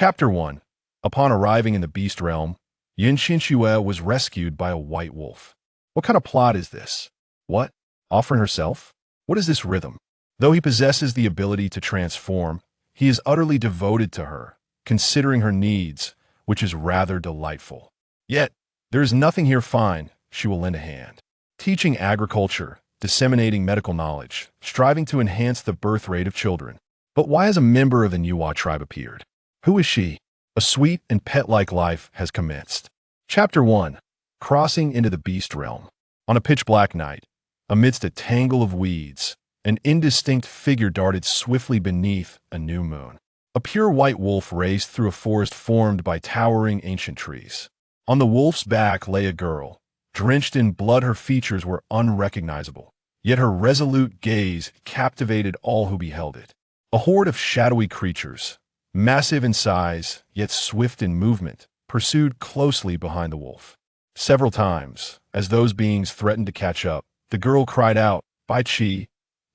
Chapter 1. Upon arriving in the beast realm, Qianxue was rescued by a white wolf. What kind of plot is this? What? Offering herself? What is this rhythm? Though he possesses the ability to transform, he is utterly devoted to her, considering her needs, which is rather delightful. Yet, there is nothing here fine, she will lend a hand. Teaching agriculture, disseminating medical knowledge, striving to enhance the birth rate of children. But why has a member of the Nuwa tribe appeared? Who is she? A sweet and pet-like life has commenced. Chapter 1. Crossing into the beast realm. On a pitch-black night, amidst a tangle of weeds, an indistinct figure darted swiftly beneath a new moon. A pure white wolf raced through a forest formed by towering ancient trees. On the wolf's back lay a girl. Drenched in blood, her features were unrecognizable, yet her resolute gaze captivated all who beheld it. A horde of shadowy creatures, massive in size, yet swift in movement, pursued closely behind the wolf. Several times, as those beings threatened to catch up, the girl cried out, "Bai Qi,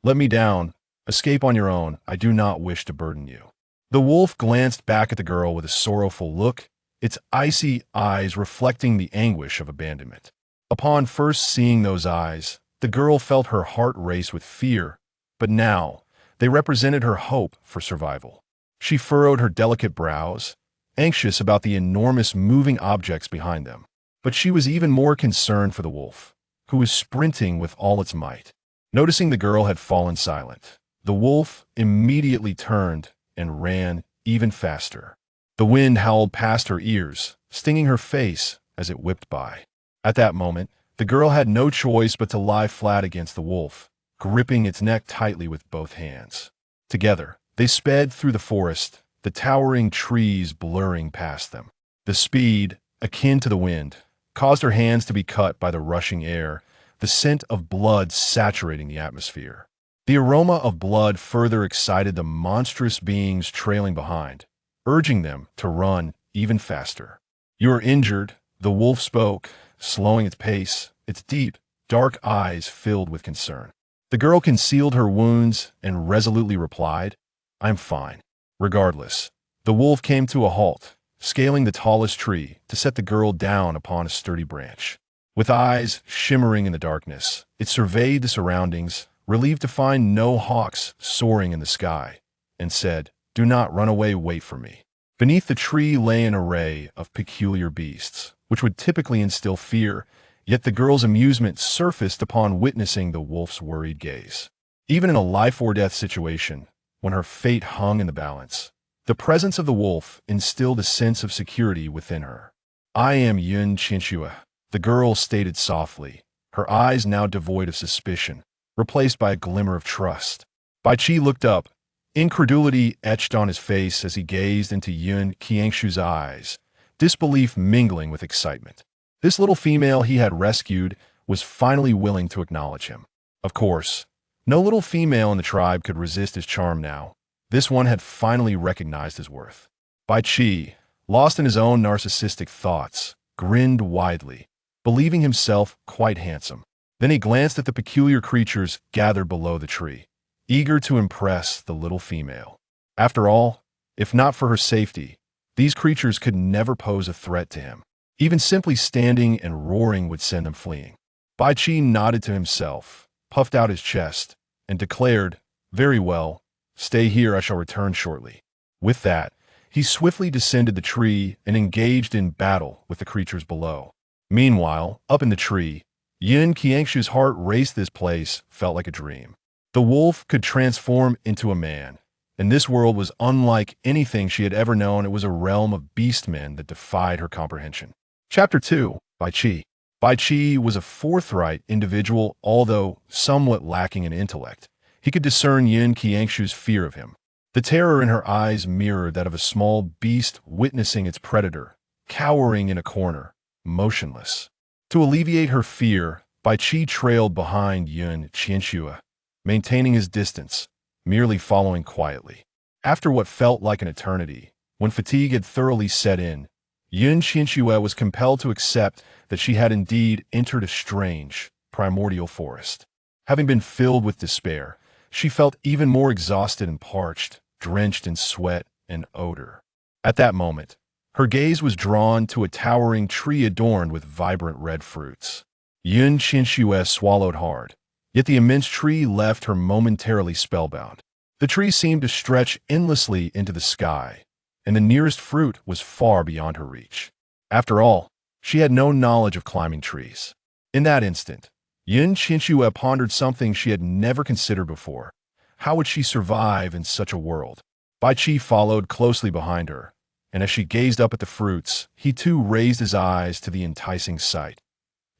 let me down. Escape on your own. I do not wish to burden you." The wolf glanced back at the girl with a sorrowful look, its icy eyes reflecting the anguish of abandonment. Upon first seeing those eyes, the girl felt her heart race with fear, but now they represented her hope for survival. She furrowed her delicate brows, anxious about the enormous moving objects behind them. But she was even more concerned for the wolf, who was sprinting with all its might. Noticing the girl had fallen silent, the wolf immediately turned and ran even faster. The wind howled past her ears, stinging her face as it whipped by. At that moment, the girl had no choice but to lie flat against the wolf, gripping its neck tightly with both hands. Together, they sped through the forest, the towering trees blurring past them. The speed, akin to the wind, caused her hands to be cut by the rushing air, the scent of blood saturating the atmosphere. The aroma of blood further excited the monstrous beings trailing behind, urging them to run even faster. "You are injured," the wolf spoke, slowing its pace, its deep, dark eyes filled with concern. The girl concealed her wounds and resolutely replied, "I'm fine." Regardless, the wolf came to a halt, scaling the tallest tree to set the girl down upon a sturdy branch. With eyes shimmering in the darkness, it surveyed the surroundings, relieved to find no hawks soaring in the sky, and said, "Do not run away, wait for me." Beneath the tree lay an array of peculiar beasts, which would typically instill fear, yet the girl's amusement surfaced upon witnessing the wolf's worried gaze. Even in a life-or-death situation, when her fate hung in the balance, the presence of the wolf instilled a sense of security within her. "I am Qianxue," the girl stated softly, her eyes now devoid of suspicion, replaced by a glimmer of trust. Bai Qi looked up, incredulity etched on his face as he gazed into Qianxue's eyes, disbelief mingling with excitement. This little female he had rescued was finally willing to acknowledge him. Of course, no little female in the tribe could resist his charm now. This one had finally recognized his worth. Bai Qi, lost in his own narcissistic thoughts, grinned widely, believing himself quite handsome. Then he glanced at the peculiar creatures gathered below the tree, eager to impress the little female. After all, if not for her safety, these creatures could never pose a threat to him. Even simply standing and roaring would send them fleeing. Bai Qi nodded to himself, puffed out his chest, and declared, "Very well, stay here, I shall return shortly." With that, he swiftly descended the tree and engaged in battle with the creatures below. Meanwhile, up in the tree, Qianxue's heart raced. This place felt like a dream. The wolf could transform into a man, and this world was unlike anything she had ever known. It was a realm of beastmen that defied her comprehension. Chapter 2. Bai Qi. Bai Qi was a forthright individual, although somewhat lacking in intellect. He could discern Qianxue's fear of him. The terror in her eyes mirrored that of a small beast witnessing its predator, cowering in a corner, motionless. To alleviate her fear, Bai Qi trailed behind Qianxue, maintaining his distance, merely following quietly. After what felt like an eternity, when fatigue had thoroughly set in, Qianxue was compelled to accept that she had indeed entered a strange, primordial forest. Having been filled with despair, she felt even more exhausted and parched, drenched in sweat and odor. At that moment, her gaze was drawn to a towering tree adorned with vibrant red fruits. Qianxue swallowed hard, yet the immense tree left her momentarily spellbound. The tree seemed to stretch endlessly into the sky, and the nearest fruit was far beyond her reach. After all, she had no knowledge of climbing trees. In that instant, Qianxue pondered something she had never considered before. How would she survive in such a world? Bai Qi followed closely behind her, and as she gazed up at the fruits, he too raised his eyes to the enticing sight.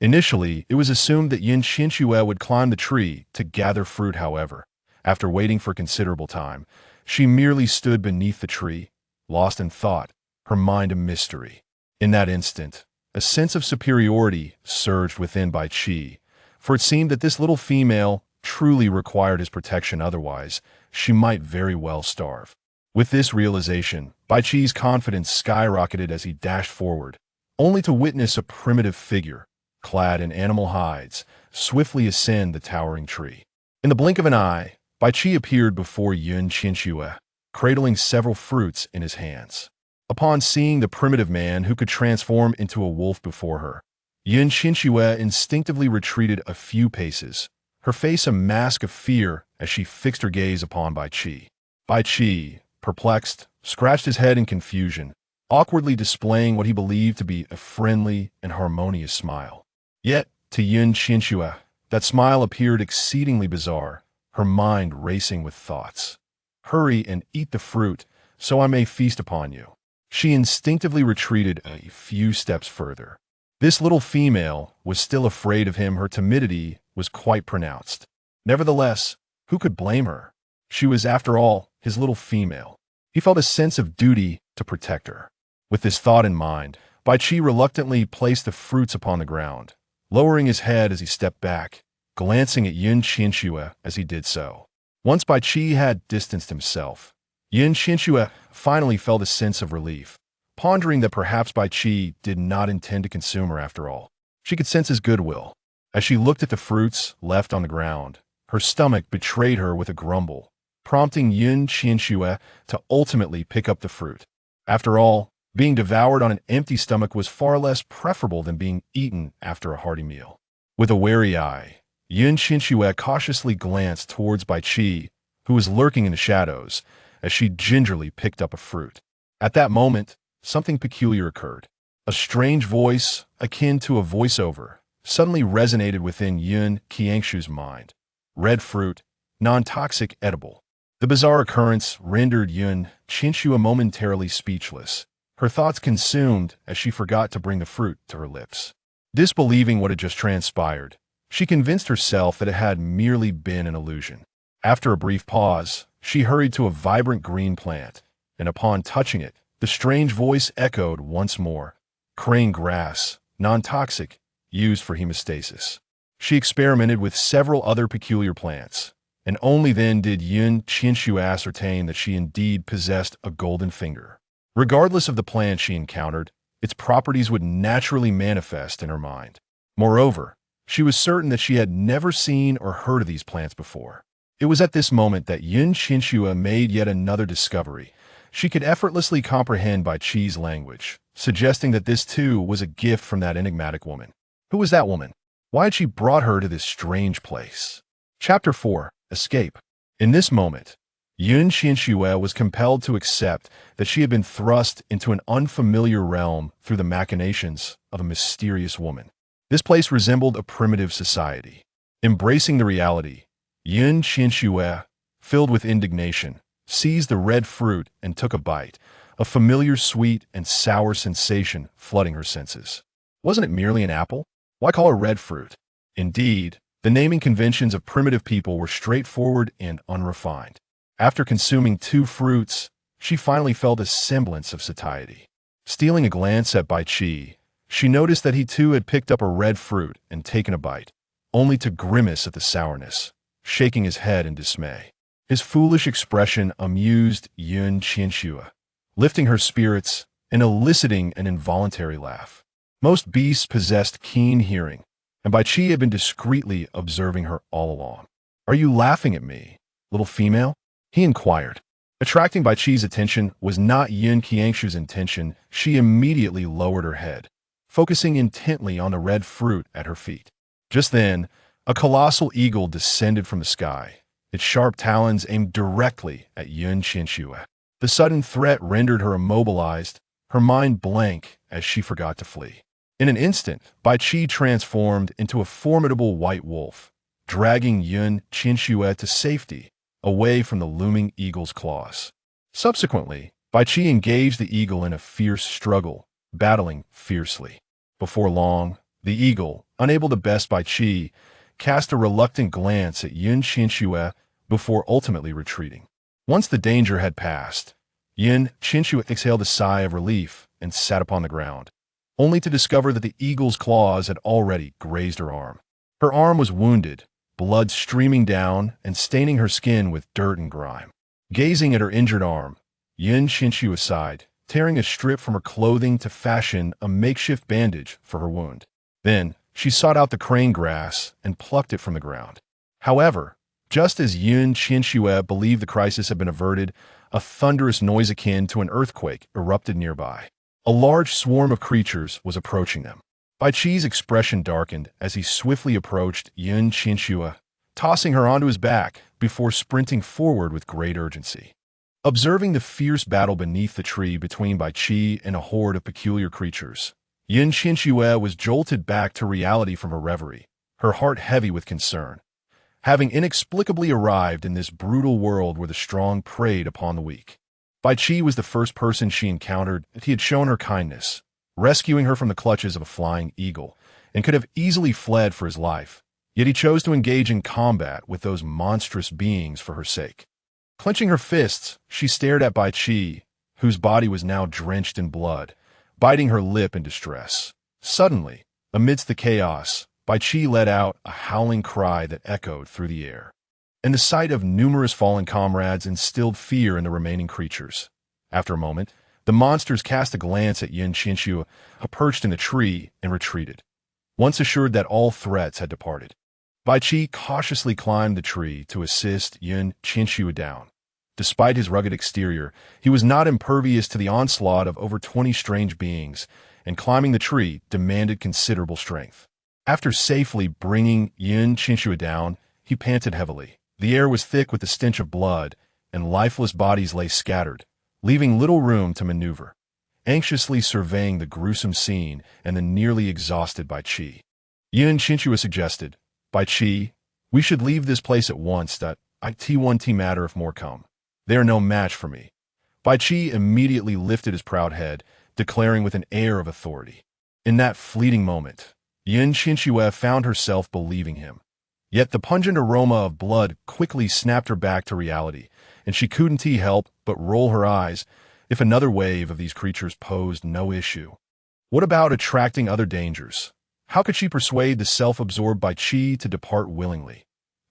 Initially, it was assumed that Qianxue would climb the tree to gather fruit. However, after waiting for considerable time, she merely stood beneath the tree, lost in thought, her mind a mystery. In that instant, a sense of superiority surged within Bai Qi, for it seemed that this little female truly required his protection, otherwise she might very well starve. With this realization, Bai Qi's confidence skyrocketed as he dashed forward, only to witness a primitive figure, clad in animal hides, swiftly ascend the towering tree. In the blink of an eye, Bai Qi appeared before Qianxue, cradling several fruits in his hands. Upon seeing the primitive man who could transform into a wolf before her, Qianxue instinctively retreated a few paces, her face a mask of fear as she fixed her gaze upon Bai Qi. Bai Qi, perplexed, scratched his head in confusion, awkwardly displaying what he believed to be a friendly and harmonious smile. Yet, to Qianxue, that smile appeared exceedingly bizarre, her mind racing with thoughts. "Hurry and eat the fruit, so I may feast upon you." She instinctively retreated a few steps further. This little female was still afraid of him. Her timidity was quite pronounced. Nevertheless, who could blame her? She was, after all, his little female. He felt a sense of duty to protect her. With this thought in mind, Bai Qi reluctantly placed the fruits upon the ground, lowering his head as he stepped back, glancing at Qianxue as he did so. Once Bai Qi had distanced himself, Qianxue finally felt a sense of relief, pondering that perhaps Bai Qi did not intend to consume her after all. She could sense his goodwill. As she looked at the fruits left on the ground, her stomach betrayed her with a grumble, prompting Qianxue to ultimately pick up the fruit. After all, being devoured on an empty stomach was far less preferable than being eaten after a hearty meal. With a wary eye, Qianxue cautiously glanced towards Bai Qi, who was lurking in the shadows, as she gingerly picked up a fruit. At that moment, something peculiar occurred. A strange voice, akin to a voiceover, suddenly resonated within Qianxue's mind. Red fruit, non-toxic, edible. The bizarre occurrence rendered Qianxue momentarily speechless, her thoughts consumed as she forgot to bring the fruit to her lips. Disbelieving what had just transpired, she convinced herself that it had merely been an illusion. After a brief pause, she hurried to a vibrant green plant, and upon touching it, the strange voice echoed once more. Crane grass, non-toxic, used for hemostasis. She experimented with several other peculiar plants, and only then did Qianxue ascertain that she indeed possessed a golden finger. Regardless of the plant she encountered, its properties would naturally manifest in her mind. Moreover, she was certain that she had never seen or heard of these plants before. It was at this moment that Qianxue made yet another discovery. She could effortlessly comprehend Bai Qi's language, suggesting that this too was a gift from that enigmatic woman. Who was that woman? Why had she brought her to this strange place? Chapter 4. Escape. In this moment, Qianxue was compelled to accept that she had been thrust into an unfamiliar realm through the machinations of a mysterious woman. This place resembled a primitive society. Embracing the reality, Qianxue, filled with indignation, seized the red fruit and took a bite, a familiar sweet and sour sensation flooding her senses. Wasn't it merely an apple? Why call it red fruit? Indeed, the naming conventions of primitive people were straightforward and unrefined. After consuming 2 fruits, she finally felt a semblance of satiety. Stealing a glance at Bai Qi, she noticed that he too had picked up a red fruit and taken a bite, only to grimace at the sourness, shaking his head in dismay. His foolish expression amused Qianxue, lifting her spirits and eliciting an involuntary laugh. Most beasts possessed keen hearing, and Bai Qi had been discreetly observing her all along. "Are you laughing at me, little female?" he inquired. Attracting Bai Qi's attention was not Yin Qianxue's intention. She immediately lowered her head, focusing intently on the red fruit at her feet. Just then, a colossal eagle descended from the sky, its sharp talons aimed directly at Yin Qianxue. The sudden threat rendered her immobilized, her mind blank as she forgot to flee. In an instant, Bai Qi transformed into a formidable white wolf, dragging Yin Qianxue to safety, away from the looming eagle's claws. Subsequently, Bai Qi engaged the eagle in a fierce struggle, battling fiercely. Before long, the eagle, unable to best Bai Qi, cast a reluctant glance at Yin Qianxue before ultimately retreating. Once the danger had passed, Yin Qianxue exhaled a sigh of relief and sat upon the ground, only to discover that the eagle's claws had already grazed her arm. Her arm was wounded, blood streaming down and staining her skin with dirt and grime. Gazing at her injured arm, Yin Qianxue sighed, tearing a strip from her clothing to fashion a makeshift bandage for her wound. Then, she sought out the crane grass and plucked it from the ground. However, just as Yin Qianxue believed the crisis had been averted, a thunderous noise akin to an earthquake erupted nearby. A large swarm of creatures was approaching them. Bai Qi's expression darkened as he swiftly approached Yin Qianxue, tossing her onto his back before sprinting forward with great urgency. Observing the fierce battle beneath the tree between Bai Qi and a horde of peculiar creatures, Yin Qianxue was jolted back to reality from her reverie, her heart heavy with concern. Having inexplicably arrived in this brutal world where the strong preyed upon the weak. Bai Qi was the first person she encountered that he had shown her kindness, rescuing her from the clutches of a flying eagle, and could have easily fled for his life, yet he chose to engage in combat with those monstrous beings for her sake. Clenching her fists, she stared at Bai Qi, whose body was now drenched in blood, biting her lip in distress. Suddenly, amidst the chaos, Bai Qi let out a howling cry that echoed through the air. And the sight of numerous fallen comrades instilled fear in the remaining creatures. After a moment, the monsters cast a glance at Yin Qianxue, perched in the tree, and retreated. Once assured that all threats had departed, Bai Qi cautiously climbed the tree to assist Yin Qianxue down. Despite his rugged exterior, he was not impervious to the onslaught of over 20 strange beings, and climbing the tree demanded considerable strength. After safely bringing Yin Qianxue down, he panted heavily. The air was thick with the stench of blood, and lifeless bodies lay scattered, leaving little room to maneuver. Anxiously surveying the gruesome scene and the nearly exhausted Bai Qi, Yin Qianxue suggested, "Bai Qi, we should leave this place at once. That it matter if more come. They are no match for me." Bai Qi immediately lifted his proud head, declaring with an air of authority. In that fleeting moment, Yin Qianxue found herself believing him. Yet the pungent aroma of blood quickly snapped her back to reality, and she couldn't help but roll her eyes if another wave of these creatures posed no issue. What about attracting other dangers? How could she persuade the self-absorbed Bai Qi to depart willingly?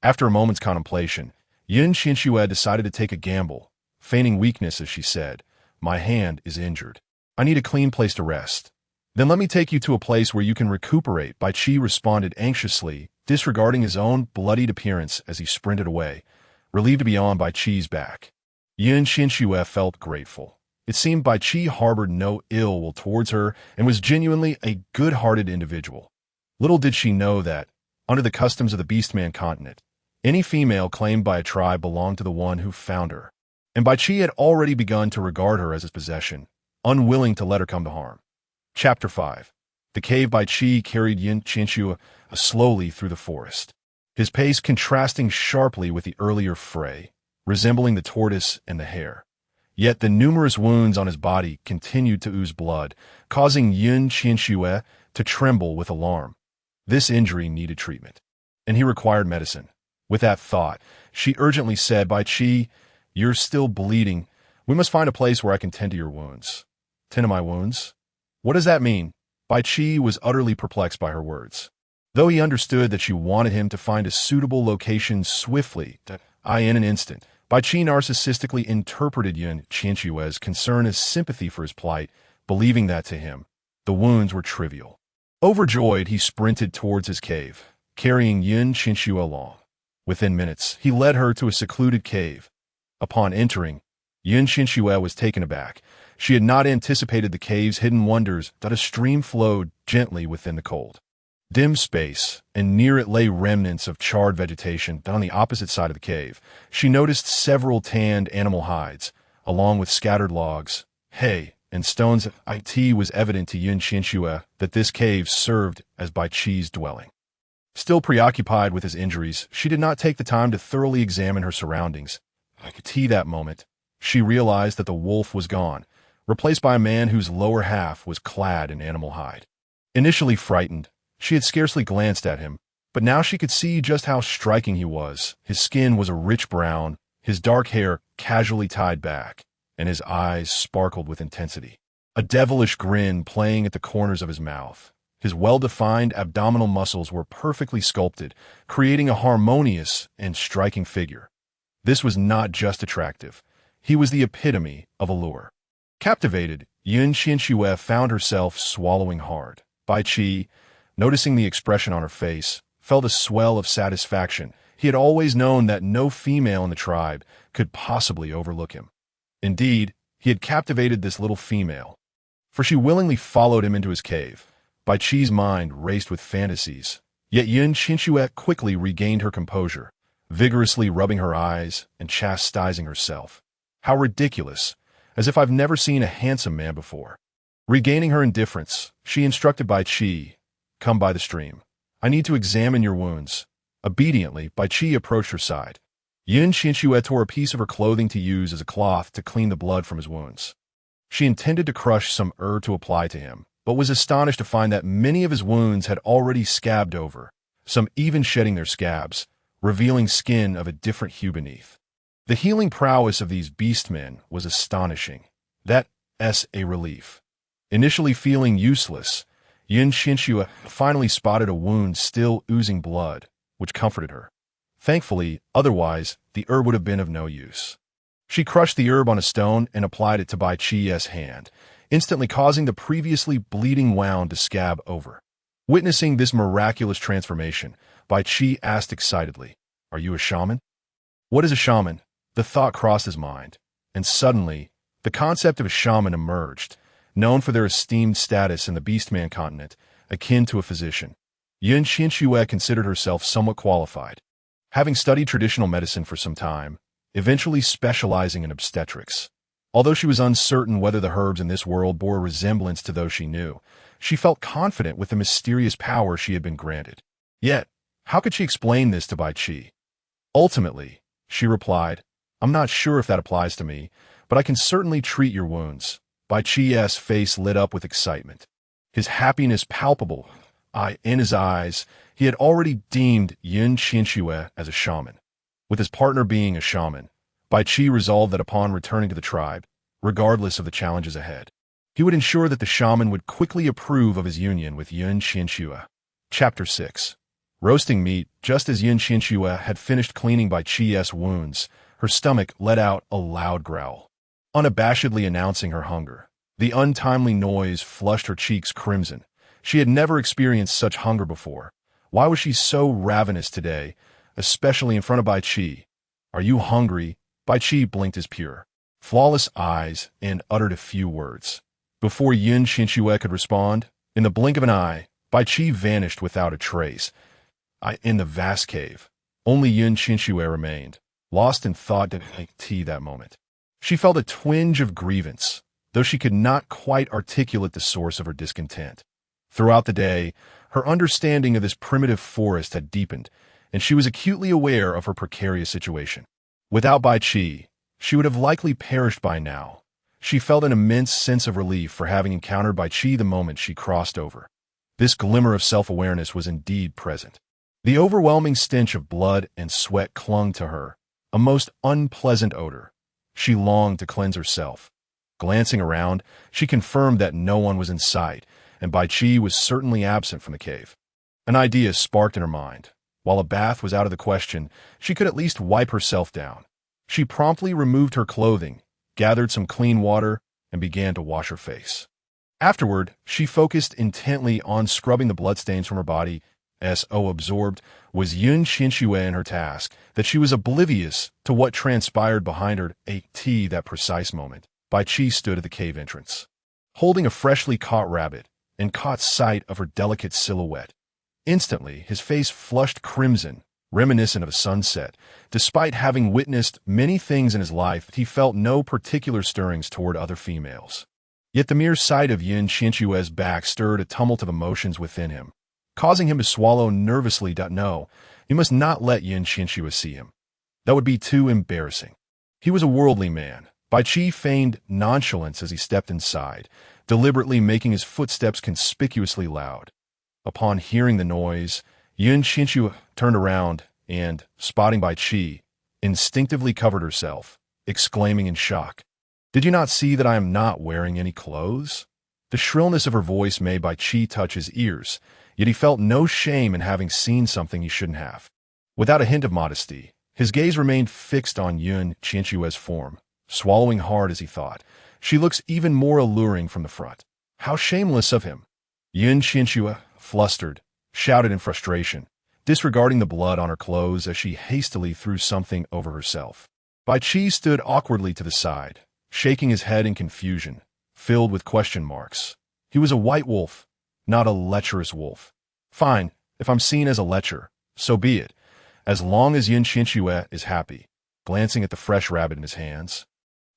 After a moment's contemplation, Yin Qianxue decided to take a gamble, feigning weakness as she said, "My hand is injured. I need a clean place to rest." "Then let me take you to a place where you can recuperate," Bai Qi responded anxiously, disregarding his own bloodied appearance as he sprinted away, relieved to be on Bai Qi's back. Yin Qianxue felt grateful. It seemed Bai Qi harbored no ill will towards her and was genuinely a good-hearted individual. Little did she know that, under the customs of the Beastman continent, any female claimed by a tribe belonged to the one who found her, and Bai Qi had already begun to regard her as his possession, unwilling to let her come to harm. Chapter 5. The cave Bai Qi carried Yin Qianxue slowly through the forest, his pace contrasting sharply with the earlier fray, resembling the tortoise and the hare. Yet the numerous wounds on his body continued to ooze blood, causing Yin Qianxue to tremble with alarm. This injury needed treatment, and he required medicine. With that thought, she urgently said, "Bai Qi, you're still bleeding. We must find a place where I can tend to your wounds." "Tend to my wounds? What does that mean?" Bai Qi was utterly perplexed by her words. Though he understood that she wanted him to find a suitable location swiftly, in an instant, Bai Qi narcissistically interpreted Yin Qianxue's concern as sympathy for his plight, believing that to him, the wounds were trivial. Overjoyed, he sprinted towards his cave, carrying Yin Qianxue along. Within minutes, he led her to a secluded cave. Upon entering, Qianxue was taken aback. She had not anticipated the cave's hidden wonders that a stream flowed gently within the cold, dim space, and near it lay remnants of charred vegetation. On the opposite side of the cave, she noticed several tanned animal hides, along with scattered logs, hay, and stones. It was evident to Qianxue that this cave served as Bai Qi's dwelling. Still preoccupied with his injuries, she did not take the time to thoroughly examine her surroundings. At that moment, she realized that the wolf was gone, replaced by a man whose lower half was clad in animal hide. Initially frightened, she had scarcely glanced at him, but now she could see just how striking he was. His skin was a rich brown, his dark hair casually tied back, and his eyes sparkled with intensity, a devilish grin playing at the corners of his mouth. His well-defined abdominal muscles were perfectly sculpted, creating a harmonious and striking figure. This was not just attractive. He was the epitome of allure. Captivated, Qianxue found herself swallowing hard. Bai Qi, noticing the expression on her face, felt a swell of satisfaction. He had always known that no female in the tribe could possibly overlook him. Indeed, he had captivated this little female, for she willingly followed him into his cave. Bai Qi's mind raced with fantasies, yet Qianxue quickly regained her composure, vigorously rubbing her eyes and chastising herself. How ridiculous, as if I've never seen a handsome man before. Regaining her indifference, she instructed Bai Qi, "Come by the stream. I need to examine your wounds." Obediently, Bai Qi approached her side. Qianxue tore a piece of her clothing to use as a cloth to clean the blood from his wounds. She intended to crush some herb to apply to him, but was astonished to find that many of his wounds had already scabbed over, some even shedding their scabs, revealing skin of a different hue beneath. The healing prowess of these beastmen was astonishing. That's a relief. Initially feeling useless, Qianxue finally spotted a wound still oozing blood, which comforted her. Thankfully, otherwise, the herb would have been of no use. She crushed the herb on a stone and applied it to Bai Qi's hand, instantly causing the previously bleeding wound to scab over. Witnessing this miraculous transformation, Bai Qi asked excitedly, "Are you a shaman?" "What is a shaman?" The thought crossed his mind, and suddenly, the concept of a shaman emerged, known for their esteemed status in the Beastman continent, akin to a physician. Qianxue considered herself somewhat qualified, having studied traditional medicine for some time, eventually specializing in obstetrics. Although she was uncertain whether the herbs in this world bore a resemblance to those she knew, she felt confident with the mysterious power she had been granted. Yet, how could she explain this to Bai Qi? Ultimately, she replied, "I'm not sure if that applies to me, but I can certainly treat your wounds." Bai Qi's face lit up with excitement, his happiness palpable. In his eyes, he had already deemed Qianxue as a shaman. With his partner being a shaman, Bai Qi resolved that upon returning to the tribe, regardless of the challenges ahead, he would ensure that the shaman would quickly approve of his union with Qianxue. Chapter 6. Roasting meat. Just as Qianxue had finished cleaning Bai Qi's wounds, her stomach let out a loud growl, unabashedly announcing her hunger. The untimely noise flushed her cheeks crimson. She had never experienced such hunger before. Why was she so ravenous today, especially in front of Bai Qi? "Are you hungry?" Bai Qi blinked his pure, flawless eyes and uttered a few words. Before Qianxue could respond, in the blink of an eye, Bai Qi vanished without a trace. In the vast cave, only Qianxue remained, lost in thought that moment. She felt a twinge of grievance, though she could not quite articulate the source of her discontent. Throughout the day, her understanding of this primitive forest had deepened, and she was acutely aware of her precarious situation. Without Bai Qi, she would have likely perished by now. She felt an immense sense of relief for having encountered Bai Qi the moment she crossed over. This glimmer of self-awareness was indeed present. The overwhelming stench of blood and sweat clung to her, a most unpleasant odor. She longed to cleanse herself. Glancing around, she confirmed that no one was in sight, and Bai Qi was certainly absent from the cave. An idea sparked in her mind. While a bath was out of the question, she could at least wipe herself down. She promptly removed her clothing, gathered some clean water, and began to wash her face. Afterward, she focused intently on scrubbing the bloodstains from her body. so absorbed was Qianxue in her task that she was oblivious to what transpired behind her. At that precise moment, Bai Qi stood at the cave entrance, holding a freshly caught rabbit, and caught sight of her delicate silhouette. Instantly, his face flushed crimson, reminiscent of a sunset. Despite having witnessed many things in his life, he felt no particular stirrings toward other females. Yet the mere sight of Qianxue's back stirred a tumult of emotions within him, causing him to swallow nervously. No, he must not let Qianxue see him. That would be too embarrassing. He was a worldly man. Bai Qi feigned nonchalance as he stepped inside, deliberately making his footsteps conspicuously loud. Upon hearing the noise, Qianxue turned around and, spotting Bai Qi, instinctively covered herself, exclaiming in shock, "Did you not see that I am not wearing any clothes?" The shrillness of her voice made Bai Qi touch his ears, yet he felt no shame in having seen something he shouldn't have. Without a hint of modesty, his gaze remained fixed on Qianxue's form, swallowing hard as he thought, "She looks even more alluring from the front. How shameless of him!" Qianxue, flustered, shouted in frustration, disregarding the blood on her clothes as she hastily threw something over herself. Bai Qi stood awkwardly to the side, shaking his head in confusion, filled with question marks. He was a white wolf, not a lecherous wolf. Fine, if I'm seen as a lecher, so be it, as long as Qianxue is happy. Glancing at the fresh rabbit in his hands,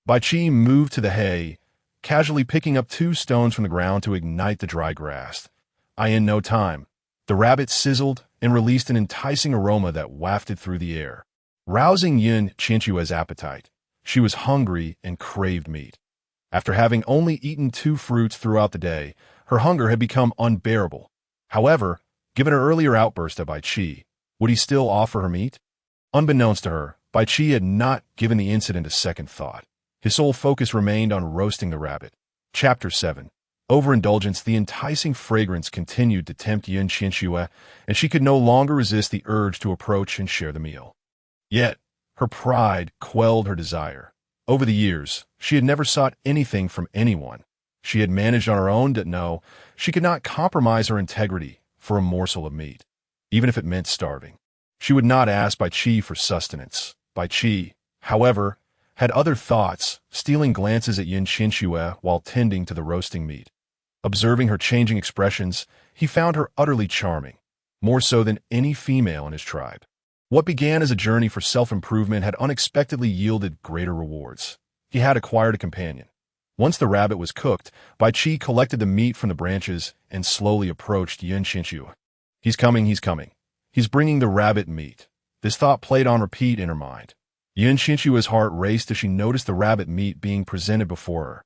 Bai Qi moved to the hay, casually picking up 2 stones from the ground to ignite the dry grass. In no time, the rabbit sizzled and released an enticing aroma that wafted through the air, rousing Qianxue's appetite. She was hungry and craved meat. After having only eaten 2 fruits throughout the day, her hunger had become unbearable. However, given her earlier outburst at Bai Qi, would he still offer her meat? Unbeknownst to her, Bai Qi had not given the incident a second thought. His sole focus remained on roasting the rabbit. Chapter 7. Overindulgence. The enticing fragrance continued to tempt Qianxue, and she could no longer resist the urge to approach and share the meal. Yet, her pride quelled her desire. Over the years, she had never sought anything from anyone. She had managed on her own to know she could not compromise her integrity for a morsel of meat, even if it meant starving. She would not ask Bai Qi for sustenance. Bai Qi, however, had other thoughts, stealing glances at Qianxue while tending to the roasting meat. Observing her changing expressions, he found her utterly charming, more so than any female in his tribe. What began as a journey for self-improvement had unexpectedly yielded greater rewards. He had acquired a companion. Once the rabbit was cooked, Bai Qi collected the meat from the branches and slowly approached Qianxue. He's coming, he's coming. He's bringing the rabbit meat. This thought played on repeat in her mind. Qianxue's heart raced as she noticed the rabbit meat being presented before her.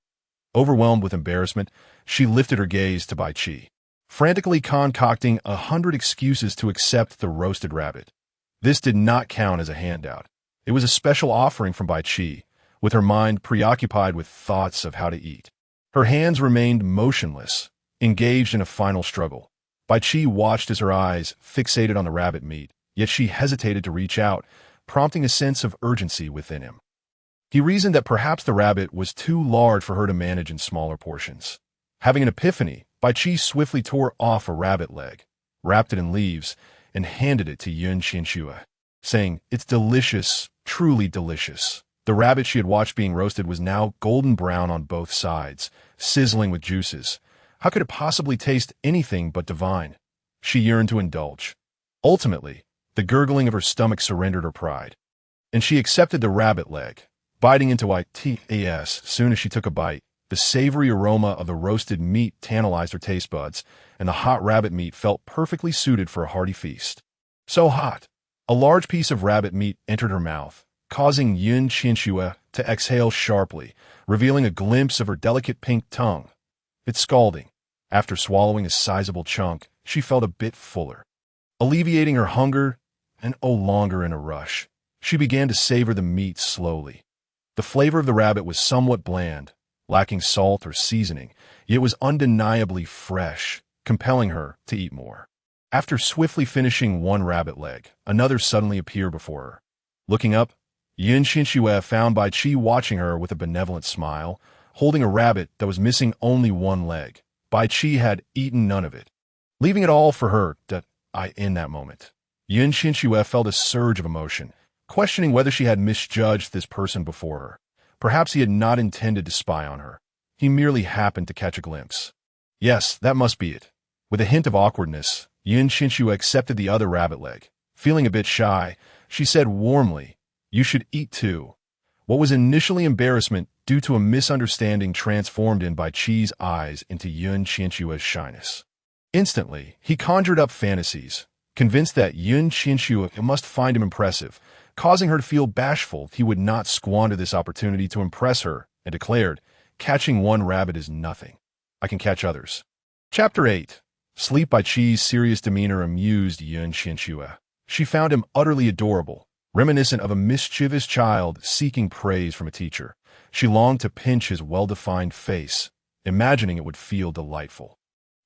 Overwhelmed with embarrassment, she lifted her gaze to Bai Qi, frantically concocting 100 excuses to accept the roasted rabbit. This did not count as a handout. It was a special offering from Bai Qi, with her mind preoccupied with thoughts of how to eat. Her hands remained motionless, engaged in a final struggle. Bai Qi watched as her eyes fixated on the rabbit meat, yet she hesitated to reach out, prompting a sense of urgency within him. He reasoned that perhaps the rabbit was too large for her to manage in smaller portions. Having an epiphany, Bai Qi swiftly tore off a rabbit leg, wrapped it in leaves, and handed it to Qianxue, saying, "It's delicious, truly delicious." The rabbit she had watched being roasted was now golden brown on both sides, sizzling with juices. How could it possibly taste anything but divine? She yearned to indulge. Ultimately, the gurgling of her stomach surrendered her pride, and she accepted the rabbit leg, biting into it. As soon as she took a bite, the savory aroma of the roasted meat tantalized her taste buds, and the hot rabbit meat felt perfectly suited for a hearty feast. So hot, a large piece of rabbit meat entered her mouth, causing Qianxue to exhale sharply, revealing a glimpse of her delicate pink tongue. It's scalding. After swallowing a sizable chunk, she felt a bit fuller. Alleviating her hunger, and no longer in a rush, she began to savor the meat slowly. The flavor of the rabbit was somewhat bland, lacking salt or seasoning, yet was undeniably fresh, compelling her to eat more. After swiftly finishing one rabbit leg, another suddenly appeared before her. Looking up, Qianxue found Bai Qi watching her with a benevolent smile, holding a rabbit that was missing only one leg. Bai Qi had eaten none of it, leaving it all for her. In that moment, Qianxue felt a surge of emotion, questioning whether she had misjudged this person before her. Perhaps he had not intended to spy on her. He merely happened to catch a glimpse. Yes, that must be it. With a hint of awkwardness, Qianxue accepted the other rabbit leg. Feeling a bit shy, she said warmly, "You should eat too." What was initially embarrassment due to a misunderstanding transformed in Bai Qi's eyes into Qianxue's shyness. Instantly, he conjured up fantasies, convinced that Qianxue must find him impressive, causing her to feel bashful. He would not squander this opportunity to impress her, and declared, "Catching one rabbit is nothing. I can catch others." Chapter 8. Sleep. Bai Qi's serious demeanor amused Qianxue. She found him utterly adorable, reminiscent of a mischievous child seeking praise from a teacher. She longed to pinch his well-defined face, imagining it would feel delightful.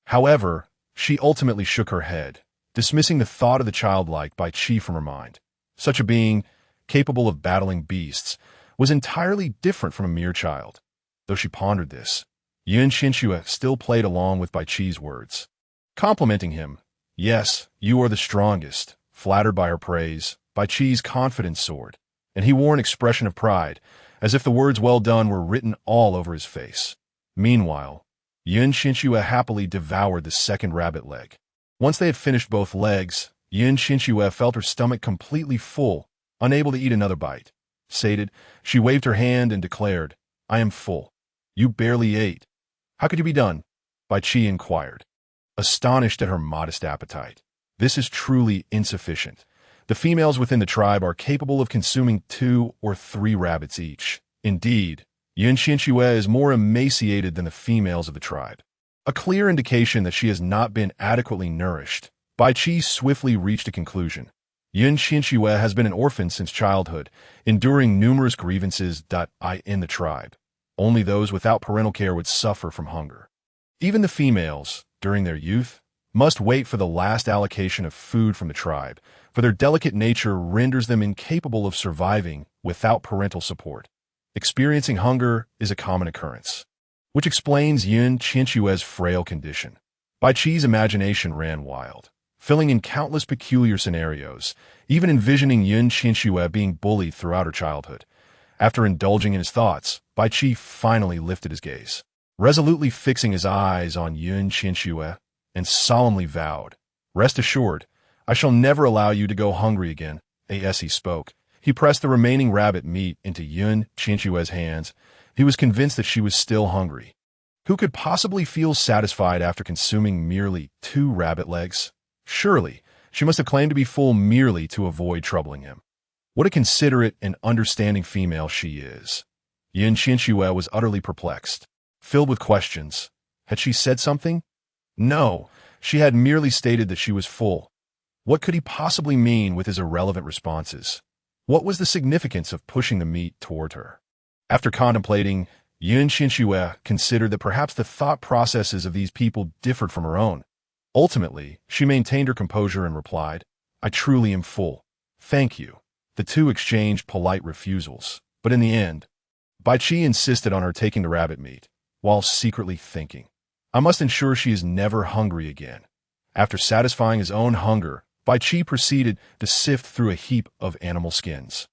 However, she ultimately shook her head, dismissing the thought of the childlike Bai Qi from her mind. Such a being, capable of battling beasts, was entirely different from a mere child. Though she pondered this, Qianxue still played along with Bai Qi's words, complimenting him. Yes, you are the strongest. Flattered by her praise, Bai Qi's confidence soared, and he wore an expression of pride, as if the words "well done" were written all over his face. Meanwhile, Qianxue happily devoured the second rabbit leg. Once they had finished both legs, Qianxue felt her stomach completely full, unable to eat another bite. Sated, she waved her hand and declared, "I am full. You barely ate. How could you be done?" Bai Qi inquired, astonished at her modest appetite. This is truly insufficient. The females within the tribe are capable of consuming 2 or 3 rabbits each. Indeed, Qianxue is more emaciated than the females of the tribe. A clear indication that she has not been adequately nourished. Bai Qi swiftly reached a conclusion. Qianxue has been an orphan since childhood, enduring numerous grievances. In the tribe, only those without parental care would suffer from hunger. Even the females, during their youth, must wait for the last allocation of food from the tribe, for their delicate nature renders them incapable of surviving without parental support. Experiencing hunger is a common occurrence, which explains Qianxue's frail condition. Bai Qi's imagination ran wild, filling in countless peculiar scenarios, even envisioning Qianxue being bullied throughout her childhood. After indulging in his thoughts, Bai Qi finally lifted his gaze, resolutely fixing his eyes on Qianxue, and solemnly vowed, "Rest assured, I shall never allow you to go hungry again." As he spoke, he pressed the remaining rabbit meat into Qianxue's hands. He was convinced that she was still hungry. Who could possibly feel satisfied after consuming merely 2 rabbit legs? Surely, she must have claimed to be full merely to avoid troubling him. What a considerate and understanding female she is. Qianxue was utterly perplexed, filled with questions. Had she said something? No, she had merely stated that she was full. What could he possibly mean with his irrelevant responses? What was the significance of pushing the meat toward her? After contemplating, Qianxue considered that perhaps the thought processes of these people differed from her own. Ultimately, she maintained her composure and replied, "I truly am full. Thank you." The two exchanged polite refusals, but in the end, Bai Qi insisted on her taking the rabbit meat, while secretly thinking, "I must ensure she is never hungry again." After satisfying his own hunger, Bai Qi proceeded to sift through a heap of animal skins,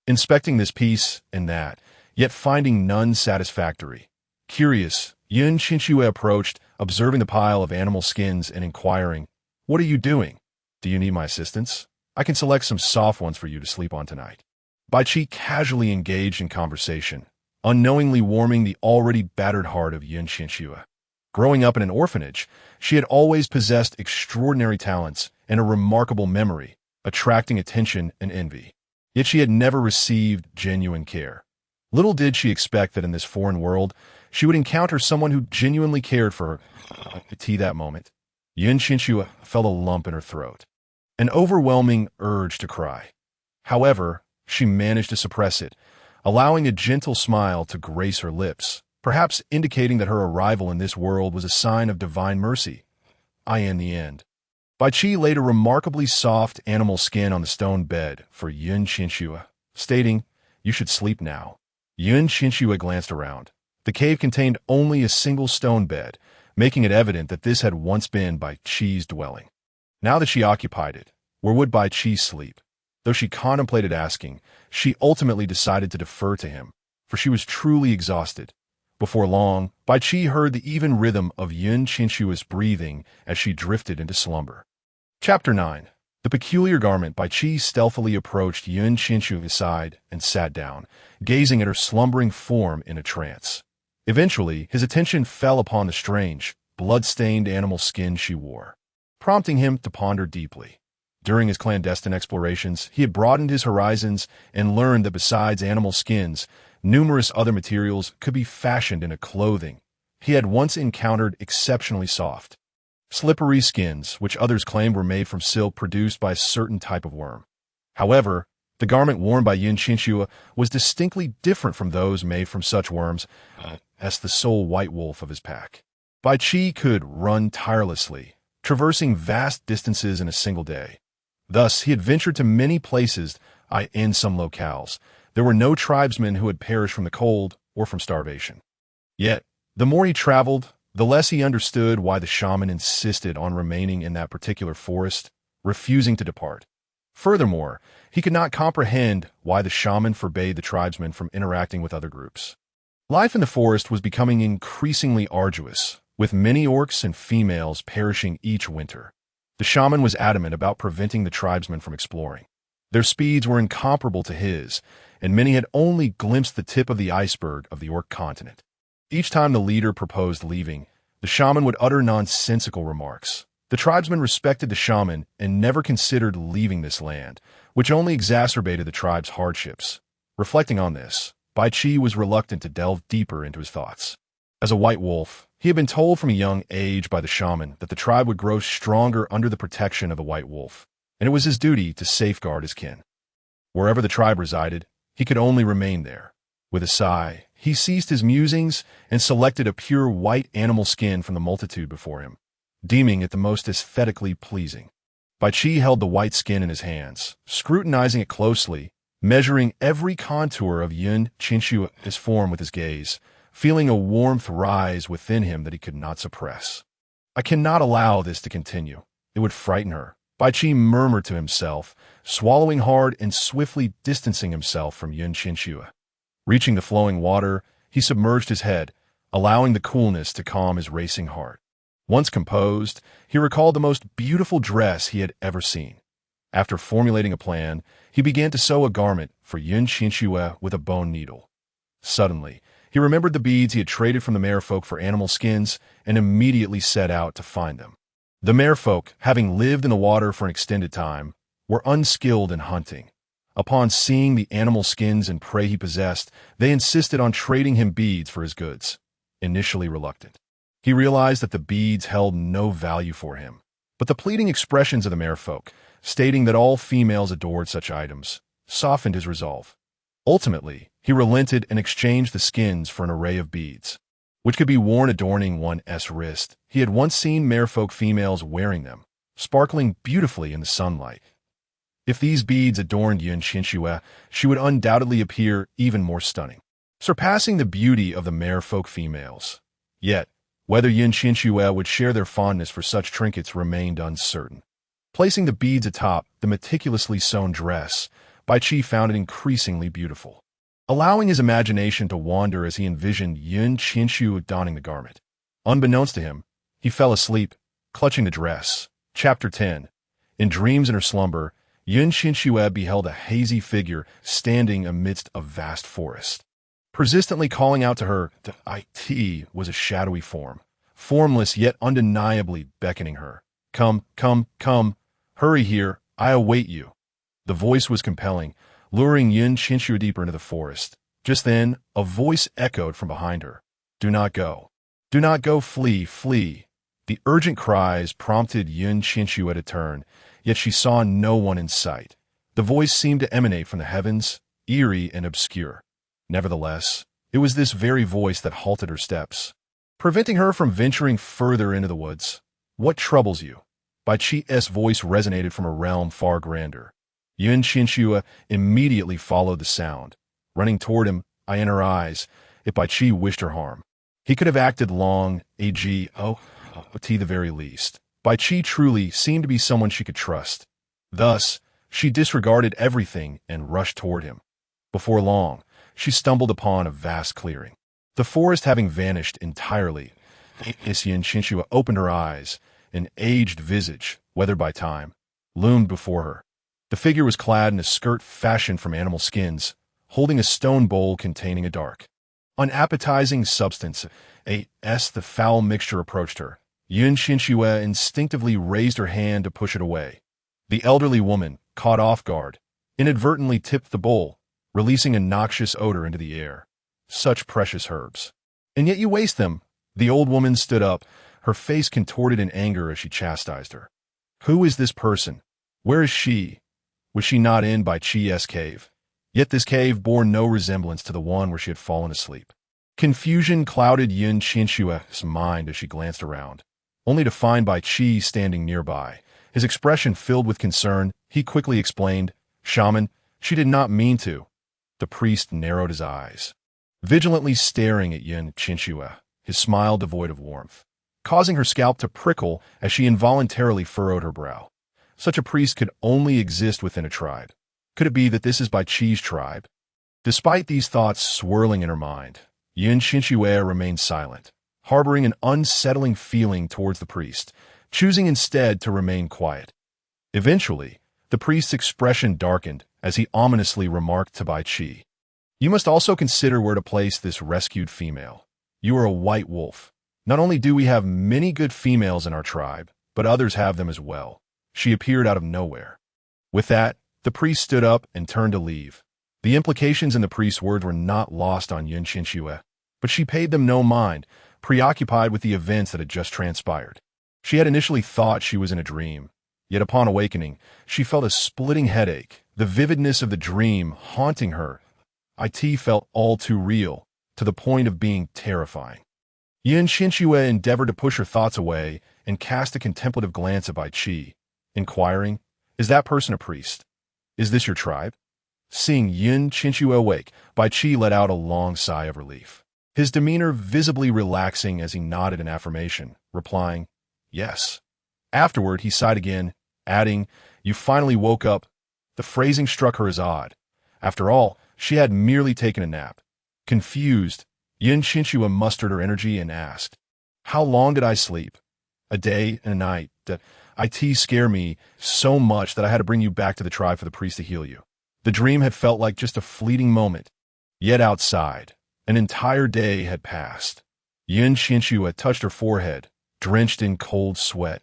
inspecting this piece and that, yet finding none satisfactory. Curious, Qianxue approached, observing the pile of animal skins and inquiring, "What are you doing? Do you need my assistance? I can select some soft ones for you to sleep on tonight." Bai Qi casually engaged in conversation, unknowingly warming the already battered heart of Qianxue. Growing up in an orphanage, she had always possessed extraordinary talents and a remarkable memory, attracting attention and envy. Yet she had never received genuine care. Little did she expect that in this foreign world, she would encounter someone who genuinely cared for her. At that moment, Qianxue felt a lump in her throat, an overwhelming urge to cry. However, she managed to suppress it, allowing a gentle smile to grace her lips, perhaps indicating that her arrival in this world was a sign of divine mercy. In the end, Bai Qi laid a remarkably soft animal skin on the stone bed for Qianxue, stating, "You should sleep now." Qianxue glanced around. The cave contained only a single stone bed, making it evident that this had once been Bai Qi's dwelling. Now that she occupied it, where would Bai Qi sleep? Though she contemplated asking, she ultimately decided to defer to him, for she was truly exhausted. Before long, Bai Qi heard the even rhythm of Qianxue's breathing as she drifted into slumber. Chapter 9. The peculiar garment. Bai Qi stealthily approached Qianxue's side and sat down, gazing at her slumbering form in a trance. Eventually, his attention fell upon the strange, blood-stained animal skin she wore, prompting him to ponder deeply. During his clandestine explorations, he had broadened his horizons and learned that besides animal skins, numerous other materials could be fashioned into clothing. He had once encountered exceptionally soft, slippery skins, which others claimed were made from silk produced by a certain type of worm. However, the garment worn by Qianxue was distinctly different from those made from such worms, as the sole white wolf of his pack. Bai Qi could run tirelessly, traversing vast distances in a single day. Thus, he had ventured to many places, in some locales. There were no tribesmen who had perished from the cold or from starvation. Yet, the more he traveled, the less he understood why the shaman insisted on remaining in that particular forest, refusing to depart. Furthermore, he could not comprehend why the shaman forbade the tribesmen from interacting with other groups. Life in the forest was becoming increasingly arduous, with many orcs and females perishing each winter. The shaman was adamant about preventing the tribesmen from exploring. Their speeds were incomparable to his, and many had only glimpsed the tip of the iceberg of the orc continent. Each time the leader proposed leaving, the shaman would utter nonsensical remarks. The tribesmen respected the shaman and never considered leaving this land, which only exacerbated the tribe's hardships. Reflecting on this, Bai Qi was reluctant to delve deeper into his thoughts. As a white wolf, he had been told from a young age by the shaman that the tribe would grow stronger under the protection of the white wolf, and it was his duty to safeguard his kin. Wherever the tribe resided, he could only remain there. With a sigh, he ceased his musings and selected a pure white animal skin from the multitude before him, deeming it the most aesthetically pleasing. Bai Qi held the white skin in his hands, scrutinizing it closely, measuring every contour of Qianxue's form with his gaze, feeling a warmth rise within him that he could not suppress. I cannot allow this to continue. It would frighten her, Bai Qi murmured to himself, swallowing hard and swiftly distancing himself from Qianxue. Reaching the flowing water, he submerged his head, allowing the coolness to calm his racing heart. Once composed, he recalled the most beautiful dress he had ever seen. After formulating a plan, he began to sew a garment for Qianxue with a bone needle. Suddenly, he remembered the beads he had traded from the merfolk for animal skins and immediately set out to find them. The merfolk, having lived in the water for an extended time, were unskilled in hunting. Upon seeing the animal skins and prey he possessed, they insisted on trading him beads for his goods. Initially reluctant, he realized that the beads held no value for him. But the pleading expressions of the merfolk, stating that all females adored such items, softened his resolve. Ultimately, he relented and exchanged the skins for an array of beads, which could be worn adorning one's wrist. He had once seen merfolk females wearing them, sparkling beautifully in the sunlight. If these beads adorned Qianxue, she would undoubtedly appear even more stunning, surpassing the beauty of the merfolk females. Yet, whether Qianxue would share their fondness for such trinkets remained uncertain. Placing the beads atop the meticulously sewn dress, Bai Qi found it increasingly beautiful, allowing his imagination to wander as he envisioned Qianxue donning the garment. Unbeknownst to him, he fell asleep, clutching the dress. Chapter 10. In dreams in her slumber, Qianxue beheld a hazy figure standing amidst a vast forest. Persistently calling out to her, the it was a shadowy form, formless yet undeniably beckoning her. Come, come, come, hurry here, I await you. The voice was compelling, luring Qianxue deeper into the forest. Just then, a voice echoed from behind her. Do not go. Do not go, flee, flee. The urgent cries prompted Qianxue to turn, yet she saw no one in sight. The voice seemed to emanate from the heavens, eerie and obscure. Nevertheless, it was this very voice that halted her steps, preventing her from venturing further into the woods. What troubles you? Bai Qi's voice resonated from a realm far grander. Qianxue immediately followed the sound. Running toward him, eye in her eyes, if Bai Qi wished her harm, he could have acted long, to the very least. Bai Qi truly seemed to be someone she could trust. Thus, she disregarded everything and rushed toward him. Before long, she stumbled upon a vast clearing. The forest having vanished entirely, Qianxue opened her eyes. An aged visage, weathered by time, loomed before her. The figure was clad in a skirt fashioned from animal skins, holding a stone bowl containing a dark, unappetizing substance. The foul mixture approached her. Qianxue instinctively raised her hand to push it away. The elderly woman, caught off guard, inadvertently tipped the bowl, releasing a noxious odor into the air. Such precious herbs. And yet you waste them. The old woman stood up, her face contorted in anger as she chastised her. Who is this person? Where is she? Was she not in Bai Qi's cave? Yet this cave bore no resemblance to the one where she had fallen asleep. Confusion clouded Qianxue's mind as she glanced around, only to find Bai Qi standing nearby. His expression filled with concern, he quickly explained, "Shaman, she did not mean to." The priest narrowed his eyes, vigilantly staring at Qianxue, his smile devoid of warmth, causing her scalp to prickle as she involuntarily furrowed her brow. Such a priest could only exist within a tribe. Could it be that this is Bai Qi's tribe? Despite these thoughts swirling in her mind, Qianxue remained silent, harboring an unsettling feeling towards the priest, choosing instead to remain quiet. Eventually, the priest's expression darkened as he ominously remarked to Bai Qi, "You must also consider where to place this rescued female. You are a white wolf. Not only do we have many good females in our tribe, but others have them as well." She appeared out of nowhere. With that, the priest stood up and turned to leave. The implications in the priest's words were not lost on Qianxue, but she paid them no mind, preoccupied with the events that had just transpired. She had initially thought she was in a dream, yet upon awakening, she felt a splitting headache, the vividness of the dream haunting her. It felt all too real, to the point of being terrifying. Qianxue endeavored to push her thoughts away and cast a contemplative glance at Bai Qi, inquiring, "Is that person a priest? Is this your tribe?" Seeing Qianxue awake, Bai Qi let out a long sigh of relief, his demeanor visibly relaxing as he nodded in affirmation, replying, "Yes." Afterward, he sighed again, adding, "You finally woke up." The phrasing struck her as odd. After all, she had merely taken a nap. Confused, Qianxue mustered her energy and asked, "How long did I sleep?" "A day and a night. It scared me so much that I had to bring you back to the tribe for the priest to heal you." The dream had felt like just a fleeting moment. Yet outside, an entire day had passed. Qianxue touched her forehead, drenched in cold sweat.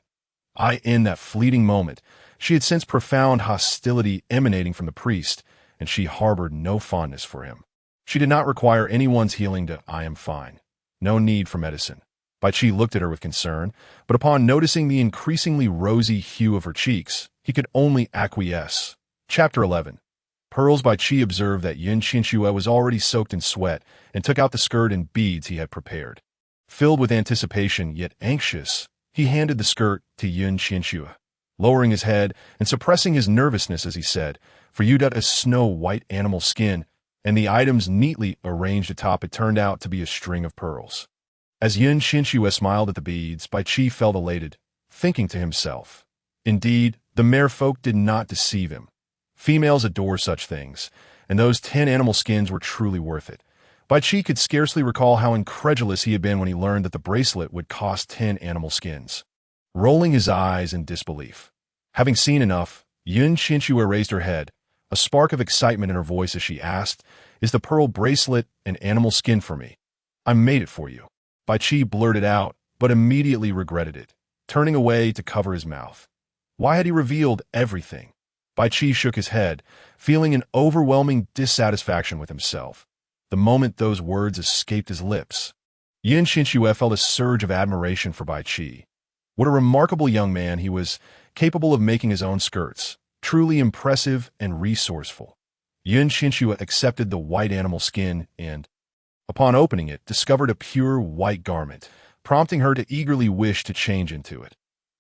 In that fleeting moment, she had sensed profound hostility emanating from the priest, and she harbored no fondness for him. She did not require anyone's healing to "I am fine." No need for medicine. Bai Qi looked at her with concern, but upon noticing the increasingly rosy hue of her cheeks, he could only acquiesce. Chapter 11. Perils. Bai Qi observed that Qianxue was already soaked in sweat and took out the skirt and beads he had prepared. Filled with anticipation yet anxious, he handed the skirt to Qianxue, lowering his head and suppressing his nervousness as he said, "For you that a snow-white animal skin," and the items neatly arranged atop it turned out to be a string of pearls. As Qianxue smiled at the beads, Bai Qi felt elated, thinking to himself, "Indeed, the merfolk did not deceive him. Females adore such things, and those 10 animal skins were truly worth it." Bai Qi could scarcely recall how incredulous he had been when he learned that the bracelet would cost 10 animal skins. Rolling his eyes in disbelief, having seen enough, Qianxue raised her head, a spark of excitement in her voice as she asked, "Is the pearl bracelet an animal skin for me?" "I made it for you." Bai Qi blurted out, but immediately regretted it, turning away to cover his mouth. Why had he revealed everything? Bai Qi shook his head, feeling an overwhelming dissatisfaction with himself. The moment those words escaped his lips, Qianxue felt a surge of admiration for Bai Qi. What a remarkable young man he was, capable of making his own skirts, truly impressive and resourceful. Qianxue accepted the white animal skin and, upon opening it, discovered a pure white garment, prompting her to eagerly wish to change into it.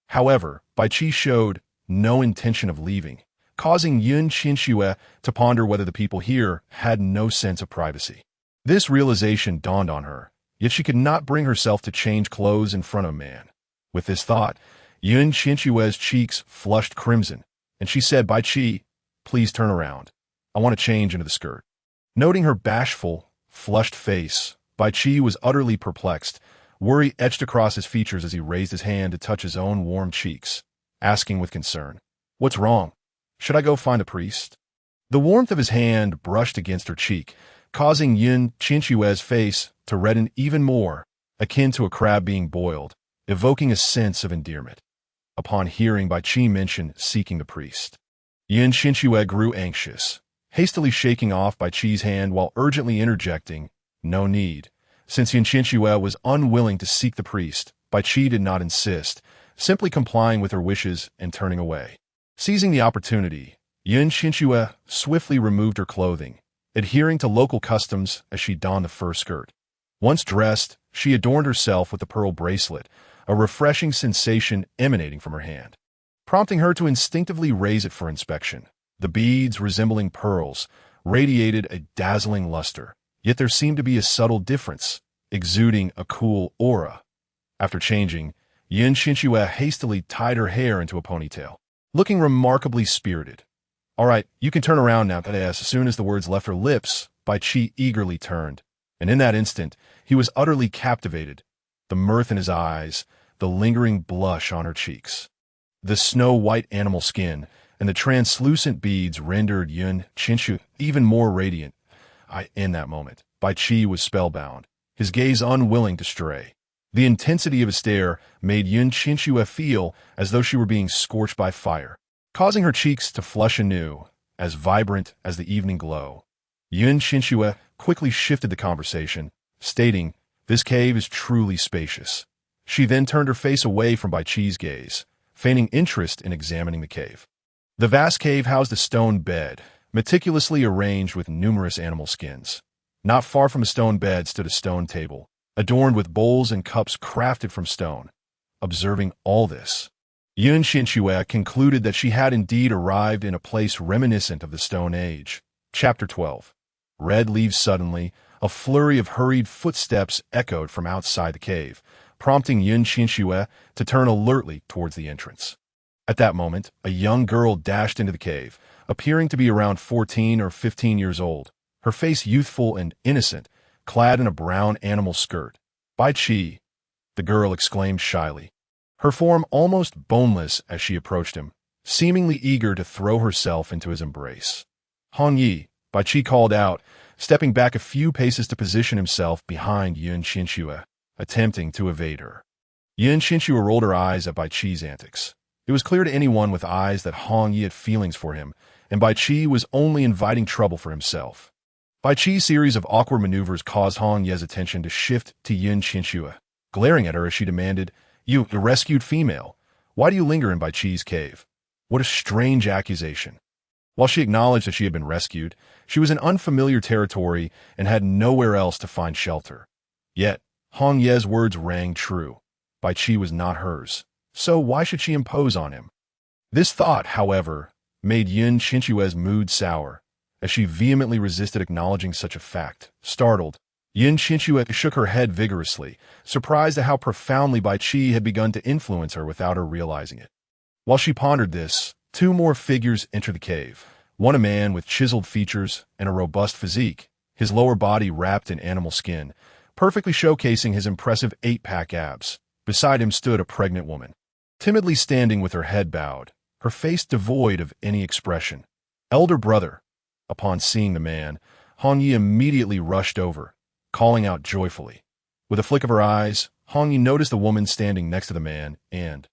However, Bai Qi showed no intention of leaving, causing Qianxue to ponder whether the people here had no sense of privacy. This realization dawned on her, yet she could not bring herself to change clothes in front of a man. With this thought, Yun Qianxue's cheeks flushed crimson, and she said, "Bai Qi, please turn around. I want to change into the skirt." Noting her bashful, flushed face, Bai Qi was utterly perplexed. Worry etched across his features as he raised his hand to touch his own warm cheeks, asking with concern, "What's wrong? Should I go find a priest?" The warmth of his hand brushed against her cheek, causing Yun Qianxue's face to redden even more, akin to a crab being boiled, evoking a sense of endearment. Upon hearing Bai Qi mention seeking the priest, Yun Qianxue grew anxious, hastily shaking off Bai Qi's hand while urgently interjecting, "No need." Since Yun Qianxue was unwilling to seek the priest, Bai Qi did not insist, simply complying with her wishes and turning away. Seizing the opportunity, Yun Qianxue swiftly removed her clothing, adhering to local customs as she donned the fur skirt. Once dressed, she adorned herself with the pearl bracelet, a refreshing sensation emanating from her hand, prompting her to instinctively raise it for inspection. The beads, resembling pearls, radiated a dazzling luster, yet there seemed to be a subtle difference, exuding a cool aura. After changing, Yun Qianxue hastily tied her hair into a ponytail, looking remarkably spirited. "All right, you can turn around now." As soon as the words left her lips, Bai Qi eagerly turned, and in that instant, he was utterly captivated. The mirth in his eyes, the lingering blush on her cheeks, the snow-white animal skin, and the translucent beads rendered Yun Qianxue even more radiant. In that moment, Bai Qi was spellbound, his gaze unwilling to stray. The intensity of his stare made Yun Qianxue feel as though she were being scorched by fire, causing her cheeks to flush anew, as vibrant as the evening glow. Yun Qianxue quickly shifted the conversation, stating, "This cave is truly spacious." She then turned her face away from Bai Qi's gaze, feigning interest in examining the cave. The vast cave housed a stone bed, meticulously arranged with numerous animal skins. Not far from a stone bed stood a stone table, adorned with bowls and cups crafted from stone. Observing all this, Yun Qianxue concluded that she had indeed arrived in a place reminiscent of the Stone Age. Chapter 12. Red leaves. Suddenly, a flurry of hurried footsteps echoed from outside the cave, prompting Yun Qianxue to turn alertly towards the entrance. At that moment, a young girl dashed into the cave, appearing to be around 14 or 15 years old, her face youthful and innocent, clad in a brown animal skirt. "Bai Qi," the girl exclaimed shyly, her form almost boneless as she approached him, seemingly eager to throw herself into his embrace. "Hong Yi," Bai Qi called out, stepping back a few paces to position himself behind Yun Qianxue, attempting to evade her. Yun Qianxue rolled her eyes at Bai Qi's antics. It was clear to anyone with eyes that Hong Yi had feelings for him, and Bai Qi was only inviting trouble for himself. Bai Qi's series of awkward maneuvers caused Hong Ye's attention to shift to Yun Qianxue, glaring at her as she demanded, "You, the rescued female, why do you linger in Bai Qi's cave? What a strange accusation." While she acknowledged that she had been rescued, she was in unfamiliar territory and had nowhere else to find shelter. Yet, Hong Ye's words rang true. Bai Qi was not hers, so why should she impose on him? This thought, however, made Yun Qianxue's mood sour, as she vehemently resisted acknowledging such a fact. Startled, Yun Qianxue shook her head vigorously, surprised at how profoundly Bai Qi had begun to influence her without her realizing it. While she pondered this, two more figures entered the cave, one a man with chiseled features and a robust physique, his lower body wrapped in animal skin, perfectly showcasing his impressive 8-pack abs. Beside him stood a pregnant woman, timidly standing with her head bowed, her face devoid of any expression. "Elder brother." Upon seeing the man, Hong Yi immediately rushed over, calling out joyfully. With a flick of her eyes, Hong Yi noticed the woman standing next to the man and,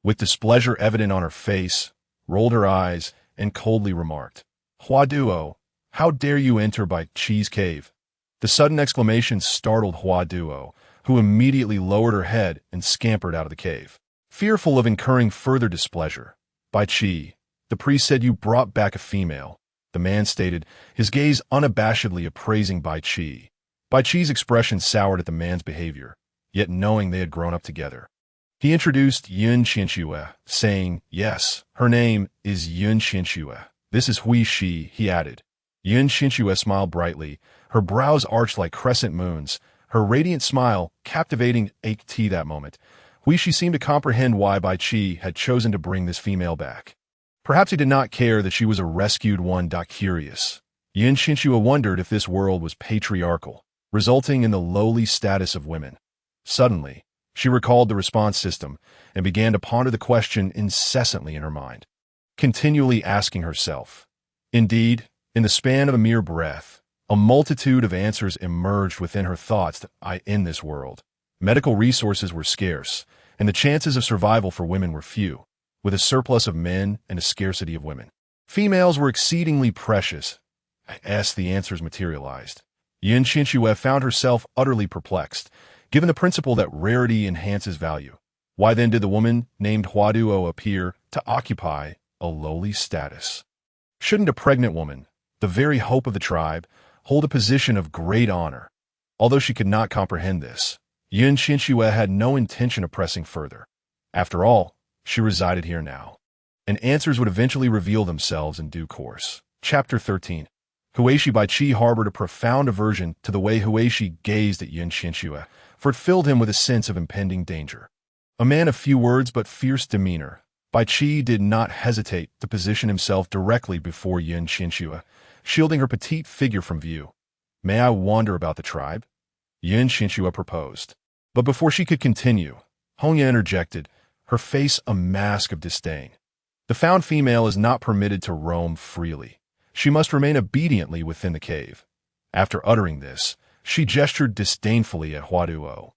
with displeasure evident on her face, rolled her eyes and coldly remarked, "Hua Duo, how dare you enter Bai Qi's cave?" The sudden exclamation startled Hua Duo, who immediately lowered her head and scampered out of the cave, fearful of incurring further displeasure. "Bai Qi, the priest said you brought back a female," the man stated, his gaze unabashedly appraising Bai Qi. Bai Qi's expression soured at the man's behavior, yet knowing they had grown up together, he introduced Yun Qianxue, saying, "Yes, her name is Yun Qianxue. This is Hui Shi," he added. Yun Qianxue smiled brightly, her brows arched like crescent moons, her radiant smile captivating Aqt that moment, Huishi seemed to comprehend why Bai Qi had chosen to bring this female back. Perhaps he did not care that she was a rescued one. Curious, Yin Qianxue wondered if this world was patriarchal, resulting in the lowly status of women. Suddenly, she recalled the response system and began to ponder the question incessantly in her mind, continually asking herself. Indeed, in the span of a mere breath, a multitude of answers emerged within her thoughts that in this world, medical resources were scarce, and the chances of survival for women were few, with a surplus of men and a scarcity of women. Females were exceedingly precious, as the answers materialized. Yin Qianxue found herself utterly perplexed, given the principle that rarity enhances value. Why then did the woman named Huaduo appear to occupy a lowly status? Shouldn't a pregnant woman, the very hope of the tribe, hold a position of great honor? Although she could not comprehend this, Yin Qianxue had no intention of pressing further. After all, she resided here now, and answers would eventually reveal themselves in due course. Chapter 13. Huishi Bai Qi harbored a profound aversion to the way Huishi gazed at Yin Qianxue, for it filled him with a sense of impending danger. A man of few words but fierce demeanor, Bai Qi did not hesitate to position himself directly before Yin Qianxue, shielding her petite figure from view. "May I wander about the tribe?" Yin Qianxue proposed. But before she could continue, Hongya interjected, her face a mask of disdain. "The found female is not permitted to roam freely. She must remain obediently within the cave." After uttering this, she gestured disdainfully at Huaduo,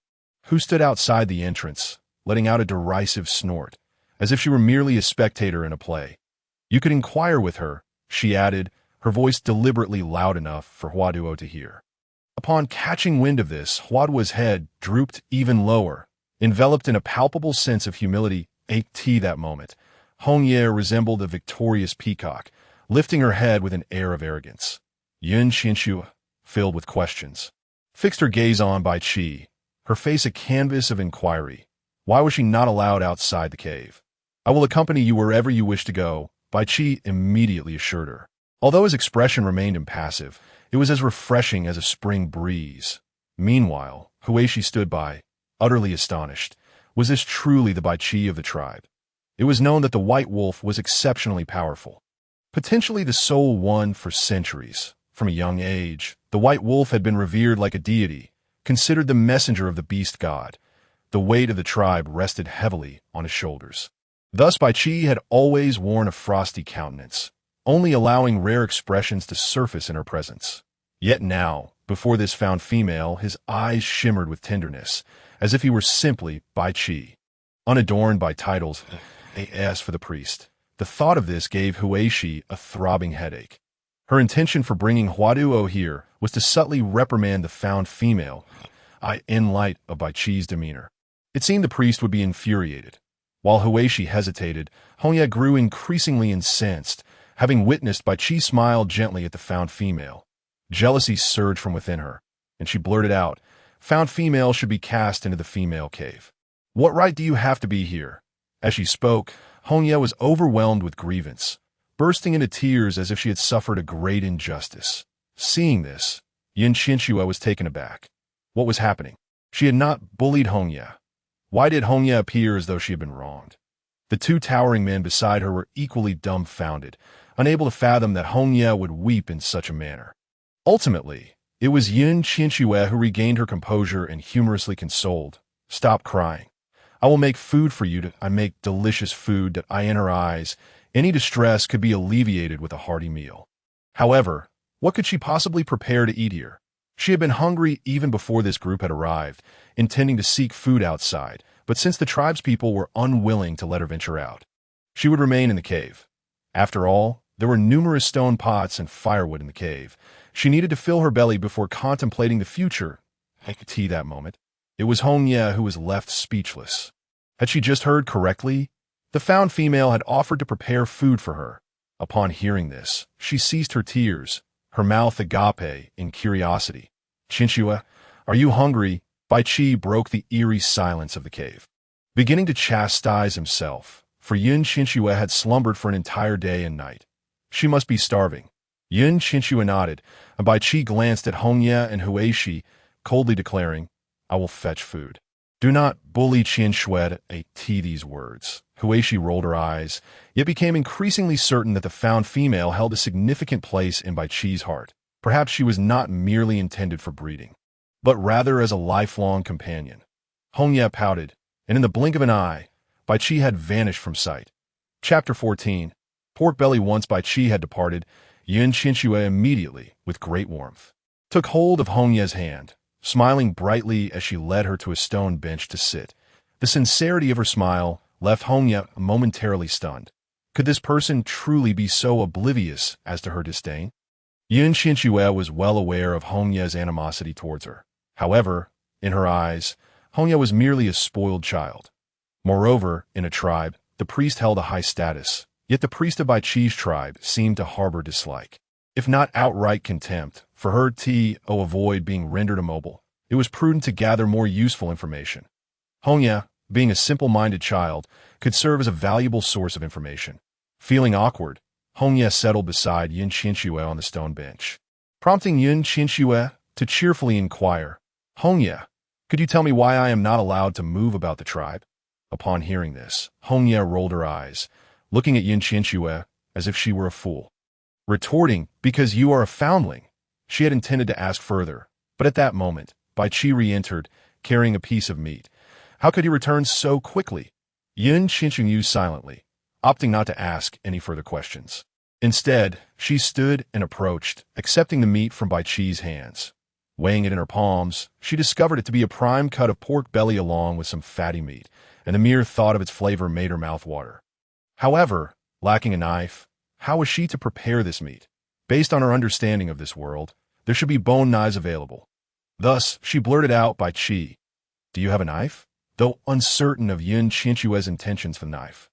who stood outside the entrance, letting out a derisive snort, as if she were merely a spectator in a play. "You could inquire with her," she added, her voice deliberately loud enough for Huaduo to hear. Upon catching wind of this, Huaduo's head drooped even lower, enveloped in a palpable sense of humility. At that moment, Hongye resembled a victorious peacock, lifting her head with an air of arrogance. Yin Qianxue, filled with questions, fixed her gaze on Bai Qi, her face a canvas of inquiry. Why was she not allowed outside the cave? "I will accompany you wherever you wish to go," Bai Qi immediately assured her. Although his expression remained impassive, it was as refreshing as a spring breeze. Meanwhile, Huishi stood by, utterly astonished. Was this truly the Bai Qi of the tribe? It was known that the white wolf was exceptionally powerful, potentially the sole one for centuries. From a young age, the white wolf had been revered like a deity, considered the messenger of the beast god. The weight of the tribe rested heavily on his shoulders. Thus Bai Qi had always worn a frosty countenance, only allowing rare expressions to surface in her presence. Yet now, before this found female, his eyes shimmered with tenderness, as if he were simply Bai Qi, unadorned by titles as for the priest. The thought of this gave Huishi a throbbing headache. Her intention for bringing Huaduo here was to subtly reprimand the found female, in light of Bai Qi's demeanor. It seemed the priest would be infuriated. While Huishi hesitated, Hongye grew increasingly incensed. Having witnessed Bai Qi smiled gently at the found female. Jealousy surged from within her, and she blurted out, "Found female should be cast into the female cave. What right do you have to be here?" As she spoke, Hongye was overwhelmed with grievance, bursting into tears as if she had suffered a great injustice. Seeing this, Yin Qianxue was taken aback. What was happening? She had not bullied Hongye. Why did Hongye appear as though she had been wronged? The two towering men beside her were equally dumbfounded, unable to fathom that Hongye would weep in such a manner. Ultimately, it was Yin Qianxue who regained her composure and humorously consoled. "Stop crying. I will make food for you. I make delicious food that in her eyes, any distress could be alleviated with a hearty meal." However, what could she possibly prepare to eat here? She had been hungry even before this group had arrived, intending to seek food outside, but since the tribespeople were unwilling to let her venture out, she would remain in the cave. After all, there were numerous stone pots and firewood in the cave. She needed to fill her belly before contemplating the future. At that moment, it was Hongye who was left speechless. Had she just heard correctly? The found female had offered to prepare food for her. Upon hearing this, she ceased her tears, her mouth agape in curiosity. "Qianxue, are you hungry?" Bai Qi broke the eerie silence of the cave, beginning to chastise himself, for Yin Qianxue had slumbered for an entire day and night. She must be starving. Yin Qianxue nodded, and Bai Qi glanced at Hongye and Huishi, coldly declaring, "I will fetch food." Do not bully Qianxue these words. Huishi rolled her eyes, yet became increasingly certain that the found female held a significant place in Bai Qi's heart. Perhaps she was not merely intended for breeding, but rather as a lifelong companion. Hongye pouted, and in the blink of an eye, Bai Qi had vanished from sight. Chapter 14. Pork belly. Once Bai Qi had departed, Qianxue immediately, with great warmth, took hold of Hongye's hand, smiling brightly as she led her to a stone bench to sit. The sincerity of her smile left Hongye momentarily stunned. Could this person truly be so oblivious as to her disdain? Qianxue was well aware of Hongye's animosity towards her. However, in her eyes, Hongye was merely a spoiled child. Moreover, in a tribe, the priest held a high status, yet the priest of Bai Qi's tribe seemed to harbor dislike, if not outright contempt, for her to avoid being rendered immobile. It was prudent to gather more useful information. Hongye, being a simple-minded child, could serve as a valuable source of information. Feeling awkward, Hongye settled beside Qianxue on the stone bench, prompting Qianxue to cheerfully inquire, "Hongye, could you tell me why I am not allowed to move about the tribe?" Upon hearing this, Hongye rolled her eyes, looking at Qianxue as if she were a fool. Retorting, "Because you are a foundling." She had intended to ask further, but at that moment, Bai Qi re-entered, carrying a piece of meat. How could he return so quickly? Qianxue mused silently, opting not to ask any further questions. Instead, she stood and approached, accepting the meat from Bai Qi's hands. Weighing it in her palms, she discovered it to be a prime cut of pork belly along with some fatty meat, and the mere thought of its flavor made her mouth water. However, lacking a knife, how was she to prepare this meat? Based on her understanding of this world, there should be bone knives available. Thus, she blurted out, "Bai Qi, do you have a knife?" Though uncertain of Qianxue's intentions for the knife,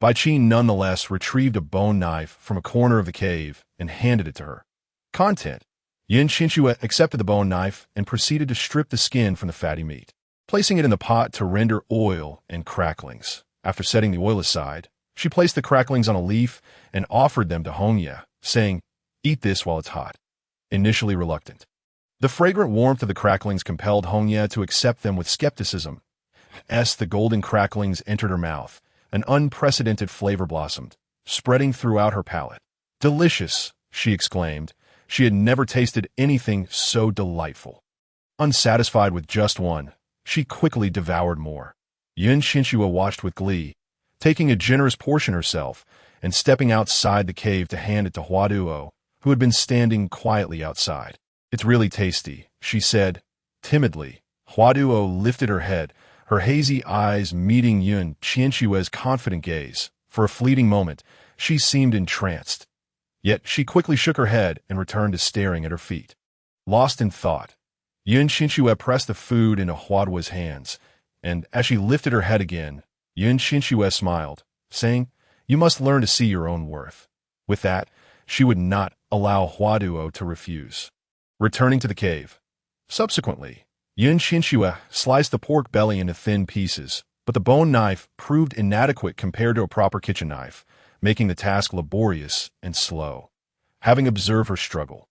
Bai Qi nonetheless retrieved a bone knife from a corner of the cave and handed it to her. Content: Qianxue accepted the bone knife and proceeded to strip the skin from the fatty meat, placing it in the pot to render oil and cracklings. After setting the oil aside, she placed the cracklings on a leaf and offered them to Hongye, saying, "Eat this while it's hot." Initially reluctant, the fragrant warmth of the cracklings compelled Hongye to accept them with skepticism. As the golden cracklings entered her mouth, an unprecedented flavor blossomed, spreading throughout her palate. "Delicious," she exclaimed. She had never tasted anything so delightful. Unsatisfied with just one, she quickly devoured more. Qianxue watched with glee, taking a generous portion herself and stepping outside the cave to hand it to Huaduo, who had been standing quietly outside. "It's really tasty," she said, timidly. Huaduo lifted her head, her hazy eyes meeting Qianxue's confident gaze. For a fleeting moment, she seemed entranced. Yet she quickly shook her head and returned to staring at her feet. Lost in thought, Qianxue pressed the food into Huaduo's hands, and as she lifted her head again, Qianxue smiled, saying, "You must learn to see your own worth." With that, she would not allow Huaduo to refuse. Returning to the cave. Subsequently, Qianxue sliced the pork belly into thin pieces, but the bone knife proved inadequate compared to a proper kitchen knife, making the task laborious and slow. Having observed her struggle,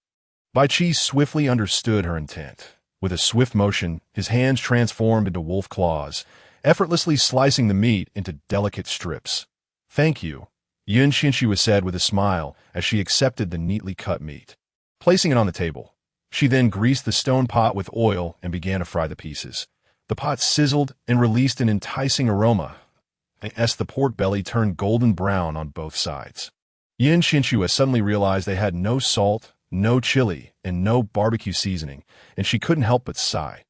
Bai Qi swiftly understood her intent. With a swift motion, his hands transformed into wolf claws, effortlessly slicing the meat into delicate strips. "Thank you," Qianxue said with a smile as she accepted the neatly cut meat. Placing it on the table, she then greased the stone pot with oil and began to fry the pieces. The pot sizzled and released an enticing aroma as the pork belly turned golden brown on both sides. Qianxue suddenly realized they had no salt, no chili, and no barbecue seasoning, and she couldn't help but sigh.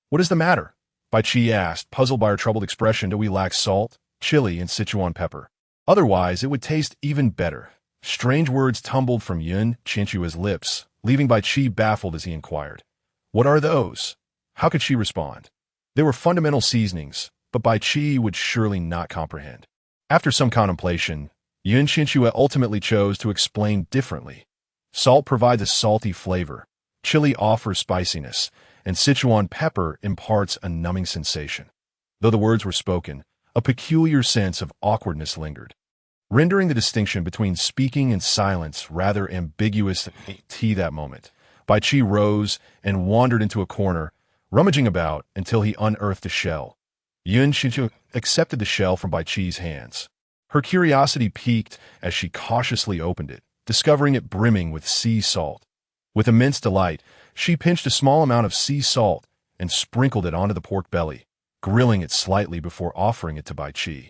"What is the matter?" Bai Qi asked, puzzled by her troubled expression. "Do we lack salt, chili, and Sichuan pepper? Otherwise, it would taste even better." Strange words tumbled from Qianxue's lips, leaving Bai Qi baffled as he inquired, "What are those?" How could she respond? They were fundamental seasonings, but Bai Qi would surely not comprehend. After some contemplation, Qianxue ultimately chose to explain differently. Salt provides a salty flavor, chili offers spiciness, and Sichuan pepper imparts a numbing sensation. Though the words were spoken, a peculiar sense of awkwardness lingered, rendering the distinction between speaking and silence rather ambiguous at that moment. Bai Qi rose and wandered into a corner, rummaging about until he unearthed a shell. Qianxue accepted the shell from Bai Qi's hands. Her curiosity piqued as she cautiously opened it, discovering it brimming with sea salt. With immense delight, she pinched a small amount of sea salt and sprinkled it onto the pork belly, grilling it slightly before offering it to Bai Qi,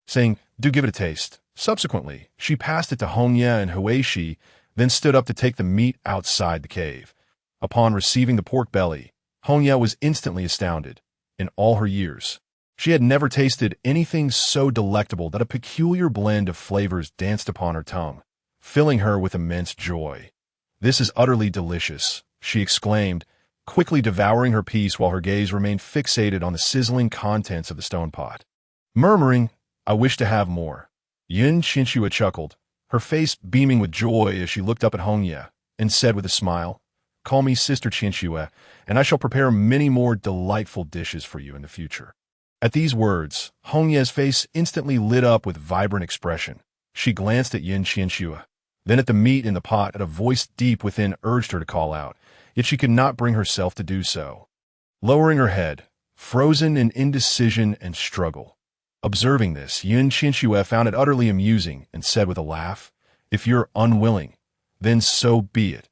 saying, "Do give it a taste." Subsequently, she passed it to Hongye and Huishi, then stood up to take the meat outside the cave. Upon receiving the pork belly, Hongye was instantly astounded. In all her years, she had never tasted anything so delectable that a peculiar blend of flavors danced upon her tongue, filling her with immense joy. "This is utterly delicious," she exclaimed, quickly devouring her piece while her gaze remained fixated on the sizzling contents of the stone pot. Murmuring, "I wish to have more," Qianxue chuckled, her face beaming with joy as she looked up at Hongye, and said with a smile, "Call me Sister Qianxue, and I shall prepare many more delightful dishes for you in the future." At these words, Hongye's face instantly lit up with vibrant expression. She glanced at Qianxue, then at the meat in the pot, and a voice deep within urged her to call out, yet she could not bring herself to do so. Lowering her head, frozen in indecision and struggle. Observing this, Qianxue found it utterly amusing and said with a laugh, "If you're unwilling, then so be it."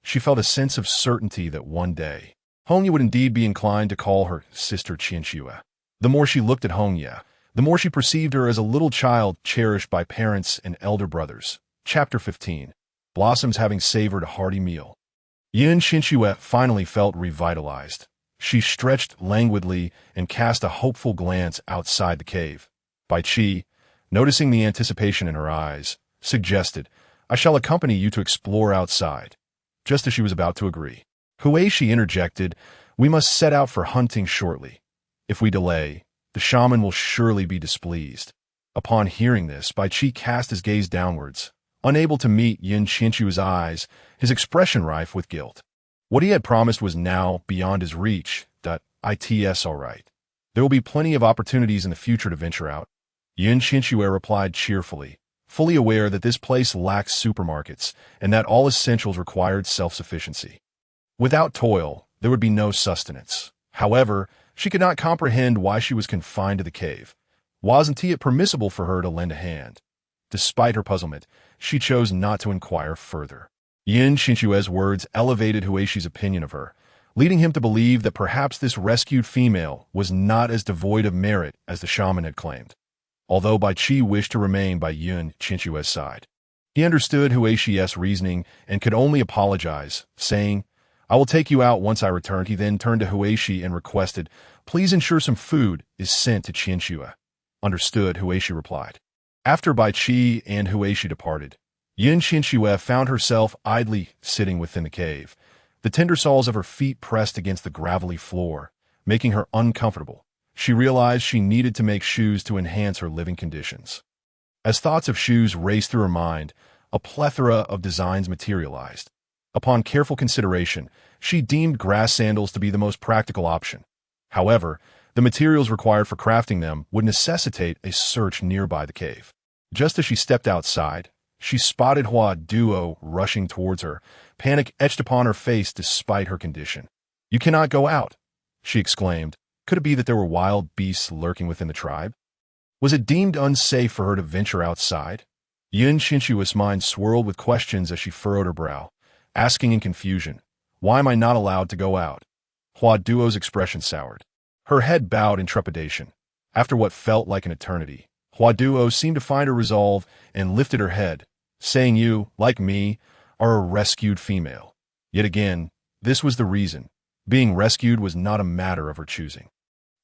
She felt a sense of certainty that one day, Hongye would indeed be inclined to call her Sister Qianxue. The more she looked at Hongye, the more she perceived her as a little child cherished by parents and elder brothers. Chapter 15. Blossoms having savored a hearty meal. Qianxue finally felt revitalized. She stretched languidly and cast a hopeful glance outside the cave. Bai Qi, noticing the anticipation in her eyes, suggested, "I shall accompany you to explore outside." Just as she was about to agree, Huishi interjected, "We must set out for hunting shortly. If we delay, the shaman will surely be displeased." Upon hearing this, Bai Qi cast his gaze downwards, unable to meet Qianxue's eyes, his expression rife with guilt. What he had promised was now beyond his reach. It's all right. There will be plenty of opportunities in the future to venture out. Qianxue replied cheerfully, fully aware that this place lacked supermarkets and that all essentials required self-sufficiency. Without toil, there would be no sustenance. However, she could not comprehend why she was confined to the cave. Wasn't it permissible for her to lend a hand? Despite her puzzlement, she chose not to inquire further. Qianxue's words elevated Huishi's opinion of her, leading him to believe that perhaps this rescued female was not as devoid of merit as the shaman had claimed. Although Bai Qi wished to remain by Qianxue's side, he understood Huishi's reasoning and could only apologize, saying, "I will take you out once I return." He then turned to Huishi and requested, "Please ensure some food is sent to Qianxue." "Understood," Huishi replied. After Bai Qi and Huishi departed, Qianxue found herself idly sitting within the cave, the tender soles of her feet pressed against the gravelly floor, making her uncomfortable. She realized she needed to make shoes to enhance her living conditions. As thoughts of shoes raced through her mind, a plethora of designs materialized. Upon careful consideration, she deemed grass sandals to be the most practical option. However, the materials required for crafting them would necessitate a search nearby the cave. Just as she stepped outside, she spotted Hua Duo rushing towards her, panic etched upon her face despite her condition. "You cannot go out," she exclaimed. Could it be that there were wild beasts lurking within the tribe? Was it deemed unsafe for her to venture outside? Qianxue's mind swirled with questions as she furrowed her brow, asking in confusion, "Why am I not allowed to go out?" Hua Duo's expression soured. Her head bowed in trepidation. After what felt like an eternity, Hua Duo seemed to find her resolve and lifted her head, saying, "You, like me, are a rescued female." Yet again, this was the reason. Being rescued was not a matter of her choosing.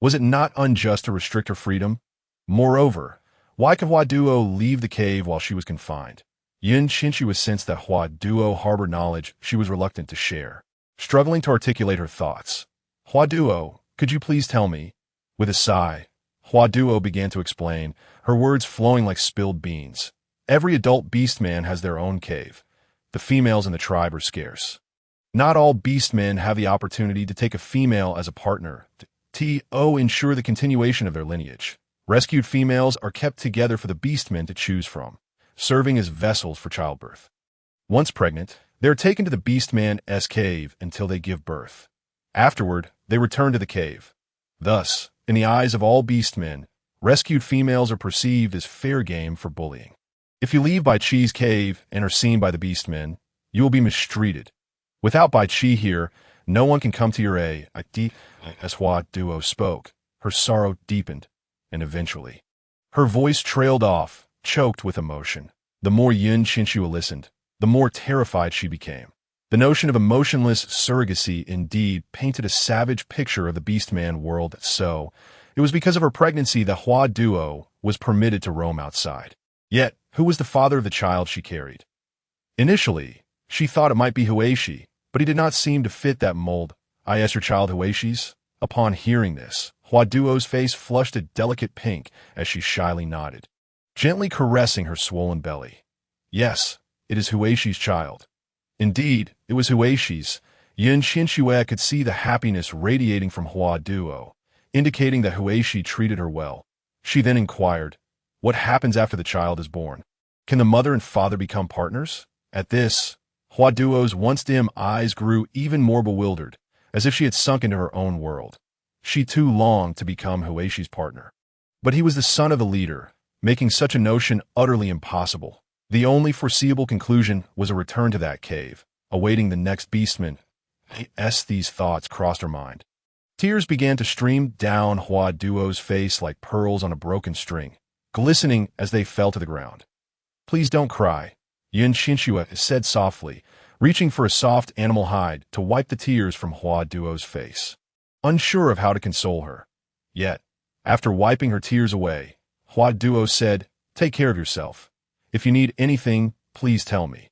Was it not unjust to restrict her freedom? Moreover, why could Hua Duo leave the cave while she was confined? Qianxue sensed that Hua Duo harbored knowledge she was reluctant to share. Struggling to articulate her thoughts, "Hua Duo, could you please tell me?" With a sigh, Hua Duo began to explain, her words flowing like spilled beans. "Every adult beastman has their own cave. The females in the tribe are scarce. Not all beastmen have the opportunity to take a female as a partner to ensure the continuation of their lineage. Rescued females are kept together for the beastmen to choose from, serving as vessels for childbirth. Once pregnant, they are taken to the beastman's cave until they give birth. Afterward, they return to the cave. Thus, In the eyes of all beastmen, rescued females are perceived as fair game for bullying. If you leave Bai Chi's cave and are seen by the beastmen, you will be mistreated. Without Bai Chi here, no one can come to your aid. As Hua Duo spoke, her sorrow deepened, and eventually, her voice trailed off, choked with emotion. The more Qianxue listened, the more terrified she became. The notion of emotionless surrogacy indeed painted a savage picture of the beastman world, so it was because of her pregnancy that Hua Duo was permitted to roam outside. Yet, who was the father of the child she carried? Initially, she thought it might be Huishi, but he did not seem to fit that mold. I asked your child Huishi's? Upon hearing this, Hua Duo's face flushed a delicate pink as she shyly nodded, gently caressing her swollen belly. Yes, it is Huishi's child. Indeed, it was Huishi's. Qianxue could see the happiness radiating from Hua Duo, indicating that Huishi treated her well. She then inquired, what happens after the child is born? Can the mother and father become partners? At this, Hua Duo's once dim eyes grew even more bewildered, as if she had sunk into her own world. She too longed to become Huishi's partner. But he was the son of a leader, making such a notion utterly impossible. The only foreseeable conclusion was a return to that cave, awaiting the next beastman. As these thoughts crossed her mind, tears began to stream down Hua Duo's face like pearls on a broken string, glistening as they fell to the ground. Please don't cry, Qianxue said softly, reaching for a soft animal hide to wipe the tears from Hua Duo's face, unsure of how to console her. Yet, after wiping her tears away, Hua Duo said, take care of yourself. If you need anything, please tell me.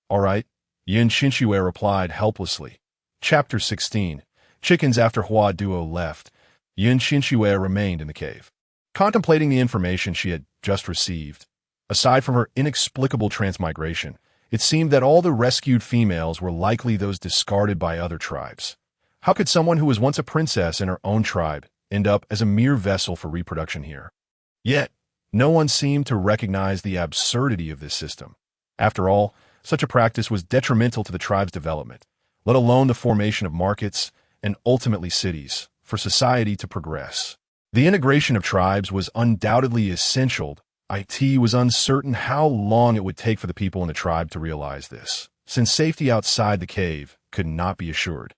All right, Qianxue replied helplessly. Chapter 16. Chickens. After Hua Duo left, Qianxue remained in the cave, contemplating the information she had just received. Aside from her inexplicable transmigration, it seemed that all the rescued females were likely those discarded by other tribes. How could someone who was once a princess in her own tribe end up as a mere vessel for reproduction here? Yet, no one seemed to recognize the absurdity of this system. After all, such a practice was detrimental to the tribe's development, let alone the formation of markets and ultimately cities, for society to progress. The integration of tribes was undoubtedly essential. It was uncertain how long it would take for the people in the tribe to realize this, since safety outside the cave could not be assured.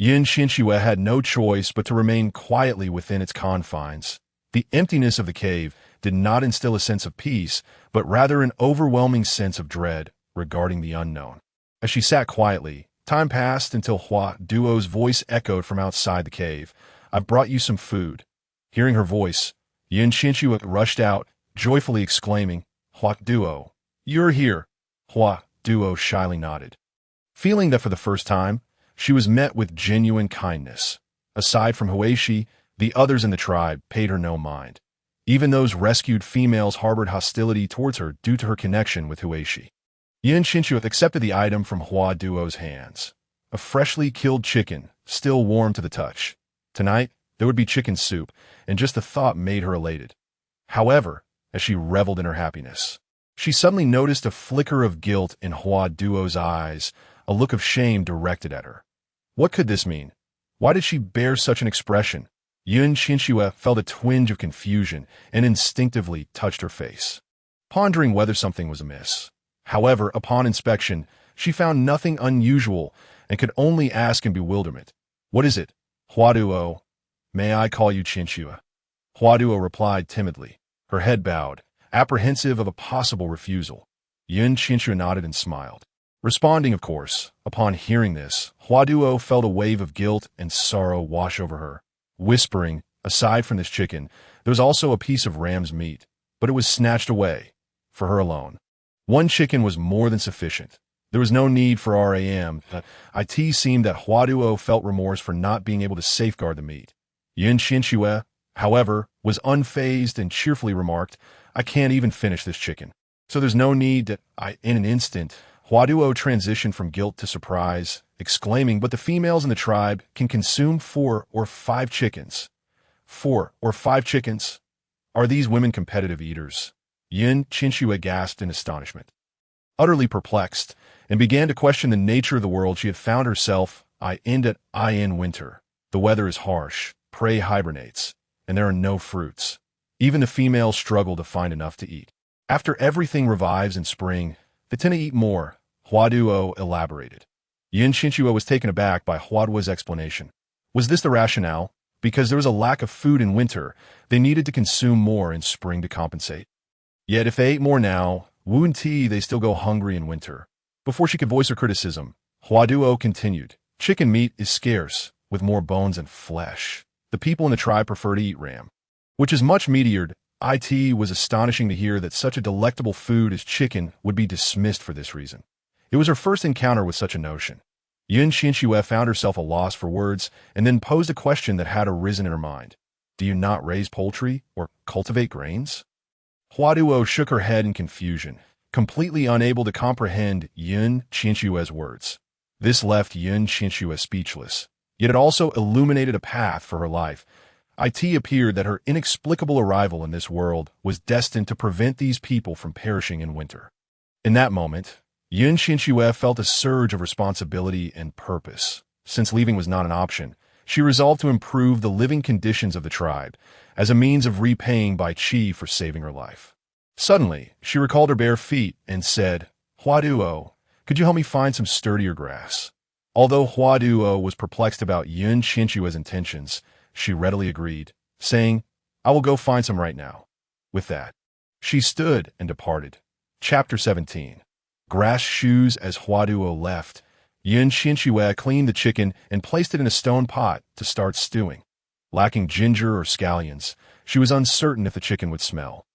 Qianxue had no choice but to remain quietly within its confines. The emptiness of the cave did not instill a sense of peace, but rather an overwhelming sense of dread regarding the unknown. As she sat quietly, time passed until Hua Duo's voice echoed from outside the cave. I've brought you some food. Hearing her voice, Qianxue rushed out, joyfully exclaiming, Hua Duo, you're here. Hua Duo shyly nodded, feeling that for the first time, she was met with genuine kindness. Aside from Huishi, the others in the tribe paid her no mind. Even those rescued females harbored hostility towards her due to her connection with Huishi. Qianxue accepted the item from Hua Duo's hands, a freshly killed chicken, still warm to the touch. Tonight, there would be chicken soup, and just the thought made her elated. However, as she reveled in her happiness, she suddenly noticed a flicker of guilt in Hua Duo's eyes, a look of shame directed at her. What could this mean? Why did she bear such an expression? Qianxue felt a twinge of confusion and instinctively touched her face, pondering whether something was amiss. However, upon inspection, she found nothing unusual and could only ask in bewilderment, what is it? Hua Duo, may I call you Qianxue? Hua Duo replied timidly, her head bowed, apprehensive of a possible refusal. Qianxue nodded and smiled, responding, of course. Upon hearing this, Hua Duo felt a wave of guilt and sorrow wash over her, whispering, aside from this chicken, there was also a piece of ram's meat, but it was snatched away, for her alone. One chicken was more than sufficient. There was no need for RAM. It seemed that Hua Duo felt remorse for not being able to safeguard the meat. Qianxue, however, was unfazed and cheerfully remarked, I can't even finish this chicken, so there's no need that In an instant, Hua Duo transitioned from guilt to surprise, exclaiming, but the females in the tribe can consume 4 or 5 chickens. 4 or 5 chickens? Are these women competitive eaters? Qianxue gasped in astonishment, utterly perplexed, and began to question the nature of the world she had found herself in winter. The weather is harsh, prey hibernates, and there are no fruits. Even the females struggle to find enough to eat. After everything revives in spring, they tend to eat more, Huaduo elaborated. Qianxue was taken aback by Huaduo's explanation. Was this the rationale? Because there was a lack of food in winter, they needed to consume more in spring to compensate. Yet if they ate more now, wouldn't they still go hungry in winter? Before she could voice her criticism, Huaduo continued. Chicken meat is scarce, with more bones and flesh. The people in the tribe prefer to eat ram, which is much meatier. It was astonishing to hear that such a delectable food as chicken would be dismissed for this reason. It was her first encounter with such a notion. Qianxue found herself a loss for words and then posed a question that had arisen in her mind. Do you not raise poultry or cultivate grains? Huaduo shook her head in confusion, completely unable to comprehend Qianxue's words. This left Qianxue speechless, yet it also illuminated a path for her life. It appeared that her inexplicable arrival in this world was destined to prevent these people from perishing in winter. In that moment, Qianxue felt a surge of responsibility and purpose. Since leaving was not an option, she resolved to improve the living conditions of the tribe as a means of repaying Bai Qi for saving her life. Suddenly, she recalled her bare feet and said, Huaduo, could you help me find some sturdier grass? Although Huaduo was perplexed about Qianxue's intentions, she readily agreed, saying, I will go find some right now. With that, she stood and departed. Chapter 17. Grass shoes. As Huaduo left, Qianxue cleaned the chicken and placed it in a stone pot to start stewing. Lacking ginger or scallions, she was uncertain if the chicken would smell.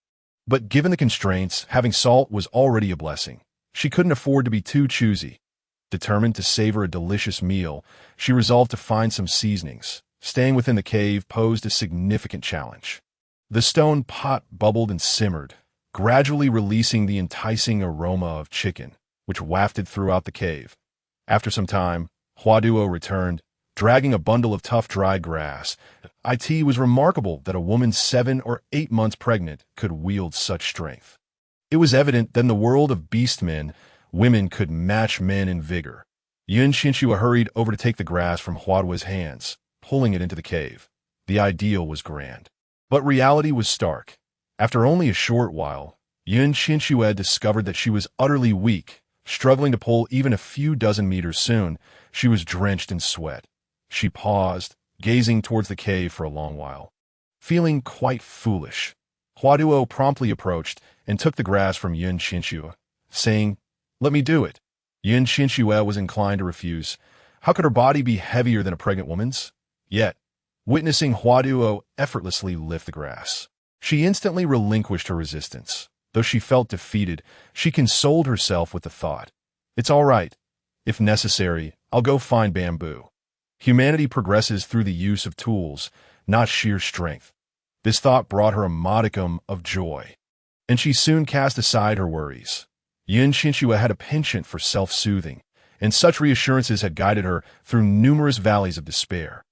But given the constraints, having salt was already a blessing. She couldn't afford to be too choosy. Determined to savor a delicious meal, she resolved to find some seasonings. Staying within the cave posed a significant challenge. The stone pot bubbled and simmered, gradually releasing the enticing aroma of chicken, which wafted throughout the cave. After some time, Huaduo returned, dragging a bundle of tough dried grass. It was remarkable that a woman 7 or 8 months pregnant could wield such strength. It was evident that in the world of beastmen, women could match men in vigor. Qianxue hurried over to take the grass from Huaduo's hands, pulling it into the cave. The ideal was grand, but reality was stark. After only a short while, Qianxue discovered that she was utterly weak, struggling to pull even a few dozen meters. Soon, she was drenched in sweat. She paused, gazing towards the cave for a long while. Feeling quite foolish, Huaduo promptly approached and took the grass from Qianxue, saying, Let me do it. Qianxue was inclined to refuse. How could her body be heavier than a pregnant woman's? Yet, witnessing Huaduo effortlessly lift the grass, she instantly relinquished her resistance. Though she felt defeated, she consoled herself with the thought, It's all right. If necessary, I'll go find bamboo. Humanity progresses through the use of tools, not sheer strength. This thought brought her a modicum of joy, and she soon cast aside her worries. Qianxue had a penchant for self-soothing, and such reassurances had guided her through numerous valleys of despair.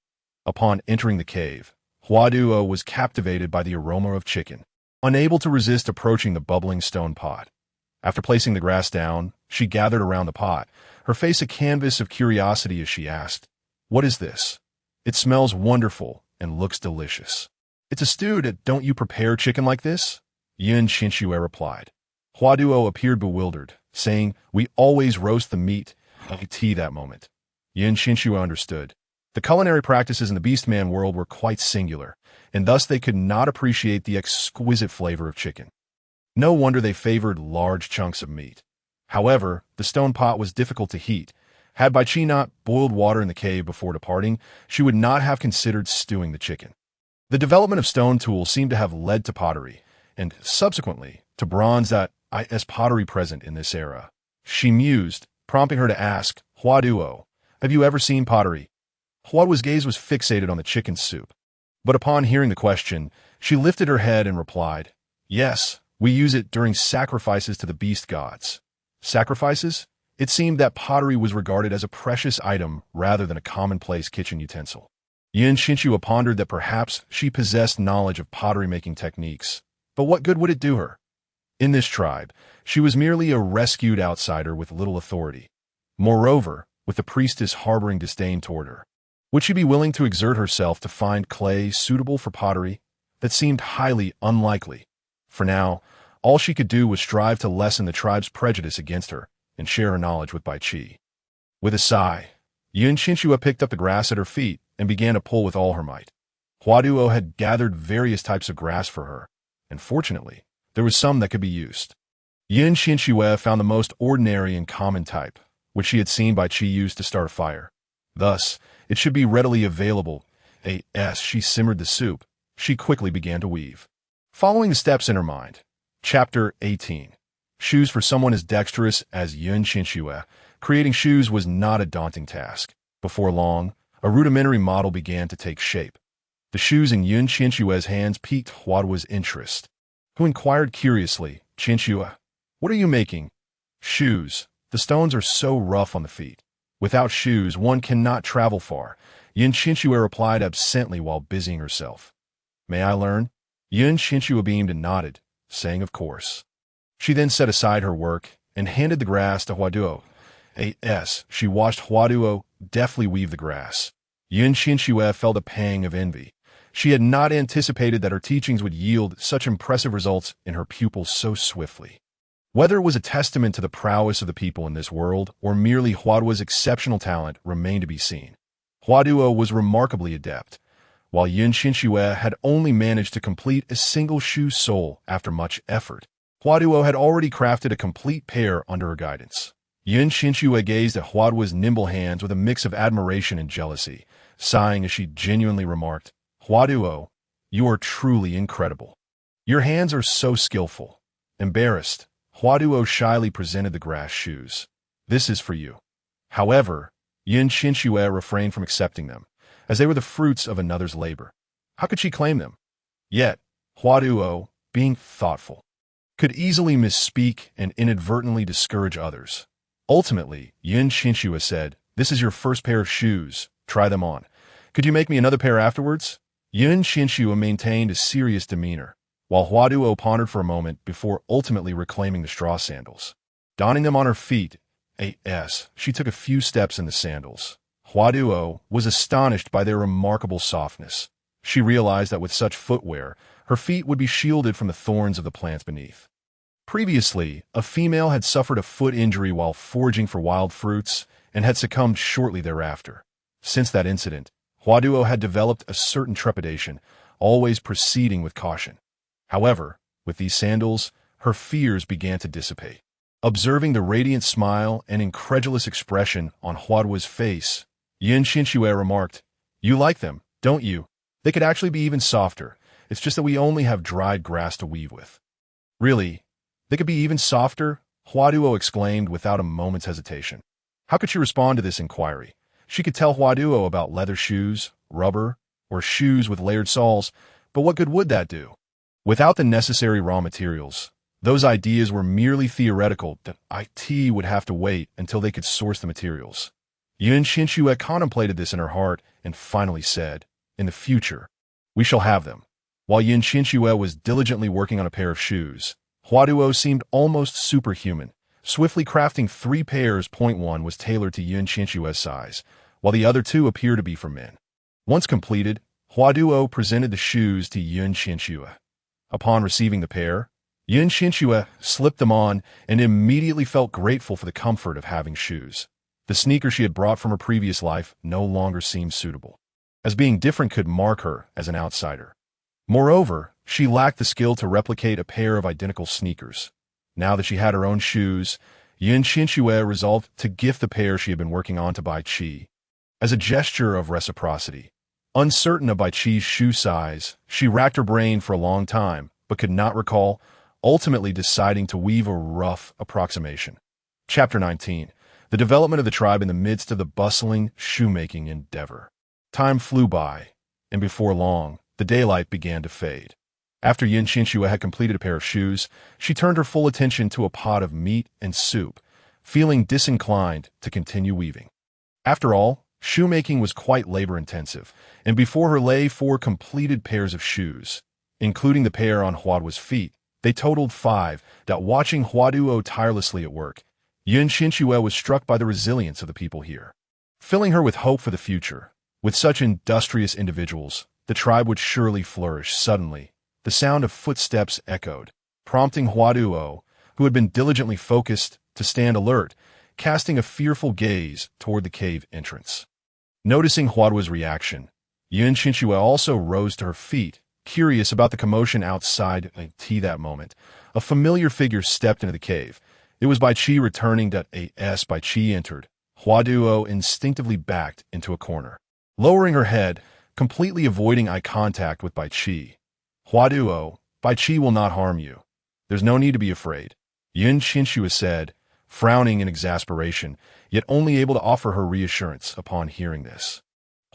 Upon entering the cave, Huaduo was captivated by the aroma of chicken, unable to resist approaching the bubbling stone pot. After placing the grass down, she gathered around the pot, her face a canvas of curiosity as she asked, What is this? It smells wonderful and looks delicious. It's a stew. Don't you prepare chicken like this? Qianxue replied. Huaduo appeared bewildered, saying, We always roast the meat. That moment, Qianxue understood. The culinary practices in the beastman world were quite singular, and thus they could not appreciate the exquisite flavor of chicken. No wonder they favored large chunks of meat. However, the stone pot was difficult to heat. Had Bai Qi not boiled water in the cave before departing, she would not have considered stewing the chicken. The development of stone tools seemed to have led to pottery, and subsequently to bronze as pottery present in this era. She mused, prompting her to ask, Huaduo, have you ever seen pottery? Huaduo's gaze was fixated on the chicken soup. But upon hearing the question, she lifted her head and replied, Yes, we use it during sacrifices to the beast gods. Sacrifices? It seemed that pottery was regarded as a precious item rather than a commonplace kitchen utensil. Qianxue pondered that perhaps she possessed knowledge of pottery-making techniques. But what good would it do her? In this tribe, she was merely a rescued outsider with little authority. Moreover, with the priestess harboring disdain toward her, would she be willing to exert herself to find clay suitable for pottery? that seemed highly unlikely. For now, all she could do was strive to lessen the tribe's prejudice against her and share her knowledge with Bai Qi. With a sigh, Qianxue picked up the grass at her feet and began to pull with all her might. Huaduo had gathered various types of grass for her, and fortunately, there was some that could be used. Qianxue found the most ordinary and common type, which she had seen Bai Qi use to start a fire. Thus, it should be readily available. As she simmered the soup, she quickly began to weave. Following the steps in her mind. Chapter 18. Shoes for someone as dexterous as Qianxue. Creating shoes was not a daunting task. Before long, a rudimentary model began to take shape. The shoes in Qianxue's hands piqued Huaduo's interest, who inquired curiously, "Qianxue, what are you making?" "Shoes. The stones are so rough on the feet. Without shoes, one cannot travel far," Qianxue replied absently while busying herself. "May I learn?" Qianxue beamed and nodded, saying of course. She then set aside her work and handed the grass to Huaduo. She watched Huaduo deftly weave the grass. Qianxue felt a pang of envy. She had not anticipated that her teachings would yield such impressive results in her pupils so swiftly. Whether it was a testament to the prowess of the people in this world or merely Huaduo's exceptional talent remained to be seen. Huaduo was remarkably adept, while Qianxue had only managed to complete a single shoe sole after much effort. Huaduo had already crafted a complete pair under her guidance. Qianxue gazed at Huaduo's nimble hands with a mix of admiration and jealousy, sighing as she genuinely remarked, "Huaduo, you are truly incredible. Your hands are so skillful." Embarrassed, Huaduo shyly presented the grass shoes. "This is for you." However, Qianxue refrained from accepting them, as they were the fruits of another's labor. How could she claim them? Yet, Huaduo, being thoughtful, could easily misspeak and inadvertently discourage others. Ultimately, Qianxue said, "This is your first pair of shoes. Try them on. Could you make me another pair afterwards?" Qianxue maintained a serious demeanor, while Huaduo pondered for a moment before ultimately reclaiming the straw sandals. Donning them on her feet, she took a few steps in the sandals. Huaduo was astonished by their remarkable softness. She realized that with such footwear, her feet would be shielded from the thorns of the plants beneath. Previously, a female had suffered a foot injury while foraging for wild fruits and had succumbed shortly thereafter. Since that incident, Huaduo had developed a certain trepidation, always proceeding with caution. However, with these sandals, her fears began to dissipate. Observing the radiant smile and incredulous expression on Huaduo's face, Qianxue remarked, "You like them, don't you? They could actually be even softer. It's just that we only have dried grass to weave with." "Really? They could be even softer?" Huaduo exclaimed without a moment's hesitation. How could she respond to this inquiry? She could tell Huaduo about leather shoes, rubber, or shoes with layered soles, but what good would that do? Without the necessary raw materials, those ideas were merely theoretical that IT would have to wait until they could source the materials. Qianxue contemplated this in her heart and finally said, "In the future, we shall have them." While Qianxue was diligently working on a pair of shoes, Huaduo seemed almost superhuman, swiftly crafting 3 pairs. One was tailored to Qianxue's size, while the other 2 appeared to be for men. Once completed, Huaduo presented the shoes to Qianxue. Upon receiving the pair, Qianxue slipped them on and immediately felt grateful for the comfort of having shoes. The sneakers she had brought from her previous life no longer seemed suitable, as being different could mark her as an outsider. Moreover, she lacked the skill to replicate a pair of identical sneakers. Now that she had her own shoes, Qianxue resolved to gift the pair she had been working on to Bai Qi. As a gesture of reciprocity, uncertain of Bai Qi's shoe size, she racked her brain for a long time, but could not recall, ultimately deciding to weave a rough approximation. Chapter 19. The development of the tribe in the midst of the bustling shoemaking endeavor. Time flew by, and before long, the daylight began to fade. After Qianxue had completed a pair of shoes, she turned her full attention to a pot of meat and soup, feeling disinclined to continue weaving. After all, shoemaking was quite labor-intensive, and before her lay 4 completed pairs of shoes, including the pair on Huaduo's feet. They totaled 5. Watching Huaduo tirelessly at work, Qianxue was struck by the resilience of the people here, filling her with hope for the future. With such industrious individuals, the tribe would surely flourish. Suddenly, the sound of footsteps echoed, prompting Huaduo, who had been diligently focused, to stand alert, casting a fearful gaze toward the cave entrance. Noticing Huaduo's reaction, Qianxue also rose to her feet, curious about the commotion outside that moment. A familiar figure stepped into the cave. It was Bai Qi returning as Bai Qi entered. Huaduo instinctively backed into a corner. Lowering her head, completely avoiding eye contact with Bai Qi. Huaduo, Bai Qi will not harm you. There's no need to be afraid, Qianxue said, frowning in exasperation, yet only able to offer her reassurance upon hearing this.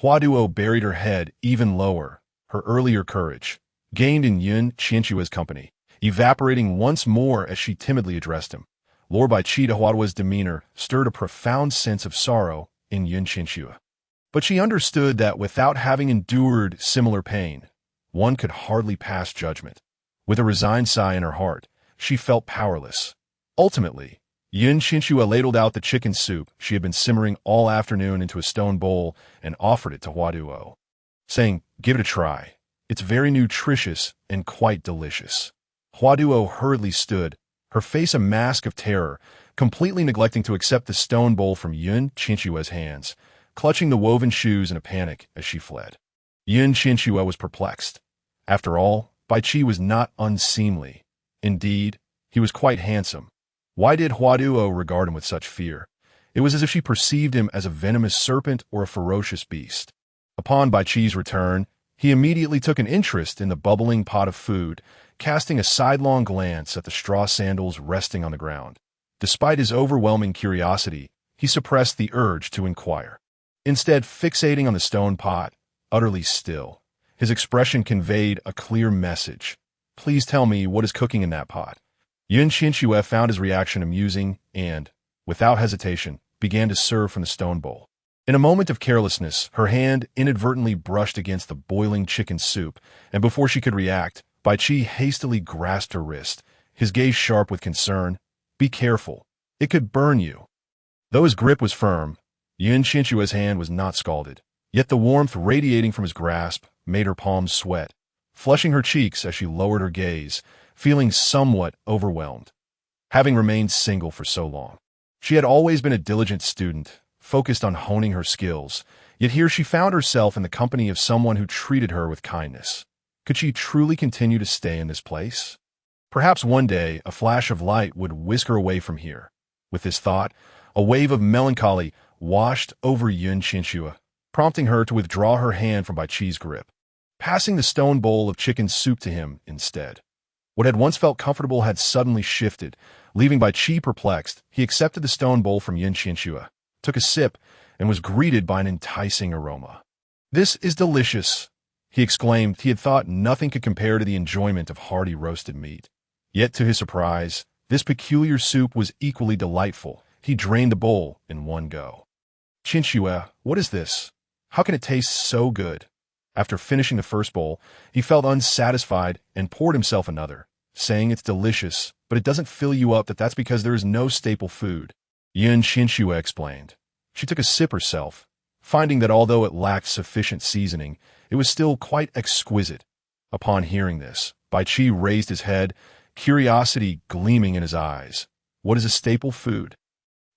Huaduo buried her head even lower, her earlier courage, gained in Qianxue's company, evaporating once more as she timidly addressed him. Lord Bai Qi to Huaduo's demeanor stirred a profound sense of sorrow in Qianxue. But she understood that without having endured similar pain, one could hardly pass judgment. With a resigned sigh in her heart, she felt powerless. Ultimately, Qianxue ladled out the chicken soup she had been simmering all afternoon into a stone bowl and offered it to Huaduo, saying, "Give it a try. It's very nutritious and quite delicious." Huaduo hurriedly stood, her face a mask of terror, completely neglecting to accept the stone bowl from Qianxue's hands, clutching the woven shoes in a panic as she fled. Qianxue was perplexed. After all, Bai Qi was not unseemly. Indeed, he was quite handsome. Why did Huaduo regard him with such fear? It was as if she perceived him as a venomous serpent or a ferocious beast. Upon Bai Qi's return, he immediately took an interest in the bubbling pot of food, casting a sidelong glance at the straw sandals resting on the ground. Despite his overwhelming curiosity, he suppressed the urge to inquire. Instead, fixating on the stone pot, utterly still, his expression conveyed a clear message. "Please tell me what is cooking in that pot." Qianxue found his reaction amusing and, without hesitation, began to serve from the stone bowl. In a moment of carelessness, her hand inadvertently brushed against the boiling chicken soup, and before she could react, Bai Qi hastily grasped her wrist, his gaze sharp with concern. "Be careful. It could burn you." Though his grip was firm, Qianxue's hand was not scalded, yet the warmth radiating from his grasp made her palms sweat, flushing her cheeks as she lowered her gaze, feeling somewhat overwhelmed. Having remained single for so long, she had always been a diligent student, focused on honing her skills, yet here she found herself in the company of someone who treated her with kindness. Could she truly continue to stay in this place? Perhaps one day a flash of light would whisk her away from here. With this thought, a wave of melancholy washed over Qianxue, prompting her to withdraw her hand from Bai Qi's grip, passing the stone bowl of chicken soup to him instead. What had once felt comfortable had suddenly shifted. Leaving Bai Qi perplexed, he accepted the stone bowl from Qianxue, took a sip, and was greeted by an enticing aroma. "This is delicious," he exclaimed. He had thought nothing could compare to the enjoyment of hearty roasted meat. Yet to his surprise, this peculiar soup was equally delightful. He drained the bowl in one go. "Qianxue, what is this? How can it taste so good?" After finishing the first bowl, he felt unsatisfied and poured himself another, saying, "It's delicious, but it doesn't fill you up. That's because there is no staple food," Qianxue explained. She took a sip herself, finding that although it lacked sufficient seasoning, it was still quite exquisite. Upon hearing this, Bai Qi raised his head, curiosity gleaming in his eyes. "What is a staple food?"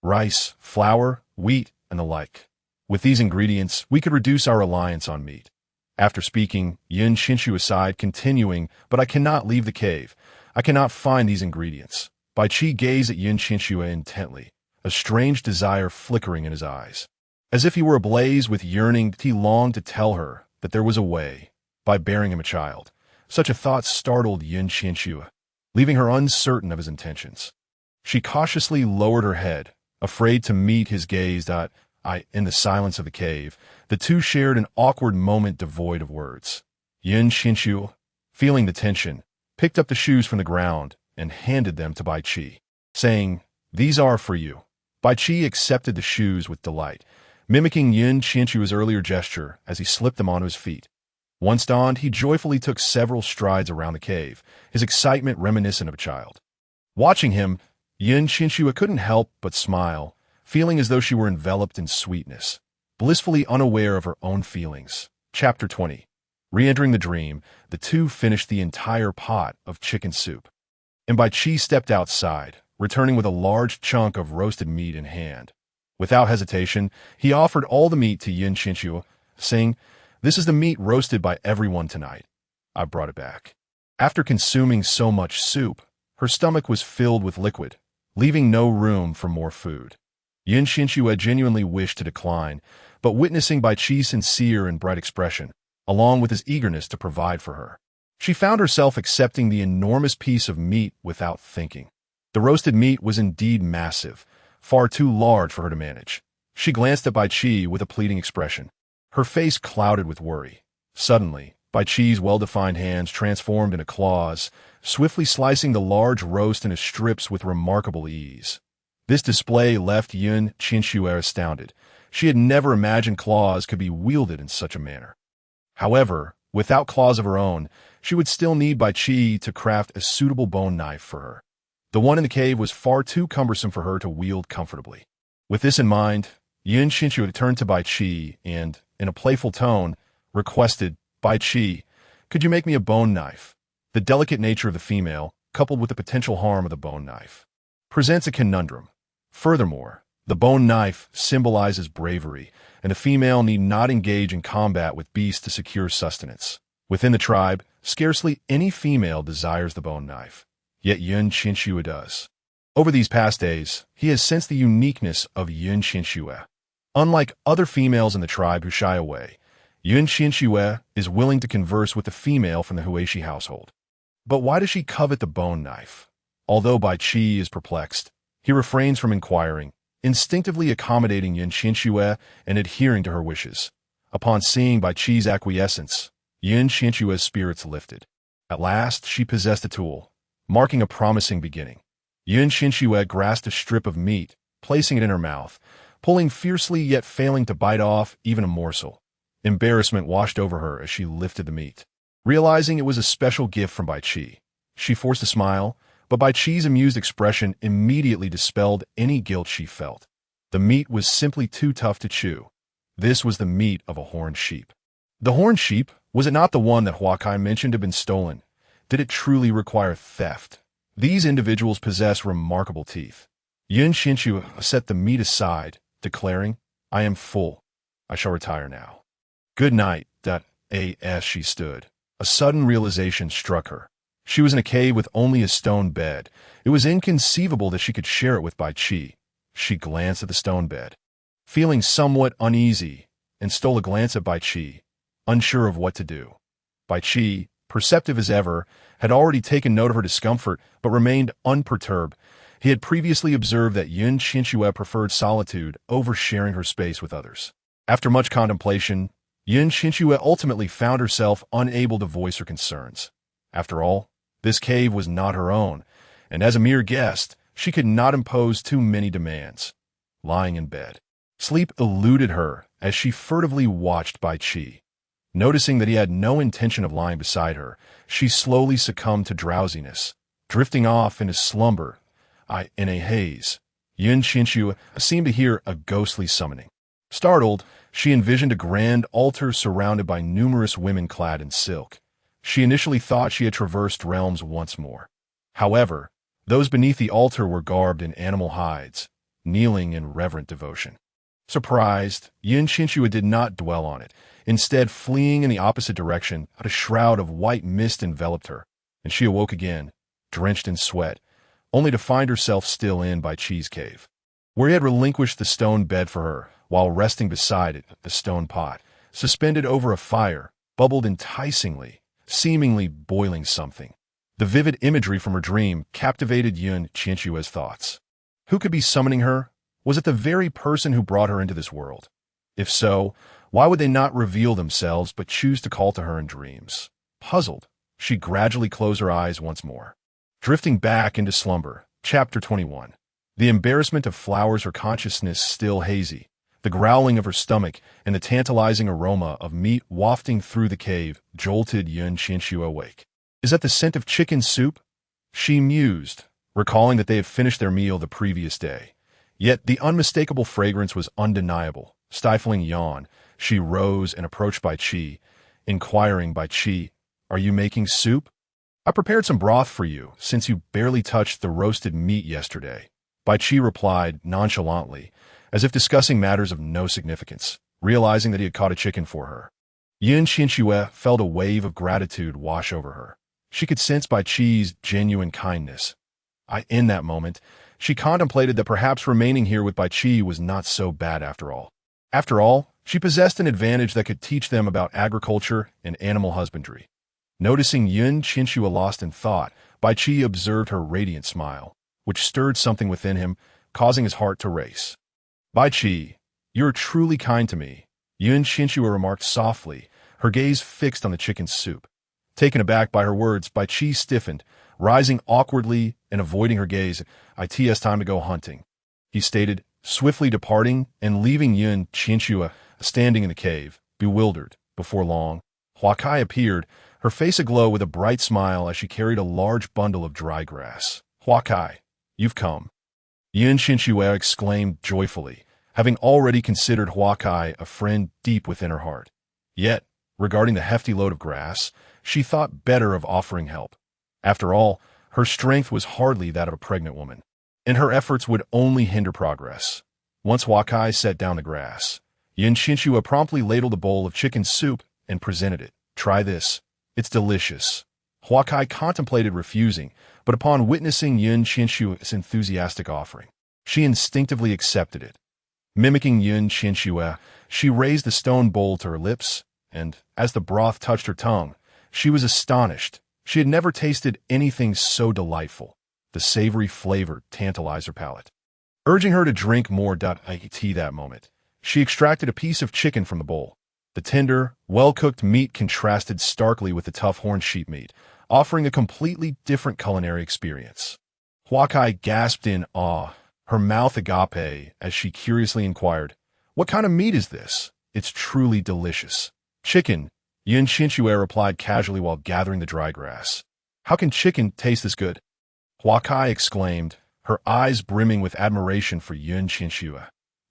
"Rice, flour, wheat, and the like. With these ingredients, we could reduce our reliance on meat." After speaking, Qianxue sighed, continuing, "But I cannot leave the cave. I cannot find these ingredients." Bai Qi gazed at Qianxue intently, a strange desire flickering in his eyes. As if he were ablaze with yearning, he longed to tell her that there was a way, by bearing him a child. Such a thought startled Qianxue, leaving her uncertain of his intentions. She cautiously lowered her head, afraid to meet his gaze. In the silence of the cave, the two shared an awkward moment devoid of words. Qianxue, feeling the tension, picked up the shoes from the ground and handed them to Bai Qi, saying, "These are for you." Bai Qi accepted the shoes with delight, mimicking Qianxue's earlier gesture as he slipped them onto his feet. Once donned, he joyfully took several strides around the cave, his excitement reminiscent of a child. Watching him, Qianxue couldn't help but smile, feeling as though she were enveloped in sweetness, blissfully unaware of her own feelings. Chapter 20. Re-entering the dream, the two finished the entire pot of chicken soup. And Bai Qi stepped outside, returning with a large chunk of roasted meat in hand. Without hesitation, he offered all the meat to Qianxue, saying, "This is the meat roasted by everyone tonight. I brought it back." After consuming so much soup, her stomach was filled with liquid, leaving no room for more food. Qianxue genuinely wished to decline, but witnessing Bai Qi's sincere and bright expression, along with his eagerness to provide for her, she found herself accepting the enormous piece of meat without thinking. The roasted meat was indeed massive, far too large for her to manage. She glanced at Bai Qi with a pleading expression, her face clouded with worry. Suddenly, Bai Qi's well-defined hands transformed into claws, swiftly slicing the large roast into strips with remarkable ease. This display left Qianxue astounded. She had never imagined claws could be wielded in such a manner. However, without claws of her own, she would still need Bai Qi to craft a suitable bone knife for her. The one in the cave was far too cumbersome for her to wield comfortably. With this in mind, Qianxue turned to Bai Qi and, in a playful tone, requested, "Bai Qi, could you make me a bone knife?" The delicate nature of the female, coupled with the potential harm of the bone knife, presents a conundrum. Furthermore, the bone knife symbolizes bravery, and a female need not engage in combat with beasts to secure sustenance. Within the tribe, scarcely any female desires the bone knife, yet Qianxue does. Over these past days, he has sensed the uniqueness of Qianxue. Unlike other females in the tribe who shy away, Qianxue is willing to converse with the female from the Huishi household. But why does she covet the bone knife? Although Bai Qi is perplexed, he refrains from inquiring, instinctively accommodating Qianxue and adhering to her wishes. Upon seeing Bai Qi's acquiescence, Qianxue's spirits lifted. At last, she possessed a tool, marking a promising beginning. Qianxue grasped a strip of meat, placing it in her mouth, pulling fiercely yet failing to bite off even a morsel. Embarrassment washed over her as she lifted the meat. Realizing it was a special gift from Bai Qi, she forced a smile, but Bai Qi's amused expression immediately dispelled any guilt she felt. The meat was simply too tough to chew. This was the meat of a horned sheep. The horned sheep, was it not the one that Huakai mentioned had been stolen? Did it truly require theft? These individuals possess remarkable teeth. Qianxue set the meat aside, declaring, "I am full. I shall retire now." "Good night." As she stood, a sudden realization struck her. She was in a cave with only a stone bed. It was inconceivable that she could share it with Bai Qi. She glanced at the stone bed, feeling somewhat uneasy, and stole a glance at Bai Qi, unsure of what to do. Bai Qi, perceptive as ever, had already taken note of her discomfort, but remained unperturbed. He had previously observed that Qianxue preferred solitude over sharing her space with others. After much contemplation, Qianxue ultimately found herself unable to voice her concerns. After all, this cave was not her own, and as a mere guest, she could not impose too many demands. Lying in bed, sleep eluded her as she furtively watched Bai Qi. Noticing that he had no intention of lying beside her, she slowly succumbed to drowsiness, drifting off into slumber. In a haze, Qianxue seemed to hear a ghostly summoning. Startled, she envisioned a grand altar surrounded by numerous women clad in silk. She initially thought she had traversed realms once more. However, those beneath the altar were garbed in animal hides, kneeling in reverent devotion. Surprised, Qianxue did not dwell on it. Instead, fleeing in the opposite direction, a shroud of white mist enveloped her, and she awoke again, drenched in sweat, only to find herself still in Bai Qi's cave, where he had relinquished the stone bed for her, while resting beside it, the stone pot, suspended over a fire, bubbled enticingly, seemingly boiling something. The vivid imagery from her dream captivated Qianxue's thoughts. Who could be summoning her? Was it the very person who brought her into this world? If so, why would they not reveal themselves but choose to call to her in dreams? Puzzled, she gradually closed her eyes once more. Drifting back into slumber, Chapter 21. The embarrassment of flowers, her consciousness still hazy, the growling of her stomach, and the tantalizing aroma of meat wafting through the cave jolted Qianxue awake. Is that the scent of chicken soup? She mused, recalling that they had finished their meal the previous day. Yet the unmistakable fragrance was undeniable. Stifling a yawn, she rose and approached Bai Qi, inquiring by Qi, "Are you making soup? I prepared some broth for you, since you barely touched the roasted meat yesterday." Bai Qi replied nonchalantly, as if discussing matters of no significance, realizing that he had caught a chicken for her. Qianxue felt a wave of gratitude wash over her. She could sense Bai Qi's genuine kindness. In that moment, she contemplated that perhaps remaining here with Bai Qi was not so bad after all. After all, she possessed an advantage that could teach them about agriculture and animal husbandry. Noticing Qianxue lost in thought, Bai Qi observed her radiant smile, which stirred something within him, causing his heart to race. "Bai Qi, you're truly kind to me," Qianxue remarked softly, her gaze fixed on the chicken soup. Taken aback by her words, Bai Qi stiffened, rising awkwardly and avoiding her gaze. "It's time to go hunting," he stated, swiftly departing and leaving Qianxue standing in the cave, bewildered. Before long, Huakai appeared, her face aglow with a bright smile as she carried a large bundle of dry grass. "Huakai, you've come," Qianxue exclaimed joyfully, having already considered Huakai a friend deep within her heart. Yet, regarding the hefty load of grass, she thought better of offering help. After all, her strength was hardly that of a pregnant woman, and her efforts would only hinder progress. Once Huakai set down the grass, Qianxue promptly ladled a bowl of chicken soup and presented it. "Try this. It's delicious." Huakai contemplated refusing, but upon witnessing Qianxue's enthusiastic offering, she instinctively accepted it. Mimicking Qianxue, she raised the stone bowl to her lips, and, as the broth touched her tongue, she was astonished. She had never tasted anything so delightful. The savory flavor tantalized her palate. Urging her to drink more tea that moment, she extracted a piece of chicken from the bowl. The tender, well-cooked meat contrasted starkly with the tough horned sheep meat, offering a completely different culinary experience. Huakai gasped in awe, her mouth agape, as she curiously inquired, "What kind of meat is this? It's truly delicious." "Chicken," Qianxue replied casually while gathering the dry grass. "How can chicken taste this good?" Huakai exclaimed, her eyes brimming with admiration for Qianxue.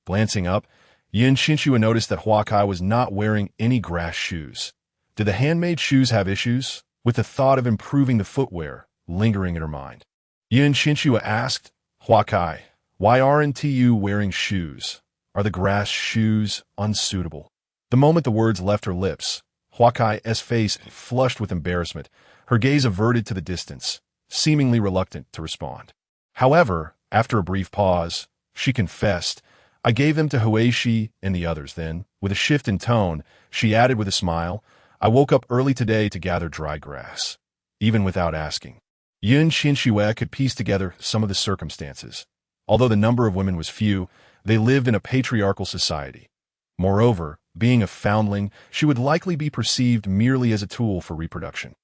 Glancing up, Qianxue noticed that Huakai was not wearing any grass shoes. Did the handmade shoes have issues? With the thought of improving the footwear lingering in her mind, Qianxue asked, "Huakai, why aren't you wearing shoes? Are the grass shoes unsuitable?" The moment the words left her lips, Huakai's face flushed with embarrassment, her gaze averted to the distance, seemingly reluctant to respond. However, after a brief pause, she confessed, "I gave them to Huishi and the others." Then, with a shift in tone, she added with a smile, "I woke up early today to gather dry grass." Even without asking, Qianxue could piece together some of the circumstances. Although the number of women was few, they lived in a patriarchal society. Moreover, being a foundling, she would likely be perceived merely as a tool for reproduction.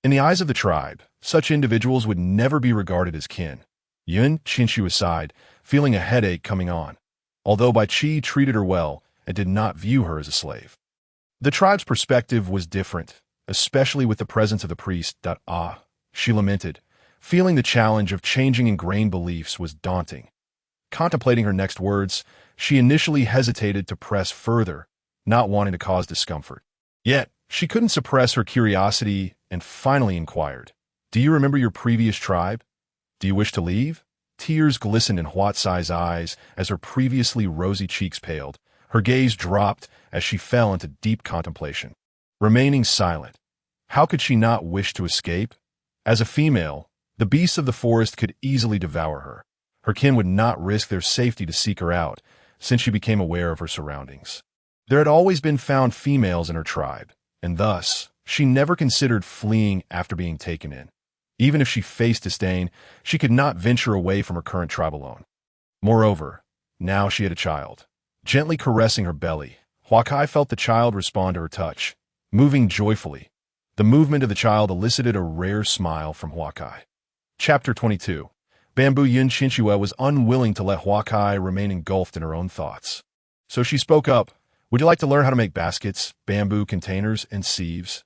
In the eyes of the tribe, such individuals would never be regarded as kin. Qianxue sighed, feeling a headache coming on, although Bai Qi treated her well and did not view her as a slave. The tribe's perspective was different, especially with the presence of the priest. She lamented, feeling the challenge of changing ingrained beliefs was daunting. Contemplating her next words, she initially hesitated to press further, not wanting to cause discomfort. Yet, she couldn't suppress her curiosity and finally inquired, "Do you remember your previous tribe? Do you wish to leave?" Tears glistened in Huatsai's eyes as her previously rosy cheeks paled. Her gaze dropped as she fell into deep contemplation. Remaining silent, how could she not wish to escape? As a female, the beasts of the forest could easily devour her. Her kin would not risk their safety to seek her out, since she became aware of her surroundings. There had always been found females in her tribe, and thus, she never considered fleeing after being taken in. Even if she faced disdain, she could not venture away from her current tribe alone. Moreover, now she had a child. Gently caressing her belly, Huakai felt the child respond to her touch, moving joyfully. The movement of the child elicited a rare smile from Huakai. Chapter 22. Bamboo Qianxue was unwilling to let Huakai remain engulfed in her own thoughts. So she spoke up, "Would you like to learn how to make baskets, bamboo containers, and sieves?"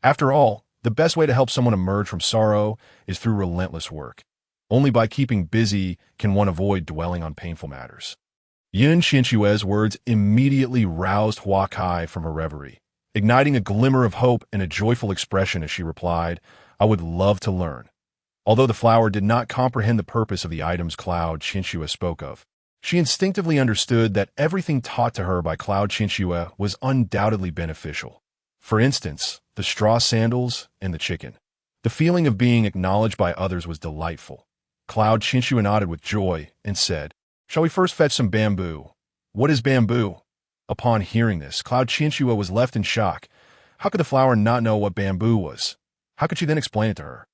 After all, the best way to help someone emerge from sorrow is through relentless work. Only by keeping busy can one avoid dwelling on painful matters. Qianxue's words immediately roused Huakai from her reverie, igniting a glimmer of hope and a joyful expression as she replied, "I would love to learn." Although the flower did not comprehend the purpose of the items Cloud Qianxue spoke of, she instinctively understood that everything taught to her by Cloud Qianxue was undoubtedly beneficial. For instance, the straw sandals and the chicken. The feeling of being acknowledged by others was delightful. Cloud Qianxue nodded with joy and said, "Shall we first fetch some bamboo?" "What is bamboo?" Upon hearing this, Cloud Qianxue was left in shock. How could the flower not know what bamboo was? How could she then explain it to her?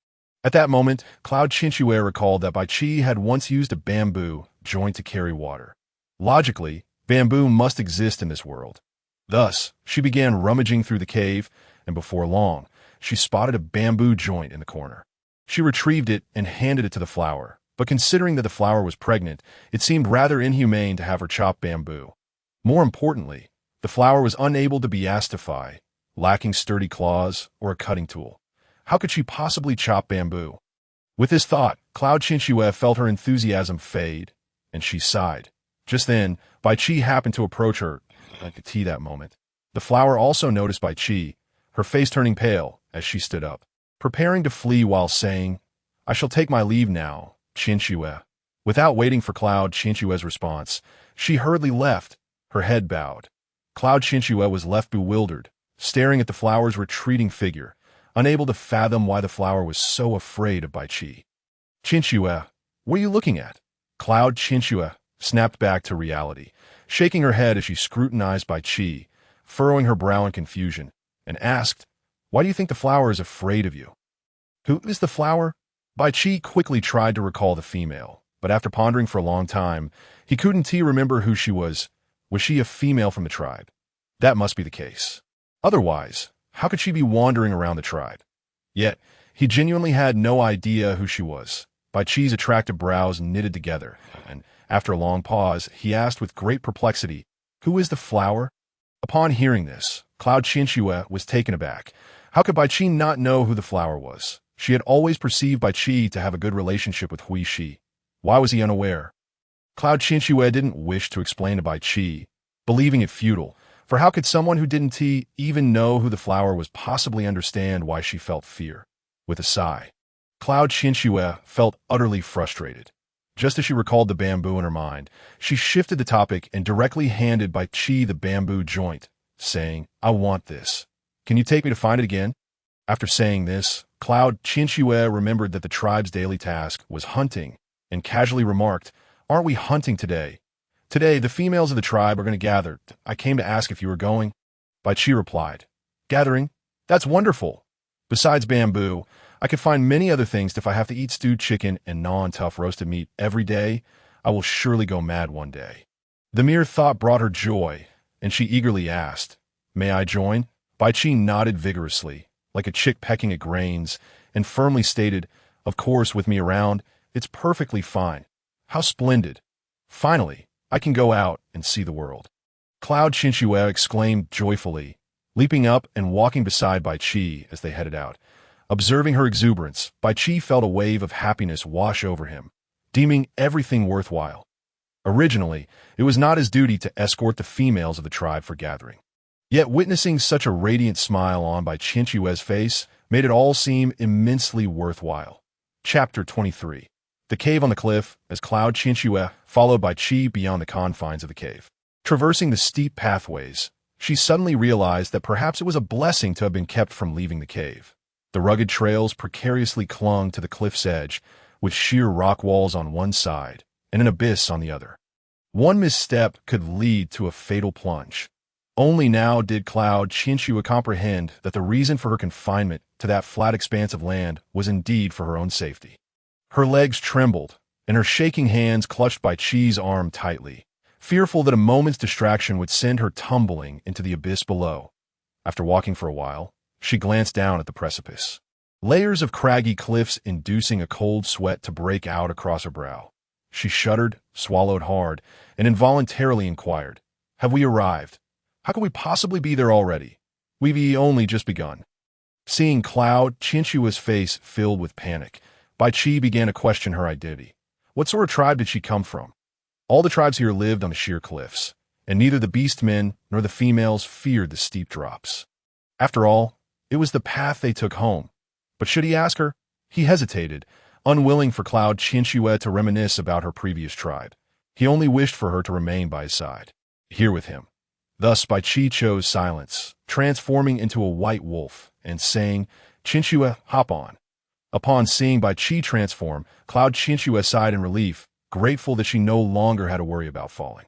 At that moment, Cloud Qianxue recalled that Bai Qi had once used a bamboo joint to carry water. Logically, bamboo must exist in this world. Thus, she began rummaging through the cave, and before long, she spotted a bamboo joint in the corner. She retrieved it and handed it to the flower, but considering that the flower was pregnant, it seemed rather inhumane to have her chop bamboo. More importantly, the flower was unable to beastify, lacking sturdy claws or a cutting tool. How could she possibly chop bamboo? With this thought, Cloud Qianxue felt her enthusiasm fade, and she sighed. Just then, Bai Qi happened to approach her. I could see that moment. The flower also noticed Bai Qi, her face turning pale as she stood up, preparing to flee while saying, "I shall take my leave now, Qianxue." Without waiting for Cloud Qianxue's response, she hurriedly left, her head bowed. Cloud Qianxue was left bewildered, staring at the flower's retreating figure, unable to fathom why the flower was so afraid of Bai Qi. "Qianxue, what are you looking at?" Cloud Qianxue snapped back to reality, shaking her head as she scrutinized Bai Qi, furrowing her brow in confusion, and asked, "Why do you think the flower is afraid of you?" "Who is the flower?" Bai Qi quickly tried to recall the female, but after pondering for a long time, he couldn't remember who she was. Was she a female from the tribe? That must be the case. Otherwise, how could she be wandering around the tribe? Yet, he genuinely had no idea who she was. Bai Qi's attractive brows knitted together, and after a long pause, he asked with great perplexity, "Who is the flower?" Upon hearing this, Cloud Qianxue was taken aback. How could Bai Qi not know who the flower was? She had always perceived Bai Qi to have a good relationship with Hui Shi. Why was he unaware? Cloud Qianxue didn't wish to explain to Bai Qi, believing it futile, for how could someone who didn't even know who the flower was possibly understand why she felt fear? With a sigh, Cloud Qianxue felt utterly frustrated. Just as she recalled the bamboo in her mind, she shifted the topic and directly handed Bai Qi the bamboo joint, saying, "I want this. Can you take me to find it again?" After saying this, Cloud Qianxue remembered that the tribe's daily task was hunting, and casually remarked, "Aren't we hunting today? Today, the females of the tribe are going to gather. I came to ask if you were going." Bai Qi replied, "Gathering? That's wonderful. Besides bamboo, I could find many other things. If I have to eat stewed chicken and gnaw on tough roasted meat every day, I will surely go mad one day." The mere thought brought her joy, and she eagerly asked, "May I join?" Bai Qi nodded vigorously, like a chick pecking at grains, and firmly stated, "Of course, with me around, it's perfectly fine. How splendid. Finally, I can go out and see the world." Cloud Qianxue exclaimed joyfully, leaping up and walking beside Bai Qi as they headed out. Observing her exuberance, Bai Qi felt a wave of happiness wash over him, deeming everything worthwhile. Originally, it was not his duty to escort the females of the tribe for gathering. Yet witnessing such a radiant smile on Bai Qianxue's face made it all seem immensely worthwhile. Chapter 23. The Cave on the Cliff, as Cloud Qianxue followed Bai Qi beyond the confines of the cave. Traversing the steep pathways, she suddenly realized that perhaps it was a blessing to have been kept from leaving the cave. The rugged trails precariously clung to the cliff's edge, with sheer rock walls on one side and an abyss on the other. One misstep could lead to a fatal plunge. Only now did Cloud Qianxue comprehend that the reason for her confinement to that flat expanse of land was indeed for her own safety. Her legs trembled, and her shaking hands clutched Bai Qi's arm tightly, fearful that a moment's distraction would send her tumbling into the abyss below. After walking for a while, she glanced down at the precipice, layers of craggy cliffs inducing a cold sweat to break out across her brow. She shuddered, swallowed hard, and involuntarily inquired, "Have we arrived? How can we possibly be there already? We've only just begun." Seeing Cloud Qianxue's face filled with panic, Bai Qi began to question her identity. What sort of tribe did she come from? All the tribes here lived on the sheer cliffs, and neither the beast men nor the females feared the steep drops. After all, it was the path they took home. But should he ask her? He hesitated, unwilling for Qianxue to reminisce about her previous tribe. He only wished for her to remain by his side, here with him. Thus, Bai Qi chose silence, transforming into a white wolf, and saying, "Qianxue, hop on." Upon seeing Bai Qi transform, Qianxue sighed in relief, grateful that she no longer had to worry about falling.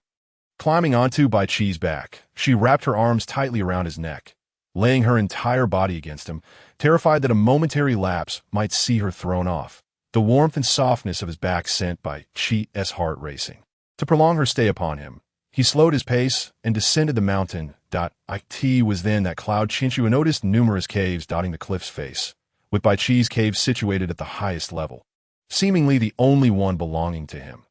Climbing onto Bai Qi's back, she wrapped her arms tightly around his neck, laying her entire body against him, terrified that a momentary lapse might see her thrown off. The warmth and softness of his back sent Bai Qi's heart racing. To prolong her stay upon him, he slowed his pace and descended the mountain. It was then that Qianxue noticed numerous caves dotting the cliff's face, with Bai Qi's cave situated at the highest level, seemingly the only one belonging to him.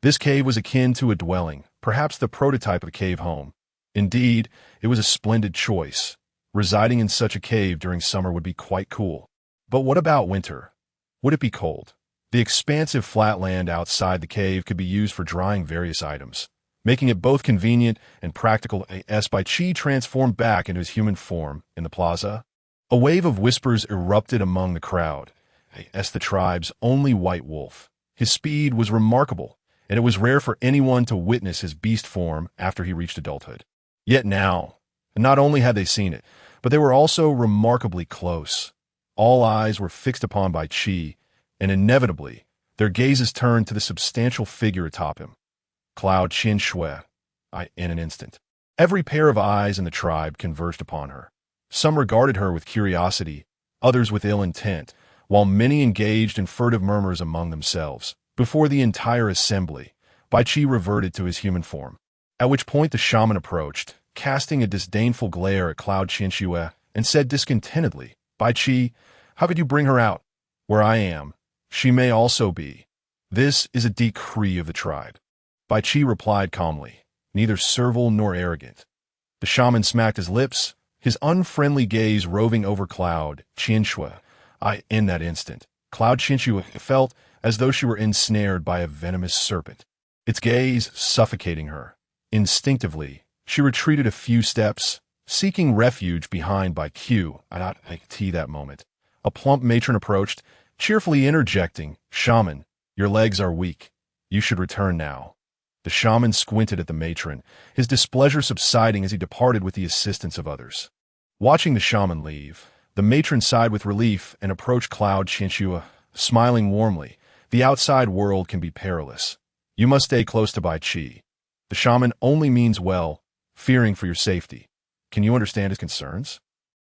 This cave was akin to a dwelling, perhaps the prototype of a cave home. Indeed, it was a splendid choice. Residing in such a cave during summer would be quite cool. But what about winter? Would it be cold? The expansive flat land outside the cave could be used for drying various items, making it both convenient and practical. As Bai Qi transformed back into his human form in the plaza, a wave of whispers erupted among the crowd. As the tribe's only white wolf, his speed was remarkable, and it was rare for anyone to witness his beast form after he reached adulthood. Yet now, not only had they seen it, but they were also remarkably close. All eyes were fixed upon Bai Qi, and inevitably, their gazes turned to the substantial figure atop him. Qianxue. In an instant, every pair of eyes in the tribe converged upon her. Some regarded her with curiosity, others with ill intent, while many engaged in furtive murmurs among themselves. Before the entire assembly, Bai Qi reverted to his human form, at which point the shaman approached, casting a disdainful glare at Qianxue, and said discontentedly, "Bai Qi, how could you bring her out? Where I am, she may also be. This is a decree of the tribe." Bai Qi replied calmly, neither servile nor arrogant. The shaman smacked his lips, his unfriendly gaze roving over Qianxue. In that instant, Qianxue felt as though she were ensnared by a venomous serpent, its gaze suffocating her. Instinctively, she retreated a few steps, seeking refuge behind Bai Qi. That moment, a plump matron approached, cheerfully interjecting, "Shaman, your legs are weak. You should return now." The shaman squinted at the matron, his displeasure subsiding as he departed with the assistance of others. Watching the shaman leave, the matron sighed with relief and approached Qianxue, smiling warmly. "The outside world can be perilous. You must stay close to Bai Qi. The shaman only means well, fearing for your safety. Can you understand his concerns?"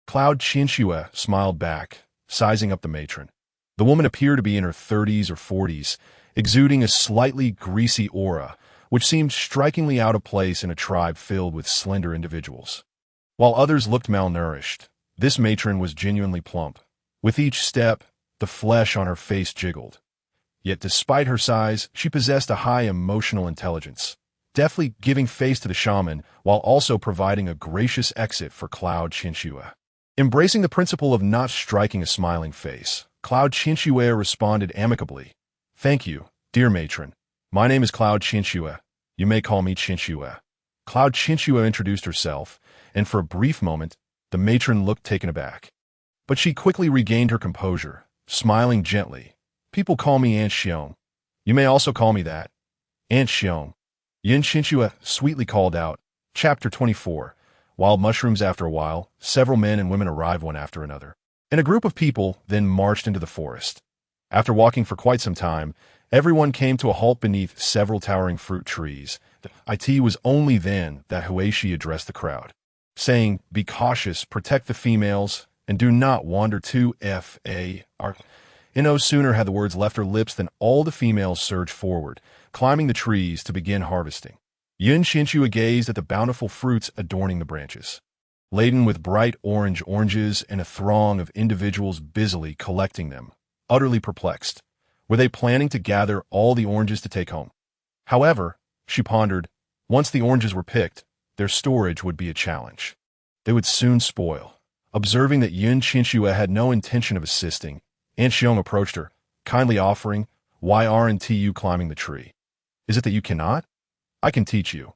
Qianxue smiled back, sizing up the matron. The woman appeared to be in her 30s or 40s, exuding a slightly greasy aura, which seemed strikingly out of place in a tribe filled with slender individuals. While others looked malnourished, this matron was genuinely plump. With each step, the flesh on her face jiggled. Yet despite her size, she possessed a high emotional intelligence, deftly giving face to the shaman while also providing a gracious exit for Qianxue. Embracing the principle of not striking a smiling face, Qianxue responded amicably, "Thank you, dear matron. My name is Qianxue. You may call me Qianxue." Qianxue introduced herself, and for a brief moment, the matron looked taken aback. But she quickly regained her composure, smiling gently. "People call me Aunt Xiong. You may also call me that." "Aunt Xiong," Qianxue sweetly called out. Chapter 24. Wild mushrooms. After a while, several men and women arrived one after another, and a group of people then marched into the forest. After walking for quite some time, everyone came to a halt beneath several towering fruit trees. It was only then that Huishi addressed the crowd, saying, "Be cautious, protect the females, and do not wander too far." No sooner had the words left her lips than all the females surged forward, climbing the trees to begin harvesting. Qianxue gazed at the bountiful fruits adorning the branches, laden with bright oranges and a throng of individuals busily collecting them, utterly perplexed. Were they planning to gather all the oranges to take home? However, she pondered, once the oranges were picked, their storage would be a challenge. They would soon spoil. Observing that Qianxue had no intention of assisting, Aunt Xiong approached her, kindly offering, "Why aren't you climbing the tree? Is it that you cannot? I can teach you.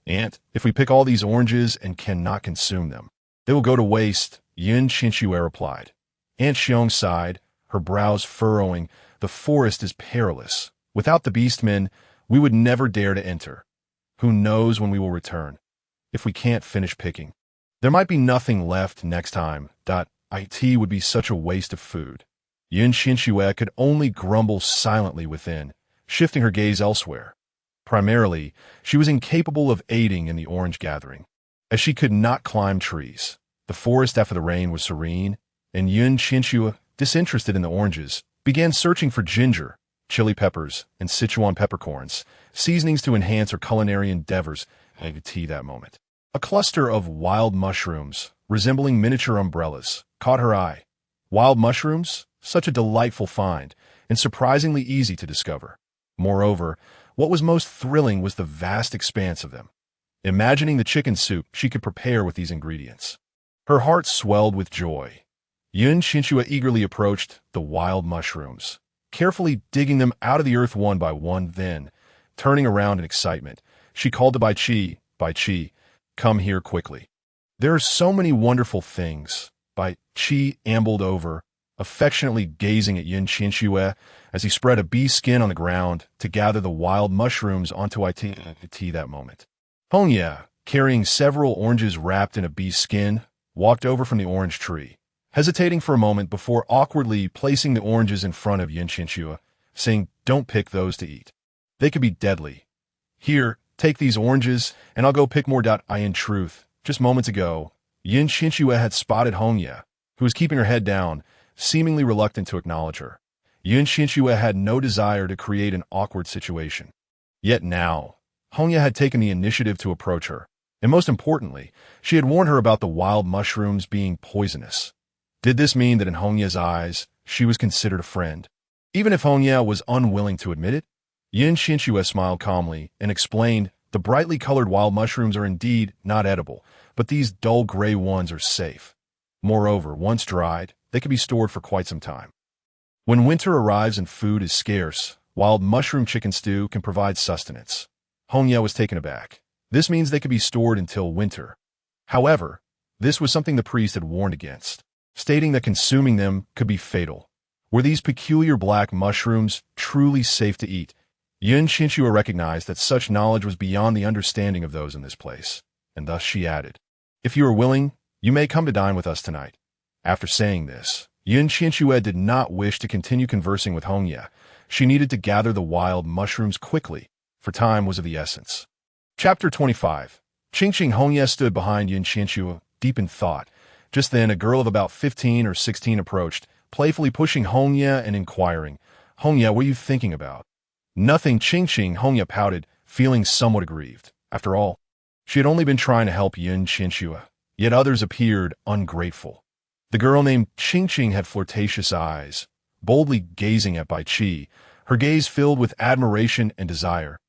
Aunt, if we pick all these oranges and cannot consume them, they will go to waste. Qianxue replied. Aunt Xiong sighed, her brows furrowing. The forest is perilous. Without the beastmen, we would never dare to enter. Who knows when we will return? If we can't finish picking, there might be nothing left next time. It would be such a waste of food. Qianxue could only grumble silently within, shifting her gaze elsewhere. Primarily, she was incapable of aiding in the orange gathering, as she could not climb trees. The forest after the rain was serene, and Qianxue, disinterested in the oranges, began searching for ginger, chili peppers, and Sichuan peppercorns, seasonings to enhance her culinary endeavors. That moment, a cluster of wild mushrooms, resembling miniature umbrellas, caught her eye. Wild mushrooms? Such a delightful find, and surprisingly easy to discover. Moreover, what was most thrilling was the vast expanse of them. Imagining the chicken soup she could prepare with these ingredients, her heart swelled with joy. Qianxue eagerly approached the wild mushrooms, carefully digging them out of the earth one by one. Then, turning around in excitement, she called to Bai Qi, come here quickly. There are so many wonderful things. Bai Qi ambled over, affectionately gazing at Qianxue as he spread a bee skin on the ground to gather the wild mushrooms onto it. That moment, Hongya, carrying several oranges wrapped in a bee skin, walked over from the orange tree, hesitating for a moment before awkwardly placing the oranges in front of Qianxue, saying, don't pick those to eat. They could be deadly. Here, take these oranges, and I'll go pick more. In truth, just moments ago, Qianxue had spotted Hongya, who was keeping her head down, seemingly reluctant to acknowledge her. Qianxue had no desire to create an awkward situation. Yet now, Hongya had taken the initiative to approach her, and most importantly, she had warned her about the wild mushrooms being poisonous. Did this mean that in Hongya's eyes, she was considered a friend? Even if Hongya was unwilling to admit it, Qianxue smiled calmly and explained, the brightly colored wild mushrooms are indeed not edible, but these dull gray ones are safe. Moreover, once dried, they can be stored for quite some time. When winter arrives and food is scarce, wild mushroom chicken stew can provide sustenance. Hongya was taken aback. This means they could be stored until winter. However, this was something the priest had warned against, stating that consuming them could be fatal. Were these peculiar black mushrooms truly safe to eat? Qianxue recognized that such knowledge was beyond the understanding of those in this place, and thus she added, if you are willing, you may come to dine with us tonight. After saying this, Qianxue did not wish to continue conversing with Hongya. She needed to gather the wild mushrooms quickly, for time was of the essence. Chapter 25. Hongya stood behind Qianxue, deep in thought. Just then, a girl of about 15 or 16 approached, playfully pushing Hongya and inquiring, Hongya, what are you thinking about? Nothing, Hongya pouted, feeling somewhat aggrieved. After all, she had only been trying to help Qianxue, yet others appeared ungrateful. The girl named Qing had flirtatious eyes, boldly gazing at Bai Qi, her gaze filled with admiration and desire.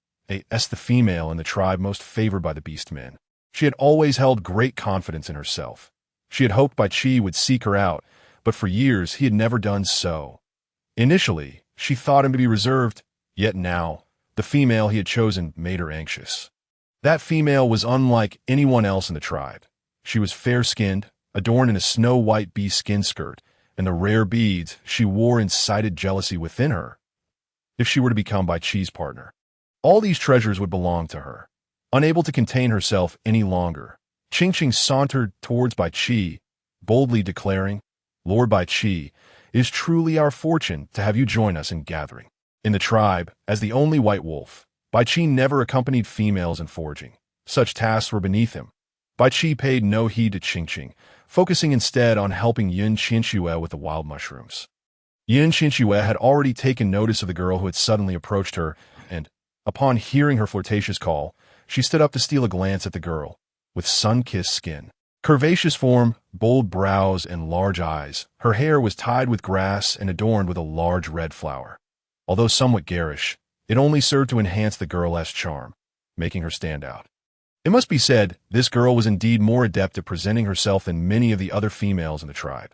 As the female in the tribe most favored by the beastmen, she had always held great confidence in herself. She had hoped Bai Qi would seek her out, but for years he had never done so. Initially, she thought him to be reserved, yet now, the female he had chosen made her anxious. That female was unlike anyone else in the tribe. She was fair-skinned, adorned in a snow-white bee skin skirt, and the rare beads she wore incited jealousy within her. If she were to become Bai Qi's partner, all these treasures would belong to her. Unable to contain herself any longer, Qing sauntered towards Bai Qi, boldly declaring, Lord Bai Qi, it is truly our fortune to have you join us in gathering. In the tribe, as the only white wolf, Bai Qi never accompanied females in foraging. Such tasks were beneath him. Bai Qi paid no heed to Qing, focusing instead on helping Qianxue with the wild mushrooms. Qianxue had already taken notice of the girl who had suddenly approached her, and, upon hearing her flirtatious call, she stood up to steal a glance at the girl. With sun-kissed skin, curvaceous form, bold brows, and large eyes, her hair was tied with grass and adorned with a large red flower. Although somewhat garish, it only served to enhance the girl's charm, making her stand out. It must be said, this girl was indeed more adept at presenting herself than many of the other females in the tribe.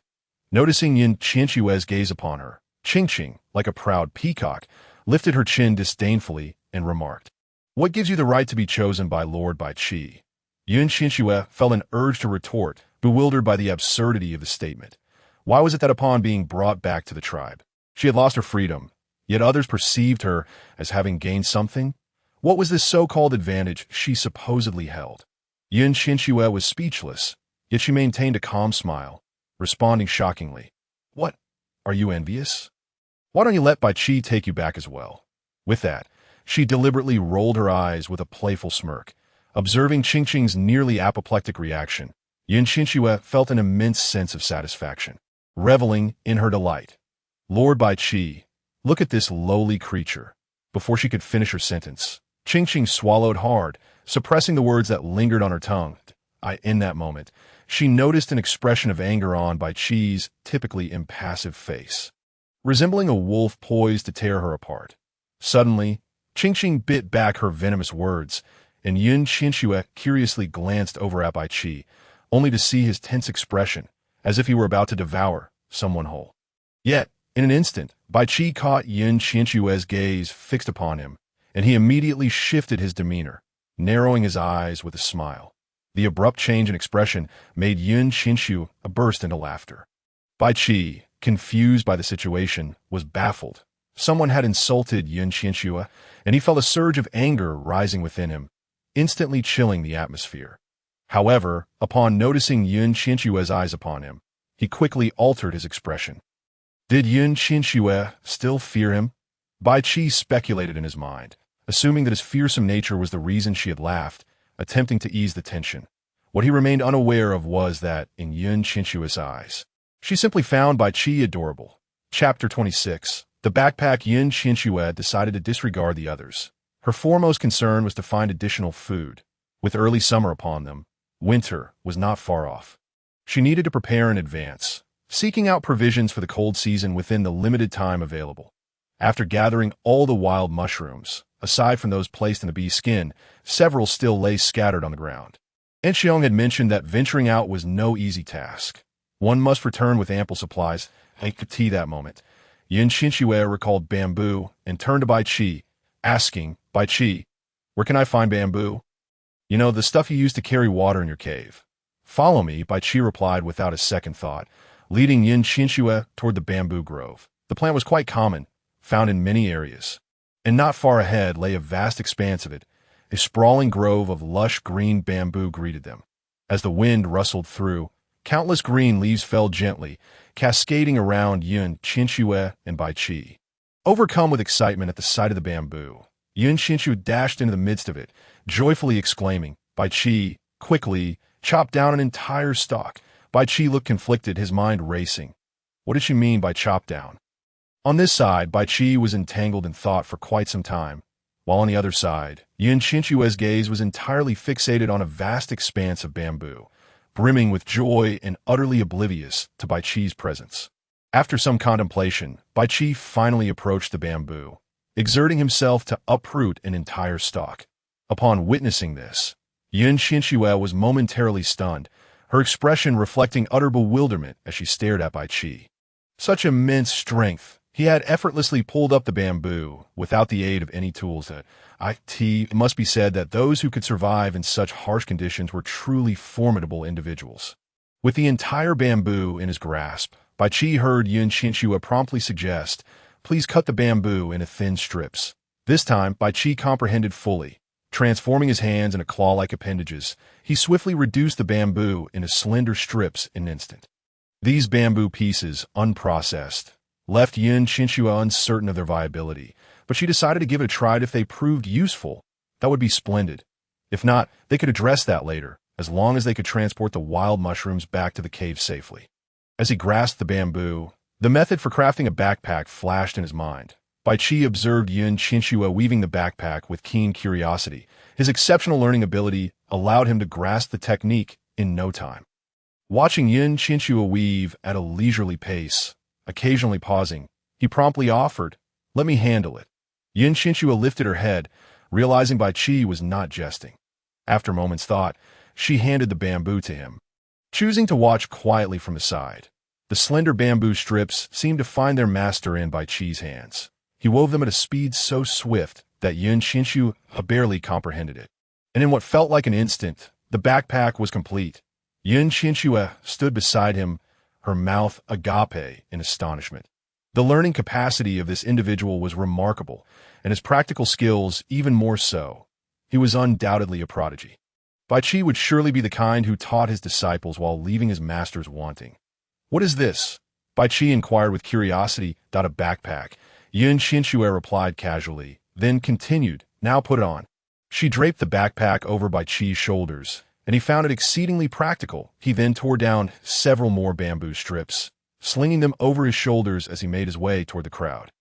Noticing Qianxue's gaze upon her, Qing, like a proud peacock, lifted her chin disdainfully and remarked, What gives you the right to be chosen by Lord Bai Qi? Qianxue felt an urge to retort, bewildered by the absurdity of the statement. Why was it that upon being brought back to the tribe, she had lost her freedom, yet others perceived her as having gained something? What was this so-called advantage she supposedly held? Qianxue was speechless, yet she maintained a calm smile, responding shockingly. What? Are you envious? Why don't you let Bai Qi take you back as well? With that, she deliberately rolled her eyes with a playful smirk. Observing Qingqing's nearly apoplectic reaction, Qianxue felt an immense sense of satisfaction, reveling in her delight. Lord Bai Qi, look at this lowly creature. Before she could finish her sentence, Qingqing swallowed hard, suppressing the words that lingered on her tongue. In that moment, she noticed an expression of anger on Bai Qi's typically impassive face, resembling a wolf poised to tear her apart. Suddenly, Qingqing bit back her venomous words, and Qianxue curiously glanced over at Bai Qi, only to see his tense expression, as if he were about to devour someone whole. Yet, in an instant, Bai Qi caught Qianxue's gaze fixed upon him, and he immediately shifted his demeanor, narrowing his eyes with a smile. The abrupt change in expression made Qianxue burst into laughter. Bai Qi, confused by the situation, was baffled. Someone had insulted Qianxue, and he felt a surge of anger rising within him, instantly chilling the atmosphere. However, upon noticing Qianxue's eyes upon him, he quickly altered his expression. Did Qianxue still fear him? Bai Qi speculated in his mind, assuming that his fearsome nature was the reason she had laughed, attempting to ease the tension. What he remained unaware of was that, in Qianxue's eyes, she simply found Bai Qi adorable. Chapter 26. The backpack. Qianxue decided to disregard the others. Her foremost concern was to find additional food. With early summer upon them, winter was not far off. She needed to prepare in advance, seeking out provisions for the cold season within the limited time available. After gathering all the wild mushrooms, aside from those placed in the bee's skin, several still lay scattered on the ground. Enxiong had mentioned that venturing out was no easy task. One must return with ample supplies. I could tea that moment. Qianxue recalled bamboo and turned to Bai Qi, asking, Bai Qi, where can I find bamboo? You know, the stuff you use to carry water in your cave. Follow me, Bai Qi replied without a second thought, leading Qianxue toward the bamboo grove. The plant was quite common, found in many areas, and not far ahead lay a vast expanse of it. A sprawling grove of lush green bamboo greeted them. As the wind rustled through, countless green leaves fell gently, cascading around Qianxue and Bai Qi. Overcome with excitement at the sight of the bamboo, Qianxue dashed into the midst of it, joyfully exclaiming, Bai Qi, quickly, chop down an entire stalk. Bai Qi looked conflicted, his mind racing. What did she mean by chop down? On this side, Bai Qi was entangled in thought for quite some time, while on the other side, Qianxue's gaze was entirely fixated on a vast expanse of bamboo, brimming with joy and utterly oblivious to Bai Qi's presence. After some contemplation, Bai Qi finally approached the bamboo, exerting himself to uproot an entire stalk. Upon witnessing this, Qianxue was momentarily stunned, her expression reflecting utter bewilderment as she stared at Bai Qi. Such immense strength! He had effortlessly pulled up the bamboo without the aid of any tools. It must be said that those who could survive in such harsh conditions were truly formidable individuals. With the entire bamboo in his grasp, Bai Qi heard Qianxue promptly suggest, please cut the bamboo into thin strips. This time, Bai Qi comprehended fully. Transforming his hands into claw-like appendages, he swiftly reduced the bamboo into slender strips in an instant. These bamboo pieces, unprocessed, left Qianxue uncertain of their viability, but she decided to give it a try. If they proved useful, that would be splendid. If not, they could address that later, as long as they could transport the wild mushrooms back to the cave safely. As he grasped the bamboo, the method for crafting a backpack flashed in his mind. Bai Qi observed Qianxue weaving the backpack with keen curiosity. His exceptional learning ability allowed him to grasp the technique in no time. Watching Qianxue weave at a leisurely pace, occasionally pausing, he promptly offered, let me handle it. Qianxue lifted her head, realizing Bai Qi was not jesting. After a moment's thought, she handed the bamboo to him. Choosing to watch quietly from the side, the slender bamboo strips seemed to find their master in Bai Qi's hands. He wove them at a speed so swift that Qianxue barely comprehended it. And in what felt like an instant, The backpack was complete. Qianxue stood beside him, her mouth agape in astonishment. The learning capacity of this individual was remarkable, and his practical skills even more so. He was undoubtedly a prodigy. Bai Qi would surely be the kind who taught his disciples while leaving his masters wanting. "What is this?" Bai Qi inquired with curiosity. "A backpack," Qianxue replied casually, then continued, "Now put it on." She draped the backpack over Bai Qi's shoulders, and he found it exceedingly practical. He then tore down several more bamboo strips, slinging them over his shoulders as he made his way toward the crowd.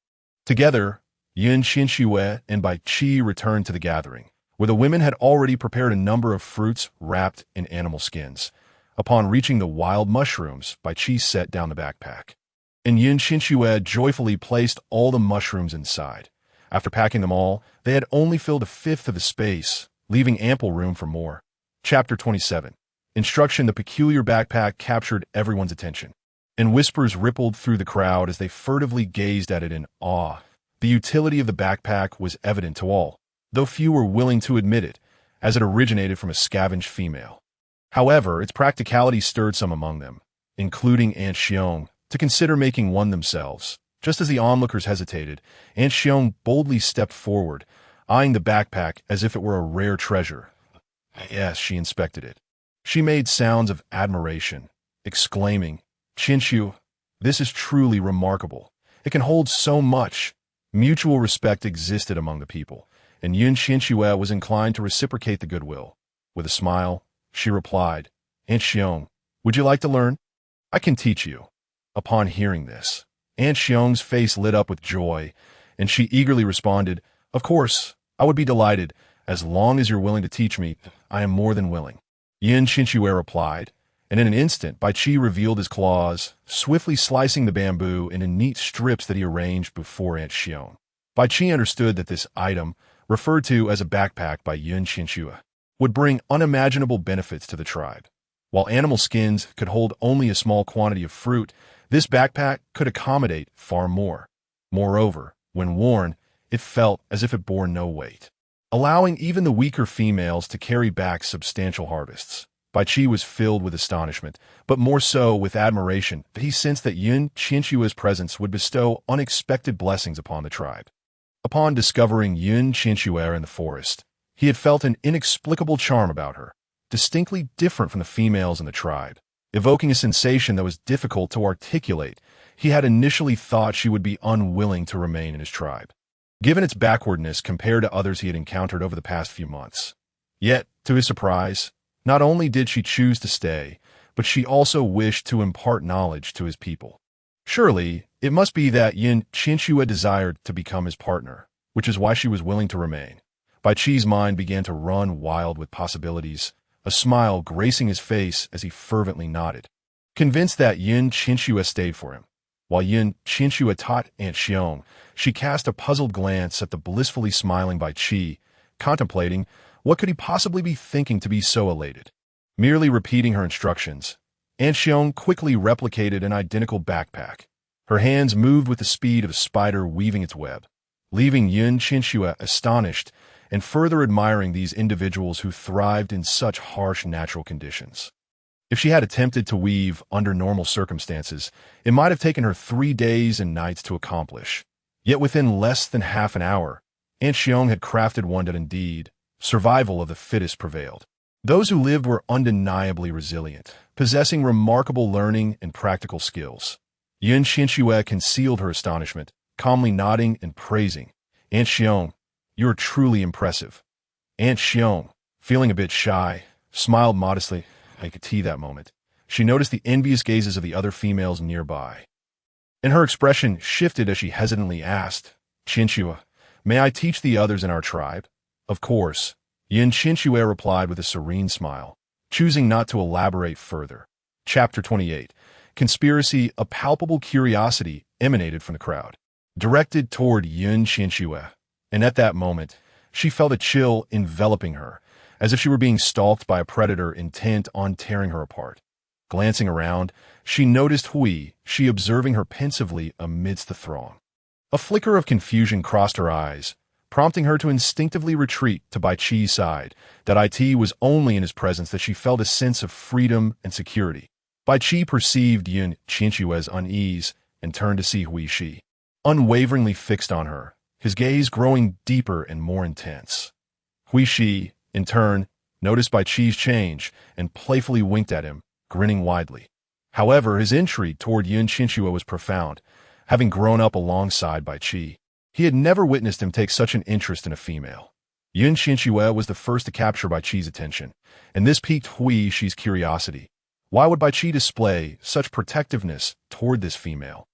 Together, Qianxue and Bai Qi returned to the gathering, where the women had already prepared a number of fruits wrapped in animal skins. Upon reaching the wild mushrooms, Bai Qi set down the backpack, and Qianxue joyfully placed all the mushrooms inside. After packing them all, they had only filled a fifth of the space, leaving ample room for more. Chapter 27. Instruction. The peculiar backpack captured everyone's attention, and whispers rippled through the crowd as they furtively gazed at it in awe. The utility of the backpack was evident to all, though few were willing to admit it, as it originated from a scavenged female. However, its practicality stirred some among them, including Aunt Xiong, to consider making one themselves. Just as the onlookers hesitated, Aunt Xiong boldly stepped forward, eyeing the backpack as if it were a rare treasure. Yes, she inspected it. She made sounds of admiration, exclaiming, "Qianxue, this is truly remarkable. It can hold so much." Mutual respect existed among the people, and Qianxue was inclined to reciprocate the goodwill. With a smile, she replied, "Aunt Xiong, would you like to learn? I can teach you." Upon hearing this, Aunt Xiong's face lit up with joy, and she eagerly responded, "Of course, I would be delighted. As long as you're willing to teach me, I am more than willing." Qianxue replied, and in an instant Bai Qi revealed his claws, swiftly slicing the bamboo into neat strips that he arranged before Aunt Xiong. Bai Qi understood that this item, referred to as a backpack by Qianxue, would bring unimaginable benefits to the tribe. While animal skins could hold only a small quantity of fruit, this backpack could accommodate far more. Moreover, when worn, it felt as if it bore no weight, allowing even the weaker females to carry back substantial harvests. Bai Qi was filled with astonishment, but more so with admiration that he sensed that Qianxue's presence would bestow unexpected blessings upon the tribe. Upon discovering Qianxue in the forest, he had felt an inexplicable charm about her, distinctly different from the females in the tribe. Evoking a sensation that was difficult to articulate, he had initially thought she would be unwilling to remain in his tribe, given its backwardness compared to others he had encountered over the past few months. Yet, to his surprise, not only did she choose to stay, but she also wished to impart knowledge to his people. Surely, it must be that Qianxue desired to become his partner, which is why she was willing to remain. Bai Qi's mind began to run wild with possibilities, a smile gracing his face as he fervently nodded, convinced that Qianxue stayed for him. While Qianxue taught Aunt Xiong, she cast a puzzled glance at the blissfully smiling Bai Qi, contemplating what could he possibly be thinking to be so elated. Merely repeating her instructions, Aunt Xiong quickly replicated an identical backpack. Her hands moved with the speed of a spider weaving its web, leaving Qianxue astonished and further admiring these individuals who thrived in such harsh natural conditions. If she had attempted to weave under normal circumstances, it might have taken her 3 days and nights to accomplish. Yet within less than half an hour, Aunt Xiong had crafted one that indeed, survival of the fittest prevailed. Those who lived were undeniably resilient, possessing remarkable learning and practical skills. Qianxue concealed her astonishment, calmly nodding and praising. "Aunt Xiong, you are truly impressive." Aunt Xiong, feeling a bit shy, smiled modestly. I could see that moment. She noticed the envious gazes of the other females nearby, and her expression shifted as she hesitantly asked, "Qianxue, may I teach the others in our tribe?" "Of course," Qianxue replied with a serene smile, choosing not to elaborate further. Chapter 28. Conspiracy. A palpable curiosity emanated from the crowd, directed toward Qianxue, and at that moment, she felt a chill enveloping her, as if she were being stalked by a predator intent on tearing her apart. Glancing around, she noticed Hui, she observing her pensively amidst the throng. A flicker of confusion crossed her eyes, prompting her to instinctively retreat to Bai Qi's side. That it was only in his presence that she felt a sense of freedom and security. Bai Qi perceived Qianxue's unease and turned to see Hui Shi, unwaveringly fixed on her, his gaze growing deeper and more intense. Hui Shi, in turn, noticed Bai Qi's change and playfully winked at him, grinning widely. However, his intrigue toward Qianxue was profound, having grown up alongside Bai Qi. He had never witnessed him take such an interest in a female. Qianxue was the first to capture Bai Qi's attention, and this piqued Hui Shi's curiosity. Why would Bai Qi display such protectiveness toward this female?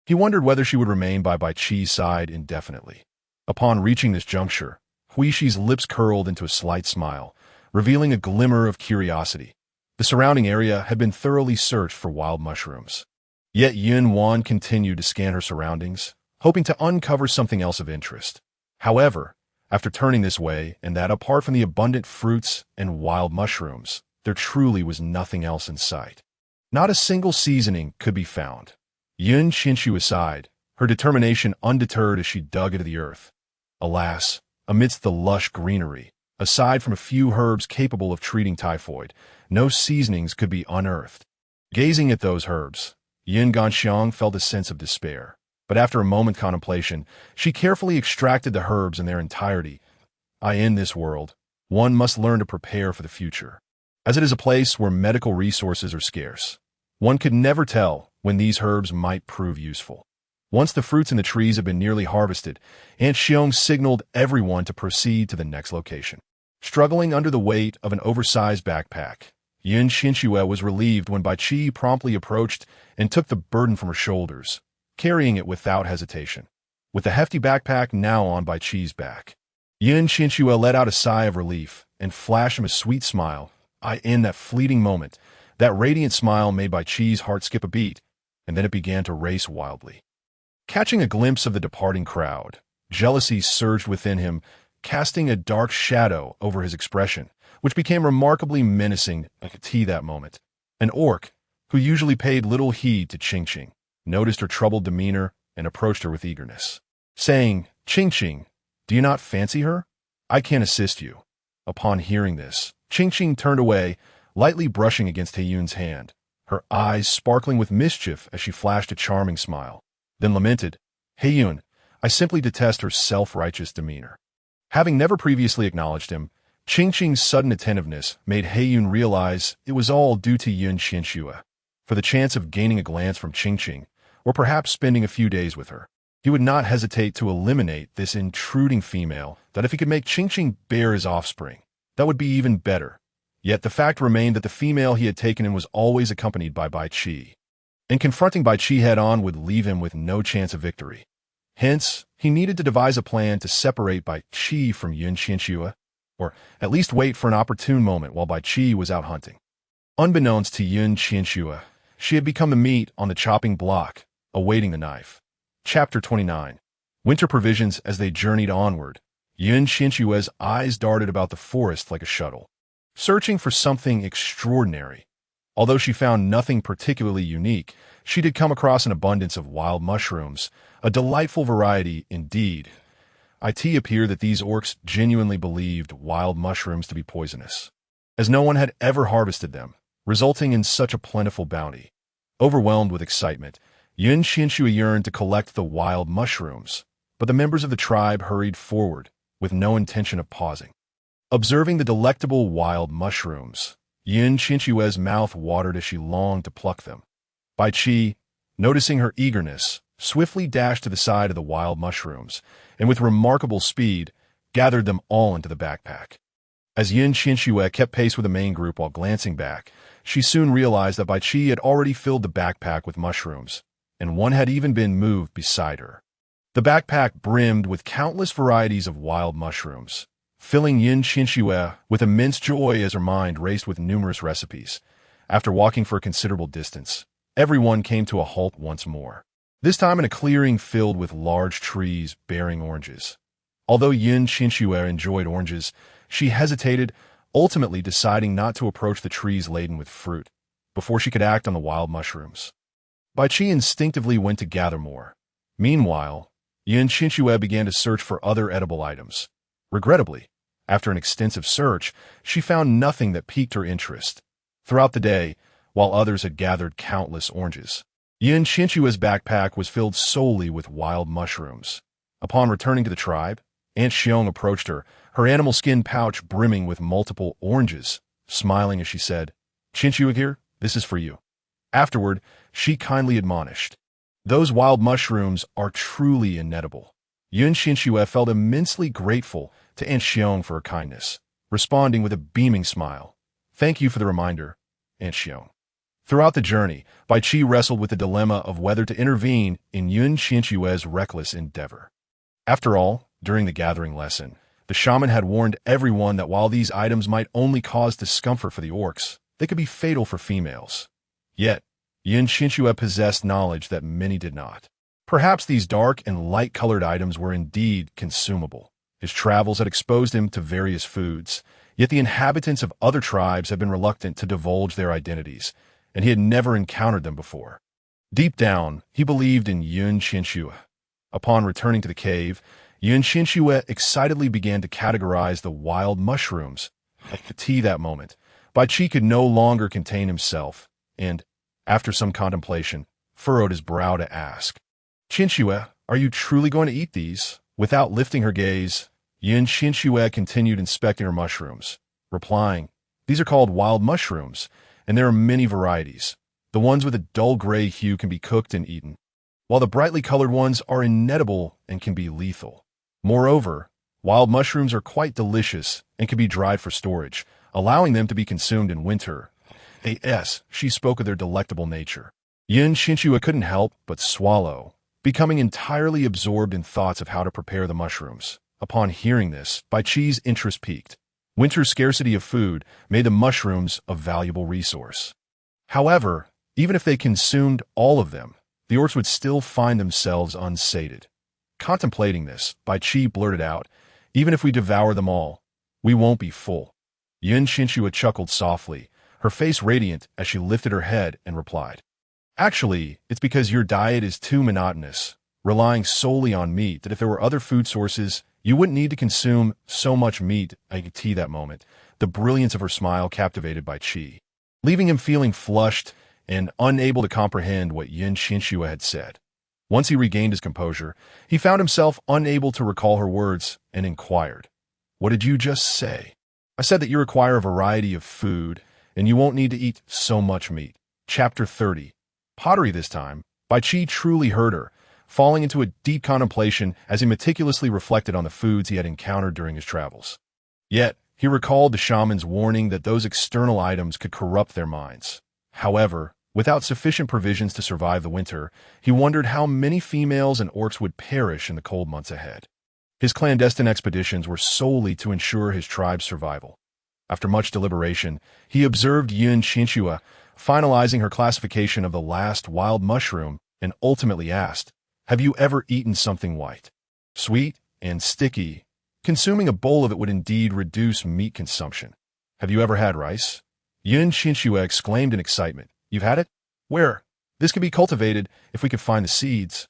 He wondered whether she would remain by Bai Qi's side indefinitely. Upon reaching this juncture, Hui Shi's lips curled into a slight smile, revealing a glimmer of curiosity. The surrounding area had been thoroughly searched for wild mushrooms. Yet Yun Wan continued to scan her surroundings, hoping to uncover something else of interest. However, after turning this way and that, apart from the abundant fruits and wild mushrooms, there truly was nothing else in sight. Not a single seasoning could be found. Yun Qianxue sighed, her determination undeterred as she dug into the earth. Alas, amidst the lush greenery, aside from a few herbs capable of treating typhoid, no seasonings could be unearthed. Gazing at those herbs, Yin Ganxiang felt a sense of despair. But after a moment's contemplation, she carefully extracted the herbs in their entirety. In this world, one must learn to prepare for the future. As it is a place where medical resources are scarce, one could never tell when these herbs might prove useful. Once the fruits in the trees had been nearly harvested, Aunt Xiong signaled everyone to proceed to the next location. Struggling under the weight of an oversized backpack, Yin Qianxue was relieved when Bai Qi promptly approached and took the burden from her shoulders, carrying it without hesitation. With the hefty backpack now on Bai Qi's back, Yin Qianxue let out a sigh of relief and flashed him a sweet smile. In that fleeting moment, that radiant smile made Bai Qi's heart skip a beat, and then it began to race wildly. Catching a glimpse of the departing crowd, jealousy surged within him, casting a dark shadow over his expression, which became remarkably menacing at that moment. An orc, who usually paid little heed to Qingqing, noticed her troubled demeanor and approached her with eagerness, saying, "Qingqing, do you not fancy her? I can assist you." Upon hearing this, Qingqing turned away, lightly brushing against Heiyun's hand, her eyes sparkling with mischief as she flashed a charming smile, then lamented, "Heiyun, I simply detest her self-righteous demeanor." Having never previously acknowledged him, Qingqing's sudden attentiveness made Heiyun realize it was all due to Yun Qianxue. For the chance of gaining a glance from Qingqing, or perhaps spending a few days with her, he would not hesitate to eliminate this intruding female, that if he could make Qingqing bear his offspring, that would be even better. Yet the fact remained that the female he had taken in was always accompanied by Bai Qi, and confronting Bai Qi head-on would leave him with no chance of victory. Hence, he needed to devise a plan to separate Bai Qi from Yun Qianxue, or at least wait for an opportune moment while Bai Qi was out hunting. Unbeknownst to Yun Qianxue, she had become the meat on the chopping block, awaiting the knife. Chapter 29. Winter provisions. As they journeyed onward, Yun Qianxue's eyes darted about the forest like a shuttle, searching for something extraordinary. Although she found nothing particularly unique, she did come across an abundance of wild mushrooms, a delightful variety indeed. It appeared that these orcs genuinely believed wild mushrooms to be poisonous, as no one had ever harvested them, resulting in such a plentiful bounty. Overwhelmed with excitement, Yun Qianxue yearned to collect the wild mushrooms, but the members of the tribe hurried forward, with no intention of pausing. Observing the delectable wild mushrooms, Yun Qianxue's mouth watered as she longed to pluck them. Bai Qi, noticing her eagerness, swiftly dashed to the side of the wild mushrooms, and with remarkable speed, gathered them all into the backpack. As Yun Qianxue kept pace with the main group while glancing back, she soon realized that Bai Qi had already filled the backpack with mushrooms, and one had even been moved beside her. The backpack brimmed with countless varieties of wild mushrooms, filling Yun Qianxue with immense joy as her mind raced with numerous recipes. After walking for a considerable distance, everyone came to a halt once more, this time in a clearing filled with large trees bearing oranges. Although Yun Qianxue enjoyed oranges, she hesitated, ultimately deciding not to approach the trees laden with fruit before she could act on the wild mushrooms. Bai Qi instinctively went to gather more. Meanwhile, Qianxue began to search for other edible items. Regrettably, after an extensive search, she found nothing that piqued her interest. Throughout the day, while others had gathered countless oranges, Qianxue's backpack was filled solely with wild mushrooms. Upon returning to the tribe, Aunt Xiong approached her, her animal skin pouch brimming with multiple oranges. Smiling as she said, "Qianxue here, this is for you." Afterward, she kindly admonished, "Those wild mushrooms are truly inedible." Qianxue felt immensely grateful to Aunt Xiong for her kindness, responding with a beaming smile. "Thank you for the reminder, Aunt Xiong." Throughout the journey, Bai Qi wrestled with the dilemma of whether to intervene in Qianxue's reckless endeavor. After all, during the gathering lesson, the shaman had warned everyone that while these items might only cause discomfort for the orcs, they could be fatal for females. Yet, Qianxue possessed knowledge that many did not. Perhaps these dark and light-colored items were indeed consumable. His travels had exposed him to various foods, yet the inhabitants of other tribes had been reluctant to divulge their identities, and he had never encountered them before. Deep down, he believed in Qianxue. Upon returning to the cave, Qianxue excitedly began to categorize the wild mushrooms. At the tea that moment, Bai Qi could no longer contain himself, and, after some contemplation, furrowed his brow to ask, "Qianxue, are you truly going to eat these?" Without lifting her gaze, Qianxue continued inspecting her mushrooms, replying, "These are called wild mushrooms, and there are many varieties. The ones with a dull gray hue can be cooked and eaten, while the brightly colored ones are inedible and can be lethal. Moreover, wild mushrooms are quite delicious and can be dried for storage, allowing them to be consumed in winter." She spoke of their delectable nature. Qianxue couldn't help but swallow, becoming entirely absorbed in thoughts of how to prepare the mushrooms. Upon hearing this, Bai Qi's interest piqued. Winter's scarcity of food made the mushrooms a valuable resource. However, even if they consumed all of them, the orcs would still find themselves unsated. Contemplating this, Bai Qi blurted out, "Even if we devour them all, we won't be full." Qianxue chuckled softly, her face radiant as she lifted her head and replied, "Actually, it's because your diet is too monotonous, relying solely on meat, that if there were other food sources, you wouldn't need to consume so much meat." I could see that moment. The brilliance of her smile captivated Bai Qi, leaving him feeling flushed and unable to comprehend what Qianxue had said. Once he regained his composure, he found himself unable to recall her words and inquired, "What did you just say?" "I said that you require a variety of food, and you won't need to eat so much meat." Chapter 30. Pottery this time. Bai Qi truly heard her, falling into a deep contemplation as he meticulously reflected on the foods he had encountered during his travels. Yet, he recalled the shaman's warning that those external items could corrupt their minds. However, without sufficient provisions to survive the winter, he wondered how many females and orcs would perish in the cold months ahead. His clandestine expeditions were solely to ensure his tribe's survival. After much deliberation, he observed Qianxue finalizing her classification of the last wild mushroom and ultimately asked, "Have you ever eaten something white, sweet, and sticky? Consuming a bowl of it would indeed reduce meat consumption. Have you ever had rice?" Qianxue exclaimed in excitement, "You've had it? Where? This could be cultivated if we could find the seeds.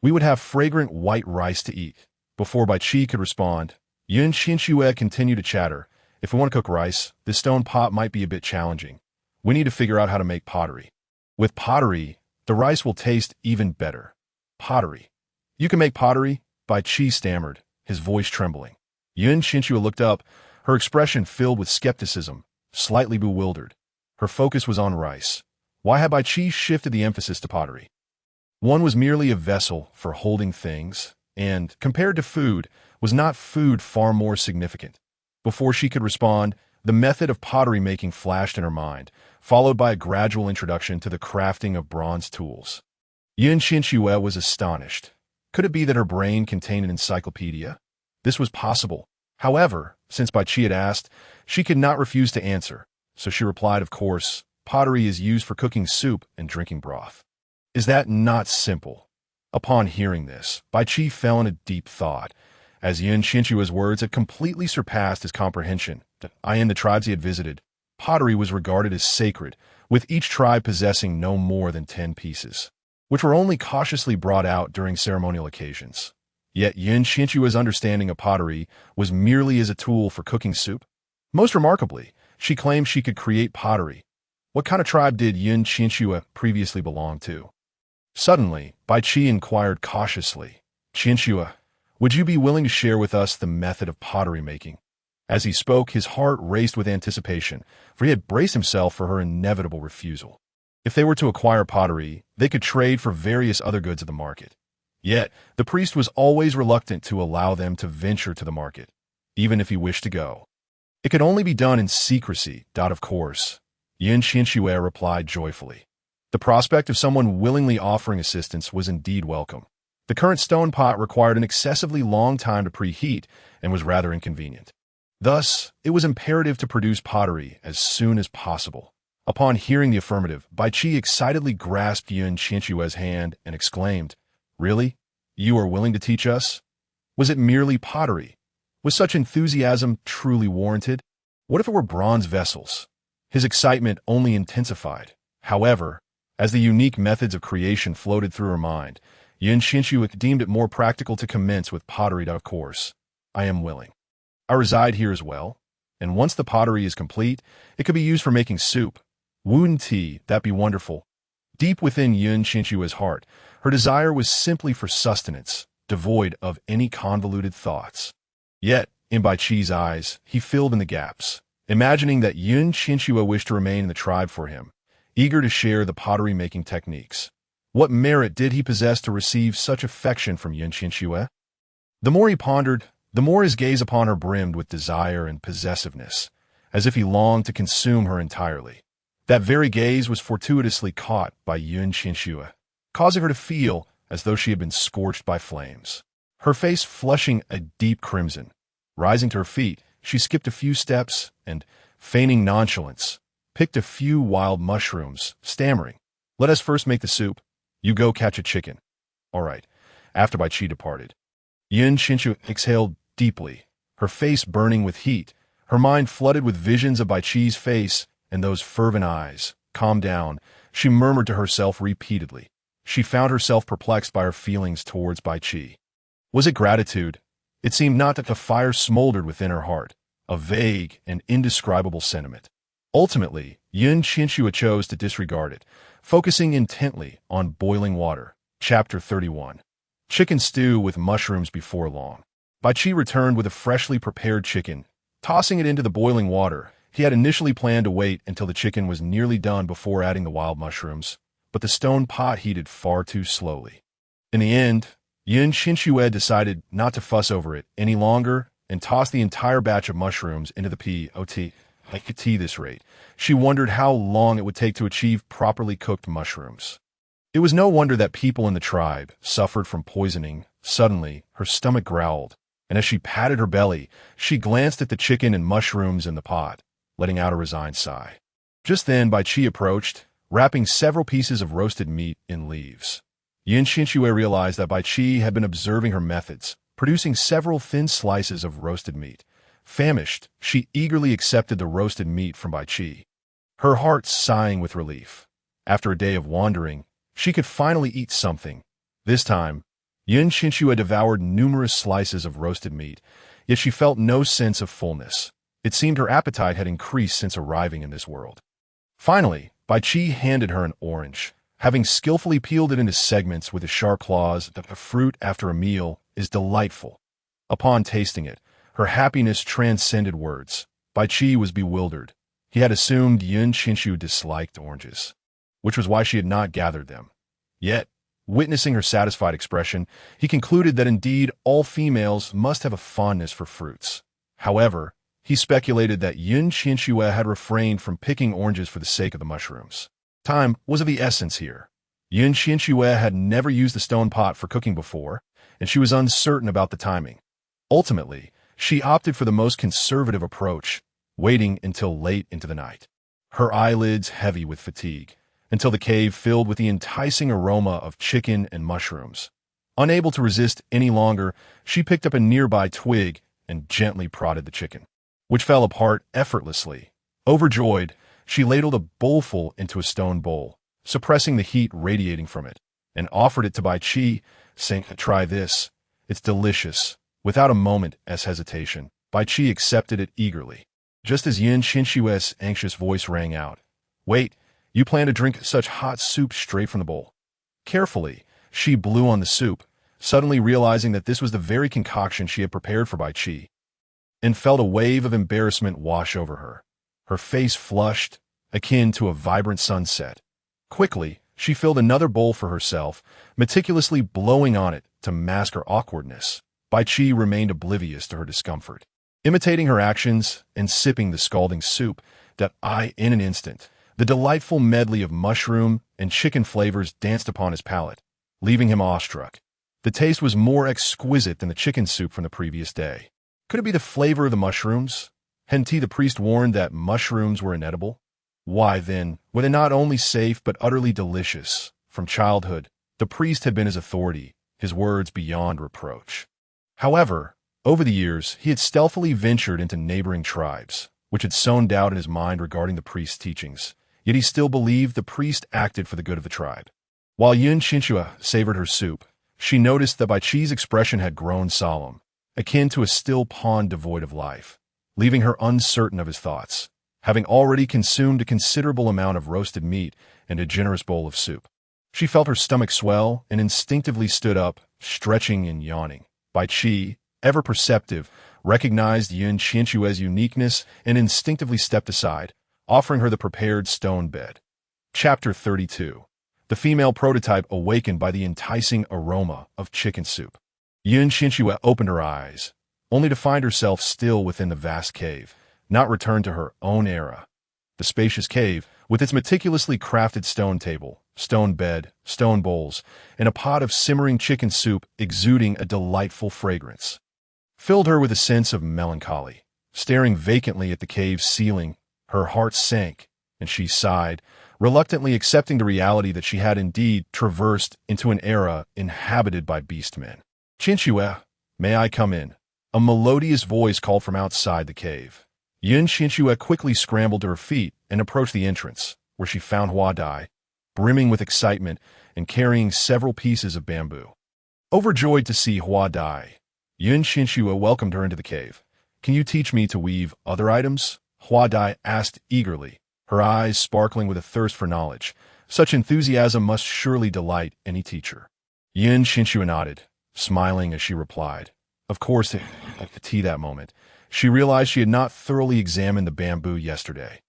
We would have fragrant white rice to eat." Before Bai Qi could respond, Qianxue continued to chatter, "If we want to cook rice, this stone pot might be a bit challenging. We need to figure out how to make pottery. With pottery, the rice will taste even better." "Pottery? You can make pottery?" Bai Qi stammered, his voice trembling. Qianxue looked up, her expression filled with skepticism, slightly bewildered. Her focus was on rice. Why had Bai Qi shifted the emphasis to pottery? One was merely a vessel for holding things, and, compared to food, was not food far more significant? Before she could respond, the method of pottery making flashed in her mind, followed by a gradual introduction to the crafting of bronze tools. Qianxue was astonished. Could it be that her brain contained an encyclopedia? This was possible. However, since Bai Qi had asked, she could not refuse to answer, so she replied, "Of course, pottery is used for cooking soup and drinking broth." "Is that not simple?" Upon hearing this, Bai Qi fell in a deep thought, as Qianxue's words had completely surpassed his comprehension. In the tribes he had visited, pottery was regarded as sacred, with each tribe possessing no more than 10 pieces, which were only cautiously brought out during ceremonial occasions. Yet Qianxue's understanding of pottery was merely as a tool for cooking soup. Most remarkably, she claimed she could create pottery. What kind of tribe did Qianxue previously belong to? Suddenly, Bai Qi inquired cautiously, "Qianxue, would you be willing to share with us the method of pottery making?" As he spoke, his heart raced with anticipation, for he had braced himself for her inevitable refusal. If they were to acquire pottery, they could trade for various other goods of the market. Yet, the priest was always reluctant to allow them to venture to the market, even if he wished to go. It could only be done in secrecy, of course. Qianxue replied joyfully. The prospect of someone willingly offering assistance was indeed welcome. The current stone pot required an excessively long time to preheat and was rather inconvenient. Thus, it was imperative to produce pottery as soon as possible. Upon hearing the affirmative, Bai Qi excitedly grasped Qianxue's hand and exclaimed, "Really? You are willing to teach us?" Was it merely pottery? Was such enthusiasm truly warranted? What if it were bronze vessels? His excitement only intensified. However, as the unique methods of creation floated through her mind, Qianxue deemed it more practical to commence with pottery. Of course, I am willing. I reside here as well, and once the pottery is complete, it could be used for making soup. Wouldn't tea, that be wonderful? Deep within Qianxue's heart, her desire was simply for sustenance, devoid of any convoluted thoughts. Yet, in Bai Qi's eyes, he filled in the gaps, imagining that Qianxue wished to remain in the tribe for him, eager to share the pottery-making techniques. What merit did he possess to receive such affection from Qianxue? The more he pondered, the more his gaze upon her brimmed with desire and possessiveness, as if he longed to consume her entirely. That very gaze was fortuitously caught by Qianxue, causing her to feel as though she had been scorched by flames. Her face flushing a deep crimson. Rising to her feet, she skipped a few steps and, feigning nonchalance, picked a few wild mushrooms, stammering, "Let us first make the soup. You go catch a chicken." "All right." After Bai Qi departed, Qianxue exhaled deeply, her face burning with heat, her mind flooded with visions of Bai Qi's face and those fervent eyes. "Calm down," she murmured to herself repeatedly. She found herself perplexed by her feelings towards Bai Qi. Was it gratitude? It seemed not that the fire smoldered within her heart, a vague and indescribable sentiment. Ultimately, Qianxue chose to disregard it, focusing intently on boiling water. Chapter 31. Chicken stew with mushrooms before long. Bai Qi returned with a freshly prepared chicken. Tossing it into the boiling water, he had initially planned to wait until the chicken was nearly done before adding the wild mushrooms, but the stone pot heated far too slowly. In the end, Qianxue decided not to fuss over it any longer and tossed the entire batch of mushrooms into the pot. At this rate, she wondered how long it would take to achieve properly cooked mushrooms. It was no wonder that people in the tribe suffered from poisoning. Suddenly, her stomach growled, and as she patted her belly, she glanced at the chicken and mushrooms in the pot, letting out a resigned sigh. Just then, Bai Qi approached, wrapping several pieces of roasted meat in leaves. Qianxue realized that Bai Qi had been observing her methods, producing several thin slices of roasted meat. Famished, she eagerly accepted the roasted meat from Bai Qi, her heart sighing with relief. After a day of wandering, she could finally eat something. This time, Qianxue devoured numerous slices of roasted meat, yet she felt no sense of fullness. It seemed her appetite had increased since arriving in this world. Finally, Bai Qi handed her an orange. Having skillfully peeled it into segments with his sharp claws, the fruit after a meal is delightful. Upon tasting it, her happiness transcended words. Bai Qi was bewildered. He had assumed Qianxue disliked oranges, which was why she had not gathered them. Yet, witnessing her satisfied expression, he concluded that indeed all females must have a fondness for fruits. However, he speculated that Qianxue had refrained from picking oranges for the sake of the mushrooms. Time was of the essence here. Qianxue had never used the stone pot for cooking before, and she was uncertain about the timing. Ultimately, she opted for the most conservative approach, waiting until late into the night, her eyelids heavy with fatigue, until the cave filled with the enticing aroma of chicken and mushrooms. Unable to resist any longer, she picked up a nearby twig and gently prodded the chicken, which fell apart effortlessly. Overjoyed, she ladled a bowlful into a stone bowl, suppressing the heat radiating from it, and offered it to Bai Qi, saying, "Try this. It's delicious. Without a moment's hesitation, Bai Qi accepted it eagerly. Just as Qianxue's anxious voice rang out, "Wait, you plan to drink such hot soup straight from the bowl?" Carefully, she blew on the soup, suddenly realizing that this was the very concoction she had prepared for Bai Qi, and felt a wave of embarrassment wash over her. Her face flushed, akin to a vibrant sunset. Quickly, she filled another bowl for herself, meticulously blowing on it to mask her awkwardness. Bai Qi remained oblivious to her discomfort, imitating her actions and sipping the scalding soup that in an instant, the delightful medley of mushroom and chicken flavors danced upon his palate, leaving him awestruck. The taste was more exquisite than the chicken soup from the previous day. Could it be the flavor of the mushrooms? Hadn't the priest warned that mushrooms were inedible? Why then, were they not only safe but utterly delicious? From childhood, the priest had been his authority, his words beyond reproach. However, over the years, he had stealthily ventured into neighboring tribes, which had sown doubt in his mind regarding the priest's teachings. Yet he still believed the priest acted for the good of the tribe. While Qianxue savored her soup, she noticed that Bai Qi's expression had grown solemn, akin to a still pond devoid of life, leaving her uncertain of his thoughts, having already consumed a considerable amount of roasted meat and a generous bowl of soup. She felt her stomach swell and instinctively stood up, stretching and yawning. Bai Qi, ever perceptive, recognized Qianxue's uniqueness and instinctively stepped aside, offering her the prepared stone bed. Chapter 32. The female prototype awakened by the enticing aroma of chicken soup. Qianxue opened her eyes, only to find herself still within the vast cave, not returned to her own era. The spacious cave, with its meticulously crafted stone table, stone bed, stone bowls, and a pot of simmering chicken soup exuding a delightful fragrance, filled her with a sense of melancholy. Staring vacantly at the cave's ceiling, her heart sank, and she sighed, reluctantly accepting the reality that she had indeed traversed into an era inhabited by beastmen. "Qianxue, may I come in?" A melodious voice called from outside the cave. Qianxue quickly scrambled to her feet and approached the entrance, where she found Hua Dai, brimming with excitement and carrying several pieces of bamboo. Overjoyed to see Hua Dai, Qianxue welcomed her into the cave. "Can you teach me to weave other items?" Hua Dai asked eagerly, her eyes sparkling with a thirst for knowledge. Such enthusiasm must surely delight any teacher. Qianxue nodded, smiling as she replied. Of course, at the tea that moment, she realized she had not thoroughly examined the bamboo yesterday.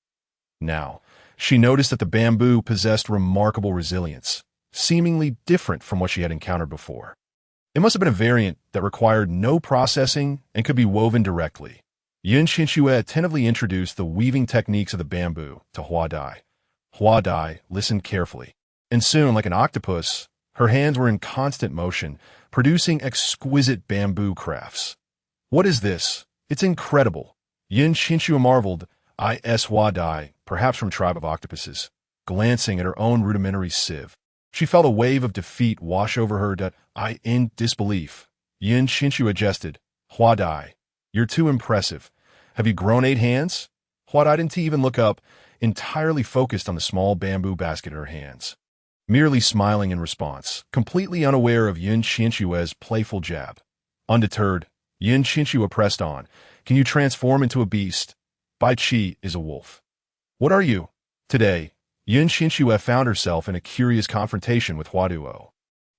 Now, she noticed that the bamboo possessed remarkable resilience, seemingly different from what she had encountered before. It must have been a variant that required no processing and could be woven directly. Qianxue attentively introduced the weaving techniques of the bamboo to Hua Dai. Hua Dai listened carefully, and soon, like an octopus, her hands were in constant motion, producing exquisite bamboo crafts. "What is this? It's incredible." Qianxue marveled. Hua Dai, perhaps from a tribe of octopuses, glancing at her own rudimentary sieve. She felt a wave of defeat wash over her in disbelief. Qianxue jested. "Hua Dai, you're too impressive. Have you grown 8 hands?" Hua Dai didn't even look up, entirely focused on the small bamboo basket in her hands, merely smiling in response, completely unaware of Qianxue's playful jab. Undeterred, Qianxue pressed on. "Can you transform into a beast? Bai Qi is a wolf." "What are you?" Today, Qianxue found herself in a curious confrontation with Huaduo,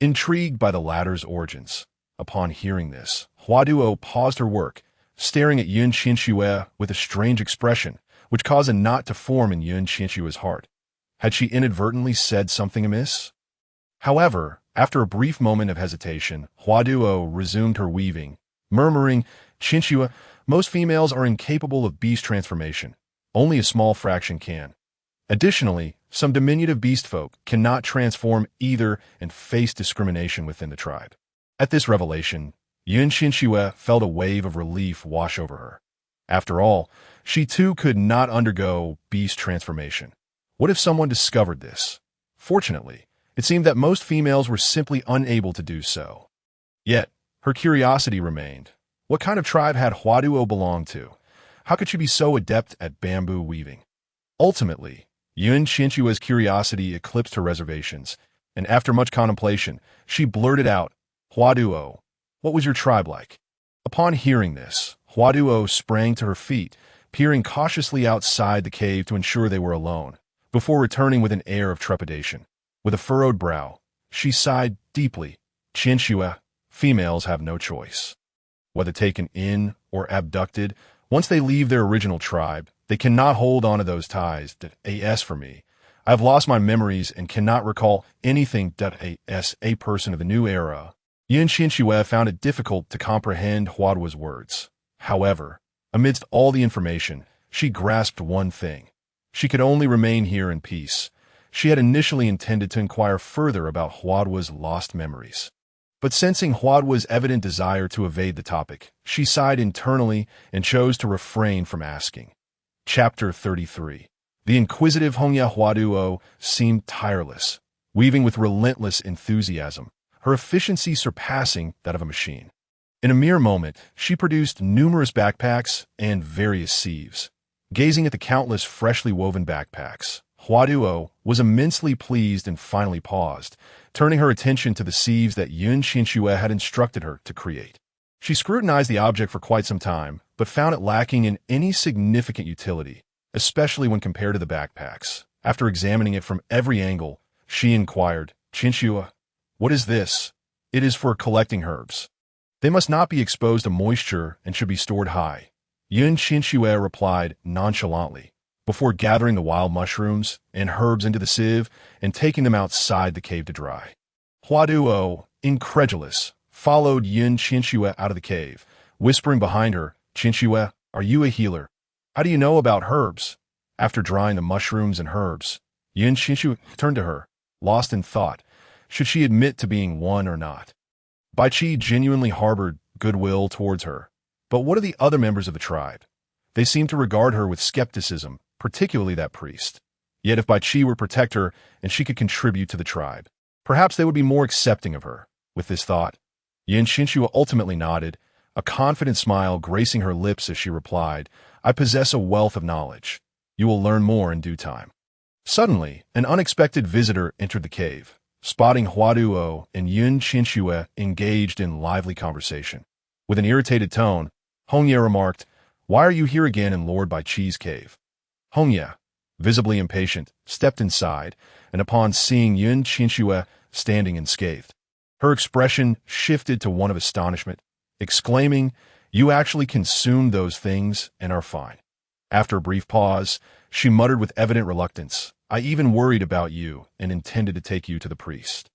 intrigued by the latter's origins. Upon hearing this, Huaduo paused her work, staring at Qianxue with a strange expression, which caused a knot to form in Qianxue's heart. Had she inadvertently said something amiss? However, after a brief moment of hesitation, Huaduo resumed her weaving, murmuring, "Qianxue, most females are incapable of beast transformation. Only a small fraction can. Additionally, some diminutive beast folk cannot transform either and face discrimination within the tribe." At this revelation, Qianxue felt a wave of relief wash over her. After all, she too could not undergo beast transformation. What if someone discovered this? Fortunately, it seemed that most females were simply unable to do so. Yet, her curiosity remained. What kind of tribe had Huaduo belonged to? How could she be so adept at bamboo weaving? Ultimately, Qianxue's curiosity eclipsed her reservations, and after much contemplation, she blurted out, "Huaduo, What was your tribe like? Upon hearing this, Huaduo sprang to her feet, peering cautiously outside the cave to ensure they were alone, before returning with an air of trepidation. With a furrowed brow, she sighed deeply. Qianxue, females have no choice. Whether taken in or abducted, once they leave their original tribe, they cannot hold on to those ties. As for me, I have lost my memories and cannot recall anything. As a person of the new era, Qianxue found it difficult to comprehend Huaduo's words. However, amidst all the information, she grasped one thing. She could only remain here in peace. She had initially intended to inquire further about Huaduo's lost memories. But sensing Huaduo's evident desire to evade the topic, she sighed internally and chose to refrain from asking. Chapter 33. The inquisitive Hongya Huaduo seemed tireless, weaving with relentless enthusiasm, her efficiency surpassing that of a machine. In a mere moment, she produced numerous backpacks and various sieves. Gazing at the countless freshly woven backpacks, Huaduo was immensely pleased and finally paused, turning her attention to the sieves that Qianxue had instructed her to create. She scrutinized the object for quite some time, but found it lacking in any significant utility, especially when compared to the backpacks. After examining it from every angle, she inquired, "Qianxue, what is this?" "It is for collecting herbs. They must not be exposed to moisture and should be stored high," Qianxue replied nonchalantly, before gathering the wild mushrooms and herbs into the sieve and taking them outside the cave to dry. Huaduo, incredulous, followed Qianxue out of the cave, whispering behind her, "Qianxue, are you a healer? How do you know about herbs?" After drying the mushrooms and herbs, Qianxue turned to her, lost in thought. Should she admit to being one or not? Bai Qi genuinely harbored goodwill towards her. But what of the other members of the tribe? They seemed to regard her with skepticism, particularly that priest. Yet if Bai Qi were to protect her and she could contribute to the tribe, perhaps they would be more accepting of her. With this thought, Qianxue ultimately nodded, a confident smile gracing her lips as she replied, "I possess a wealth of knowledge. You will learn more in due time." Suddenly, an unexpected visitor entered the cave. Spotting Huaduo and Qianxue engaged in lively conversation. With an irritated tone, Hongya remarked, "Why are you here again in Lord Bai Qi's cave?" Hongya, visibly impatient, stepped inside, and upon seeing Qianxue standing unscathed, her expression shifted to one of astonishment, exclaiming, "You actually consumed those things and are fine." After a brief pause, she muttered with evident reluctance, "I even worried about you and intended to take you to the priest."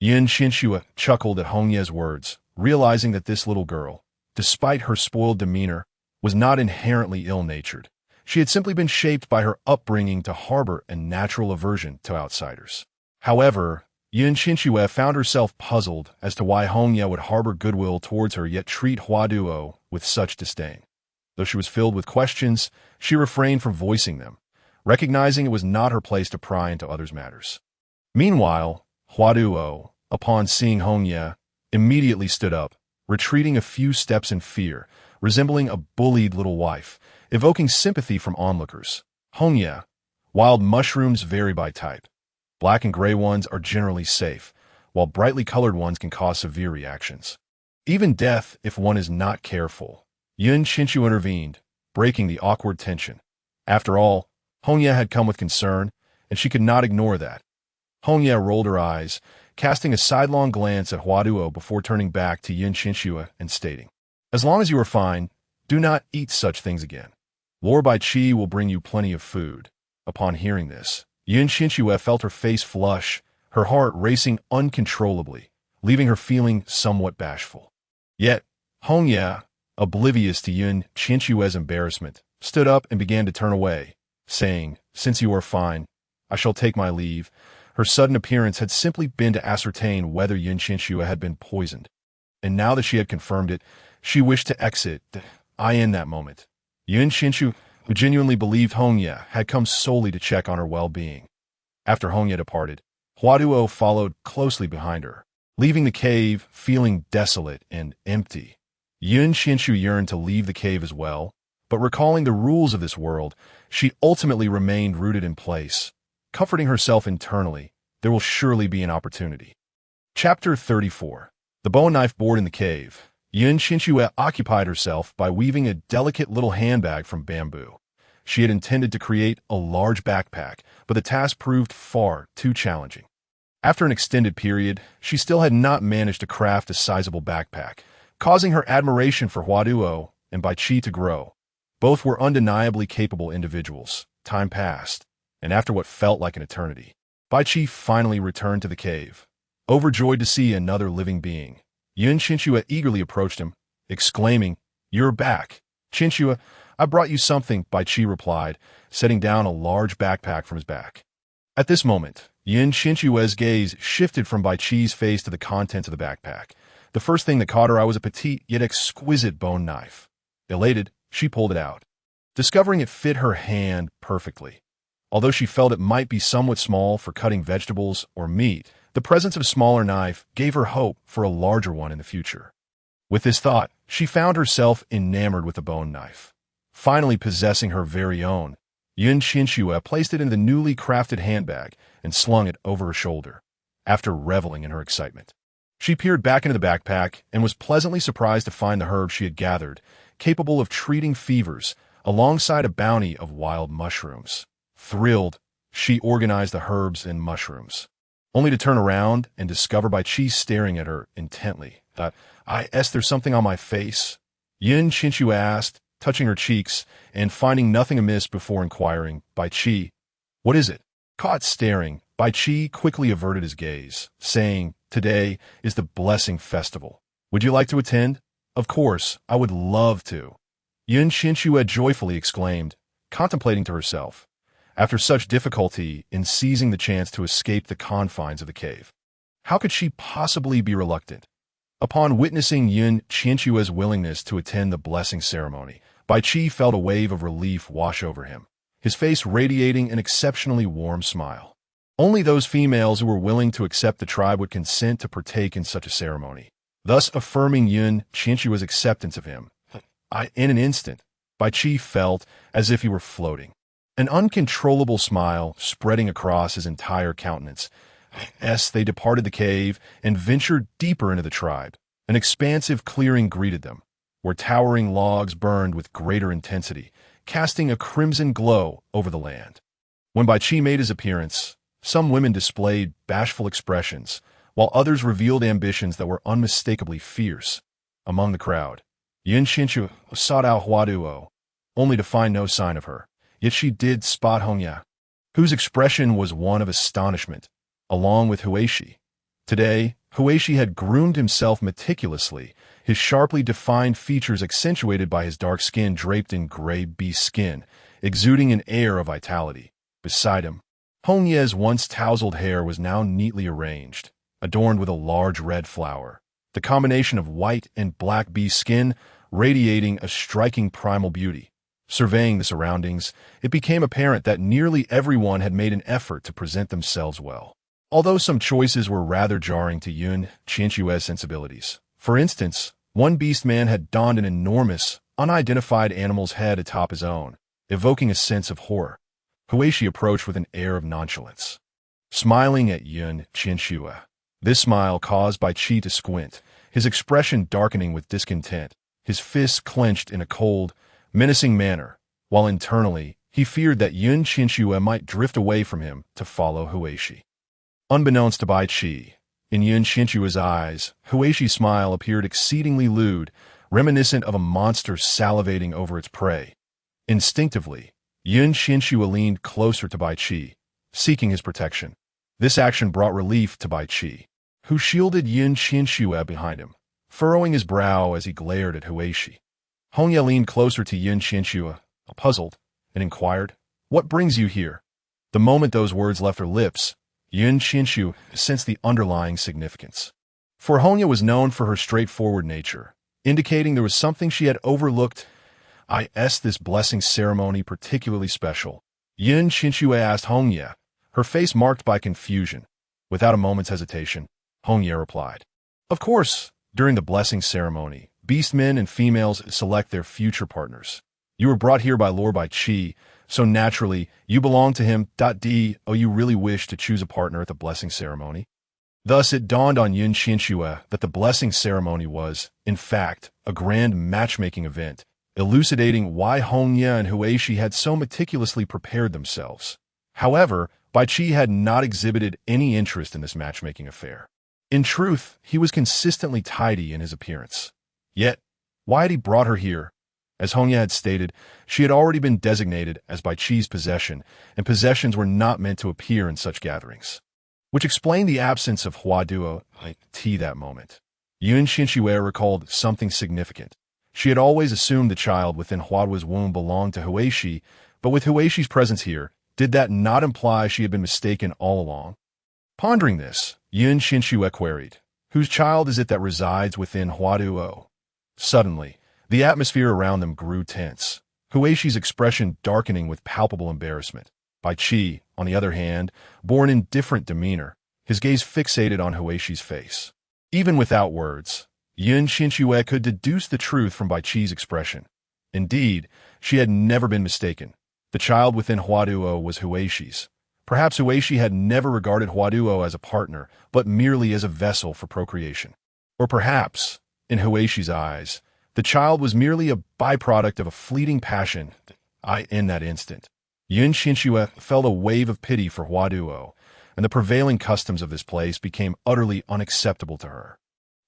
Qianxue chuckled at Hongya's words, realizing that this little girl, despite her spoiled demeanor, was not inherently ill-natured. She had simply been shaped by her upbringing to harbor a natural aversion to outsiders. However, Qianxue found herself puzzled as to why Hongya would harbor goodwill towards her yet treat Huaduo with such disdain. Though she was filled with questions, she refrained from voicing them, recognizing it was not her place to pry into others' matters. Meanwhile, Huaduo, upon seeing Hongya, immediately stood up, retreating a few steps in fear, resembling a bullied little wife, evoking sympathy from onlookers. Hongya, wild mushrooms vary by type. Black and gray ones are generally safe, while brightly colored ones can cause severe reactions. Even death if one is not careful. Qianxue intervened, breaking the awkward tension. After all, Hongya had come with concern, and she could not ignore that. Hongya rolled her eyes, casting a sidelong glance at Huaduo before turning back to Qianxue and stating, "As long as you are fine, do not eat such things again. Lord Bai Qi will bring you plenty of food." Upon hearing this, Qianxue felt her face flush, her heart racing uncontrollably, leaving her feeling somewhat bashful. Yet, Hongya, oblivious to Qianxue's embarrassment, stood up and began to turn away, saying, "Since you are fine, I shall take my leave." Her sudden appearance had simply been to ascertain whether Qianxue had been poisoned. And now that she had confirmed it, she wished to exit. In that moment, Qianxue, who genuinely believed Hongya, had come solely to check on her well-being. After Hongya departed, Huaduo followed closely behind her, leaving the cave feeling desolate and empty. Qianxue yearned to leave the cave as well, but recalling the rules of this world, she ultimately remained rooted in place. Comforting herself internally, there will surely be an opportunity. Chapter 34. The The bone knife board in the cave. Qianxue occupied herself by weaving a delicate little handbag from bamboo. She had intended to create a large backpack, but the task proved far too challenging. After an extended period, she still had not managed to craft a sizable backpack, causing her admiration for Huaduo and Bai Qi to grow. Both were undeniably capable individuals. Time passed, and after what felt like an eternity, Bai Qi finally returned to the cave. Overjoyed to see another living being, Qianxue eagerly approached him, exclaiming, "You're back." "Qianxue, I brought you something," Bai Qi replied, setting down a large backpack from his back. At this moment, Qianxue's gaze shifted from Bai Qi's face to the contents of the backpack. The first thing that caught her eye was a petite yet exquisite bone knife. Elated, she pulled it out, discovering it fit her hand perfectly. Although she felt it might be somewhat small for cutting vegetables or meat, the presence of a smaller knife gave her hope for a larger one in the future. With this thought, she found herself enamored with the bone knife. Finally possessing her very own, Qianxue placed it in the newly crafted handbag and slung it over her shoulder. After reveling in her excitement, she peered back into the backpack and was pleasantly surprised to find the herb she had gathered, capable of treating fevers, alongside a bounty of wild mushrooms. Thrilled, she organized the herbs and mushrooms, only to turn around and discover Bai Qi staring at her intently. There's something on my face?" Qianxue asked, touching her cheeks and finding nothing amiss before inquiring, "Bai Qi, what is it?" Caught staring, Bai Qi quickly averted his gaze, saying, "Today is the Blessing Festival. Would you like to attend?" "Of course, I would love to," Qianxue joyfully exclaimed, contemplating to herself. After such difficulty in seizing the chance to escape the confines of the cave, how could she possibly be reluctant? Upon witnessing Qianxue's willingness to attend the blessing ceremony, Bai Qi felt a wave of relief wash over him, his face radiating an exceptionally warm smile. Only those females who were willing to accept the tribe would consent to partake in such a ceremony, thus affirming Qianxue's acceptance of him. In an instant, Bai Qi felt as if he were floating, an uncontrollable smile spreading across his entire countenance. They departed the cave and ventured deeper into the tribe. An expansive clearing greeted them, where towering logs burned with greater intensity, casting a crimson glow over the land. When Bai Qi made his appearance, some women displayed bashful expressions, while others revealed ambitions that were unmistakably fierce. Among the crowd, Qianxue sought out Huaduo, only to find no sign of her. Yet she did spot Hongya, whose expression was one of astonishment, along with Huishi. Today, Huishi had groomed himself meticulously, his sharply defined features accentuated by his dark skin draped in gray beast skin, exuding an air of vitality. Beside him, Hongya's once tousled hair was now neatly arranged, adorned with a large red flower. The combination of white and black beast skin radiating a striking primal beauty. Surveying the surroundings, it became apparent that nearly everyone had made an effort to present themselves well, although some choices were rather jarring to Qianxue's sensibilities. For instance, one beast man had donned an enormous, unidentified animal's head atop his own, evoking a sense of horror. Huishi approached with an air of nonchalance, smiling at Qianxue. This smile caused Bai Qi to squint, his expression darkening with discontent, his fists clenched in a cold, menacing manner, while internally he feared that Qianxue might drift away from him to follow Huishi. Unbeknownst to Bai Qi, in Qianxue's eyes, Huishi's smile appeared exceedingly lewd, reminiscent of a monster salivating over its prey. Instinctively, Qianxue leaned closer to Bai Qi, seeking his protection. This action brought relief to Bai Qi, who shielded Qianxue behind him, furrowing his brow as he glared at Huishi. Hongya leaned closer to Qianxue, puzzled, and inquired, "What brings you here?" The moment those words left her lips, Qianxue sensed the underlying significance. For Hongya was known for her straightforward nature, indicating there was something she had overlooked. This blessing ceremony particularly special?" Qianxue asked Hongya, her face marked by confusion. Without a moment's hesitation, Hongya replied, "Of course, during the blessing ceremony, beast men and females select their future partners. You were brought here by Lord Bai Qi, so naturally, you belong to him. Do you really wish to choose a partner at the blessing ceremony?" Thus, it dawned on Qianxue that the blessing ceremony was, in fact, a grand matchmaking event, elucidating why Hongye and Huishi had so meticulously prepared themselves. However, Baiqi had not exhibited any interest in this matchmaking affair. In truth, he was consistently tidy in his appearance. Yet, why had he brought her here? As Hongye had stated, she had already been designated as Baiqi's possession, and possessions were not meant to appear in such gatherings, which explained the absence of Huaduo that moment. Qianxue recalled something significant. She had always assumed the child within Huaduo's womb belonged to Huishi, but with Huishi's presence here, did that not imply she had been mistaken all along? Pondering this, Qianxue queried, "Whose child is it that resides within Huaduo?" Suddenly, the atmosphere around them grew tense, Huishi's expression darkening with palpable embarrassment. Baiqi, on the other hand, bore an indifferent demeanor, his gaze fixated on Huishi's face. Even without words, Qianxue could deduce the truth from Baiqi's expression. Indeed, she had never been mistaken. The child within Huaduo was Huishi's. Perhaps Huishi had never regarded Huaduo as a partner, but merely as a vessel for procreation. Or perhaps, in Huishi's eyes, the child was merely a byproduct of a fleeting passion. In that instant, Qianxue felt a wave of pity for Huaduo, and the prevailing customs of this place became utterly unacceptable to her.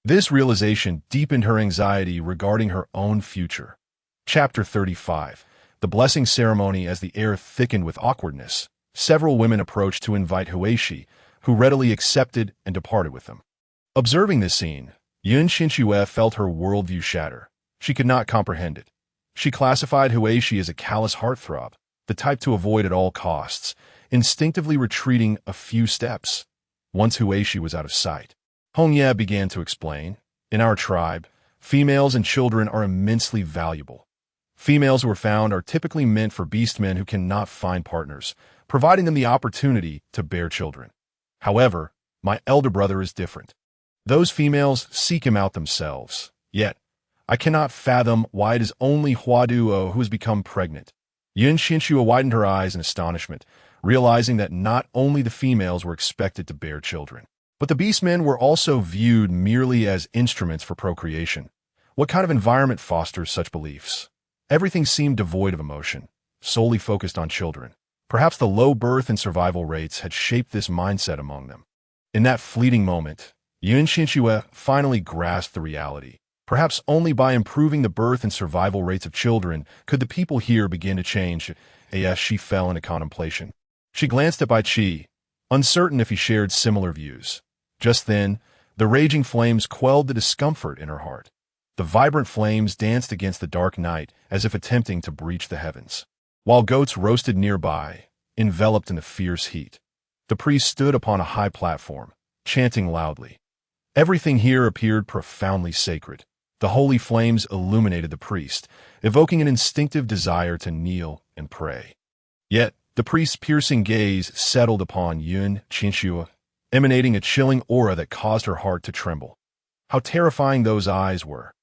This realization deepened her anxiety regarding her own future. Chapter 35. The blessing ceremony. As the air thickened with awkwardness, several women approached to invite Huishi, who readily accepted and departed with them. Observing this scene, Qianxue felt her worldview shatter. She could not comprehend it. She classified Huishi as a callous heartthrob, the type to avoid at all costs, instinctively retreating a few steps. Once Huishi was out of sight, Hongye began to explain, "In our tribe, females and children are immensely valuable. Females who are found are typically meant for beastmen who cannot find partners, providing them the opportunity to bear children. However, my elder brother is different. Those females seek him out themselves. Yet, I cannot fathom why it is only Huaduo who has become pregnant." Qianxue widened her eyes in astonishment, realizing that not only the females were expected to bear children, but the beastmen were also viewed merely as instruments for procreation. What kind of environment fosters such beliefs? Everything seemed devoid of emotion, solely focused on children. Perhaps the low birth and survival rates had shaped this mindset among them. In that fleeting moment, Qianxue finally grasped the reality. Perhaps only by improving the birth and survival rates of children could the people here begin to change. As she fell into contemplation, she glanced at Baiqi, uncertain if he shared similar views. Just then, the raging flames quelled the discomfort in her heart. The vibrant flames danced against the dark night as if attempting to breach the heavens, while goats roasted nearby, enveloped in the fierce heat. The priest stood upon a high platform, chanting loudly. Everything here appeared profoundly sacred. The holy flames illuminated the priest, evoking an instinctive desire to kneel and pray. Yet, the priest's piercing gaze settled upon Qianxue, emanating a chilling aura that caused her heart to tremble. How terrifying those eyes were!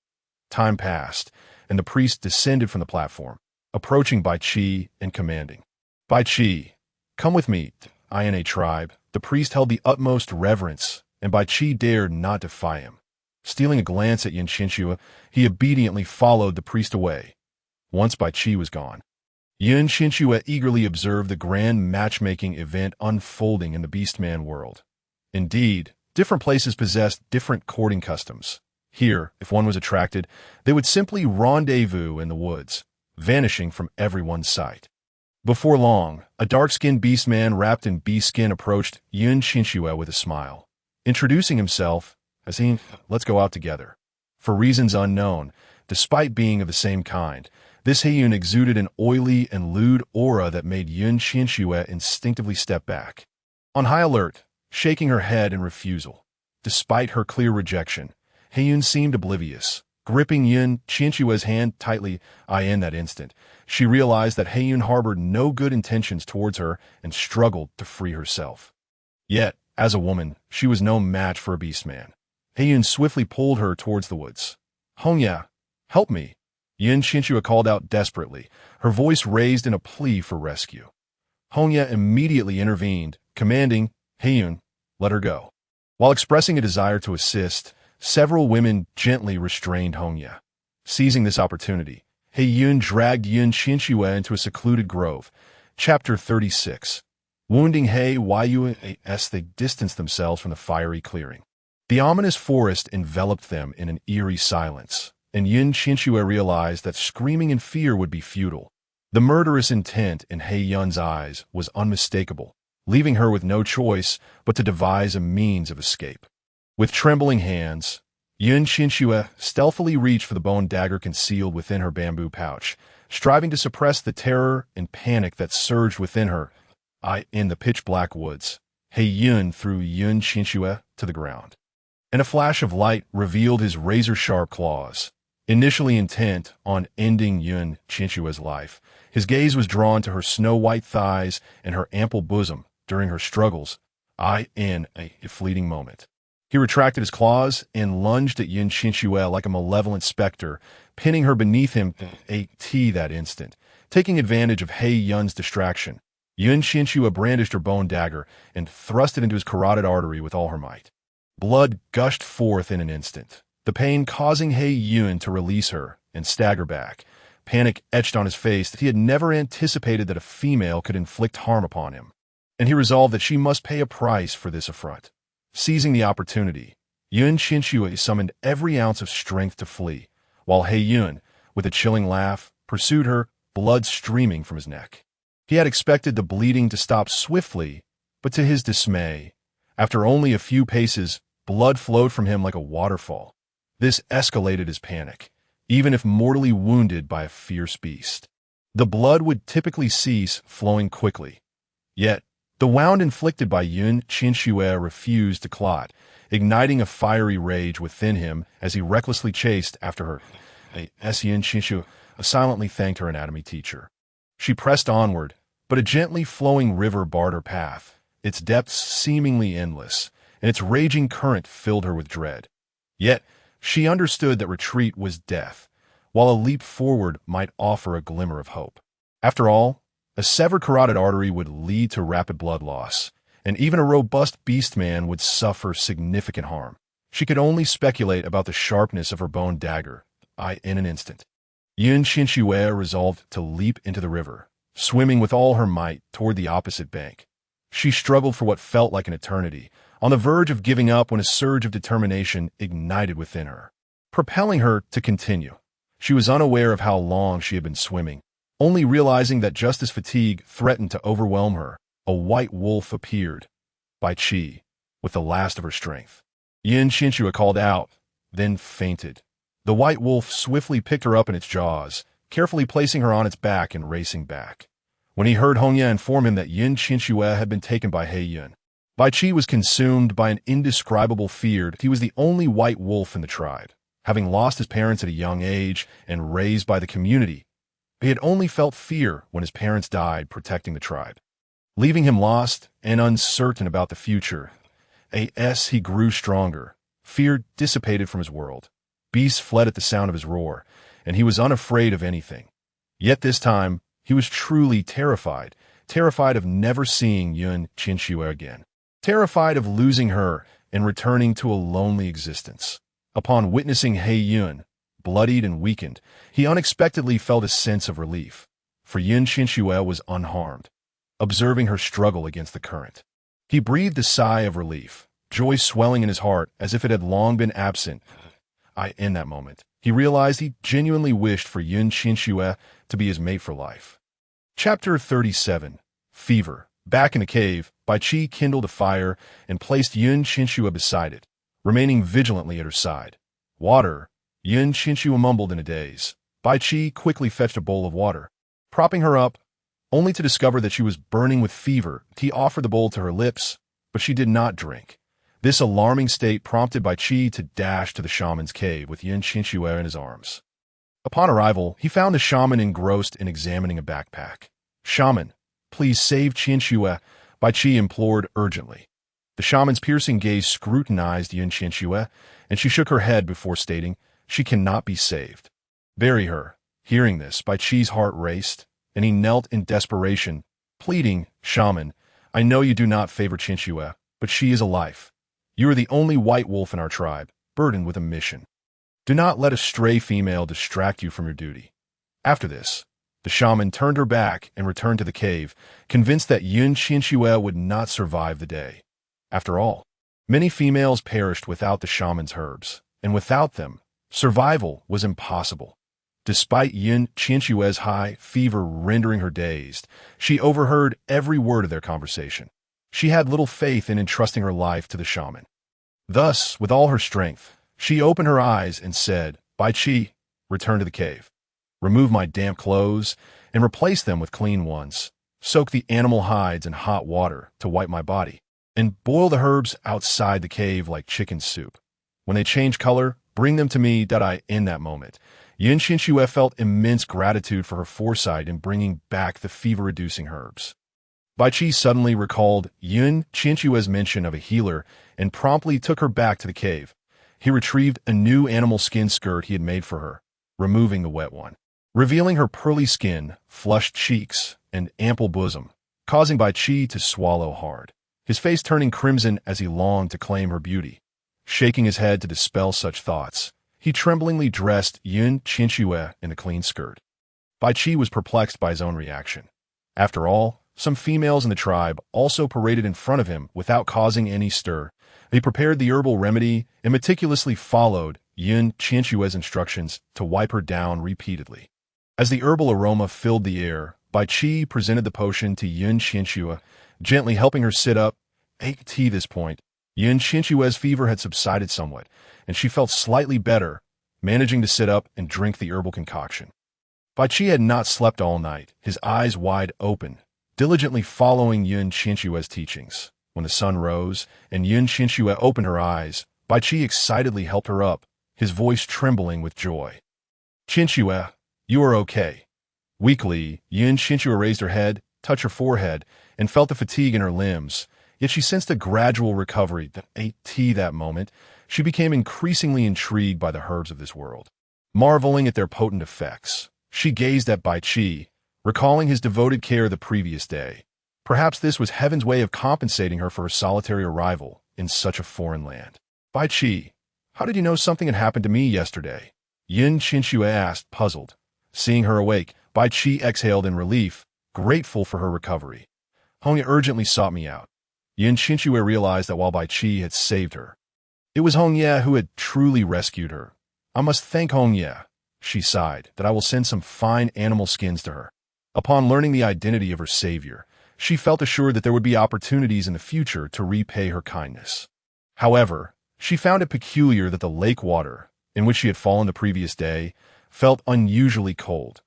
Time passed, and the priest descended from the platform, approaching Baiqi and commanding, "Baiqi, come with me." In a tribe, the priest held the utmost reverence, and Baiqi dared not defy him. Stealing a glance at Qianxue, he obediently followed the priest away. Once Baiqi was gone, Qianxue eagerly observed the grand matchmaking event unfolding in the beastman world. Indeed, different places possessed different courting customs. Here, if one was attracted, they would simply rendezvous in the woods, vanishing from everyone's sight. Before long, a dark-skinned beastman wrapped in beast skin approached Qianxue with a smile. Introducing himself, as he, "Let's go out together." For reasons unknown, despite being of the same kind, this Heiyun exuded an oily and lewd aura that made Qianxue instinctively step back. On high alert, shaking her head in refusal. Despite her clear rejection, Heiyun seemed oblivious. Gripping Qianxue's hand tightly, in that instant, she realized that Heiyun harbored no good intentions towards her and struggled to free herself. Yet, as a woman, she was no match for a beastman. Heiyun swiftly pulled her towards the woods. "Hongye, help me!" Qianxue called out desperately, her voice raised in a plea for rescue. Hongye immediately intervened, commanding, "Heiyun, let her go." While expressing a desire to assist, several women gently restrained Hongya. Seizing this opportunity, He Yun dragged Qianxue into a secluded grove. Chapter 36. Wounding He Yun as they distanced themselves from the fiery clearing. The ominous forest enveloped them in an eerie silence, and Qianxue realized that screaming in fear would be futile. The murderous intent in He Yun's eyes was unmistakable, leaving her with no choice but to devise a means of escape. With trembling hands, Qianxue stealthily reached for the bone dagger concealed within her bamboo pouch, striving to suppress the terror and panic that surged within her. In the pitch-black woods, He Yun threw Qianxue to the ground, and a flash of light revealed his razor-sharp claws. Initially intent on ending Qianxue's life, his gaze was drawn to her snow-white thighs and her ample bosom during her struggles. In a fleeting moment, he retracted his claws and lunged at Qianxue like a malevolent specter, pinning her beneath him that instant. Taking advantage of He Yun's distraction, Qianxue brandished her bone dagger and thrust it into his carotid artery with all her might. Blood gushed forth in an instant, the pain causing He Yun to release her and stagger back. Panic etched on his face that he had never anticipated that a female could inflict harm upon him, and he resolved that she must pay a price for this affront. Seizing the opportunity, Qianxue summoned every ounce of strength to flee, while He Yun, with a chilling laugh, pursued her, blood streaming from his neck. He had expected the bleeding to stop swiftly, but to his dismay, after only a few paces, blood flowed from him like a waterfall. This escalated his panic, even if mortally wounded by a fierce beast. The blood would typically cease flowing quickly. Yet, the wound inflicted by Qianxue refused to clot, igniting a fiery rage within him as he recklessly chased after her. Qianxue silently thanked her anatomy teacher. She pressed onward, but a gently flowing river barred her path, its depths seemingly endless, and its raging current filled her with dread. Yet, she understood that retreat was death, while a leap forward might offer a glimmer of hope. After all, a severed carotid artery would lead to rapid blood loss, and even a robust beastman would suffer significant harm. She could only speculate about the sharpness of her bone dagger. In an instant, Qianxue resolved to leap into the river, swimming with all her might toward the opposite bank. She struggled for what felt like an eternity, on the verge of giving up when a surge of determination ignited within her, propelling her to continue. She was unaware of how long she had been swimming, only realizing that just as fatigue threatened to overwhelm her, a white wolf appeared, by Qi, with the last of her strength. Qianxue called out, then fainted. The white wolf swiftly picked her up in its jaws, carefully placing her on its back and racing back. When he heard Hongya inform him that Qianxue had been taken by He Yun, Bai Qi was consumed by an indescribable fear. He was the only white wolf in the tribe. Having lost his parents at a young age and raised by the community, he had only felt fear when his parents died protecting the tribe. Leaving him lost and uncertain about the future, he grew stronger. Fear dissipated from his world. Beasts fled at the sound of his roar, and he was unafraid of anything. Yet this time, he was truly terrified of never seeing Qianxue again, terrified of losing her and returning to a lonely existence. Upon witnessing He Yun, bloodied and weakened, he unexpectedly felt a sense of relief, for Qianxue was unharmed. Observing her struggle against the current, he breathed a sigh of relief, joy swelling in his heart as if it had long been absent. In that moment, he realized he genuinely wished for Qianxue to be his mate for life. Chapter 37. Fever. Back in the cave, Bai Qi kindled a fire and placed Qianxue beside it, remaining vigilantly at her side. Water, Qianxue mumbled in a daze. Bai Qi quickly fetched a bowl of water. Propping her up, only to discover that she was burning with fever, he offered the bowl to her lips, but she did not drink. This alarming state prompted Bai Qi to dash to the shaman's cave with Qianxue in his arms. Upon arrival, he found the shaman engrossed in examining a backpack. "Shaman, please save Qianxue," Bai Qi implored urgently. The shaman's piercing gaze scrutinized Qianxue, and she shook her head before stating, "She cannot be saved. Bury her." Hearing this, Bai Qi's heart raced, and he knelt in desperation, pleading, "Shaman, I know you do not favor Qianxue, but she is a life. You are the only white wolf in our tribe, burdened with a mission. Do not let a stray female distract you from your duty. After this, the shaman turned her back and returned to the cave, convinced that Qianxue would not survive the day. After all, many females perished without the shaman's herbs, and without them, survival was impossible. Despite Qianxue's high fever rendering her dazed, she overheard every word of their conversation. She had little faith in entrusting her life to the shaman. Thus, with all her strength, she opened her eyes and said, "Bai Qi, return to the cave. Remove my damp clothes and replace them with clean ones. Soak the animal hides in hot water to wipe my body, and boil the herbs outside the cave like chicken soup. When they change color, bring them to me." In that moment, Qianxue felt immense gratitude for her foresight in bringing back the fever-reducing herbs. Bai Qi suddenly recalled Qianxue's mention of a healer and promptly took her back to the cave. He retrieved a new animal skin skirt he had made for her, removing the wet one, revealing her pearly skin, flushed cheeks, and ample bosom, causing Bai Qi to swallow hard, his face turning crimson as he longed to claim her beauty. Shaking his head to dispel such thoughts, he tremblingly dressed Qianxue in the clean skirt. Bai Qi was perplexed by his own reaction. After all, some females in the tribe also paraded in front of him without causing any stir. They prepared the herbal remedy and meticulously followed Qianxue's instructions to wipe her down repeatedly. As the herbal aroma filled the air, Bai Qi presented the potion to Qianxue, gently helping her sit up. At this point, Qianxue's fever had subsided somewhat, and she felt slightly better, managing to sit up and drink the herbal concoction. Bai Qi had not slept all night, his eyes wide open, diligently following Qianxue's teachings. When the sun rose and Qianxue opened her eyes, Bai Qi excitedly helped her up, his voice trembling with joy. "Qianxue, you are okay." Weakly, Qianxue raised her head, touched her forehead, and felt the fatigue in her limbs, yet she sensed a gradual recovery. That moment, she became increasingly intrigued by the herbs of this world. Marveling at their potent effects, she gazed at Bai Qi, recalling his devoted care the previous day. Perhaps this was heaven's way of compensating her for her solitary arrival in such a foreign land. "Bai Qi, how did you know something had happened to me yesterday?" Qianxue asked, puzzled. Seeing her awake, Bai Qi exhaled in relief, grateful for her recovery. "Hongye urgently sought me out." Qianxue realized that while Bai Qi had saved her, it was Hongye who had truly rescued her. "I must thank Hongye," she sighed, "that I will send some fine animal skins to her." Upon learning the identity of her savior, she felt assured that there would be opportunities in the future to repay her kindness. However, she found it peculiar that the lake water, in which she had fallen the previous day, felt unusually cold.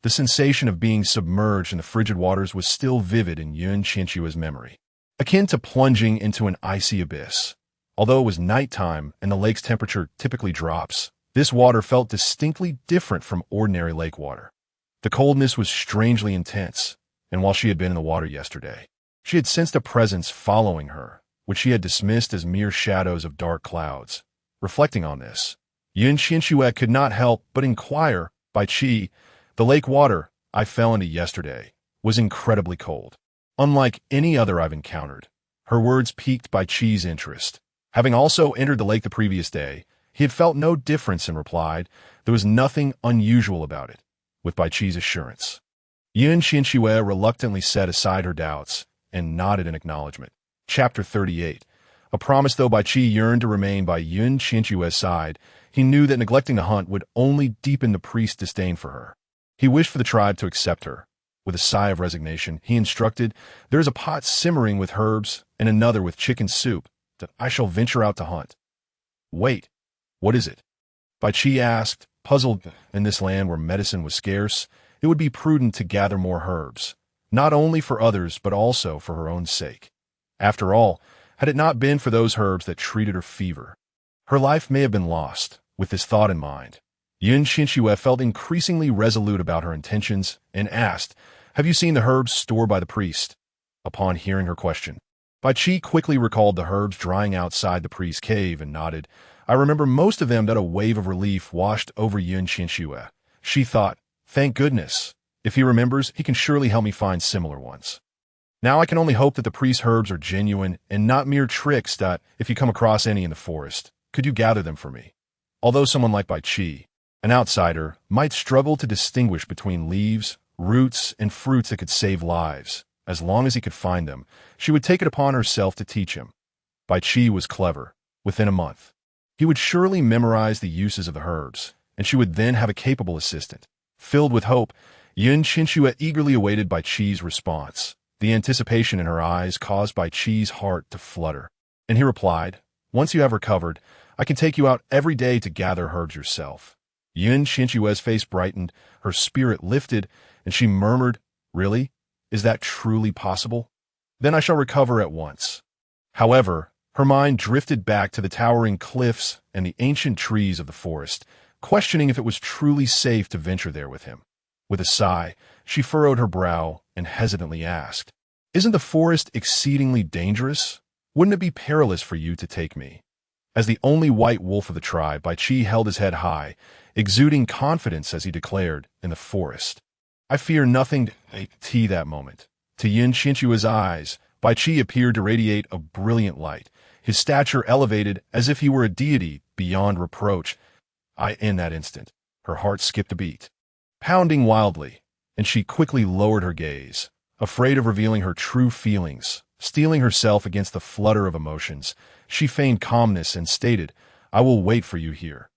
The sensation of being submerged in the frigid waters was still vivid in Qianxue's memory, akin to plunging into an icy abyss. Although it was nighttime and the lake's temperature typically drops, this water felt distinctly different from ordinary lake water. The coldness was strangely intense, and while she had been in the water yesterday, she had sensed a presence following her, which she had dismissed as mere shadows of dark clouds. Reflecting on this, Qianxue could not help but inquire, "Bai Qi, the lake water I fell into yesterday was incredibly cold, unlike any other I've encountered." Her words piqued Bai Qi's interest. Having also entered the lake the previous day, he had felt no difference and replied, "There was nothing unusual about it," with Bai Qi's assurance. Qianxue reluctantly set aside her doubts and nodded in acknowledgement. Chapter 38. A promise. Though Bai Qi yearned to remain by Qianxue's side, he knew that neglecting the hunt would only deepen the priest's disdain for her. He wished for the tribe to accept her. With a sigh of resignation, he instructed, "There is a pot simmering with herbs and another with chicken soup, that I shall venture out to hunt." "Wait, what is it?" Bai Qi asked, puzzled. In this land where medicine was scarce, it would be prudent to gather more herbs, not only for others but also for her own sake. After all, had it not been for those herbs that treated her fever, her life may have been lost. With this thought in mind, Qianxue felt increasingly resolute about her intentions and asked, "Have you seen the herbs stored by the priest?" Upon hearing her question, Bai Qi quickly recalled the herbs drying outside the priest's cave and nodded. "I remember most of them." That a wave of relief washed over Qianxue. She thought, "Thank goodness. If he remembers, he can surely help me find similar ones." Now I can only hope that the priest's herbs are genuine and not mere tricks. If you come across any in the forest, could you gather them for me? Although someone like Bai Qi, an outsider, might struggle to distinguish between leaves, roots, and fruits that could save lives, as long as he could find them, she would take it upon herself to teach him. Bai Qi was clever. Within a month, he would surely memorize the uses of the herbs, and she would then have a capable assistant. Filled with hope, Qianxue eagerly awaited Bai Qi's response. The anticipation in her eyes caused Bai Qi's heart to flutter. And he replied, "Once you have recovered, I can take you out every day to gather herbs yourself." Qianxue's face brightened, her spirit lifted, and she murmured, "Really? Is that truly possible? Then I shall recover at once." However, her mind drifted back to the towering cliffs and the ancient trees of the forest, questioning if it was truly safe to venture there with him. With a sigh, she furrowed her brow and hesitantly asked, "Isn't the forest exceedingly dangerous? Wouldn't it be perilous for you to take me?" As the only white wolf of the tribe, Bai Qi held his head high, exuding confidence as he declared, "In the forest, I fear nothing." That moment, to Qianxue's eyes, Bai Qi appeared to radiate a brilliant light, his stature elevated as if he were a deity beyond reproach. In that instant, her heart skipped a beat, pounding wildly, and she quickly lowered her gaze, afraid of revealing her true feelings. Steeling herself against the flutter of emotions, she feigned calmness and stated, "I will wait for you here."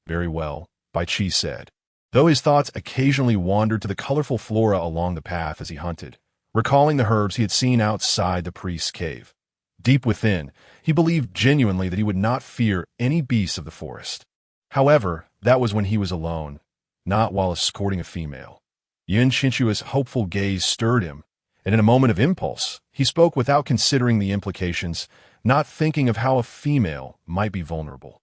"Very well," Bai Qi said, though his thoughts occasionally wandered to the colorful flora along the path as he hunted, recalling the herbs he had seen outside the priest's cave. Deep within, he believed genuinely that he would not fear any beasts of the forest. However, that was when he was alone, not while escorting a female. Qianxue's hopeful gaze stirred him, and in a moment of impulse, he spoke without considering the implications, not thinking of how a female might be vulnerable.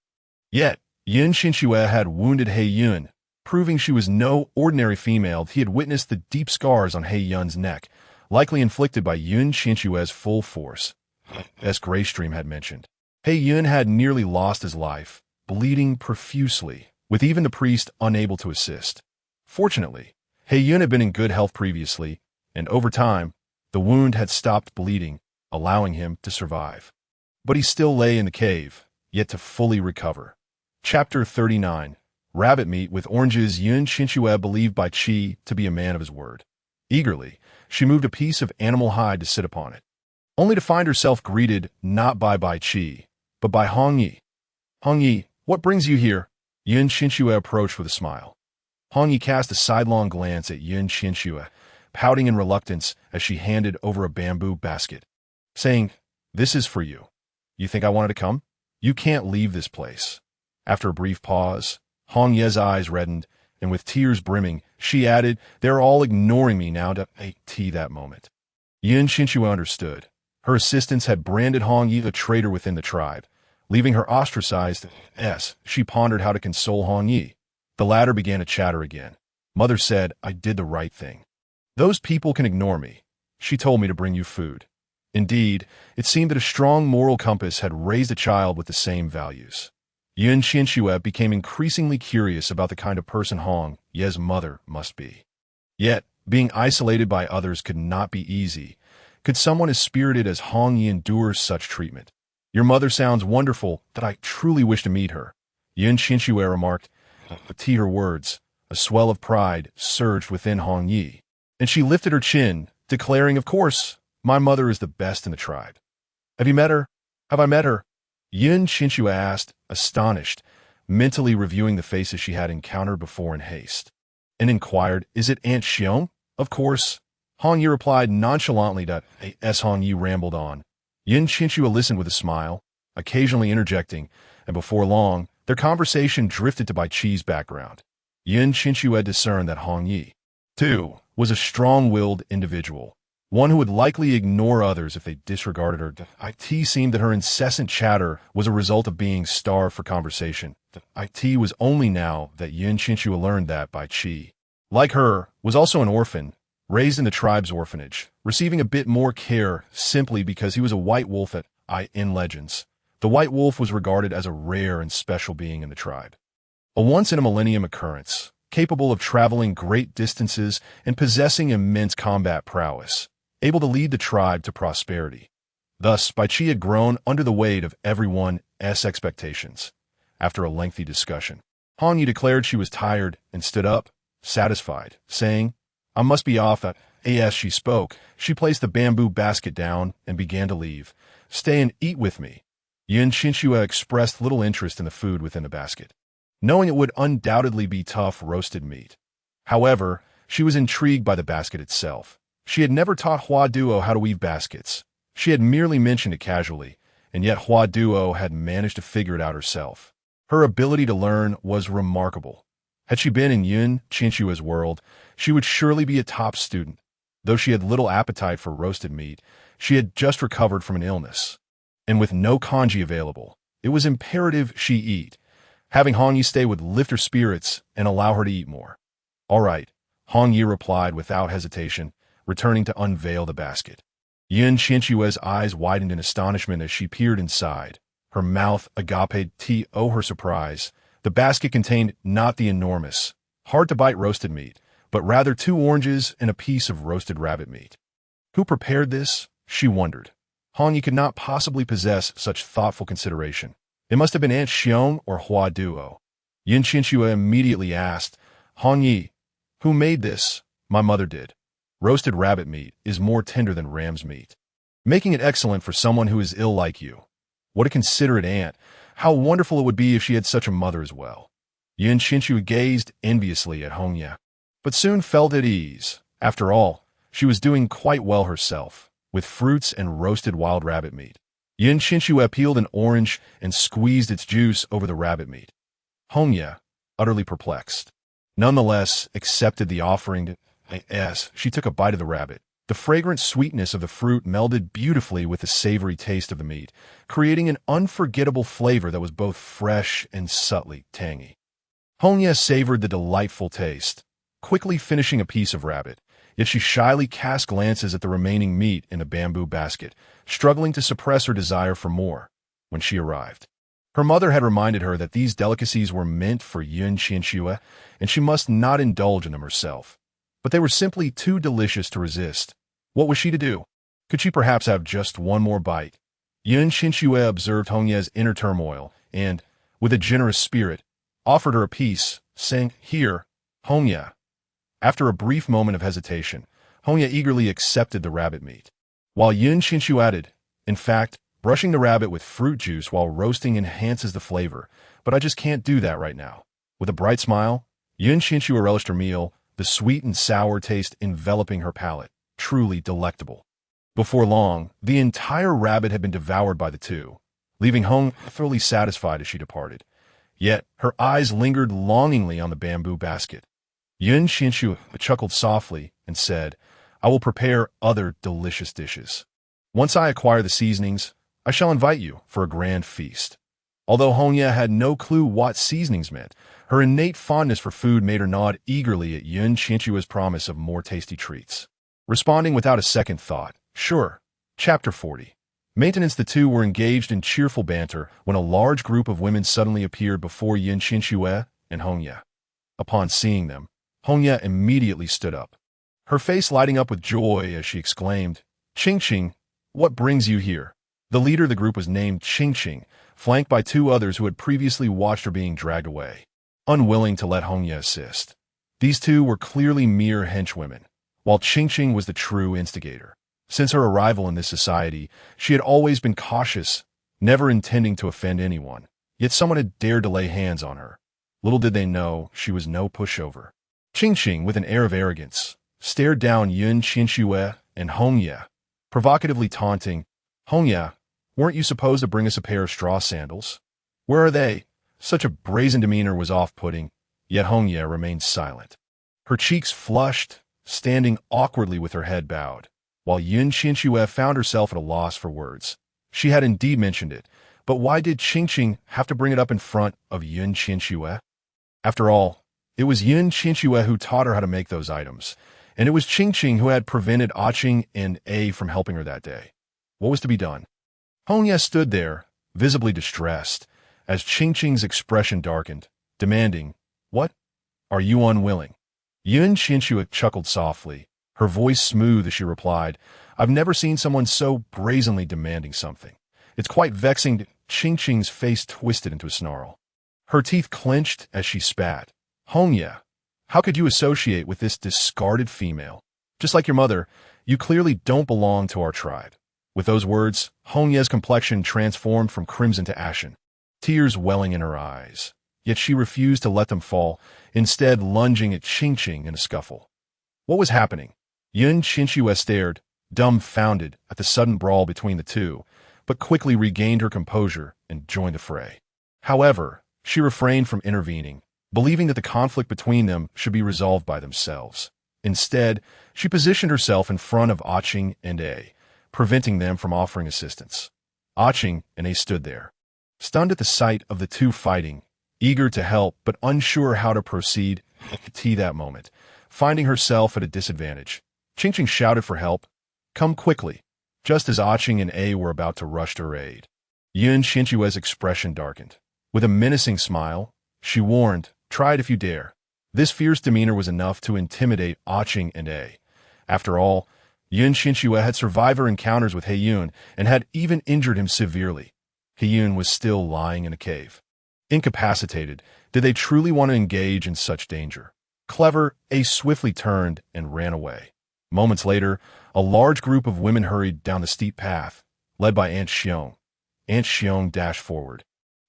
Yet, Qianxue had wounded He Yun, proving she was no ordinary female. He had witnessed the deep scars on He Yun's neck, likely inflicted by Qianxue's full force, as Greystream had mentioned. He Yun had nearly lost his life, bleeding profusely, with even the priest unable to assist. Fortunately, He Yun had been in good health previously, and over time, the wound had stopped bleeding, allowing him to survive. But he still lay in the cave, yet to fully recover. Chapter 39. Rabbit Meat with Oranges. Qianxue believed Bai Qi to be a man of his word. Eagerly, she moved a piece of animal hide to sit upon it, only to find herself greeted not by Bai Qi, but by Hong Yi. "Hong Yi, what brings you here?" Qianxue approached with a smile. Hong Yi cast a sidelong glance at Qianxue, pouting in reluctance as she handed over a bamboo basket, saying, "This is for you. You think I wanted to come? You can't leave this place." After a brief pause, Hong Ye's eyes reddened, and with tears brimming, she added, "They're all ignoring me now to that moment." Qianxue understood. Her assistants had branded Hong Yi a traitor within the tribe, leaving her ostracized. She pondered how to console Hong Yi. The latter began to chatter again. "Mother said I did the right thing. Those people can ignore me. She told me to bring you food." Indeed, it seemed that a strong moral compass had raised a child with the same values. Qianxue became increasingly curious about the kind of person Hong Ye's mother must be. Yet, being isolated by others could not be easy. Could someone as spirited as Hong Yi endure such treatment? "Your mother sounds wonderful, that I truly wish to meet her," Qianxue remarked. To her words, a swell of pride surged within Hong Yi, and she lifted her chin, declaring, "Of course, my mother is the best in the tribe." "Have you met her? Have I met her?" Qianxue asked, astonished, mentally reviewing the faces she had encountered before in haste, and inquired, "Is it Aunt Xiong?" "Of course," Hong Yi replied nonchalantly. As Hong Yi rambled on, Qianxue listened with a smile, occasionally interjecting, and before long, their conversation drifted to Bai Qi's background. Qianxue discerned that Hong Yi, too, was a strong-willed individual, one who would likely ignore others if they disregarded her. It seemed that her incessant chatter was a result of being starved for conversation. It was only now that Qianxue learned that Bai Qi, like her, was also an orphan, raised in the tribe's orphanage, receiving a bit more care simply because he was a white wolf. In legends, the white wolf was regarded as a rare and special being in the tribe. A once-in-a-millennium occurrence, capable of traveling great distances and possessing immense combat prowess. able to lead the tribe to prosperity. Thus, Bai Qi had grown under the weight of everyone's expectations. After a lengthy discussion, Hong Yi declared she was tired and stood up, satisfied, saying, "I must be off." As she spoke, she placed the bamboo basket down and began to leave. "Stay and eat with me." Qianxue expressed little interest in the food within the basket, knowing it would undoubtedly be tough roasted meat. However, she was intrigued by the basket itself. She had never taught Hua Duo how to weave baskets. She had merely mentioned it casually, and yet Hua Duo had managed to figure it out herself. Her ability to learn was remarkable. Had she been in Qianxue's world, she would surely be a top student. Though she had little appetite for roasted meat, she had just recovered from an illness. And with no kanji available, it was imperative she eat. Having Hong Yi stay would lift her spirits and allow her to eat more. "All right," Hong Yi replied without hesitation, returning to unveil the basket. Qianxue's eyes widened in astonishment as she peered inside. Her mouth agape to her surprise. The basket contained not the enormous, hard-to-bite roasted meat, but rather 2 oranges and a piece of roasted rabbit meat. Who prepared this? She wondered. Hong Yi could not possibly possess such thoughtful consideration. It must have been Aunt Xiong or Hua Duo. Qianxue immediately asked, "Hong Yi, who made this?" "My mother did. Roasted rabbit meat is more tender than ram's meat, making it excellent for someone who is ill like you." What a considerate aunt. How wonderful it would be if she had such a mother as well. Qianxue gazed enviously at Hong Yi, but soon felt at ease. After all, she was doing quite well herself, with fruits and roasted wild rabbit meat. Qianxue peeled an orange and squeezed its juice over the rabbit meat. Hong Yi, utterly perplexed, nonetheless accepted the offering. As she took a bite of the rabbit, the fragrant sweetness of the fruit melded beautifully with the savory taste of the meat, creating an unforgettable flavor that was both fresh and subtly tangy. Hong Yi savored the delightful taste, quickly finishing a piece of rabbit, yet she shyly cast glances at the remaining meat in the bamboo basket, struggling to suppress her desire for more. When she arrived, her mother had reminded her that these delicacies were meant for Qianxue, and she must not indulge in them herself. But they were simply too delicious to resist. What was she to do? Could she perhaps have just one more bite? Qianxue observed Hong Yi's inner turmoil and, with a generous spirit, offered her a piece, saying, "Here, Hong Yi." After a brief moment of hesitation, Hong Yi eagerly accepted the rabbit meat, while Qianxue added, "In fact, brushing the rabbit with fruit juice while roasting enhances the flavor, but I just can't do that right now." With a bright smile, Qianxue relished her meal, the sweet and sour taste enveloping her palate, truly delectable. Before long, the entire rabbit had been devoured by the two, leaving Hong thoroughly satisfied as she departed. Yet her eyes lingered longingly on the bamboo basket. Qianxue chuckled softly and said, "I will prepare other delicious dishes. Once I acquire the seasonings, I shall invite you for a grand feast." Although Hong Yi had no clue what seasonings meant, her innate fondness for food made her nod eagerly at Qianxue's promise of more tasty treats. Responding without a second thought, "Sure." Chapter 40. Maintenance. The two were engaged in cheerful banter when a large group of women suddenly appeared before Qianxue and Hong Yi. Upon seeing them, Hong Yi immediately stood up, her face lighting up with joy as she exclaimed, "Qianxue, what brings you here?" The leader of the group was named Qianxue, flanked by 2 others who had previously watched her being dragged away, unwilling to let Hong Yi assist. These 2 were clearly mere henchwomen, while Qianxue was the true instigator. Since her arrival in this society, she had always been cautious, never intending to offend anyone, yet someone had dared to lay hands on her. Little did they know she was no pushover. Qianxue, with an air of arrogance, stared down Qianxue and Hong Yi, provocatively taunting, "Hong Yi, weren't you supposed to bring us a pair of straw sandals? Where are they?" Such a brazen demeanor was off-putting, yet Hong Yi remained silent. Her cheeks flushed, standing awkwardly with her head bowed, while Qianxue found herself at a loss for words. She had indeed mentioned it, but why did Qianxue have to bring it up in front of Qianxue? After all, it was Qianxue who taught her how to make those items, and it was Qianxue who had prevented Qing and A from helping her that day. What was to be done? Hong Yi stood there, visibly distressed, as Qianxue's expression darkened, demanding, "What? Are you unwilling?" Qianxue chuckled softly, her voice smooth as she replied, I've never seen someone so brazenly demanding something. It's quite vexing. Qianxue's face twisted into a snarl. Her teeth clenched as she spat. Hongye, how could you associate with this discarded female? Just like your mother, you clearly don't belong to our tribe. With those words, Hongye's complexion transformed from crimson to ashen, tears welling in her eyes. Yet she refused to let them fall, instead lunging at Qianxue in a scuffle. What was happening? Qianxue stared, dumbfounded at the sudden brawl between the two, but quickly regained her composure and joined the fray. However, she refrained from intervening, believing that the conflict between them should be resolved by themselves. Instead, she positioned herself in front of Qianxue and A, preventing them from offering assistance. Qianxue and A stood there, stunned at the sight of the two fighting, eager to help but unsure how to proceed. At that moment, finding herself at a disadvantage, Qianxue shouted for help. Come quickly, just as Qianxue and A were about to rush to her aid. Qianxue's expression darkened. With a menacing smile, she warned, try it if you dare. This fierce demeanor was enough to intimidate Qianxue and A. After all, Qianxue had survived her encounters with Heiyun and had even injured him severely. Heiyun was still lying in a cave. Incapacitated, did they truly want to engage in such danger? Clever, A swiftly turned and ran away. Moments later, a large group of women hurried down the steep path, led by Aunt Qiong. Aunt Qiong dashed forward,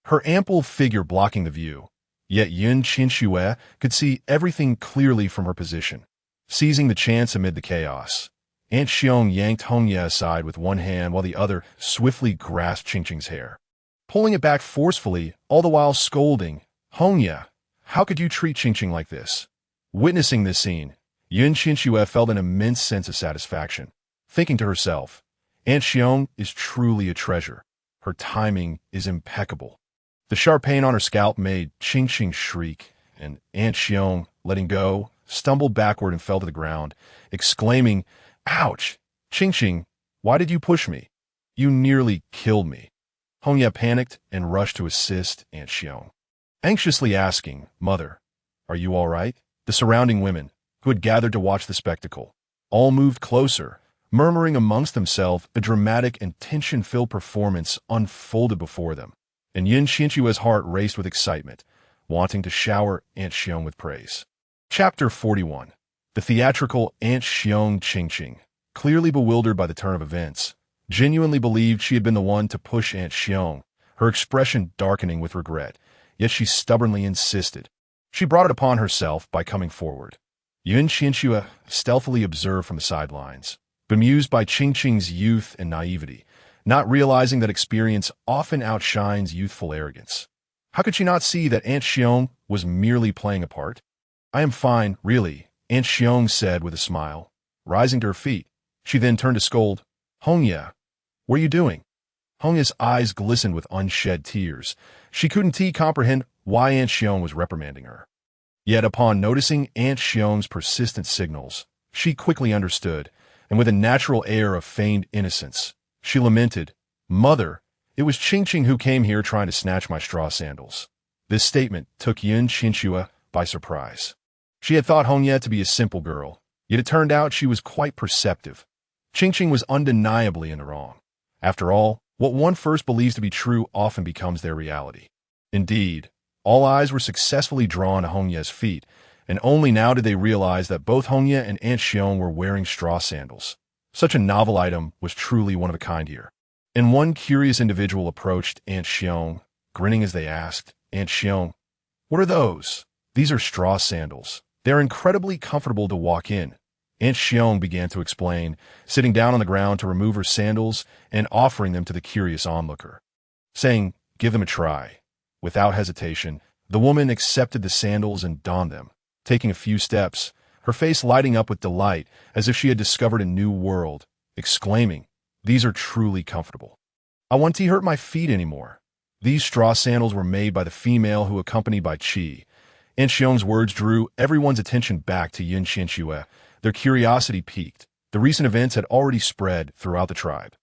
her ample figure blocking the view. Yet Qianxue could see everything clearly from her position. Seizing the chance amid the chaos, Aunt Qiong yanked Hongye aside with one hand while the other swiftly grasped Qianxue's hair, pulling it back forcefully, all the while scolding, Hongye, how could you treat Qianxue like this? Witnessing this scene, Qianxue felt an immense sense of satisfaction, thinking to herself, Aunt Qiong is truly a treasure. Her timing is impeccable. The sharp pain on her scalp made Qianxue shriek, and Aunt Qiong, letting go, stumbled backward and fell to the ground, exclaiming, Ouch! Qianxue, why did you push me? You nearly killed me. Hongye panicked and rushed to assist Aunt Qiong, anxiously asking, Mother, are you all right? The surrounding women, who had gathered to watch the spectacle, all moved closer, murmuring amongst themselves. A dramatic and tension-filled performance unfolded before them, and Qianxue's heart raced with excitement, wanting to shower Aunt Qiong with praise. Chapter 41. The theatrical Aunt Qiong. Qianxue, clearly bewildered by the turn of events, genuinely believed she had been the one to push Aunt Qiong, her expression darkening with regret, yet she stubbornly insisted. She brought it upon herself by coming forward. Qianxue stealthily observed from the sidelines, bemused by Qianxue's youth and naivety, not realizing that experience often outshines youthful arrogance. How could she not see that Aunt Qiong was merely playing a part? I am fine, really, Aunt Qiong said with a smile. Rising to her feet, she then turned to scold, Hongye, what are you doing? Hongye's eyes glistened with unshed tears. She couldn't comprehend why Aunt Qiong was reprimanding her. Yet upon noticing Aunt Qiong's persistent signals, she quickly understood, and with a natural air of feigned innocence, she lamented, Mother, it was Qianxue who came here trying to snatch my straw sandals. This statement took Qianxue by surprise. She had thought Hongye to be a simple girl, yet it turned out she was quite perceptive. Qianxue was undeniably in the wrong. After all, what one first believes to be true often becomes their reality. Indeed, all eyes were successfully drawn to Hongye's feet, and only now did they realize that both Hongye and Aunt Qiong were wearing straw sandals. Such a novel item was truly one of a kind here. And one curious individual approached Aunt Qiong, grinning as they asked, Aunt Qiong, what are those? These are straw sandals. They're incredibly comfortable to walk in. Aunt Qiong began to explain, sitting down on the ground to remove her sandals and offering them to the curious onlooker, saying, give them a try. Without hesitation, the woman accepted the sandals and donned them, taking a few steps, her face lighting up with delight as if she had discovered a new world, exclaiming, these are truly comfortable. I want to hurt my feet anymore. These straw sandals were made by the female who accompanied by Qi. Aunt Qiong's words drew everyone's attention back to Qianxue. Their curiosity piqued. The recent events had already spread throughout the tribe,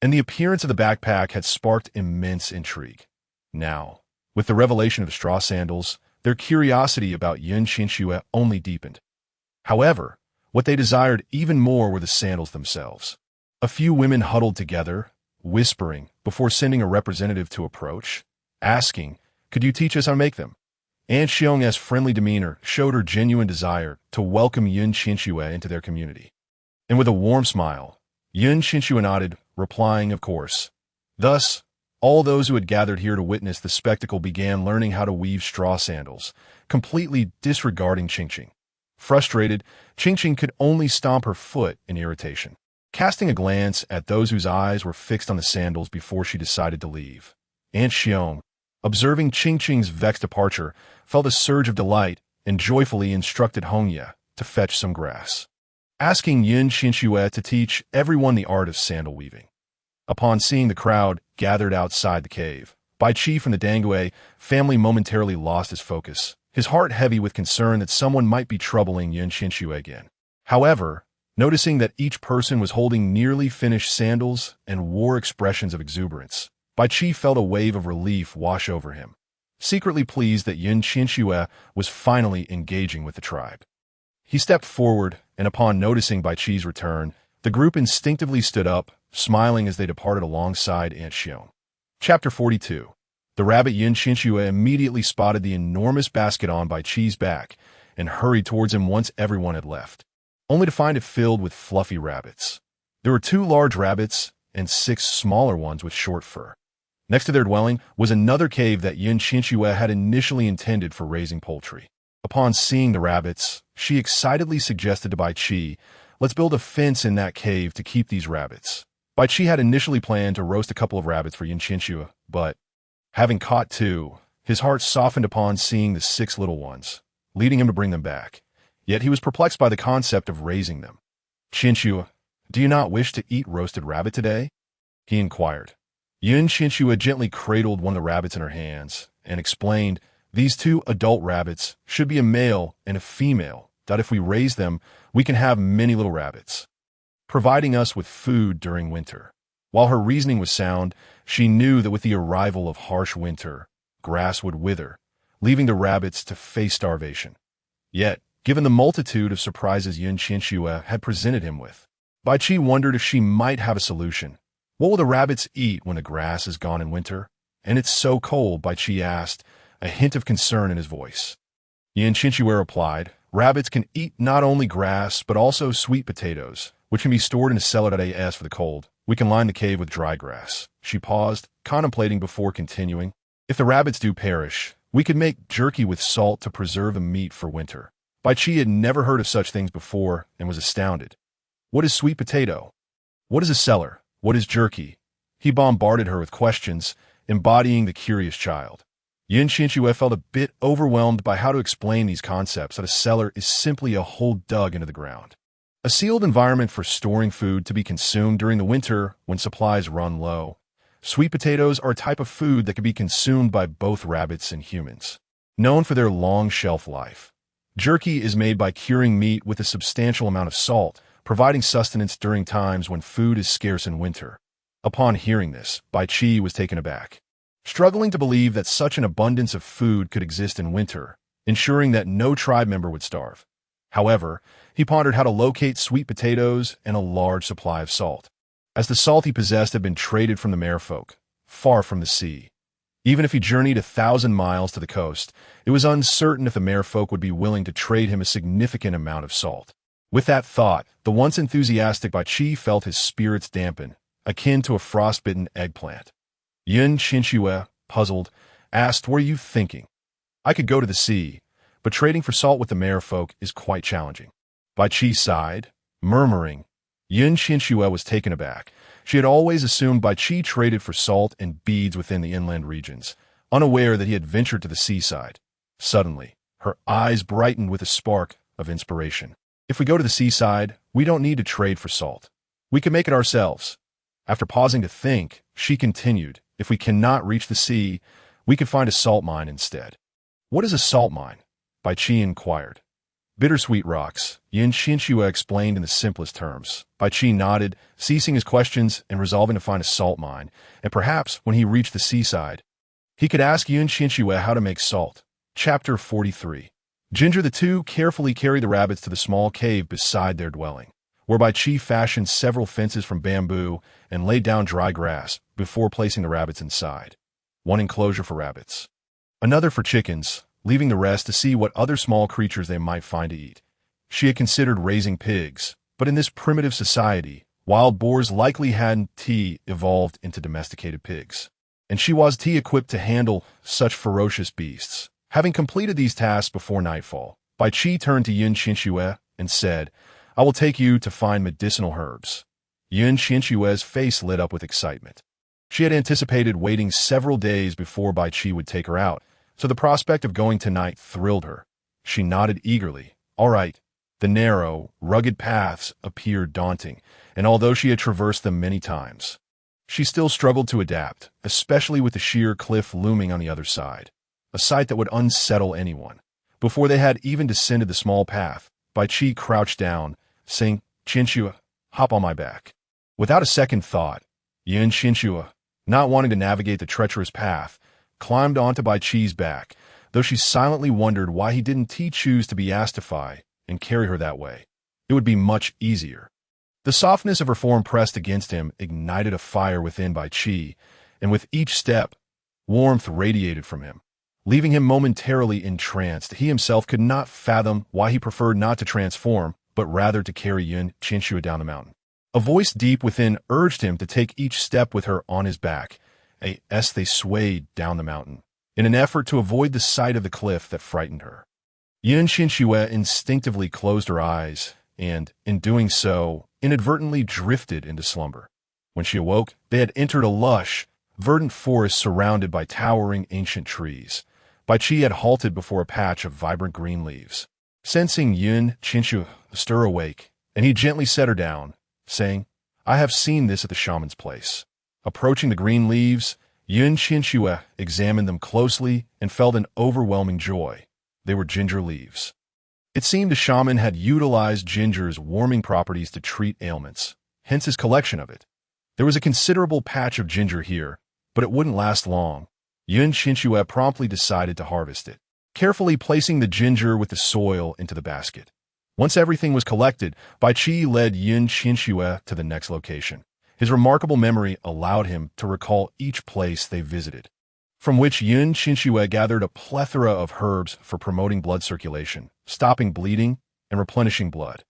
and the appearance of the backpack had sparked immense intrigue. Now, with the revelation of the straw sandals, their curiosity about Qianxue only deepened. However, what they desired even more were the sandals themselves. A few women huddled together, whispering, before sending a representative to approach, asking, "Could you teach us how to make them?" Aunt Qianxue's friendly demeanor showed her genuine desire to welcome Qianxue into their community. And with a warm smile, Qianxue nodded, replying, "Of course." Thus, all those who had gathered here to witness the spectacle began learning how to weave straw sandals, completely disregarding Qianxue. Frustrated, Qianxue could only stomp her foot in irritation, casting a glance at those whose eyes were fixed on the sandals before she decided to leave. Aunt Xiong, observing Qianxue's vexed departure, felt a surge of delight and joyfully instructed Hongye to fetch some grass, asking Qianxue to teach everyone the art of sandal weaving. Upon seeing the crowd gathered outside the cave, Bai Qi from the Dangue family momentarily lost his focus, his heart heavy with concern that someone might be troubling Qianxue again. However, noticing that each person was holding nearly finished sandals and wore expressions of exuberance, Bai Qi felt a wave of relief wash over him, secretly pleased that Qianxue was finally engaging with the tribe. He stepped forward, and upon noticing Bai Qi's return, the group instinctively stood up, smiling as they departed alongside Aunt Xiong. Chapter 42. The rabbit Qianxue immediately spotted the enormous basket on Bai Qi's back and hurried towards him once everyone had left, only to find it filled with fluffy rabbits. There were 2 large rabbits and 6 smaller ones with short fur. Next to their dwelling was another cave that Qianxue had initially intended for raising poultry. Upon seeing the rabbits, she excitedly suggested to Bai Qi, "Let's build a fence in that cave to keep these rabbits." Bai Qi had initially planned to roast a couple of rabbits for Qianxue, but, having caught 2, his heart softened upon seeing the 6 little ones, leading him to bring them back. Yet he was perplexed by the concept of raising them. "Qianxue, do you not wish to eat roasted rabbit today?" he inquired. Qianxue gently cradled one of the rabbits in her hands and explained, "These 2 adult rabbits should be a male and a female, that if we raise them, we can have many little rabbits, providing us with food during winter." While her reasoning was sound, she knew that with the arrival of harsh winter, grass would wither, leaving the rabbits to face starvation. Yet, given the multitude of surprises Qianxue had presented him with, Bai Qi wondered if she might have a solution. What will the rabbits eat when the grass is gone in winter? And it's so cold, Bai Qi asked, a hint of concern in his voice. Qianxue replied, "Rabbits can eat not only grass, but also sweet potatoes, which can be stored in a cellar as for the cold. We can line the cave with dry grass." She paused, contemplating before continuing. "If the rabbits do perish, we could make jerky with salt to preserve the meat for winter." Bai Qi had never heard of such things before and was astounded. "What is sweet potato? What is a cellar? What is jerky?" He bombarded her with questions, embodying the curious child. Qianxue felt a bit overwhelmed by how to explain these concepts, that a cellar is simply a hole dug into the ground, a sealed environment for storing food to be consumed during the winter when supplies run low. Sweet potatoes are a type of food that can be consumed by both rabbits and humans, known for their long shelf life. Jerky is made by curing meat with a substantial amount of salt, providing sustenance during times when food is scarce in winter. Upon hearing this, Bai Qi was taken aback, struggling to believe that such an abundance of food could exist in winter, ensuring that no tribe member would starve. However, he pondered how to locate sweet potatoes and a large supply of salt, as the salt he possessed had been traded from the merfolk, far from the sea. Even if he journeyed 1,000 miles to the coast, it was uncertain if the merfolk would be willing to trade him a significant amount of salt. With that thought, the once enthusiastic Bai Qi felt his spirits dampen, akin to a frostbitten eggplant. Qianxue, puzzled, asked, "What are you thinking?" "I could go to the sea, but trading for salt with the merfolk is quite challenging." Bai Qi sighed, murmuring. Qianxue was taken aback. She had always assumed Bai Qi traded for salt and beads within the inland regions, unaware that he had ventured to the seaside. Suddenly, her eyes brightened with a spark of inspiration. "If we go to the seaside, we don't need to trade for salt. We can make it ourselves." After pausing to think, she continued, "If we cannot reach the sea, we could find a salt mine instead." "What is a salt mine?" Bai Qi inquired. "Bittersweet rocks," Qianxue explained in the simplest terms. Bai Qi nodded, ceasing his questions and resolving to find a salt mine, and perhaps, when he reached the seaside, he could ask Qianxue how to make salt. Chapter 43. Ginger the two carefully carried the rabbits to the small cave beside their dwelling. where Bai Qi fashioned several fences from bamboo and laid down dry grass before placing the rabbits inside. One enclosure for rabbits, another for chickens, leaving the rest to see what other small creatures they might find to eat. She had considered raising pigs, but in this primitive society, wild boars likely hadn't evolved into domesticated pigs, and she was equipped to handle such ferocious beasts. Having completed these tasks before nightfall, Bai Qi turned to Qianxue and said, "I will take you to find medicinal herbs." Qianxue's face lit up with excitement. She had anticipated waiting several days before Bai Qi would take her out, so the prospect of going tonight thrilled her. She nodded eagerly. All right. The narrow, rugged paths appeared daunting, and although she had traversed them many times, she still struggled to adapt, especially with the sheer cliff looming on the other side, a sight that would unsettle anyone. Before they had even descended the small path, Bai Qi crouched down, saying, "Qianxue, hop on my back." Without a second thought, Qianxue, not wanting to navigate the treacherous path, climbed onto Bai Qi's back, though she silently wondered why he didn't choose to be Astify and carry her that way. It would be much easier. The softness of her form pressed against him ignited a fire within Bai Qi, and with each step, warmth radiated from him, leaving him momentarily entranced. He himself could not fathom why he preferred not to transform, but rather to carry Qianxue down the mountain. A voice deep within urged him to take each step with her on his back, as they swayed down the mountain, in an effort to avoid the sight of the cliff that frightened her. Qianxue instinctively closed her eyes, and, in doing so, inadvertently drifted into slumber. When she awoke, they had entered a lush, verdant forest surrounded by towering ancient trees. Bai Qi had halted before a patch of vibrant green leaves. Sensing Qianxue stir awake, and he gently set her down, saying, "I have seen this at the shaman's place." Approaching the green leaves, Qianxue examined them closely and felt an overwhelming joy. They were ginger leaves. It seemed the shaman had utilized ginger's warming properties to treat ailments, hence his collection of it. There was a considerable patch of ginger here, but it wouldn't last long. Qianxue promptly decided to harvest it, carefully placing the ginger with the soil into the basket. Once everything was collected, Bai Qi led Qianxue to the next location. His remarkable memory allowed him to recall each place they visited, from which Qianxue gathered a plethora of herbs for promoting blood circulation, stopping bleeding, and replenishing blood.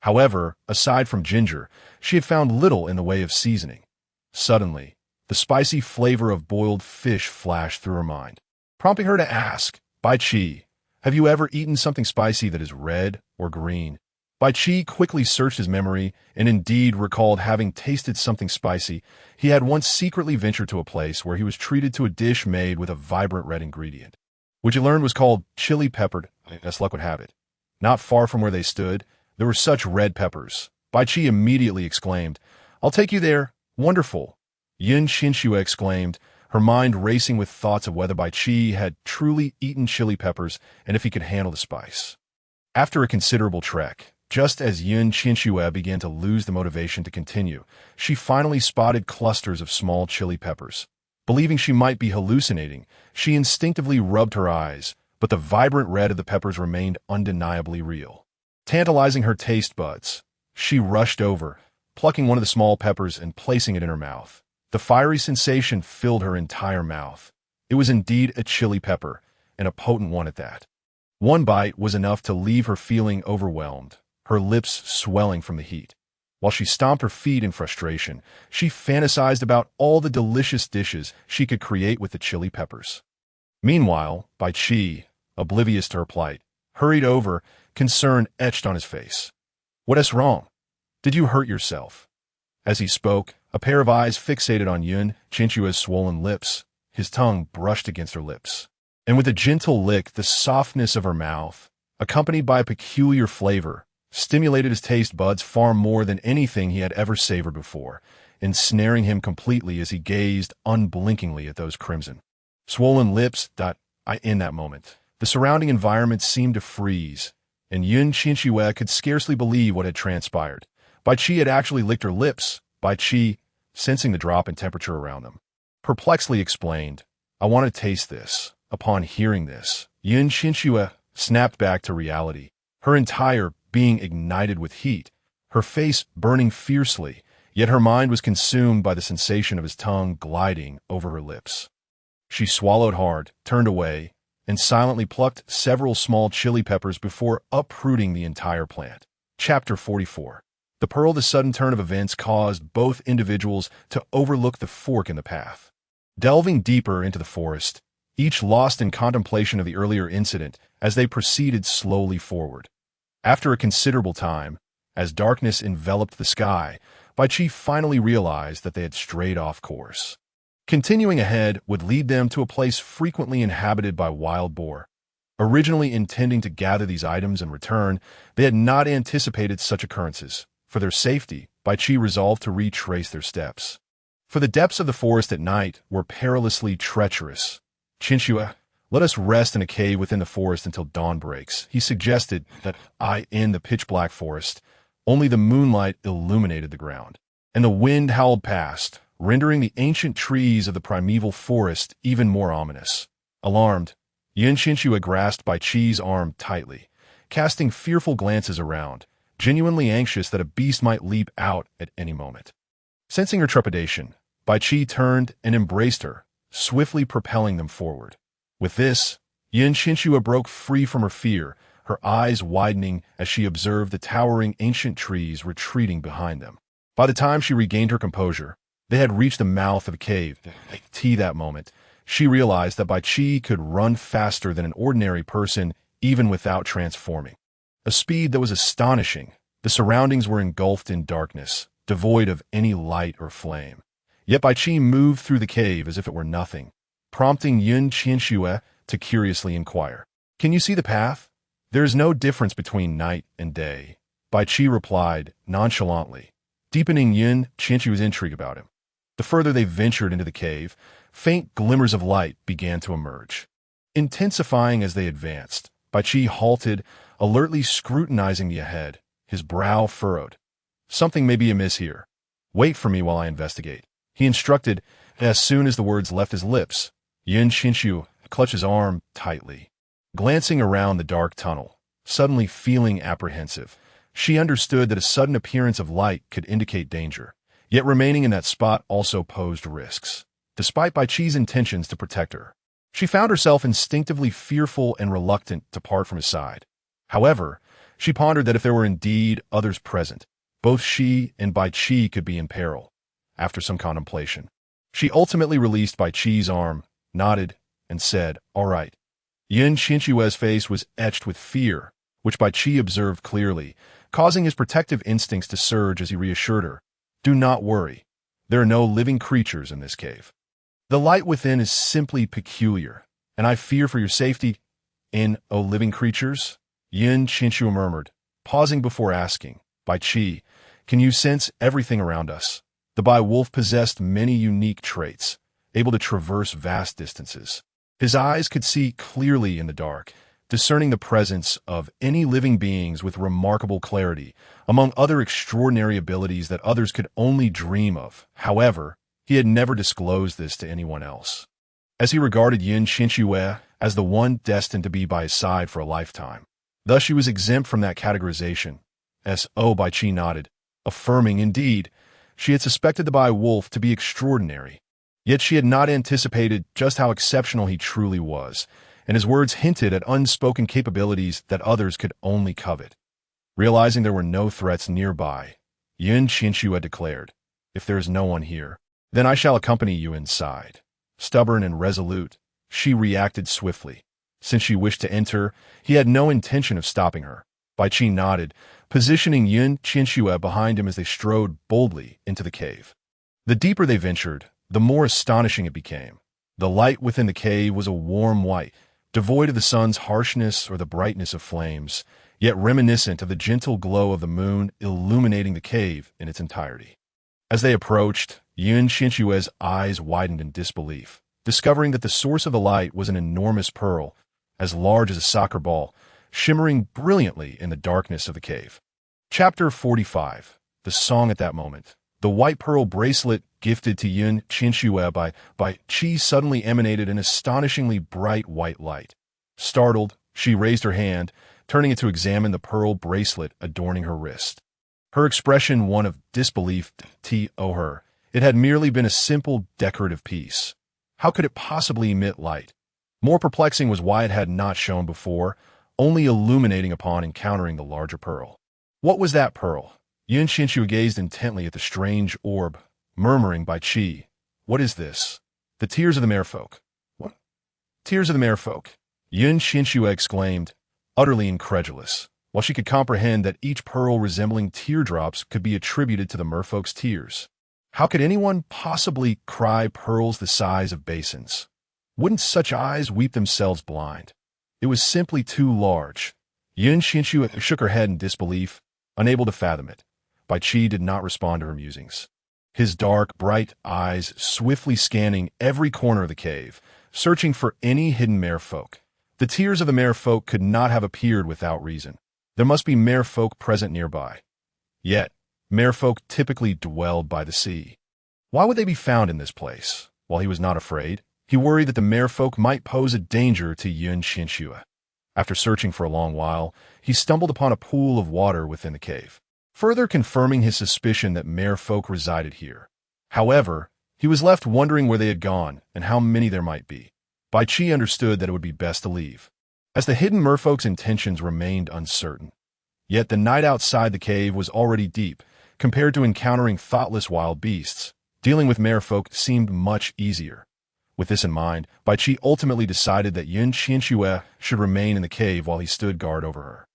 However, aside from ginger, she had found little in the way of seasoning. Suddenly, the spicy flavor of boiled fish flashed through her mind, prompting her to ask, "Bai Qi, have you ever eaten something spicy that is red or green?" Bai Qi quickly searched his memory and indeed recalled having tasted something spicy. He had once secretly ventured to a place where he was treated to a dish made with a vibrant red ingredient, which he learned was called chili peppered, as luck would have it. Not far from where they stood, there were such red peppers. Bai Qi immediately exclaimed, "I'll take you there. Wonderful." Qianxue exclaimed, her mind racing with thoughts of whether Bai Qi had truly eaten chili peppers and if he could handle the spice. After a considerable trek, just as Qianxue began to lose the motivation to continue, she finally spotted clusters of small chili peppers. Believing she might be hallucinating, she instinctively rubbed her eyes, but the vibrant red of the peppers remained undeniably real. Tantalizing her taste buds, she rushed over, plucking one of the small peppers and placing it in her mouth. The fiery sensation filled her entire mouth. It was indeed a chili pepper, and a potent one at that. One bite was enough to leave her feeling overwhelmed, her lips swelling from the heat. While she stomped her feet in frustration, she fantasized about all the delicious dishes she could create with the chili peppers. Meanwhile, Bai Qi, oblivious to her plight, hurried over, concern etched on his face. "What is wrong? Did you hurt yourself?" As he spoke, a pair of eyes fixated on Qianxue's swollen lips. His tongue brushed against her lips, and with a gentle lick, the softness of her mouth, accompanied by a peculiar flavor, stimulated his taste buds far more than anything he had ever savored before, ensnaring him completely as he gazed unblinkingly at those crimson, swollen lips. In that moment, the surrounding environment seemed to freeze, and Qianxue could scarcely believe what had transpired. Bai Qi had actually licked her lips. Bai Qi, sensing the drop in temperature around them, perplexedly explained, "I want to taste this." Upon hearing this, Qianxue snapped back to reality, her entire being ignited with heat, her face burning fiercely, yet her mind was consumed by the sensation of his tongue gliding over her lips. She swallowed hard, turned away, and silently plucked several small chili peppers before uprooting the entire plant. Chapter 44. The Pearl. The sudden turn of events caused both individuals to overlook the fork in the path. Delving deeper into the forest, each lost in contemplation of the earlier incident as they proceeded slowly forward. After a considerable time, as darkness enveloped the sky, Bai Qi finally realized that they had strayed off course. Continuing ahead would lead them to a place frequently inhabited by wild boar. Originally intending to gather these items and return, they had not anticipated such occurrences. For their safety, Bai Qi resolved to retrace their steps. For the depths of the forest at night were perilously treacherous. Qianxue, let us rest in a cave within the forest until dawn breaks. He suggested that in the pitch-black forest, only the moonlight illuminated the ground, and the wind howled past, rendering the ancient trees of the primeval forest even more ominous. Alarmed, Qianxue grasped Bai Qi's arm tightly, casting fearful glances around, genuinely anxious that a beast might leap out at any moment. Sensing her trepidation, Bai Qi turned and embraced her, swiftly propelling them forward. With this, Qianxue broke free from her fear, her eyes widening as she observed the towering ancient trees retreating behind them. By the time she regained her composure, they had reached the mouth of the cave. At that moment, she realized that Bai Qi could run faster than an ordinary person even without transforming. A speed that was astonishing. The surroundings were engulfed in darkness, devoid of any light or flame. Yet Bai Qi moved through the cave as if it were nothing, prompting Qianxue to curiously inquire, "Can you see the path?" "There is no difference between night and day," Bai Qi replied nonchalantly, deepening Qianxue's intrigue about him. The further they ventured into the cave, faint glimmers of light began to emerge. Intensifying as they advanced, Bai Qi halted, alertly scrutinizing the ahead, his brow furrowed. "Something may be amiss here. Wait for me while I investigate," he instructed. As soon as the words left his lips, Qianxue clutched his arm tightly. Glancing around the dark tunnel, suddenly feeling apprehensive, she understood that a sudden appearance of light could indicate danger, yet remaining in that spot also posed risks. Despite Bai Qi's intentions to protect her, she found herself instinctively fearful and reluctant to part from his side. However, she pondered that if there were indeed others present, both she and Bai Qi could be in peril. After some contemplation, she ultimately released Bai Qi's arm, nodded, and said, "All right." Qianxue's face was etched with fear, which Bai Qi observed clearly, causing his protective instincts to surge as he reassured her, "Do not worry. There are no living creatures in this cave. The light within is simply peculiar, and I fear for your safety." Living creatures?" Qianxue murmured, pausing before asking, "Bai Qi, can you sense everything around us?" The Bai wolf possessed many unique traits, able to traverse vast distances. His eyes could see clearly in the dark, discerning the presence of any living beings with remarkable clarity, among other extraordinary abilities that others could only dream of. However, he had never disclosed this to anyone else, as he regarded Qianxue as the one destined to be by his side for a lifetime. Thus she was exempt from that categorization. Bai Qi nodded, affirming indeed she had suspected the Bai wolf to be extraordinary. Yet she had not anticipated just how exceptional he truly was, and his words hinted at unspoken capabilities that others could only covet. Realizing there were no threats nearby, Qianxue had declared, "If there is no one here, then I shall accompany you inside." Stubborn and resolute, she reacted swiftly. Since she wished to enter, he had no intention of stopping her. Bai Qi nodded, positioning Qianxue behind him as they strode boldly into the cave. The deeper they ventured, the more astonishing it became. The light within the cave was a warm white, devoid of the sun's harshness or the brightness of flames, yet reminiscent of the gentle glow of the moon illuminating the cave in its entirety. As they approached, Qianxue's eyes widened in disbelief, discovering that the source of the light was an enormous pearl, as large as a soccer ball, shimmering brilliantly in the darkness of the cave. Chapter 45. The Song at that moment. The white pearl bracelet gifted to Qianxue by Qi suddenly emanated an astonishingly bright white light. Startled, she raised her hand, turning it to examine the pearl bracelet adorning her wrist. Her expression one of disbelief. To her, it had merely been a simple decorative piece. How could it possibly emit light? More perplexing was why it had not shone before, only illuminating upon encountering the larger pearl. What was that pearl? Qianxue gazed intently at the strange orb, murmuring by Qi, "What is this?" "The tears of the merfolk." "What?" "Tears of the merfolk," Qianxue exclaimed, utterly incredulous, while she could comprehend that each pearl resembling teardrops could be attributed to the merfolk's tears. How could anyone possibly cry pearls the size of basins? Wouldn't such eyes weep themselves blind? It was simply too large. Qianxue shook her head in disbelief, unable to fathom it. Bai Qi did not respond to her musings. His dark, bright eyes swiftly scanning every corner of the cave, searching for any hidden merfolk. The tears of the merfolk could not have appeared without reason. There must be merfolk present nearby. Yet, merfolk typically dwelled by the sea. Why would they be found in this place? While he was not afraid, he worried that the merfolk might pose a danger to Qianxue. After searching for a long while, he stumbled upon a pool of water within the cave, further confirming his suspicion that merfolk resided here. However, he was left wondering where they had gone and how many there might be. Bai Qi understood that it would be best to leave, as the hidden merfolk's intentions remained uncertain. Yet the night outside the cave was already deep. Compared to encountering thoughtless wild beasts, dealing with merfolk seemed much easier. With this in mind, Bai Qi ultimately decided that Qianxue should remain in the cave while he stood guard over her.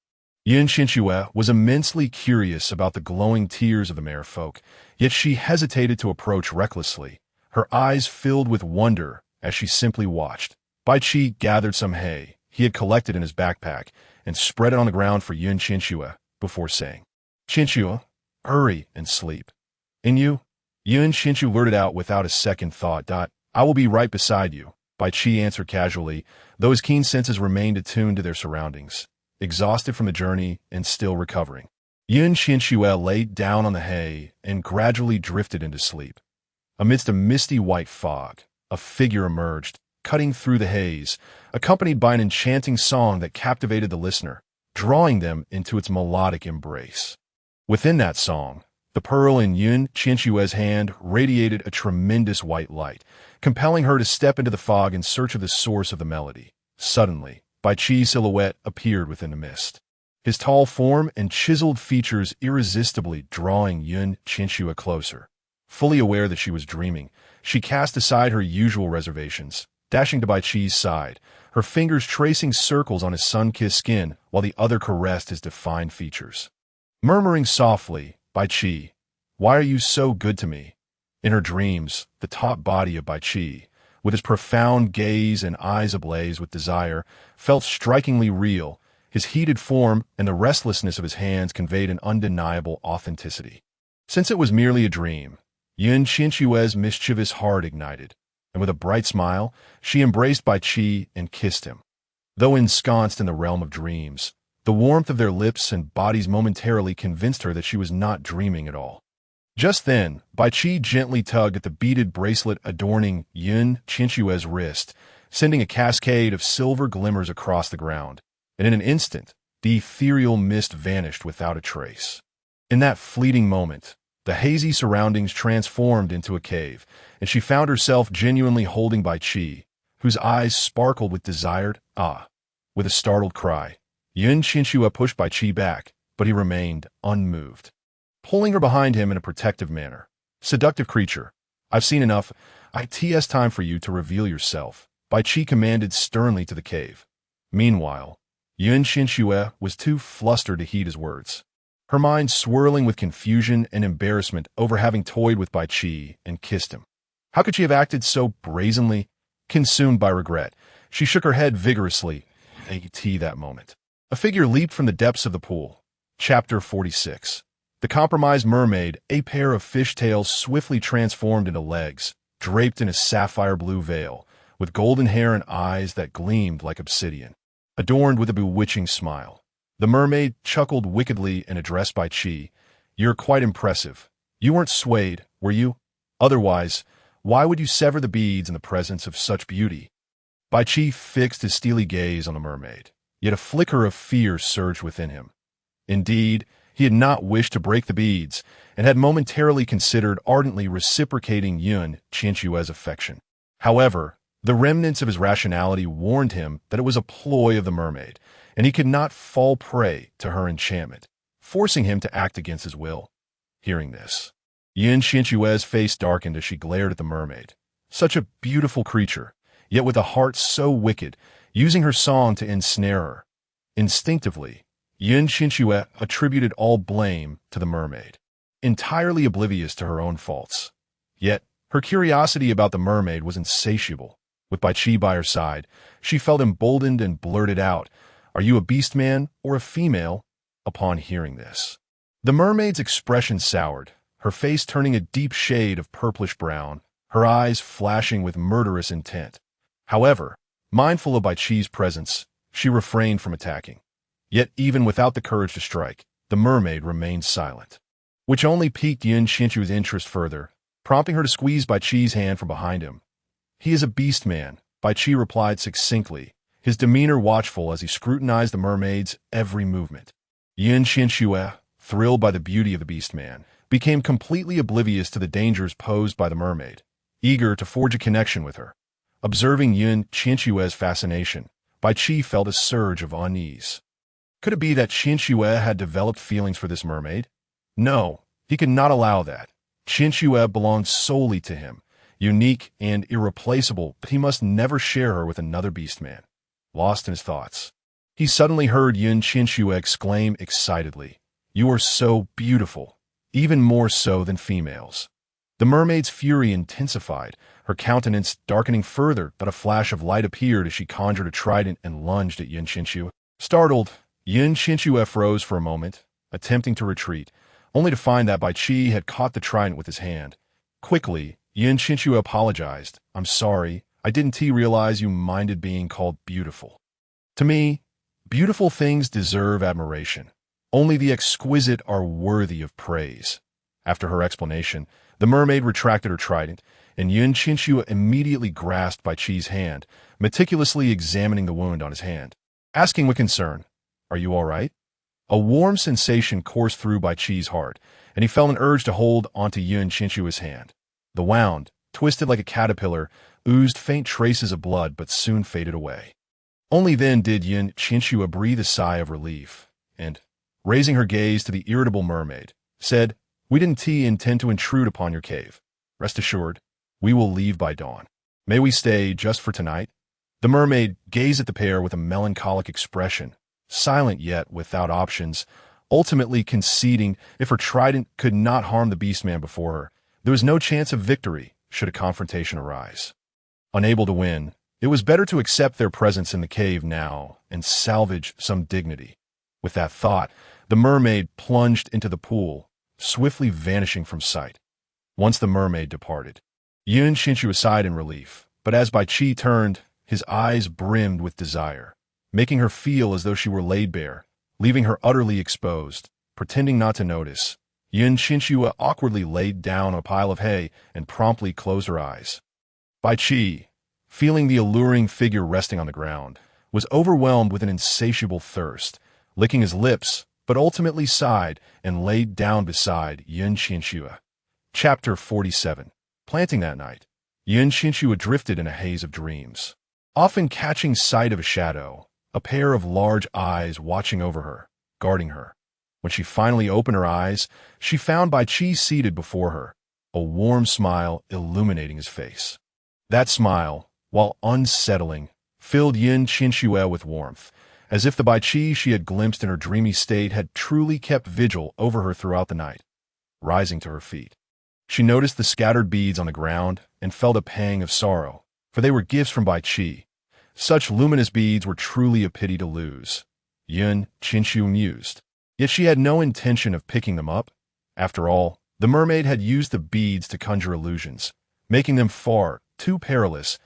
Qianxue was immensely curious about the glowing tears of the merfolk, yet she hesitated to approach recklessly, her eyes filled with wonder as she simply watched. Bai Qi gathered some hay he had collected in his backpack and spread it on the ground for Qianxue before saying, "Qianxue, hurry and sleep." "And you?" Qianxue blurted out without a second thought. "I will be right beside you," Bai Qi answered casually, though his keen senses remained attuned to their surroundings, exhausted from the journey and still recovering. Qianxue lay down on the hay and gradually drifted into sleep. Amidst a misty white fog, a figure emerged, cutting through the haze, accompanied by an enchanting song that captivated the listener, drawing them into its melodic embrace. Within that song, the pearl in Qianxue's hand radiated a tremendous white light, compelling her to step into the fog in search of the source of the melody. Suddenly, Bai Qi's silhouette appeared within the mist, his tall form and chiseled features irresistibly drawing Qianxue closer. Fully aware that she was dreaming, she cast aside her usual reservations, dashing to Bai Qi's side, her fingers tracing circles on his sun-kissed skin while the other caressed his defined features. Murmuring softly, "Bai Qi, why are you so good to me?" In her dreams, the taut body of Bai Qi, with his profound gaze and eyes ablaze with desire, felt strikingly real. His heated form and the restlessness of his hands conveyed an undeniable authenticity. Since it was merely a dream, Qianxue's mischievous heart ignited, and with a bright smile, she embraced Bai Qi and kissed him. Though ensconced in the realm of dreams, the warmth of their lips and bodies momentarily convinced her that she was not dreaming at all. Just then, Bai Qi gently tugged at the beaded bracelet adorning Qianxue's wrist, sending a cascade of silver glimmers across the ground, and in an instant, the ethereal mist vanished without a trace. In that fleeting moment, the hazy surroundings transformed into a cave, and she found herself genuinely holding Bai Qi, whose eyes sparkled with desired awe. With a startled cry, Qianxue pushed Bai Qi back, but he remained unmoved, pulling her behind him in a protective manner. "Seductive creature, I've seen enough. It's time for you to reveal yourself," Bai Qi commanded sternly to the cave. Meanwhile, Qianxue was too flustered to heed his words, her mind swirling with confusion and embarrassment over having toyed with Bai Qi and kissed him. How could she have acted so brazenly? Consumed by regret, she shook her head vigorously. That moment, a figure leaped from the depths of the pool. Chapter 46. The compromised mermaid, a pair of fishtails swiftly transformed into legs, draped in a sapphire blue veil, with golden hair and eyes that gleamed like obsidian, adorned with a bewitching smile. The mermaid chuckled wickedly and addressed Bai Qi, "You're quite impressive. You weren't swayed, were you? Otherwise, why would you sever the beads in the presence of such beauty?" Bai Qi fixed his steely gaze on the mermaid, yet a flicker of fear surged within him. Indeed, He had not wished to break the beads, and had momentarily considered ardently reciprocating Qianxue's affection. However, the remnants of his rationality warned him that it was a ploy of the mermaid, and he could not fall prey to her enchantment, forcing him to act against his will. Hearing this, Qianxue's face darkened as she glared at the mermaid. Such a beautiful creature, yet with a heart so wicked, using her song to ensnare her. Instinctively, Qianxue attributed all blame to the mermaid, entirely oblivious to her own faults. Yet, her curiosity about the mermaid was insatiable. With Baiqi by her side, she felt emboldened and blurted out, "Are you a beast man or a female?" Upon hearing this, the mermaid's expression soured, her face turning a deep shade of purplish brown, her eyes flashing with murderous intent. However, mindful of Baiqi's presence, she refrained from attacking. Yet even without the courage to strike, the mermaid remained silent, which only piqued Qianxue's interest further, prompting her to squeeze Baiqi's hand from behind him. "He is a beast man," Baiqi replied succinctly, his demeanor watchful as he scrutinized the mermaid's every movement. Qianxue, thrilled by the beauty of the beast man, became completely oblivious to the dangers posed by the mermaid, eager to forge a connection with her. Observing Qianxue's fascination, Baiqi felt a surge of unease. Could it be that Qianxue had developed feelings for this mermaid? No, he could not allow that. Qianxue belonged solely to him, unique and irreplaceable, but he must never share her with another beastman. Lost in his thoughts, he suddenly heard Qianxue exclaim excitedly, "You are so beautiful, even more so than females." The mermaid's fury intensified, her countenance darkening further, but a flash of light appeared as she conjured a trident and lunged at Qianxue. Startled, Qianxue froze for a moment, attempting to retreat, only to find that Baiqi had caught the trident with his hand. Quickly, Qianxue apologized. "I'm sorry, I didn't realize you minded being called beautiful. To me, beautiful things deserve admiration. Only the exquisite are worthy of praise." After her explanation, the mermaid retracted her trident, and Qianxue immediately grasped Baiqi's hand, meticulously examining the wound on his hand, asking with concern, "Are you all right?" A warm sensation coursed through Baiqi's heart, and he felt an urge to hold onto Qianxue's hand. The wound, twisted like a caterpillar, oozed faint traces of blood but soon faded away. Only then did Qianxue breathe a sigh of relief, and, raising her gaze to the irritable mermaid, said, "We didn't intend to intrude upon your cave. Rest assured, we will leave by dawn. May we stay just for tonight?" The mermaid gazed at the pair with a melancholic expression, silent yet without options, ultimately conceding if her trident could not harm the beastman before her, there was no chance of victory should a confrontation arise. Unable to win, it was better to accept their presence in the cave now and salvage some dignity. With that thought, the mermaid plunged into the pool, swiftly vanishing from sight. Once the mermaid departed, Qianxue sighed in relief, but as Baiqi turned, his eyes brimmed with desire, making her feel as though she were laid bare, leaving her utterly exposed. Pretending not to notice, Qianxue awkwardly laid down a pile of hay and promptly closed her eyes. Baiqi, feeling the alluring figure resting on the ground, was overwhelmed with an insatiable thirst, licking his lips, but ultimately sighed and laid down beside Qianxue. Chapter 47. Planting that night, Qianxue drifted in a haze of dreams, often catching sight of a shadow, a pair of large eyes watching over her, guarding her. When she finally opened her eyes, she found Baiqi seated before her, a warm smile illuminating his face. That smile, while unsettling, filled Qianxue with warmth, as if the Baiqi she had glimpsed in her dreamy state had truly kept vigil over her throughout the night. Rising to her feet, she noticed the scattered beads on the ground and felt a pang of sorrow, for they were gifts from Baiqi. Such luminous beads were truly a pity to lose, Qianxue mused. Yet she had no intention of picking them up. After all, the mermaid had used the beads to conjure illusions, making them far too perilous.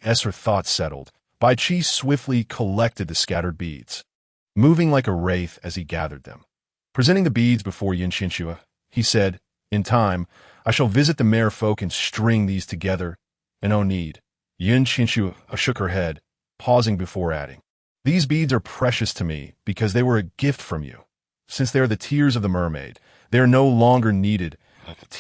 As her thoughts settled, Baiqi swiftly collected the scattered beads, moving like a wraith as he gathered them. Presenting the beads before Qianxue, he said, "In time, I shall visit the mare folk and string these together, and no need." Qianxue shook her head, pausing before adding, "These beads are precious to me because they were a gift from you. Since they are the tears of the mermaid, they are no longer needed.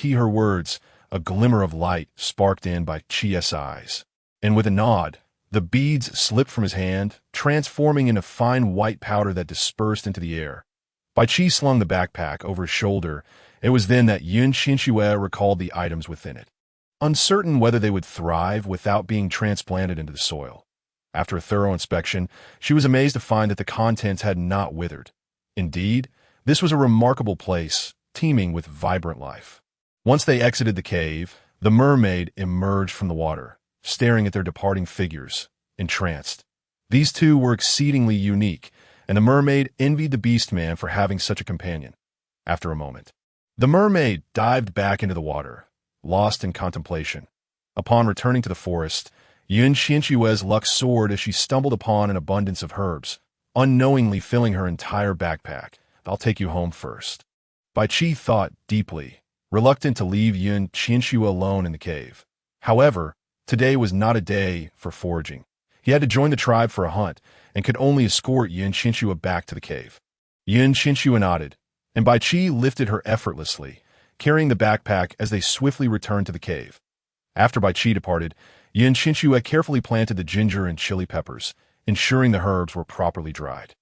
Her words, a glimmer of light sparked in by Qi's eyes. And with a nod, the beads slipped from his hand, transforming into fine white powder that dispersed into the air. Bai Qi slung the backpack over his shoulder. It was then that Qianxue recalled the items within it, uncertain whether they would thrive without being transplanted into the soil. After a thorough inspection, she was amazed to find that the contents had not withered. Indeed, this was a remarkable place, teeming with vibrant life. Once they exited the cave, the mermaid emerged from the water, staring at their departing figures, entranced. These two were exceedingly unique, and the mermaid envied the beast man for having such a companion. After a moment, the mermaid dived back into the water, lost in contemplation. Upon returning to the forest, Qianxue's luck soared as she stumbled upon an abundance of herbs, unknowingly filling her entire backpack. "I'll take you home first." Bai Qi thought deeply, reluctant to leave Qianxue alone in the cave. However, today was not a day for foraging. He had to join the tribe for a hunt, and could only escort Qianxue back to the cave. Qianxue nodded, and Bai Qi lifted her effortlessly, carrying the backpack as they swiftly returned to the cave. After Bai Qi departed, Qianxue carefully planted the ginger and chili peppers, ensuring the herbs were properly dried.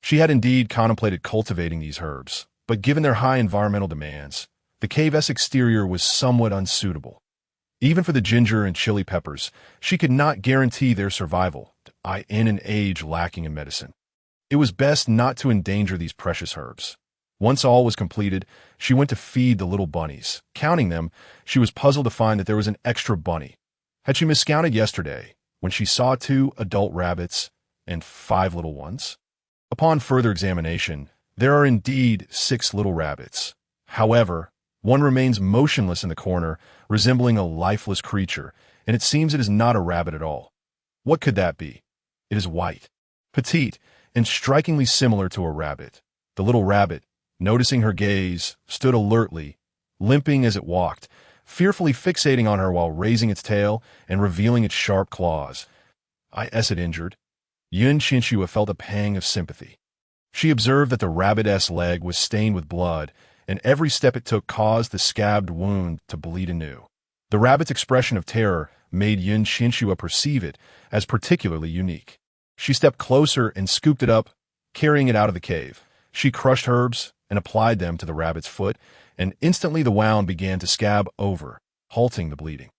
She had indeed contemplated cultivating these herbs, but given their high environmental demands, the cave's exterior was somewhat unsuitable. Even for the ginger and chili peppers, she could not guarantee their survival, in an age lacking in medicine. It was best not to endanger these precious herbs. Once all was completed, she went to feed the little bunnies. Counting them, she was puzzled to find that there was an extra bunny. Had she miscounted yesterday, when she saw 2 adult rabbits and 5 little ones? Upon further examination, there are indeed 6 little rabbits. However, one remains motionless in the corner, resembling a lifeless creature, and it seems it is not a rabbit at all. What could that be? It is white, petite, and strikingly similar to a rabbit. The little rabbit, noticing her gaze, stood alertly, limping as it walked, fearfully fixating on her while raising its tail and revealing its sharp claws. Is it injured? Qianxue felt a pang of sympathy. She observed that the rabbit's leg was stained with blood, and every step it took caused the scabbed wound to bleed anew. The rabbit's expression of terror made Qianxue perceive it as particularly unique. She stepped closer and scooped it up, carrying it out of the cave. She crushed herbs and applied them to the rabbit's foot, and instantly the wound began to scab over, halting the bleeding.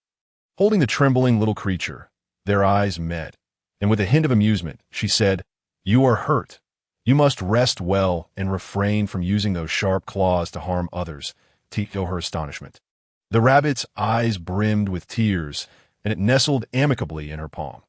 Holding the trembling little creature, their eyes met, and with a hint of amusement, she said, "You are hurt. You must rest well and refrain from using those sharp claws to harm others," to her astonishment. The rabbit's eyes brimmed with tears, and it nestled amicably in her palm.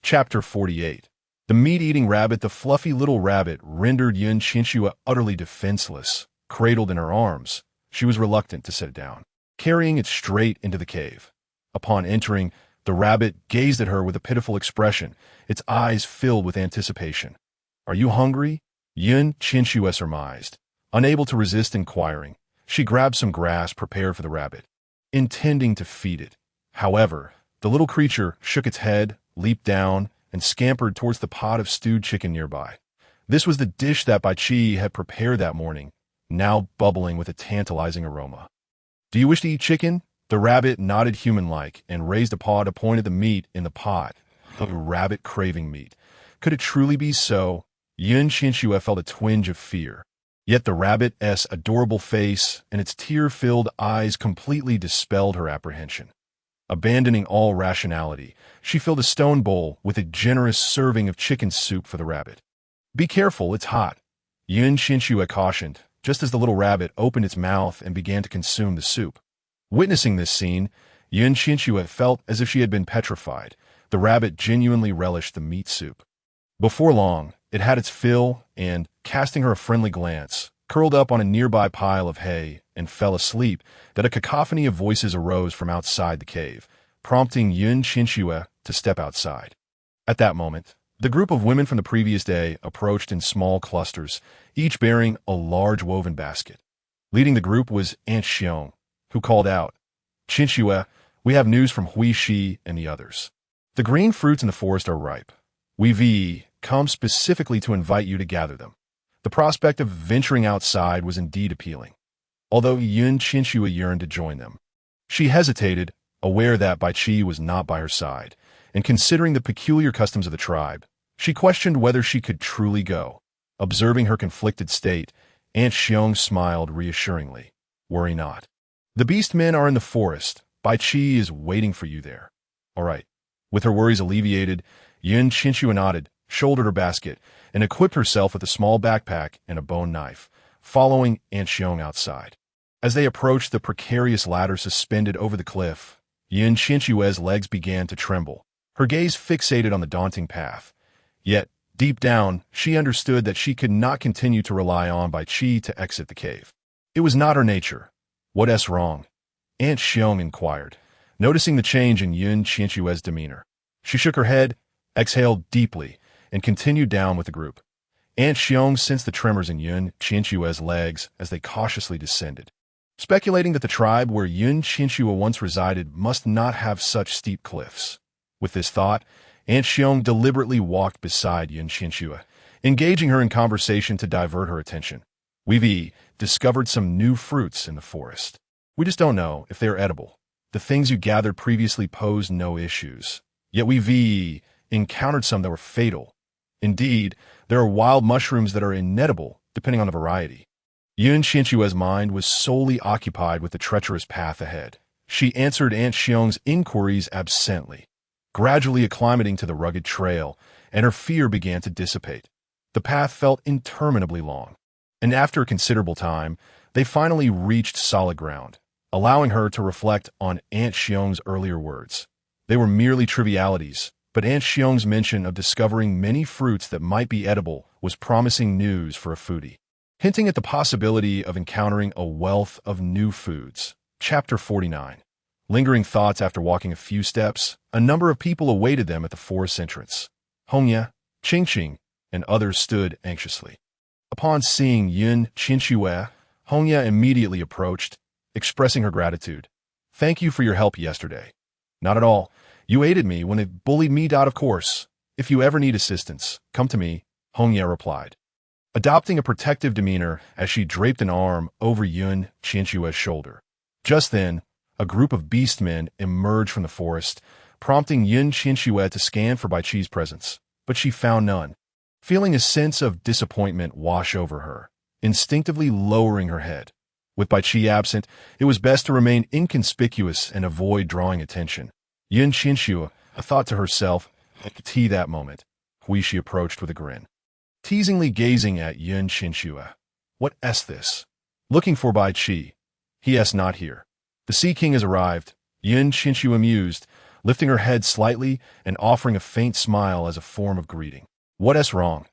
Chapter 48. The meat-eating rabbit. The fluffy little rabbit rendered Qianxue utterly defenseless. Cradled in her arms, she was reluctant to set it down, carrying it straight into the cave. Upon entering, the rabbit gazed at her with a pitiful expression, its eyes filled with anticipation. "Are you hungry?" Qianxue surmised. Unable to resist inquiring, she grabbed some grass prepared for the rabbit, intending to feed it. However, the little creature shook its head, leaped down, and scampered towards the pot of stewed chicken nearby. This was the dish that Bai Qi had prepared that morning, now bubbling with a tantalizing aroma. "Do you wish to eat chicken?" The rabbit nodded human-like and raised a paw to point at the meat in the pot. The rabbit craving meat. Could it truly be so? Qianxue felt a twinge of fear. Yet the rabbit's adorable face and its tear-filled eyes completely dispelled her apprehension. Abandoning all rationality, she filled a stone bowl with a generous serving of chicken soup for the rabbit. "Be careful, it's hot," Qianxue cautioned, just as the little rabbit opened its mouth and began to consume the soup. Witnessing this scene, Qianxue felt as if she had been petrified. The rabbit genuinely relished the meat soup. Before long, it had its fill and, casting her a friendly glance, curled up on a nearby pile of hay and fell asleep. That a cacophony of voices arose from outside the cave, prompting Qianxue to step outside. At that moment, the group of women from the previous day approached in small clusters, each bearing a large woven basket. Leading the group was Aunt Xiong, who called out, "Qianxue, we have news from Hui Shi and the others. The green fruits in the forest are ripe. We've come specifically to invite you to gather them." The prospect of venturing outside was indeed appealing, although Qianxue yearned to join them. She hesitated, aware that Bai Qi was not by her side, and considering the peculiar customs of the tribe, she questioned whether she could truly go. Observing her conflicted state, Aunt Xiong smiled reassuringly. Worry not. The beast men are in the forest. Bai Qi is waiting for you there. All right. With her worries alleviated, Qianxue nodded, shouldered her basket, and equipped herself with a small backpack and a bone knife, following Aunt Xiong outside. As they approached the precarious ladder suspended over the cliff, Qianxue's legs began to tremble, her gaze fixated on the daunting path. Yet, deep down, she understood that she could not continue to rely on Bai Qi to exit the cave. It was not her nature. What's wrong? Aunt Xiong inquired, noticing the change in Qianxue's demeanor. She shook her head, exhaled deeply, and continued down with the group. Aunt Xiong sensed the tremors in Qianxue's legs as they cautiously descended, speculating that the tribe where Qianxue once resided must not have such steep cliffs. With this thought, Aunt Xiong deliberately walked beside Qianxue, engaging her in conversation to divert her attention. We've discovered some new fruits in the forest. We just don't know if they are edible. The things you gathered previously posed no issues. Yet we've encountered some that were fatal. Indeed, there are wild mushrooms that are inedible, depending on the variety. Qianxue's mind was solely occupied with the treacherous path ahead. She answered Aunt Xiong's inquiries absently, gradually acclimating to the rugged trail, and her fear began to dissipate. The path felt interminably long, and after a considerable time, they finally reached solid ground, allowing her to reflect on Aunt Xiong's earlier words. They were merely trivialities, but Aunt Xiong's mention of discovering many fruits that might be edible was promising news for a foodie, hinting at the possibility of encountering a wealth of new foods. Chapter 49. Lingering thoughts after walking a few steps, a number of people awaited them at the forest entrance. Hongya, Qingqing, and others stood anxiously. Upon seeing Qianxue, Hongya immediately approached, expressing her gratitude. Thank you for your help yesterday. Not at all. You aided me when it bullied me, of course. If you ever need assistance, come to me, Hongya replied, adopting a protective demeanor as she draped an arm over Qianxue's shoulder. Just then, a group of beastmen emerged from the forest, prompting Qianxue to scan for Bai Qi's presence, but she found none. Feeling a sense of disappointment wash over her, instinctively lowering her head. With Bai Qi absent, it was best to remain inconspicuous and avoid drawing attention. Qianxue thought to herself, "Tea that moment." Huishi approached with a grin, teasingly gazing at Qianxue. "What this?" Looking for Bai Qi. He not here. The Sea King has arrived. Qianxue amused, lifting her head slightly and offering a faint smile as a form of greeting. What's wrong?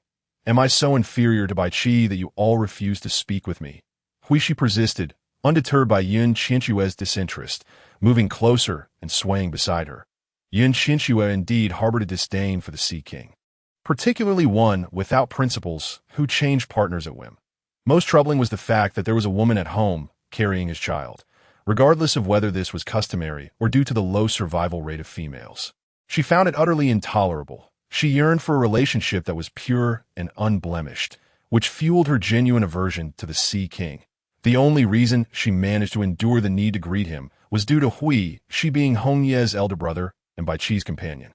Am I so inferior to Bai Qi that you all refuse to speak with me? Huishi persisted, undeterred by Qianxue's disinterest, moving closer and swaying beside her. Qianxue indeed harbored a disdain for the Sea King, particularly one without principles who changed partners at whim. Most troubling was the fact that there was a woman at home carrying his child, regardless of whether this was customary or due to the low survival rate of females. She found it utterly intolerable. She yearned for a relationship that was pure and unblemished, which fueled her genuine aversion to the Sea King. The only reason she managed to endure the need to greet him was due to Hui, she being Hongye's elder brother and Bai Qi's companion.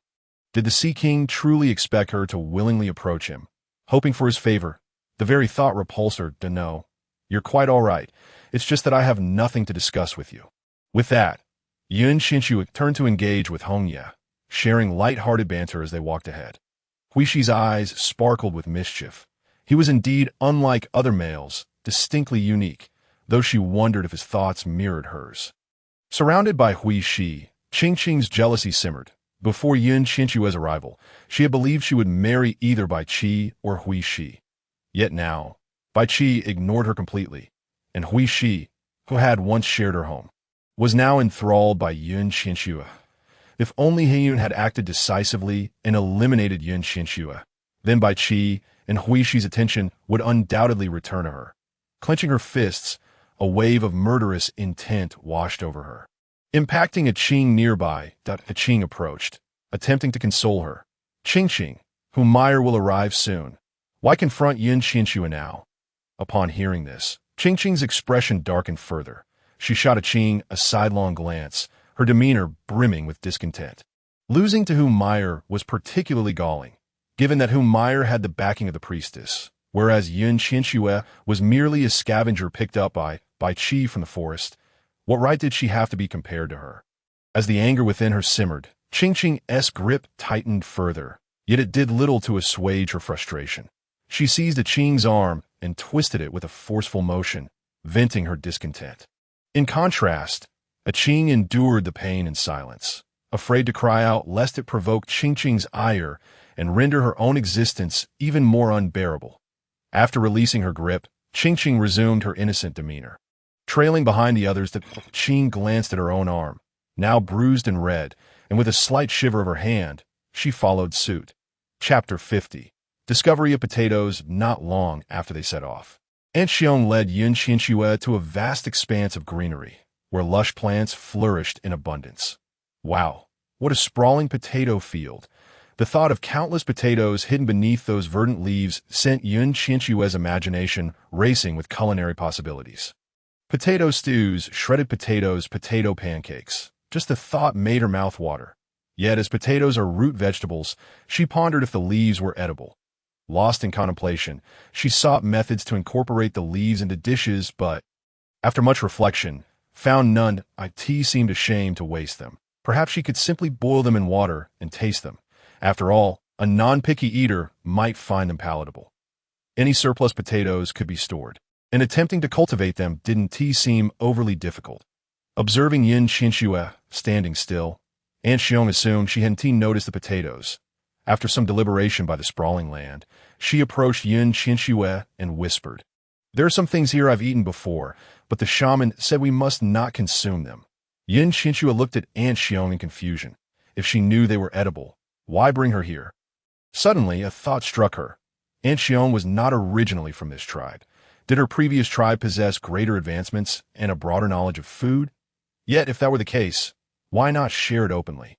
Did the Sea King truly expect her to willingly approach him, hoping for his favor? The very thought repulsed her. No, you're quite all right. It's just that I have nothing to discuss with you. With that, Qianxue turned to engage with Hongye, sharing light-hearted banter as they walked ahead. Huishi's eyes sparkled with mischief. He was indeed unlike other males, distinctly unique, though she wondered if his thoughts mirrored hers. Surrounded by Huishi, Qingqing's jealousy simmered. Before Qianxue's arrival, she had believed she would marry either Bai Qi or Huishi. Yet now, Bai Qi ignored her completely, and Huishi, who had once shared her home, was now enthralled by Qianxue. If only Heyun had acted decisively and eliminated Qianxue, then Bai Qi and Huishi's attention would undoubtedly return to her. Clenching her fists, a wave of murderous intent washed over her. Impacting a Qing nearby, a Qing approached, attempting to console her. Qingqing, whom Meyer will arrive soon. Why confront Qianxue now? Upon hearing this, Qingqing's expression darkened further. She shot at Qing a sidelong glance, her demeanor brimming with discontent. Losing to Hu Meyer was particularly galling, given that Hu Meyer had the backing of the priestess, whereas Qianxue was merely a scavenger picked up by Qi from the forest. What right did she have to be compared to her? As the anger within her simmered, Qingqing's grip tightened further, yet it did little to assuage her frustration. She seized a Qing's arm and twisted it with a forceful motion, venting her discontent. In contrast, a Qing endured the pain in silence, afraid to cry out lest it provoke Qingqing's ire and render her own existence even more unbearable. After releasing her grip, Qingqing resumed her innocent demeanor. Trailing behind the others, the Qing glanced at her own arm, now bruised and red, and with a slight shiver of her hand, she followed suit. Chapter 50. Discovery of potatoes not long after they set off. Aunt Xiong led Qianxue to a vast expanse of greenery, where lush plants flourished in abundance. Wow, what a sprawling potato field! The thought of countless potatoes hidden beneath those verdant leaves sent Qianxue's imagination racing with culinary possibilities. Potato stews, shredded potatoes, potato pancakes. Just the thought made her mouth water. Yet, as potatoes are root vegetables, she pondered if the leaves were edible. Lost in contemplation, she sought methods to incorporate the leaves into dishes, but, after much reflection, found none. It seemed a shame to waste them. Perhaps she could simply boil them in water and taste them. After all, a non-picky eater might find them palatable. Any surplus potatoes could be stored, and attempting to cultivate them didn't seem overly difficult. Observing Qianxue standing still, Aunt Xiong assumed she hadn't noticed the potatoes. After some deliberation by the sprawling land, she approached Qianxue and whispered, "There are some things here I've eaten before, but the shaman said we must not consume them." Qianxue looked at Aunt Xiong in confusion. If she knew they were edible, why bring her here? Suddenly, a thought struck her. Aunt Xiong was not originally from this tribe. Did her previous tribe possess greater advancements and a broader knowledge of food? Yet, if that were the case, why not share it openly?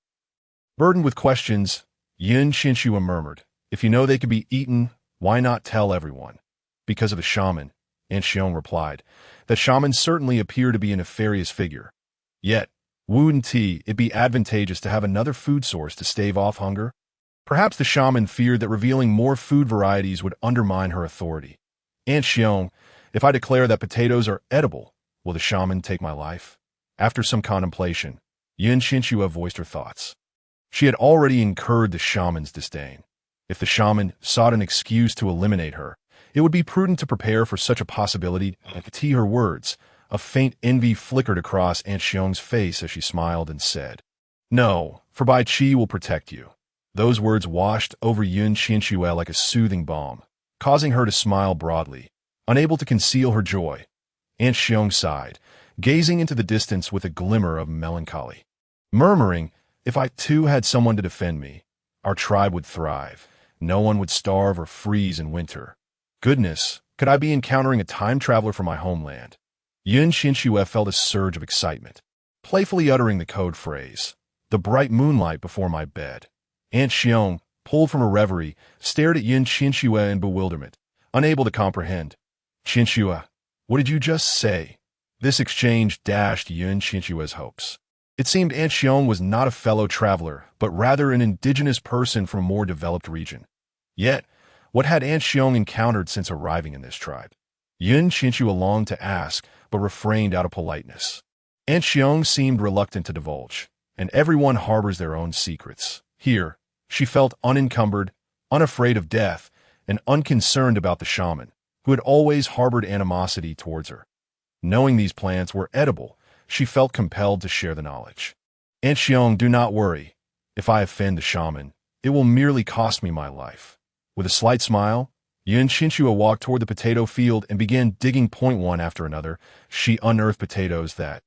Burdened with questions, Qianxue murmured, "If you know they could be eaten, why not tell everyone?" "Because of the shaman," Aunt Xiong replied. "The shaman certainly appeared to be a nefarious figure. Yet, wouldn't it be advantageous to have another food source to stave off hunger? Perhaps the shaman feared that revealing more food varieties would undermine her authority. Aunt Xiong, if I declare that potatoes are edible, will the shaman take my life?" After some contemplation, Qianxue voiced her thoughts. She had already incurred the shaman's disdain. If the shaman sought an excuse to eliminate her, it would be prudent to prepare for such a possibility. To her words, a faint envy flickered across Aunt Xiong's face as she smiled and said, "No, for Bai Qi will protect you." Those words washed over Qianxue like a soothing balm, causing her to smile broadly. Unable to conceal her joy, Aunt Xiong sighed, gazing into the distance with a glimmer of melancholy. Murmuring, "If I too had someone to defend me, our tribe would thrive. No one would starve or freeze in winter. Goodness, could I be encountering a time traveler from my homeland?" Qianxue felt a surge of excitement, playfully uttering the code phrase, "The bright moonlight before my bed." Aunt Xiong, pulled from her reverie, stared at Qianxue in bewilderment, unable to comprehend. "Qianxue, what did you just say?" This exchange dashed Qianxue's hopes. It seemed Aunt Xiong was not a fellow traveler, but rather an indigenous person from a more developed region. Yet, what had Aunt Xiong encountered since arriving in this tribe? Qianxue longed to ask, but refrained out of politeness. Aunt Xiong seemed reluctant to divulge, and everyone harbors their own secrets. Here, she felt unencumbered, unafraid of death, and unconcerned about the shaman, who had always harbored animosity towards her. Knowing these plants were edible, she felt compelled to share the knowledge. "Aunt Xiong, do not worry. If I offend the shaman, it will merely cost me my life." With a slight smile, Qianxue walked toward the potato field and began digging point one after another. She unearthed potatoes that,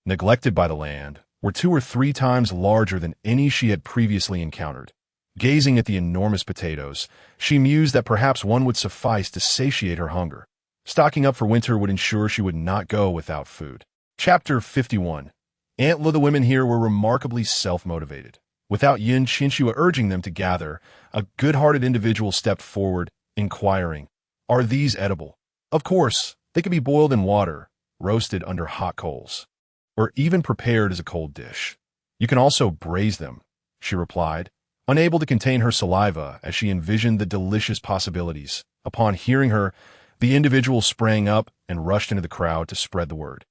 neglected by the land, were 2 or 3 times larger than any she had previously encountered. Gazing at the enormous potatoes, she mused that perhaps one would suffice to satiate her hunger. Stocking up for winter would ensure she would not go without food. Chapter 51. Aunt Lu. The women here were remarkably self-motivated. Without Qianxue urging them to gather, a good-hearted individual stepped forward, inquiring, "Are these edible?" "Of course, they can be boiled in water, roasted under hot coals, or even prepared as a cold dish. You can also braise them," she replied, unable to contain her saliva as she envisioned the delicious possibilities. Upon hearing her, the individual sprang up and rushed into the crowd to spread the word.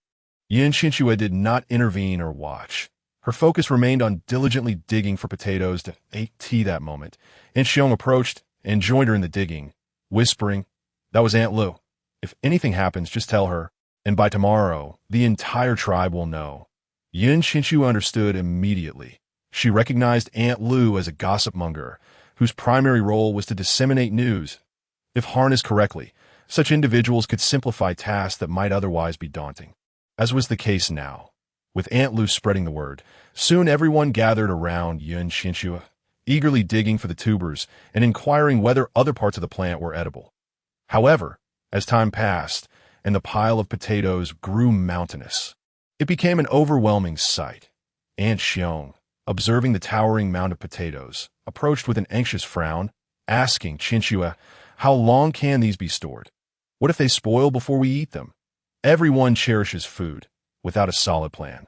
Qianxue did not intervene or watch. Her focus remained on diligently digging for potatoes to make tea that moment, and Xiong approached and joined her in the digging, whispering, "That was Aunt Lu. If anything happens, just tell her, and by tomorrow, the entire tribe will know." Qianxue understood immediately. She recognized Aunt Lu as a gossip monger, whose primary role was to disseminate news. If harnessed correctly, such individuals could simplify tasks that might otherwise be daunting. As was the case now, with Aunt Lu spreading the word, soon everyone gathered around Qianxue, eagerly digging for the tubers and inquiring whether other parts of the plant were edible. However, as time passed and the pile of potatoes grew mountainous, it became an overwhelming sight. Aunt Xiong, observing the towering mound of potatoes, approached with an anxious frown, asking Qianxue, "How long can these be stored? What if they spoil before we eat them?" Everyone cherishes food without a solid plan.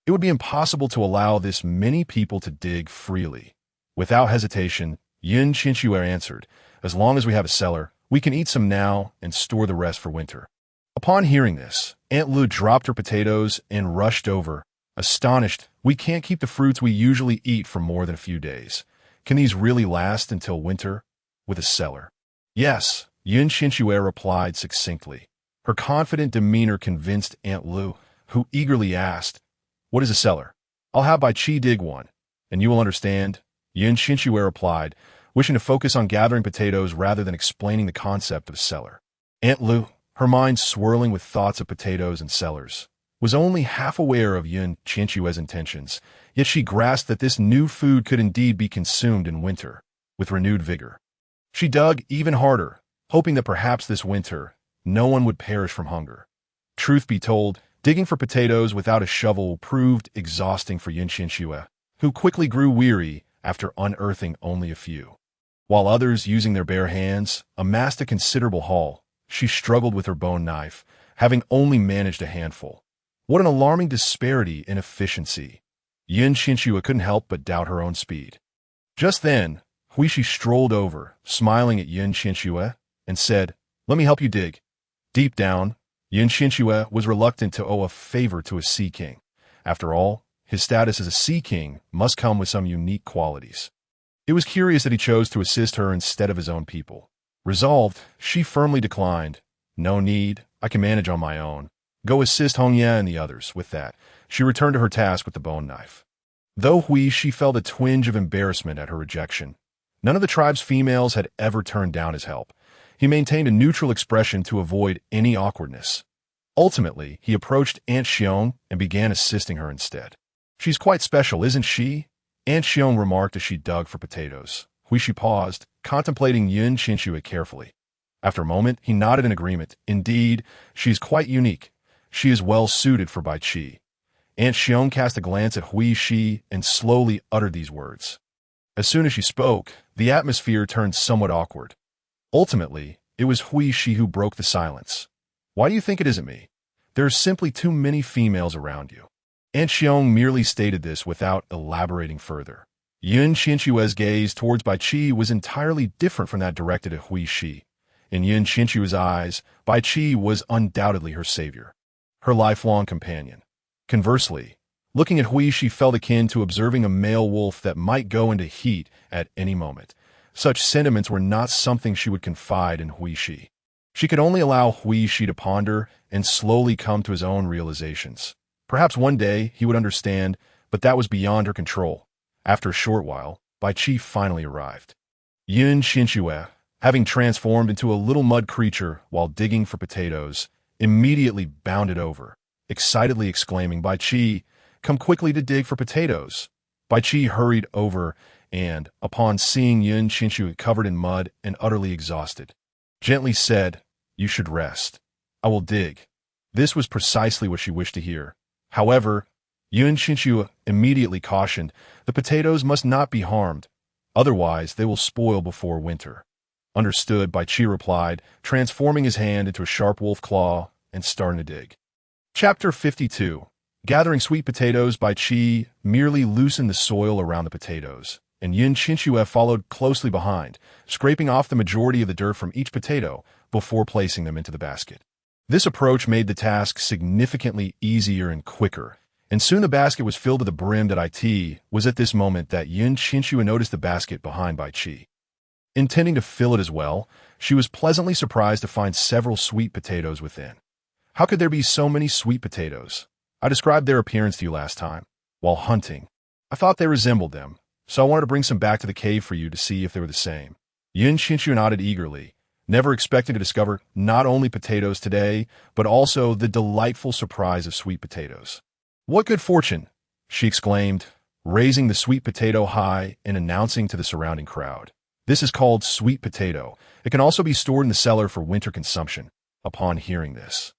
It would be impossible to allow this many people to dig freely. Without hesitation, Qianxue answered, "As long as we have a cellar, we can eat some now and store the rest for winter." Upon hearing this, Aunt Lu dropped her potatoes and rushed over, astonished. "We can't keep the fruits we usually eat for more than a few days. Can these really last until winter with a cellar?" "Yes," Qianxue replied succinctly. Her confident demeanor convinced Aunt Lu, who eagerly asked, "What is a cellar?" "I'll have Bai Qi dig one, and you will understand," Qianxue replied, wishing to focus on gathering potatoes rather than explaining the concept of a cellar. Aunt Lu, her mind swirling with thoughts of potatoes and cellars, was only half aware of Qianxue's intentions, yet she grasped that this new food could indeed be consumed in winter, with renewed vigor. She dug even harder, hoping that perhaps this winter, no one would perish from hunger. Truth be told, digging for potatoes without a shovel proved exhausting for Qianxue, who quickly grew weary after unearthing only a few. While others, using their bare hands, amassed a considerable haul, she struggled with her bone knife, having only managed a handful. What an alarming disparity in efficiency! Qianxue couldn't help but doubt her own speed. Just then, Huishi strolled over, smiling at Qianxue, and said, "Let me help you dig." Deep down, Qianxue was reluctant to owe a favor to a sea king. After all, his status as a sea king must come with some unique qualities. It was curious that he chose to assist her instead of his own people. Resolved, she firmly declined. "No need, I can manage on my own. Go assist Hongye and the others." With that, she returned to her task with the bone knife. Though she felt a twinge of embarrassment at her rejection. None of the tribe's females had ever turned down his help. He maintained a neutral expression to avoid any awkwardness. Ultimately, he approached Aunt Xiong and began assisting her instead. "She's quite special, isn't she?" Aunt Xiong remarked as she dug for potatoes. Huishi paused, contemplating Qianxue carefully. After a moment, he nodded in agreement. "Indeed, she is quite unique. She is well suited for Bai Qi." Aunt Xiong cast a glance at Huishi and slowly uttered these words. As soon as she spoke, the atmosphere turned somewhat awkward. Ultimately, it was Huishi who broke the silence. "Why do you think it isn't me? There are simply too many females around you." Aunt Xiong merely stated this without elaborating further. Qianxue's gaze towards Bai Qi was entirely different from that directed at Huishi. In Qianxue's eyes, Bai Qi was undoubtedly her savior, her lifelong companion. Conversely, looking at Huishi felt akin to observing a male wolf that might go into heat at any moment. Such sentiments were not something she would confide in Huishi. She could only allow Huishi to ponder and slowly come to his own realizations. Perhaps one day he would understand, but that was beyond her control. After a short while, Bai Qi finally arrived. Qianxue, having transformed into a little mud creature while digging for potatoes, immediately bounded over, excitedly exclaiming, "Bai Qi, come quickly to dig for potatoes." Bai Qi hurried over and, upon seeing Qianxue covered in mud and utterly exhausted, gently said, "You should rest. I will dig." This was precisely what she wished to hear. However, Qianxue immediately cautioned, the potatoes must not be harmed, otherwise they will spoil before winter. Understood, Bai Qi replied, transforming his hand into a sharp wolf claw and starting to dig. Chapter 52. Gathering sweet potatoes, Bai Qi merely loosened the soil around the potatoes, and Qianxue followed closely behind, scraping off the majority of the dirt from each potato before placing them into the basket. This approach made the task significantly easier and quicker, and soon the basket was filled to the brim. It was at this moment that Qianxue noticed the basket behind Bai Qi. Intending to fill it as well, she was pleasantly surprised to find several sweet potatoes within. How could there be so many sweet potatoes? I described their appearance to you last time. While hunting, I thought they resembled them, so I wanted to bring some back to the cave for you to see if they were the same. Qianxue nodded eagerly, never expecting to discover not only potatoes today, but also the delightful surprise of sweet potatoes. What good fortune! She exclaimed, raising the sweet potato high and announcing to the surrounding crowd. This is called sweet potato. It can also be stored in the cellar for winter consumption. Upon hearing this,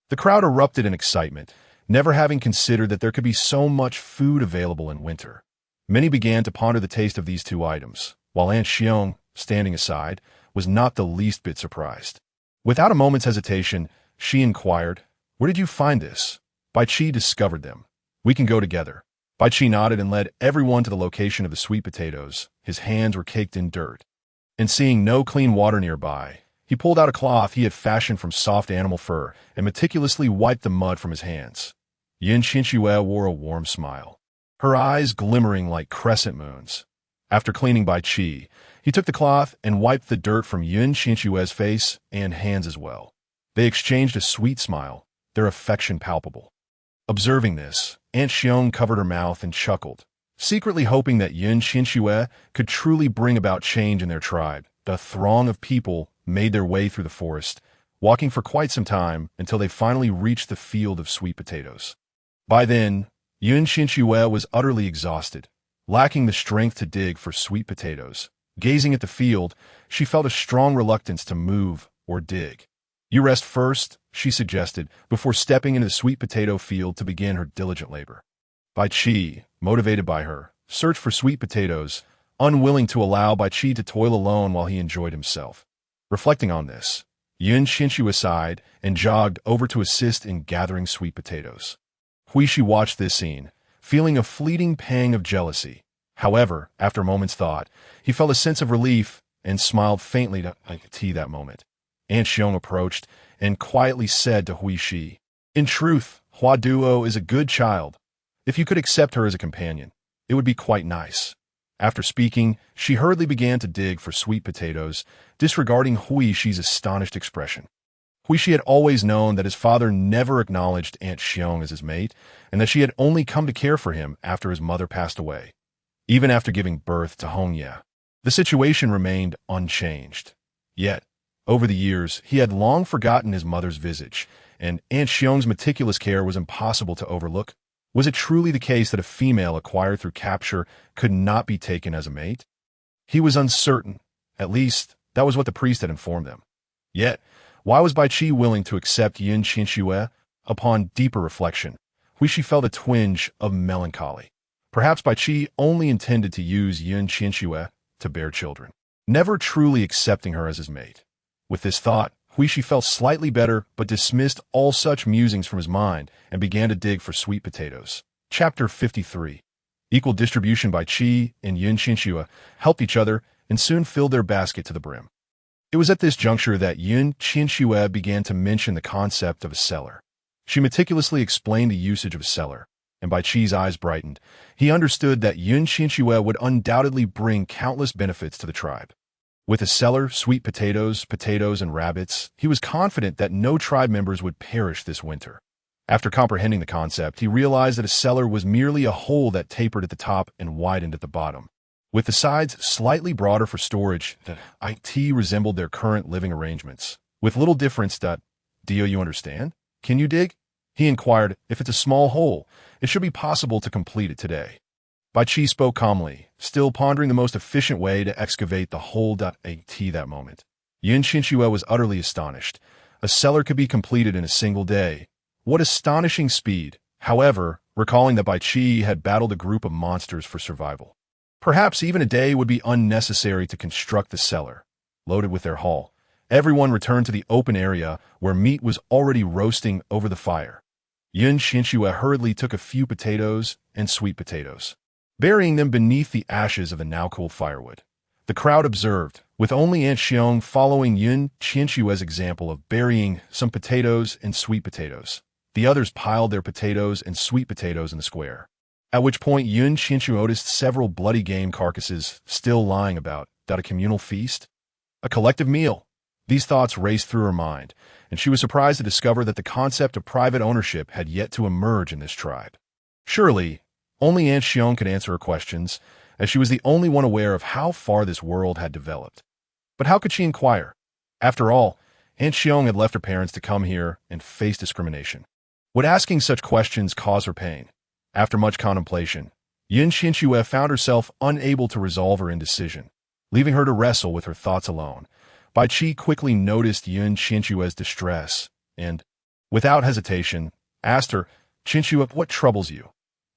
the crowd erupted in excitement, never having considered that there could be so much food available in winter. Many began to ponder the taste of these two items, while Aunt Xiong, standing aside, was not the least bit surprised. Without a moment's hesitation, she inquired, "Where did you find this?" Bai Qi discovered them. "We can go together." Bai Qi nodded and led everyone to the location of the sweet potatoes. His hands were caked in dirt. And seeing no clean water nearby, he pulled out a cloth he had fashioned from soft animal fur and meticulously wiped the mud from his hands. Qianxue wore a warm smile, her eyes glimmering like crescent moons. After cleaning Bai Qi, he took the cloth and wiped the dirt from Qianxue's face and hands as well. They exchanged a sweet smile, their affection palpable. Observing this, Aunt Xiong covered her mouth and chuckled, secretly hoping that Qianxue could truly bring about change in their tribe. The throng of people made their way through the forest, walking for quite some time until they finally reached the field of sweet potatoes. By then, Qianxue was utterly exhausted, lacking the strength to dig for sweet potatoes. Gazing at the field, she felt a strong reluctance to move or dig. "You rest first," she suggested, before stepping into the sweet potato field to begin her diligent labor. Bai Qi, motivated by her, searched for sweet potatoes, unwilling to allow Bai Qi to toil alone while he enjoyed himself. Reflecting on this, Qianxue sighed and jogged over to assist in gathering sweet potatoes. Huishi watched this scene, feeling a fleeting pang of jealousy. However, after a moment's thought, he felt a sense of relief and smiled faintly to Tea that moment. Aunt Xiong approached and quietly said to Huishi, "In truth, Hua Duo is a good child. If you could accept her as a companion, it would be quite nice." After speaking, she hurriedly began to dig for sweet potatoes, disregarding Huishi's astonished expression. Huishi had always known that his father never acknowledged Aunt Xiong as his mate, and that she had only come to care for him after his mother passed away. Even after giving birth to Hongye, the situation remained unchanged. Yet, over the years, he had long forgotten his mother's visage, and Aunt Xiong's meticulous care was impossible to overlook. Was it truly the case that a female acquired through capture could not be taken as a mate? He was uncertain. At least, that was what the priest had informed them. Yet, why was Bai Qi willing to accept Qianxue? Upon deeper reflection, Huishi felt a twinge of melancholy. Perhaps Bai Qi only intended to use Qianxue to bear children, never truly accepting her as his mate. With this thought, Huishi felt slightly better, but dismissed all such musings from his mind and began to dig for sweet potatoes. Chapter 53. Equal distribution. Bai Qi and Qianxue helped each other and soon filled their basket to the brim. It was at this juncture that Qianxue began to mention the concept of a cellar. She meticulously explained the usage of a cellar, and Bai Qi's eyes brightened. He understood that Qianxue would undoubtedly bring countless benefits to the tribe. With a cellar, sweet potatoes, and rabbits, he was confident that no tribe members would perish this winter. After comprehending the concept, he realized that a cellar was merely a hole that tapered at the top and widened at the bottom. With the sides slightly broader for storage, that IT resembled their current living arrangements. With little difference. Do you understand? Can you dig? He inquired. If it's a small hole, it should be possible to complete it today. Bai Qi spoke calmly, still pondering the most efficient way to excavate the hole. At that moment, Qianxue was utterly astonished. A cellar could be completed in a single day. What astonishing speed! However, recalling that Bai Qi had battled a group of monsters for survival, perhaps even a day would be unnecessary to construct the cellar. loaded with their haul. Everyone returned to the open area where meat was already roasting over the fire. Qianxue hurriedly took a few potatoes and sweet potatoes, burying them beneath the ashes of the now-cooled firewood. The crowd observed, with only Aunt Xiong following Qianxue's example of burying some potatoes and sweet potatoes. The others piled their potatoes and sweet potatoes in the square, at which point Qianxue noticed several bloody game carcasses still lying about. A communal feast? A collective meal? These thoughts raced through her mind, and she was surprised to discover that the concept of private ownership had yet to emerge in this tribe. Surely, only Aunt Xiong could answer her questions, as she was the only one aware of how far this world had developed. But how could she inquire? After all, Aunt Xiong had left her parents to come here and face discrimination. Would asking such questions cause her pain? After much contemplation, Qianxue found herself unable to resolve her indecision, leaving her to wrestle with her thoughts alone. Bai Qi quickly noticed Qianxue's distress and, without hesitation, asked her, "Qianxue, what troubles you?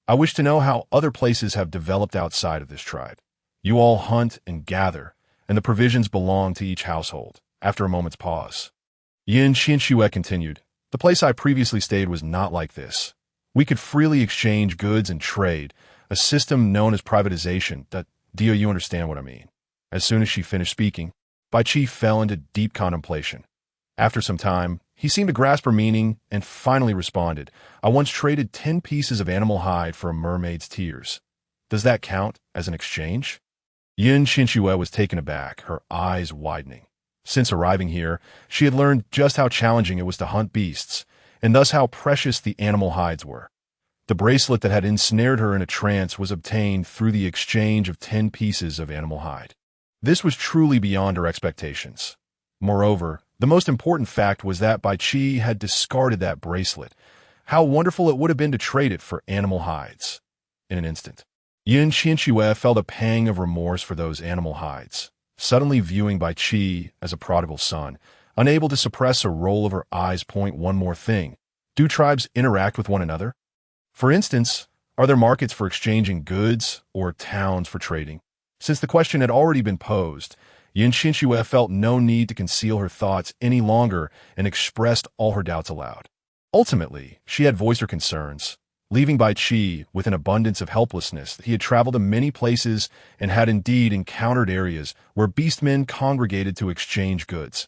I wish to know how other places have developed outside of this tribe. You all hunt and gather, and the provisions belong to each household." After a moment's pause, Qianxue continued, "The place I previously stayed was not like this. We could freely exchange goods and trade, a system known as privatization. Do you understand what I mean?" As soon as she finished speaking, Bai Qi fell into deep contemplation. After some time, he seemed to grasp her meaning and finally responded, "I once traded 10 pieces of animal hide for a mermaid's tears. Does that count as an exchange?" Qianxue was taken aback, her eyes widening. Since arriving here, she had learned just how challenging it was to hunt beasts, and thus how precious the animal hides were. The bracelet that had ensnared her in a trance was obtained through the exchange of 10 pieces of animal hide. This was truly beyond her expectations. Moreover, the most important fact was that Bai Qi had discarded that bracelet. How wonderful it would have been to trade it for animal hides. In an instant, Qianxue felt a pang of remorse for those animal hides, suddenly viewing Bai Qi as a prodigal son. Unable to suppress a roll of her eyes. One more thing. Do tribes interact with one another? For instance, are there markets for exchanging goods or towns for trading? Since the question had already been posed, Qianxue felt no need to conceal her thoughts any longer and expressed all her doubts aloud. Ultimately, she had voiced her concerns, leaving Bai Qi with an abundance of helplessness. He had traveled to many places and had indeed encountered areas where beastmen congregated to exchange goods.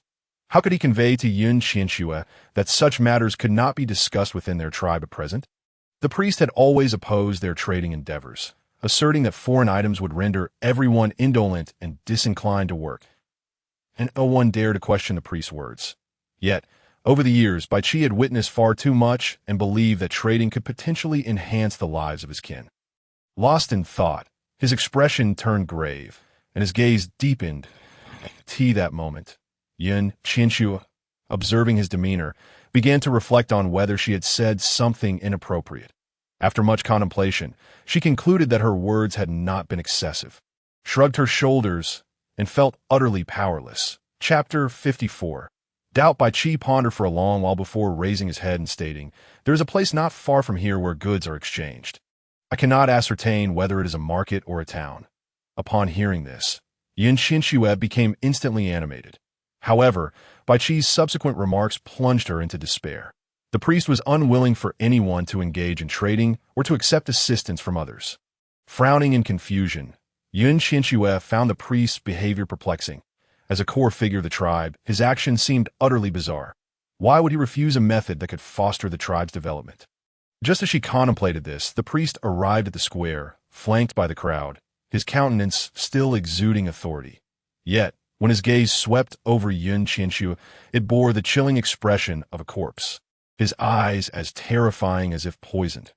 How could he convey to Qianxue that such matters could not be discussed within their tribe at present? The priest had always opposed their trading endeavors, asserting that foreign items would render everyone indolent and disinclined to work. And no one dared to question the priest's words. Yet, over the years, Bai Qi had witnessed far too much and believed that trading could potentially enhance the lives of his kin. Lost in thought, his expression turned grave, and his gaze deepened. That moment, Qianxue, observing his demeanor, began to reflect on whether she had said something inappropriate. After much contemplation, she concluded that her words had not been excessive, shrugged her shoulders, and felt utterly powerless. Chapter 54. Doubt. Bai Qi pondered for a long while before raising his head and stating, "There is a place not far from here where goods are exchanged. I cannot ascertain whether it is a market or a town." Upon hearing this, Qianxue became instantly animated. However, Bai Qi's subsequent remarks plunged her into despair. The priest was unwilling for anyone to engage in trading or to accept assistance from others. Frowning in confusion, Qianxue found the priest's behavior perplexing. As a core figure of the tribe, his actions seemed utterly bizarre. Why would he refuse a method that could foster the tribe's development? Just as she contemplated this, the priest arrived at the square, flanked by the crowd, his countenance still exuding authority. Yet, when his gaze swept over Qianxue, it bore the chilling expression of a corpse, his eyes as terrifying as if poisoned.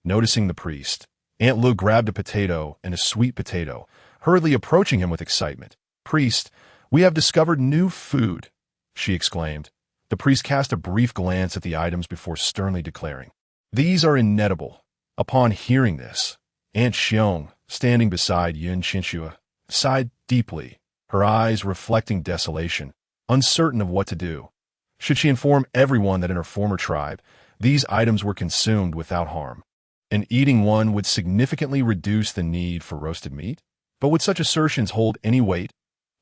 Noticing the priest, Aunt Lu grabbed a potato and a sweet potato, hurriedly approaching him with excitement. "Priest, we have discovered new food," she exclaimed. The priest cast a brief glance at the items before sternly declaring, "These are inedible." Upon hearing this, Aunt Xiong, standing beside Qianxue, sighed deeply, her eyes reflecting desolation, uncertain of what to do. Should she inform everyone that in her former tribe, these items were consumed without harm, and eating one would significantly reduce the need for roasted meat? But would such assertions hold any weight?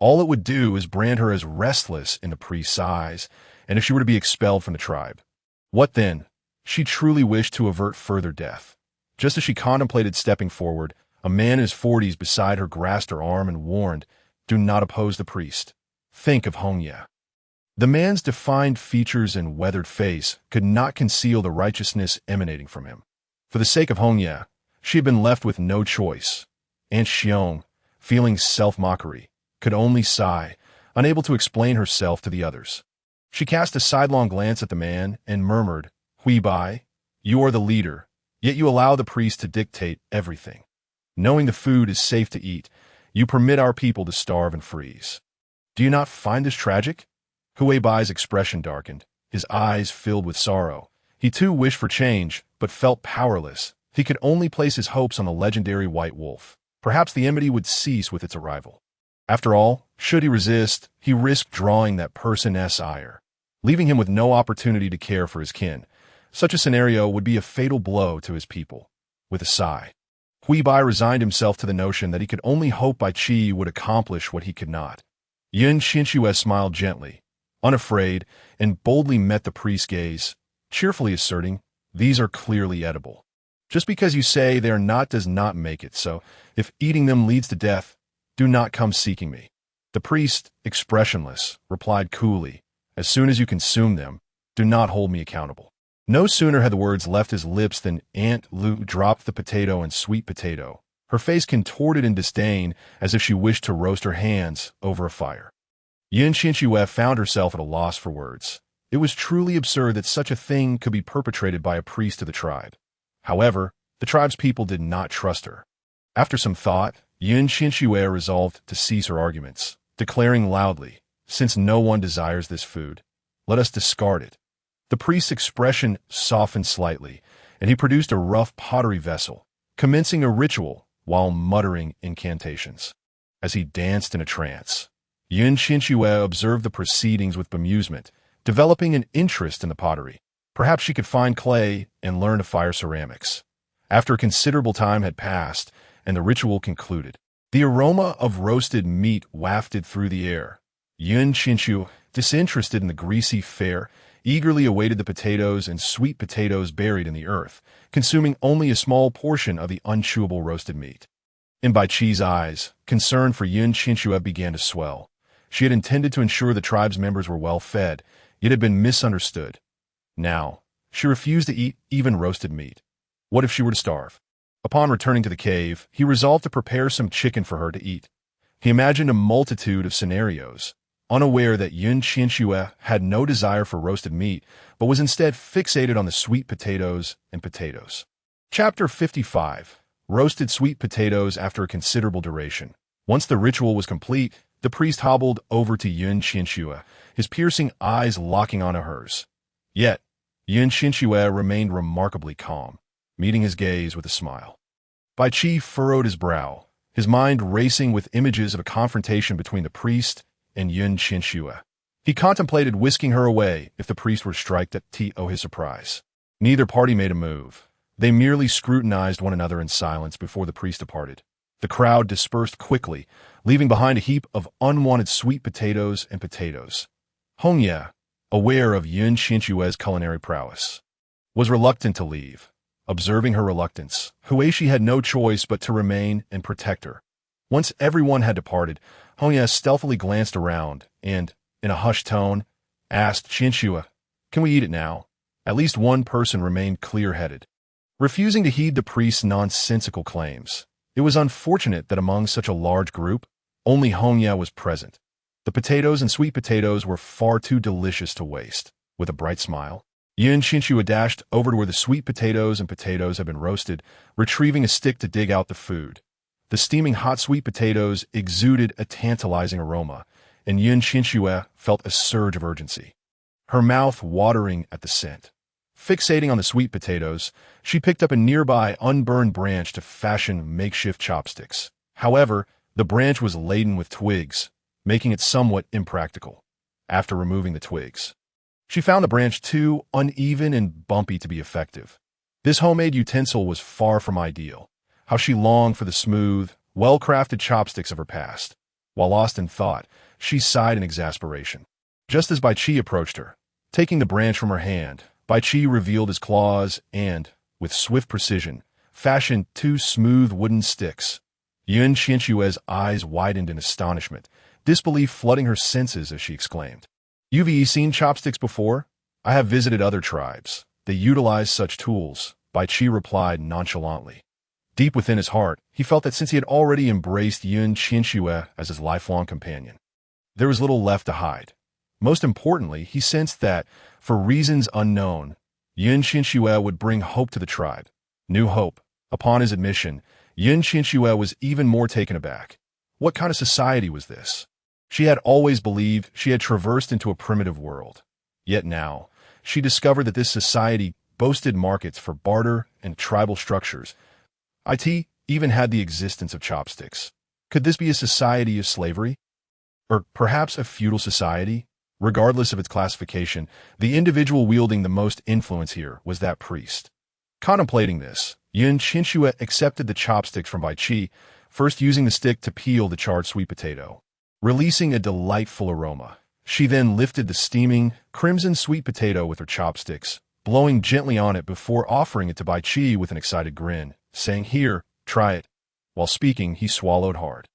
All it would do is brand her as restless in the priest's eyes, and if she were to be expelled from the tribe. What then? She truly wished to avert further death. Just as she contemplated stepping forward, a man in his 40s beside her grasped her arm and warned, "Do not oppose the priest. Think of Hongye." The man's defined features and weathered face could not conceal the righteousness emanating from him. For the sake of Hongye, she had been left with no choice. Aunt Xiong, feeling self-mockery, could only sigh, unable to explain herself to the others. She cast a sidelong glance at the man and murmured, "Hui Bai, you are the leader, yet you allow the priest to dictate everything. Knowing the food is safe to eat, you permit our people to starve and freeze. Do you not find this tragic?" Hui Bai's expression darkened, his eyes filled with sorrow. He too wished for change, but felt powerless. He could only place his hopes on the legendary white wolf. Perhaps the enmity would cease with its arrival. After all, should he resist, he risked drawing that person's ire, leaving him with no opportunity to care for his kin. Such a scenario would be a fatal blow to his people. With a sigh, Hui Bai resigned himself to the notion that he could only hope Bai Qi would accomplish what he could not. Qianxue smiled gently, unafraid, and boldly met the priest's gaze, cheerfully asserting, "These are clearly edible. Just because you say they are not does not make it so. If eating them leads to death, do not come seeking me." The priest, expressionless, replied coolly, "As soon as you consume them, do not hold me accountable." No sooner had the words left his lips than Aunt Lu dropped the potato and sweet potato, her face contorted in disdain as if she wished to roast her hands over a fire. Qianxue found herself at a loss for words. It was truly absurd that such a thing could be perpetrated by a priest of the tribe. However, the tribe's people did not trust her. After some thought, Qianxue resolved to cease her arguments, declaring loudly, "Since no one desires this food, let us discard it." The priest's expression softened slightly, and he produced a rough pottery vessel, commencing a ritual while muttering incantations. As he danced in a trance, Qianxue observed the proceedings with bemusement, developing an interest in the pottery. Perhaps she could find clay and learn to fire ceramics. After a considerable time had passed and the ritual concluded, the aroma of roasted meat wafted through the air. Qianxue, disinterested in the greasy fare, eagerly awaited the potatoes and sweet potatoes buried in the earth, consuming only a small portion of the unchewable roasted meat. In Bai Qi's eyes, concern for Qianxue began to swell. She had intended to ensure the tribe's members were well fed, yet had been misunderstood. Now, she refused to eat even roasted meat. What if she were to starve? Upon returning to the cave, he resolved to prepare some chicken for her to eat. He imagined a multitude of scenarios, unaware that Qianxue had no desire for roasted meat, but was instead fixated on the sweet potatoes and potatoes. Chapter 55. Roasted sweet potatoes after a considerable duration. Once the ritual was complete, the priest hobbled over to Qianxue, his piercing eyes locking onto hers. Yet, Qianxue remained remarkably calm, meeting his gaze with a smile. Bai Qi furrowed his brow, his mind racing with images of a confrontation between the priest and Qianxue. He contemplated whisking her away if the priest were to strike to his surprise. Neither party made a move. They merely scrutinized one another in silence before the priest departed. The crowd dispersed quickly, leaving behind a heap of unwanted sweet potatoes and potatoes. Hongye, aware of Qianxue's culinary prowess, was reluctant to leave. Observing her reluctance, Huishi had no choice but to remain and protect her. Once everyone had departed, Hongye stealthily glanced around and, in a hushed tone, asked Qianxue, "Can we eat it now?" At least one person remained clear-headed, refusing to heed the priest's nonsensical claims. It was unfortunate that among such a large group, only Hongye was present. The potatoes and sweet potatoes were far too delicious to waste. With a bright smile, Qianxue dashed over to where the sweet potatoes and potatoes had been roasted, retrieving a stick to dig out the food. The steaming hot sweet potatoes exuded a tantalizing aroma, and Qianxue felt a surge of urgency, her mouth watering at the scent. Fixating on the sweet potatoes, she picked up a nearby unburned branch to fashion makeshift chopsticks. However, the branch was laden with twigs, making it somewhat impractical. After removing the twigs, she found the branch too uneven and bumpy to be effective. This homemade utensil was far from ideal. How she longed for the smooth, well-crafted chopsticks of her past. While lost in thought, she sighed in exasperation. Just as Bai Qi approached her, taking the branch from her hand, Bai Qi revealed his claws and, with swift precision, fashioned two smooth wooden sticks. Qianxue's eyes widened in astonishment, disbelief flooding her senses as she exclaimed, "You've seen chopsticks before? I have visited other tribes. They utilize such tools," Bai Qi replied nonchalantly. Deep within his heart, he felt that since he had already embraced Qianxue as his lifelong companion, there was little left to hide. Most importantly, he sensed that, for reasons unknown, Qianxue would bring hope to the tribe. New hope. Upon his admission, Qianxue was even more taken aback. What kind of society was this? She had always believed she had traversed into a primitive world. Yet now, she discovered that this society boasted markets for barter and tribal structures. It even had the existence of chopsticks. Could this be a society of slavery? Or perhaps a feudal society? Regardless of its classification, the individual wielding the most influence here was that priest. Contemplating this, Qianxue accepted the chopsticks from Bai Qi, first using the stick to peel the charred sweet potato. Releasing a delightful aroma, she then lifted the steaming, crimson sweet potato with her chopsticks, blowing gently on it before offering it to Bai Qi with an excited grin, saying, "Here, try it." While speaking, he swallowed hard.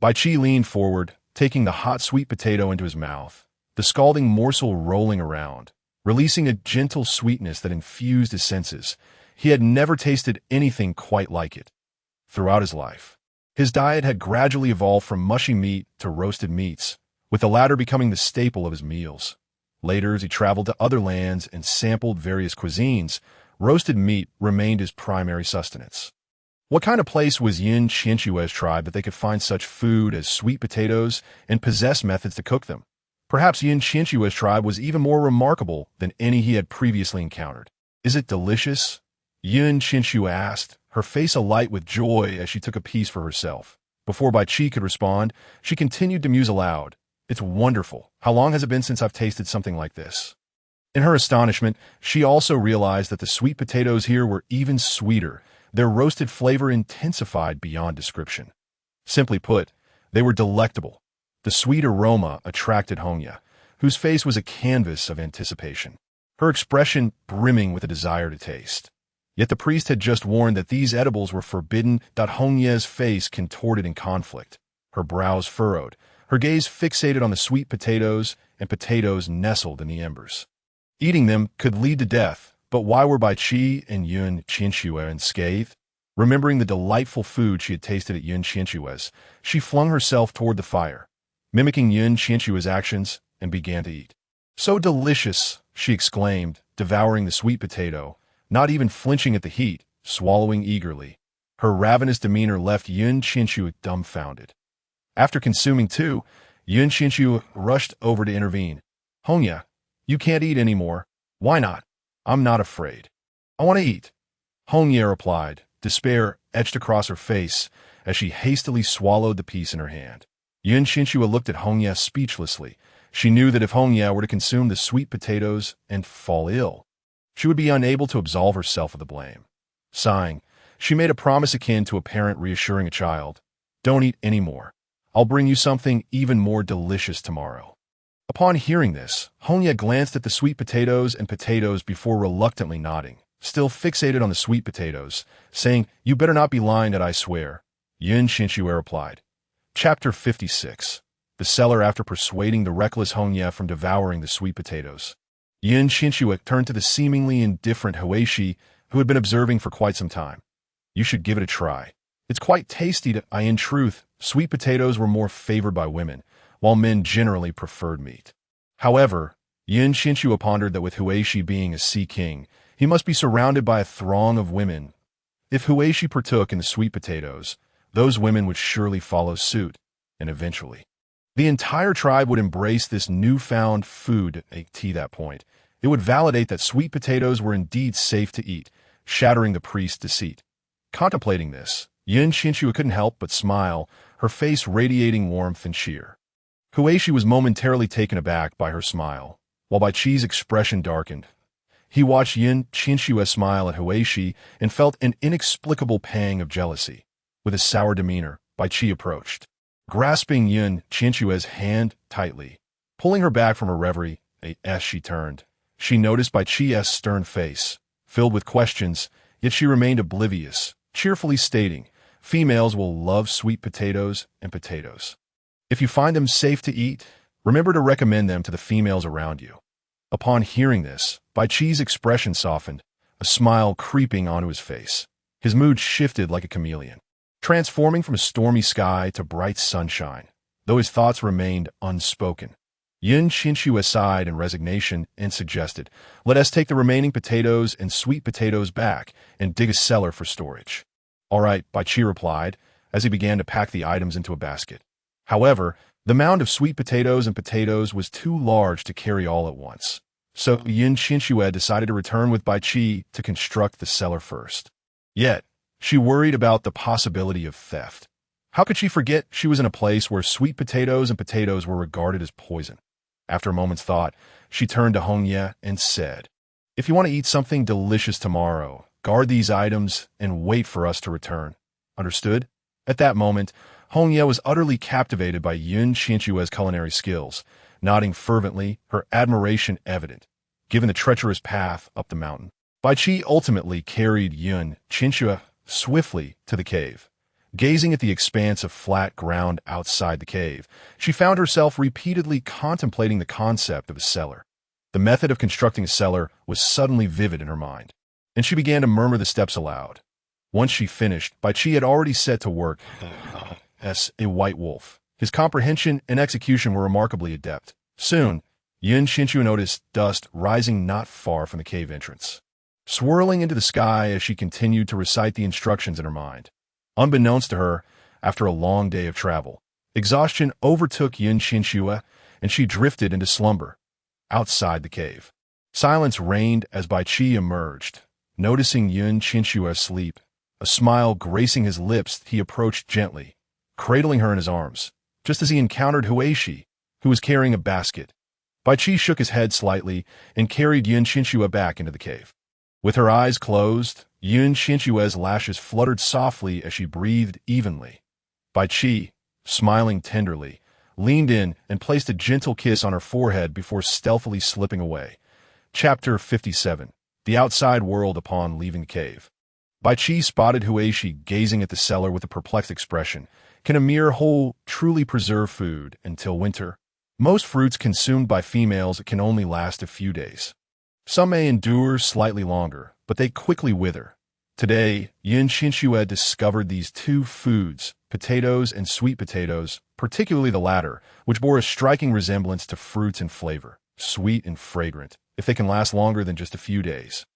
Bai Qi leaned forward, taking the hot sweet potato into his mouth, the scalding morsel rolling around, releasing a gentle sweetness that infused his senses. He had never tasted anything quite like it. Throughout his life, his diet had gradually evolved from mushy meat to roasted meats, with the latter becoming the staple of his meals. Later, as he traveled to other lands and sampled various cuisines, roasted meat remained his primary sustenance. What kind of place was Qianxue's tribe that they could find such food as sweet potatoes and possess methods to cook them? Perhaps Qianxue's tribe was even more remarkable than any he had previously encountered. "Is it delicious?" Qianxue asked, her face alight with joy as she took a piece for herself. Before Bai Qi could respond, she continued to muse aloud. "It's wonderful. How long has it been since I've tasted something like this?" In her astonishment, she also realized that the sweet potatoes here were even sweeter, their roasted flavor intensified beyond description. Simply put, they were delectable. The sweet aroma attracted Hongya, whose face was a canvas of anticipation, her expression brimming with a desire to taste. Yet the priest had just warned that these edibles were forbidden. Hongya's face contorted in conflict, her brows furrowed, her gaze fixated on the sweet potatoes and potatoes nestled in the embers. Eating them could lead to death, but why were Bai Qi and Qianxue unscathed? Remembering the delightful food she had tasted at Qianxue's, she flung herself toward the fire, mimicking Qianxue's actions, and began to eat. "So delicious!" she exclaimed, devouring the sweet potato, not even flinching at the heat, swallowing eagerly. Her ravenous demeanor left Qianxue dumbfounded. After consuming two, Qianxue rushed over to intervene. "Hongya, you can't eat anymore." "Why not?" "I'm not afraid. I want to eat." Hongya replied, despair etched across her face as she hastily swallowed the piece in her hand. Qianxue looked at Hongya speechlessly. She knew that if Hongya were to consume the sweet potatoes and fall ill, she would be unable to absolve herself of the blame. Sighing, she made a promise akin to a parent reassuring a child. "Don't eat any more. I'll bring you something even more delicious tomorrow." Upon hearing this, Hongya glanced at the sweet potatoes and potatoes before reluctantly nodding, still fixated on the sweet potatoes, saying, "You better not be lying that I swear." Qianxue replied. Chapter 56. The seller after persuading the reckless Hongya from devouring the sweet potatoes. Qianxue turned to the seemingly indifferent Huishi, who had been observing for quite some time. "You should give it a try. It's quite tasty to—" In truth, sweet potatoes were more favored by women, while men generally preferred meat. However, Qianxue pondered that with Huishi being a sea king, he must be surrounded by a throng of women. If Huishi partook in the sweet potatoes, those women would surely follow suit, and eventually, the entire tribe would embrace this newfound food at that point. It would validate that sweet potatoes were indeed safe to eat, shattering the priest's deceit. Contemplating this, Qianxue couldn't help but smile, her face radiating warmth and cheer. Huishi was momentarily taken aback by her smile, while Bai Qi's expression darkened. He watched Qianxue smile at Huishi and felt an inexplicable pang of jealousy. With a sour demeanor, Bai Qi approached, grasping Yun Qianxue's hand tightly. Pulling her back from her reverie, as she turned, she noticed Bai Qi's stern face, filled with questions, yet she remained oblivious, cheerfully stating, "Females will love sweet potatoes and potatoes. If you find them safe to eat, remember to recommend them to the females around you." Upon hearing this, Bai Qi's expression softened, a smile creeping onto his face. His mood shifted like a chameleon, transforming from a stormy sky to bright sunshine, though his thoughts remained unspoken. Yun Qianxue sighed in resignation and suggested, "Let us take the remaining potatoes and sweet potatoes back and dig a cellar for storage." "All right," Bai Qi replied, as he began to pack the items into a basket. However, the mound of sweet potatoes and potatoes was too large to carry all at once. So Yun Qianxue decided to return with Bai Qi to construct the cellar first. Yet, she worried about the possibility of theft. How could she forget she was in a place where sweet potatoes and potatoes were regarded as poison? After a moment's thought, she turned to Hongye and said, "If you want to eat something delicious tomorrow, guard these items and wait for us to return. Understood?" At that moment, Hongye was utterly captivated by Yun Qianxue's culinary skills, nodding fervently, her admiration evident, given the treacherous path up the mountain. Bai Qi ultimately carried Yun Qianxue swiftly to the cave. Gazing at the expanse of flat ground outside the cave, she found herself repeatedly contemplating the concept of a cellar. The method of constructing a cellar was suddenly vivid in her mind, and she began to murmur the steps aloud. Once she finished, Bai Qi had already set to work as a white wolf. His comprehension and execution were remarkably adept. Soon, Yun Qianxue noticed dust rising not far from the cave entrance, swirling into the sky as she continued to recite the instructions in her mind. Unbeknownst to her, after a long day of travel, exhaustion overtook Yun Qianxue, and she drifted into slumber. Outside the cave, silence reigned as Bai Qi emerged. Noticing Yun Qianxue asleep, a smile gracing his lips, he approached gently, cradling her in his arms, just as he encountered Huishi, who was carrying a basket. Bai Qi shook his head slightly and carried Yun Qianxue back into the cave. With her eyes closed, Yun Qianxue's lashes fluttered softly as she breathed evenly. Bai Qi, smiling tenderly, leaned in and placed a gentle kiss on her forehead before stealthily slipping away. Chapter 57. The Outside World Upon Leaving the Cave. Bai Qi spotted Huishi gazing at the cellar with a perplexed expression. Can a mere whole truly preserve food until winter? Most fruits consumed by females can only last a few days. Some may endure slightly longer, but they quickly wither. Today, Yun Qianxue discovered these two foods, potatoes and sweet potatoes, particularly the latter, which bore a striking resemblance to fruits in flavor, sweet and fragrant, if they can last longer than just a few days.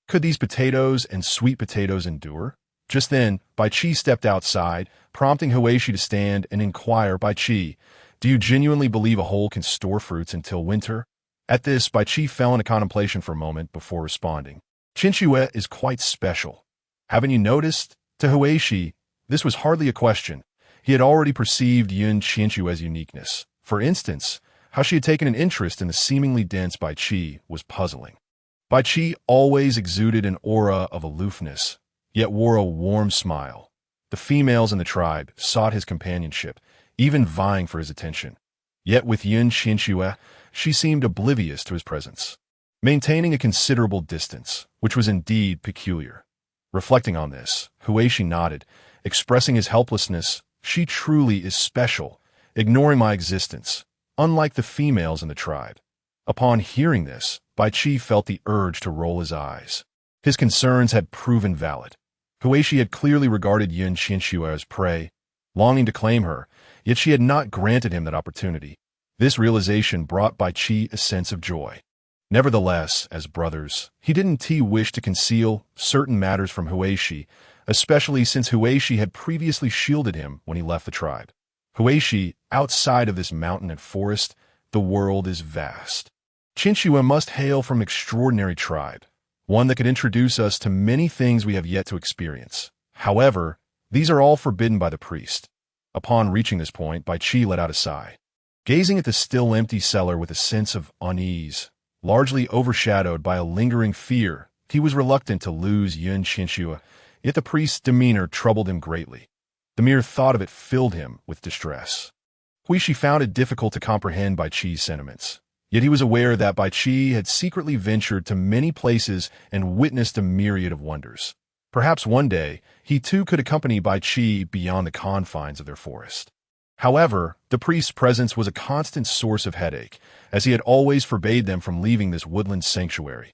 Could these potatoes and sweet potatoes endure? Just then, Bai Qi stepped outside, prompting Huishi to stand and inquire, "Bai Qi, do you genuinely believe a whole can store fruits until winter?" At this, Bai Qi fell into contemplation for a moment before responding. "Qianxue is quite special. Haven't you noticed?" To Huishi, this was hardly a question. He had already perceived Yun Qianxue's uniqueness. For instance, how she had taken an interest in the seemingly dense Bai Qi was puzzling. Bai Qi always exuded an aura of aloofness, yet wore a warm smile. The females in the tribe sought his companionship, even vying for his attention. Yet with Yun Qianxue, she seemed oblivious to his presence, maintaining a considerable distance, which was indeed peculiar. Reflecting on this, Huishi nodded, expressing his helplessness. "She truly is special, ignoring my existence, unlike the females in the tribe." Upon hearing this, Bai Qi felt the urge to roll his eyes. His concerns had proven valid. Huishi had clearly regarded Yun Qianxue as prey, longing to claim her, yet she had not granted him that opportunity. This realization brought Bai Qi a sense of joy. Nevertheless, as brothers, he didn't wish to conceal certain matters from Huishi, especially since Huishi had previously shielded him when he left the tribe. Huishi, outside of this mountain and forest, the world is vast. Qianxue must hail from an extraordinary tribe, one that could introduce us to many things we have yet to experience. However, these are all forbidden by the priest. Upon reaching this point, Bai Qi let out a sigh. Gazing at the still empty cellar with a sense of unease, largely overshadowed by a lingering fear, he was reluctant to lose Yun Qianxue, yet the priest's demeanor troubled him greatly. The mere thought of it filled him with distress. Huishi found it difficult to comprehend Bai Qi's sentiments. Yet he was aware that Bai Qi had secretly ventured to many places and witnessed a myriad of wonders. Perhaps one day, he too could accompany Bai Qi beyond the confines of their forest. However, the priest's presence was a constant source of headache, as he had always forbade them from leaving this woodland sanctuary.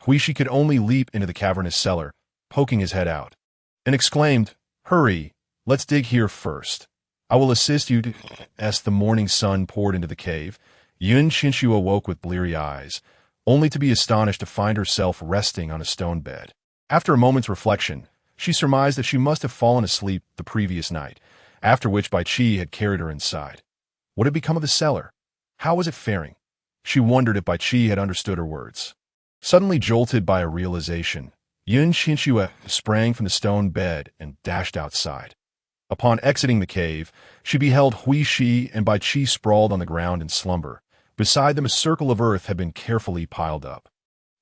Huishi could only leap into the cavernous cellar, poking his head out, and exclaimed, "Hurry, let's dig here first. I will assist you." As the morning sun poured into the cave, Qianxue awoke with bleary eyes, only to be astonished to find herself resting on a stone bed. After a moment's reflection, she surmised that she must have fallen asleep the previous night, after which Bai Qi had carried her inside. What had become of the cellar? How was it faring? She wondered if Bai Qi had understood her words. Suddenly jolted by a realization, Qianxue sprang from the stone bed and dashed outside. Upon exiting the cave, she beheld Huishi and Bai Qi sprawled on the ground in slumber. Beside them a circle of earth had been carefully piled up,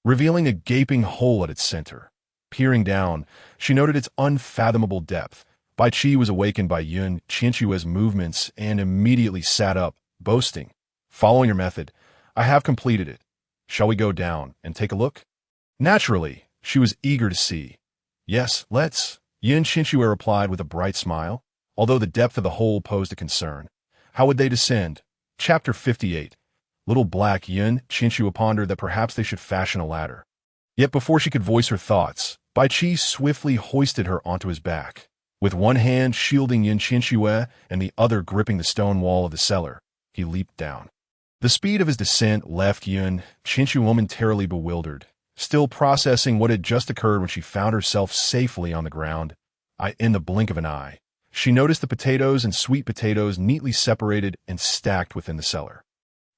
revealing a gaping hole at its center. Peering down, she noted its unfathomable depth. Bai Qi was awakened by Qianxue's movements and immediately sat up, boasting, "Following your method, I have completed it. Shall we go down and take a look?" Naturally, she was eager to see. "Yes, let's," Qianxue replied with a bright smile, although the depth of the hole posed a concern. How would they descend? Chapter 58. Little black Qianxue pondered that perhaps they should fashion a ladder. Yet before she could voice her thoughts, Bai Qi swiftly hoisted her onto his back. With one hand shielding Qianxue and the other gripping the stone wall of the cellar, he leaped down. The speed of his descent left Qianxue momentarily bewildered, still processing what had just occurred when she found herself safely on the ground. In the blink of an eye, she noticed the potatoes and sweet potatoes neatly separated and stacked within the cellar.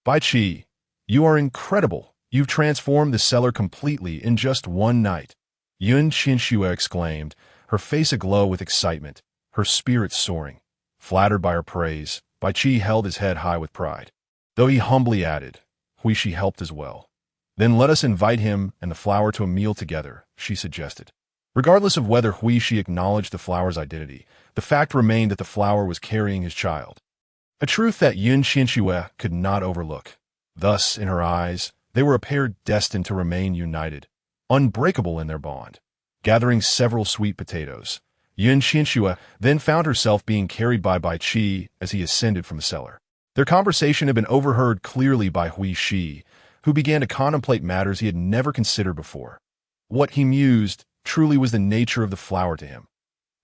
"Bai Qi, you are incredible. You've transformed the cellar completely in just one night," Qianxue exclaimed, her face aglow with excitement, her spirits soaring. Flattered by her praise, Bai Qi held his head high with pride, though he humbly added, "Huishi helped as well." "Then let us invite him and the flower to a meal together," she suggested. Regardless of whether Huishi acknowledged the flower's identity, the fact remained that the flower was carrying his child. A truth that Qianxue could not overlook. Thus, in her eyes, they were a pair destined to remain united, unbreakable in their bond. Gathering several sweet potatoes, Qianxue then found herself being carried by Bai Qi as he ascended from the cellar. Their conversation had been overheard clearly by Huishi, who began to contemplate matters he had never considered before. What, he mused, truly was the nature of the flower to him.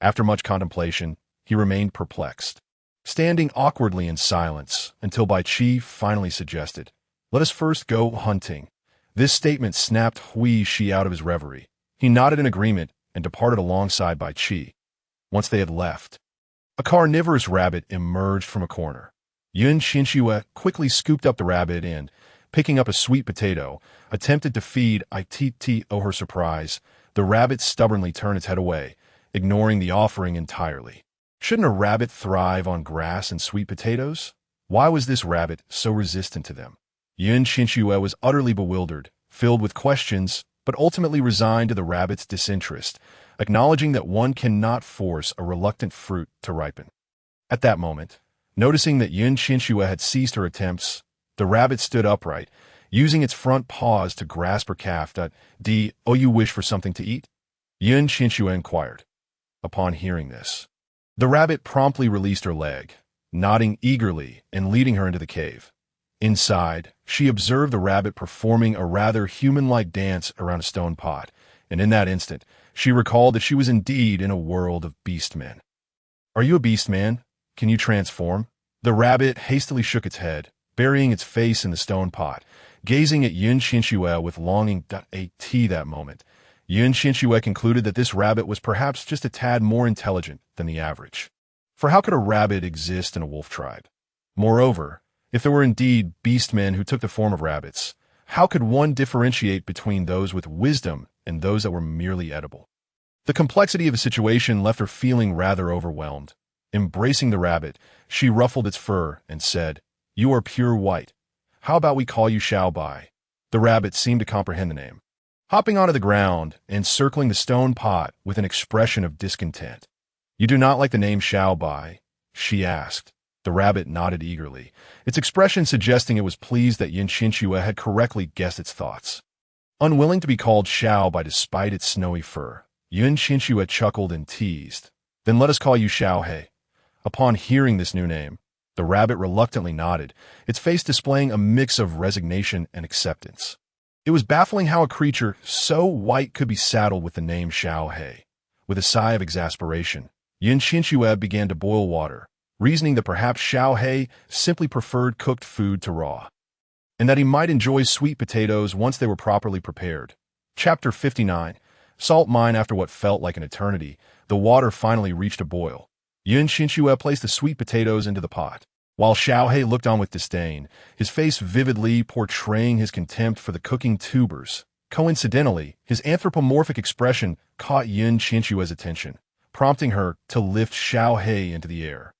After much contemplation, he remained perplexed, standing awkwardly in silence until Bai Qi finally suggested, "Let us first go hunting." This statement snapped Huishi out of his reverie. He nodded in agreement and departed alongside Bai Qi. Once they had left, a carnivorous rabbit emerged from a corner. Qianxue quickly scooped up the rabbit and, picking up a sweet potato, attempted to feed it. Oh, her surprise, the rabbit stubbornly turned its head away, ignoring the offering entirely. Shouldn't a rabbit thrive on grass and sweet potatoes? Why was this rabbit so resistant to them? Qianxue was utterly bewildered, filled with questions, but ultimately resigned to the rabbit's disinterest, acknowledging that one cannot force a reluctant fruit to ripen. At that moment, noticing that Qianxue had ceased her attempts, the rabbit stood upright, using its front paws to grasp her calf. "Oh, you wish for something to eat?" Qianxue inquired. Upon hearing this, the rabbit promptly released her leg, nodding eagerly and leading her into the cave. Inside, she observed the rabbit performing a rather human-like dance around a stone pot, and in that instant, she recalled that she was indeed in a world of beast-men. "Are you a beast-man? Can you transform?" The rabbit hastily shook its head, burying its face in the stone pot, gazing at Qianxue with longing. That moment, Qianxue concluded that this rabbit was perhaps just a tad more intelligent than the average. For how could a rabbit exist in a wolf tribe? Moreover, if there were indeed beast-men who took the form of rabbits, how could one differentiate between those with wisdom and those that were merely edible? The complexity of the situation left her feeling rather overwhelmed. Embracing the rabbit, she ruffled its fur and said, "You are pure white. How about we call you Xiao Bai?" The rabbit seemed to comprehend the name, hopping onto the ground and circling the stone pot with an expression of discontent. You do not like the name Xiao Bai? She asked. The rabbit nodded eagerly, its expression suggesting it was pleased that Qianxue had correctly guessed its thoughts. Unwilling to be called Xiao Bai despite its snowy fur, Qianxue chuckled and teased. Then let us call you Xiao He. Upon hearing this new name, the rabbit reluctantly nodded, its face displaying a mix of resignation and acceptance. It was baffling how a creature so white could be saddled with the name Xiao He. With a sigh of exasperation, Qianxue began to boil water, reasoning that perhaps Xiao He simply preferred cooked food to raw, and that he might enjoy sweet potatoes once they were properly prepared. Chapter 59. Salt mine. After what felt like an eternity, the water finally reached a boil. Qianxue placed the sweet potatoes into the pot, while Xiao He looked on with disdain, his face vividly portraying his contempt for the cooking tubers. Coincidentally, his anthropomorphic expression caught Qianxue's attention, prompting her to lift Xiao He into the air.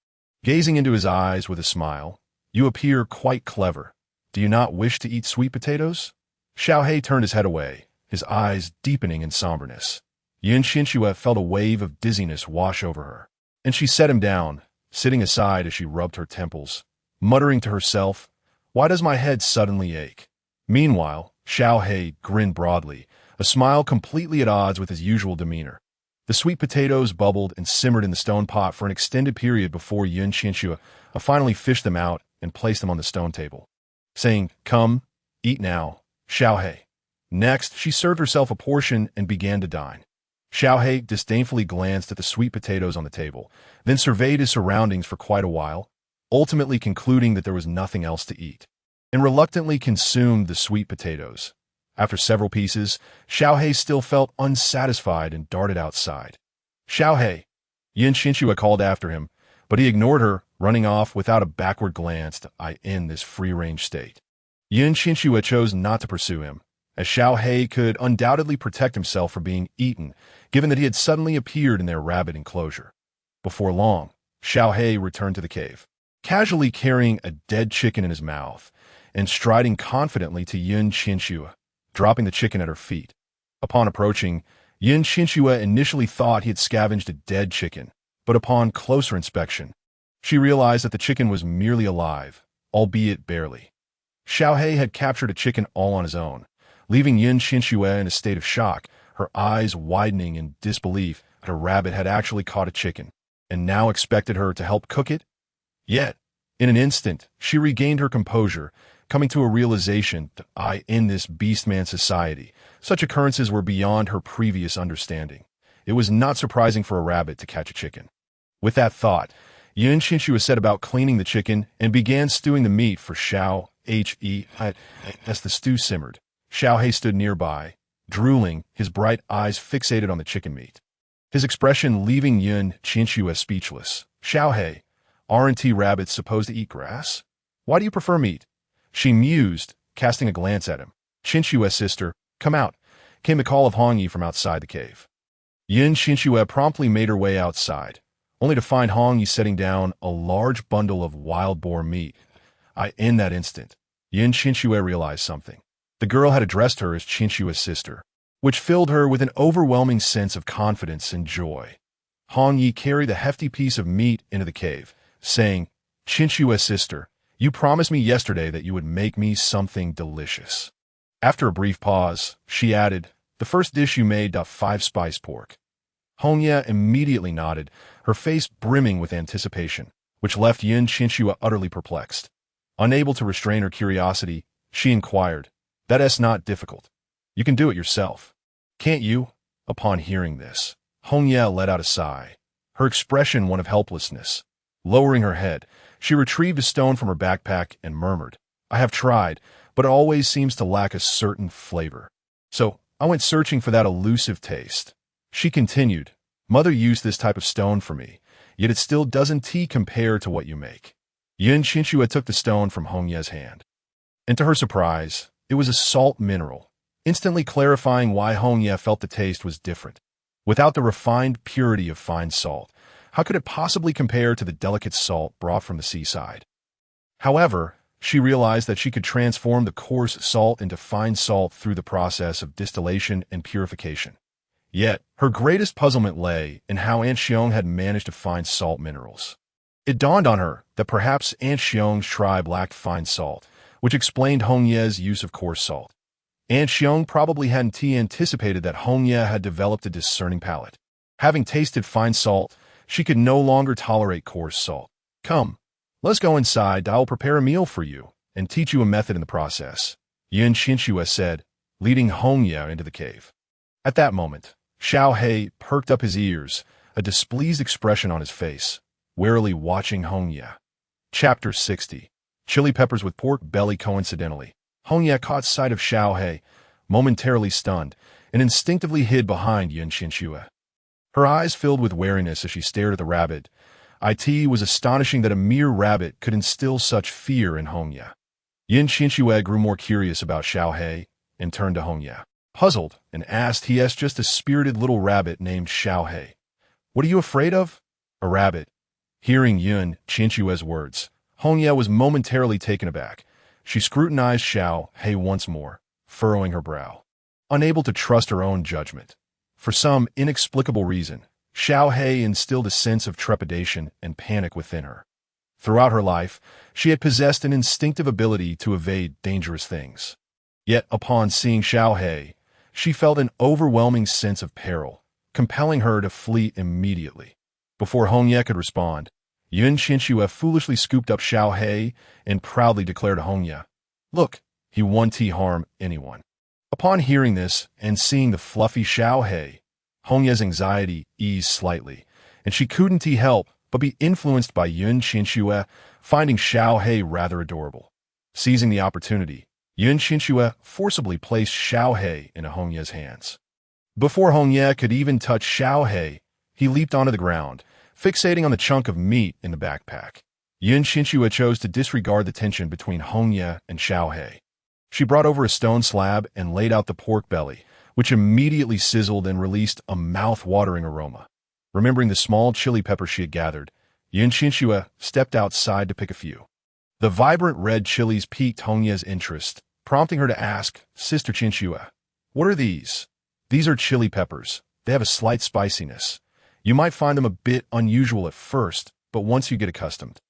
Gazing into his eyes with a smile, "You appear quite clever. Do you not wish to eat sweet potatoes?" Xiao He turned his head away, his eyes deepening in somberness. Qianxue felt a wave of dizziness wash over her, and she set him down, sitting aside as she rubbed her temples, muttering to herself, "Why does my head suddenly ache?" Meanwhile, Xiao He grinned broadly, a smile completely at odds with his usual demeanor. The sweet potatoes bubbled and simmered in the stone pot for an extended period before Qianxue finally fished them out and placed them on the stone table, saying, "Come, eat now, Xiao He." Next, she served herself a portion and began to dine. Xiao He disdainfully glanced at the sweet potatoes on the table, then surveyed his surroundings for quite a while, ultimately concluding that there was nothing else to eat, and reluctantly consumed the sweet potatoes. After several pieces, Xiao He still felt unsatisfied and darted outside. "Xiao He!" Qianxue called after him, but he ignored her, running off without a backward glance to end this free-range state. Qianxue chose not to pursue him, as Xiao He could undoubtedly protect himself from being eaten, given that he had suddenly appeared in their rabbit enclosure. Before long, Xiao He returned to the cave, casually carrying a dead chicken in his mouth, and striding confidently to Qianxue, dropping the chicken at her feet. Upon approaching, Qianxue initially thought he had scavenged a dead chicken, but upon closer inspection, she realized that the chicken was merely alive, albeit barely. Xiao He had captured a chicken all on his own, leaving Qianxue in a state of shock, her eyes widening in disbelief that her rabbit had actually caught a chicken, and now expected her to help cook it. Yet, in an instant, she regained her composure, coming to a realization that in this beastman society, such occurrences were beyond her previous understanding. It was not surprising for a rabbit to catch a chicken. With that thought, Qianxue set about cleaning the chicken and began stewing the meat for Xiao He. As the stew simmered, Xiao He stood nearby, drooling, his bright eyes fixated on the chicken meat, his expression leaving Qianxue speechless. "Xiao He, aren't rabbits supposed to eat grass? Why do you prefer meat?" She mused, casting a glance at him. "Qianxue's sister, come out," came the call of Hongyi from outside the cave. Qianxue promptly made her way outside, only to find Hongyi setting down a large bundle of wild boar meat. In that instant, Qianxue realized something. The girl had addressed her as Qianxue's sister, which filled her with an overwhelming sense of confidence and joy. Hongyi carried a hefty piece of meat into the cave, saying, "Qianxue's sister, you promised me yesterday that you would make me something delicious." After a brief pause, she added, "The first dish you made, 5-spice pork." Hongyi immediately nodded, her face brimming with anticipation, which left Qianxue utterly perplexed. Unable to restrain her curiosity, she inquired, "That's not difficult. You can do it yourself, can't you?" Upon hearing this, Hongyi let out a sigh, her expression one of helplessness. Lowering her head, she retrieved a stone from her backpack and murmured, "I have tried, but it always seems to lack a certain flavor. So I went searching for that elusive taste." She continued, "Mother used this type of stone for me, yet it still doesn't compare to what you make." Qianxue took the stone from Hongyi's hand, and to her surprise, it was a salt mineral, instantly clarifying why Hongyi felt the taste was different. Without the refined purity of fine salt, how could it possibly compare to the delicate salt brought from the seaside? However, she realized that she could transform the coarse salt into fine salt through the process of distillation and purification. Yet, her greatest puzzlement lay in how Aunt Qiong had managed to find salt minerals. It dawned on her that perhaps Aunt Qiong's tribe lacked fine salt, which explained Hong Ye's use of coarse salt. Aunt Qiong probably hadn't anticipated that Hong Ye had developed a discerning palate. Having tasted fine salt, she could no longer tolerate coarse salt. Come, let's go inside. I'll prepare a meal for you and teach you a method in the process, Qianxue said, leading Hong Ye into the cave. At that moment, Xiao He perked up his ears, a displeased expression on his face, warily watching Hong Ye. Chapter 60. Chili peppers with pork belly. Coincidentally, Hong Ye caught sight of Xiao He, momentarily stunned, and instinctively hid behind Qianxue. Her eyes filled with wariness as she stared at the rabbit. It was astonishing that a mere rabbit could instill such fear in Hong Ye. Qianxue grew more curious about Xiao He and turned to Hong Ye, puzzled, and asked, "He is just a spirited little rabbit named Xiao He. What are you afraid of?" "A rabbit." Hearing Qianxue's words, Hong Ye was momentarily taken aback. She scrutinized Xiao He once more, furrowing her brow, unable to trust her own judgment. For some inexplicable reason, Xiao He instilled a sense of trepidation and panic within her. Throughout her life, she had possessed an instinctive ability to evade dangerous things. Yet upon seeing Xiao He, she felt an overwhelming sense of peril, compelling her to flee immediately. Before Hong Ye could respond, Qianxue foolishly scooped up Xiao He and proudly declared to Hong Ye, "Look, he won't harm anyone." Upon hearing this and seeing the fluffy Xiao He, Hong Ye's anxiety eased slightly, and she couldn't help but be influenced by Qianxue, finding Xiao He rather adorable. Seizing the opportunity, Qianxue forcibly placed Xiao He into Hong Ye's hands. Before Hong Ye could even touch Xiao He, he leaped onto the ground, fixating on the chunk of meat in the backpack. Qianxue chose to disregard the tension between Hong Ye and Xiao He. She brought over a stone slab and laid out the pork belly, which immediately sizzled and released a mouth-watering aroma. Remembering the small chili peppers she had gathered, Qianxue stepped outside to pick a few. The vibrant red chilies piqued Hong Ye's interest, prompting her to ask, "Sister Qianxue, what are these?" "These are chili peppers. They have a slight spiciness. You might find them a bit unusual at first, but once you get accustomed,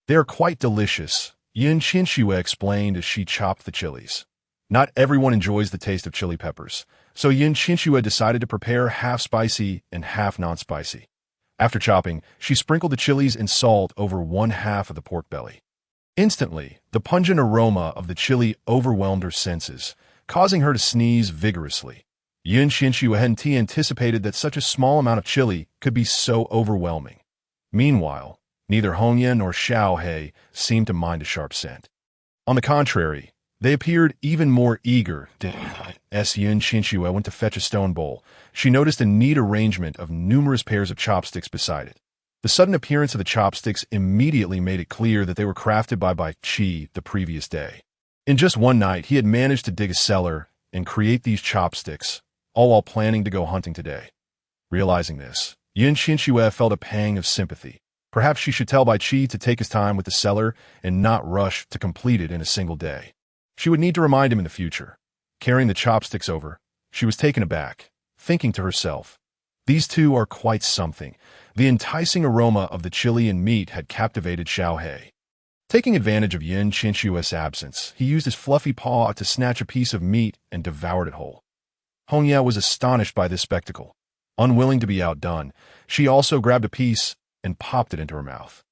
they are quite delicious," Qianxue explained as she chopped the chilies. Not everyone enjoys the taste of chili peppers, so Qianxue decided to prepare half spicy and half non-spicy. After chopping, she sprinkled the chilies and salt over one half of the pork belly. Instantly, the pungent aroma of the chili overwhelmed her senses, causing her to sneeze vigorously. Qianxue hadn't anticipated that such a small amount of chili could be so overwhelming. Meanwhile, neither Hong Ye nor Xiao He seemed to mind a sharp scent. On the contrary, they appeared even more eager. As Qianxue went to fetch a stone bowl, she noticed a neat arrangement of numerous pairs of chopsticks beside it. The sudden appearance of the chopsticks immediately made it clear that they were crafted by Qi the previous day. In just one night, he had managed to dig a cellar and create these chopsticks, all while planning to go hunting today. Realizing this, Qianxue felt a pang of sympathy. Perhaps she should tell Qi to take his time with the cellar and not rush to complete it in a single day. She would need to remind him in the future. Carrying the chopsticks over, she was taken aback, thinking to herself, "These two are quite something." The enticing aroma of the chili and meat had captivated Xiao He. Taking advantage of Qianxue's absence, he used his fluffy paw to snatch a piece of meat and devoured it whole. Hong Ye was astonished by this spectacle. Unwilling to be outdone, she also grabbed a piece and popped it into her mouth.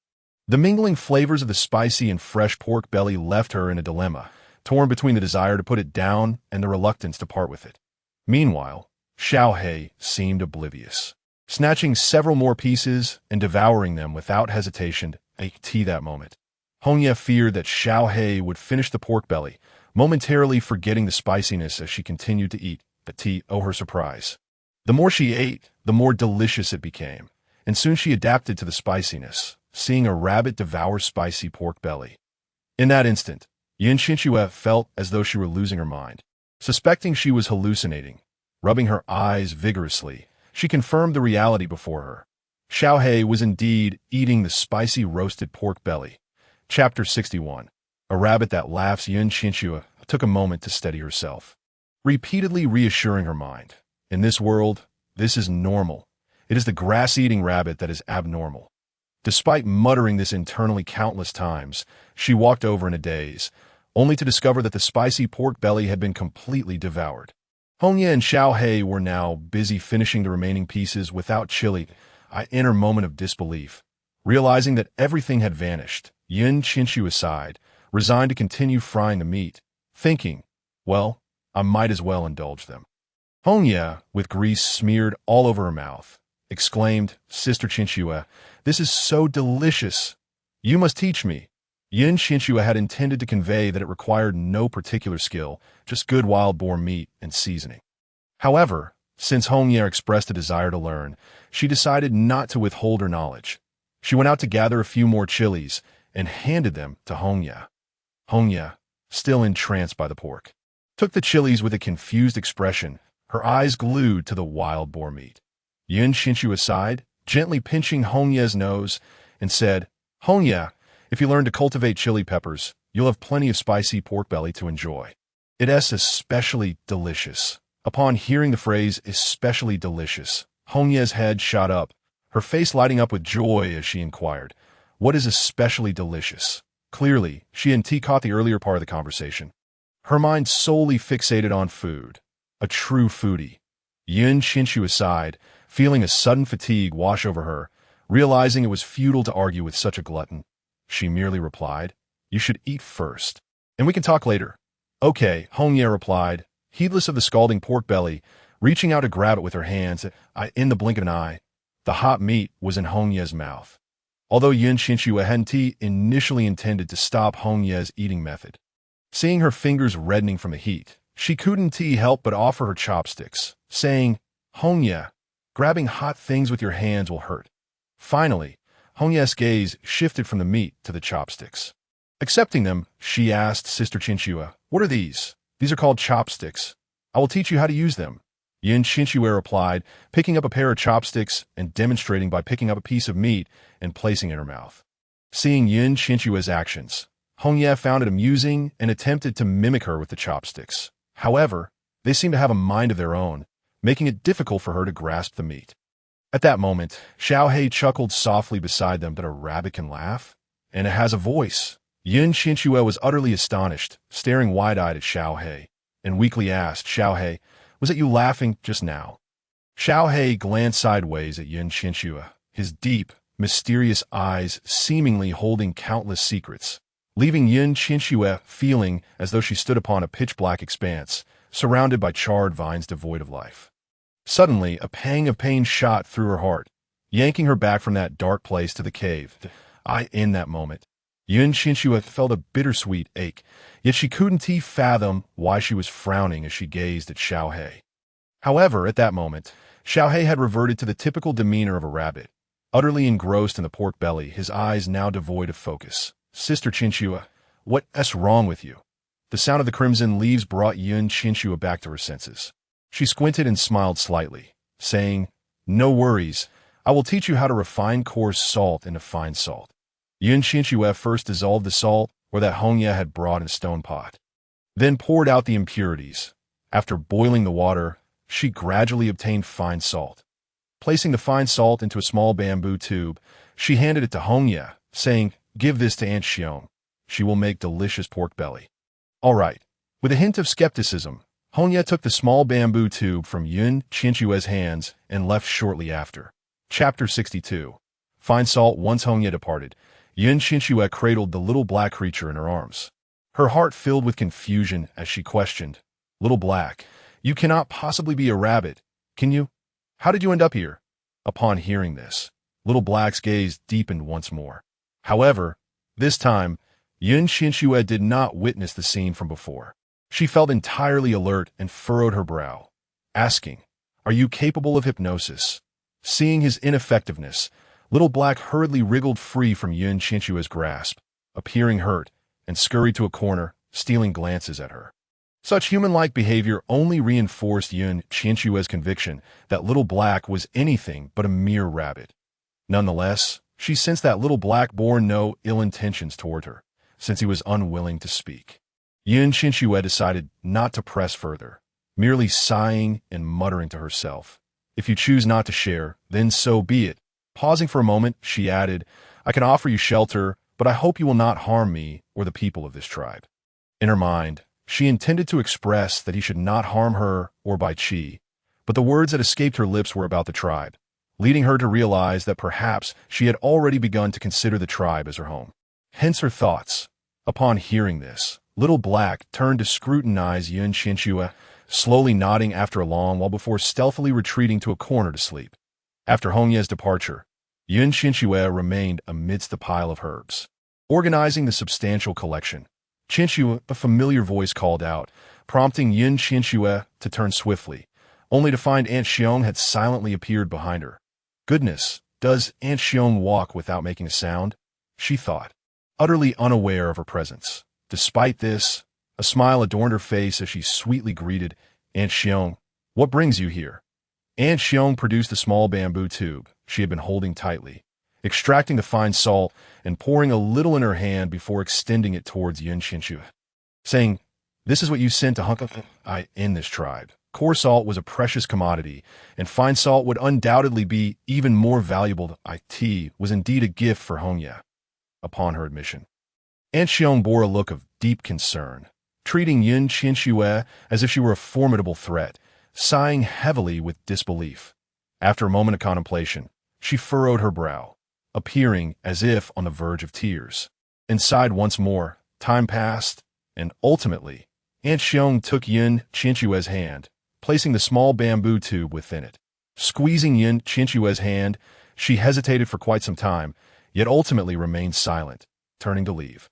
The mingling flavors of the spicy and fresh pork belly left her in a dilemma, torn between the desire to put it down and the reluctance to part with it. Meanwhile, Xiao He seemed oblivious, snatching several more pieces and devouring them without hesitation. That moment, Hong Ye feared that Xiao He would finish the pork belly, momentarily forgetting the spiciness as she continued to eat. Her surprise. The more she ate, the more delicious it became, and soon she adapted to the spiciness, seeing a rabbit devour spicy pork belly. In that instant, Qianxue felt as though she were losing her mind. Suspecting she was hallucinating, rubbing her eyes vigorously, she confirmed the reality before her. Xiao He was indeed eating the spicy roasted pork belly. Chapter 61. A rabbit that laughs. Qianxue took a moment to steady herself, repeatedly reassuring her mind. In this world, This is normal. It is the grass-eating rabbit that is abnormal. Despite muttering this internally countless times, she walked over in a daze, only to discover that the spicy pork belly had been completely devoured. Hongye and Xiaohei were now busy finishing the remaining pieces without chili. In her moment of disbelief, realizing that everything had vanished, Qianxue sighed, resigned to continue frying the meat, thinking, well, I might as well indulge them. Hongye, with grease smeared all over her mouth, exclaimed, Sister Qianxue, this is so delicious. You must teach me. Qianxue had intended to convey that it required no particular skill, just good wild boar meat and seasoning. However, since Hongye expressed a desire to learn, she decided not to withhold her knowledge. She went out to gather a few more chilies and handed them to Hongye. Hongye, still entranced by the pork, took the chilies with a confused expression, her eyes glued to the wild boar meat. Qianxue sighed, gently pinching Hongye's nose, and said, Hongye, if you learn to cultivate chili peppers, you'll have plenty of spicy pork belly to enjoy. It is especially delicious. Upon hearing the phrase, especially delicious, Hongye's head shot up, her face lighting up with joy as she inquired, what is especially delicious? Clearly, she and T caught the earlier part of the conversation. Her mind solely fixated on food. A true foodie. Qianxue sighed, feeling a sudden fatigue wash over her, realizing it was futile to argue with such a glutton. She merely replied, you should eat first, and we can talk later. Okay, Hongye replied, heedless of the scalding pork belly, reaching out to grab it with her hands. In the blink of an eye, the hot meat was in Hongye's mouth. Although Qianxue hadn't initially intended to stop Hongye's eating method. Seeing her fingers reddening from the heat, she couldn't help but offer her chopsticks, saying, Hongye, grabbing hot things with your hands will hurt. Finally, Hongye's gaze shifted from the meat to the chopsticks. Accepting them, she asked Sister Qianxue, what are these? These are called chopsticks. I will teach you how to use them. Qianxue replied, picking up a pair of chopsticks and demonstrating by picking up a piece of meat and placing it in her mouth. Seeing Qianxue's actions, Hongye found it amusing and attempted to mimic her with the chopsticks. However, they seemed to have a mind of their own, making it difficult for her to grasp the meat. At that moment, Xiaohei chuckled softly beside them that a rabbit can laugh, and it has a voice. Qianxue was utterly astonished, staring wide-eyed at Xiaohei, and weakly asked, Xiaohei, was it you laughing just now? Xiaohei glanced sideways at Qianxue, his deep, mysterious eyes seemingly holding countless secrets, leaving Qianxue feeling as though she stood upon a pitch-black expanse, surrounded by charred vines devoid of life. Suddenly, a pang of pain shot through her heart, yanking her back from that dark place to the cave. In that moment, Qianxue felt a bittersweet ache, yet she couldn't fathom why she was frowning as she gazed at Xiaohei. However, at that moment, Xiaohei had reverted to the typical demeanor of a rabbit, utterly engrossed in the pork belly, his eyes now devoid of focus. Sister Qianxue, what's wrong with you? The sound of the crimson leaves brought Qianxue back to her senses. She squinted and smiled slightly, saying, no worries, I will teach you how to refine coarse salt into fine salt. Qianxue first dissolved the salt, or that Hongye had brought in a stone pot. Then poured out the impurities. After boiling the water, she gradually obtained fine salt. Placing the fine salt into a small bamboo tube, she handed it to Hongye, saying, give this to Aunt Xiong. She will make delicious pork belly. All right. With a hint of skepticism, Hongye took the small bamboo tube from Qianxue's hands and left shortly after. Chapter 62. Fine salt. Once Hongye departed, Qianxue cradled the little black creature in her arms. Her heart filled with confusion as she questioned, Little Black, you cannot possibly be a rabbit, can you? How did you end up here? Upon hearing this, Little Black's gaze deepened once more. However, this time, Qianxue did not witness the scene from before. She felt entirely alert and furrowed her brow, asking, are you capable of hypnosis? Seeing his ineffectiveness, Little Black hurriedly wriggled free from Qianxue's grasp, appearing hurt, and scurried to a corner, stealing glances at her. Such human-like behavior only reinforced Qianxue's conviction that Little Black was anything but a mere rabbit. Nonetheless, she sensed that Little Black bore no ill intentions toward her, since he was unwilling to speak. Qianxue decided not to press further, merely sighing and muttering to herself, If you choose not to share, then so be it. Pausing for a moment, she added, I can offer you shelter, but I hope you will not harm me or the people of this tribe. In her mind, she intended to express that he should not harm her or Bai Qi, but the words that escaped her lips were about the tribe, leading her to realize that perhaps she had already begun to consider the tribe as her home. Hence her thoughts. Upon hearing this, Little Black turned to scrutinize Qianxue, slowly nodding after a long while before stealthily retreating to a corner to sleep. After Hongye's departure, Qianxue remained amidst the pile of herbs, organizing the substantial collection. Qianxue, a familiar voice called out, prompting Qianxue to turn swiftly, only to find Aunt Xiong had silently appeared behind her. Goodness, does Aunt Xiong walk without making a sound? She thought, utterly unaware of her presence. Despite this, a smile adorned her face as she sweetly greeted, Aunt Xiong, what brings you here? Aunt Xiong produced a small bamboo tube she had been holding tightly, extracting the fine salt and pouring a little in her hand before extending it towards Qianxue, saying, this is what you sent to Hunk in this tribe. Coarse salt was a precious commodity, and fine salt would undoubtedly be even more valuable. It was indeed a gift for Hongye. Upon her admission, Aunt Xiong bore a look of deep concern, treating Qianxue as if she were a formidable threat, sighing heavily with disbelief. After a moment of contemplation, she furrowed her brow, appearing as if on the verge of tears, and sighed once more. Time passed, and ultimately, Aunt Xiong took Qianxue's hand, placing the small bamboo tube within it. Squeezing Qianxue's hand, she hesitated for quite some time, yet ultimately remained silent, turning to leave.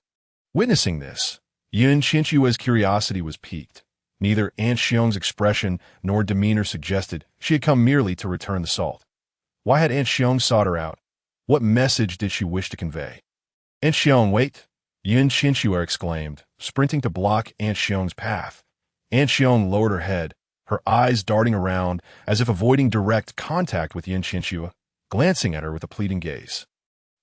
Witnessing this, Qianxue's curiosity was piqued. Neither Aunt Xiong's expression nor demeanor suggested she had come merely to return the salt. Why had Aunt Xiong sought her out? What message did she wish to convey? Aunt Xiong, wait! Qianxue exclaimed, sprinting to block Aunt Xiong's path. Aunt Xiong lowered her head, her eyes darting around as if avoiding direct contact with Qianxue, glancing at her with a pleading gaze.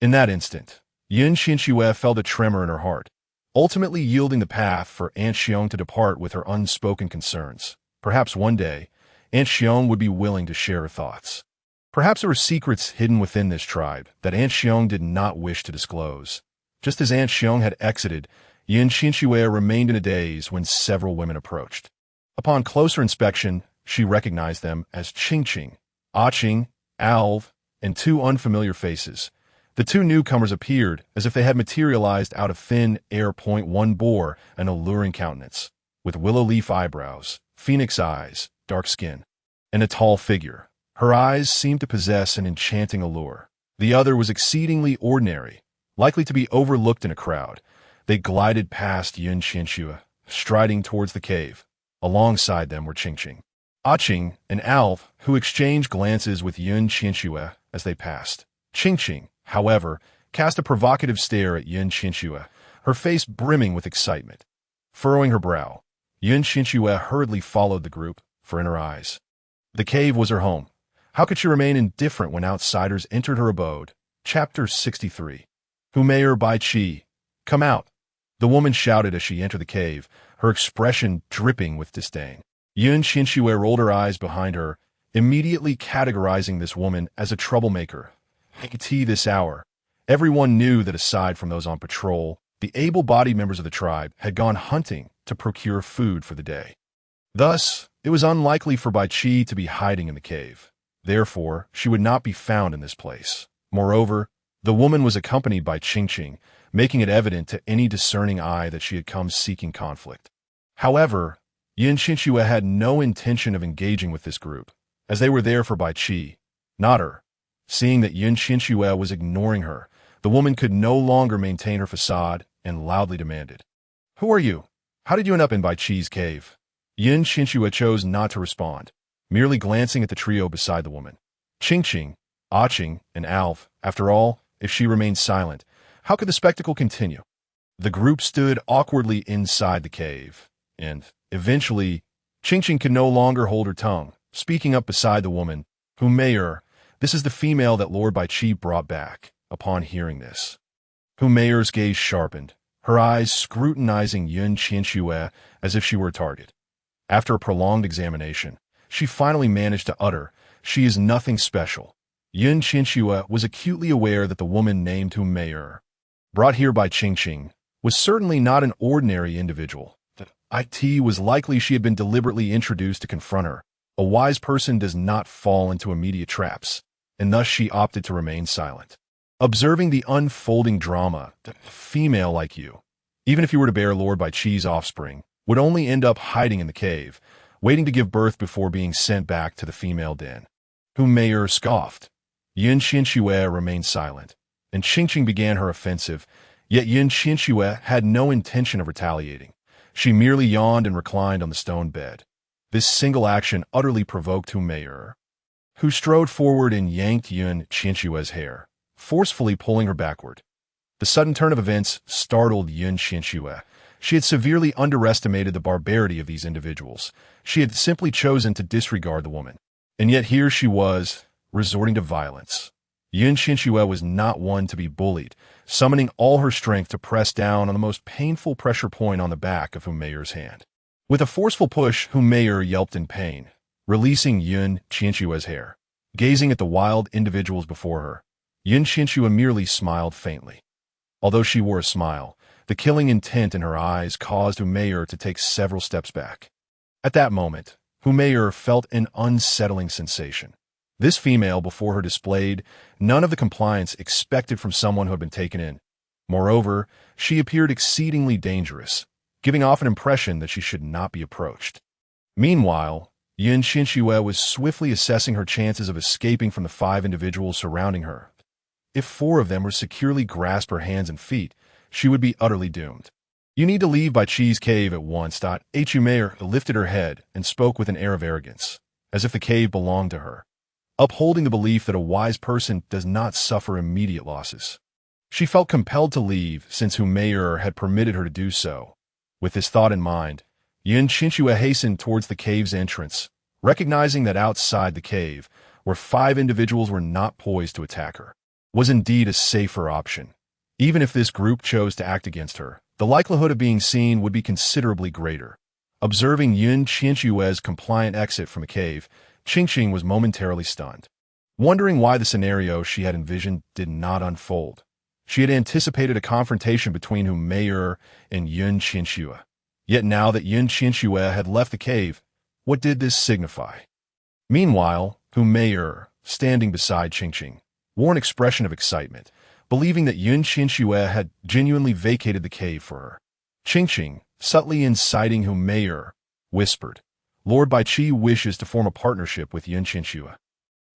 In that instant, Qianxue felt a tremor in her heart, ultimately yielding the path for Aunt Xiong to depart with her unspoken concerns. Perhaps one day, Aunt Xiong would be willing to share her thoughts. Perhaps there were secrets hidden within this tribe that Aunt Xiong did not wish to disclose. Just as Aunt Xiong had exited, Qianxue remained in a daze when several women approached. Upon closer inspection, she recognized them as Qingqing, Qing, Alv, and two unfamiliar faces. The two newcomers appeared as if they had materialized out of thin air. One bore an alluring countenance, with willow leaf eyebrows, phoenix eyes, dark skin, and a tall figure. Her eyes seemed to possess an enchanting allure. The other was exceedingly ordinary, likely to be overlooked in a crowd. They glided past Qianxue, striding towards the cave. Alongside them were Qingqing, Qing, and Alv, who exchanged glances with Qianxue as they passed. Qingqing, however, cast a provocative stare at Qianxue, her face brimming with excitement. Furrowing her brow, Qianxue hurriedly followed the group, for in her eyes, the cave was her home. How could she remain indifferent when outsiders entered her abode? Chapter 63. Humayer Bai Qi, come out! The woman shouted as she entered the cave, her expression dripping with disdain. Qianxue rolled her eyes behind her, immediately categorizing this woman as a troublemaker. This hour, everyone knew that aside from those on patrol, the able-bodied members of the tribe had gone hunting to procure food for the day. Thus, it was unlikely for Bai Qi to be hiding in the cave. Therefore, she would not be found in this place. Moreover, the woman was accompanied by Qingqing, making it evident to any discerning eye that she had come seeking conflict. However, Qianxue had no intention of engaging with this group, as they were there for Bai Qi, not her. Seeing that Qianxue was ignoring her, the woman could no longer maintain her facade and loudly demanded, "Who are you? How did you end up in Bai Qi's cave?" Qianxue chose not to respond, merely glancing at the trio beside the woman. Qingqing, Qing, and Alf. After all, if she remained silent, how could the spectacle continue? The group stood awkwardly inside the cave, and, eventually, Qingqing could no longer hold her tongue, speaking up beside the woman, "Humayer, this is the female that Lord Bai Qi brought back." Upon hearing this, Humayer's gaze sharpened, her eyes scrutinizing Qianxue as if she were a target. After a prolonged examination, she finally managed to utter, She is nothing special. Qianxue was acutely aware that the woman named Humayur, brought here by Qianxue, was certainly not an ordinary individual. It was likely she had been deliberately introduced to confront her. A wise person does not fall into immediate traps, and thus she opted to remain silent. Observing the unfolding drama, a female like you, even if you were to bear Lord Bai Qi's offspring, would only end up hiding in the cave, waiting to give birth before being sent back to the female den. Humayur scoffed. Qianxue remained silent, and Qianxue began her offensive, yet Qianxue had no intention of retaliating. She merely yawned and reclined on the stone bed. This single action utterly provoked Humayur, who strode forward and yanked Qianxue's hair, forcefully pulling her backward. The sudden turn of events startled Qianxue. She had severely underestimated the barbarity of these individuals. She had simply chosen to disregard the woman. And yet here she was, resorting to violence. Qianxue was not one to be bullied, summoning all her strength to press down on the most painful pressure point on the back of Humayur's hand. With a forceful push, Humayur yelped in pain, releasing Qianxue's hair. Gazing at the wild individuals before her, Qianxue merely smiled faintly. Although she wore a smile, the killing intent in her eyes caused Humayur to take several steps back. At that moment, Humayur felt an unsettling sensation. This female before her displayed none of the compliance expected from someone who had been taken in. Moreover, she appeared exceedingly dangerous, giving off an impression that she should not be approached. Meanwhile, Qianxue was swiftly assessing her chances of escaping from the 5 individuals surrounding her. If 4 of them were securely grasped her hands and feet, she would be utterly doomed. "You need to leave Bai Qi's cave at once." Humayur lifted her head and spoke with an air of arrogance, as if the cave belonged to her, upholding the belief that a wise person does not suffer immediate losses. She felt compelled to leave since Humayur had permitted her to do so. With this thought in mind, Qianxue hastened towards the cave's entrance, recognizing that outside the cave, where 5 individuals were not poised to attack her, was indeed a safer option. Even if this group chose to act against her, the likelihood of being seen would be considerably greater. Observing Qianxue's compliant exit from the cave, Qianxue was momentarily stunned, wondering why the scenario she had envisioned did not unfold. She had anticipated a confrontation between Humayur and Qianxue. Yet now that Qianxue had left the cave, what did this signify? Meanwhile, Humayur, standing beside Qianxue, wore an expression of excitement, believing that Qianxue had genuinely vacated the cave for her. Qianxue, subtly inciting Humayur, whispered, "Lord Bai Qi wishes to form a partnership with Qianxue."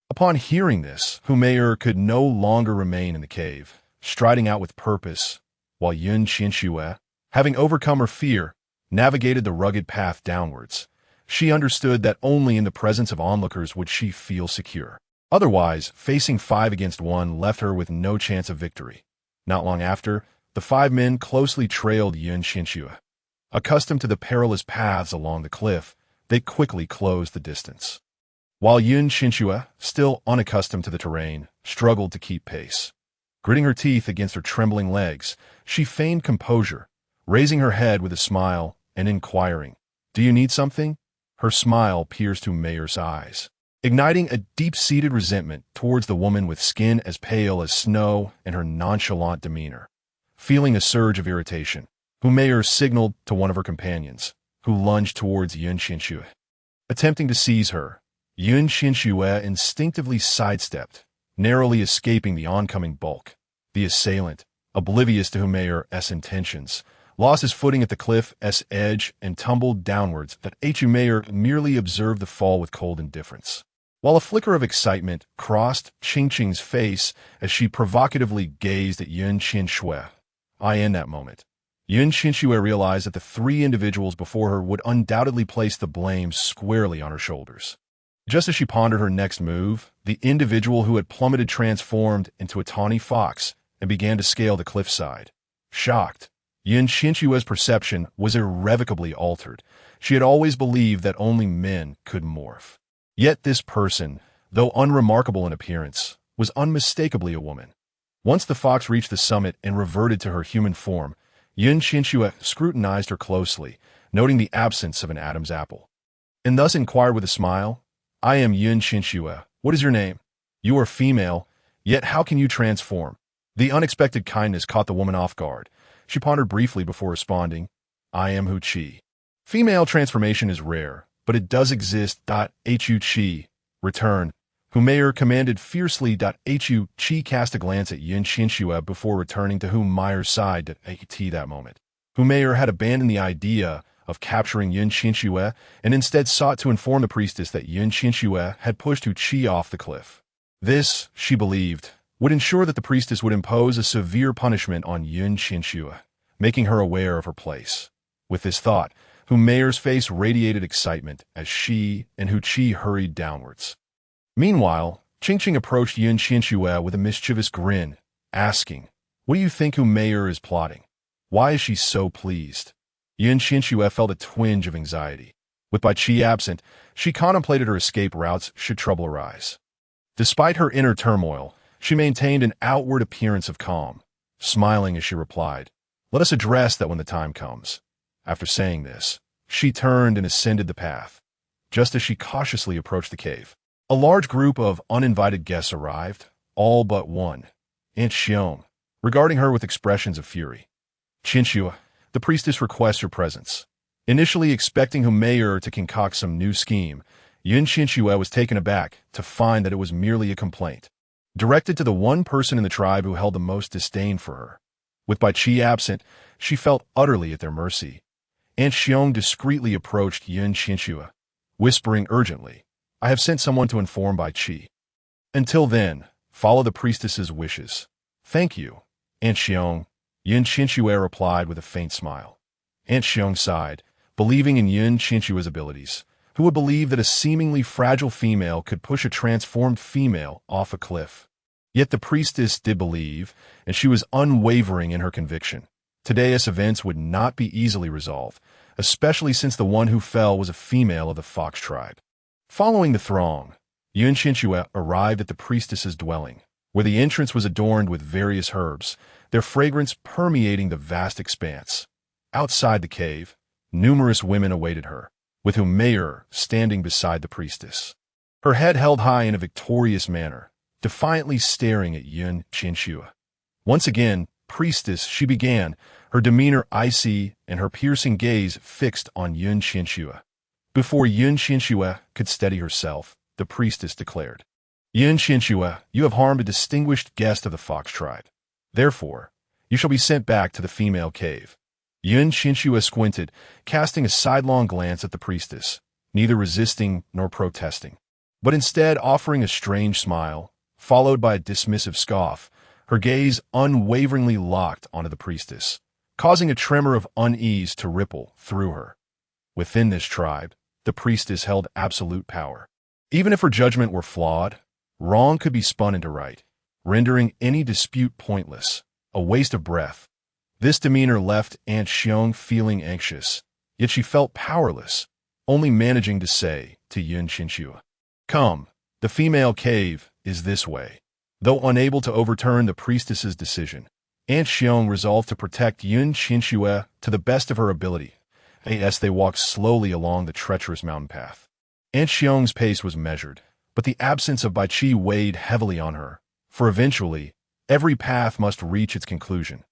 Upon hearing this, Humayur could no longer remain in the cave, striding out with purpose, while Qianxue, having overcome her fear, navigated the rugged path downwards. She understood that only in the presence of onlookers would she feel secure. Otherwise, facing 5 against 1 left her with no chance of victory. Not long after, the 5 men closely trailed Qianxue. Accustomed to the perilous paths along the cliff, they quickly closed the distance. While Qianxue, still unaccustomed to the terrain, struggled to keep pace. Gritting her teeth against her trembling legs, she feigned composure, raising her head with a smile and inquiring, "Do you need something?" Her smile pierced Humayur's eyes, igniting a deep-seated resentment towards the woman with skin as pale as snow and her nonchalant demeanor. Feeling a surge of irritation, Humayur signaled to one of her companions, who lunged towards Qianxue. Attempting to seize her, Qianxue instinctively sidestepped, narrowly escaping the oncoming bulk. The assailant, oblivious to Humayur's intentions, lost his footing at the cliff's edge and tumbled downwards. Humayur merely observed the fall with cold indifference, while a flicker of excitement crossed Qianxue's face as she provocatively gazed at Qianxue. In that moment, Qianxue realized that the 3 individuals before her would undoubtedly place the blame squarely on her shoulders. Just as she pondered her next move, the individual who had plummeted transformed into a tawny fox and began to scale the cliffside. Shocked, Qianxue's perception was irrevocably altered. She had always believed that only men could morph. Yet this person, though unremarkable in appearance, was unmistakably a woman. Once the fox reached the summit and reverted to her human form, Qianxue scrutinized her closely, noting the absence of an Adam's apple, and thus inquired with a smile, "I am Qianxue, What is your name? You are female, yet how can you transform? The unexpected kindness caught the woman off guard. She pondered briefly before responding, I am Hu Qi. Female transformation is rare, but it does exist. Hu Qi. Return. Hu commanded fiercely. Hu Qi cast a glance at Qianxue before returning to Meyer's side. That moment, Hu had abandoned the idea of capturing Qianxue and instead sought to inform the priestess that Qianxue had pushed Hu Qi off the cliff. This, she believed, would ensure that the priestess would impose a severe punishment on Qianxue, making her aware of her place. With this thought, Hu face radiated excitement as she and Hu Qi hurried downwards. Meanwhile, Qingqing approached Qianxue with a mischievous grin, asking, What do you think Hu is plotting? Why is she so pleased? Qianxue felt a twinge of anxiety. With Bai Qi absent, she contemplated her escape routes should trouble arise. Despite her inner turmoil, she maintained an outward appearance of calm, smiling as she replied, Let us address that when the time comes. After saying this, she turned and ascended the path. Just as she cautiously approached the cave, a large group of uninvited guests arrived, all but one, Aunt Xiong, regarding her with expressions of fury. Qianxue, the priestess requests your presence. Initially expecting Hu to concoct some new scheme, Qianxue was taken aback to find that it was merely a complaint, directed to the one person in the tribe who held the most disdain for her. With Bai Qi absent, she felt utterly at their mercy. Aunt Xiong discreetly approached Qianxue, whispering urgently, I have sent someone to inform Bai Qi. Until then, follow the priestess's wishes. Thank you, Aunt Xiong, Qianxue replied with a faint smile. Aunt Xiong sighed, believing in Qianxue's abilities. Who would believe that a seemingly fragile female could push a transformed female off a cliff? Yet the priestess did believe, and she was unwavering in her conviction. Today's events would not be easily resolved, especially since the one who fell was a female of the Fox tribe. Following the throng, Qianxue arrived at the priestess's dwelling, where the entrance was adorned with various herbs, their fragrance permeating the vast expanse. Outside the cave, numerous women awaited her, with Hu standing beside the priestess, her head held high in a victorious manner, defiantly staring at Qianxue. Once again, priestess, she began, her demeanor icy and her piercing gaze fixed on Qianxue. Before Qianxue could steady herself, the priestess declared, Qianxue, you have harmed a distinguished guest of the Fox tribe. Therefore, you shall be sent back to the female cave. Qianxue squinted, casting a sidelong glance at the priestess, neither resisting nor protesting, but instead offering a strange smile, followed by a dismissive scoff, her gaze unwaveringly locked onto the priestess, causing a tremor of unease to ripple through her. Within this tribe, the priestess held absolute power. Even if her judgment were flawed, wrong could be spun into right, rendering any dispute pointless, a waste of breath. This demeanor left Aunt Xiong feeling anxious, yet she felt powerless, only managing to say to Qianxue, Come, the female cave is this way. Though unable to overturn the priestess's decision, Aunt Xiong resolved to protect Qianxue to the best of her ability. As they walked slowly along the treacherous mountain path, Aunt Xiong's pace was measured, but the absence of Bai Qi weighed heavily on her, for eventually, every path must reach its conclusion.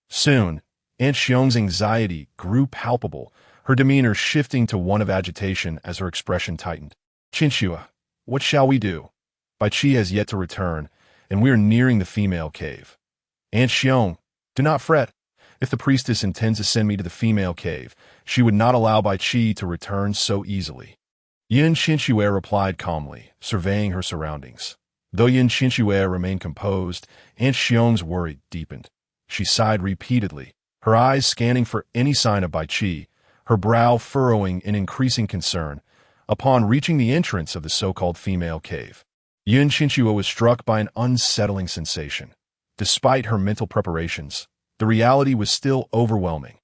Soon, Aunt Xiong's anxiety grew palpable, her demeanor shifting to one of agitation as her expression tightened. Qianxue, what shall we do? Bai Qi has yet to return, and we are nearing the female cave. Aunt Xiong, do not fret. If the priestess intends to send me to the female cave, she would not allow Bai Qi to return so easily. Qianxue replied calmly, surveying her surroundings. Though Qianxue remained composed, Aunt Xiong's worry deepened. She sighed repeatedly, her eyes scanning for any sign of Bai Qi, her brow furrowing in increasing concern. Upon reaching the entrance of the so-called female cave, Qianxue was struck by an unsettling sensation. Despite her mental preparations, the reality was still overwhelming.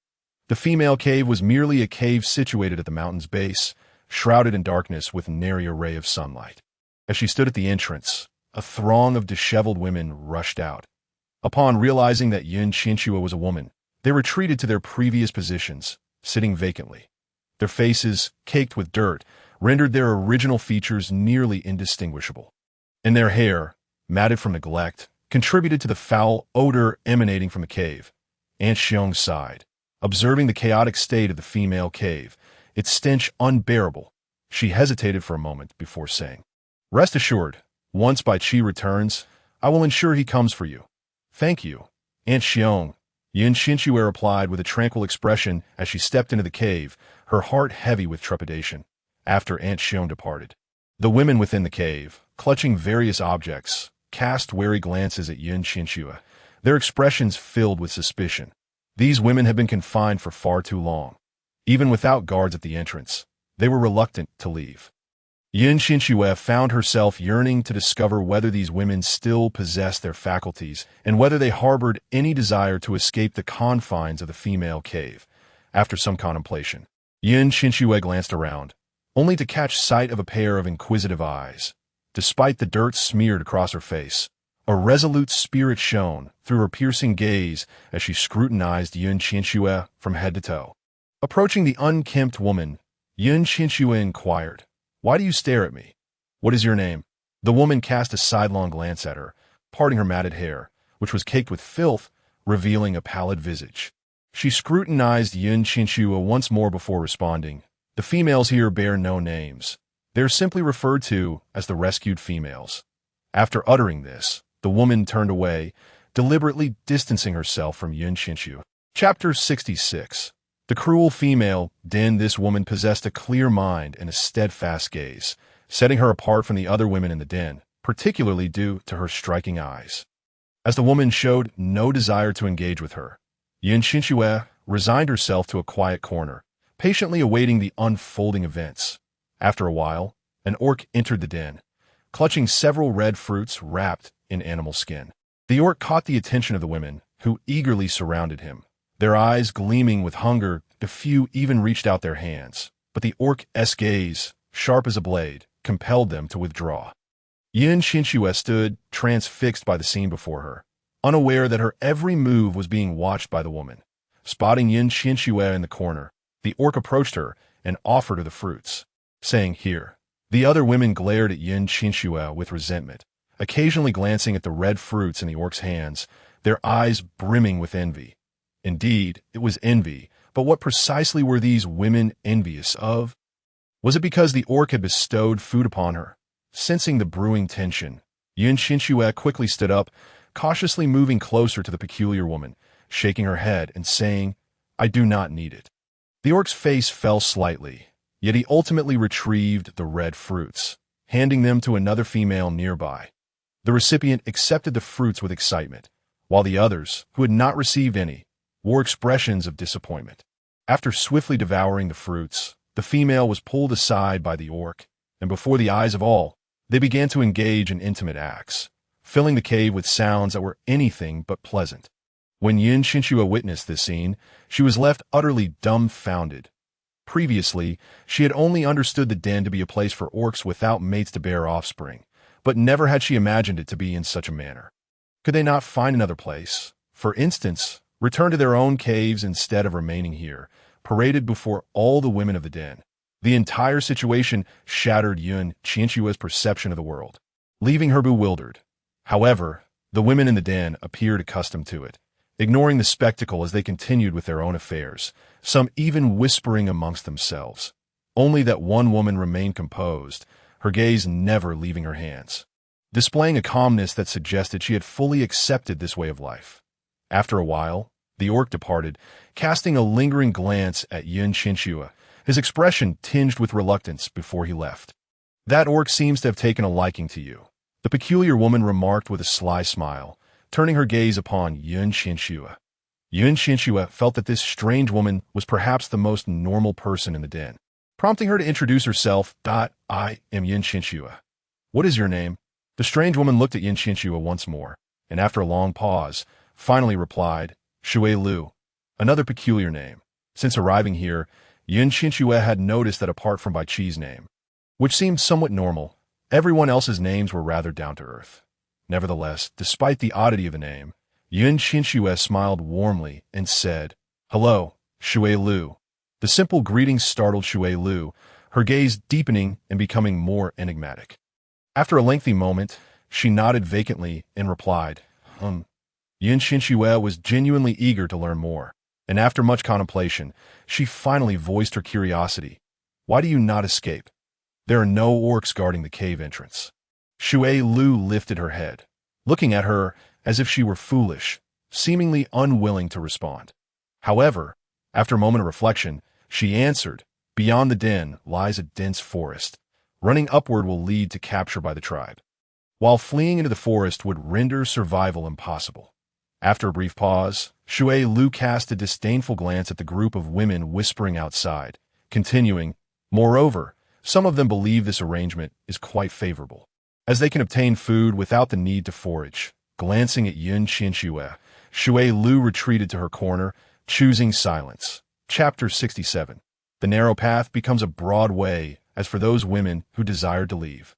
The female cave was merely a cave situated at the mountain's base, shrouded in darkness with nary a ray of sunlight. As she stood at the entrance, a throng of disheveled women rushed out. Upon realizing that Qianxue was a woman, they retreated to their previous positions, sitting vacantly. Their faces, caked with dirt, rendered their original features nearly indistinguishable. and their hair, matted from neglect, contributed to the foul odor emanating from the cave. Aunt Xiong sighed, observing the chaotic state of the female cave, its stench unbearable. She hesitated for a moment before saying, "Rest assured, once Bai Qi returns, I will ensure he comes for you." "Thank you, Aunt Xiong," Qianxue replied with a tranquil expression as she stepped into the cave, her heart heavy with trepidation. After Aunt Xiong departed, the women within the cave, clutching various objects, cast wary glances at Qianxue, their expressions filled with suspicion. These women had been confined for far too long. Even without guards at the entrance, they were reluctant to leave. Qianxue found herself yearning to discover whether these women still possessed their faculties and whether they harbored any desire to escape the confines of the female cave. After some contemplation, Qianxue glanced around, only to catch sight of a pair of inquisitive eyes. Despite the dirt smeared across her face, a resolute spirit shone through her piercing gaze as she scrutinized Qianxue from head to toe. Approaching the unkempt woman, Qianxue inquired, "Why do you stare at me? What is your name?" The woman cast a sidelong glance at her, parting her matted hair, which was caked with filth, revealing a pallid visage. She scrutinized Qianxue once more before responding. "The females here bear no names. They are simply referred to as the rescued females." After uttering this, the woman turned away, deliberately distancing herself from Qianxue. Chapter 66. The cruel female. This woman possessed a clear mind and a steadfast gaze, setting her apart from the other women in the den, particularly due to her striking eyes. As the woman showed no desire to engage with her, Qianxue resigned herself to a quiet corner, patiently awaiting the unfolding events. After a while, an orc entered the den, clutching several red fruits wrapped in animal skin. The orc caught the attention of the women, who eagerly surrounded him, their eyes gleaming with hunger. A few even reached out their hands, but the orc's gaze, sharp as a blade, compelled them to withdraw. Qianxue stood, transfixed by the scene before her, unaware that her every move was being watched by the woman. Spotting Qianxue in the corner, the orc approached her and offered her the fruits, saying, "Here." The other women glared at Qianxue with resentment, occasionally glancing at the red fruits in the orc's hands, their eyes brimming with envy. Indeed, it was envy, but what precisely were these women envious of? Was it because the orc had bestowed food upon her? Sensing the brewing tension, Qianxue quickly stood up, cautiously moving closer to the peculiar woman, shaking her head and saying, "I do not need it." The orc's face fell slightly, yet he ultimately retrieved the red fruits, handing them to another female nearby. The recipient accepted the fruits with excitement, while the others, who had not received any, wore expressions of disappointment. After swiftly devouring the fruits, the female was pulled aside by the orc, and before the eyes of all, they began to engage in intimate acts, filling the cave with sounds that were anything but pleasant. When Qianxue witnessed this scene, she was left utterly dumbfounded. Previously, she had only understood the den to be a place for orcs without mates to bear offspring, but never had she imagined it to be in such a manner. Could they not find another place? For instance, return to their own caves instead of remaining here, paraded before all the women of the den. The entire situation shattered Qianxue's perception of the world, leaving her bewildered. However, the women in the den appeared accustomed to it, ignoring the spectacle as they continued with their own affairs, some even whispering amongst themselves. Only that one woman remained composed, her gaze never leaving her hands, displaying a calmness that suggested she had fully accepted this way of life. After a while, the orc departed, casting a lingering glance at Qianxue, his expression tinged with reluctance before he left. "That orc seems to have taken a liking to you," the peculiar woman remarked with a sly smile, turning her gaze upon Qianxue. Qianxue felt that this strange woman was perhaps the most normal person in the den, prompting her to introduce herself. "I am Qianxue. What is your name?" The strange woman looked at Qianxue once more, and after a long pause, finally replied, "Shui Lu," another peculiar name. Since arriving here, Qianxue had noticed that apart from Bai Qi's name, which seemed somewhat normal, everyone else's names were rather down-to-earth. Nevertheless, despite the oddity of the name, Qianxue smiled warmly and said, "Hello, Shui Lu." The simple greeting startled Shui Lu, her gaze deepening and becoming more enigmatic. After a lengthy moment, She nodded vacantly and replied, Qianxue was genuinely eager to learn more, and after much contemplation, she finally voiced her curiosity. Why do you not escape? There are no orcs guarding the cave entrance. Xue Lu lifted her head, looking at her as if she were foolish, seemingly unwilling to respond. However, after a moment of reflection, she answered, beyond the den lies a dense forest. Running upward will lead to capture by the tribe, while fleeing into the forest would render survival impossible. After a brief pause, Xue Lu cast a disdainful glance at the group of women whispering outside, continuing, moreover, some of them believe this arrangement is quite favorable, as they can obtain food without the need to forage. Glancing at Qianxue, Xue Lu retreated to her corner, choosing silence. Chapter 67. The narrow path becomes a broad way, as for those women who desired to leave.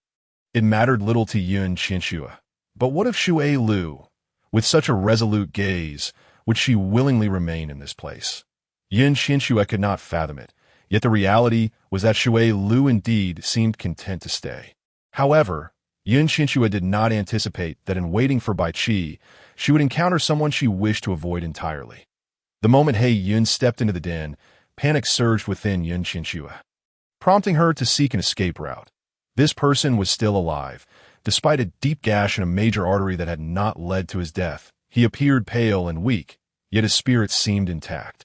It mattered little to Qianxue. But what of Xue Lu? With such a resolute gaze, would she willingly remain in this place? Qianxue could not fathom it, yet the reality was that Xue Lu indeed seemed content to stay. However, Qianxue did not anticipate that in waiting for Bai Qi, she would encounter someone she wished to avoid entirely. The moment He Yun stepped into the den, panic surged within Qianxue, prompting her to seek an escape route. This person was still alive. Despite a deep gash in a major artery that had not led to his death, he appeared pale and weak, yet his spirit seemed intact.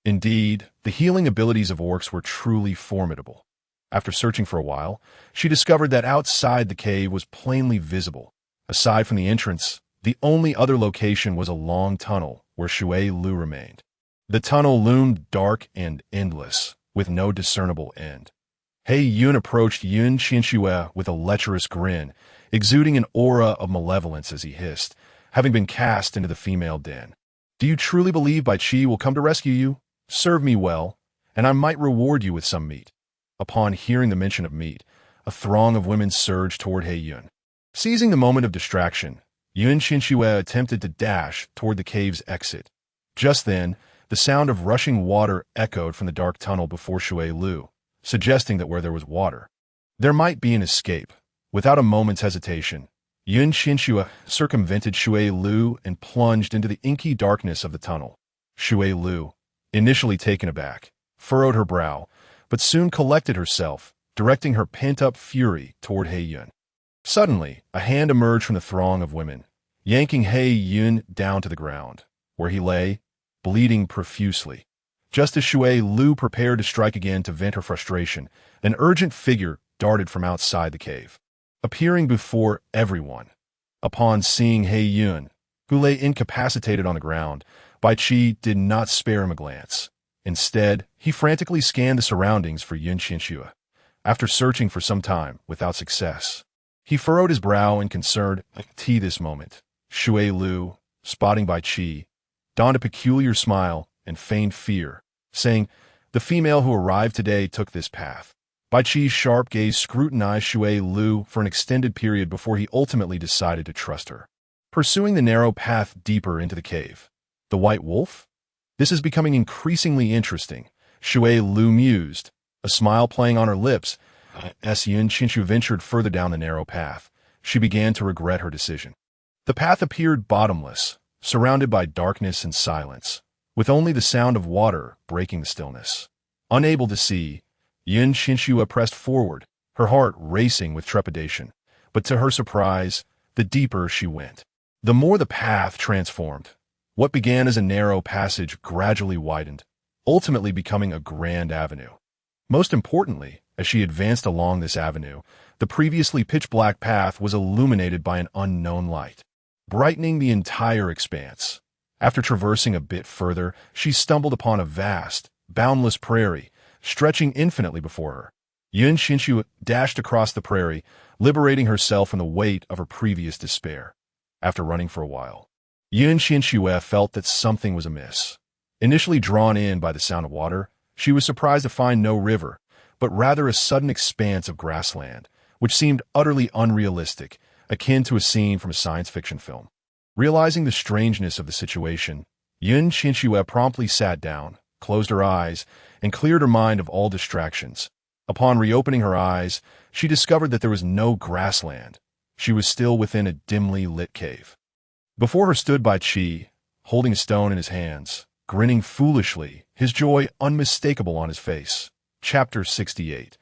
Indeed, the healing abilities of orcs were truly formidable. After searching for a while, she discovered that outside the cave was plainly visible. Aside from the entrance, the only other location was a long tunnel where Xue Lu remained. The tunnel loomed dark and endless, with no discernible end. He Yun approached Qianxue with a lecherous grin, exuding an aura of malevolence as he hissed, having been cast into the female den. Do you truly believe Bai Qi will come to rescue you? Serve me well, and I might reward you with some meat. Upon hearing the mention of meat, a throng of women surged toward He Yun. Seizing the moment of distraction, Qianxue attempted to dash toward the cave's exit. Just then, the sound of rushing water echoed from the dark tunnel before Xue Lu, suggesting that where there was water, there might be an escape. Without a moment's hesitation, Qianxue circumvented Xue Lu and plunged into the inky darkness of the tunnel. Xue Lu, initially taken aback, furrowed her brow, but soon collected herself, directing her pent-up fury toward He Yun. Suddenly, a hand emerged from the throng of women, yanking He Yun down to the ground, where he lay, bleeding profusely. Just as Xue Lu prepared to strike again to vent her frustration, an urgent figure darted from outside the cave, appearing before everyone. Upon seeing He Yun, who lay incapacitated on the ground, Bai Qi did not spare him a glance. Instead, he frantically scanned the surroundings for Qianxue. After searching for some time without success, he furrowed his brow in concern. This moment, Xue Lu, spotting Bai Qi, donned a peculiar smile and feigned fear, saying, "The female who arrived today took this path." Bai Qi's sharp gaze scrutinized Xue Lu for an extended period before he ultimately decided to trust her. Pursuing the narrow path deeper into the cave. The white wolf? This is becoming increasingly interesting, Xue Lu mused, a smile playing on her lips. As Qianxue ventured further down the narrow path, she began to regret her decision. The path appeared bottomless, surrounded by darkness and silence, with only the sound of water breaking the stillness. Unable to see, Qianxue pressed forward, her heart racing with trepidation. But to her surprise, the deeper she went, the more the path transformed. What began as a narrow passage gradually widened, ultimately becoming a grand avenue. Most importantly, as she advanced along this avenue, the previously pitch-black path was illuminated by an unknown light, brightening the entire expanse. After traversing a bit further, she stumbled upon a vast, boundless prairie, stretching infinitely before her. Qianxue dashed across the prairie, liberating herself from the weight of her previous despair. After running for a while, Qianxue felt that something was amiss. Initially drawn in by the sound of water, she was surprised to find no river, but rather a sudden expanse of grassland, which seemed utterly unrealistic, akin to a scene from a science fiction film. Realizing the strangeness of the situation, Qianxue promptly sat down, closed her eyes, and cleared her mind of all distractions. Upon reopening her eyes, she discovered that there was no grassland. she was still within a dimly lit cave. Before her stood Bai Qi, holding a stone in his hands, grinning foolishly, his joy unmistakable on his face. Chapter 68.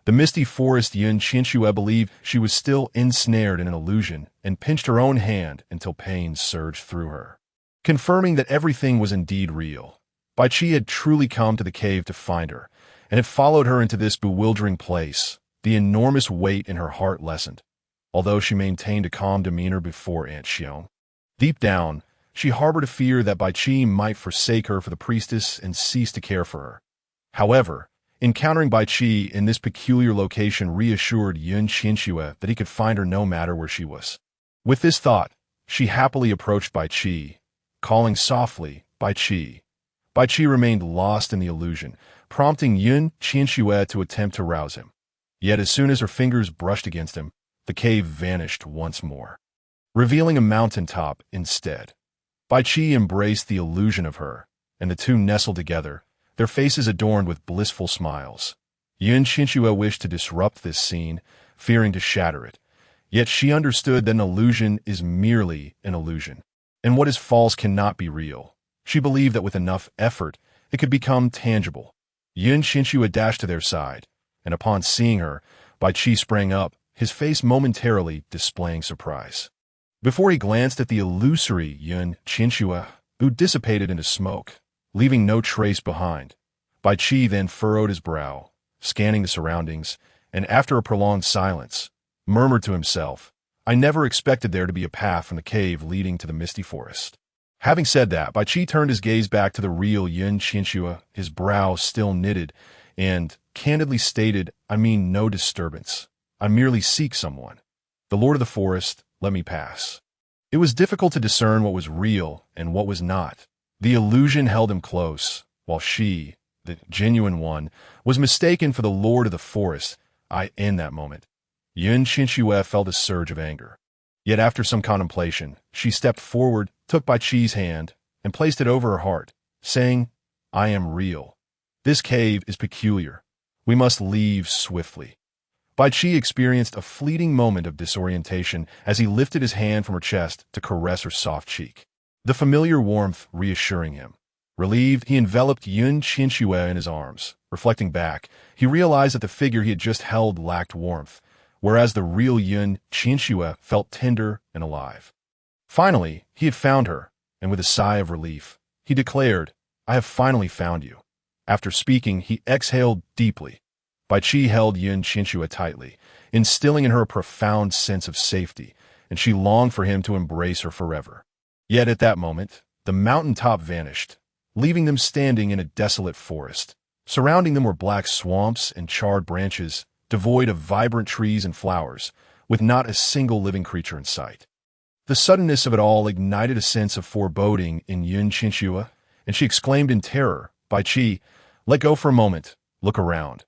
The misty forest. Qianxue believed she was still ensnared in an illusion and pinched her own hand until pain surged through her, confirming that everything was indeed real. Bai Qi had truly come to the cave to find her, and had followed her into this bewildering place. The enormous weight in her heart lessened, although she maintained a calm demeanor before Aunt Xiong. Deep down, she harbored a fear that Bai Qi might forsake her for the priestess and cease to care for her. However, encountering Bai Qi in this peculiar location reassured Qianxue that he could find her no matter where she was. With this thought, she happily approached Bai Qi, calling softly, "Bai Qi." Bai Qi remained lost in the illusion, prompting Qianxue to attempt to rouse him. Yet as soon as her fingers brushed against him, the cave vanished once more, revealing a mountaintop instead. Bai Qi embraced the illusion of her, and the two nestled together, their faces adorned with blissful smiles. Qianxue wished to disrupt this scene, fearing to shatter it. Yet she understood that an illusion is merely an illusion, and what is false cannot be real. She believed that with enough effort, it could become tangible. Qianxue dashed to their side, and upon seeing her, Bai Qi sprang up, his face momentarily displaying surprise. Before he glanced at the illusory Qianxue, who dissipated into smoke, leaving no trace behind, Bai Qi then furrowed his brow, scanning the surroundings, and after a prolonged silence, murmured to himself, "I never expected there to be a path from the cave leading to the misty forest." Having said that, Bai Qi turned his gaze back to the real Qianxue, his brow still knitted, and candidly stated, "I mean no disturbance. I merely seek someone. The Lord of the Forest, let me pass." It was difficult to discern what was real and what was not. The illusion held him close, while she, the genuine one, was mistaken for the Lord of the Forest. In that moment, Qianxue felt a surge of anger. Yet after some contemplation, she stepped forward, took Bai Qi's hand, and placed it over her heart, saying, "I am real. This cave is peculiar. We must leave swiftly." Bai Qi experienced a fleeting moment of disorientation as he lifted his hand from her chest to caress her soft cheek, the familiar warmth reassuring him. Relieved, he enveloped Qianxue in his arms. Reflecting back, he realized that the figure he had just held lacked warmth, whereas the real Qianxue felt tender and alive. Finally, he had found her, and with a sigh of relief, he declared, "I have finally found you." After speaking, he exhaled deeply. Bai Qi held Qianxue tightly, instilling in her a profound sense of safety, and she longed for him to embrace her forever. Yet at that moment, the mountaintop vanished, leaving them standing in a desolate forest. Surrounding them were black swamps and charred branches, devoid of vibrant trees and flowers, with not a single living creature in sight. The suddenness of it all ignited a sense of foreboding in Qianxue, and she exclaimed in terror, "Bai Qi, let go for a moment, look around."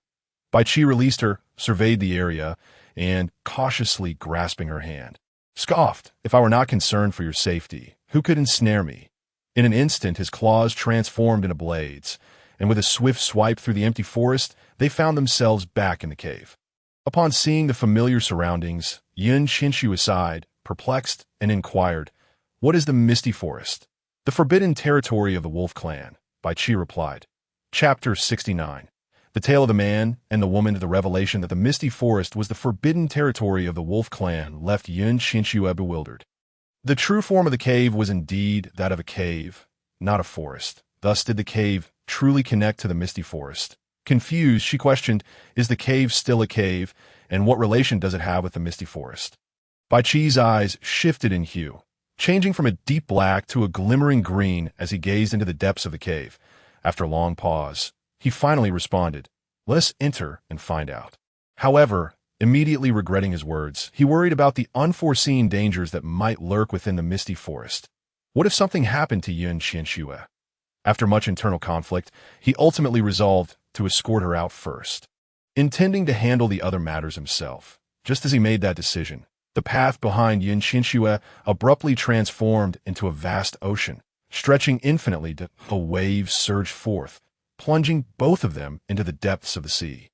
Bai Qi released her, surveyed the area, and, cautiously grasping her hand, scoffed, "If I were not concerned for your safety, who could ensnare me?" In an instant, his claws transformed into blades, and with a swift swipe through the empty forest, they found themselves back in the cave. Upon seeing the familiar surroundings, Qianxue sighed, perplexed, and inquired, "What is the misty forest?" "The forbidden territory of the wolf clan," Bai Qi replied. Chapter 69. The tale of the man and the woman. The revelation that the misty forest was the forbidden territory of the wolf clan left Qianxue bewildered. The true form of the cave was indeed that of a cave, not a forest. Thus did the cave truly connect to the misty forest. Confused, she questioned, "Is the cave still a cave, and what relation does it have with the misty forest?" Bai Qi's eyes shifted in hue, changing from a deep black to a glimmering green as he gazed into the depths of the cave. After a long pause, he finally responded, "Let us enter and find out." However, immediately regretting his words, he worried about the unforeseen dangers that might lurk within the misty forest. What if something happened to Qianxue? After much internal conflict, he ultimately resolved to escort her out first, intending to handle the other matters himself. Just as he made that decision, the path behind Qianxue abruptly transformed into a vast ocean, stretching infinitely to a wave surged forth, plunging both of them into the depths of the sea.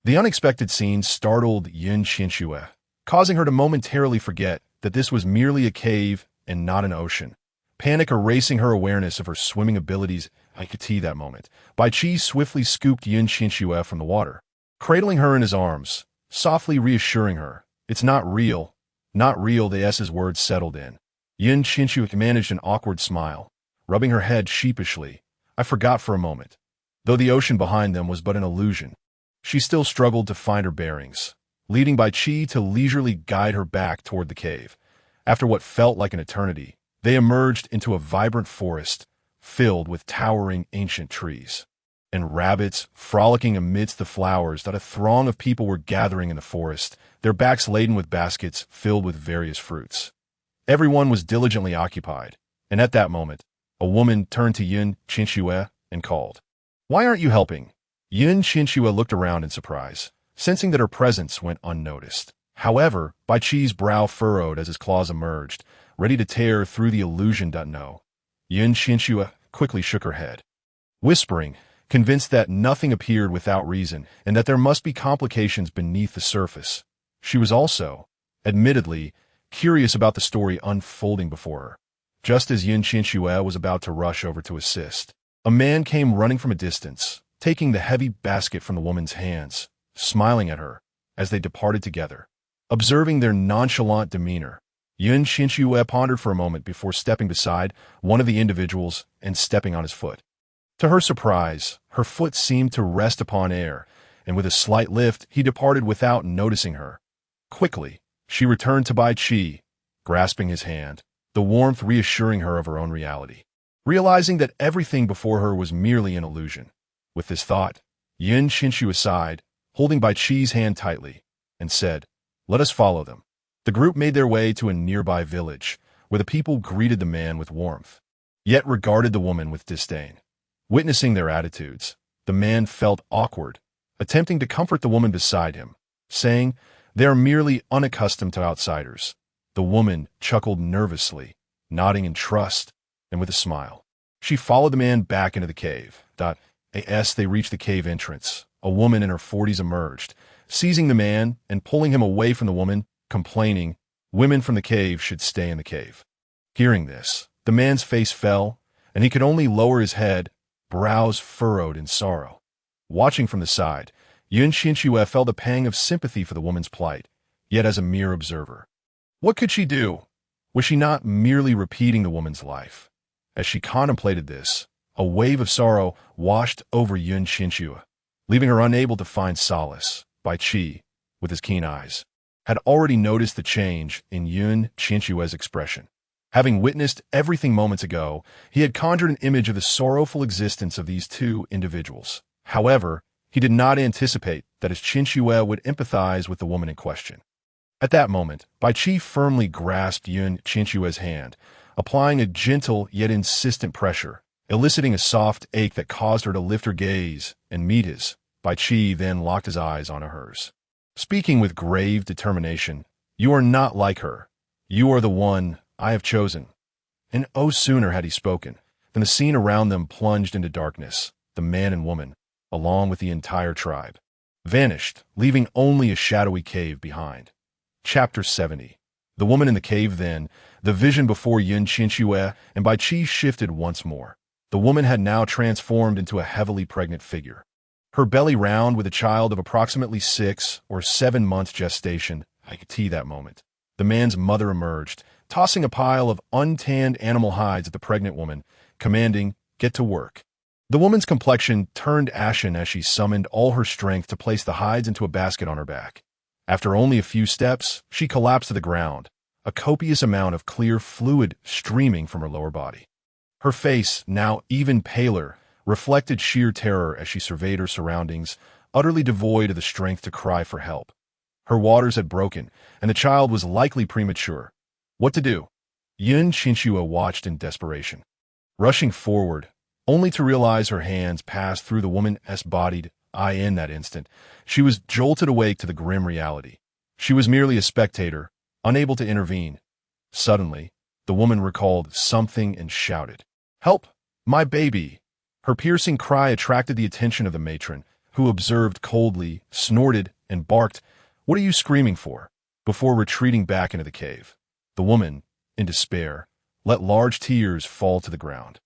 The unexpected scene startled Qianxue, causing her to momentarily forget that this was merely a cave and not an ocean. Panic erasing her awareness of her swimming abilities, I could see that moment. Bai Qi swiftly scooped Qianxue from the water, cradling her in his arms, softly reassuring her, "It's not real. Not real." The S's words settled in. Qianxue managed an awkward smile, rubbing her head sheepishly. "I forgot for a moment." Though the ocean behind them was but an illusion, she still struggled to find her bearings, leading Bai Qi to leisurely guide her back toward the cave. After what felt like an eternity, they emerged into a vibrant forest filled with towering ancient trees and rabbits frolicking amidst the flowers that a throng of people were gathering in the forest, their backs laden with baskets filled with various fruits. Everyone was diligently occupied, and at that moment, a woman turned to Qianxue and called, "Why aren't you helping?" Qianxue looked around in surprise, sensing that her presence went unnoticed. However, Bai Qi's brow furrowed as his claws emerged, ready to tear through the illusion. No. Qianxue quickly shook her head, whispering, convinced that nothing appeared without reason and that there must be complications beneath the surface. She was also, admittedly, curious about the story unfolding before her. Just as Qianxue was about to rush over to assist, a man came running from a distance, taking the heavy basket from the woman's hands, smiling at her as they departed together. Observing their nonchalant demeanor, Qianxue pondered for a moment before stepping beside one of the individuals and stepping on his foot. To her surprise, her foot seemed to rest upon air, and with a slight lift, he departed without noticing her. Quickly, she returned to Bai Qi, grasping his hand, the warmth reassuring her of her own reality, realizing that everything before her was merely an illusion. With this thought, Qianxue sighed, holding Bai Qi's hand tightly, and said, "Let us follow them." The group made their way to a nearby village, where the people greeted the man with warmth, yet regarded the woman with disdain. Witnessing their attitudes, the man felt awkward, attempting to comfort the woman beside him, saying, "They are merely unaccustomed to outsiders." The woman chuckled nervously, nodding in trust, and with a smile. She followed the man back into the cave. As they reached the cave entrance, a woman in her 40s emerged, seizing the man and pulling him away from the woman, complaining, "Women from the cave should stay in the cave." Hearing this, the man's face fell, and he could only lower his head, brows furrowed in sorrow. Watching from the side, Qianxue felt a pang of sympathy for the woman's plight, yet as a mere observer. What could she do? Was she not merely repeating the woman's life? As she contemplated this, a wave of sorrow washed over Qianxue, leaving her unable to find solace. Bai Qi, with his keen eyes, had already noticed the change in Qianxue's expression. Having witnessed everything moments ago, he had conjured an image of the sorrowful existence of these two individuals. However, he did not anticipate that his Qianxue would empathize with the woman in question. At that moment, Bai Qi firmly grasped Qianxue's hand, applying a gentle yet insistent pressure, eliciting a soft ache that caused her to lift her gaze and meet his. Bai Qi then locked his eyes on hers, speaking with grave determination, "You are not like her. You are the one I have chosen." And oh, sooner had he spoken than the scene around them plunged into darkness. The man and woman, along with the entire tribe, vanished, leaving only a shadowy cave behind. Chapter 70. The woman in the cave. Then, the vision before Qianxue and Bai Qi shifted once more. The woman had now transformed into a heavily pregnant figure, her belly round with a child of approximately 6 or 7 months gestation. I could see that moment. The man's mother emerged, tossing a pile of untanned animal hides at the pregnant woman, commanding, "Get to work." The woman's complexion turned ashen as she summoned all her strength to place the hides into a basket on her back. After only a few steps, she collapsed to the ground, a copious amount of clear fluid streaming from her lower body. Her face, now even paler, reflected sheer terror as she surveyed her surroundings, utterly devoid of the strength to cry for help. Her waters had broken, and the child was likely premature. What to do? Qianxue watched in desperation, rushing forward, only to realize her hands passed through the woman's bodied eye. In that instant, she was jolted awake to the grim reality. She was merely a spectator, unable to intervene. Suddenly, the woman recalled something and shouted, "Help! My baby!" Her piercing cry attracted the attention of the matron, who observed coldly, snorted, and barked, "What are you screaming for?" before retreating back into the cave. The woman, in despair, let large tears fall to the ground.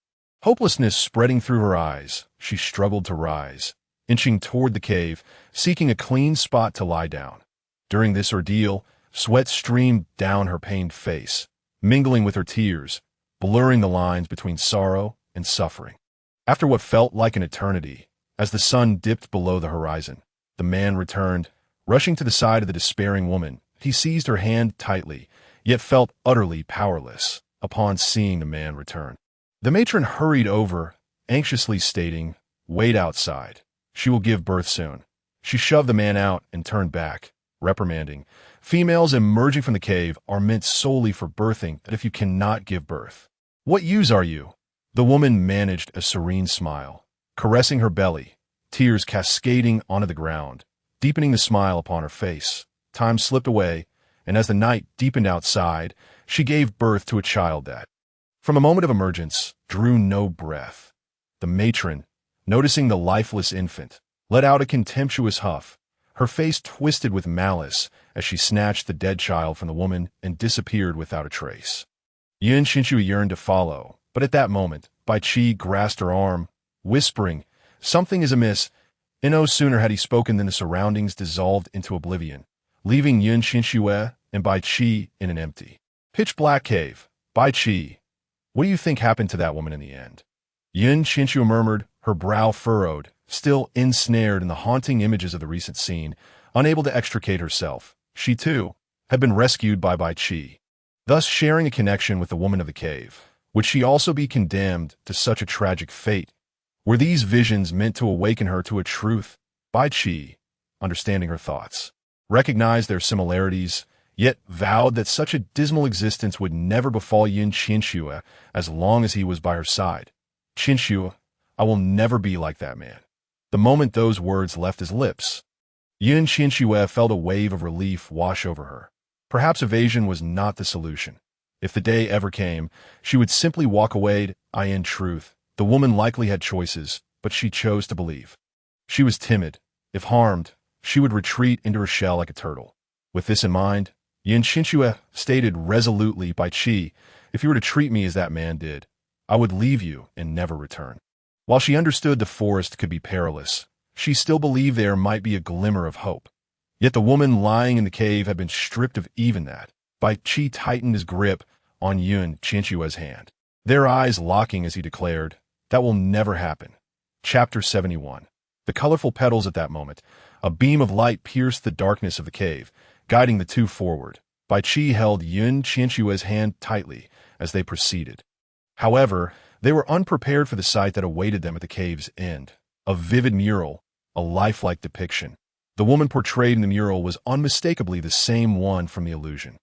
Hopelessness spreading through her eyes, she struggled to rise, inching toward the cave, seeking a clean spot to lie down. During this ordeal, sweat streamed down her pained face, mingling with her tears, blurring the lines between sorrow and suffering. After what felt like an eternity, as the sun dipped below the horizon, the man returned, rushing to the side of the despairing woman. He seized her hand tightly, yet felt utterly powerless upon seeing the man return. The matron hurried over, anxiously stating, "Wait outside. She will give birth soon." She shoved the man out and turned back, reprimanding, "Females emerging from the cave are meant solely for birthing, and if you cannot give birth, what use are you?" The woman managed a serene smile, caressing her belly, tears cascading onto the ground, deepening the smile upon her face. Time slipped away, and as the night deepened outside, she gave birth to a child that, from a moment of emergence, drew no breath. The matron, noticing the lifeless infant, let out a contemptuous huff, her face twisted with malice as she snatched the dead child from the woman and disappeared without a trace. Qianxue yearned to follow, but at that moment, Bai Qi grasped her arm, whispering, "Something is amiss." And no sooner had he spoken than the surroundings dissolved into oblivion, leaving Qianxue and Bai Qi in an empty, pitch-black cave. "Bai Qi, what do you think happened to that woman in the end?" Qianxue murmured, her brow furrowed, still ensnared in the haunting images of the recent scene, unable to extricate herself. She, too, had been rescued by Bai Qi, thus sharing a connection with the woman of the cave. Would she also be condemned to such a tragic fate? Were these visions meant to awaken her to a truth? Bai Qi, understanding her thoughts, recognized their similarities, yet vowed that such a dismal existence would never befall Qianxue as long as he was by her side. "Qianxue, I will never be like that man." The moment those words left his lips, Qianxue felt a wave of relief wash over her. Perhaps evasion was not the solution. If the day ever came, she would simply walk away. In truth, the woman likely had choices, but she chose to believe. She was timid. If harmed, she would retreat into her shell like a turtle. With this in mind, Qianxue stated resolutely, "Bai Qi, if you were to treat me as that man did, I would leave you and never return." While she understood the forest could be perilous, she still believed there might be a glimmer of hope. Yet the woman lying in the cave had been stripped of even that. Bai Qi tightened his grip on Qianxue's hand, their eyes locking as he declared, "That will never happen." Chapter 71. The colorful petals at that moment. A beam of light pierced the darkness of the cave, guiding the two forward. Bai Qi held Qianxue's hand tightly as they proceeded. However, they were unprepared for the sight that awaited them at the cave's end. A vivid mural, a lifelike depiction. The woman portrayed in the mural was unmistakably the same one from the illusion.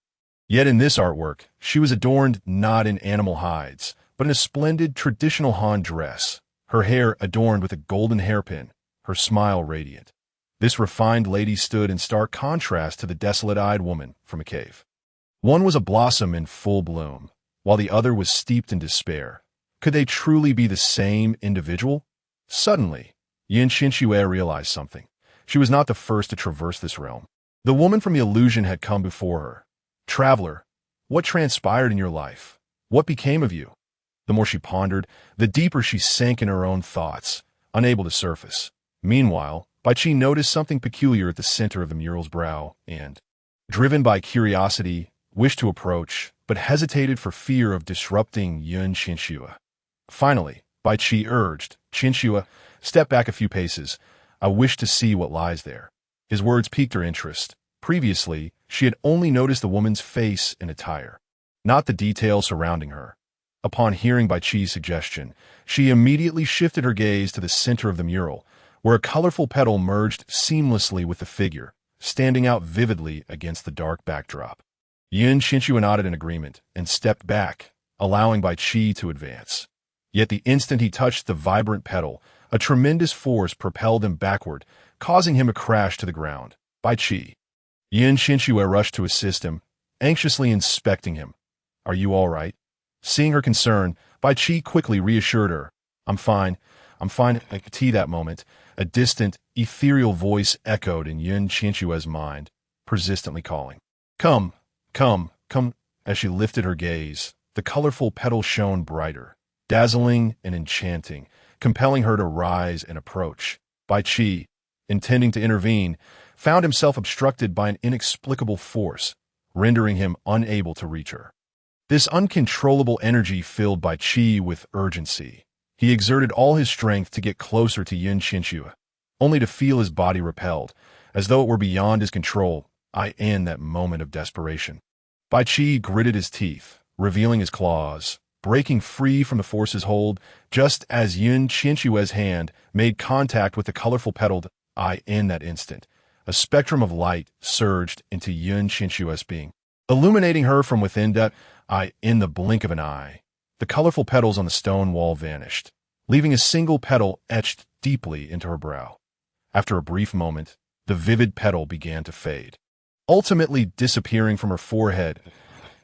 Yet in this artwork, she was adorned not in animal hides, but in a splendid traditional Han dress, her hair adorned with a golden hairpin, her smile radiant. This refined lady stood in stark contrast to the desolate-eyed woman from a cave. One was a blossom in full bloom, while the other was steeped in despair. Could they truly be the same individual? Suddenly, Qianxue realized something. She was not the first to traverse this realm. The woman from the illusion had come before her. "Traveler, what transpired in your life? What became of you?" The more she pondered, the deeper she sank in her own thoughts, unable to surface. Meanwhile, Bai Qi noticed something peculiar at the center of the mural's brow and, driven by curiosity, wished to approach, but hesitated for fear of disrupting Qianxue. Finally, Bai Qi urged, "Qianxue, step back a few paces. I wish to see what lies there." His words piqued her interest. Previously, she had only noticed the woman's face and attire, not the details surrounding her. Upon hearing Bai Qi's suggestion, she immediately shifted her gaze to the center of the mural, where a colorful petal merged seamlessly with the figure, standing out vividly against the dark backdrop. Qianxue nodded in agreement and stepped back, allowing Bai Qi to advance. Yet the instant he touched the vibrant petal, a tremendous force propelled him backward, causing him to crash to the ground. "Bai Qi." Qianxue rushed to assist him, anxiously inspecting him. "Are you all right?" Seeing her concern, Bai Qi quickly reassured her. I'm fine. At that moment, a distant, ethereal voice echoed in Qianxue's mind, persistently calling. Come, come, come. As she lifted her gaze, the colorful petal shone brighter, dazzling and enchanting, compelling her to rise and approach. Bai Qi, intending to intervene, found himself obstructed by an inexplicable force, rendering him unable to reach her. This uncontrollable energy filled Bai Qi with urgency. He exerted all his strength to get closer to Qianxue, only to feel his body repelled, as though it were beyond his control. In that moment of desperation, Bai Qi gritted his teeth, revealing his claws, breaking free from the force's hold, just as Qianxue's hand made contact with the colorful petaled eye. In that instant, a spectrum of light surged into Qianxue's being, illuminating her from within. In the blink of an eye, the colorful petals on the stone wall vanished, leaving a single petal etched deeply into her brow. After a brief moment, the vivid petal began to fade, ultimately disappearing from her forehead.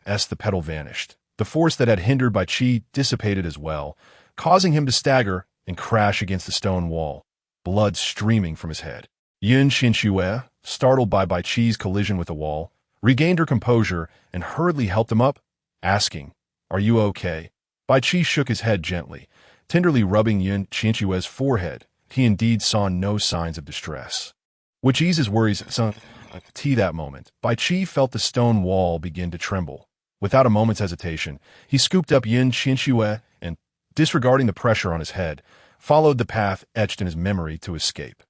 As the petal vanished, the force that had hindered Bai Qi dissipated as well, causing him to stagger and crash against the stone wall, blood streaming from his head. Qianxue, startled by Bai Qi's collision with the wall, regained her composure and hurriedly helped him up, asking, "Are you okay?" Bai Qi shook his head gently, tenderly rubbing Qianxue's forehead. He indeed saw no signs of distress, which eased his worries. That moment, Bai Qi felt the stone wall begin to tremble. Without a moment's hesitation, he scooped up Qianxue and, disregarding the pressure on his head, followed the path etched in his memory to escape.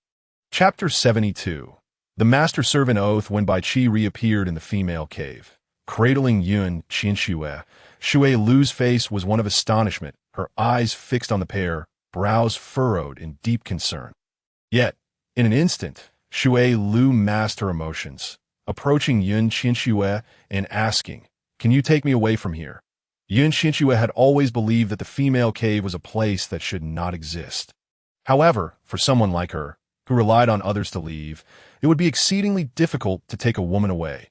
Chapter 72. The Master Servant Oath. When Bai Qi reappeared in the female cave, cradling Qianxue, Xue Lu's face was one of astonishment, her eyes fixed on the pair, brows furrowed in deep concern. Yet, in an instant, Xue Lu masked her emotions, approaching Qianxue and asking, "Can you take me away from here?" Qianxue had always believed that the female cave was a place that should not exist. However, for someone like her, who relied on others to leave, it would be exceedingly difficult to take a woman away.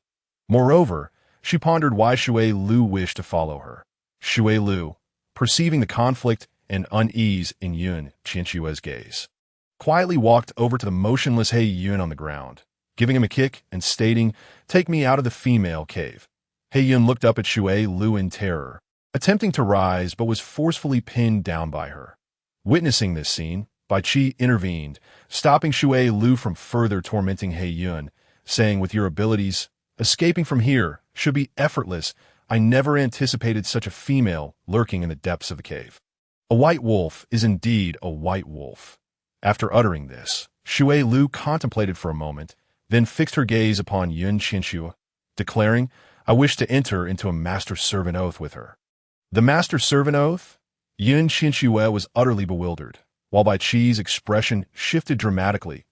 Moreover, she pondered why Xue Lu wished to follow her. Xue Lu, perceiving the conflict and unease in Qianxue's gaze, quietly walked over to the motionless He Yun on the ground, giving him a kick and stating, "Take me out of the female cave." He Yun looked up at Xue Lu in terror, attempting to rise but was forcefully pinned down by her. Witnessing this scene, Bai Qi intervened, stopping Xue Lu from further tormenting He Yun, saying, "With your abilities, escaping from here should be effortless. I never anticipated such a female lurking in the depths of the cave. A white wolf is indeed a white wolf." After uttering this, Xue Lu contemplated for a moment, then fixed her gaze upon Qianxue, declaring, "I wish to enter into a master-servant oath with her." The master-servant oath? Qianxue was utterly bewildered, while Bai Qi's expression shifted dramatically.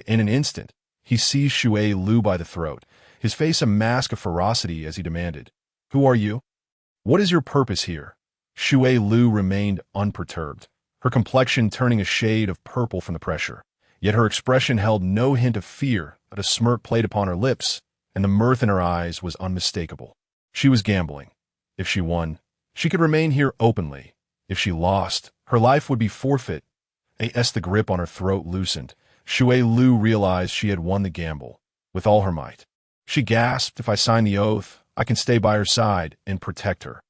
In an instant, he seized Xue Lu by the throat, his face a mask of ferocity as he demanded, "Who are you? What is your purpose here?" Xue Lu remained unperturbed, her complexion turning a shade of purple from the pressure. Yet her expression held no hint of fear, but a smirk played upon her lips, and the mirth in her eyes was unmistakable. She was gambling. If she won, she could remain here openly. If she lost, her life would be forfeit. As the grip on her throat loosened, Xue Lu realized she had won the gamble, with all her might. She gasped, "If I sign the oath, I can stay by her side and protect her.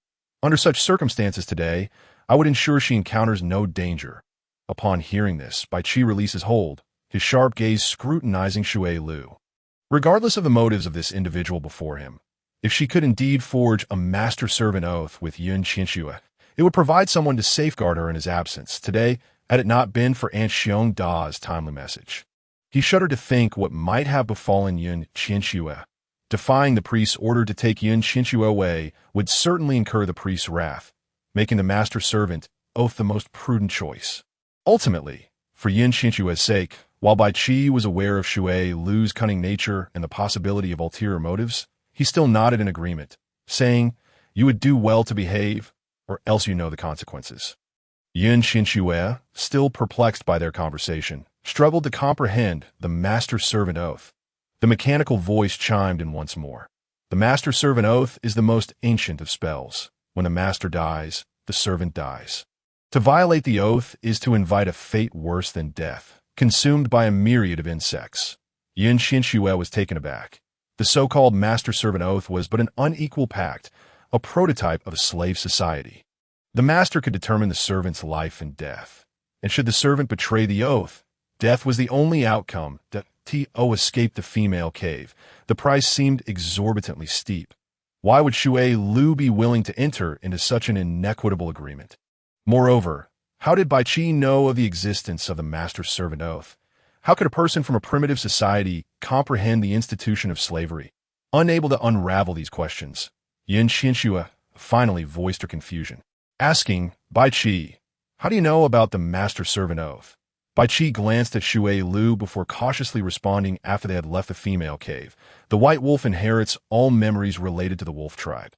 Under such circumstances today, I would ensure she encounters no danger." Upon hearing this, Bai Qi released his hold, his sharp gaze scrutinizing Xue Lu. Regardless of the motives of this individual before him, if she could indeed forge a master-servant oath with Qianxue, it would provide someone to safeguard her in his absence. Today, had it not been for Aunt Xiong Da's timely message, he shuddered to think what might have befallen Qianxue. Defying the priest's order to take Qianxue away would certainly incur the priest's wrath, making the master-servant oath the most prudent choice. Ultimately, for Qianxue's sake, while Bai Qi was aware of Xue Lu's cunning nature and the possibility of ulterior motives, he still nodded in agreement, saying, "You would do well to behave, or else you know the consequences." Qianxue, still perplexed by their conversation, struggled to comprehend the master-servant oath. The mechanical voice chimed in once more. "The master-servant oath is the most ancient of spells. When the master dies, the servant dies. To violate the oath is to invite a fate worse than death, consumed by a myriad of insects." Qianxue was taken aback. The so-called master-servant oath was but an unequal pact, a prototype of a slave society. The master could determine the servant's life and death, and should the servant betray the oath, death was the only outcome. To escape the female cave, the price seemed exorbitantly steep. Why would Xue Lu be willing to enter into such an inequitable agreement? Moreover, how did Bai Qi know of the existence of the master-servant oath? How could a person from a primitive society comprehend the institution of slavery? Unable to unravel these questions, Qianxue finally voiced her confusion, asking, Bai Qi, how do you know about the master-servant oath? Bai Qi glanced at Xue Lu before cautiously responding after they had left the female cave. The white wolf inherits all memories related to the wolf tribe.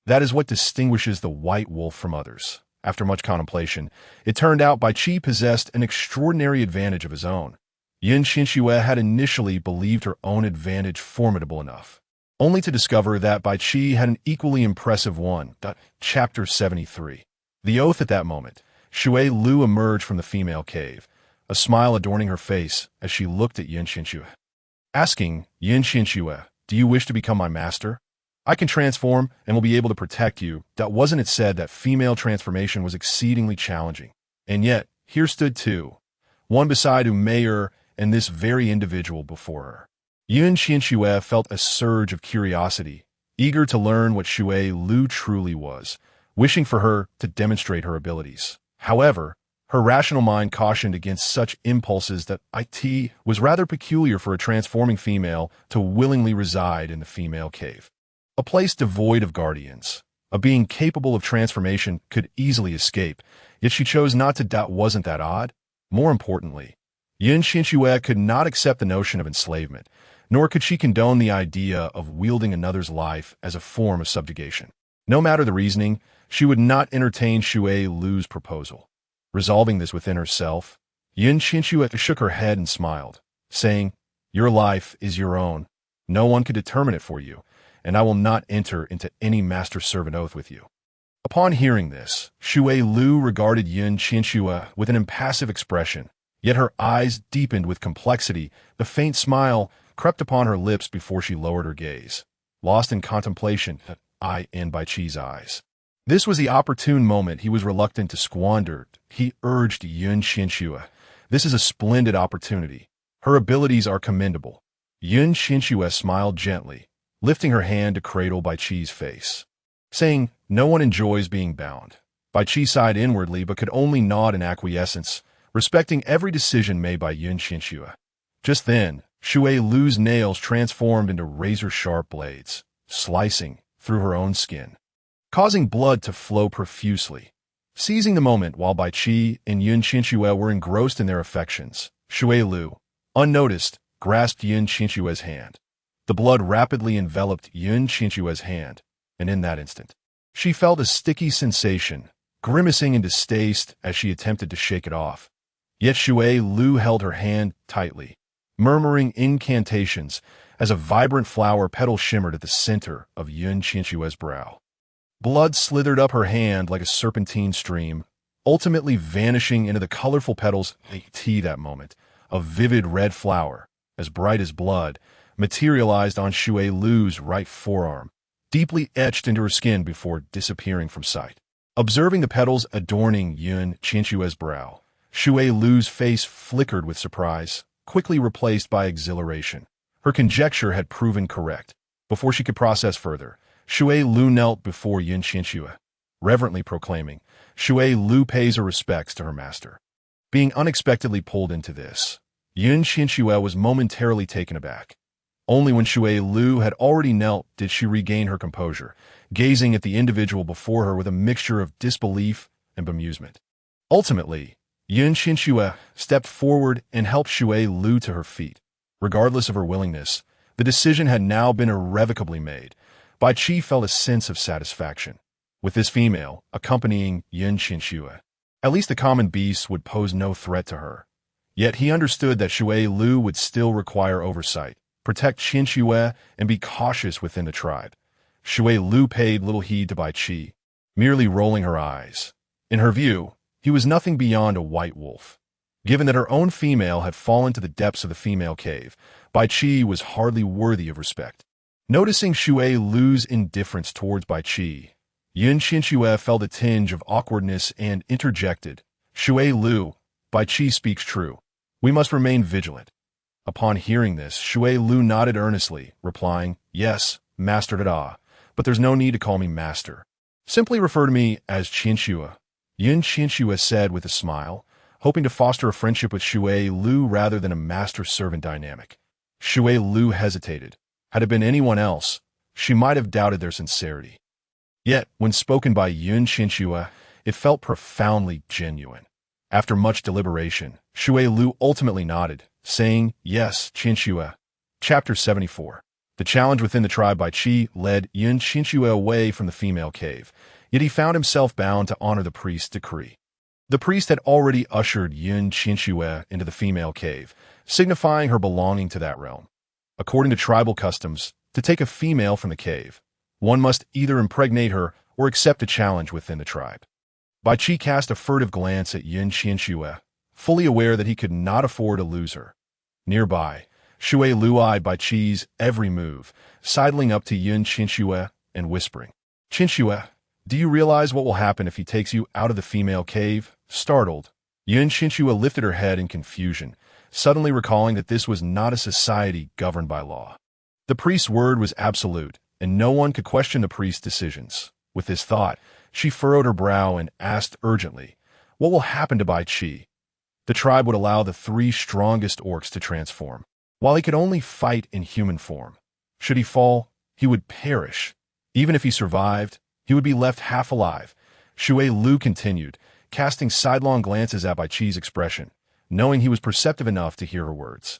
That is what distinguishes the white wolf from others. After much contemplation, it turned out Bai Qi possessed an extraordinary advantage of his own. Qianxue had initially believed her own advantage formidable enough, only to discover that Bai Qi had an equally impressive one. Chapter 73. The oath. At that moment, Xue Lu emerged from the female cave, a smile adorning her face as she looked at Qianxue, asking, Qianxue, do you wish to become my master? I can transform and will be able to protect you. Wasn't it said that female transformation was exceedingly challenging? And yet, here stood two, one beside Umayyar and this very individual before her. Qianxue felt a surge of curiosity, eager to learn what Xue Lu truly was, wishing for her to demonstrate her abilities. However, her rational mind cautioned against such impulses. That it was rather peculiar for a transforming female to willingly reside in the female cave, a place devoid of guardians. A being capable of transformation could easily escape, yet she chose not to. Wasn't that odd? More importantly, Qianxue could not accept the notion of enslavement, nor could she condone the idea of wielding another's life as a form of subjugation. No matter the reasoning, she would not entertain Xue Lu's proposal. Resolving this within herself, Qianxue shook her head and smiled, saying, Your life is your own. No one can determine it for you, and I will not enter into any master-servant oath with you. Upon hearing this, Xue Lu regarded Qianxue with an impassive expression, yet her eyes deepened with complexity. The faint smile crept upon her lips before she lowered her gaze, lost in contemplation in Bai Qi's eyes. This was the opportune moment he was reluctant to squander. He urged Qianxue, This is a splendid opportunity. Her abilities are commendable. Qianxue smiled gently, lifting her hand to cradle Bai Qi's face, saying, No one enjoys being bound. Bai Qi sighed inwardly but could only nod in acquiescence, respecting every decision made by Qianxue. Just then, Xue Lu's nails transformed into razor-sharp blades, slicing through her own skin, causing blood to flow profusely. Seizing the moment while Bai Qi and Qianxue were engrossed in their affections, Xue Lu, unnoticed, grasped Qianxue's hand. The blood rapidly enveloped Qianxue's hand, and in that instant, she felt a sticky sensation, grimacing in distaste as she attempted to shake it off. Yet Xue Lu held her hand tightly, murmuring incantations as a vibrant flower petal shimmered at the center of Qianxue's brow. Blood slithered up her hand like a serpentine stream, ultimately vanishing into the colorful petals. That moment, a vivid red flower, as bright as blood, materialized on Xue Lu's right forearm, deeply etched into her skin before disappearing from sight. Observing the petals adorning Qianxue's brow, Xue Lu's face flickered with surprise, quickly replaced by exhilaration. Her conjecture had proven correct. Before she could process further, Xue Lu knelt before Qianxue, reverently proclaiming, Xue Lu pays her respects to her master. Being unexpectedly pulled into this, Qianxue was momentarily taken aback. Only when Xue Lu had already knelt did she regain her composure, gazing at the individual before her with a mixture of disbelief and bemusement. Ultimately, Qianxue stepped forward and helped Xue Lu to her feet. Regardless of her willingness, the decision had now been irrevocably made. Bai Qi felt a sense of satisfaction. With this female accompanying Qianxue, at least the common beasts would pose no threat to her. Yet he understood that Xue Lu would still require oversight, protect Qianxue, and be cautious within the tribe. Xue Lu paid little heed to Bai Qi, merely rolling her eyes. In her view, he was nothing beyond a white wolf. Given that her own female had fallen to the depths of the female cave, Bai Qi was hardly worthy of respect. Noticing Shui Lu's indifference towards Bai Qi, Qianxue felt a tinge of awkwardness and interjected, "Shui Lu, Bai Qi speaks true. We must remain vigilant." Upon hearing this, Shui Lu nodded earnestly, replying, "Yes, Master Dada, but there's no need to call me Master. Simply refer to me as Qianxue." Qianxue said with a smile, hoping to foster a friendship with Shui Lu rather than a master-servant dynamic. Shui Lu hesitated. Had it been anyone else, she might have doubted their sincerity. Yet, when spoken by Qianxue, it felt profoundly genuine. After much deliberation, Shui Lu ultimately nodded, saying, "Yes, Qianxue." Chapter 74. The challenge within the tribe by Qi led Qianxue away from the female cave, yet he found himself bound to honor the priest's decree. The priest had already ushered Qianxue into the female cave, signifying her belonging to that realm. According to tribal customs, to take a female from the cave, one must either impregnate her or accept a challenge within the tribe. Bai Qi cast a furtive glance at Qianxue, fully aware that he could not afford to lose her. Nearby, Shui Lu eyed Bai Qi's every move, sidling up to Qianxue and whispering, "Qianxue, do you realize what will happen if he takes you out of the female cave?" Startled, Qianxue lifted her head in confusion, suddenly recalling that this was not a society governed by law. The priest's word was absolute, and no one could question the priest's decisions. With this thought, she furrowed her brow and asked urgently, "What will happen to Bai Qi?" The tribe would allow the 3 strongest orcs to transform, while he could only fight in human form. Should he fall, he would perish. Even if he survived, he would be left half alive. Shui Lu continued, casting sidelong glances at Bai Qi's expression, knowing he was perceptive enough to hear her words.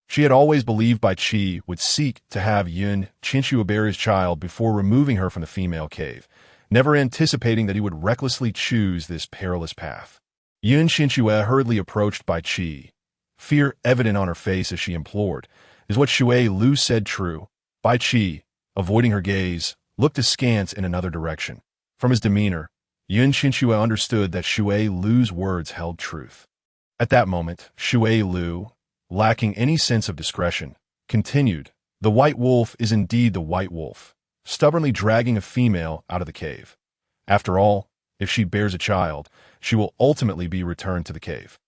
She had always believed Bai Qi would seek to have Qianxue bear his child before removing her from the female cave, never anticipating that he would recklessly choose this perilous path. Qianxue hurriedly approached Bai Qi, fear evident on her face as she implored, "Is what Shui Lu said true?" Bai Qi, avoiding her gaze, looked askance in another direction. From his demeanor, Qianxue understood that Shui Lu's words held truth. At that moment, Shui Lu, lacking any sense of discretion, continued, "The white wolf is indeed the white wolf," stubbornly dragging a female out of the cave. After all, if she bears a child, she will ultimately be returned to the cave.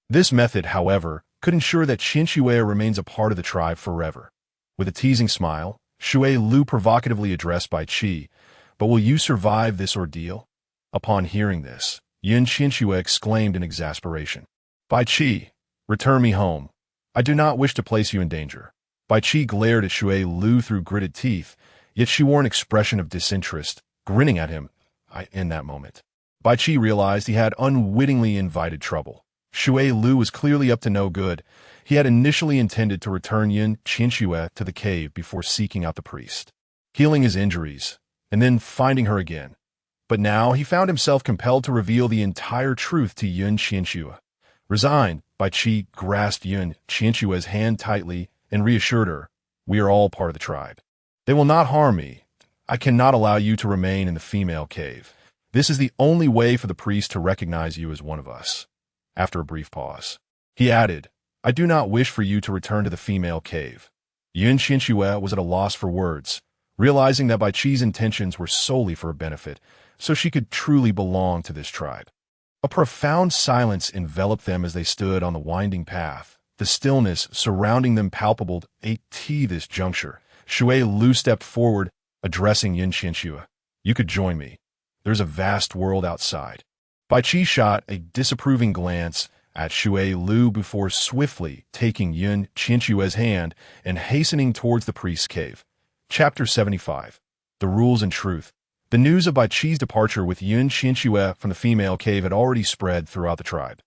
This method, however, could ensure that Qianxue remains a part of the tribe forever. With a teasing smile, Shui Lu provocatively addressed Bai Qi, "But will you survive this ordeal?" Upon hearing this, Qianxue exclaimed in exasperation, "Bai Qi, return me home. I do not wish to place you in danger." Bai Qi glared at Shui Lu through gritted teeth, yet she wore an expression of disinterest, grinning at him. In that moment, Bai Qi realized he had unwittingly invited trouble. Shui Lu was clearly up to no good. He had initially intended to return Qianxue to the cave before seeking out the priest, healing his injuries, and then finding her again. But now he found himself compelled to reveal the entire truth to Qianxue. Resigned, Bai Qi grasped Qianxue's hand tightly and reassured her, "We are all part of the tribe. They will not harm me. I cannot allow you to remain in the female cave. This is the only way for the priest to recognize you as one of us." After a brief pause, he added, "I do not wish for you to return to the female cave." Qianxue was at a loss for words, realizing that Bai Qi's intentions were solely for her benefit, so she could truly belong to this tribe. A profound silence enveloped them as they stood on the winding path, the stillness surrounding them palpable. At this juncture, Shui Lu stepped forward, addressing Qianxue, "You could join me. There's a vast world outside." Bai Qi shot a disapproving glance at Shui Lu before swiftly taking Qianxue's hand and hastening towards the priest's cave. Chapter 75. The Rules and Truth. The news of Bai Qi's departure with Qianxue from the female cave had already spread throughout the tribe,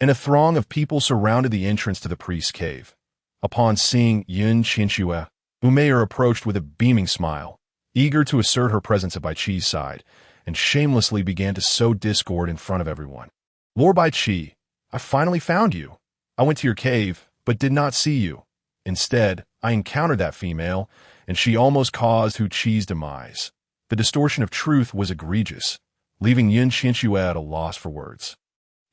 and a throng of people surrounded the entrance to the priest's cave. Upon seeing Qianxue, Umayyar approached with a beaming smile, eager to assert her presence at Bai Qi's side, and shamelessly began to sow discord in front of everyone. "Lord Bai Qi, I finally found you. I went to your cave, but did not see you. Instead, I encountered that female, and she almost caused Hu Qi's demise." The distortion of truth was egregious, leaving Qianxue at a loss for words.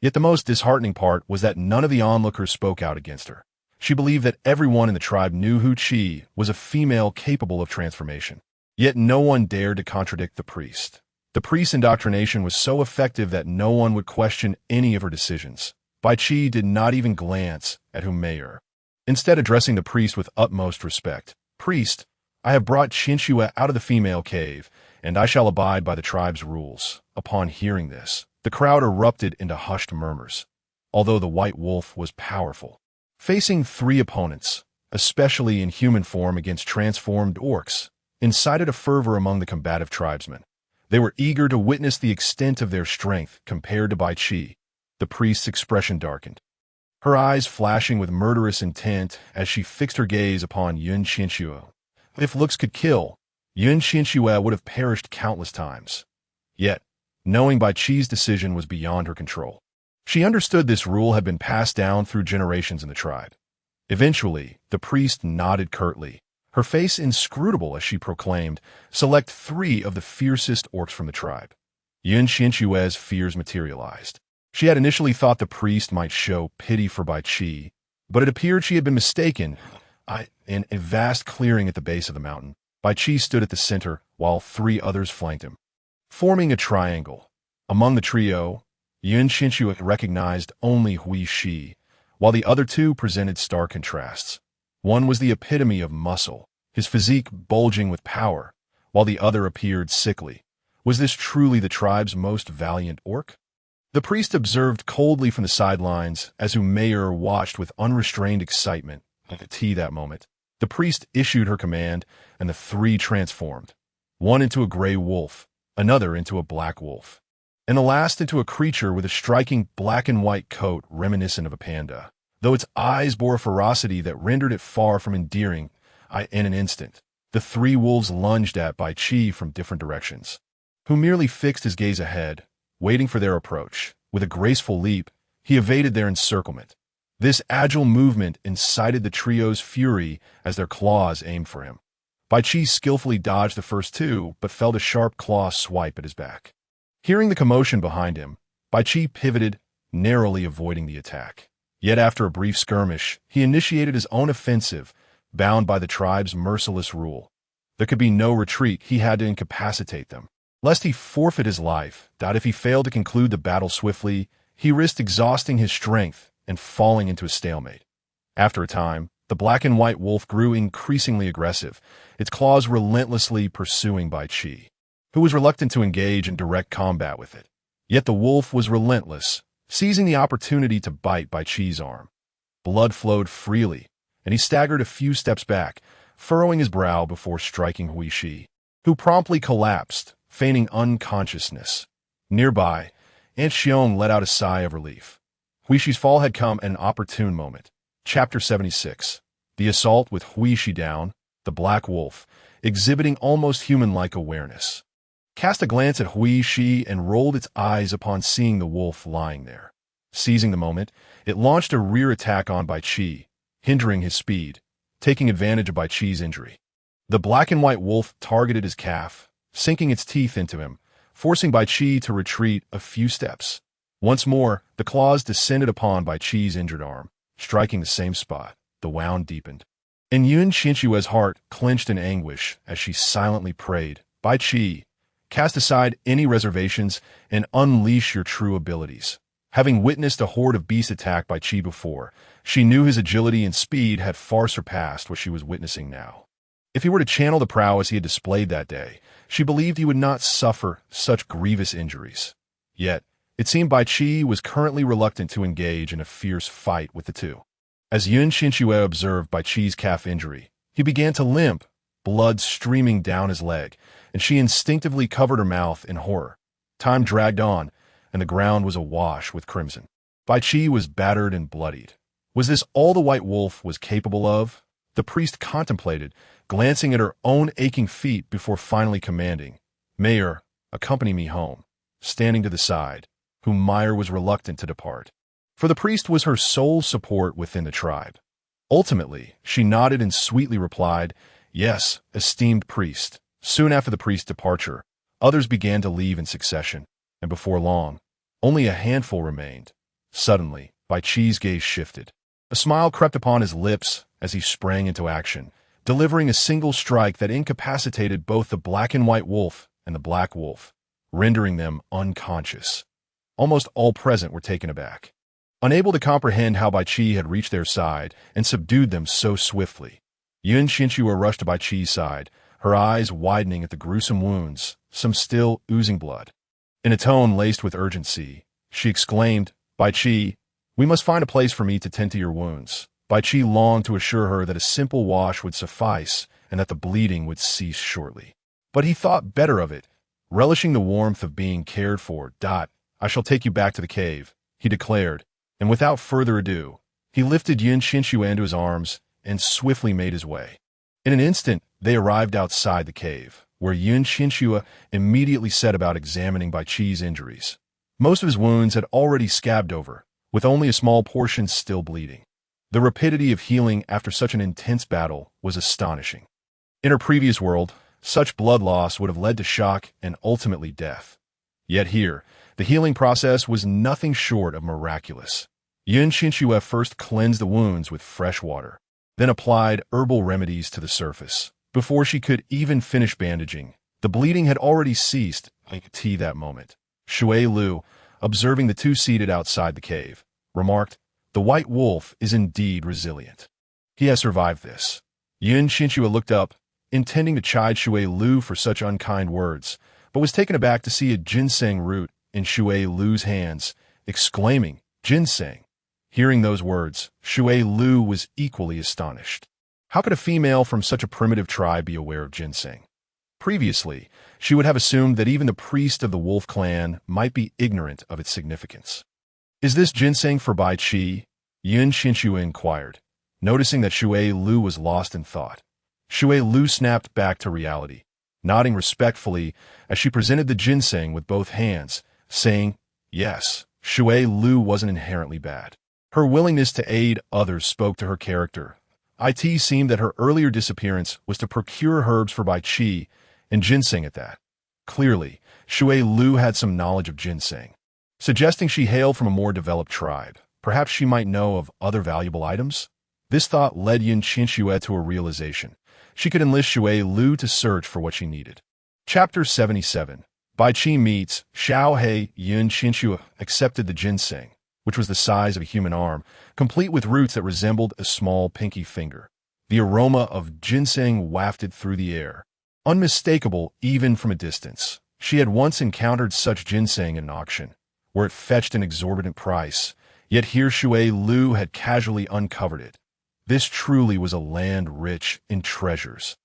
Yet the most disheartening part was that none of the onlookers spoke out against her. She believed that everyone in the tribe knew Hu Qi was a female capable of transformation. Yet no one dared to contradict the priest. The priest's indoctrination was so effective that no one would question any of her decisions. Bai Qi did not even glance at Hu Meier. Instead, addressing the priest with utmost respect, "Priest, I have brought Qianxue out of the female cave, and I shall abide by the tribe's rules." Upon hearing this, the crowd erupted into hushed murmurs. Although the white wolf was powerful, facing 3 opponents, especially in human form against transformed orcs, incited a fervor among the combative tribesmen. They were eager to witness the extent of their strength compared to Bai Qi. The priest's expression darkened, her eyes flashing with murderous intent as she fixed her gaze upon Yun Qianxue. If looks could kill, Yun Qianxue would have perished countless times. Yet, knowing Bai Qi's decision was beyond her control, she understood this rule had been passed down through generations in the tribe. Eventually, the priest nodded curtly, her face inscrutable as she proclaimed, "Select 3 of the fiercest orcs from the tribe." Yun Qianxue's fears materialized. She had initially thought the priest might show pity for Bai Qi, but it appeared she had been mistaken. In a vast clearing at the base of the mountain, Bai Qi stood at the center while 3 others flanked him, forming a triangle. Among the trio, Yun Qianxue recognized only Hui Shi, while the other 2 presented stark contrasts. One was the epitome of muscle, his physique bulging with power, while the other appeared sickly. Was this truly the tribe's most valiant orc? The priest observed coldly from the sidelines as Hu Meier watched with unrestrained excitement. At the tea that moment, the priest issued her command, and the 3 transformed, one into a gray wolf, another into a black wolf, and the last into a creature with a striking black and white coat reminiscent of a panda, though its eyes bore a ferocity that rendered it far from endearing. In an instant, the 3 wolves lunged at Bai Qi from different directions, who merely fixed his gaze ahead, waiting for their approach. With a graceful leap, he evaded their encirclement. This agile movement incited the trio's fury as their claws aimed for him. Bai Qi skillfully dodged the first 2, but felt a sharp claw swipe at his back. Hearing the commotion behind him, Bai Qi pivoted, narrowly avoiding the attack. Yet after a brief skirmish, he initiated his own offensive, bound by the tribe's merciless rule. There could be no retreat. He had to incapacitate them, lest he forfeit his life. If he failed to conclude the battle swiftly, he risked exhausting his strength and falling into a stalemate. After a time, the black and white wolf grew increasingly aggressive, its claws relentlessly pursuing Bai Qi, who was reluctant to engage in direct combat with it. Yet the wolf was relentless, seizing the opportunity to bite Bai Qi's arm. Blood flowed freely, and he staggered a few steps back, furrowing his brow before striking Hui Shi, who promptly collapsed, feigning unconsciousness. Nearby, Aunt Xiong let out a sigh of relief. Hui Shi's fall had come at an opportune moment. Chapter 76. The assault with Hui Shi down, the black wolf, exhibiting almost human-like awareness, cast a glance at Hui Shi and rolled its eyes upon seeing the wolf lying there. Seizing the moment, it launched a rear attack on Bai Qi, hindering his speed, taking advantage of Bai Qi's injury. The black and white wolf targeted his calf, sinking its teeth into him, forcing Bai Qi to retreat a few steps. Once more, the claws descended upon Bai Qi's injured arm, striking the same spot. The wound deepened, and Yun Qianxue's heart clenched in anguish as she silently prayed, "Bai Qi, cast aside any reservations and unleash your true abilities." Having witnessed a horde of beasts attack Bai Qi before, she knew his agility and speed had far surpassed what she was witnessing now. If he were to channel the prowess he had displayed that day, she believed he would not suffer such grievous injuries. Yet, it seemed Bai Qi was currently reluctant to engage in a fierce fight with the 2. As Yun Qianxue observed Bai Qi's calf injury, he began to limp, blood streaming down his leg, and she instinctively covered her mouth in horror. Time dragged on, and the ground was awash with crimson. Bai Qi was battered and bloodied. Was this all the white wolf was capable of? The priest contemplated, glancing at her own aching feet before finally commanding, "Mayor, accompany me home." Standing to the side, Hu Meier was reluctant to depart, for the priest was her sole support within the tribe. Ultimately, she nodded and sweetly replied, "Yes, esteemed priest." Soon after the priest's departure, others began to leave in succession, and before long, only a handful remained. Suddenly, Bai Qi's gaze shifted. A smile crept upon his lips as he sprang into action, delivering a single strike that incapacitated both the black and white wolf and the black wolf, rendering them unconscious. Almost all present were taken aback, unable to comprehend how Bai Qi had reached their side and subdued them so swiftly. Qianxue rushed to Bai Qi's side, her eyes widening at the gruesome wounds, some still oozing blood. In a tone laced with urgency, she exclaimed, "Bai Qi, we must find a place for me to tend to your wounds." Bai Qi longed to assure her that a simple wash would suffice and that the bleeding would cease shortly. But he thought better of it, relishing the warmth of being cared for. "I shall take you back to the cave," he declared, and without further ado, he lifted Qianxue into his arms and swiftly made his way. In an instant, they arrived outside the cave, where Qianxue immediately set about examining Bai Qi's injuries. Most of his wounds had already scabbed over, with only a small portion still bleeding. The rapidity of healing after such an intense battle was astonishing. In her previous world, such blood loss would have led to shock and ultimately death. Yet here, the healing process was nothing short of miraculous. Qianxue first cleansed the wounds with fresh water, then applied herbal remedies to the surface. Before she could even finish bandaging, the bleeding had already ceased. That moment, Shui Lu, observing the two seated outside the cave, remarked, "The white wolf is indeed resilient. He has survived this." Qianxue looked up, intending to chide Shui Lu for such unkind words, but was taken aback to see a ginseng root in Shui Lu's hands, exclaiming, "Ginseng!" Hearing those words, Shui Lu was equally astonished. How could a female from such a primitive tribe be aware of ginseng? Previously, she would have assumed that even the priest of the wolf clan might be ignorant of its significance. "Is this ginseng for Bai Qi?" Qianxue inquired, noticing that Shui Lu was lost in thought. Shui Lu snapped back to reality, nodding respectfully as she presented the ginseng with both hands, saying, "Yes, Shui Lu wasn't inherently bad. Her willingness to aid others spoke to her character. It seemed that her earlier disappearance was to procure herbs for Bai Qi, and ginseng at that. Clearly, Shui Lu had some knowledge of ginseng, suggesting she hailed from a more developed tribe. Perhaps she might know of other valuable items? This thought led Qianxue to a realization. She could enlist Shui Lu to search for what she needed. Chapter 77. Bai Qi meets Qianxue. Qianxue accepted the ginseng, which was the size of a human arm, complete with roots that resembled a small pinky finger. The aroma of ginseng wafted through the air, unmistakable even from a distance. She had once encountered such ginseng in an auction, where it fetched an exorbitant price, yet here Shui Lu had casually uncovered it. This truly was a land rich in treasures,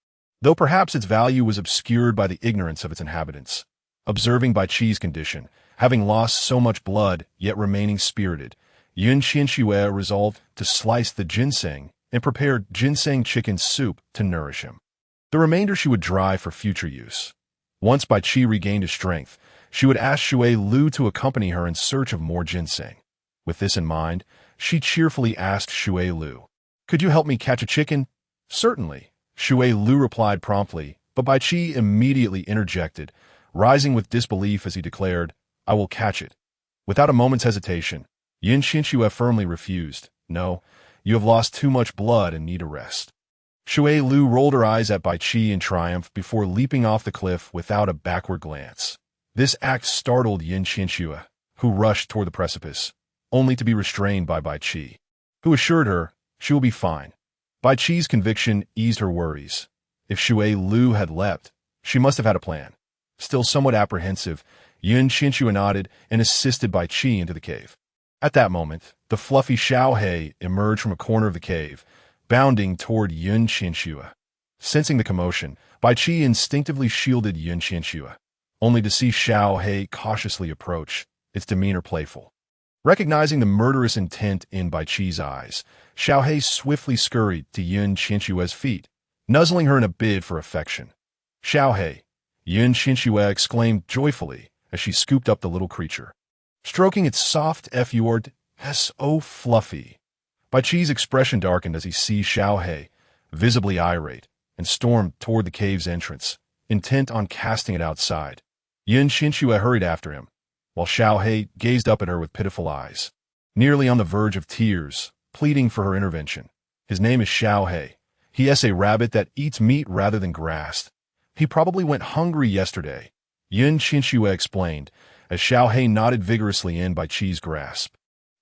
though perhaps its value was obscured by the ignorance of its inhabitants. Observing Bai Qi's condition, having lost so much blood yet remaining spirited, Qianxue resolved to slice the ginseng and prepare ginseng chicken soup to nourish him. The remainder she would dry for future use. Once Bai Qi regained his strength, she would ask Shui Lu to accompany her in search of more ginseng. With this in mind, she cheerfully asked Shui Lu, "Could you help me catch a chicken?" "Certainly," Shui Lu replied promptly, but Bai Qi immediately interjected, rising with disbelief as he declared, "I will catch it." Without a moment's hesitation, Qianxue firmly refused. "No, you have lost too much blood and need a rest." Shui Lu rolled her eyes at Bai Qi in triumph before leaping off the cliff without a backward glance. This act startled Qianxue, who rushed toward the precipice, only to be restrained by Bai Qi, who assured her she will be fine. Bai Qi's conviction eased her worries. If Shui Lu had leapt, she must have had a plan. Still somewhat apprehensive, Qianxue nodded and assisted Bai Qi into the cave. At that moment, the fluffy Qianxue emerged from a corner of the cave, bounding toward Qianxue. Sensing the commotion, Bai Qi instinctively shielded Qianxue, only to see Qianxue cautiously approach, its demeanor playful. Recognizing the murderous intent in Bai Qi's eyes, Qianxue swiftly scurried to Qianxue's feet, nuzzling her in a bid for affection. "Qianxue!" Qianxue exclaimed joyfully as she scooped up the little creature, stroking its soft fjord. "So fluffy." Bai Qi's expression darkened as he sees Qianxue, visibly irate, and stormed toward the cave's entrance, intent on casting it outside. Qianxue hurried after him, while Qianxue gazed up at her with pitiful eyes. Nearly on the verge of tears, pleading for her intervention. His name is Qianxue. He is a rabbit that eats meat rather than grass. He probably went hungry yesterday, Qianxue explained, as Qianxue nodded vigorously in Bai Qi's grasp.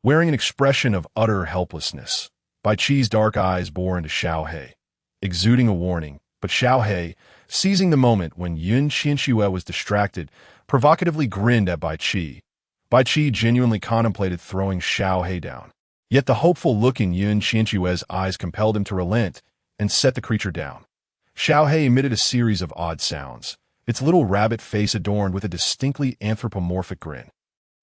Wearing an expression of utter helplessness, Bai Qi's dark eyes bore into Qianxue, exuding a warning, but Qianxue, seizing the moment when Qianxue was distracted, provocatively grinned at Bai Qi. Bai Qi genuinely contemplated throwing Qianxue down. Yet the hopeful look in Qianxue's eyes compelled him to relent and set the creature down. Qianxue emitted a series of odd sounds, its little rabbit face adorned with a distinctly anthropomorphic grin.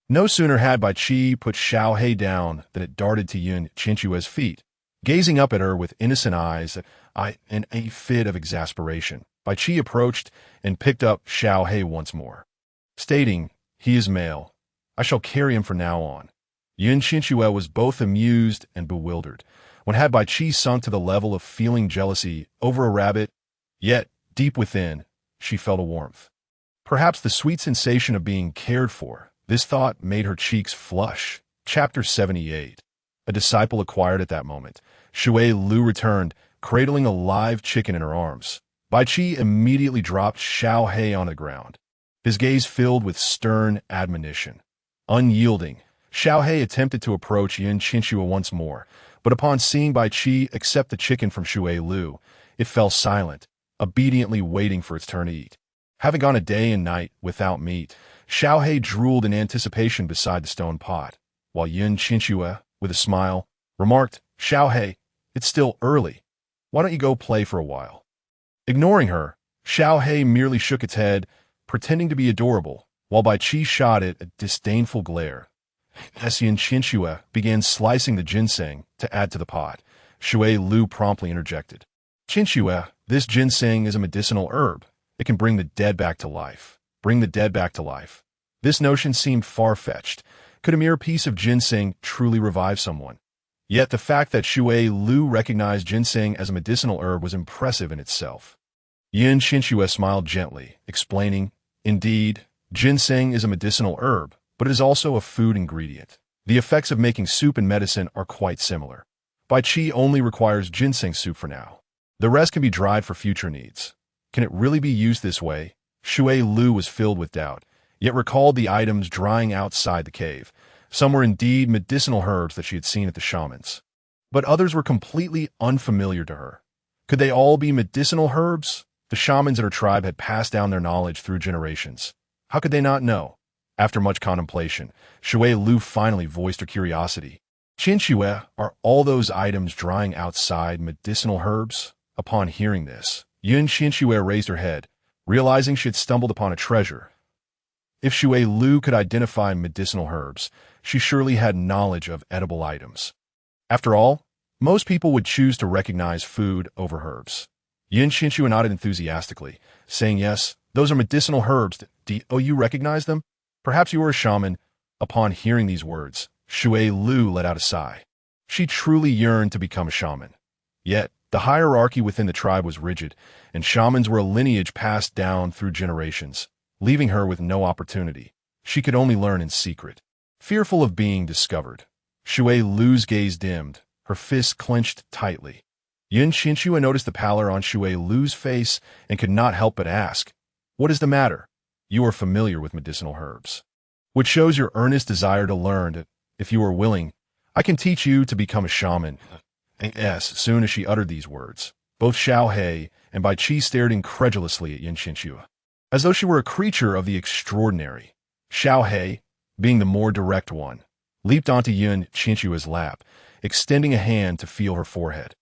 No sooner had Bai Qi put Qianxue down than it darted to Qianxue's feet, gazing up at her with innocent eyes in a fit of exasperation. Bai Qi approached and picked up Qianxue once more, stating, "He is male. I shall carry him from now on." Qianxue was both amused and bewildered. When had Bai Qi sunk to the level of feeling jealousy over a rabbit? Yet, deep within, she felt a warmth. Perhaps the sweet sensation of being cared for. This thought made her cheeks flush. Chapter 78. A disciple acquired at that moment. Shui Lu returned, cradling a live chicken in her arms. Bai Qi immediately dropped Qianxue on the ground, his gaze filled with stern admonition. Unyielding, Qianxue attempted to approach Qianxue once more, but upon seeing Bai Qi accept the chicken from Shui Lu, it fell silent, obediently waiting for its turn to eat. Having gone a day and night without meat, Qianxue drooled in anticipation beside the stone pot, while Qianxue, with a smile, remarked, "Qianxue, it's still early. Why don't you go play for a while?" Ignoring her, Qianxue merely shook its head, pretending to be adorable, while Bai Qi shot it a disdainful glare. As Qianxue began slicing the ginseng to add to the pot, Shui Lu promptly interjected. "Qianxue, this ginseng is a medicinal herb. It can bring the dead back to life. Bring the dead back to life." This notion seemed far-fetched. Could a mere piece of ginseng truly revive someone? Yet the fact that Shui Lu recognized ginseng as a medicinal herb was impressive in itself. Qianxue smiled gently, explaining, "Indeed, ginseng is a medicinal herb, but it is also a food ingredient. The effects of making soup and medicine are quite similar. Bai Qi only requires ginseng soup for now. The rest can be dried for future needs. Can it really be used this way?" Shui Lu was filled with doubt, yet recalled the items drying outside the cave. Some were indeed medicinal herbs that she had seen at the shaman's, but others were completely unfamiliar to her. Could they all be medicinal herbs? The shamans at her tribe had passed down their knowledge through generations. How could they not know? After much contemplation, Shui Lu finally voiced her curiosity. "Qianxue, are all those items drying outside medicinal herbs?" Upon hearing this, Qianxue raised her head, realizing she had stumbled upon a treasure. If Shui Lu could identify medicinal herbs, she surely had knowledge of edible items. After all, most people would choose to recognize food over herbs. Qianxue nodded enthusiastically, saying, "Yes, those are medicinal herbs. Do you recognize them? Perhaps you are a shaman." Upon hearing these words, Shui Lu let out a sigh. She truly yearned to become a shaman. Yet, the hierarchy within the tribe was rigid, and shamans were a lineage passed down through generations, leaving her with no opportunity. She could only learn in secret. Fearful of being discovered, Shui Lu's gaze dimmed, her fists clenched tightly. Qianxue noticed the pallor on Shui Lu's face and could not help but ask, "What is the matter? You are familiar with medicinal herbs, which shows your earnest desire to learn. If you are willing, I can teach you to become a shaman." As soon as she uttered these words, both Qianxue and Bai Qi stared incredulously at Qianxue, as though she were a creature of the extraordinary. Qianxue, being the more direct one, leaped onto Qianxue's lap, extending a hand to feel her forehead.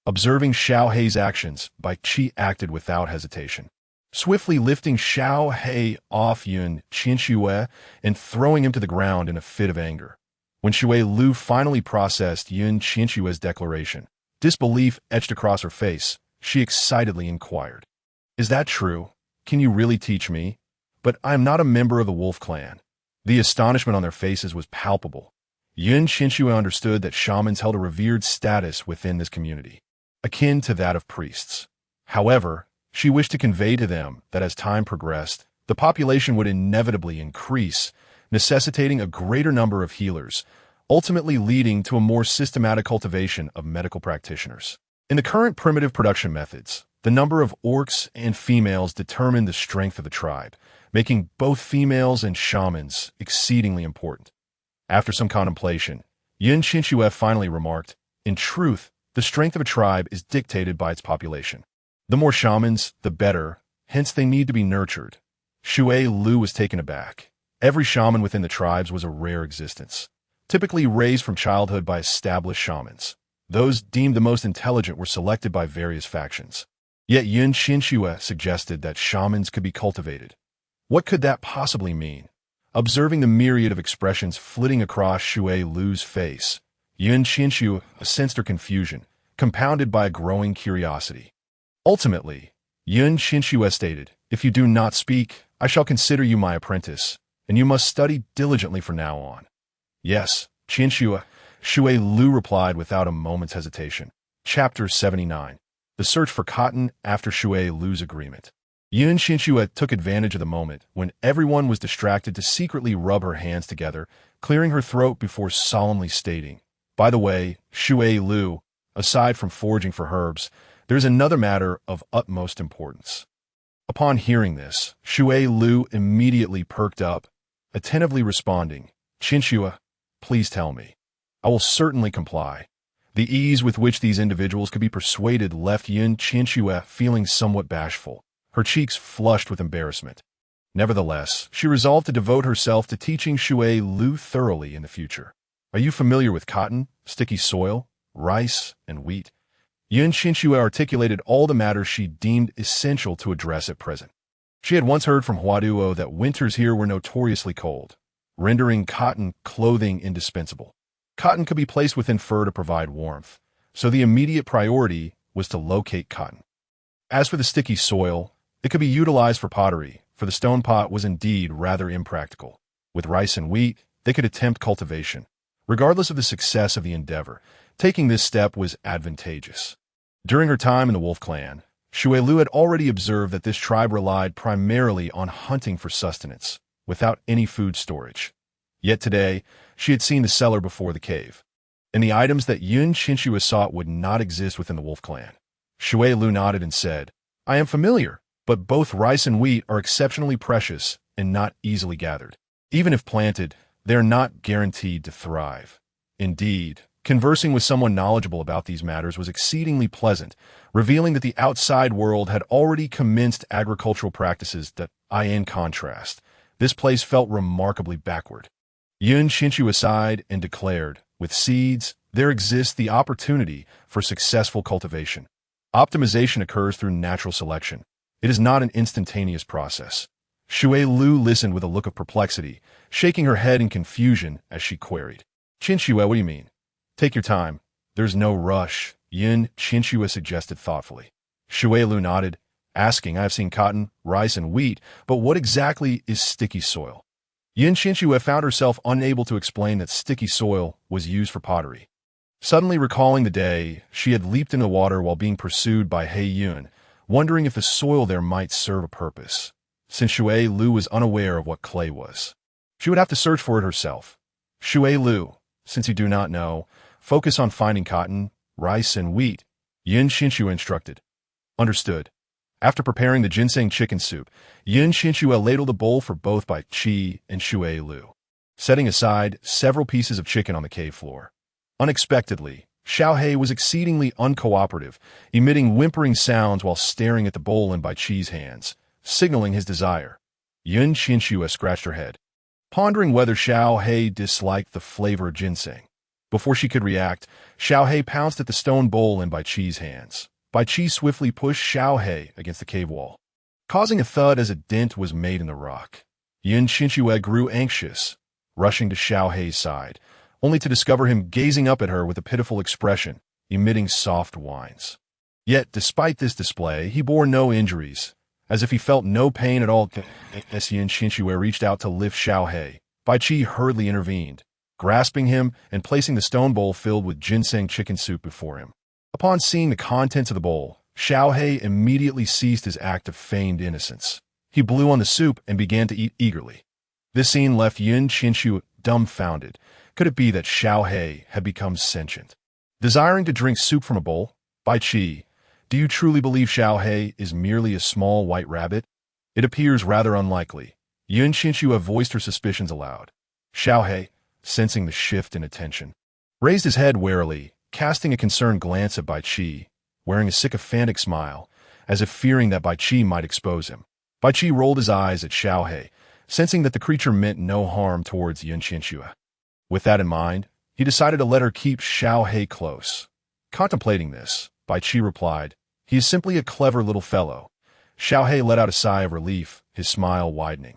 Observing Qianxue's actions, Bai Qi acted without hesitation, swiftly lifting Qianxue off Qianxue and throwing him to the ground in a fit of anger. When Shui Lu finally processed Qianxue's declaration, disbelief etched across her face. She excitedly inquired, "Is that true? Can you really teach me? But I am not a member of the wolf clan." The astonishment on their faces was palpable. Qianxue understood that shamans held a revered status within this community, akin to that of priests. However, she wished to convey to them that as time progressed, the population would inevitably increase, necessitating a greater number of healers, ultimately leading to a more systematic cultivation of medical practitioners. In the current primitive production methods, the number of orcs and females determine the strength of the tribe, making both females and shamans exceedingly important. After some contemplation, Qianxue finally remarked, "In truth, the strength of a tribe is dictated by its population. The more shamans, the better, hence they need to be nurtured." Shui Lu was taken aback. Every shaman within the tribes was a rare existence, typically raised from childhood by established shamans. Those deemed the most intelligent were selected by various factions. Yet Qianxue suggested that shamans could be cultivated. What could that possibly mean? Observing the myriad of expressions flitting across Shui Lu's face, Qianxue sensed her confusion, compounded by a growing curiosity. Ultimately, Qianxue stated, "If you do not speak, I shall consider you my apprentice, and you must study diligently from now on." "Yes, Qianxue," Shui Lu replied without a moment's hesitation. Chapter 79. The Search for Cotton after Shui Lu's agreement. Qianxue took advantage of the moment when everyone was distracted to secretly rub her hands together, clearing her throat before solemnly stating, "By the way, Shui Lu, aside from foraging for herbs, there is another matter of utmost importance." Upon hearing this, Shui Lu immediately perked up, attentively responding, "Qianxue, please tell me. I will certainly comply." The ease with which these individuals could be persuaded left Qianxue feeling somewhat bashful, her cheeks flushed with embarrassment. Nevertheless, she resolved to devote herself to teaching Shui Lu thoroughly in the future. "Are you familiar with cotton, sticky soil, rice, and wheat?" Qianxue articulated all the matters she deemed essential to address at present. She had once heard from Huaduo that winters here were notoriously cold, rendering cotton clothing indispensable. Cotton could be placed within fur to provide warmth, so the immediate priority was to locate cotton. As for the sticky soil, it could be utilized for pottery, for the stone pot was indeed rather impractical. With rice and wheat, they could attempt cultivation. Regardless of the success of the endeavor, taking this step was advantageous. During her time in the Wolf Clan, Shui Lu had already observed that this tribe relied primarily on hunting for sustenance, without any food storage. Yet today, she had seen the cellar before the cave, and the items that Qianxue sought would not exist within the Wolf Clan. Shui Lu nodded and said, "I am familiar, but both rice and wheat are exceptionally precious and not easily gathered. Even if planted, they are not guaranteed to thrive." Indeed, conversing with someone knowledgeable about these matters was exceedingly pleasant, revealing that the outside world had already commenced agricultural practices that, in contrast, this place felt remarkably backward. Qianxue sighed and declared, "With seeds, there exists the opportunity for successful cultivation. Optimization occurs through natural selection. It is not an instantaneous process." Shui Lu listened with a look of perplexity, shaking her head in confusion as she queried, "Qianxue, what do you mean?" "Take your time. There's no rush," Qianxue suggested thoughtfully. Shui Lu nodded, asking, "I have seen cotton, rice, and wheat, but what exactly is sticky soil?" Qianxue found herself unable to explain that sticky soil was used for pottery. Suddenly recalling the day she had leaped into water while being pursued by He Yun, wondering if the soil there might serve a purpose, since Shui Lu was unaware of what clay was. She would have to search for it herself. "Shui Lu, since you do not know, focus on finding cotton, rice, and wheat," Qianxue instructed. "Understood." After preparing the ginseng chicken soup, Qianxue ladled a bowl for both by Qi and Shui Lu, setting aside several pieces of chicken on the cave floor. Unexpectedly, Xiaohe was exceedingly uncooperative, emitting whimpering sounds while staring at the bowl in Bai Qi's hands, signaling his desire. Qianxue scratched her head, pondering whether Xiaohe disliked the flavor of ginseng. Before she could react, Xiaohe pounced at the stone bowl in Bai Qi's hands. Bai Qi swiftly pushed Xiaohe against the cave wall, causing a thud as a dent was made in the rock. Qianxue grew anxious, rushing to Xiaohe's side, only to discover him gazing up at her with a pitiful expression, emitting soft whines. Yet, despite this display, he bore no injuries, as if he felt no pain at all. As Qianxue reached out to lift Xiaohe, Bai Qi hurriedly intervened, grasping him and placing the stone bowl filled with ginseng chicken soup before him. Upon seeing the contents of the bowl, Xiaohe immediately ceased his act of feigned innocence. He blew on the soup and began to eat eagerly. This scene left Qianxue dumbfounded, Could it be that Qianxue had become sentient? Desiring to drink soup from a bowl? Bai Qi, do you truly believe Qianxue is merely a small white rabbit? It appears rather unlikely. Qianxue voiced her suspicions aloud. Qianxue, sensing the shift in attention, raised his head warily, casting a concerned glance at Bai Qi, wearing a sycophantic smile, as if fearing that Bai Qi might expose him. Bai Qi rolled his eyes at Qianxue, sensing that the creature meant no harm towards Qianxue. With that in mind, he decided to let her keep Qianxue close. Contemplating this, Bai Qi replied, "He is simply a clever little fellow." Qianxue let out a sigh of relief, his smile widening,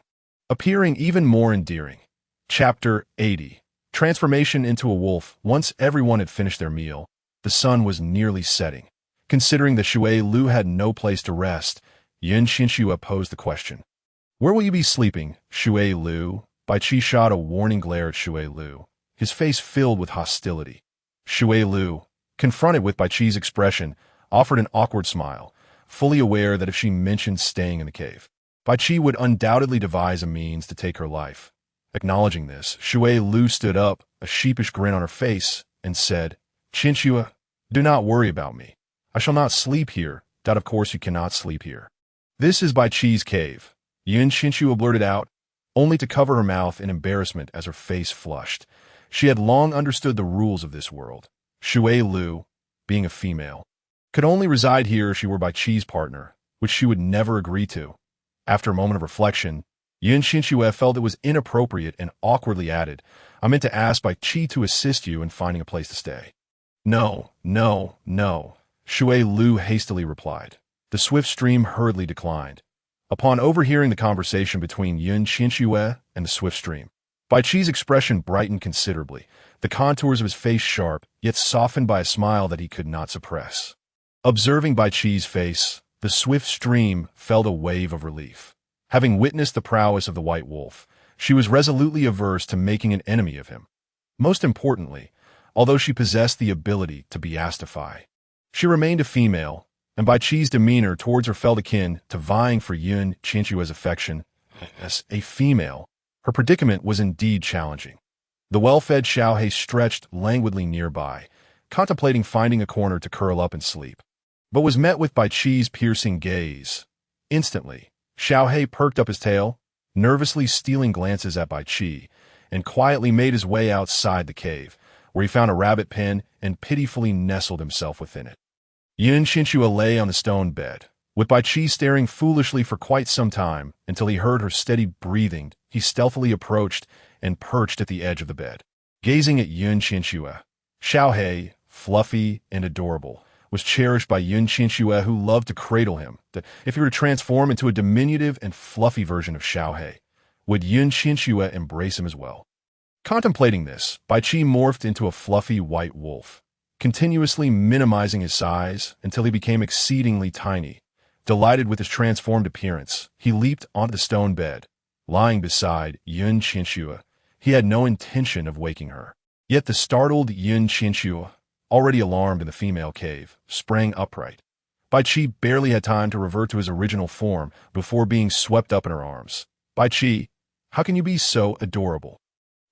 appearing even more endearing. Chapter 80. Transformation into a wolf. Once everyone had finished their meal, the sun was nearly setting. Considering that Shui Lu had no place to rest, Qianxue posed the question. "Where will you be sleeping, Shui Lu?" Bai Qi shot a warning glare at Shui Lu, his face filled with hostility. Shui Lu, confronted with Bai Qi's expression, offered an awkward smile, fully aware that if she mentioned staying in the cave, Bai Qi would undoubtedly devise a means to take her life. Acknowledging this, Shui Lu stood up, a sheepish grin on her face, and said, "Qianxue, do not worry about me. I shall not sleep here." That of course you cannot sleep here. "This is Bai Qi's cave," Qianxue blurted out, only to cover her mouth in embarrassment as her face flushed. She had long understood the rules of this world. Shui Lu, being a female, could only reside here if she were Bai Qi's partner, which she would never agree to. After a moment of reflection, Qianxue felt it was inappropriate and awkwardly added, "I meant to ask Bai Qi to assist you in finding a place to stay." "No, no, no," Shui Lu hastily replied. The swift stream hurriedly declined. Upon overhearing the conversation between Qianxue and the swift stream, Bai Qi's expression brightened considerably, the contours of his face sharp, yet softened by a smile that he could not suppress. Observing Bai Qi's face, the swift stream felt a wave of relief. Having witnessed the prowess of the white wolf, she was resolutely averse to making an enemy of him. Most importantly, although she possessed the ability to beastify, she remained a female, and Bai Qi's demeanor towards her felt akin to vying for Qianxue's affection. As a female, her predicament was indeed challenging. The well-fed Qianxue stretched languidly nearby, contemplating finding a corner to curl up and sleep, but was met with Bai Qi's piercing gaze. Instantly, Qianxue perked up his tail, nervously stealing glances at Bai Qi, and quietly made his way outside the cave, where he found a rabbit pen and pitifully nestled himself within it. Qianxue lay on the stone bed, with Bai Qi staring foolishly for quite some time until he heard her steady breathing. He stealthily approached and perched at the edge of the bed, gazing at Qianxue. Qianxue, fluffy and adorable, was cherished by Qianxue, who loved to cradle him. If he were to transform into a diminutive and fluffy version of Qianxue, would Qianxue embrace him as well? Contemplating this, Bai Qi morphed into a fluffy white wolf, continuously minimizing his size until he became exceedingly tiny. Delighted with his transformed appearance, he leaped onto the stone bed. Lying beside Qianxue, he had no intention of waking her. Yet the startled Qianxue, already alarmed in the female cave, sprang upright. Bai Qi barely had time to revert to his original form before being swept up in her arms. "Bai Qi, how can you be so adorable?"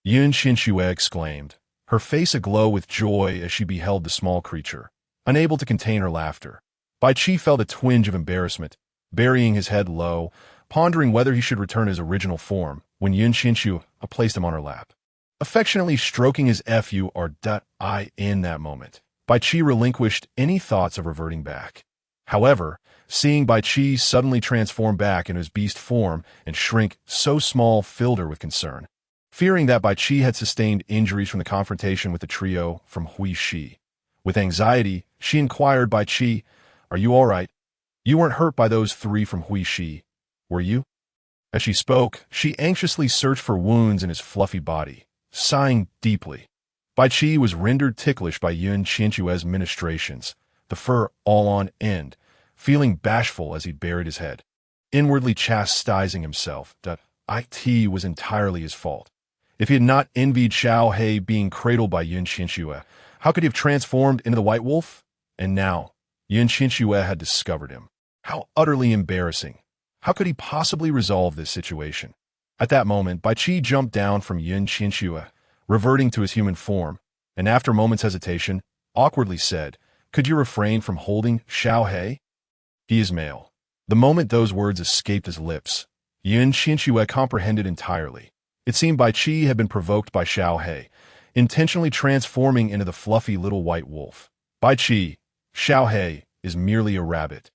Qianxue exclaimed, her face aglow with joy as she beheld the small creature, unable to contain her laughter. Bai Qi felt a twinge of embarrassment, burying his head low, pondering whether he should return his original form, when Qianxue placed him on her lap, affectionately stroking his FURI in that moment. Bai Qi relinquished any thoughts of reverting back. However, seeing Bai Qi suddenly transform back into his beast form and shrink so small filled her with concern. Fearing that Bai Qi had sustained injuries from the confrontation with the trio from Huishi. With anxiety, she inquired Bai Qi, "Are you all right? You weren't hurt by those three from Huishi, were you?" As she spoke, she anxiously searched for wounds in his fluffy body, sighing deeply. Bai Qi was rendered ticklish by Qianxue's ministrations, the fur all on end, feeling bashful as he buried his head, inwardly chastising himself that it was entirely his fault. If he had not envied Qianxue being cradled by Qianxue, how could he have transformed into the white wolf? And now, Qianxue had discovered him. How utterly embarrassing. How could he possibly resolve this situation? At that moment, Bai Qi jumped down from Qianxue, reverting to his human form, and after moments' hesitation, awkwardly said, "Could you refrain from holding Qianxue? He is male." The moment those words escaped his lips, Qianxue comprehended entirely. It seemed Bai Qi had been provoked by Qianxue, intentionally transforming into the fluffy little white wolf. "Bai Qi, Qianxue is merely a rabbit."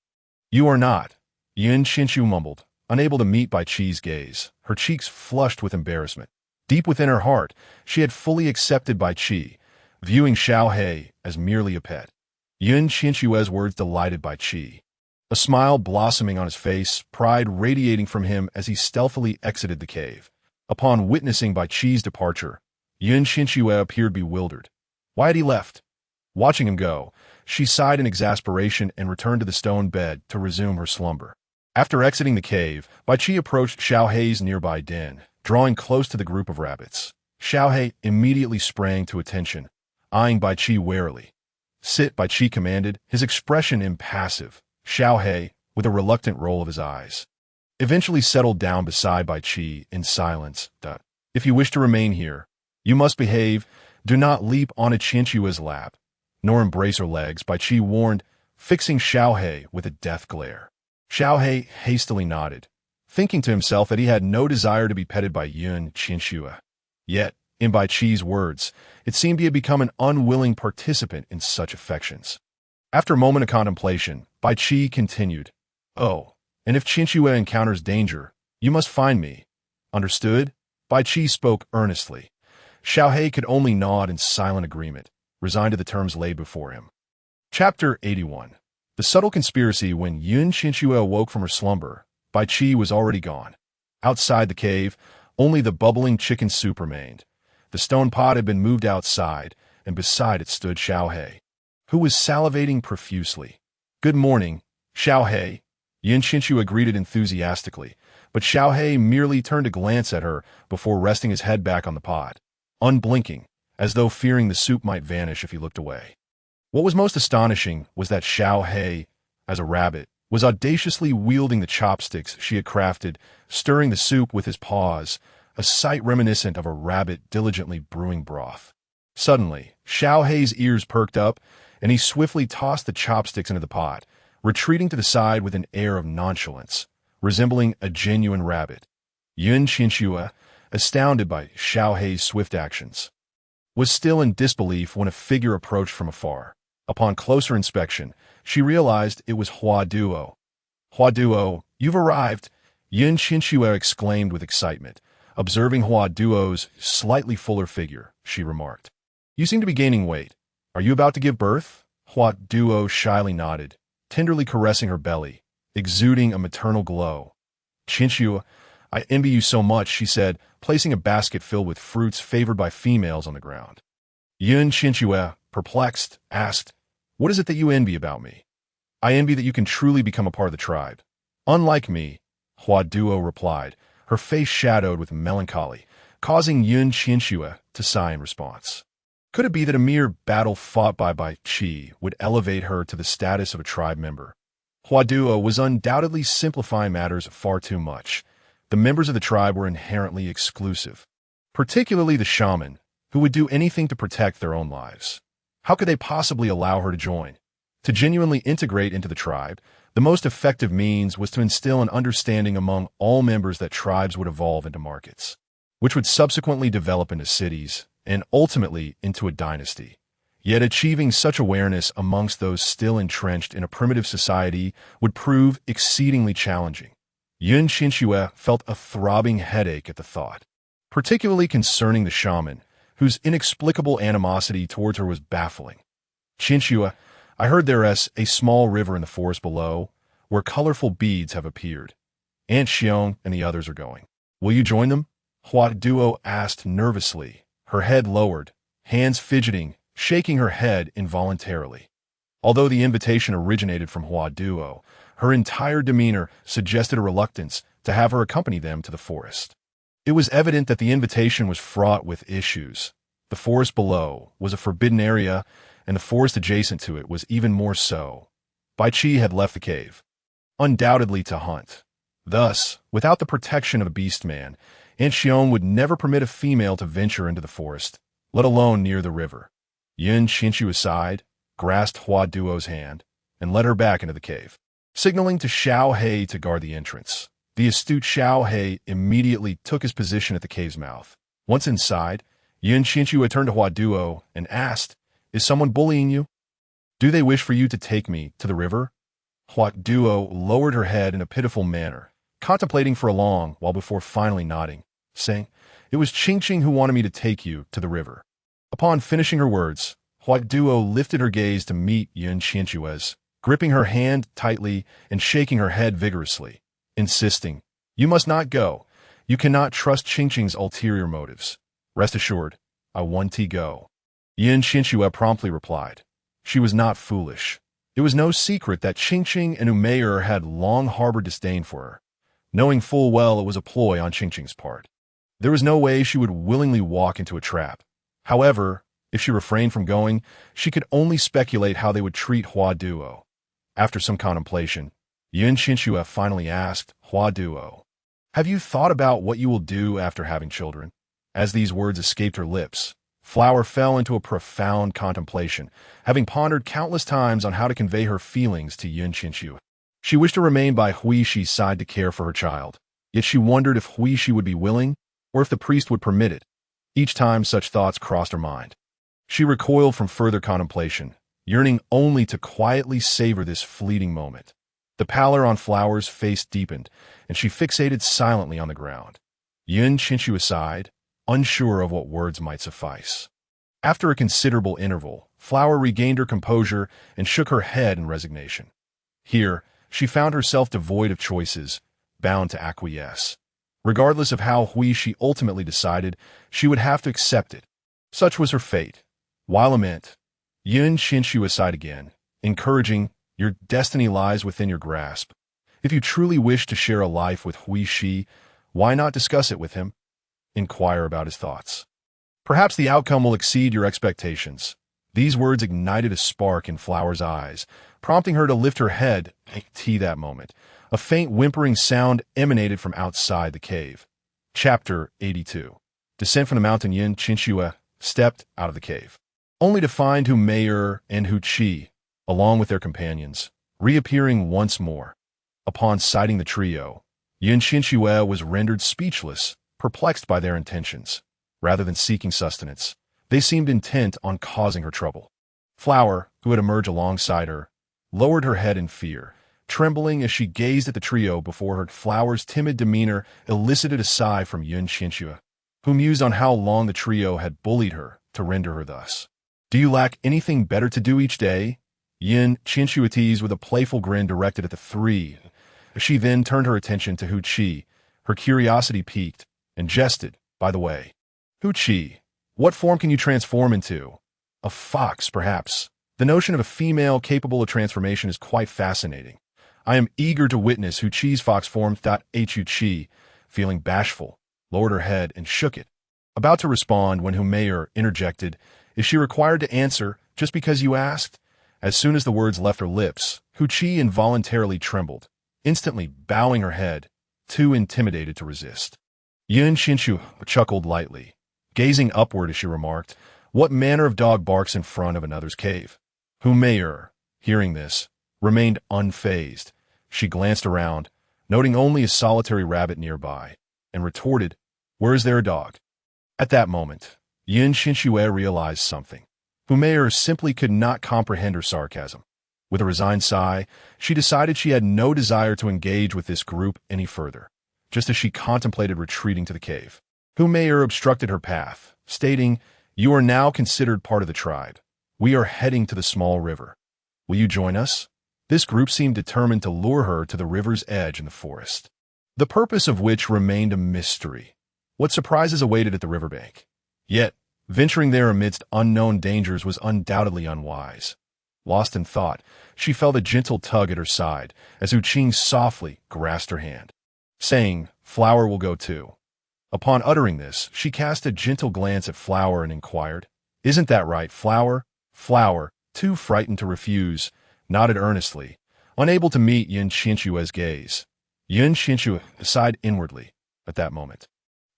"You are not," Qianxue mumbled, unable to meet Bai Qi's gaze, her cheeks flushed with embarrassment. Deep within her heart, she had fully accepted Bai Qi, viewing Qianxue as merely a pet. Qianxue's words delighted Bai Qi. A smile blossoming on his face, pride radiating from him as he stealthily exited the cave. Upon witnessing Bai Qi's departure, Qianxue appeared bewildered. Why had he left? Watching him go, she sighed in exasperation and returned to the stone bed to resume her slumber. After exiting the cave, Bai Qi approached Xiaohei's nearby den, drawing close to the group of rabbits. Xiaohei immediately sprang to attention, eyeing Bai Qi warily. "Sit," Bai Qi commanded, his expression impassive. Xiaohei, with a reluctant roll of his eyes, eventually settled down beside Bai Qi in silence. "If you wish to remain here, you must behave. Do not leap on Qianxue's lap, nor embrace her legs," Bai Qi warned, fixing Xiaohei with a death glare. Xiaohei hastily nodded, thinking to himself that he had no desire to be petted by Qianxue. Yet, in Bai Qi's words, it seemed he had become an unwilling participant in such affections. After a moment of contemplation, Bai Qi continued, "Oh, and if Qianxue encounters danger, you must find me. Understood?" Bai Qi spoke earnestly. Xiaohei could only nod in silent agreement, resigned to the terms laid before him. Chapter 81. The subtle conspiracy. When Qianxue awoke from her slumber, Bai Qi was already gone. Outside the cave, only the bubbling chicken soup remained. The stone pot had been moved outside, and beside it stood Xiaohei, who was salivating profusely. "Good morning, Xiaohei," Qianxue greeted enthusiastically, but Xiaohei merely turned to glance at her before resting his head back on the pot, unblinking, as though fearing the soup might vanish if he looked away. What was most astonishing was that Xiaohei, as a rabbit, was audaciously wielding the chopsticks she had crafted, stirring the soup with his paws, a sight reminiscent of a rabbit diligently brewing broth. Suddenly, Xiaohei's ears perked up, and he swiftly tossed the chopsticks into the pot, retreating to the side with an air of nonchalance, resembling a genuine rabbit. Qianxue, astounded by Xiaohei's swift actions, was still in disbelief when a figure approached from afar. Upon closer inspection, she realized it was Hua Duo. "Hua Duo, you've arrived!" Qianxue exclaimed with excitement. Observing Hua Duo's slightly fuller figure, she remarked, "You seem to be gaining weight. Are you about to give birth?" Hua Duo shyly nodded, tenderly caressing her belly, exuding a maternal glow. "Qianxue, I envy you so much," she said, placing a basket filled with fruits favored by females on the ground. Qianxue, perplexed, asked, "What is it that you envy about me?" "I envy that you can truly become a part of the tribe." "Unlike me," Hua Duo replied, her face shadowed with melancholy, causing Qianxue to sigh in response. Could it be that a mere battle fought by Bai Qi would elevate her to the status of a tribe member? Hua Duo was undoubtedly simplifying matters far too much. The members of the tribe were inherently exclusive, particularly the shaman, who would do anything to protect their own lives. How could they possibly allow her to join? To genuinely integrate into the tribe, the most effective means was to instill an understanding among all members that tribes would evolve into markets, which would subsequently develop into cities, and ultimately into a dynasty. Yet achieving such awareness amongst those still entrenched in a primitive society would prove exceedingly challenging. Qianxue felt a throbbing headache at the thought, particularly concerning the shaman, whose inexplicable animosity towards her was baffling. "Qianxue, I heard there is a small river in the forest below, where colorful beads have appeared. Aunt Xiong and the others are going. Will you join them?" Hua Duo asked nervously, her head lowered, hands fidgeting, shaking her head involuntarily. Although the invitation originated from Hua Duo, her entire demeanor suggested a reluctance to have her accompany them to the forest. It was evident that the invitation was fraught with issues. The forest below was a forbidden area, and the forest adjacent to it was even more so. Bai Qi had left the cave, undoubtedly to hunt. Thus, without the protection of a beast man, Aunt Qianxue would never permit a female to venture into the forest, let alone near the river. Qianxue sighed, grasped Hua Duo's hand, and led her back into the cave, signaling to Qianxue to guard the entrance. The astute Qianxue immediately took his position at the cave's mouth. Once inside, Qianxue turned to Hua Duo and asked, "Is someone bullying you? Do they wish for you to take me to the river?" Hua Duo lowered her head in a pitiful manner, contemplating for a long while before finally nodding, saying, "It was Qianxue who wanted me to take you to the river." Upon finishing her words, Hua Duo lifted her gaze to meet Qianxue's, gripping her hand tightly and shaking her head vigorously, insisting, "You must not go. You cannot trust Qianxue's ulterior motives. Rest assured, I want to go." Qianxue promptly replied. She was not foolish. It was no secret that Qianxue and Umayyar had long harbored disdain for her, knowing full well it was a ploy on Qianxue's part. There was no way she would willingly walk into a trap. However, if she refrained from going, she could only speculate how they would treat Hua Duo. After some contemplation, Qianxue finally asked Hua Duo, "Have you thought about what you will do after having children?" As these words escaped her lips, Flower fell into a profound contemplation, having pondered countless times on how to convey her feelings to Qianxue. She wished to remain by Huixi's side to care for her child, yet she wondered if Huixi would be willing, or if the priest would permit it. Each time such thoughts crossed her mind, she recoiled from further contemplation, yearning only to quietly savor this fleeting moment. The pallor on Flower's face deepened, and she fixated silently on the ground. Qianxue sighed, unsure of what words might suffice. After a considerable interval, Flower regained her composure and shook her head in resignation. Here, she found herself devoid of choices, bound to acquiesce. Regardless of how Huixi ultimately decided, she would have to accept it. Such was her fate. While lament, Qianxue sighed again, encouraging, "Your destiny lies within your grasp. If you truly wish to share a life with Huixi, why not discuss it with him? Inquire about his thoughts. Perhaps the outcome will exceed your expectations." These words ignited a spark in Flower's eyes, prompting her to lift her head. That moment, a faint whimpering sound emanated from outside the cave. Chapter 82. Descent from the mountain. Qianxue stepped out of the cave, only to find Umayyar and Huichi, along with their companions, reappearing once more. Upon sighting the trio, Qianxue was rendered speechless, perplexed by their intentions. Rather than seeking sustenance, they seemed intent on causing her trouble. Flower, who had emerged alongside her, lowered her head in fear, trembling as she gazed at the trio before her. Flower's timid demeanor elicited a sigh from Qianxue, who mused on how long the trio had bullied her to render her thus. "Do you lack anything better to do each day?" Qianxue teased with a playful grin directed at the three. She then turned her attention to Huichi, her curiosity piqued, and jested, "By the way, Huichi, what form can you transform into? A fox, perhaps? The notion of a female capable of transformation is quite fascinating. I am eager to witness Huichi's fox form." Huichi, feeling bashful, lowered her head and shook it, about to respond when Umayyar interjected, "Is she required to answer just because you asked?" As soon as the words left her lips, Huichi involuntarily trembled, instantly bowing her head, too intimidated to resist. Qianxue chuckled lightly, gazing upward as she remarked, "What manner of dog barks in front of another's cave?" Umayyar, hearing this, remained unfazed. She glanced around, noting only a solitary rabbit nearby, and retorted, "Where is there a dog?" At that moment, Qianxue realized something. Umayyar simply could not comprehend her sarcasm. With a resigned sigh, she decided she had no desire to engage with this group any further. Just as she contemplated retreating to the cave, Umayyar obstructed her path, stating, "You are now considered part of the tribe. We are heading to the small river. Will you join us?" This group seemed determined to lure her to the river's edge in the forest, the purpose of which remained a mystery. What surprises awaited at the riverbank? Yet, venturing there amidst unknown dangers was undoubtedly unwise. Lost in thought, she felt a gentle tug at her side as Huichi softly grasped her hand, saying, "Flower will go too." Upon uttering this, she cast a gentle glance at Flower and inquired, "Isn't that right, Flower?" Flower, too frightened to refuse, nodded earnestly, unable to meet Qianxue's gaze. Qianxue sighed inwardly at that moment.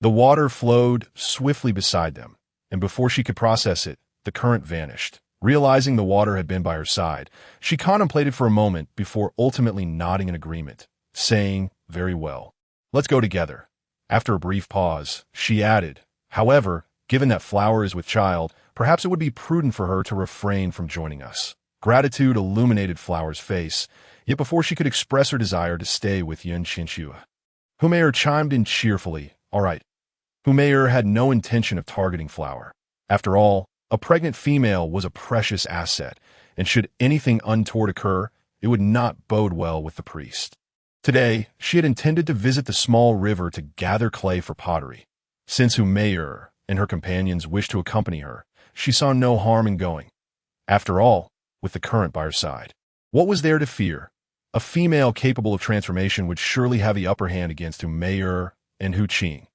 The water flowed swiftly beside them, and before she could process it, the current vanished. Realizing the water had been by her side, she contemplated for a moment before ultimately nodding in agreement, saying, "Very well. Let's go together." After a brief pause, she added, "However, given that Flower is with child, perhaps it would be prudent for her to refrain from joining us." Gratitude illuminated Flower's face, yet before she could express her desire to stay with Qianxue, Humayr chimed in cheerfully, "All right." Humayr had no intention of targeting Flower. After all, a pregnant female was a precious asset, and should anything untoward occur, it would not bode well with the priest. Today, she had intended to visit the small river to gather clay for pottery. Since Humayr and her companions wished to accompany her, she saw no harm in going. After all, with the current by her side, what was there to fear? A female capable of transformation would surely have the upper hand against Humayr and Hu Qing.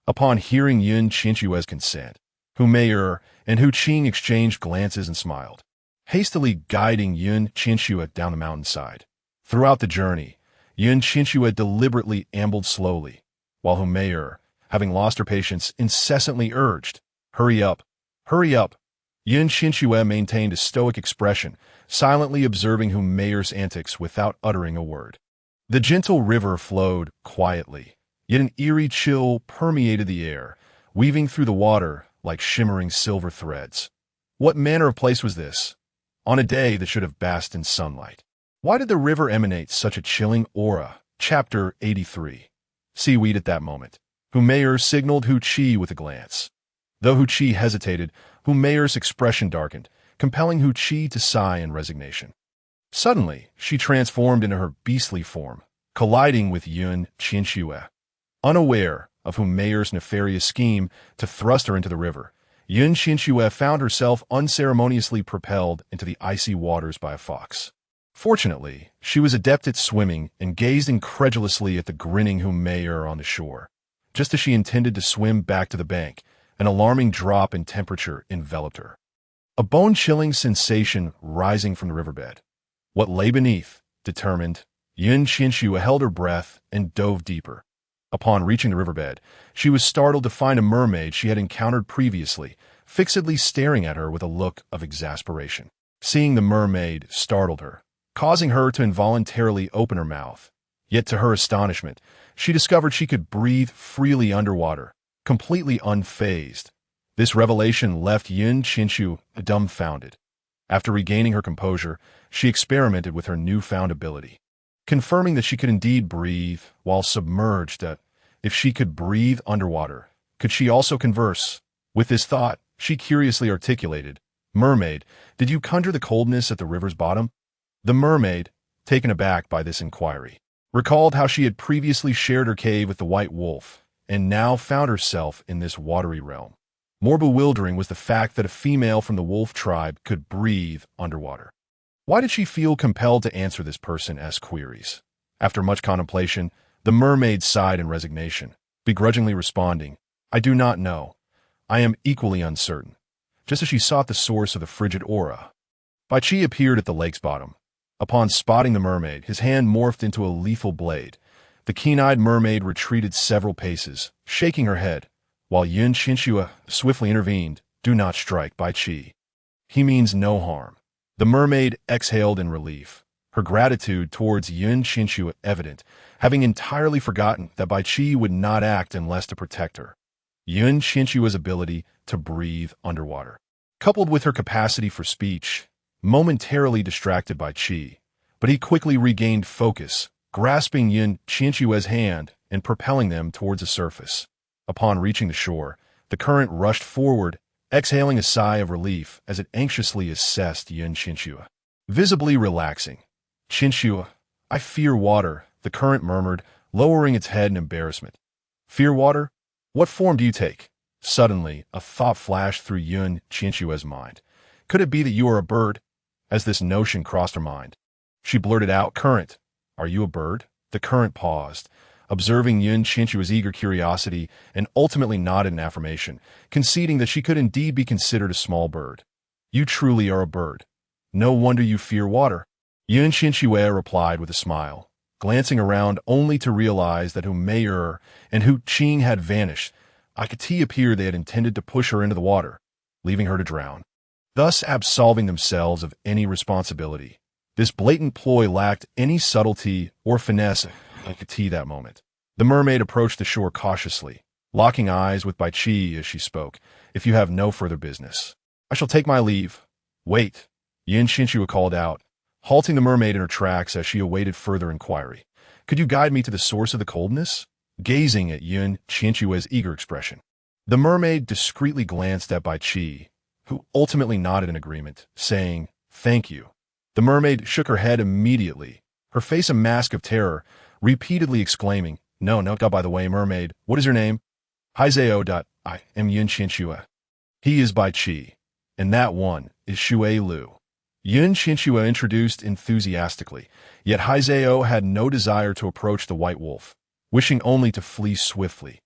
Upon hearing Qianxue's consent, Humayr and Hu Qing exchanged glances and smiled, hastily guiding Qianxue down the mountainside. Throughout the journey, Qianxue deliberately ambled slowly, while Humayr, having lost her patience, incessantly urged, "Hurry up, hurry up." Qianxue maintained a stoic expression, silently observing Humayr's antics without uttering a word. The gentle river flowed quietly, yet an eerie chill permeated the air, weaving through the water like shimmering silver threads. What manner of place was this, on a day that should have basked in sunlight? Why did the river emanate such a chilling aura? Chapter 83. Seaweed. At that moment, Humayr signaled Hu Qi with a glance. Though Hu Qi hesitated, Humayr's expression darkened, compelling Hu Qi to sigh in resignation. Suddenly, she transformed into her beastly form, colliding with Qianxue. Unaware of Humayr's nefarious scheme to thrust her into the river, Qianxue found herself unceremoniously propelled into the icy waters by a fox. Fortunately, she was adept at swimming and gazed incredulously at the grinning Humayr on the shore. Just as she intended to swim back to the bank, an alarming drop in temperature enveloped her. A bone-chilling sensation rising from the riverbed. What lay beneath? Determined, Qianxue held her breath and dove deeper. Upon reaching the riverbed, she was startled to find a mermaid she had encountered previously, fixedly staring at her with a look of exasperation. Seeing the mermaid startled her, causing her to involuntarily open her mouth. Yet to her astonishment, she discovered she could breathe freely underwater, completely unfazed. This revelation left Qianxue dumbfounded. After regaining her composure, she experimented with her newfound ability, confirming that she could indeed breathe while submerged. If she could breathe underwater, could she also converse? With this thought, she curiously articulated, "Mermaid, did you conjure the coldness at the river's bottom?" The mermaid, taken aback by this inquiry, recalled how she had previously shared her cave with the white wolf, and now found herself in this watery realm. More bewildering was the fact that a female from the wolf tribe could breathe underwater. Why did she feel compelled to answer this person's queries? After much contemplation, the mermaid sighed in resignation, begrudgingly responding, "I do not know. I am equally uncertain," just as she sought the source of the frigid aura. Bai Qi appeared at the lake's bottom. Upon spotting the mermaid, his hand morphed into a lethal blade. The keen-eyed mermaid retreated several paces, shaking her head, while Qianxue swiftly intervened, "Do not strike, Bai Qi. He means no harm." The mermaid exhaled in relief, her gratitude towards Qianxue evident, having entirely forgotten that Bai Qi would not act unless to protect her. Qianxue's ability to breathe underwater, coupled with her capacity for speech, momentarily distracted Bai Qi, but he quickly regained focus, grasping Qianxue's hand and propelling them towards the surface. Upon reaching the shore, the current rushed forward, exhaling a sigh of relief as it anxiously assessed Qianxue. Visibly relaxing, "Qianxue, I fear water," the current murmured, lowering its head in embarrassment. "Fear water? What form do you take?" Suddenly, a thought flashed through Qianxue's mind. Could it be that you are a bird? As this notion crossed her mind, she blurted out, "Current, are you a bird?" The current paused, observing Qianxue's eager curiosity, and ultimately nodded in affirmation, conceding that she could indeed be considered a small bird. "You truly are a bird. No wonder you fear water." Qianxue replied with a smile, glancing around only to realize that Humayr and Hu Qing had vanished, I could appeared they had intended to push her into the water, leaving her to drown, thus absolving themselves of any responsibility. This blatant ploy lacked any subtlety or finesse. I could that moment. The mermaid approached the shore cautiously, locking eyes with Bai Qi as she spoke. If you have no further business, I shall take my leave. Wait, Qianxue called out, halting the mermaid in her tracks as she awaited further inquiry. Could you guide me to the source of the coldness? Gazing at Qianxue's eager expression, the mermaid discreetly glanced at Bai Qi, who ultimately nodded in agreement, saying, "Thank you." The mermaid shook her head immediately, her face a mask of terror, repeatedly exclaiming, No, by the way, mermaid, what is your name? Haizeo. I am Qianxue. He is Bai Qi, and that one is Xue Lu. Qianxue introduced enthusiastically, yet Haizeo had no desire to approach the white wolf, wishing only to flee swiftly.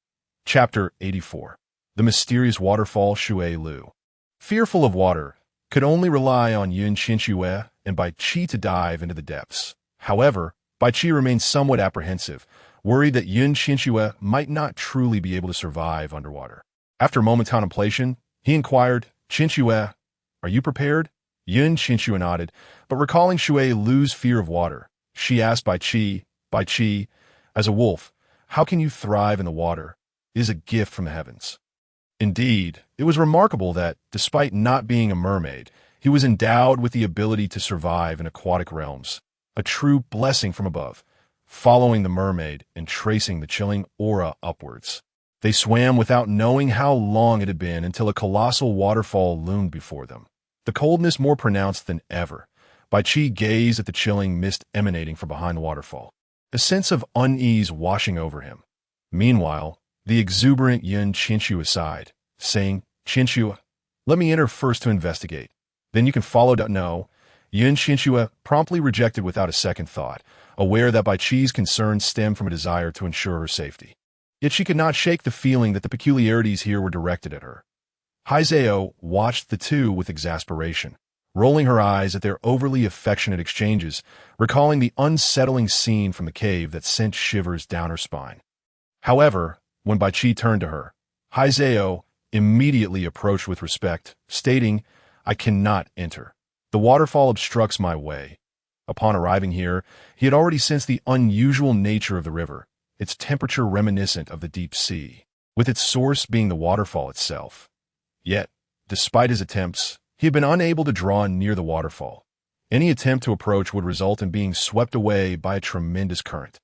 Chapter 84. The Mysterious Waterfall. Xue Lu, fearful of water, could only rely on Qianxue and Bai Qi to dive into the depths. However, Bai Qi remained somewhat apprehensive, worried that Qianxue might not truly be able to survive underwater. After a moment's contemplation, he inquired, "Qianxue, are you prepared?" Qianxue nodded, but recalling Xue Lu's fear of water, she asked Bai Qi, as a wolf, how can you thrive in the water? It is a gift from the heavens. Indeed, it was remarkable that, despite not being a mermaid, he was endowed with the ability to survive in aquatic realms, a true blessing from above. Following the mermaid and tracing the chilling aura upwards, they swam without knowing how long it had been until a colossal waterfall loomed before them, the coldness more pronounced than ever. Bai Qi gazed at the chilling mist emanating from behind the waterfall, a sense of unease washing over him. Meanwhile, the exuberant Qianxue sighed, saying, "Qianxue, let me enter first to investigate. Then you can follow." No, Qianxue promptly rejected without a second thought, aware that Bai Qi's concerns stemmed from a desire to ensure her safety. Yet she could not shake the feeling that the peculiarities here were directed at her. Haizeo watched the two with exasperation, rolling her eyes at their overly affectionate exchanges, recalling the unsettling scene from the cave that sent shivers down her spine. However, when Bai Qi turned to her, Haizeo immediately approached with respect, stating, "I cannot enter. The waterfall obstructs my way." Upon arriving here, he had already sensed the unusual nature of the river, its temperature reminiscent of the deep sea, with its source being the waterfall itself. Yet, despite his attempts, he had been unable to draw near the waterfall. Any attempt to approach would result in being swept away by a tremendous current,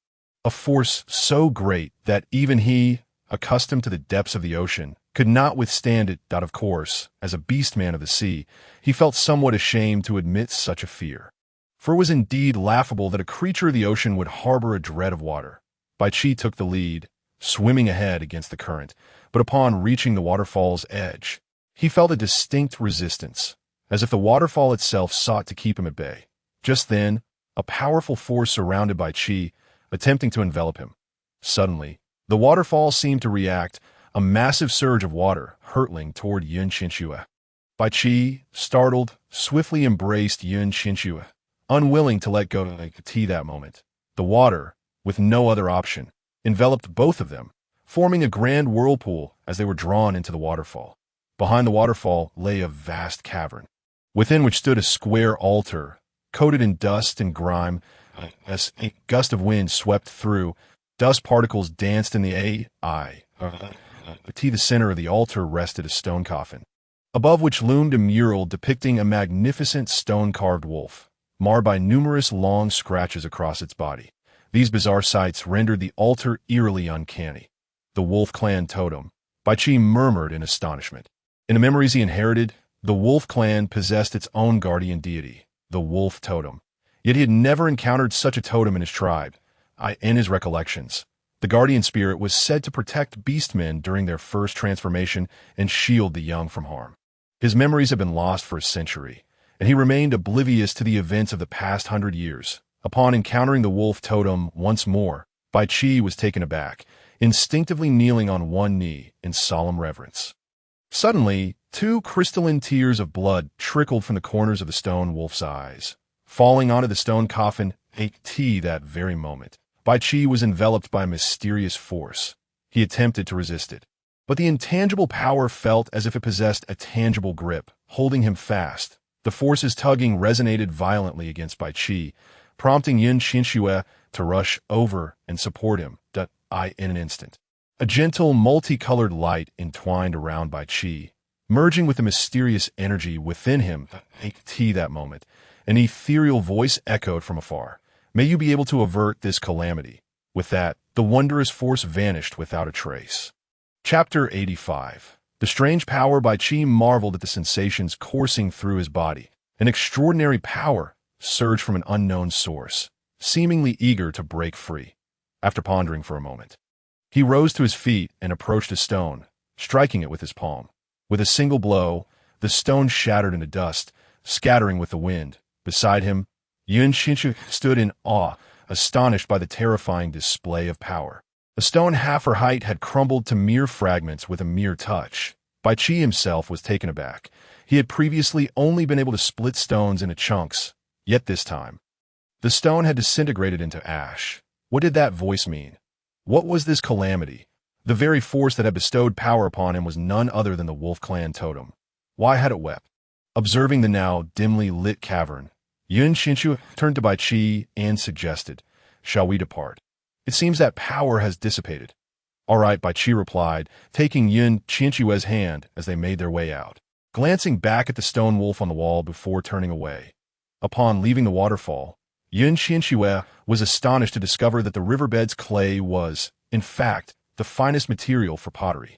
a force so great that even he, accustomed to the depths of the ocean, could not withstand it. Of course, as a beast-man of the sea, he felt somewhat ashamed to admit such a fear. For it was indeed laughable that a creature of the ocean would harbor a dread of water. Bai Qi took the lead, swimming ahead against the current, but upon reaching the waterfall's edge, he felt a distinct resistance, as if the waterfall itself sought to keep him at bay. Just then, a powerful force surrounded Bai Qi, attempting to envelop him. Suddenly, the waterfall seemed to react, a massive surge of water hurtling toward Qianxue. Bai Qi, startled, swiftly embraced Qianxue, unwilling to let go of that moment. The water, with no other option, enveloped both of them, forming a grand whirlpool as they were drawn into the waterfall. Behind the waterfall lay a vast cavern, within which stood a square altar, coated in dust and grime. As a gust of wind swept through, dust particles danced in the air. At the center of the altar rested a stone coffin, above which loomed a mural depicting a magnificent stone-carved wolf, marred by numerous long scratches across its body. These bizarre sights rendered the altar eerily uncanny. The Wolf Clan totem, Bai Qi murmured in astonishment. In the memories he inherited, the Wolf Clan possessed its own guardian deity, the Wolf Totem. Yet he had never encountered such a totem in his tribe. In his recollections, the guardian spirit was said to protect beastmen during their first transformation and shield the young from harm. His memories had been lost for a century, and he remained oblivious to the events of the past 100 years. Upon encountering the wolf totem once more, Bai Qi was taken aback, instinctively kneeling on one knee in solemn reverence. Suddenly, 2 crystalline tears of blood trickled from the corners of the stone wolf's eyes, falling onto the stone coffin. That very moment, Bai Qi was enveloped by a mysterious force. He attempted to resist it, But the intangible power felt as if it possessed a tangible grip, holding him fast. The force's tugging resonated violently against Bai Qi, prompting Qianxue to rush over and support him in an instant. A gentle, multicolored light entwined around Bai Qi, merging with the mysterious energy within him. That moment, an ethereal voice echoed from afar. May you be able to avert this calamity. With that, the wondrous force vanished without a trace. Chapter 85. The strange power. Bai Qi marveled at the sensations coursing through his body. An extraordinary power surged from an unknown source, seemingly eager to break free. After pondering for a moment, he rose to his feet and approached a stone, striking it with his palm. With a single blow, the stone shattered into dust, scattering with the wind. Beside him, Qianxue stood in awe, astonished by the terrifying display of power. A stone half her height had crumbled to mere fragments with a mere touch. Bai Qi himself was taken aback. He had previously only been able to split stones into chunks, yet this time, the stone had disintegrated into ash. What did that voice mean? What was this calamity? The very force that had bestowed power upon him was none other than the Wolf Clan totem. Why had it wept? Observing the now dimly lit cavern, Qianxue turned to Bai Qi and suggested, "Shall we depart? It seems that power has dissipated." "All right," Bai Qi replied, taking Qianxue's hand as they made their way out, glancing back at the stone wolf on the wall before turning away. Upon leaving the waterfall, Qianxue was astonished to discover that the riverbed's clay was, in fact, the finest material for pottery.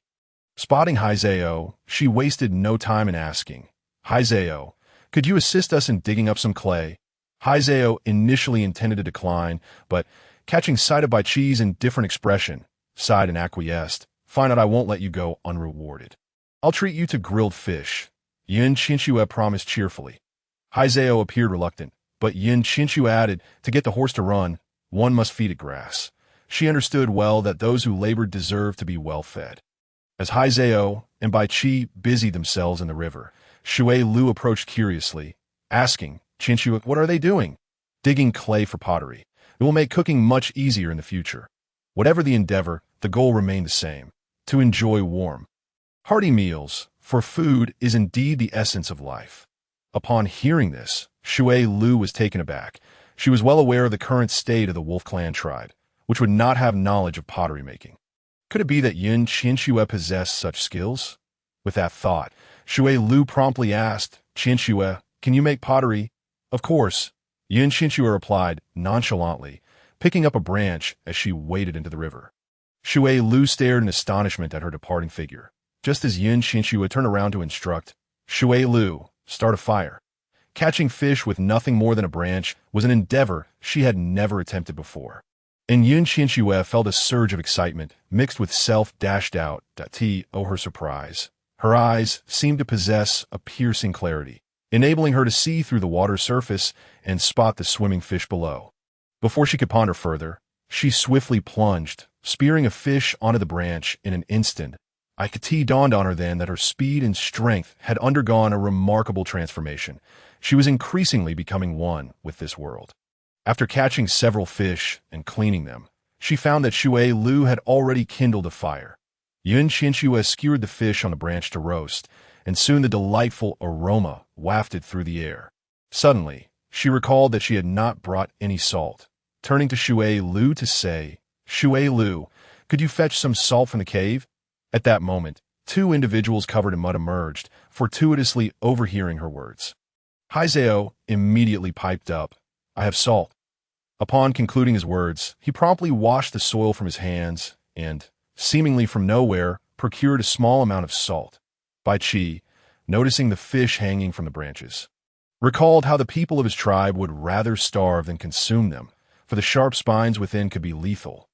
Spotting Haizeo, she wasted no time in asking, "Haizeo, could you assist us in digging up some clay?" Haizeo initially intended to decline, but, catching sight of Bai Qi's indifferent expression, sighed and acquiesced. "Fine, I won't let you go unrewarded. I'll treat you to grilled fish," Qianxue promised cheerfully. Haizeo appeared reluctant, but Qianxue added, "To get the horse to run, one must feed it grass." She understood well that those who labored deserved to be well fed. As Haizeo and Bai Qi busied themselves in the river, Shui Lu approached curiously, asking, "Qianxue, what are they doing?" "Digging clay for pottery. It will make cooking much easier in the future." Whatever the endeavor, the goal remained the same: to enjoy warm, hearty meals, for food is indeed the essence of life. Upon hearing this, Shui Lu was taken aback. She was well aware of the current state of the Wolf Clan tribe, which would not have knowledge of pottery making. Could it be that Qianxue possessed such skills? With that thought, Shui Lu promptly asked, "Qianxue, can you make pottery?" "Of course," Qianxue replied nonchalantly, picking up a branch as she waded into the river. Shui Lu stared in astonishment at her departing figure. Just as Qianxue turned around to instruct, "Shui Lu, start a fire." Catching fish with nothing more than a branch was an endeavor she had never attempted before. And Qianxue felt a surge of excitement, mixed with self-doubt. Her surprise. Her eyes seemed to possess a piercing clarity, enabling her to see through the water's surface and spot the swimming fish below. Before she could ponder further, she swiftly plunged, spearing a fish onto the branch in an instant. It dawned on her then that her speed and strength had undergone a remarkable transformation. She was increasingly becoming one with this world. After catching several fish and cleaning them, she found that Shui Lu had already kindled a fire. Qianxue skewered the fish on the branch to roast, and soon the delightful aroma wafted through the air. Suddenly, she recalled that she had not brought any salt. Turning to Shui Lu to say, "Shui Lu, could you fetch some salt from the cave?" At that moment, two individuals covered in mud emerged, fortuitously overhearing her words. Haizeo immediately piped up, "I have salt." Upon concluding his words, he promptly washed the soil from his hands and, seemingly from nowhere, procured a small amount of salt. Bai Qi, noticing the fish hanging from the branches, recalled how the people of his tribe would rather starve than consume them, for the sharp spines within could be lethal.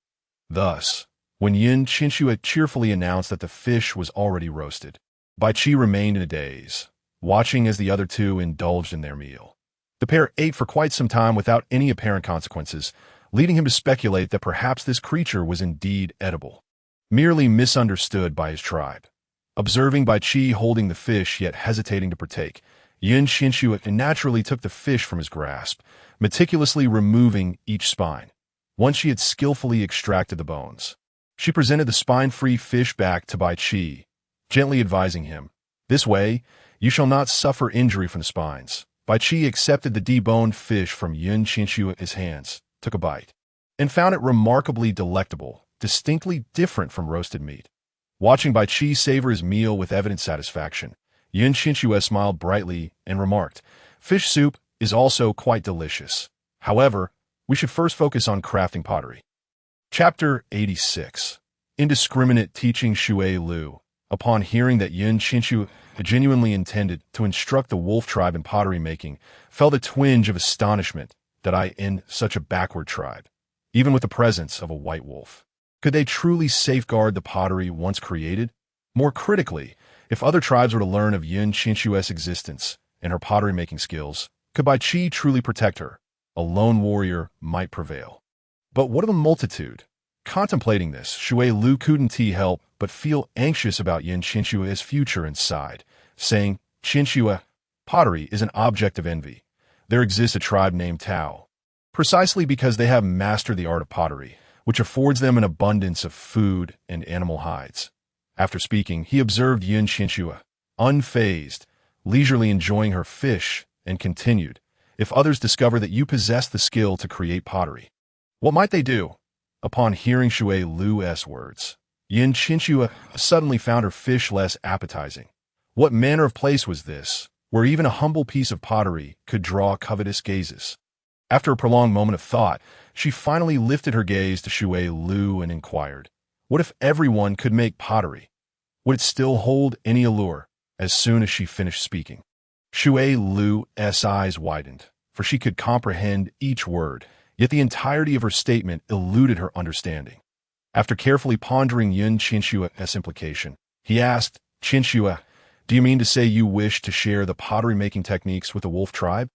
Thus, when Qianxue cheerfully announced that the fish was already roasted, Bai Qi remained in a daze, watching as the other two indulged in their meal. The pair ate for quite some time without any apparent consequences, leading him to speculate that perhaps this creature was indeed edible, merely misunderstood by his tribe. Observing Bai Qi holding the fish yet hesitating to partake, Qianxue naturally took the fish from his grasp, meticulously removing each spine. Once she had skillfully extracted the bones, She presented the spine-free fish back to Bai Qi, gently advising him, "This way, you shall not suffer injury from the spines." Bai Qi accepted the deboned fish from Qianxue's hands, took a bite, and found it remarkably delectable, distinctly different from roasted meat. Watching Bai Qi savor his meal with evident satisfaction, Qianxue smiled brightly and remarked, "Fish soup is also quite delicious. However, we should first focus on crafting pottery." Chapter 86. Indiscriminate Teaching. Shui Lu, upon hearing that Qianxue genuinely intended to instruct the wolf tribe in pottery making, felt a twinge of astonishment that I in such a backward tribe, even with the presence of a white wolf. Could they truly safeguard the pottery once created? More critically, if other tribes were to learn of Qianxue's existence and her pottery-making skills, could Bai Qi truly protect her? A lone warrior might prevail. But what of the multitude? Contemplating this, Shui Lu couldn't help but feel anxious about Qianxue's future and sighed, saying, "Qianxue, pottery is an object of envy. There exists a tribe named Tao, precisely because they have mastered the art of pottery, which affords them an abundance of food and animal hides." After speaking, he observed Qianxue, unfazed, leisurely enjoying her fish, and continued, "If others discover that you possess the skill to create pottery, what might they do?" Upon hearing Shui Lu's words, Qianxue suddenly found her fish less appetizing. What manner of place was this, where even a humble piece of pottery could draw covetous gazes? After a prolonged moment of thought, she finally lifted her gaze to Shui Lu and inquired, "What if everyone could make pottery? Would it still hold any allure?" As soon as she finished speaking, Shui Lu's eyes widened, for she could comprehend each word, yet the entirety of her statement eluded her understanding. After carefully pondering Qianxue's implication, he asked, "Qianxue, do you mean to say you wish to share the pottery-making techniques with the wolf tribe?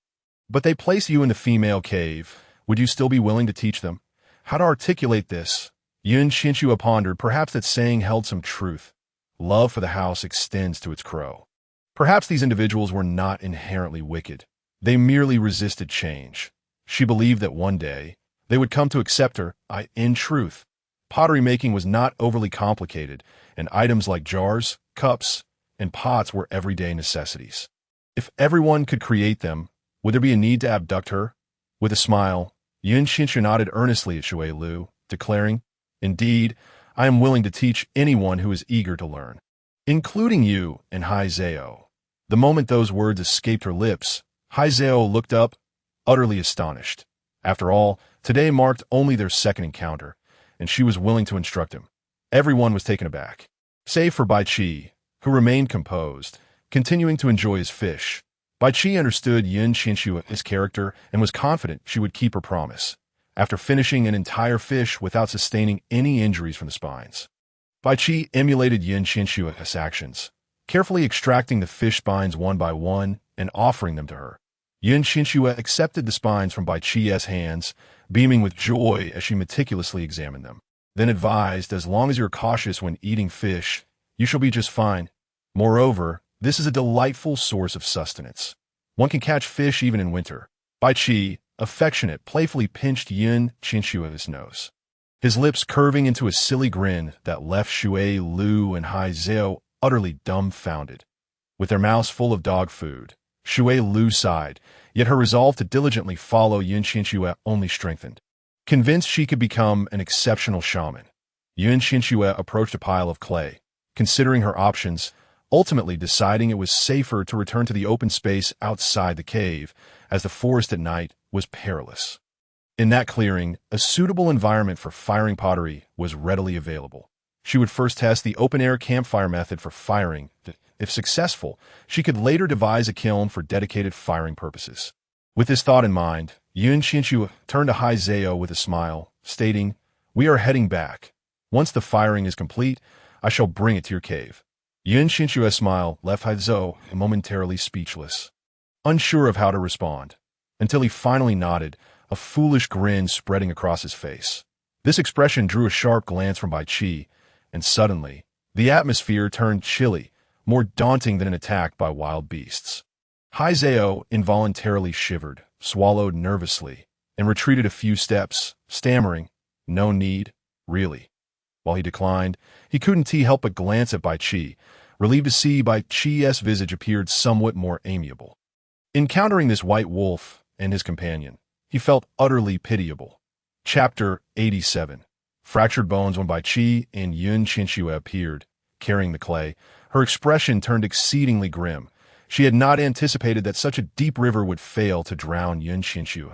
But they place you in the female cave. Would you still be willing to teach them how to articulate this?" Qianxue pondered. Perhaps that saying held some truth. Love for the house extends to its crow. Perhaps these individuals were not inherently wicked. They merely resisted change. She believed that one day they would come to accept her. In truth, pottery making was not overly complicated, and items like jars, cups, and pots were everyday necessities. If everyone could create them, would there be a need to abduct her? With a smile, Qianxue nodded earnestly at Shui Lu, declaring, "Indeed, I am willing to teach anyone who is eager to learn, including you and Hai Zhao." The moment those words escaped her lips, Hai Zhao looked up, utterly astonished. After all, today marked only their second encounter, and she was willing to instruct him. Everyone was taken aback, save for Bai Qi, who remained composed, continuing to enjoy his fish. Bai Qi understood Qianxue's character and was confident she would keep her promise, after finishing an entire fish without sustaining any injuries from the spines. Bai Qi emulated Qianxue's actions, carefully extracting the fish spines one by one and offering them to her. Qianxue accepted the spines from Bai Qi's hands, beaming with joy as she meticulously examined them, then advised, "As long as you're cautious when eating fish, you shall be just fine. Moreover, this is a delightful source of sustenance. One can catch fish even in winter." Bai Qi, affectionate, playfully pinched Qianxue's nose, his lips curving into a silly grin that left Shui Lu and Hai Zhao utterly dumbfounded. With their mouths full of dog food, Shui Lu sighed, yet her resolve to diligently follow Qianxue only strengthened. Convinced she could become an exceptional shaman, Qianxue approached a pile of clay, considering her options, ultimately deciding it was safer to return to the open space outside the cave, as the forest at night was perilous. In that clearing, a suitable environment for firing pottery was readily available. She would first test the open-air campfire method for firing. If successful, she could later devise a kiln for dedicated firing purposes. With this thought in mind, Qianxue turned to Hai Zhao with a smile, stating, "We are heading back. Once the firing is complete, I shall bring it to your cave." Qianxue's smile left Hai Zhao momentarily speechless, unsure of how to respond, until he finally nodded, a foolish grin spreading across his face. This expression drew a sharp glance from Bai Qi, and suddenly, the atmosphere turned chilly, more daunting than an attack by wild beasts. Hai Zhao involuntarily shivered, swallowed nervously, and retreated a few steps, stammering, "No need, really." While he declined, he couldn't help but glance at Bai Qi, relieved to see Bai Qi's visage appeared somewhat more amiable. Encountering this white wolf and his companion, he felt utterly pitiable. Chapter 87. Fractured bones. When Bai Qi and Qianxue appeared, carrying the clay, her expression turned exceedingly grim. She had not anticipated that such a deep river would fail to drown Qianxue.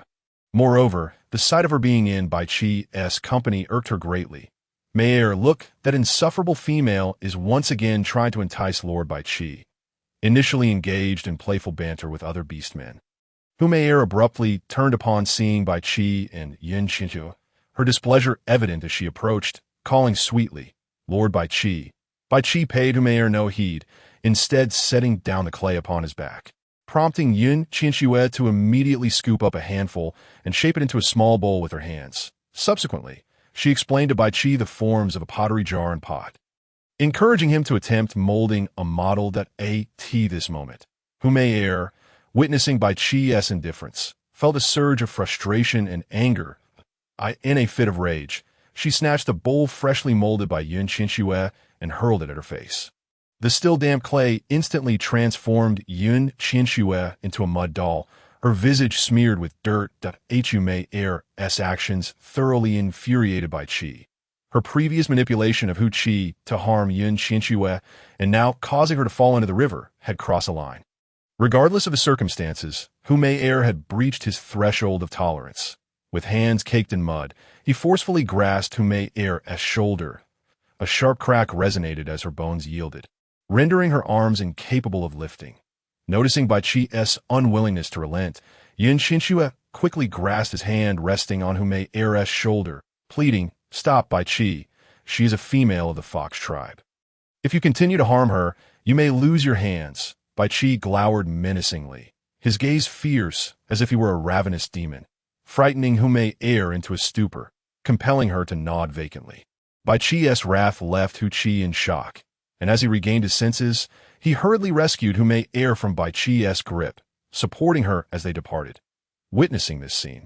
Moreover, the sight of her being in Bai Qi's company irked her greatly. Mayer, look, that insufferable female is once again trying to entice Lord Bai Qi. Initially engaged in playful banter with other beastmen, whom Mayer abruptly turned upon seeing Bai Qi and Qianxue, her displeasure evident as she approached, calling sweetly, "Lord Bai Qi." Bai Qi paid Mayer no heed, instead setting down the clay upon his back, prompting Qianxue to immediately scoop up a handful and shape it into a small bowl with her hands. Subsequently, she explained to Bai Qi the forms of a pottery jar and pot, encouraging him to attempt molding a model that at this moment. Mayer, witnessing Bai Qi's indifference, felt a surge of frustration and anger. In a fit of rage, she snatched the bowl freshly molded by Qianxue and hurled it at her face. The still damp clay instantly transformed Qianxue into a mud doll, her visage smeared with dirt. Mayer's actions thoroughly infuriated Bai Qi. Her previous manipulation of Hu Qi to harm Qianxue and now causing her to fall into the river had crossed a line. Regardless of the circumstances, Mayer had breached his threshold of tolerance. With hands caked in mud, he forcefully grasped Mayer's shoulder. A sharp crack resonated as her bones yielded, rendering her arms incapable of lifting. Noticing Bai Qi's unwillingness to relent, Qianxue quickly grasped his hand resting on Mayer's shoulder, pleading, "Stop, Bai Qi. She is a female of the fox tribe. If you continue to harm her, you may lose your hands." Bai Qi glowered menacingly, his gaze fierce as if he were a ravenous demon, frightening Mayer into a stupor, compelling her to nod vacantly. Bai Qi's wrath left Hu Qi in shock, and as he regained his senses, he hurriedly rescued Mayer from Bai Qi's grip, supporting her as they departed. Witnessing this scene,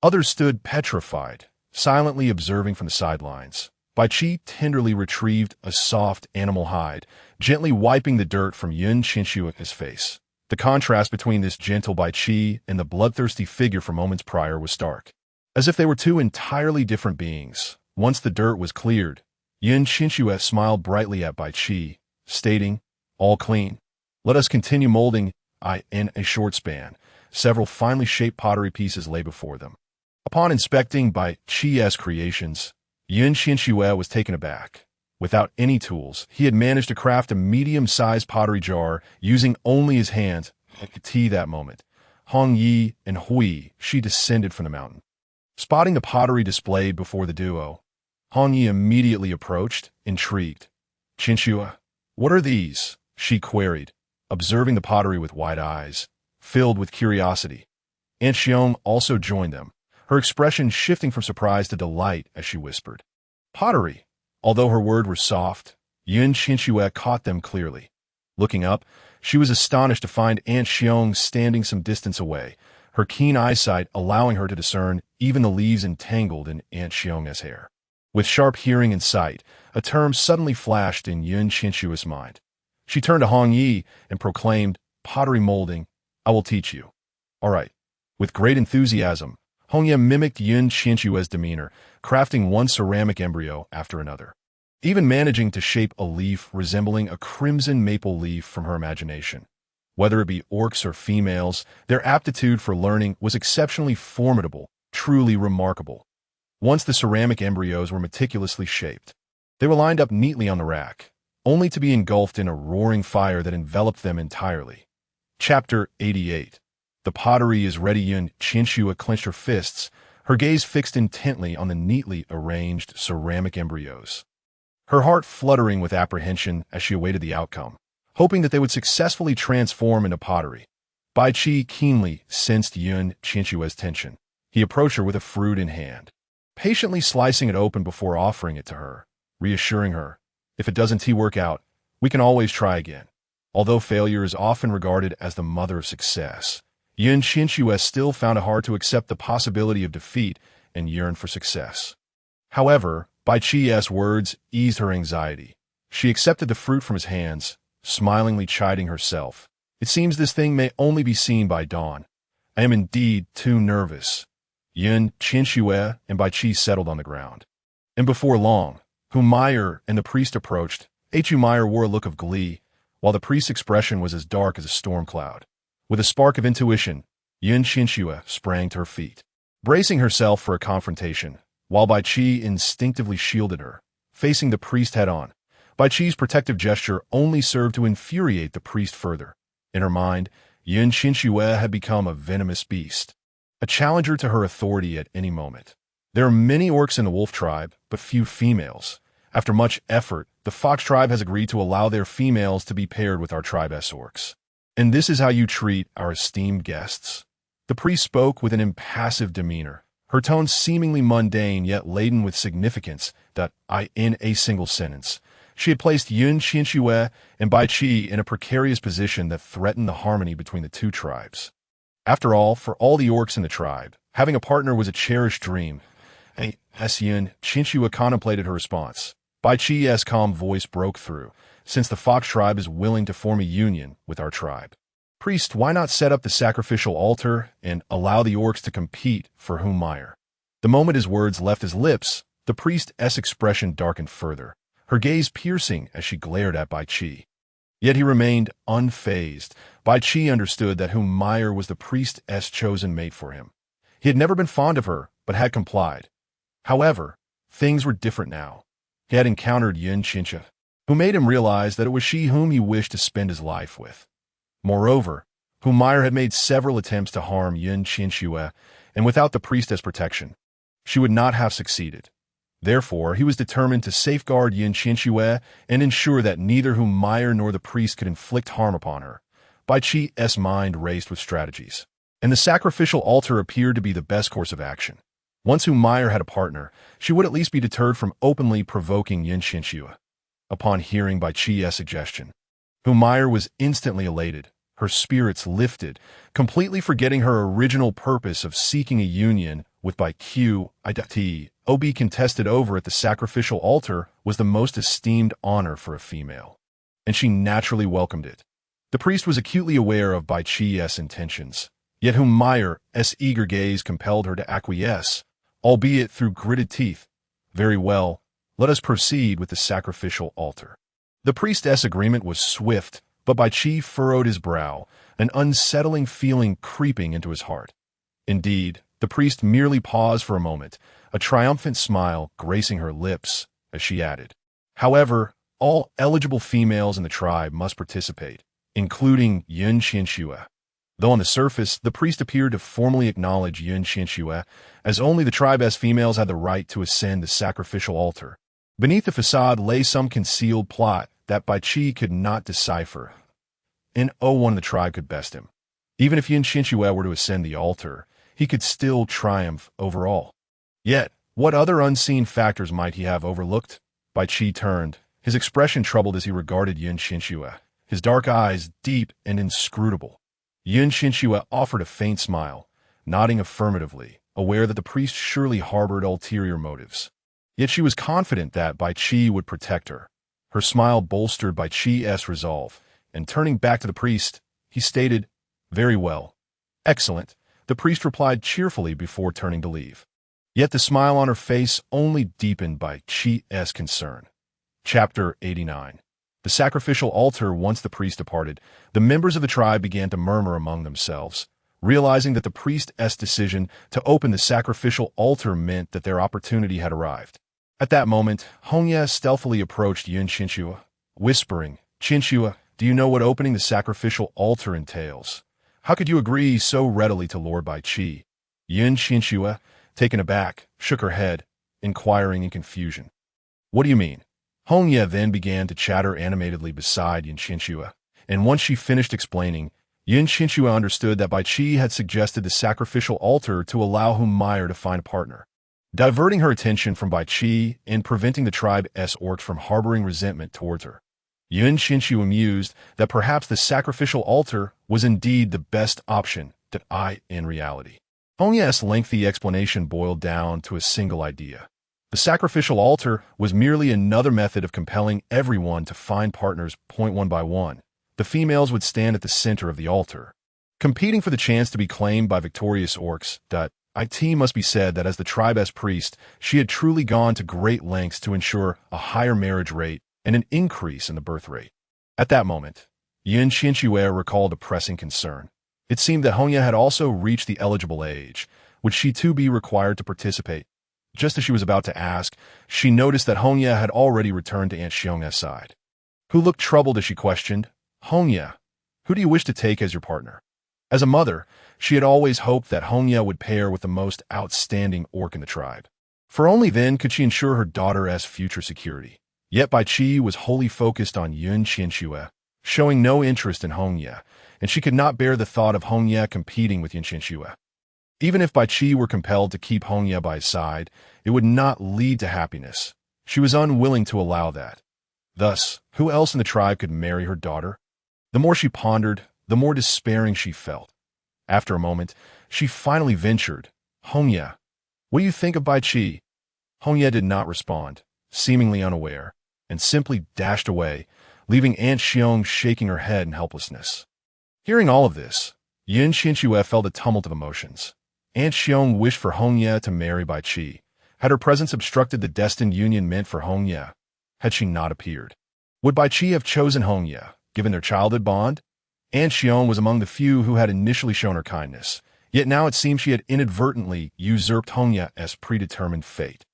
others stood petrified, silently observing from the sidelines. Bai Qi tenderly retrieved a soft animal hide, gently wiping the dirt from Qianxue's face. The contrast between this gentle Bai Qi and the bloodthirsty figure from moments prior was stark, as if they were two entirely different beings. Once the dirt was cleared, Qianxue smiled brightly at Bai Qi, stating, "All clean. Let us continue molding." In a short span, several finely shaped pottery pieces lay before them. Upon inspecting Bai Qi's creations, Qianxue was taken aback. Without any tools, he had managed to craft a medium-sized pottery jar using only his hands. At that moment, Hong Yi and Hui Shi descended from the mountain. Spotting the pottery displayed before the duo, Hong Yi immediately approached, intrigued. "Qianxue, what are these?" she queried, observing the pottery with wide eyes, filled with curiosity. Aunt Xiong also joined them, her expression shifting from surprise to delight as she whispered, "Pottery." Although her words were soft, Qianxue caught them clearly. Looking up, she was astonished to find Aunt Xiong standing some distance away, her keen eyesight allowing her to discern even the leaves entangled in Aunt Xiong's hair. With sharp hearing and sight, a term suddenly flashed in Qianxue's mind. She turned to Hong Yi and proclaimed, "Pottery molding, I will teach you." "All right." With great enthusiasm, Hong Yi mimicked Qianxue's demeanor, crafting one ceramic embryo after another, even managing to shape a leaf resembling a crimson maple leaf from her imagination. Whether it be orcs or females, their aptitude for learning was exceptionally formidable, truly remarkable. Once the ceramic embryos were meticulously shaped, they were lined up neatly on the rack, only to be engulfed in a roaring fire that enveloped them entirely. Chapter 88. The pottery is ready. Qianxue clenched her fists, her gaze fixed intently on the neatly arranged ceramic embryos, her heart fluttering with apprehension as she awaited the outcome, hoping that they would successfully transform into pottery. Bai Qi keenly sensed Qianxue's tension. He approached her with a fruit in hand, patiently slicing it open before offering it to her, reassuring her, "If it doesn't work out, we can always try again." Although failure is often regarded as the mother of success, Qianxue still found it hard to accept the possibility of defeat and yearned for success. However, Bai Qi's words eased her anxiety. She accepted the fruit from his hands, smilingly chiding herself. It seems this thing may only be seen by dawn. I am indeed too nervous. Qianxue and Bai Qi settled on the ground. And before long, Meyer and the priest approached. Meyer wore a look of glee, while the priest's expression was as dark as a storm cloud. With a spark of intuition, Qianxue sprang to her feet, bracing herself for a confrontation, while Bai Qi instinctively shielded her, facing the priest head-on. Bai Qi's protective gesture only served to infuriate the priest further. In her mind, Qianxue had become a venomous beast, a challenger to her authority at any moment. There are many orcs in the wolf tribe, but few females. After much effort, the fox tribe has agreed to allow their females to be paired with our tribe's orcs. And this is how you treat our esteemed guests. The priest spoke with an impassive demeanor, her tone seemingly mundane yet laden with significance that in a single sentence. She had placed Qianxue and Bai Qi in a precarious position that threatened the harmony between the two tribes. After all, for all the orcs in the tribe, having a partner was a cherished dream. Qianxue contemplated her response. Bai Qi's calm voice broke through. Since the fox tribe is willing to form a union with our tribe, priest, why not set up the sacrificial altar and allow the orcs to compete for Meyer? The moment his words left his lips, the priest's expression darkened further, her gaze piercing as she glared at Bai Qi. Yet he remained unfazed. Bai Qi understood that Meyer was the priest's chosen mate for him. He had never been fond of her, but had complied. However, things were different now. He had encountered Qianxue, who made him realize that it was she whom he wished to spend his life with. Moreover, Meyer had made several attempts to harm Qianxue, and without the priestess protection, she would not have succeeded. Therefore, he was determined to safeguard Qianxue and ensure that neither Meyer nor the priest could inflict harm upon her. Bai Qi's mind raced with strategies, and the sacrificial altar appeared to be the best course of action. Once Meyer had a partner, she would at least be deterred from openly provoking Qianxue. Upon hearing Bai Qi's suggestion, Meyer was instantly elated. Her spirits lifted, completely forgetting her original purpose of seeking a union with Bai Qi. Be contested over at the sacrificial altar was the most esteemed honor for a female, and she naturally welcomed it. The priest was acutely aware of Bai Qi's intentions, yet Meyer's eager gaze compelled her to acquiesce, albeit through gritted teeth. Very well, let us proceed with the sacrificial altar. The priest's agreement was swift, but Bai Qi furrowed his brow, an unsettling feeling creeping into his heart. Indeed, the priest merely paused for a moment, a triumphant smile gracing her lips, as she added, "However, all eligible females in the tribe must participate, including Qianxue." Though on the surface, the priest appeared to formally acknowledge Qianxue, as only the tribe's females had the right to ascend the sacrificial altar. Beneath the facade lay some concealed plot that Bai Qi could not decipher. And no one in the tribe could best him. Even if Qianxue were to ascend the altar, he could still triumph over all. Yet, what other unseen factors might he have overlooked? Bai Qi turned, his expression troubled as he regarded Qianxue, his dark eyes deep and inscrutable. Qianxue offered a faint smile, nodding affirmatively, aware that the priest surely harbored ulterior motives. Yet she was confident that Bai Qi would protect her. Her smile bolstered Bai Qi's resolve, and turning back to the priest, he stated, "Very well. Excellent," the priest replied cheerfully before turning to leave. Yet the smile on her face only deepened Bai Qi's concern. Chapter 89. The sacrificial altar. Once the priest departed, the members of the tribe began to murmur among themselves, realizing that the priest's decision to open the sacrificial altar meant that their opportunity had arrived. At that moment, Hongye stealthily approached Qianxue, whispering, "Qianxue, do you know what opening the sacrificial altar entails? How could you agree so readily to Lord Bai Qi?" Qianxue, taken aback, shook her head, inquiring in confusion. "What do you mean?" Hongye then began to chatter animatedly beside Qianxue, and once she finished explaining, Qianxue understood that Bai Qi had suggested the sacrificial altar to allow Meyer to find a partner, diverting her attention from Bai Qi and preventing the tribe's orcs from harboring resentment towards her. Qianxue mused that perhaps the sacrificial altar was indeed the best option in reality. Hongye's lengthy explanation boiled down to a single idea. The sacrificial altar was merely another method of compelling everyone to find partners one by one. The females would stand at the center of the altar, competing for the chance to be claimed by victorious orcs. It must be said that as the tribe's priest, she had truly gone to great lengths to ensure a higher marriage rate and an increase in the birth rate. At that moment, Qianxue recalled a pressing concern. It seemed that Hongya had also reached the eligible age. Would she too be required to participate? Just as she was about to ask, she noticed that Hongya had already returned to Aunt Xiong's side, who looked troubled as she questioned, "Hongya, who do you wish to take as your partner?" As a mother, she had always hoped that Hongya would pair with the most outstanding orc in the tribe, for only then could she ensure her daughter's future security. Yet Bai Qi was wholly focused on Qianxue, showing no interest in Hongya, and she could not bear the thought of Hongya competing with Qianxue. Even if Bai Qi were compelled to keep Hongya by his side, it would not lead to happiness. She was unwilling to allow that. Thus, who else in the tribe could marry her daughter? The more she pondered, the more despairing she felt. After a moment, she finally ventured, "Hongya, what do you think of Bai Qi?" Hongya did not respond, seemingly unaware, and simply dashed away, leaving Aunt Xiong shaking her head in helplessness. Hearing all of this, Qianxue felt a tumult of emotions. Aunt Xiong wished for Hongya to marry Bai Qi. Had her presence obstructed the destined union meant for Hongya? Had she not appeared? Would Bai Qi have chosen Hongya, given their childhood bond? Aunt Xiong was among the few who had initially shown her kindness, yet now it seemed she had inadvertently usurped Hongya's predetermined fate.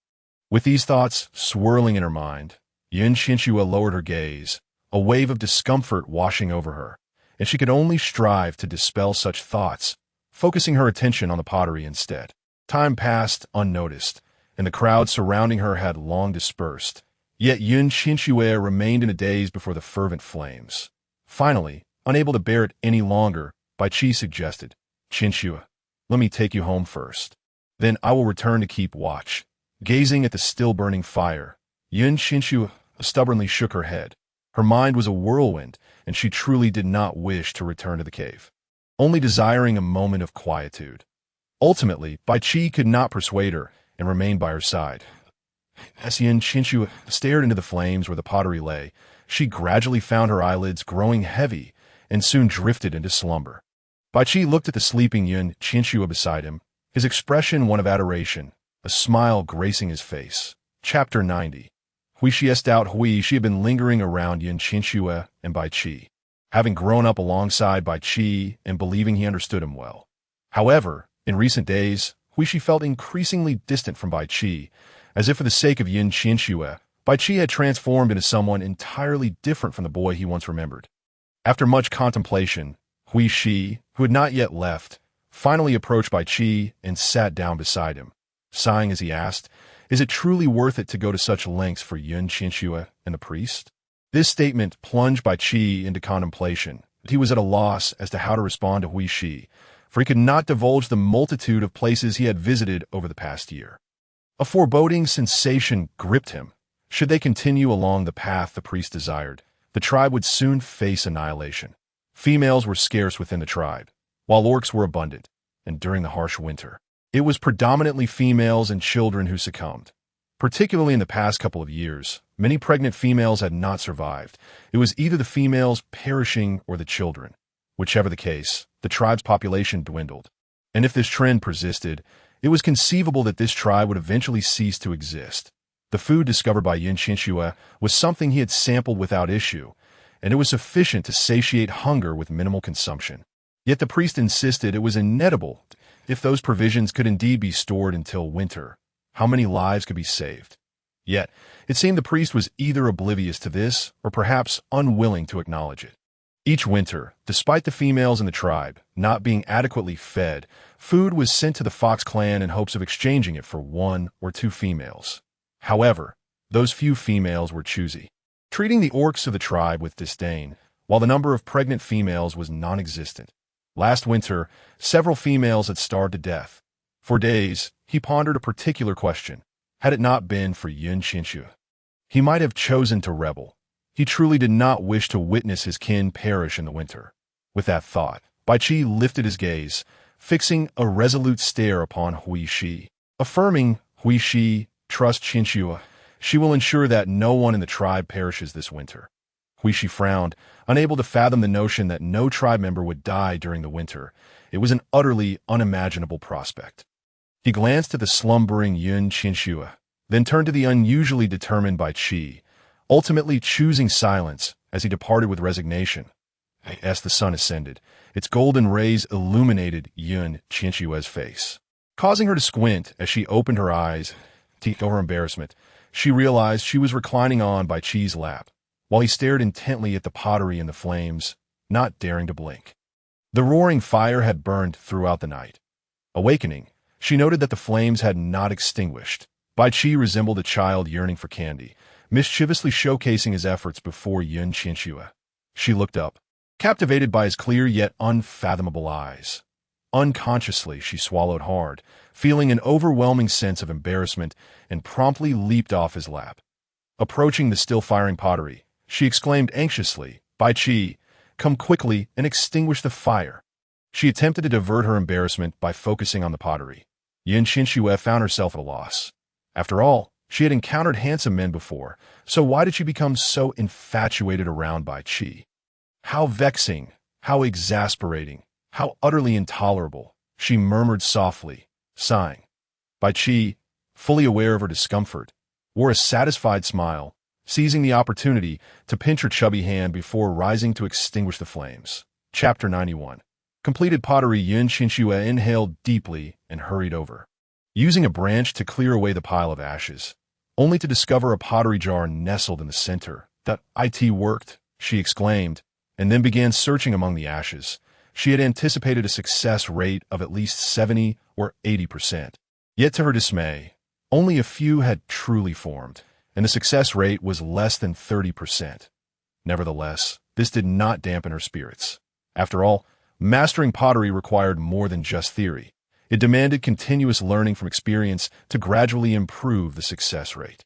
With these thoughts swirling in her mind, Qianxue lowered her gaze, a wave of discomfort washing over her, and she could only strive to dispel such thoughts, focusing her attention on the pottery instead. Time passed unnoticed, and the crowd surrounding her had long dispersed, yet Qianxue remained in a daze before the fervent flames. Finally, unable to bear it any longer, Bai Qi suggested, "Qianxue, let me take you home first. Then I will return to keep watch." Gazing at the still-burning fire, Qianxue stubbornly shook her head. Her mind was a whirlwind, and she truly did not wish to return to the cave, only desiring a moment of quietude. Ultimately, Bai Qi could not persuade her and remained by her side. As Qianxue stared into the flames where the pottery lay, she gradually found her eyelids growing heavy and soon drifted into slumber. Bai Qi looked at the sleeping Qianxue beside him, his expression one of adoration, a smile gracing his face. Chapter 90. Hui she had been lingering around Qianxue and Bai Qi, having grown up alongside Bai Qi and believing he understood him well. However, in recent days, Hui felt increasingly distant from Bai Qi, as if for the sake of Qianxue, Bai Qi had transformed into someone entirely different from the boy he once remembered. After much contemplation, Hui, who had not yet left, finally approached Bai Qi and sat down beside him, sighing as he asked, "Is it truly worth it to go to such lengths for Qianxue and the priest?" This statement plunged Bai Qi into contemplation. He was at a loss as to how to respond to Hui, for he could not divulge the multitude of places he had visited over the past year. A foreboding sensation gripped him. Should they continue along the path the priest desired, the tribe would soon face annihilation. Females were scarce within the tribe, while orcs were abundant, and during the harsh winter, it was predominantly females and children who succumbed. Particularly in the past couple of years, many pregnant females had not survived. It was either the females perishing or the children. Whichever the case, the tribe's population dwindled. And if this trend persisted, it was conceivable that this tribe would eventually cease to exist. The food discovered by Qianxue was something he had sampled without issue, and it was sufficient to satiate hunger with minimal consumption. Yet the priest insisted it was inedible. If those provisions could indeed be stored until winter, how many lives could be saved? Yet, it seemed the priest was either oblivious to this or perhaps unwilling to acknowledge it. Each winter, despite the females in the tribe not being adequately fed, food was sent to the Fox clan in hopes of exchanging it for one or two females. However, those few females were choosy, treating the orcs of the tribe with disdain, while the number of pregnant females was non-existent. Last winter, several females had starved to death. For days, he pondered a particular question. Had it not been for Qianxue, he might have chosen to rebel. He truly did not wish to witness his kin perish in the winter. With that thought, Bai Qi lifted his gaze, fixing a resolute stare upon Hui, affirming, "Hui, Trust Qianxue. She will ensure that no one in the tribe perishes this winter. Huishi frowned, unable to fathom the notion that no tribe member would die during the winter. It was an utterly unimaginable prospect. He glanced at the slumbering Yun Qianxue, then turned to the unusually determined Bai Qi, ultimately choosing silence as he departed with resignation. As the sun ascended, its golden rays illuminated Yun Qianxue's face, causing her to squint as she opened her eyes. To her embarrassment, she realized she was reclining on Bai Qi's lap, while he stared intently at the pottery and the flames, not daring to blink. The roaring fire had burned throughout the night. Awakening, she noted that the flames had not extinguished. Bai Qi resembled a child yearning for candy, mischievously showcasing his efforts before Yun Qianxue. She looked up, captivated by his clear yet unfathomable eyes. Unconsciously, she swallowed hard, feeling an overwhelming sense of embarrassment, and promptly leaped off his lap. Approaching the still-firing pottery, she exclaimed anxiously, "Bai Qi, come quickly and extinguish the fire." She attempted to divert her embarrassment by focusing on the pottery. Yun Qianxue found herself at a loss. After all, she had encountered handsome men before, so why did she become so infatuated around Bai Qi? How vexing, how exasperating, how utterly intolerable, she murmured softly, sighing. Bai Qi, fully aware of her discomfort, wore a satisfied smile, seizing the opportunity to pinch her chubby hand before rising to extinguish the flames. Chapter 91. Completed pottery. Yun Qianxue inhaled deeply and hurried over, using a branch to clear away the pile of ashes, only to discover a pottery jar nestled in the center. "That it worked," she exclaimed, and then began searching among the ashes. She had anticipated a success rate of at least 70 or 80%. Yet to her dismay, only a few had truly formed, and the success rate was less than 30%. Nevertheless, this did not dampen her spirits. After all, mastering pottery required more than just theory. It demanded continuous learning from experience to gradually improve the success rate.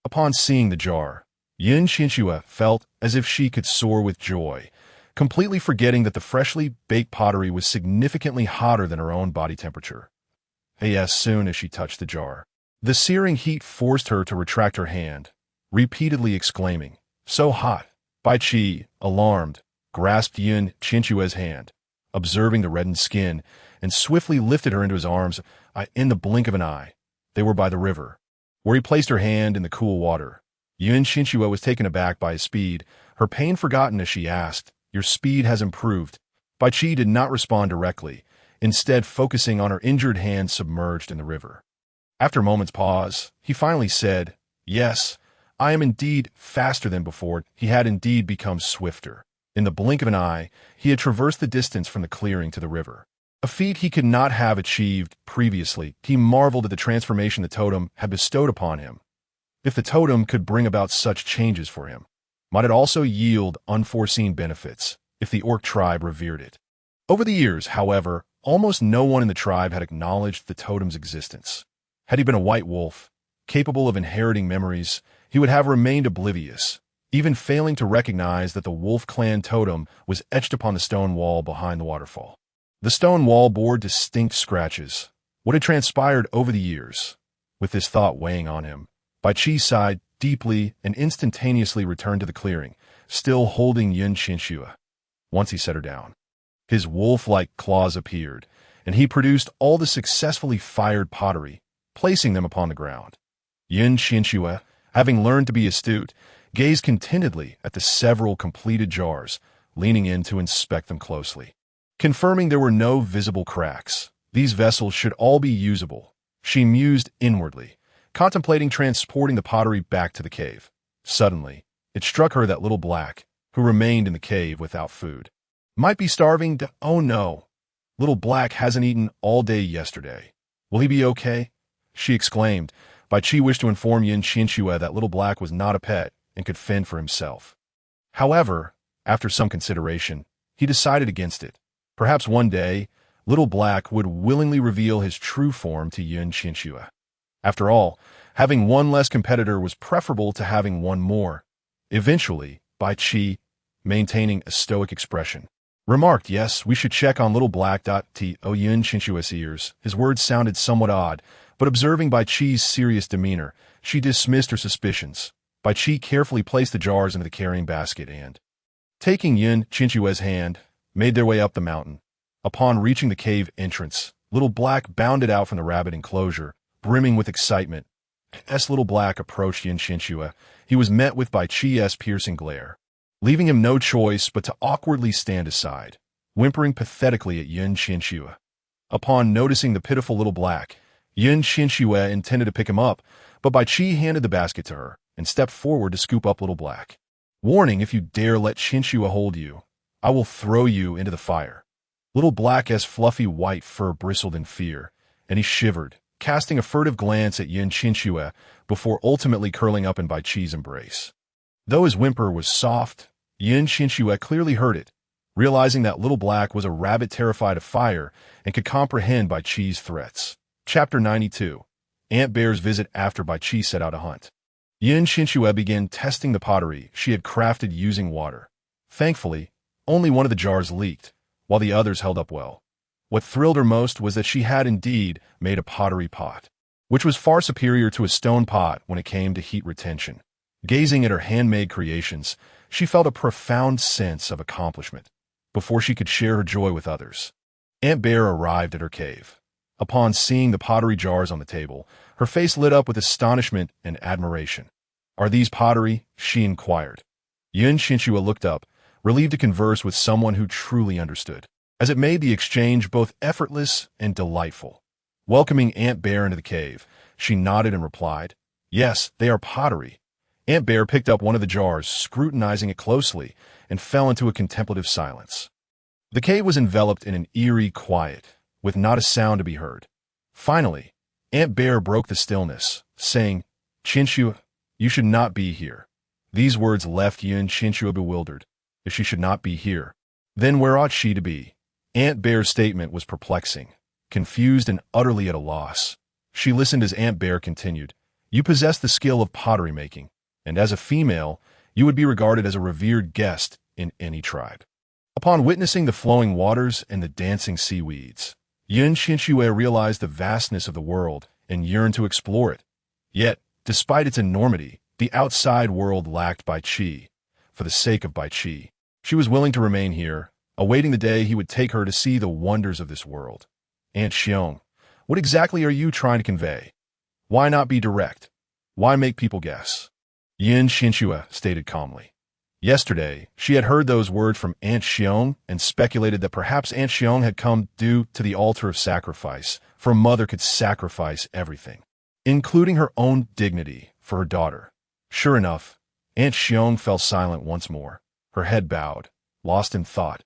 Upon seeing the jar, Yun Qianxue felt as if she could soar with joy, completely forgetting that the freshly baked pottery was significantly hotter than her own body temperature. As soon as she touched the jar, the searing heat forced her to retract her hand, repeatedly exclaiming, "So hot!" Bai Qi, alarmed, grasped Yun Qianxue's hand, observing the reddened skin, and swiftly lifted her into his arms. In the blink of an eye, they were by the river, where he placed her hand in the cool water. Yun Qianxue was taken aback by his speed, her pain forgotten as she asked, "Your speed has improved." Bai Qi did not respond directly, instead focusing on her injured hand submerged in the river. After a moment's pause, he finally said, "Yes, I am indeed faster than before." He had indeed become swifter. In the blink of an eye, he had traversed the distance from the clearing to the river, a feat he could not have achieved previously. He marveled at the transformation the totem had bestowed upon him. If the totem could bring about such changes for him, might it also yield unforeseen benefits if the orc tribe revered it? Over the years, however, almost no one in the tribe had acknowledged the totem's existence. Had he been a white wolf, capable of inheriting memories, he would have remained oblivious, even failing to recognize that the wolf clan totem was etched upon the stone wall behind the waterfall. The stone wall bore distinct scratches. What had transpired over the years? With this thought weighing on him, Bai Qi sighed deeply and instantaneously returned to the clearing, still holding Yun Qianxue. Once he set her down, his wolf-like claws appeared, and he produced all the successfully fired pottery, placing them upon the ground. Yun Qianxue, having learned to be astute, gazed contentedly at the several completed jars, leaning in to inspect them closely. Confirming there were no visible cracks, these vessels should all be usable. She mused inwardly, contemplating transporting the pottery back to the cave. Suddenly, it struck her that Little Black, who remained in the cave without food, might be starving to— "Oh no, Little Black hasn't eaten all day yesterday. Will he be okay?" she exclaimed. Bai Qi wished to inform Yun Qianxue that Little Black was not a pet and could fend for himself. However, after some consideration, he decided against it. Perhaps one day, Little Black would willingly reveal his true form to Yun Qianxue. After all, having one less competitor was preferable to having one more. Eventually, Bai Qi, maintaining a stoic expression, remarked, "Yes, we should check on Little Black." To Yun Qianxue's ears, his words sounded somewhat odd, But observing Bai Qi's serious demeanor, she dismissed her suspicions. Bai Qi carefully placed the jars into the carrying basket and, taking Qianxue's hand, made their way up the mountain. Upon reaching the cave entrance, Little Black bounded out from the rabbit enclosure, brimming with excitement. As Little Black approached Qianxue, he was met with Bai Qi's piercing glare, leaving him no choice but to awkwardly stand aside, whimpering pathetically at Qianxue. Upon noticing the pitiful Little Black, Qianxue intended to pick him up, but Bai Qi handed the basket to her and stepped forward to scoop up Little Black. Warning, if you dare let Qianxue hold you, I will throw you into the fire. Little Black's fluffy white fur bristled in fear, and he shivered, casting a furtive glance at Qianxue before ultimately curling up in Bai Qi's embrace. Though his whimper was soft, Qianxue clearly heard it, realizing that Little Black was a rabbit terrified of fire and could comprehend Bai Qi's threats. Chapter 92. Aunt Bear's visit after Bai Qi set out to hunt. Qianxue began testing the pottery she had crafted using water. Thankfully, only one of the jars leaked, while the others held up well. What thrilled her most was that she had indeed made a pottery pot, which was far superior to a stone pot when it came to heat retention. Gazing at her handmade creations, she felt a profound sense of accomplishment before she could share her joy with others. Aunt Bear arrived at her cave. Upon seeing the pottery jars on the table, her face lit up with astonishment and admiration. "Are these pottery?" she inquired. Qianxue looked up, relieved to converse with someone who truly understood, as it made the exchange both effortless and delightful. Welcoming Aunt Bear into the cave, she nodded and replied, "Yes, they are pottery." Aunt Bear picked up one of the jars, scrutinizing it closely, and fell into a contemplative silence. The cave was enveloped in an eerie quiet, with not a sound to be heard. Finally, Aunt Bear broke the stillness, saying, "Qianxue, you should not be here." These words left Qianxue bewildered. If she should not be here, then where ought she to be? Aunt Bear's statement was perplexing. Confused and utterly at a loss, she listened as Aunt Bear continued, "You possess the skill of pottery making, and as a female, you would be regarded as a revered guest in any tribe." Upon witnessing the flowing waters and the dancing seaweeds, Qianxue realized the vastness of the world and yearned to explore it. Yet, despite its enormity, the outside world lacked Bai Qi. For the sake of Bai Qi, she was willing to remain here, awaiting the day he would take her to see the wonders of this world. "Aunt Xiong, what exactly are you trying to convey? Why not be direct? Why make people guess?" Qianxue stated calmly. Yesterday, she had heard those words from Aunt Xiong and speculated that perhaps Aunt Xiong had come due to the altar of sacrifice, for a mother could sacrifice everything, including her own dignity, for her daughter. Sure enough, Aunt Xiong fell silent once more, her head bowed, lost in thought.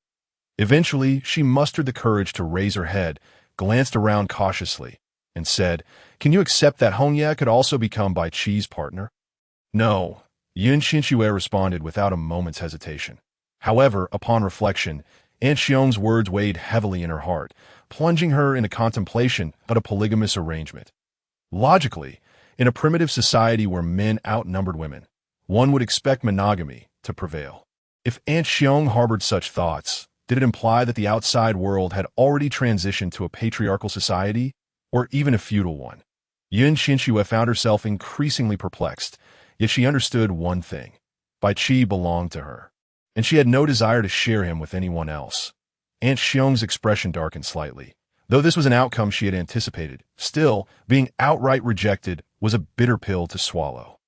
Eventually, she mustered the courage to raise her head, glanced around cautiously, and said, "Can you accept that Hongye could also become Bai Qi's partner?" "No," Qianxue responded without a moment's hesitation. However, upon reflection, Aunt Xiong's words weighed heavily in her heart, plunging her into contemplation of a polygamous arrangement. Logically, in a primitive society where men outnumbered women, one would expect monogamy to prevail. If Aunt Xiong harbored such thoughts, did it imply that the outside world had already transitioned to a patriarchal society, or even a feudal one? Qianxue found herself increasingly perplexed, yet she understood one thing. Bai Qi belonged to her, and she had no desire to share him with anyone else. Aunt Xiong's expression darkened slightly. Though this was an outcome she had anticipated, still, being outright rejected was a bitter pill to swallow.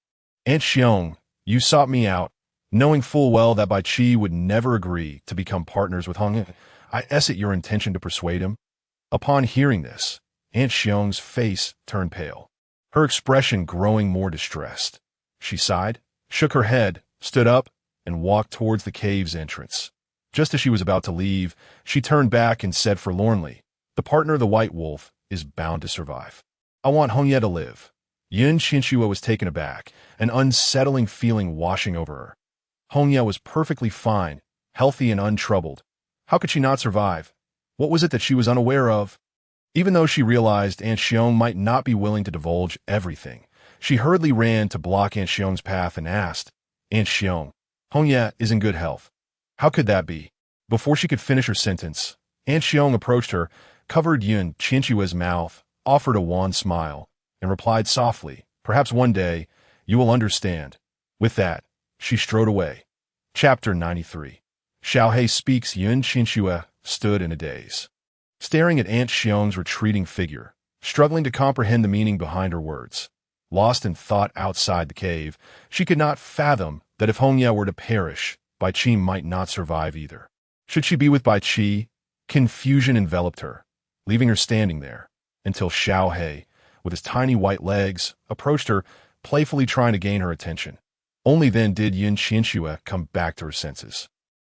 "Aunt Xiong, you sought me out, knowing full well that Bai Qi would never agree to become partners with Hongye. I guess it your intention to persuade him?" Upon hearing this, Aunt Xiong's face turned pale, her expression growing more distressed. She sighed, shook her head, stood up, and walked towards the cave's entrance. Just as she was about to leave, she turned back and said forlornly, "The partner of the white wolf is bound to survive. I want Hongye to live." Qianxue was taken aback, an unsettling feeling washing over her. Hongye was perfectly fine, healthy and untroubled. How could she not survive? What was it that she was unaware of? Even though she realized Aunt Xiong might not be willing to divulge everything, she hurriedly ran to block Aunt Xiong's path and asked, "Aunt Xiong, Hongye is in good health. How could that be?" Before she could finish her sentence, Aunt Xiong approached her, covered Qianxue's mouth, offered a wan smile, and replied softly, "Perhaps one day you will understand." With that, she strode away. Chapter 93. Xiaohe speaks. Qianxue stood in a daze, staring at Aunt Xiong's retreating figure, struggling to comprehend the meaning behind her words. Lost in thought outside the cave, she could not fathom that if Hongya were to perish, Bai Qi might not survive either. Should she be with Bai Qi? Confusion enveloped her, leaving her standing there, until Xiaohe, with his tiny white legs, approached her, playfully trying to gain her attention. Only then did Qianxue come back to her senses.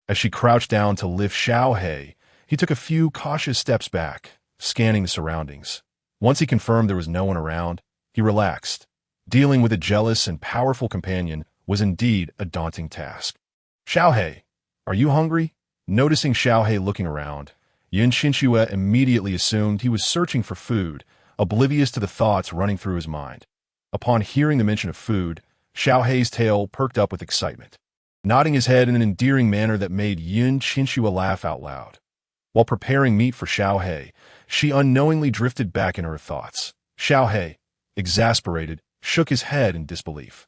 As she crouched down to lift Xiaohe, he took a few cautious steps back, scanning the surroundings. Once he confirmed there was no one around, he relaxed. Dealing with a jealous and powerful companion was indeed a daunting task. "Xiaohe, are you hungry?" Noticing Xiaohe looking around, Qianxue immediately assumed he was searching for food, oblivious to the thoughts running through his mind. Upon hearing the mention of food, Xiaohe's tail perked up with excitement, nodding his head in an endearing manner that made Qianxue laugh out loud. While preparing meat for Xiaohe, she unknowingly drifted back into her thoughts. Xiaohe, exasperated, shook his head in disbelief.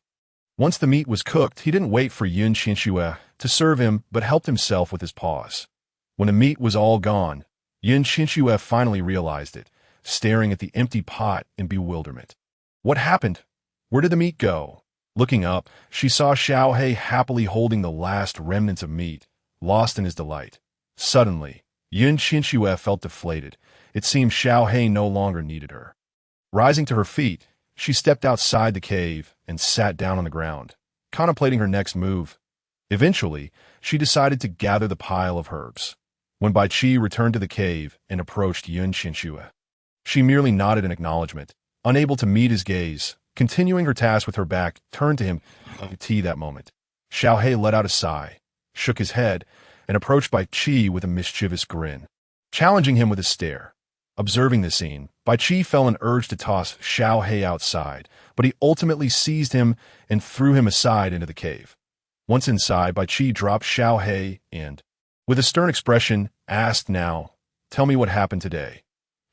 Once the meat was cooked, he didn't wait for Qianxue to serve him, but helped himself with his paws. When the meat was all gone, Qianxue finally realized it, staring at the empty pot in bewilderment. What happened? Where did the meat go? Looking up, she saw Xiaohe happily holding the last remnants of meat, lost in his delight. Suddenly, Qianxue felt deflated. It seemed Xiaohe no longer needed her. Rising to her feet, she stepped outside the cave and sat down on the ground, contemplating her next move. Eventually, she decided to gather the pile of herbs. When Bai Qi returned to the cave and approached Qianxue, she merely nodded in acknowledgement, unable to meet his gaze. Continuing her task with her back turned to him tea that moment. Xiaohe let out a sigh, shook his head, and approached Bai Qi with a mischievous grin, challenging him with a stare. Observing the scene, Bai Qi felt an urge to toss Xiaohe outside, but he ultimately seized him and threw him aside into the cave. Once inside, Bai Qi dropped Xiaohe and, with a stern expression, asked, "Now, tell me what happened today."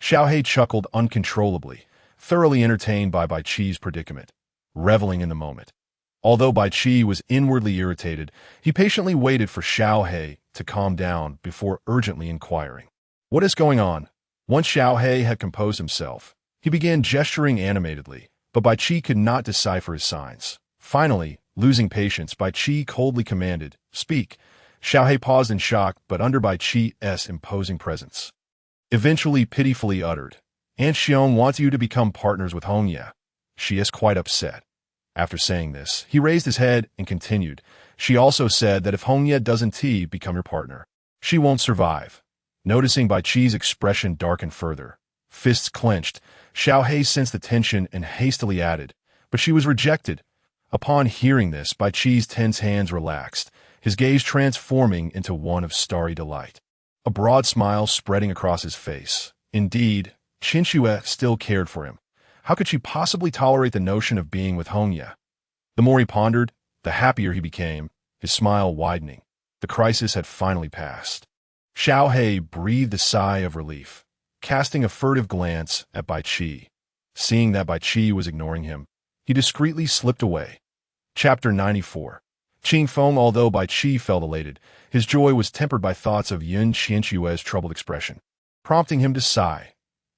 Xiaohe chuckled uncontrollably, thoroughly entertained by Bai Qi's predicament, reveling in the moment. Although Bai Qi was inwardly irritated, he patiently waited for Xiaohe to calm down before urgently inquiring, "What is going on?" Once Xiaohe had composed himself, he began gesturing animatedly, but Bai Qi could not decipher his signs. Finally, losing patience, Bai Qi coldly commanded, "Speak." Xiaohe paused in shock, but under Bai Qi's imposing presence, eventually pitifully uttered, "Aunt Xiong wants you to become partners with Hongya." She is quite upset. After saying this, he raised his head and continued, "She also said that if Hongya doesn't become your partner, she won't survive." Noticing Bai Qi's expression darken further, fists clenched, Xiaohe sensed the tension and hastily added, "But she was rejected." Upon hearing this, Bai Qi's tense hands relaxed, his gaze transforming into one of starry delight, a broad smile spreading across his face. Indeed, Qianxue still cared for him. How could she possibly tolerate the notion of being with Hongya? The more he pondered, the happier he became, his smile widening. The crisis had finally passed. Xiaohe breathed a sigh of relief, casting a furtive glance at Bai Qi. Seeing that Bai Qi was ignoring him, he discreetly slipped away. Chapter 94. Qianxue. Although Bai Qi felt elated, his joy was tempered by thoughts of Qianxue's troubled expression, prompting him to sigh.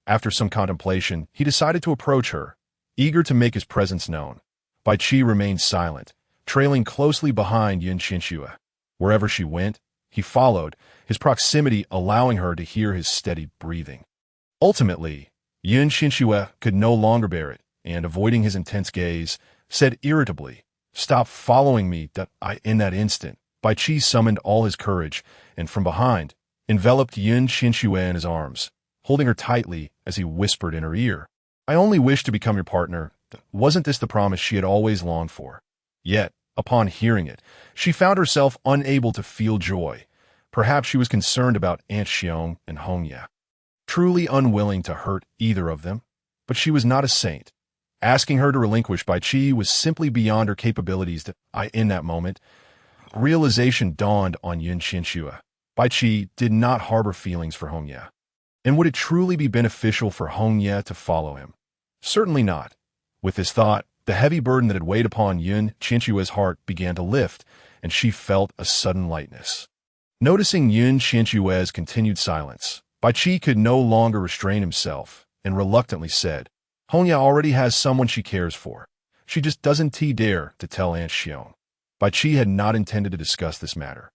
After some contemplation, he decided to approach her, eager to make his presence known. Bai Qi remained silent, trailing closely behind Qianxue. Wherever she went, he followed, his proximity allowing her to hear his steady breathing. Ultimately, Qianxue could no longer bear it, and avoiding his intense gaze, said irritably, "Stop following me." In that instant, Bai Qi summoned all his courage, and from behind, enveloped Qianxue in his arms, holding her tightly as he whispered in her ear, "I only wish to become your partner." Wasn't this the promise she had always longed for? Yet, upon hearing it, she found herself unable to feel joy. Perhaps she was concerned about Aunt Xiong and Hongya, truly unwilling to hurt either of them. But she was not a saint. Asking her to relinquish Bai Qi was simply beyond her capabilities. In that moment, realization dawned on Qianxue. Bai Qi did not harbor feelings for Hongya. And would it truly be beneficial for Hongya to follow him? Certainly not. With this thought, the heavy burden that had weighed upon Qianxue's heart began to lift, and she felt a sudden lightness. Noticing Qianxue's continued silence, Bai Qi could no longer restrain himself and reluctantly said, Hongya already has someone she cares for. She just doesn't dare to tell Aunt Xiong. Bai Qi had not intended to discuss this matter,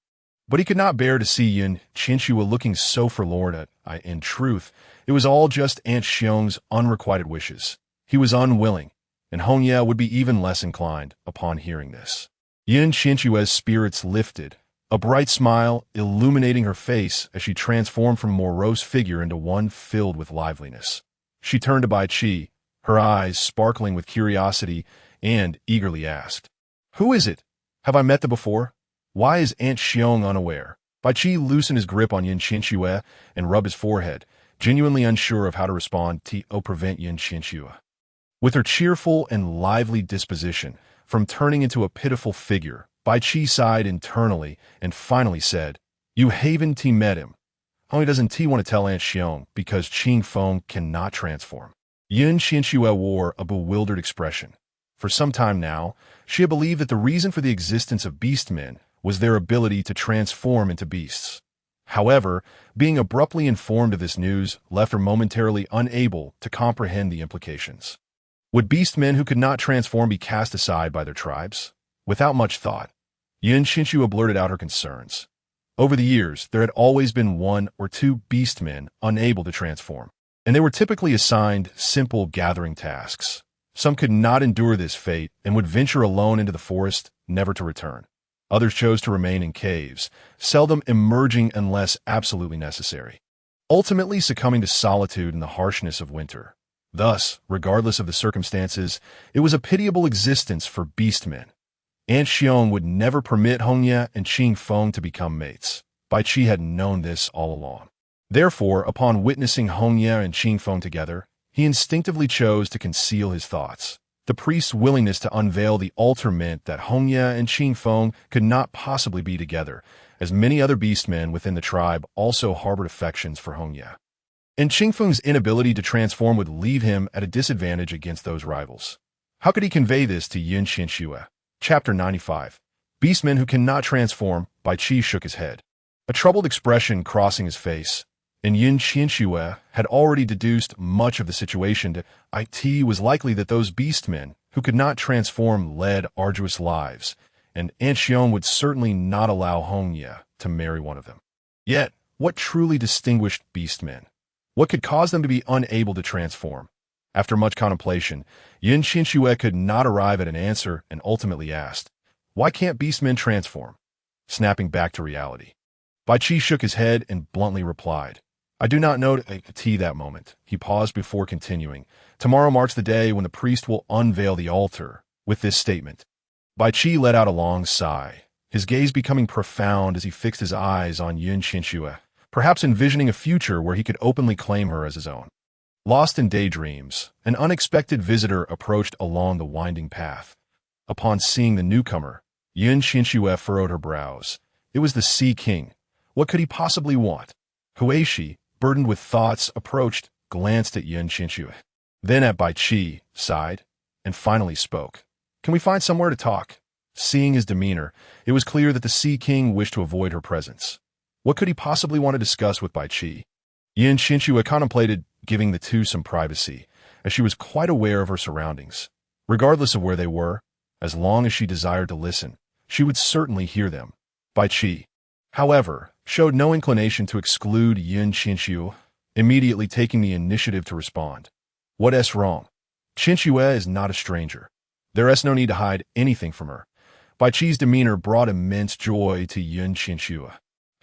but he could not bear to see Qianxue looking so forlorn. In truth, it was all just Aunt Xiong's unrequited wishes. He was unwilling, and Hongya would be even less inclined upon hearing this. Qianxue's spirits lifted, a bright smile illuminating her face as she transformed from a morose figure into one filled with liveliness. She turned to Bai Qi, her eyes sparkling with curiosity, and eagerly asked, Who is it? Have I met them before? Why is Aunt Xiong unaware? Bai Qi loosened his grip on Qianxue and rubbed his forehead, genuinely unsure of how to respond to prevent Qianxue. With her cheerful and lively disposition, from turning into a pitiful figure, Bai Qi sighed internally and finally said, You haven't met him. Only doesn't want to tell Aunt Xiong because Qing Feng cannot transform. Qianxue wore a bewildered expression. For some time now, she had believed that the reason for the existence of beastmen was their ability to transform into beasts. However, being abruptly informed of this news left her momentarily unable to comprehend the implications. Would beastmen who could not transform be cast aside by their tribes? Without much thought, Qianxue blurted out her concerns. Over the years, there had always been one or two beastmen unable to transform, and they were typically assigned simple gathering tasks. Some could not endure this fate and would venture alone into the forest, never to return. Others chose to remain in caves, seldom emerging unless absolutely necessary, ultimately succumbing to solitude and the harshness of winter. Thus, regardless of the circumstances, it was a pitiable existence for beastmen. Aunt Xiong would never permit Hongya and Qing Feng to become mates. Bai Qi had known this all along. Therefore, upon witnessing Hongya and Qing Feng together, he instinctively chose to conceal his thoughts. The priest's willingness to unveil the altar meant that Hongya and Qing Feng could not possibly be together, as many other beastmen within the tribe also harbored affections for Hongya. And Qing Feng's inability to transform would leave him at a disadvantage against those rivals. How could he convey this to Qianxue? Chapter 95. Beastmen who cannot transform. Bai Qi shook his head, a troubled expression crossing his face, and Qianxue had already deduced much of the situation. It was likely that those beastmen who could not transform led arduous lives, and Aunt Xiong would certainly not allow Hongya to marry one of them. Yet, what truly distinguished beastmen? What could cause them to be unable to transform? After much contemplation, Qianxue could not arrive at an answer and ultimately asked, Why can't beastmen transform? Snapping back to reality, Bai Qi shook his head and bluntly replied, I do not know that moment. He paused before continuing. Tomorrow marks the day when the priest will unveil the altar. With this statement, Bai Qi let out a long sigh, his gaze becoming profound as he fixed his eyes on Qianxue, perhaps envisioning a future where he could openly claim her as his own. Lost in daydreams, an unexpected visitor approached along the winding path. Upon seeing the newcomer, Qianxue furrowed her brows. It was the Sea King. What could he possibly want? Huishi, burdened with thoughts, approached, glanced at Qianxue, then at Bai Qi, sighed, and finally spoke. Can we find somewhere to talk? Seeing his demeanor, it was clear that the Sea King wished to avoid her presence. What could he possibly want to discuss with Bai Qi? Qianxue contemplated giving the two some privacy, as she was quite aware of her surroundings. Regardless of where they were, as long as she desired to listen, she would certainly hear them. Bai Qi, however, showed no inclination to exclude Qianxue, immediately taking the initiative to respond. What's wrong? Qianxue is not a stranger. There's no need to hide anything from her. Bai Qi's demeanor brought immense joy to Qianxue,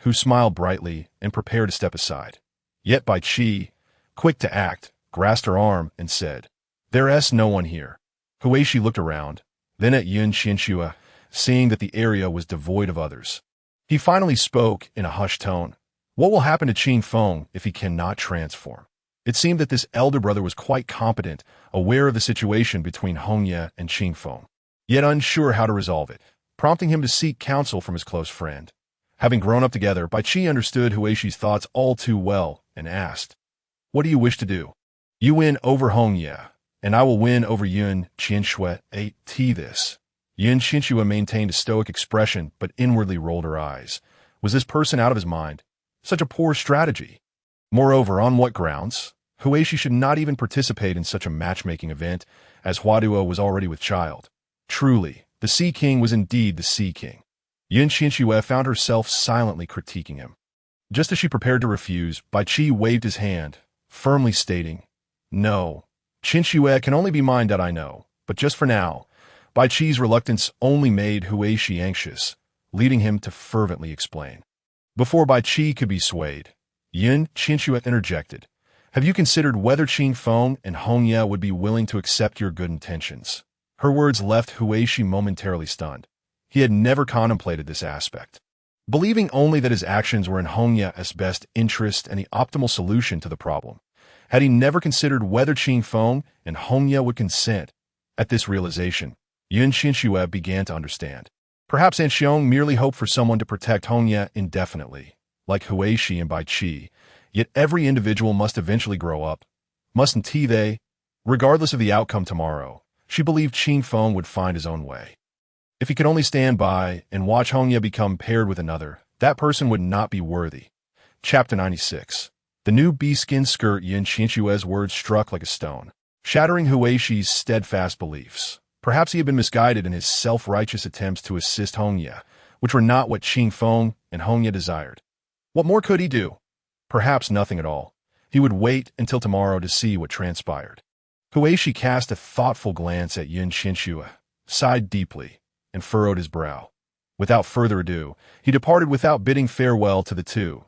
who smiled brightly and prepared to step aside. Yet Bai Qi, quick to act, grasped her arm and said, There's no one here. Huishi looked around, then at Qianxue, seeing that the area was devoid of others. He finally spoke in a hushed tone. What will happen to Qing Feng if he cannot transform? It seemed that this elder brother was quite competent, aware of the situation between Hongya and Qing Feng, yet unsure how to resolve it, prompting him to seek counsel from his close friend. Having grown up together, Bai Qi understood Huishi's thoughts all too well and asked, What do you wish to do? You win over Hongya. and I will win over Qianxue. This. Qianxue maintained a stoic expression, but inwardly rolled her eyes. Was this person out of his mind? Such a poor strategy. Moreover, on what grounds? Huishi should not even participate in such a matchmaking event, as Huaduo was already with child. Truly, the Sea King was indeed the Sea King. Qianxue found herself silently critiquing him. Just as she prepared to refuse, Bai Qi waved his hand, firmly stating, "No, Qianxue can only be mine, I know, but just for now." Bai Qi's reluctance only made Huishi anxious, leading him to fervently explain. Before Bai Qi could be swayed, Qianxue interjected, "Have you considered whether Qing Feng and Hongye would be willing to accept your good intentions?" Her words left Huishi momentarily stunned. He had never contemplated this aspect. Believing only that his actions were in Hongye's best interest and the optimal solution to the problem, had he never considered whether Qing Feng and Hongye would consent? At this realization, Qianxue began to understand. Perhaps Anxiong merely hoped for someone to protect Hongye indefinitely, like Huishi and Bai Qi, yet every individual must eventually grow up, mustn't they? Regardless of the outcome tomorrow, she believed Qing Feng would find his own way. If he could only stand by and watch Hongye become paired with another, that person would not be worthy. Chapter 96. The new bee-skin skirt. Qianxue's words struck like a stone, shattering Huishi's steadfast beliefs. Perhaps he had been misguided in his self-righteous attempts to assist Hongye, which were not what Qing Feng and Hongye desired. What more could he do? Perhaps nothing at all. He would wait until tomorrow to see what transpired. Huishi cast a thoughtful glance at Qianxue, sighed deeply, and furrowed his brow. Without further ado, he departed without bidding farewell to the two.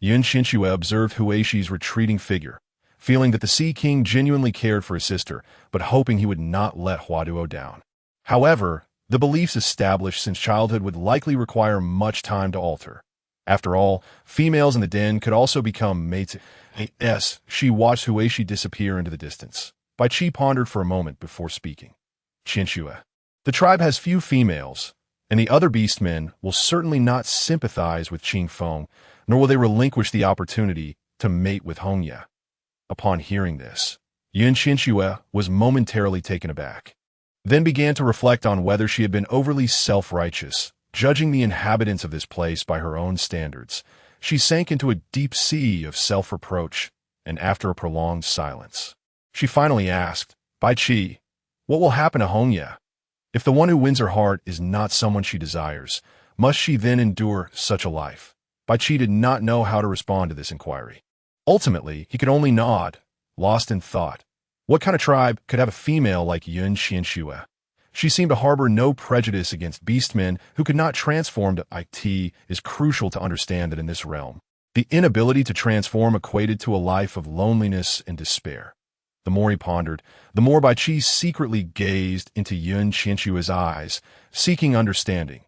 Qianxue observed Huishi's retreating figure, feeling that the Sea King genuinely cared for his sister, but hoping he would not let Huaduo down. However, the beliefs established since childhood would likely require much time to alter. After all, females in the den could also become mates. She watched Huishi disappear into the distance. Bai Qi pondered for a moment before speaking. Qianxue. The tribe has few females, and the other beastmen will certainly not sympathize with Qing Feng, nor will they relinquish the opportunity to mate with Hongye. Upon hearing this, Qianxue was momentarily taken aback, then began to reflect on whether she had been overly self-righteous, judging the inhabitants of this place by her own standards. She sank into a deep sea of self-reproach, and after a prolonged silence, she finally asked, "Bai Qi, what will happen to Hongye? If the one who wins her heart is not someone she desires, must she then endure such a life?" Bai Qi did not know how to respond to this inquiry. Ultimately, he could only nod, lost in thought. What kind of tribe could have a female like Qianxue? She seemed to harbor no prejudice against beastmen who could not transform to it. Is crucial to understand that in this realm, the inability to transform equated to a life of loneliness and despair. The more he pondered, the more Bai Qi secretly gazed into Qianxue's eyes, seeking understanding.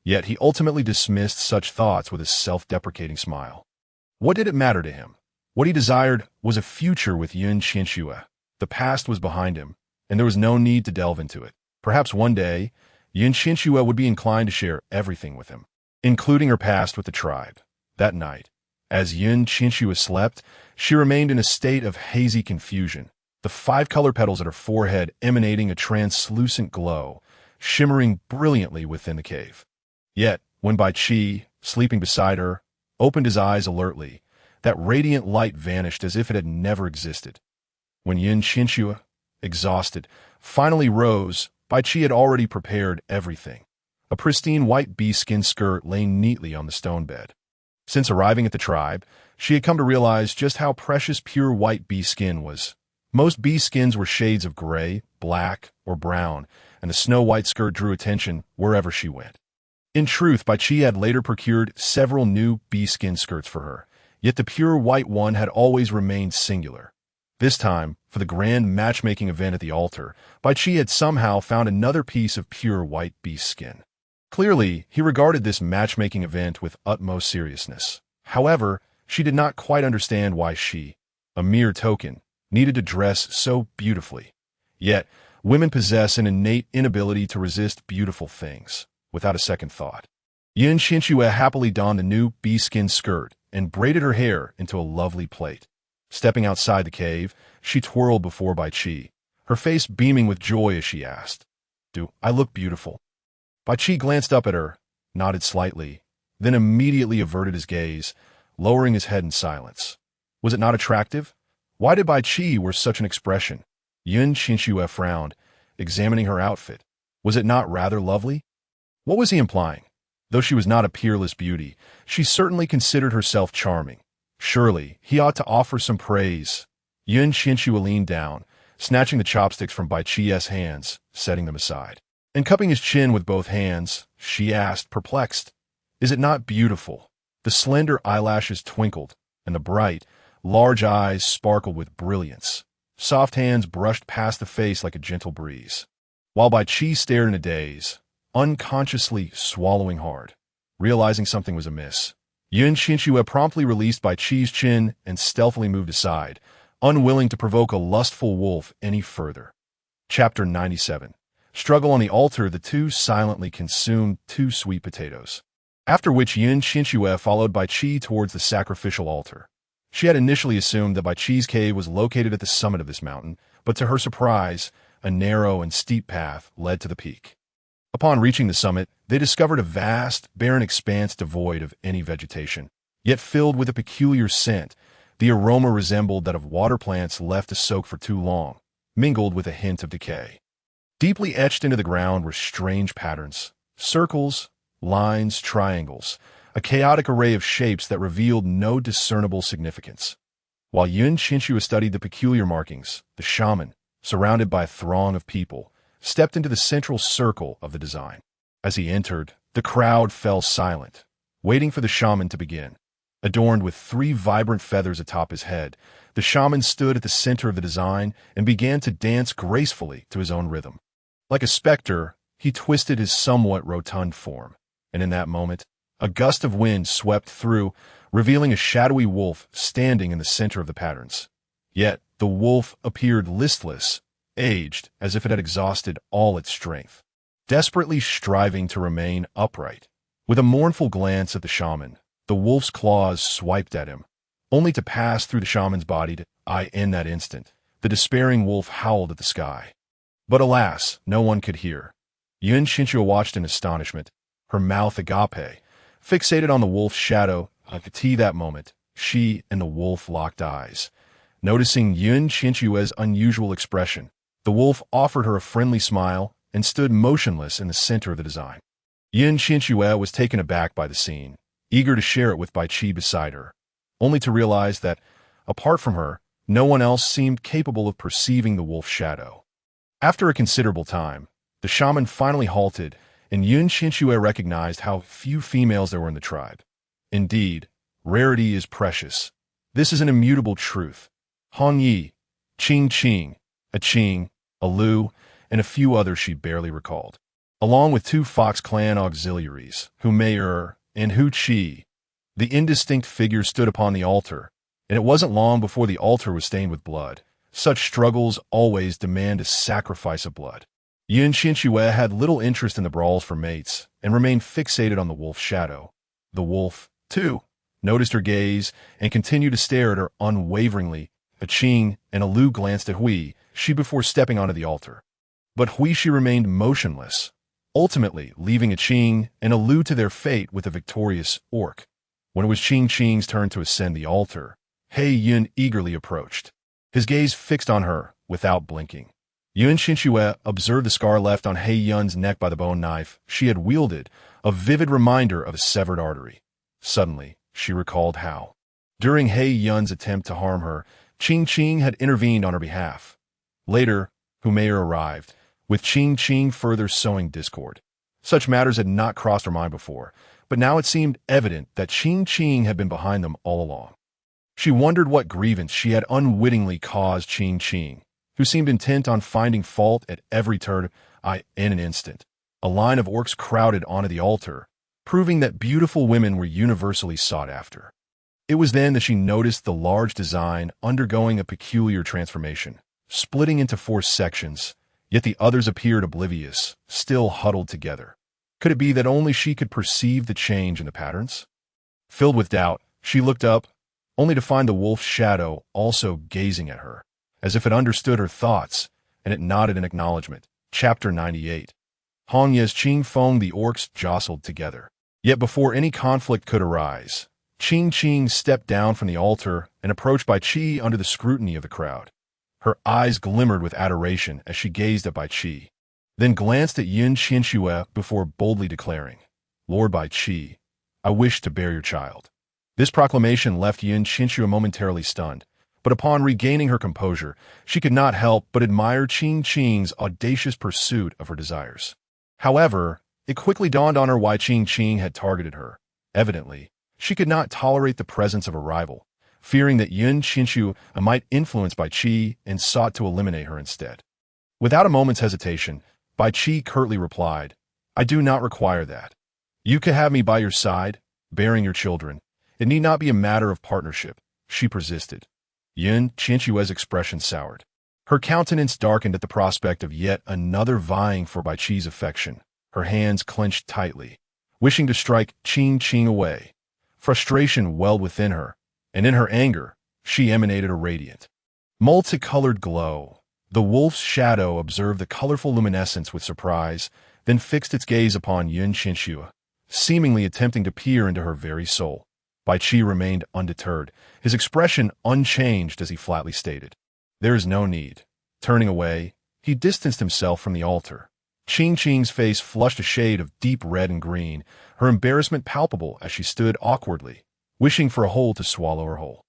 Yet he ultimately dismissed such thoughts with a self-deprecating smile. What did it matter to him? What he desired was a future with Qianxue. The past was behind him, and there was no need to delve into it. Perhaps one day, Qianxue would be inclined to share everything with him, including her past with the tribe. That night, as Qianxue slept, she remained in a state of hazy confusion, the 5 color petals at her forehead emanating a translucent glow, shimmering brilliantly within the cave. Yet, when Bai Qi, sleeping beside her, opened his eyes alertly, that radiant light vanished as if it had never existed. When Qianxue, exhausted, finally rose, Bai Qi had already prepared everything. A pristine white bee-skin skirt lay neatly on the stone bed. Since arriving at the tribe, she had come to realize just how precious pure white bee skin was. Most bee skins were shades of gray, black, or brown, and the snow-white skirt drew attention wherever she went. In truth, Bai Qi had later procured several new bee skin skirts for her, yet the pure white one had always remained singular. This time, for the grand matchmaking event at the altar, Bai Qi had somehow found another piece of pure white bee skin. Clearly, he regarded this matchmaking event with utmost seriousness. However, she did not quite understand why she, a mere token, needed to dress so beautifully. Yet, women possess an innate inability to resist beautiful things, without a second thought. Qianxue happily donned the new bee-skin skirt and braided her hair into a lovely plait. Stepping outside the cave, she twirled before Bai Qi, her face beaming with joy as she asked, "Do I look beautiful?" Bai Qi glanced up at her, nodded slightly, then immediately averted his gaze, lowering his head in silence. Was it not attractive? Why did Bai Qi wear such an expression? Qianxue frowned, examining her outfit. Was it not rather lovely? What was he implying? Though she was not a peerless beauty, she certainly considered herself charming. Surely, he ought to offer some praise. Qianxue leaned down, snatching the chopsticks from Bai Qi's hands, setting them aside. And cupping his chin with both hands, she asked, perplexed, "Is it not beautiful?" The slender eyelashes twinkled, and the bright, large eyes sparkled with brilliance. Soft hands brushed past the face like a gentle breeze. While Bai Qi stared in a daze, unconsciously swallowing hard, realizing something was amiss. Qianxue promptly released Bai Qi's chin and stealthily moved aside, unwilling to provoke a lustful wolf any further. Chapter 97. Struggle on the altar. The two silently consumed 2 sweet potatoes. After which Qianxue followed Bai Qi towards the sacrificial altar. She had initially assumed that Bai Qi's cave was located at the summit of this mountain, but to her surprise, a narrow and steep path led to the peak. Upon reaching the summit, they discovered a vast, barren expanse devoid of any vegetation, yet filled with a peculiar scent. The aroma resembled that of water plants left to soak for too long, mingled with a hint of decay. Deeply etched into the ground were strange patterns, circles, lines, triangles, a chaotic array of shapes that revealed no discernible significance. While Qianxue studied the peculiar markings, the shaman, surrounded by a throng of people, stepped into the central circle of the design. As he entered, the crowd fell silent, waiting for the shaman to begin. Adorned with 3 vibrant feathers atop his head, the shaman stood at the center of the design and began to dance gracefully to his own rhythm. Like a specter, he twisted his somewhat rotund form, and in that moment, a gust of wind swept through, revealing a shadowy wolf standing in the center of the patterns. Yet, the wolf appeared listless, aged, as if it had exhausted all its strength, desperately striving to remain upright. With a mournful glance at the shaman, the wolf's claws swiped at him, only to pass through the shaman's body to eye. In that instant, the despairing wolf howled at the sky. But alas, no one could hear. Qianxue watched in astonishment, her mouth agape, fixated on the wolf's shadow. At that moment, she and the wolf locked eyes. Noticing Qianxue's unusual expression, the wolf offered her a friendly smile and stood motionless in the center of the design. Qianxue was taken aback by the scene, eager to share it with Bai Qi beside her, only to realize that, apart from her, no one else seemed capable of perceiving the wolf's shadow. After a considerable time, the shaman finally halted, and Qianxue recognized how few females there were in the tribe. Indeed, rarity is precious. This is an immutable truth. Han Yi, Qing, a Qing, a Lu, and a few others she barely recalled, along with 2 Fox clan auxiliaries, Hu Mei and Hu Qi. The indistinct figures stood upon the altar, and it wasn't long before the altar was stained with blood. Such struggles always demand a sacrifice of blood. Qianxue had little interest in the brawls for mates, and remained fixated on the wolf's shadow. The wolf, too, noticed her gaze, and continued to stare at her unwaveringly. A Qing and a Lu glanced at Hui Shi before stepping onto the altar. But Hui Shi remained motionless, ultimately leaving a Qing and a Lu to their fate with a victorious orc. When it was Qing's turn to ascend the altar, He Yun eagerly approached, his gaze fixed on her without blinking. Qianxue observed the scar left on He Yun's neck by the bone knife she had wielded, a vivid reminder of a severed artery. Suddenly, she recalled how, during He Yun's attempt to harm her, Qing had intervened on her behalf. Later, Hu Mei arrived, with Qing further sowing discord. Such matters had not crossed her mind before, but now it seemed evident that Qing had been behind them all along. She wondered what grievance she had unwittingly caused Qing, who seemed intent on finding fault at every turn. In an instant, a line of orcs crowded onto the altar, proving that beautiful women were universally sought after. It was then that she noticed the large design undergoing a peculiar transformation, splitting into 4 sections, yet the others appeared oblivious, still huddled together. Could it be that only she could perceive the change in the patterns? Filled with doubt, she looked up, only to find the wolf's shadow also gazing at her, as if it understood her thoughts. and it nodded in acknowledgement. Chapter 98. Hong Ye's Qing Feng. The orcs jostled together. Yet before any conflict could arise, Qing stepped down from the altar and approached Bai Qi under the scrutiny of the crowd. Her eyes glimmered with adoration as she gazed at Bai Qi, then glanced at Qianxue before boldly declaring, "Lord Bai Qi, I wish to bear your child." This proclamation left Qianxue momentarily stunned, but upon regaining her composure, she could not help but admire Qing's audacious pursuit of her desires. However, it quickly dawned on her why Qing had targeted her. Evidently, she could not tolerate the presence of a rival, fearing that Qianxue might influence Bai Qi and sought to eliminate her instead. Without a moment's hesitation, Bai Qi curtly replied, "I do not require that. You can have me by your side, bearing your children. It need not be a matter of partnership," she persisted. Qianxue's expression soured. Her countenance darkened at the prospect of yet another vying for Bai Qi's affection. Her hands clenched tightly, wishing to strike Qing away. Frustration welled within her, and in her anger, she emanated a radiant, multicolored glow. The wolf's shadow observed the colorful luminescence with surprise, then fixed its gaze upon Qianxue, seemingly attempting to peer into her very soul. Bai Qi remained undeterred, his expression unchanged as he flatly stated, "There is no need." Turning away, he distanced himself from the altar. Qing's face flushed a shade of deep red and green, her embarrassment palpable as she stood awkwardly, wishing for a hole to swallow her whole.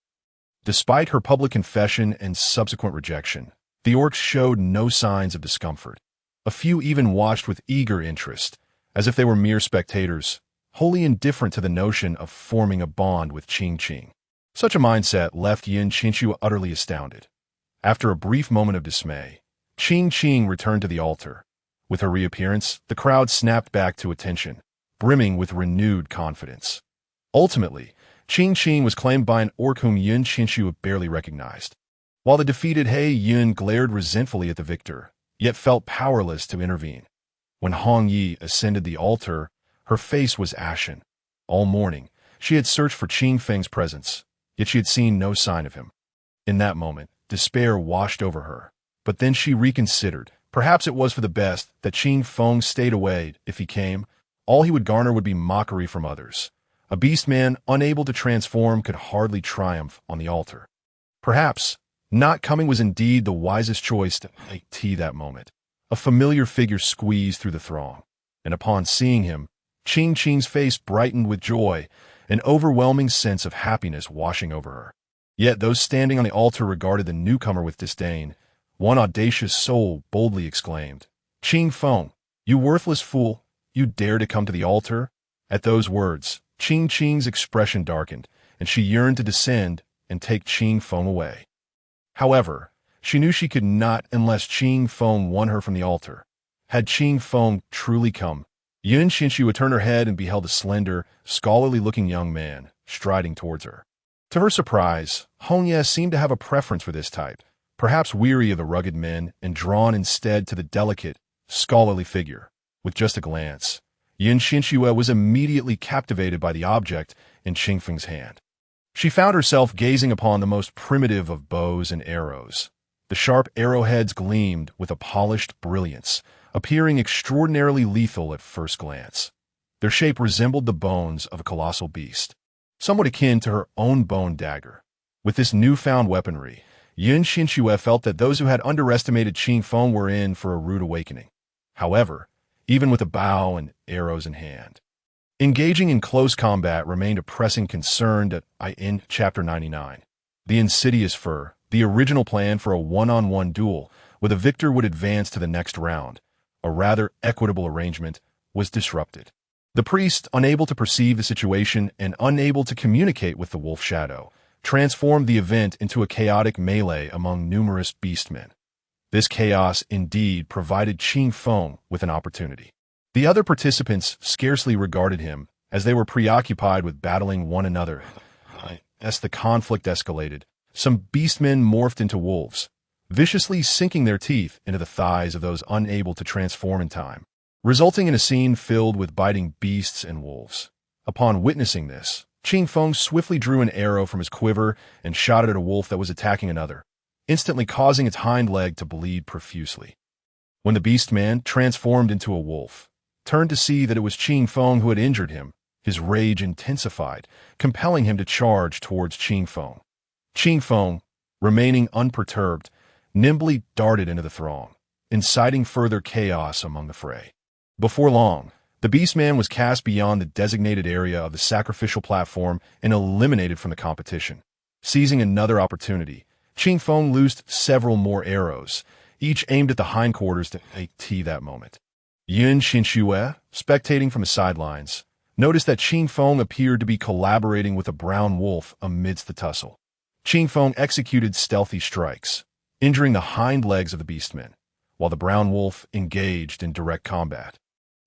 Despite her public confession and subsequent rejection, the orcs showed no signs of discomfort. A few even watched with eager interest, as if they were mere spectators, wholly indifferent to the notion of forming a bond with Qing. Such a mindset left Qianxue utterly astounded. After a brief moment of dismay, Qing returned to the altar. With her reappearance, the crowd snapped back to attention, brimming with renewed confidence. Ultimately, Qing was claimed by an orc whom Qianxue barely recognized. While the defeated He Yun glared resentfully at the victor, yet felt powerless to intervene. When Hong Yi ascended the altar, her face was ashen. All morning, she had searched for Qing Feng's presence, yet she had seen no sign of him. In that moment, despair washed over her, but then she reconsidered. Perhaps it was for the best that Qing Feng stayed away. If he came, all he would garner would be mockery from others. A beastman unable to transform could hardly triumph on the altar. Perhaps not coming was indeed the wisest choice to make tea that moment. A familiar figure squeezed through the throng, and upon seeing him, Qing's face brightened with joy, an overwhelming sense of happiness washing over her. Yet those standing on the altar regarded the newcomer with disdain. One audacious soul boldly exclaimed, "Qing Feng, you worthless fool, you dare to come to the altar?" At those words, Qing's expression darkened, and she yearned to descend and take Qing Feng away. However, she knew she could not unless Qing Feng won her from the altar. Had Qing Feng truly come, Qianxue turned her head and beheld a slender, scholarly-looking young man striding towards her. To her surprise, Hong Ye seemed to have a preference for this type, perhaps weary of the rugged men and drawn instead to the delicate, scholarly figure. With just a glance, Qianxue was immediately captivated by the object in Qing Feng's hand. She found herself gazing upon the most primitive of bows and arrows. The sharp arrowheads gleamed with a polished brilliance, appearing extraordinarily lethal at first glance. Their shape resembled the bones of a colossal beast, somewhat akin to her own bone dagger. With this newfound weaponry, Qianxue felt that those who had underestimated Qing Feng were in for a rude awakening. However, even with a bow and arrows in hand, engaging in close combat remained a pressing concern in Chapter 99. The insidious fur, the original plan for a one-on-one duel, where the victor would advance to the next round, a rather equitable arrangement, was disrupted. The priest, unable to perceive the situation and unable to communicate with the wolf shadow, transformed the event into a chaotic melee among numerous beastmen. This chaos indeed provided Qing Feng with an opportunity. The other participants scarcely regarded him, as they were preoccupied with battling one another. As the conflict escalated, some beastmen morphed into wolves, viciously sinking their teeth into the thighs of those unable to transform in time, resulting in a scene filled with biting beasts and wolves. Upon witnessing this, Qing Feng swiftly drew an arrow from his quiver and shot it at a wolf that was attacking another. instantly causing its hind leg to bleed profusely. When the beast man, transformed into a wolf, turned to see that it was Qianxue who had injured him, his rage intensified, compelling him to charge towards Qianxue. Qianxue, remaining unperturbed, nimbly darted into the throng, inciting further chaos among the fray. Before long, the beastman was cast beyond the designated area of the sacrificial platform and eliminated from the competition. Seizing another opportunity, Qianxue loosed several more arrows, each aimed at the hindquarters to take that moment. Qianxue, spectating from the sidelines, noticed that Qianxue appeared to be collaborating with a brown wolf amidst the tussle. Qianxue executed stealthy strikes, injuring the hind legs of the beastmen, while the brown wolf engaged in direct combat.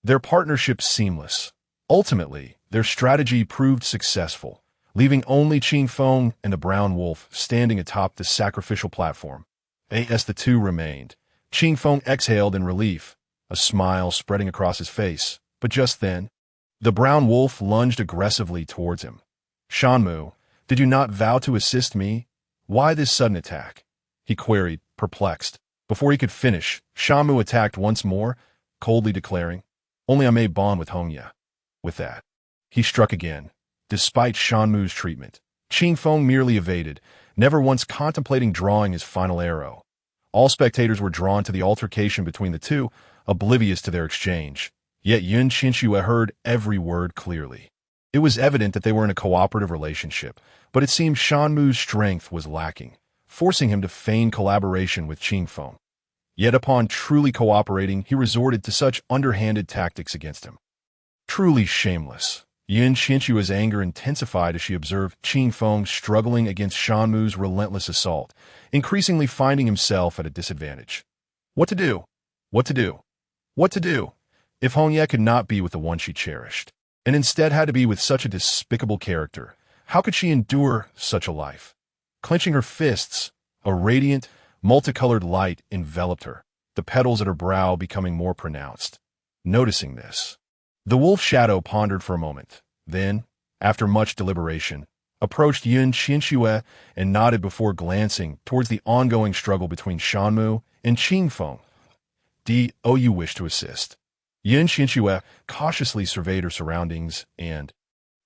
Their partnership seamless. Ultimately, their strategy proved successful, leaving only Qianxue and the brown wolf standing atop the sacrificial platform. As the two remained, Qianxue exhaled in relief, a smile spreading across his face, but just then, the brown wolf lunged aggressively towards him. "Qianxue, did you not vow to assist me? Why this sudden attack?" he queried, perplexed. Before he could finish, Qianxue attacked once more, coldly declaring, "Only I may bond with Hongya." With that, he struck again. Despite Qianxue's treatment, Qianxue merely evaded, never once contemplating drawing his final arrow. All spectators were drawn to the altercation between the two, oblivious to their exchange. Yet Qianxue heard every word clearly. It was evident that they were in a cooperative relationship, but it seemed Qianxue's strength was lacking, forcing him to feign collaboration with Qianxue. Yet upon truly cooperating, he resorted to such underhanded tactics against him. Truly shameless. Qianxue's anger intensified as she observed Qianxue struggling against Qianxue's relentless assault, increasingly finding himself at a disadvantage. What to do? What to do? What to do? If Hongya could not be with the one she cherished, and instead had to be with such a despicable character, how could she endure such a life? Clenching her fists, a radiant, multicolored light enveloped her, the petals at her brow becoming more pronounced. Noticing this, the wolf shadow pondered for a moment, then, after much deliberation, approached Qianxue and nodded before glancing towards the ongoing struggle between Qianxue and Qianxue. "Do you wish to assist?" Qianxue cautiously surveyed her surroundings and,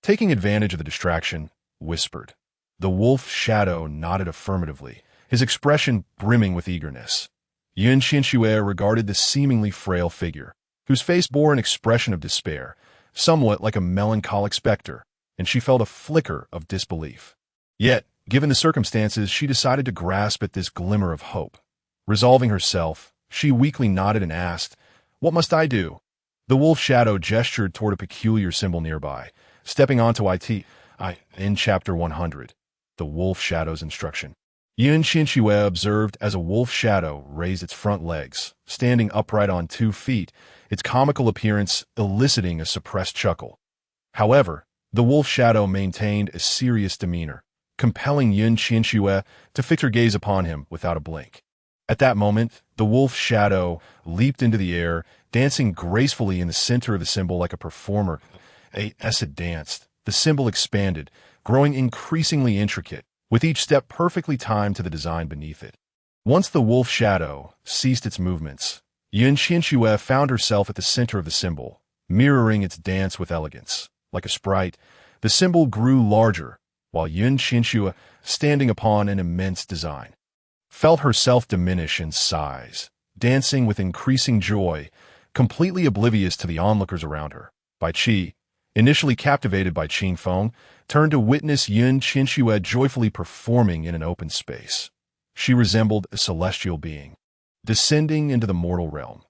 taking advantage of the distraction, whispered. The wolf shadow nodded affirmatively, his expression brimming with eagerness. Qianxue regarded the seemingly frail figure, whose face bore an expression of despair, somewhat like a melancholic specter, and she felt a flicker of disbelief. Yet, given the circumstances, she decided to grasp at this glimmer of hope. Resolving herself, she weakly nodded and asked, "What must I do?" The wolf shadow gestured toward a peculiar symbol nearby, stepping onto in Chapter 100, the wolf shadow's instruction. Qianxue observed as a wolf shadow raised its front legs, standing upright on 2 feet, its comical appearance eliciting a suppressed chuckle. However, the wolf shadow maintained a serious demeanor, compelling Qianxue to fix her gaze upon him without a blink. At that moment, the wolf shadow leaped into the air, dancing gracefully in the center of the symbol like a performer. As it danced, the symbol expanded, growing increasingly intricate, with each step perfectly timed to the design beneath it. Once the wolf shadow ceased its movements, Qianxue found herself at the center of the symbol, mirroring its dance with elegance. Like a sprite, the symbol grew larger, while Qianxue, standing upon an immense design, felt herself diminish in size, dancing with increasing joy, completely oblivious to the onlookers around her. Bai Qi, initially captivated by Qianxue, turned to witness Qianxue joyfully performing in an open space. She resembled a celestial being, descending into the mortal realm.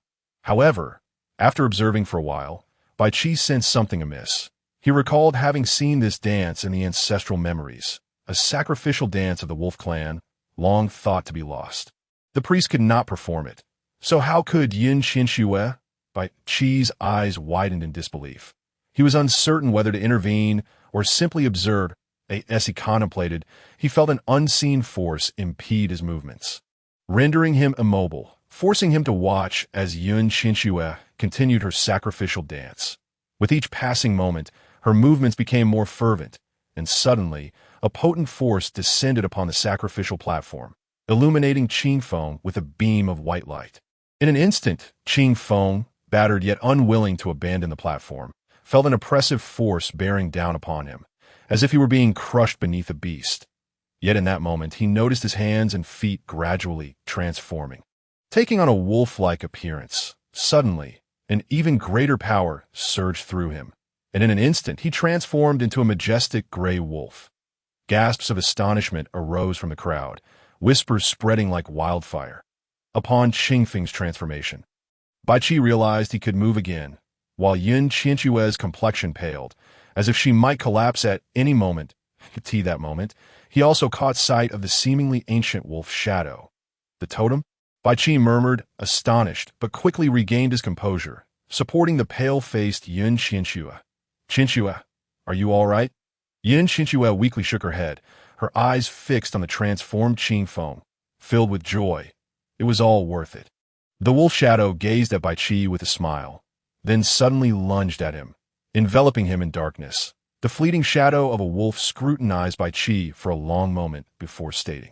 However, after observing for a while, Bai Qi sensed something amiss. He recalled having seen this dance in the ancestral memories, a sacrificial dance of the wolf clan, long thought to be lost. The priest could not perform it, so how could Qianxue? Bai Qi's eyes widened in disbelief. He was uncertain whether to intervene or simply observe. As he contemplated, he felt an unseen force impede his movements, rendering him immobile, forcing him to watch as Qianxue continued her sacrificial dance. With each passing moment, her movements became more fervent, and suddenly, a potent force descended upon the sacrificial platform, illuminating Qianxue with a beam of white light. In an instant, Qianxue, battered yet unwilling to abandon the platform, felt an oppressive force bearing down upon him, as if he were being crushed beneath a beast. Yet in that moment, he noticed his hands and feet gradually transforming, taking on a wolf-like appearance. Suddenly, an even greater power surged through him, and in an instant, he transformed into a majestic gray wolf. Gasps of astonishment arose from the crowd, whispers spreading like wildfire. Upon Qingfeng's transformation, Bai Qi realized he could move again, while Qianxue's complexion paled, as if she might collapse at any moment. That moment, he also caught sight of the seemingly ancient wolf shadow. The totem? Bai Qi murmured, astonished, but quickly regained his composure, supporting the pale-faced Qianxue. Qianxue, are you all right? Qianxue weakly shook her head, her eyes fixed on the transformed Qianxue, filled with joy. It was all worth it. The wolf shadow gazed at Bai Qi with a smile, then suddenly lunged at him, enveloping him in darkness. The fleeting shadow of a wolf scrutinized Bai Qi for a long moment before stating,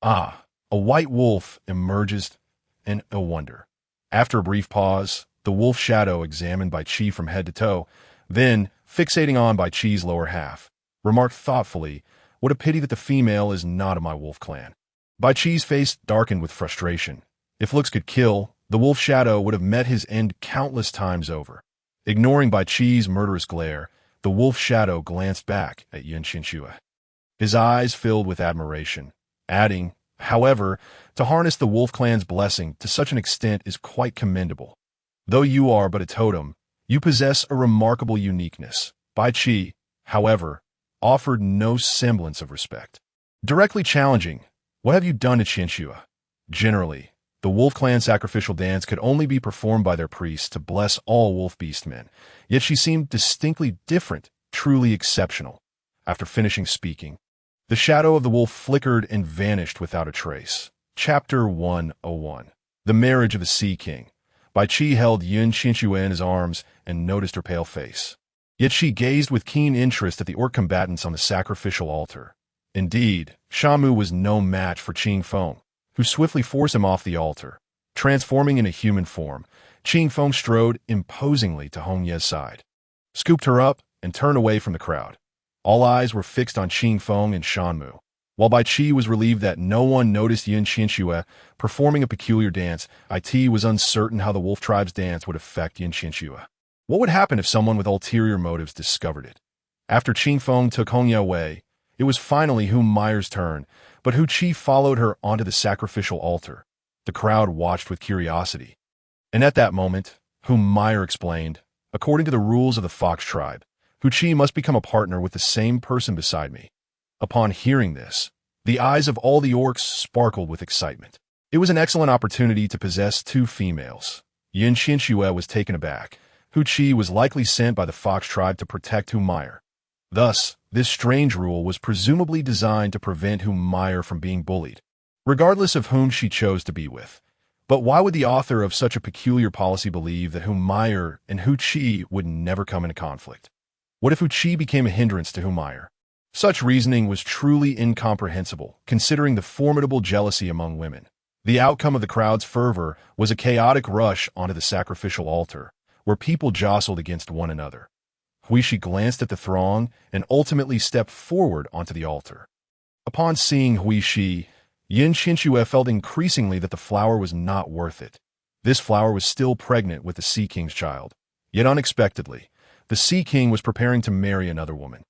"Ah, a white wolf emerges in a wonder." After a brief pause, the wolf shadow examined Bai Qi from head to toe, then, fixating on Bai Qi's lower half, remarked thoughtfully, "What a pity that the female is not of my wolf clan." Bai Qi's face darkened with frustration. If looks could kill, the wolf shadow would have met his end countless times over. Ignoring Bai Qi's murderous glare, the wolf shadow glanced back at Qianxue. His eyes filled with admiration, adding, "However, to harness the wolf clan's blessing to such an extent is quite commendable. Though you are but a totem, you possess a remarkable uniqueness." Bai Qi, however, offered no semblance of respect. Directly challenging, "What have you done to Qianxue?" Generally, the wolf clan sacrificial dance could only be performed by their priests to bless all wolf beast men, yet she seemed distinctly different, truly exceptional. After finishing speaking, the shadow of the wolf flickered and vanished without a trace. Chapter 101. The Marriage of the Sea King. Bai Qi held Qianxue in his arms and noticed her pale face. Yet she gazed with keen interest at the orc combatants on the sacrificial altar. Indeed, Shamu was no match for Qianxue, who swiftly forced him off the altar. Transforming into human form, Qianxue strode imposingly to Hongye's side, scooped her up, and turned away from the crowd. All eyes were fixed on Qianxue and Shanmu. While Bai Qi was relieved that no one noticed Qianxue performing a peculiar dance, It was uncertain how the wolf tribe's dance would affect Qianxue. What would happen if someone with ulterior motives discovered it? After Qianxue took Hongye away, it was finally Hu Meyer's turn, but Hu Qi followed her onto the sacrificial altar. The crowd watched with curiosity. And at that moment, Hu Meyer explained, "According to the rules of the Fox tribe, Hu Qi must become a partner with the same person beside me." Upon hearing this, the eyes of all the orcs sparkled with excitement. It was an excellent opportunity to possess two females. Qianxue was taken aback. Hu Qi was likely sent by the Fox tribe to protect Hu Meyer. Thus, this strange rule was presumably designed to prevent Hu Meyer from being bullied, regardless of whom she chose to be with. But why would the author of such a peculiar policy believe that Hu Meyer and Hu Qi would never come into conflict? What if Hu Qi became a hindrance to Hu Meyer? Such reasoning was truly incomprehensible, considering the formidable jealousy among women. The outcome of the crowd's fervor was a chaotic rush onto the sacrificial altar, where people jostled against one another. Huishi glanced at the throng and ultimately stepped forward onto the altar. Upon seeing Huishi, Qianxue felt increasingly that the flower was not worth it. This flower was still pregnant with the Sea King's child. Yet unexpectedly, the Sea King was preparing to marry another woman.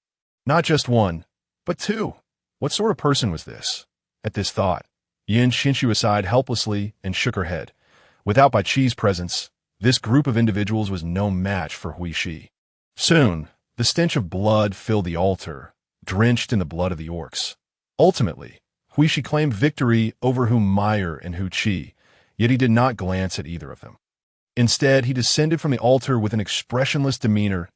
Not just one, but two. What sort of person was this? At this thought, Qianxue sighed helplessly and shook her head. Without Bai Qi's presence, this group of individuals was no match for Huishi. Soon, the stench of blood filled the altar, drenched in the blood of the orcs. Ultimately, Huishi claimed victory over Hu Meyer and Hu Qi, yet he did not glance at either of them. Instead, he descended from the altar with an expressionless demeanor.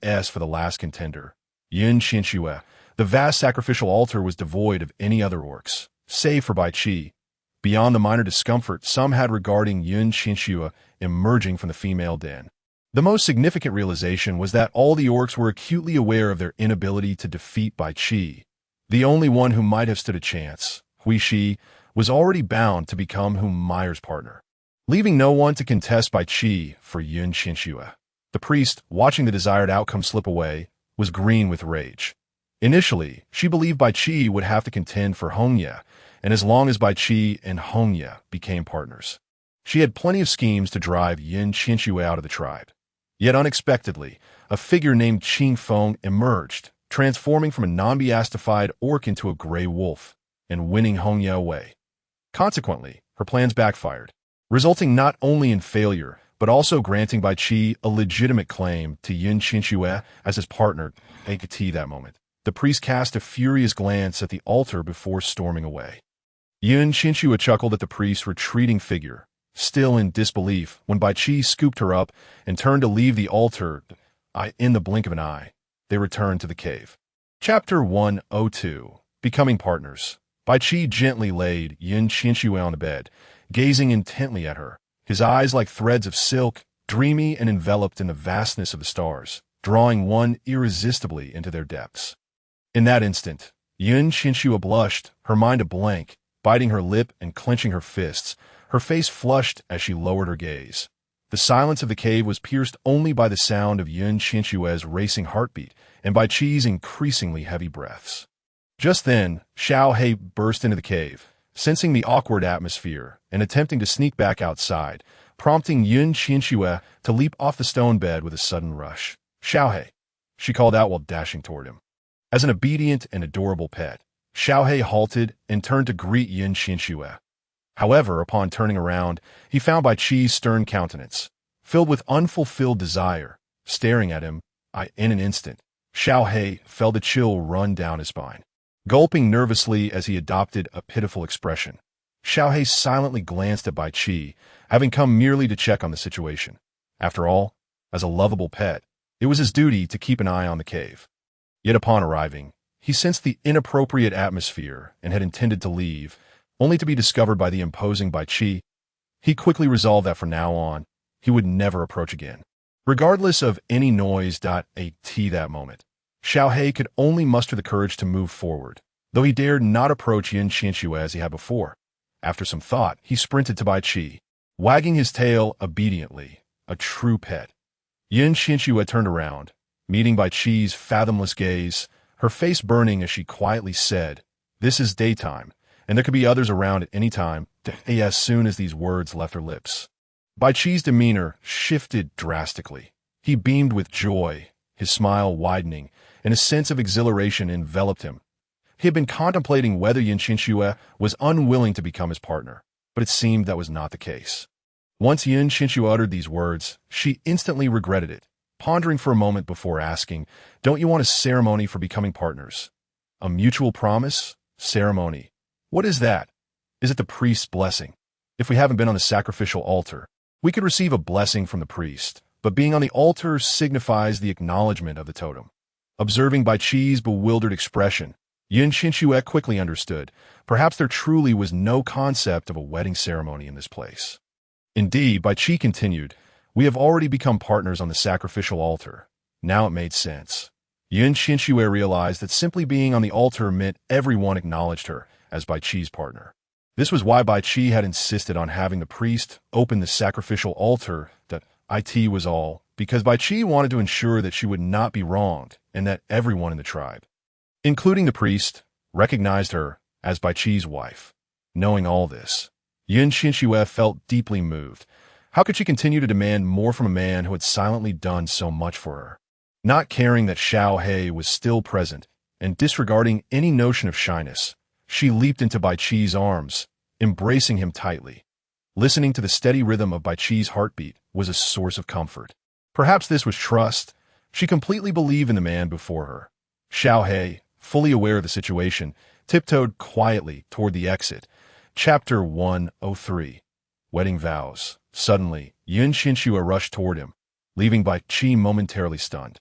As for the last contender, Qianxue, the vast sacrificial altar was devoid of any other orcs, save for Bai Qi. Beyond the minor discomfort some had regarding Qianxue emerging from the female den, the most significant realization was that all the orcs were acutely aware of their inability to defeat Bai Qi. The only one who might have stood a chance, Huishi, was already bound to become Meyer's partner, leaving no one to contest Bai Qi for Qianxue. The priest, watching the desired outcome slip away, was green with rage. Initially, she believed Bai Qi would have to contend for Hongye, and as long as Bai Qi and Hongye became partners, she had plenty of schemes to drive Qianxue out of the tribe. Yet unexpectedly, a figure named Qianxue emerged, transforming from a non-beastified orc into a gray wolf, and winning Hongye away. Consequently, her plans backfired, resulting not only in failure, but also granting Bai Qi a legitimate claim to Qianxue as his partner. At that moment, the priest cast a furious glance at the altar before storming away. Qianxue chuckled at the priest's retreating figure, still in disbelief when Bai Qi scooped her up and turned to leave the altar. In the blink of an eye, they returned to the cave. Chapter 102. Becoming Partners. Bai Qi gently laid Qianxue on the bed, gazing intently at her, his eyes like threads of silk, dreamy and enveloped in the vastness of the stars, drawing one irresistibly into their depths. In that instant, Qianxue blushed, her mind a blank, biting her lip and clenching her fists, her face flushed as she lowered her gaze. The silence of the cave was pierced only by the sound of Qianxue's racing heartbeat and Bai Qi's increasingly heavy breaths. Just then, Qianxue burst into the cave, sensing the awkward atmosphere and attempting to sneak back outside, prompting Qianxue to leap off the stone bed with a sudden rush. "Qianxue," she called out while dashing toward him. As an obedient and adorable pet, Qianxue halted and turned to greet Qianxue. However, upon turning around, he found Bai Qi's stern countenance, filled with unfulfilled desire, staring at him. In an instant, Qianxue felt a chill run down his spine. Gulping nervously as he adopted a pitiful expression, Qianxue silently glanced at Bai Qi, having come merely to check on the situation. After all, as a lovable pet, it was his duty to keep an eye on the cave. Yet upon arriving, he sensed the inappropriate atmosphere and had intended to leave, only to be discovered by the imposing Bai Qi. He quickly resolved that from now on, he would never approach again. Regardless of any noise. At that moment, Qianxue could only muster the courage to move forward, though he dared not approach Qianxue as he had before. After some thought, he sprinted to Bai Qi, wagging his tail obediently, a true pet. Qianxue turned around, meeting Bai Qi's fathomless gaze, her face burning as she quietly said, "This is daytime, and there could be others around at any time." As soon as these words left her lips, Bai Qi's demeanor shifted drastically. He beamed with joy, his smile widening, and a sense of exhilaration enveloped him. He had been contemplating whether Qianxue was unwilling to become his partner, but it seemed that was not the case. Once Qianxue uttered these words, she instantly regretted it, pondering for a moment before asking, "Don't you want a ceremony for becoming partners?" "A mutual promise? Ceremony? What is that?" "Is it the priest's blessing? If we haven't been on the sacrificial altar, we could receive a blessing from the priest, but being on the altar signifies the acknowledgement of the totem." Observing Bai Qi's bewildered expression, Qianxue quickly understood. Perhaps there truly was no concept of a wedding ceremony in this place. Indeed, Bai Qi continued, "We have already become partners on the sacrificial altar." Now it made sense. Qianxue realized that simply being on the altar meant everyone acknowledged her as Bai Qi's partner. This was why Bai Qi had insisted on having the priest open the sacrificial altar. That it was all because Bai Qi wanted to ensure that she would not be wronged and that everyone in the tribe, including the priest, recognized her as Bai Qi's wife. Knowing all this, Qianxue felt deeply moved. How could she continue to demand more from a man who had silently done so much for her? Not caring that Qianxue was still present and disregarding any notion of shyness, she leaped into Bai Qi's arms, embracing him tightly. Listening to the steady rhythm of Bai Qi's heartbeat was a source of comfort. Perhaps this was trust. She completely believed in the man before her. Qianxue, fully aware of the situation, tiptoed quietly toward the exit. Chapter 103. Wedding Vows. Suddenly, Qianxue rushed toward him, leaving Bai Qi momentarily stunned,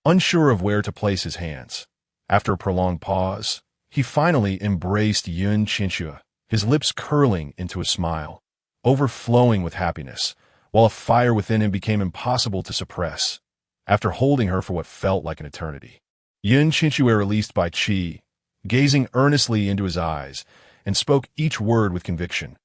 unsure of where to place his hands. After a prolonged pause, he finally embraced Qianxue, his lips curling into a smile, overflowing with happiness, while a fire within him became impossible to suppress. After holding her for what felt like an eternity, Qianxue released Bai Qi, gazing earnestly into his eyes, and spoke each word with conviction.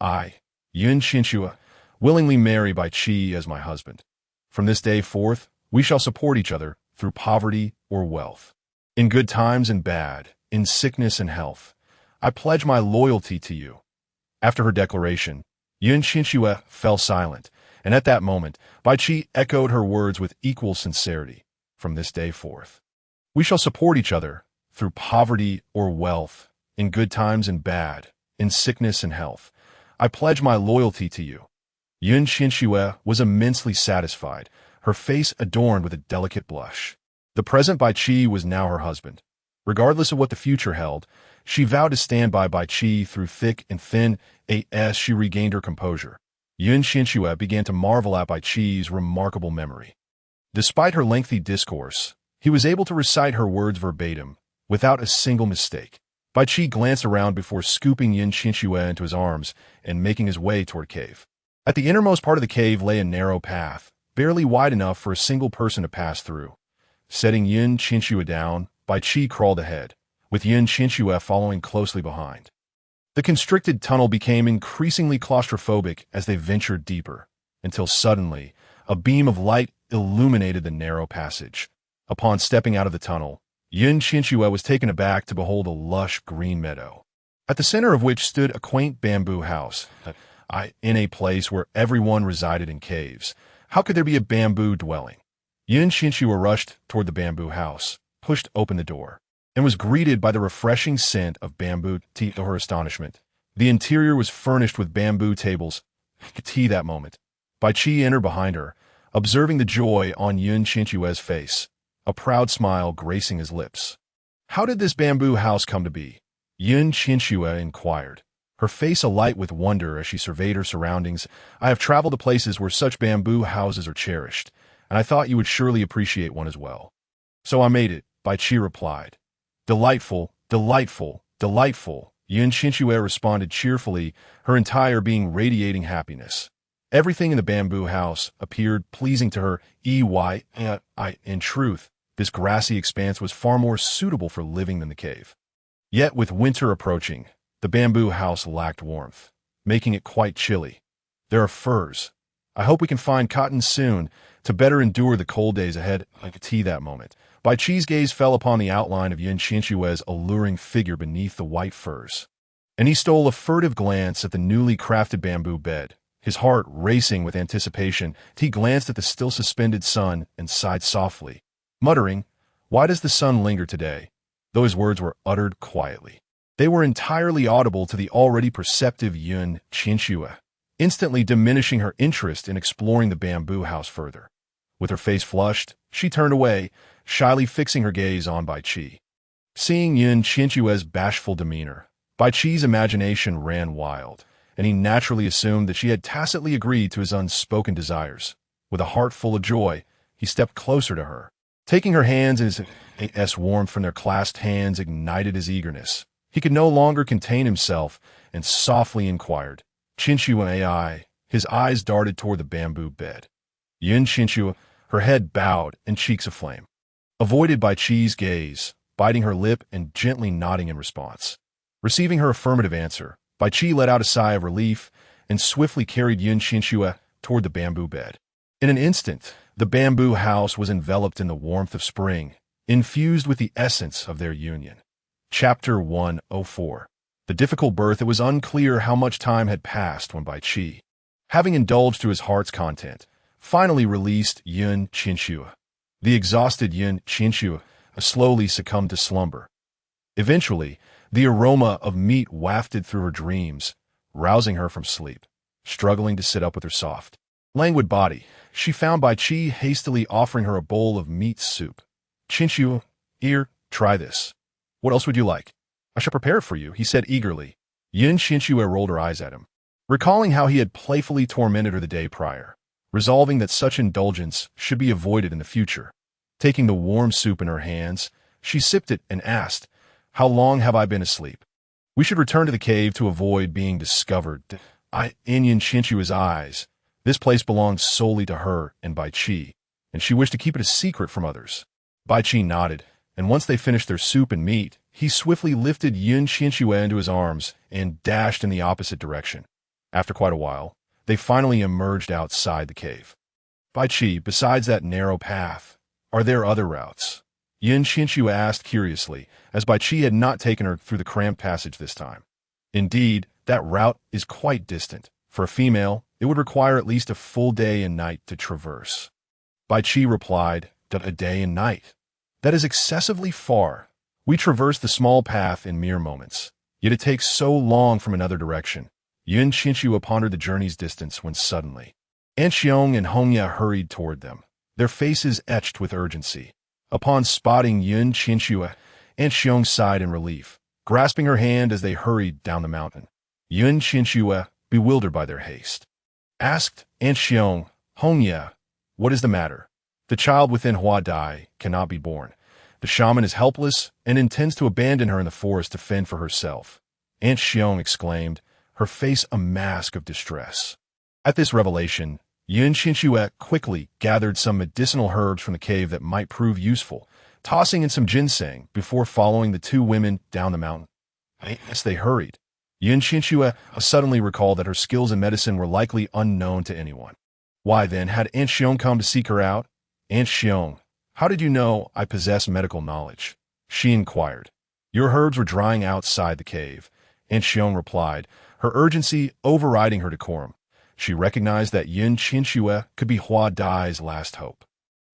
I, Qianxue, willingly marry Bai Qi as my husband. From this day forth, we shall support each other through poverty or wealth. In good times and bad, in sickness and health, I pledge my loyalty to you. After her declaration, Qianxue fell silent, and at that moment, Bai Qi echoed her words with equal sincerity. From this day forth, we shall support each other through poverty or wealth, in good times and bad, in sickness and health. I pledge my loyalty to you. Qianxue was immensely satisfied, her face adorned with a delicate blush. The present Bai Qi was now her husband. Regardless of what the future held, she vowed to stand by Bai Qi through thick and thin. As she regained her composure, Qianxue began to marvel at Bai Qi's remarkable memory. Despite her lengthy discourse, he was able to recite her words verbatim, without a single mistake. Bai Qi glanced around before scooping Qianxue into his arms and making his way toward a cave. At the innermost part of the cave lay a narrow path, barely wide enough for a single person to pass through. Setting Qianxue down, Bai Qi crawled ahead, with Qianxue following closely behind. The constricted tunnel became increasingly claustrophobic as they ventured deeper, until suddenly, a beam of light illuminated the narrow passage. Upon stepping out of the tunnel, Qianxue was taken aback to behold a lush green meadow, at the center of which stood a quaint bamboo house. In a place where everyone resided in caves, how could there be a bamboo dwelling? Qianxue rushed toward the bamboo house, pushed open the door, and was greeted by the refreshing scent of bamboo tea. To her astonishment, the interior was furnished with bamboo tables. Tea that moment, Bai Qi entered behind her, observing the joy on Qianxue's face, a proud smile gracing his lips. How did this bamboo house come to be? Qianxue inquired, her face alight with wonder as she surveyed her surroundings. I have traveled to places where such bamboo houses are cherished, and I thought you would surely appreciate one as well. So I made it, Bai Qi replied. Delightful, delightful, delightful, Qianxue responded cheerfully, her entire being radiating happiness. Everything in the bamboo house appeared pleasing to her. In truth, this grassy expanse was far more suitable for living than the cave. Yet with winter approaching, the bamboo house lacked warmth, making it quite chilly. There are furs. I hope we can find cotton soon to better endure the cold days ahead. Tea that moment, Bai Qi's gaze fell upon the outline of Qianxue's alluring figure beneath the white furs, and he stole a furtive glance at the newly crafted bamboo bed. His heart racing with anticipation, he glanced at the still suspended sun and sighed softly, muttering, "Why does the sun linger today?" Though his words were uttered quietly, they were entirely audible to the already perceptive Qianxue, instantly diminishing her interest in exploring the bamboo house further. With her face flushed, she turned away, shyly fixing her gaze on Bai Qi. Seeing Qianxue's bashful demeanor, Bai Qi's imagination ran wild, and he naturally assumed that she had tacitly agreed to his unspoken desires. With a heart full of joy, he stepped closer to her. Taking her hands in his warmth from their clasped hands ignited his eagerness. He could no longer contain himself and softly inquired, "Qianxue?" His eyes darted toward the bamboo bed. Qianxue, her head bowed and cheeks aflame, avoided Bai Qi's gaze, biting her lip and gently nodding in response. Receiving her affirmative answer, Bai Qi let out a sigh of relief and swiftly carried Qianxue toward the bamboo bed. In an instant, the bamboo house was enveloped in the warmth of spring, infused with the essence of their union. Chapter 104. The difficult birth. It was unclear how much time had passed when Bai Qi, having indulged to his heart's content, finally released Qianxue. The exhausted Qianxue slowly succumbed to slumber. Eventually, the aroma of meat wafted through her dreams, rousing her from sleep. Struggling to sit up with her soft, languid body, she found Bai Qi hastily offering her a bowl of meat soup. "Qianxue, here, try this. What else would you like?" "I shall prepare it for you," he said eagerly. Qianxue rolled her eyes at him, recalling how he had playfully tormented her the day prior, resolving that such indulgence should be avoided in the future. Taking the warm soup in her hands, she sipped it and asked, "How long have I been asleep?" "We should return to the cave to avoid being discovered." In Qianxue's eyes, this place belonged solely to her and Bai Qi, and she wished to keep it a secret from others. Bai Qi nodded, and once they finished their soup and meat, he swiftly lifted Qianxue into his arms and dashed in the opposite direction. After quite a while, they finally emerged outside the cave. Bai Qi, besides that narrow path, are there other routes? Qianxue asked curiously, as Bai Qi had not taken her through the cramped passage this time. Indeed, that route is quite distant. For a female, it would require at least a full day and night to traverse. Bai Qi replied, "A day and night? That is excessively far. We traverse the small path in mere moments, yet it takes so long from another direction." Qianxue pondered the journey's distance when suddenly, Anxiong and Hongya hurried toward them, their faces etched with urgency. Upon spotting Qianxue, Anxiong sighed in relief, grasping her hand as they hurried down the mountain. Qianxue, bewildered by their haste, asked Anxiong, "Hongya, what is the matter?" "The child within Hua Dai cannot be born. The shaman is helpless and intends to abandon her in the forest to fend for herself," Anxiong exclaimed, her face a mask of distress. At this revelation, Qianxue quickly gathered some medicinal herbs from the cave that might prove useful, tossing in some ginseng before following the two women down the mountain. As they hurried, Qianxue suddenly recalled that her skills in medicine were likely unknown to anyone. Why then had Anxiong come to seek her out? "Anxiong, how did you know I possess medical knowledge?" she inquired. "Your herbs were drying outside the cave," Anxiong replied, her urgency overriding her decorum. She recognized that Qianxue could be Hua Dai's last hope.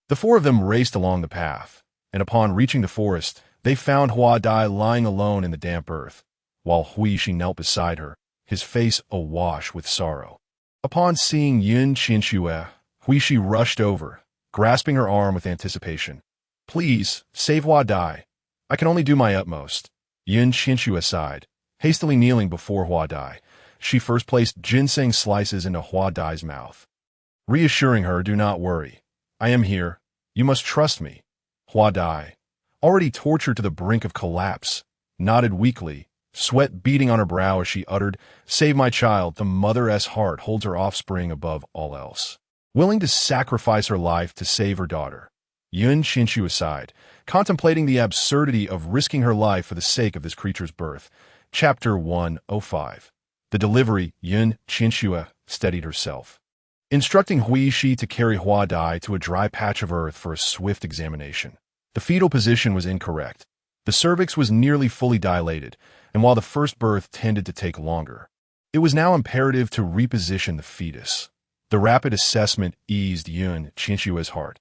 The four of them raced along the path, and upon reaching the forest, they found Hua Dai lying alone in the damp earth, while Huishi knelt beside her, his face awash with sorrow. Upon seeing Qianxue, Huishi rushed over, grasping her arm with anticipation. "Please, save Hua Dai. I can only do my utmost." Qianxue sighed, hastily kneeling before Hua Dai. She first placed ginseng slices into Hua Dai's mouth, reassuring her, "Do not worry. I am here. You must trust me." Hua Dai, already tortured to the brink of collapse, nodded weakly, sweat beading on her brow as she uttered, "Save my child. The mother's heart holds her offspring above all else." Willing to sacrifice her life to save her daughter, Qianxue sighed, contemplating the absurdity of risking her life for the sake of this creature's birth. Chapter 105. The delivery. Qianxue steadied herself, instructing Huishi to carry Hua Dai to a dry patch of earth for a swift examination. The fetal position was incorrect. The cervix was nearly fully dilated, and while the first birth tended to take longer, it was now imperative to reposition the fetus. The rapid assessment eased Qianxue's heart.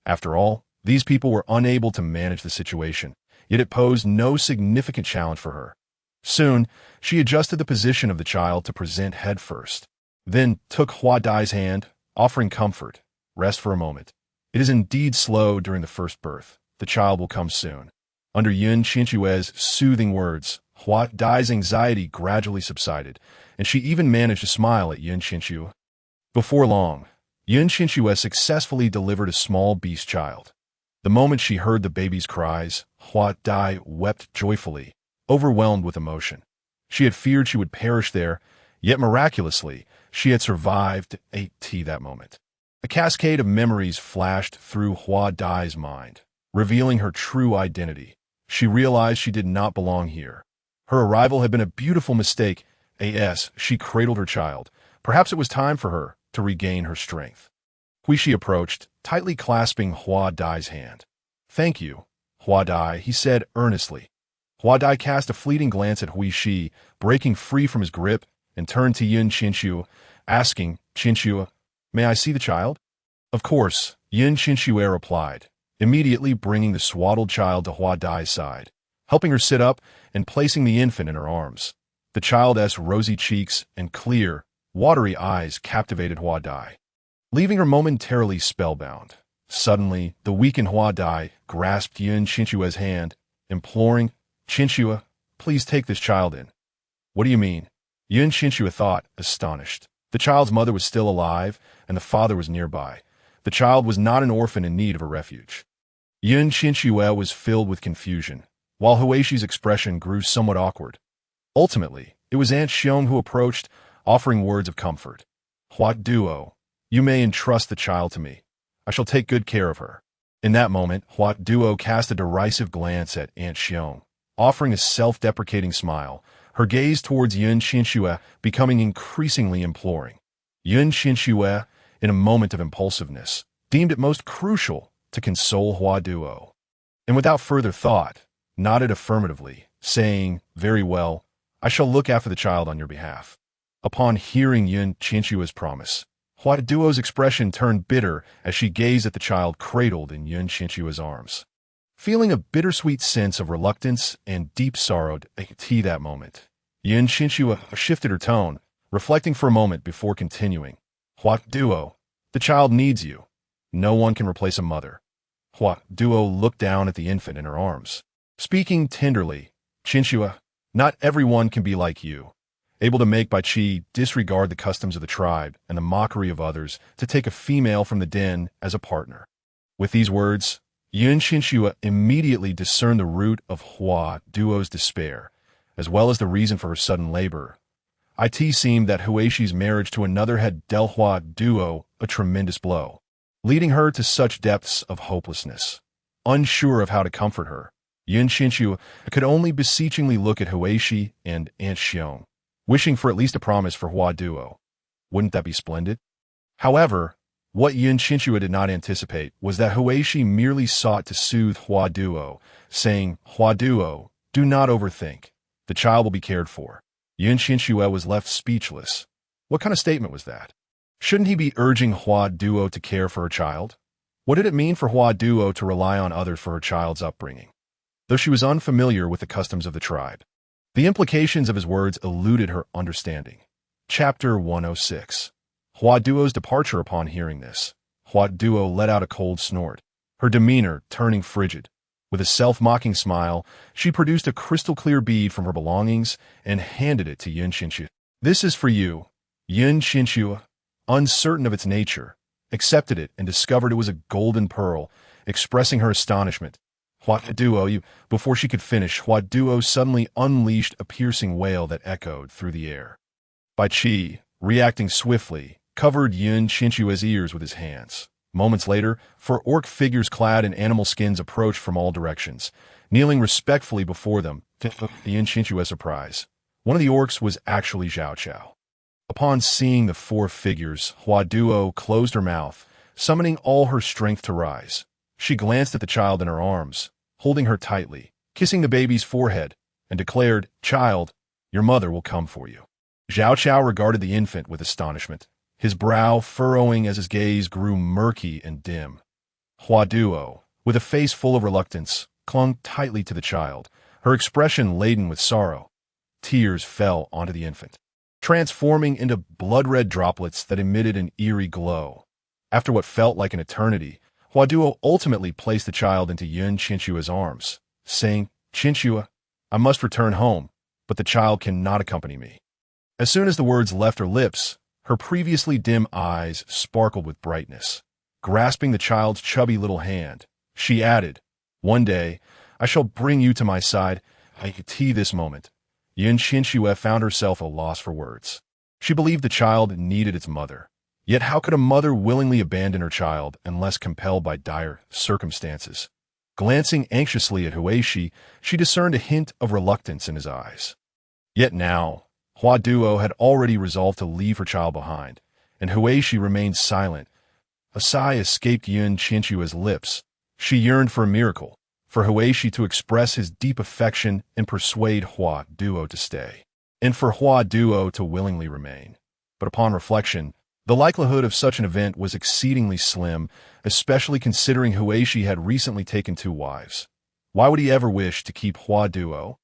After all, these people were unable to manage the situation, yet it posed no significant challenge for her. Soon, she adjusted the position of the child to present head first, then took Hua Dai's hand, offering comfort. "Rest for a moment. It is indeed slow during the first birth. The child will come soon." Under Qianxue's soothing words, Hua Dai's anxiety gradually subsided, and she even managed to smile at Qianxue. Before long, Qianxue successfully delivered a small beast child. The moment she heard the baby's cries, Hua Dai wept joyfully, overwhelmed with emotion. She had feared she would perish there, yet miraculously, she had survived that moment. A cascade of memories flashed through Hua Dai's mind, revealing her true identity. She realized she did not belong here. Her arrival had been a beautiful mistake. She cradled her child. Perhaps it was time for her to regain her strength. Huishi approached, tightly clasping Hua Dai's hand. "Thank you, Hua Dai," he said earnestly. Hua Dai cast a fleeting glance at Huishi, breaking free from his grip, and turned to Qianxue, asking, "Qianxue, may I see the child?" "Of course," Qianxue replied, immediately bringing the swaddled child to Hua Dai's side, helping her sit up and placing the infant in her arms. The child's rosy cheeks and clear, watery eyes captivated Hua Dai, leaving her momentarily spellbound. Suddenly, the weakened Hua Dai grasped Qianxue's hand, imploring, "Qianxue, please take this child in." "What do you mean?" Qianxue thought, astonished. The child's mother was still alive, and the father was nearby. The child was not an orphan in need of a refuge. Qianxue was filled with confusion, while Huishi's expression grew somewhat awkward. Ultimately, it was Anxiong who approached, offering words of comfort. "Hua Duo, you may entrust the child to me. I shall take good care of her." In that moment, Hua Duo cast a derisive glance at Anxiong, offering a self-deprecating smile, her gaze towards Qianxue becoming increasingly imploring. Qianxue, in a moment of impulsiveness, deemed it most crucial to console Hua Duo, and without further thought, nodded affirmatively, saying, "Very well, I shall look after the child on your behalf." Upon hearing Qianxue's promise, Hua Duo's expression turned bitter as she gazed at the child cradled in Qianxue's arms. Feeling a bittersweet sense of reluctance and deep sorrow at that moment, Qianxue shifted her tone, reflecting for a moment before continuing. "Hua Duo, the child needs you. No one can replace a mother." Hua Duo looked down at the infant in her arms. Speaking tenderly, "Qianxue, not everyone can be like you, able to make by qi disregard the customs of the tribe and the mockery of others to take a female from the den as a partner." With these words, Qianxue immediately discerned the root of Hua Duo's despair, as well as the reason for her sudden labor. It seemed that Huixi's marriage to another had dealt Hua Duo a tremendous blow, leading her to such depths of hopelessness. Unsure of how to comfort her, Qianxue could only beseechingly look at Huixi and Aunt Xiong, wishing for at least a promise for Hua Duo. Wouldn't that be splendid? However, what Qianxue did not anticipate was that Huixi merely sought to soothe Hua Duo, saying, "Hua Duo, do not overthink. The child will be cared for." Qianxue was left speechless. What kind of statement was that? Shouldn't he be urging Hua Duo to care for her child? What did it mean for Hua Duo to rely on others for her child's upbringing, though she was unfamiliar with the customs of the tribe? The implications of his words eluded her understanding. Chapter 106. Hua Duo's departure. Upon hearing this, Hua Duo let out a cold snort, her demeanor turning frigid. With a self-mocking smile, she produced a crystal-clear bead from her belongings and handed it to Qianxue. "This is for you." Qianxue, uncertain of its nature, accepted it and discovered it was a golden pearl, expressing her astonishment. "Hua Duo, you..." Before she could finish, Hua Duo suddenly unleashed a piercing wail that echoed through the air. Bai Qi, reacting swiftly, covered Qianxue's ears with his hands. Moments later, 4 orc figures clad in animal skins approached from all directions, kneeling respectfully before them, to Qianxue's surprise. One of the orcs was actually Qianxue. Upon seeing the 4 figures, Hua Duo closed her mouth, summoning all her strength to rise. She glanced at the child in her arms, holding her tightly, kissing the baby's forehead, and declared, "Child, your mother will come for you." Qianxue regarded the infant with astonishment, his brow furrowing as his gaze grew murky and dim. Hua Duo, with a face full of reluctance, clung tightly to the child, her expression laden with sorrow. Tears fell onto the infant, transforming into blood-red droplets that emitted an eerie glow. After what felt like an eternity, Hua Duo ultimately placed the child into Qianxue's arms, saying, "Qianxue, I must return home, but the child cannot accompany me." As soon as the words left her lips, her previously dim eyes sparkled with brightness. Grasping the child's chubby little hand, she added, "One day, I shall bring you to my side." At this moment, Qianxue found herself at a loss for words. She believed the child needed its mother. Yet how could a mother willingly abandon her child unless compelled by dire circumstances? Glancing anxiously at Huixi, she discerned a hint of reluctance in his eyes. Yet now, Hua Duo had already resolved to leave her child behind, and Huixi remained silent. A sigh escaped Qianxue's lips. She yearned for a miracle, for Huixi to express his deep affection and persuade Hua Duo to stay, and for Hua Duo to willingly remain. But upon reflection, the likelihood of such an event was exceedingly slim, especially considering Huixi had recently taken 2 wives. Why would he ever wish to keep Hua Duo?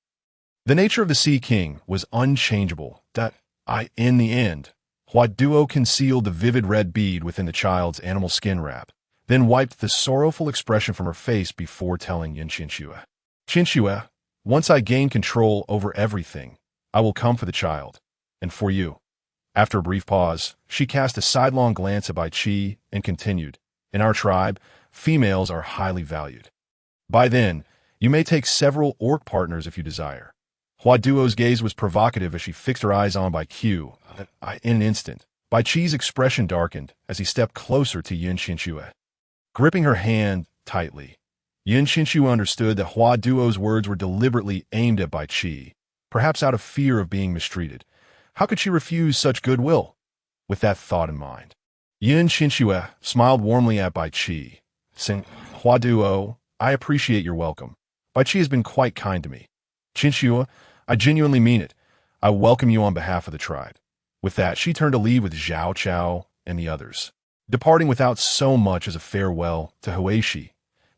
The nature of the Sea King was unchangeable. In the end, Hua Duo concealed the vivid red bead within the child's animal skin wrap, then wiped the sorrowful expression from her face before telling Qianxue, "Qianxue, once I gain control over everything, I will come for the child, and for you." After a brief pause, she cast a sidelong glance at Bai Qi and continued, "In our tribe, females are highly valued. By then, you may take several orc partners if you desire." Hua Duo's gaze was provocative as she fixed her eyes on Bai Qi. In an instant, Bai Qi's expression darkened as he stepped closer to Qianxue. Gripping her hand tightly, Qianxue understood that Hua Duo's words were deliberately aimed at Bai Qi, perhaps out of fear of being mistreated. How could she refuse such goodwill? With that thought in mind, Qianxue smiled warmly at Bai Qi, saying, Hua Duo, I appreciate your welcome. Bai Qi has been quite kind to me. Qianxue, I genuinely mean it. I welcome you on behalf of the tribe. With that, she turned to leave with Zhao Chao and the others, departing without so much as a farewell to Huishi.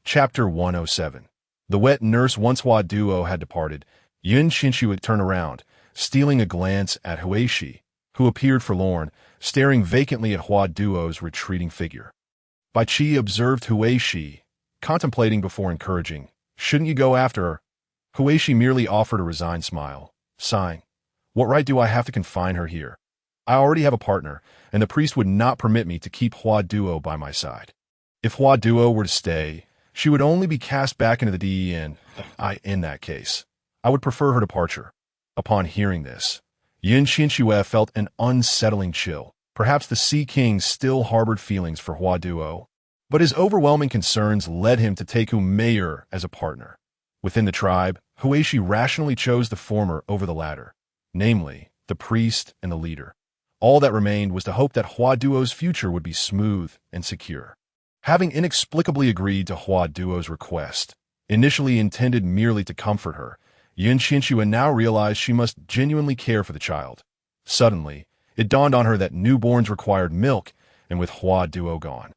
Chapter 107. The wet nurse. Once Hua Duo had departed, Qianxue turned around, stealing a glance at Huishi, who appeared forlorn, staring vacantly at Hua Duo's retreating figure. Bai Qi observed Huishi, contemplating before encouraging. Shouldn't you go after her? Huishi merely offered a resigned smile, sighing. What right do I have to confine her here? I already have a partner, and the priest would not permit me to keep Hua Duo by my side. If Hua Duo were to stay, she would only be cast back into the DE, and in that case, I would prefer her departure. Upon hearing this, Qianxue felt an unsettling chill. Perhaps the Sea King still harbored feelings for Hua Duo, but his overwhelming concerns led him to take Mayor as a partner. Within the tribe, Huishi rationally chose the former over the latter, namely, the priest and the leader. All that remained was to hope that Hua Duo's future would be smooth and secure. Having inexplicably agreed to Hua Duo's request, initially intended merely to comfort her, Qianxue now realized she must genuinely care for the child. Suddenly, it dawned on her that newborns required milk, and with Hua Duo gone,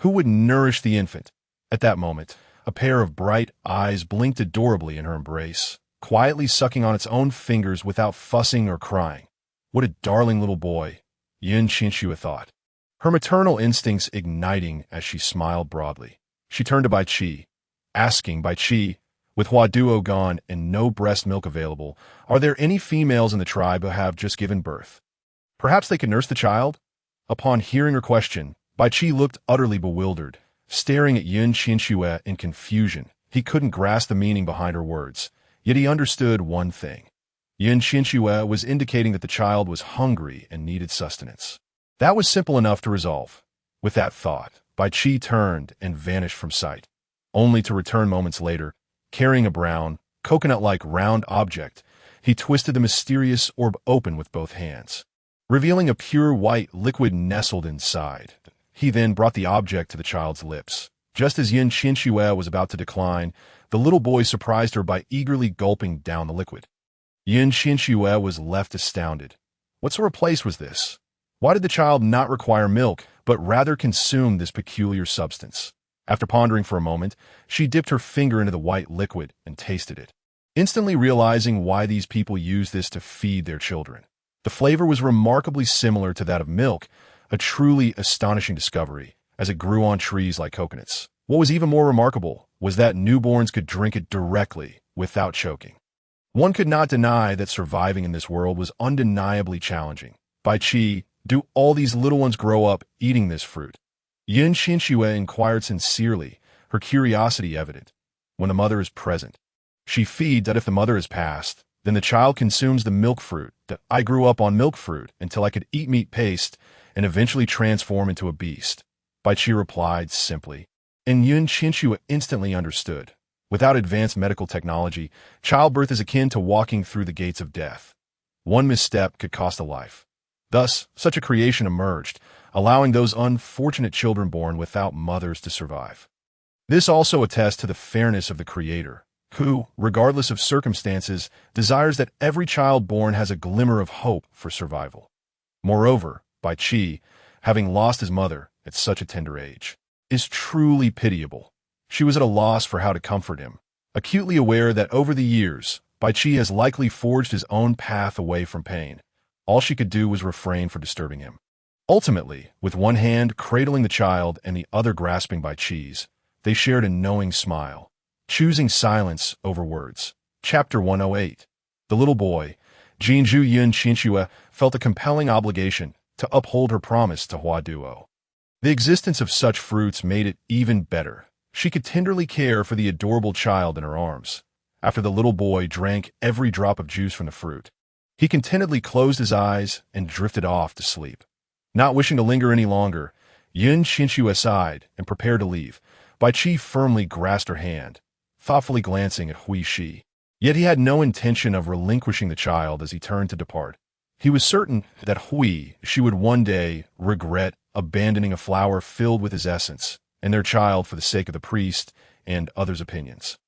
who would nourish the infant? At that moment, a pair of bright eyes blinked adorably in her embrace, quietly sucking on its own fingers without fussing or crying. What a darling little boy, Qianxue thought, her maternal instincts igniting as she smiled broadly. She turned to Bai Qi, asking Bai Qi, with Hua Duo gone and no breast milk available, are there any females in the tribe who have just given birth? Perhaps they could nurse the child? Upon hearing her question, Bai Qi looked utterly bewildered, staring at Qianxue in confusion. He couldn't grasp the meaning behind her words, yet he understood one thing. Qianxue was indicating that the child was hungry and needed sustenance. That was simple enough to resolve. With that thought, Bai Qi turned and vanished from sight, only to return moments later, carrying a brown, coconut-like round object. He twisted the mysterious orb open with both hands, revealing a pure white liquid nestled inside. He then brought the object to the child's lips. Just as Qianxue was about to decline, the little boy surprised her by eagerly gulping down the liquid. Qianxue was left astounded. What sort of place was this? Why did the child not require milk, but rather consume this peculiar substance? After pondering for a moment, she dipped her finger into the white liquid and tasted it, instantly realizing why these people use this to feed their children. The flavor was remarkably similar to that of milk, a truly astonishing discovery, as it grew on trees like coconuts. What was even more remarkable was that newborns could drink it directly, without choking. One could not deny that surviving in this world was undeniably challenging. Bai Qi, do all these little ones grow up eating this fruit? Qianxue inquired sincerely, her curiosity evident. When the mother is present, she feeds that. If the mother is passed, then the child consumes the milk fruit. That I grew up on milk fruit until I could eat meat paste and eventually transform into a beast. Bai Qi replied simply, and Qianxue instantly understood. Without advanced medical technology, childbirth is akin to walking through the gates of death. One misstep could cost a life. Thus, such a creation emerged, allowing those unfortunate children born without mothers to survive. This also attests to the fairness of the Creator, who, regardless of circumstances, desires that every child born has a glimmer of hope for survival. Moreover, Bai Qi, having lost his mother at such a tender age, is truly pitiable. She was at a loss for how to comfort him, acutely aware that over the years, Bai Qi has likely forged his own path away from pain. All she could do was refrain from disturbing him. Ultimately, with one hand cradling the child and the other grasping Bai Qi's, they shared a knowing smile, choosing silence over words. Chapter 108. The little boy, Jinzhu Qianxue, felt a compelling obligation to uphold her promise to Hua Duo. The existence of such fruits made it even better. She could tenderly care for the adorable child in her arms. After the little boy drank every drop of juice from the fruit, he contentedly closed his eyes and drifted off to sleep. Not wishing to linger any longer, Qianxue sighed and prepared to leave, Bai Qi firmly grasped her hand, thoughtfully glancing at Hui Shi. Yet he had no intention of relinquishing the child as he turned to depart. He was certain that Hui Shi would one day regret abandoning a flower filled with his essence and their child for the sake of the priest and others' opinions,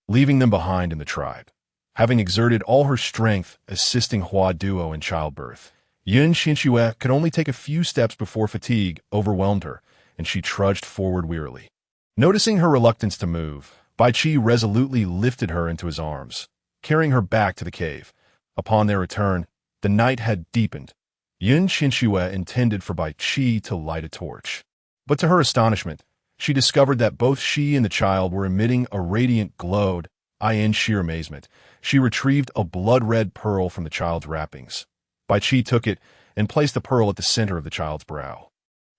leaving them behind in the tribe. Having exerted all her strength assisting Hua Duo in childbirth, Yun Qianxue could only take a few steps before fatigue overwhelmed her, and she trudged forward wearily. Noticing her reluctance to move, Bai Qi resolutely lifted her into his arms, carrying her back to the cave. Upon their return, the night had deepened. Yun Qianxue intended for Bai Qi to light a torch. But to her astonishment, she discovered that both she and the child were emitting a radiant glow. In sheer amazement, she retrieved a blood-red pearl from the child's wrappings. Bai Qi took it and placed the pearl at the center of the child's brow.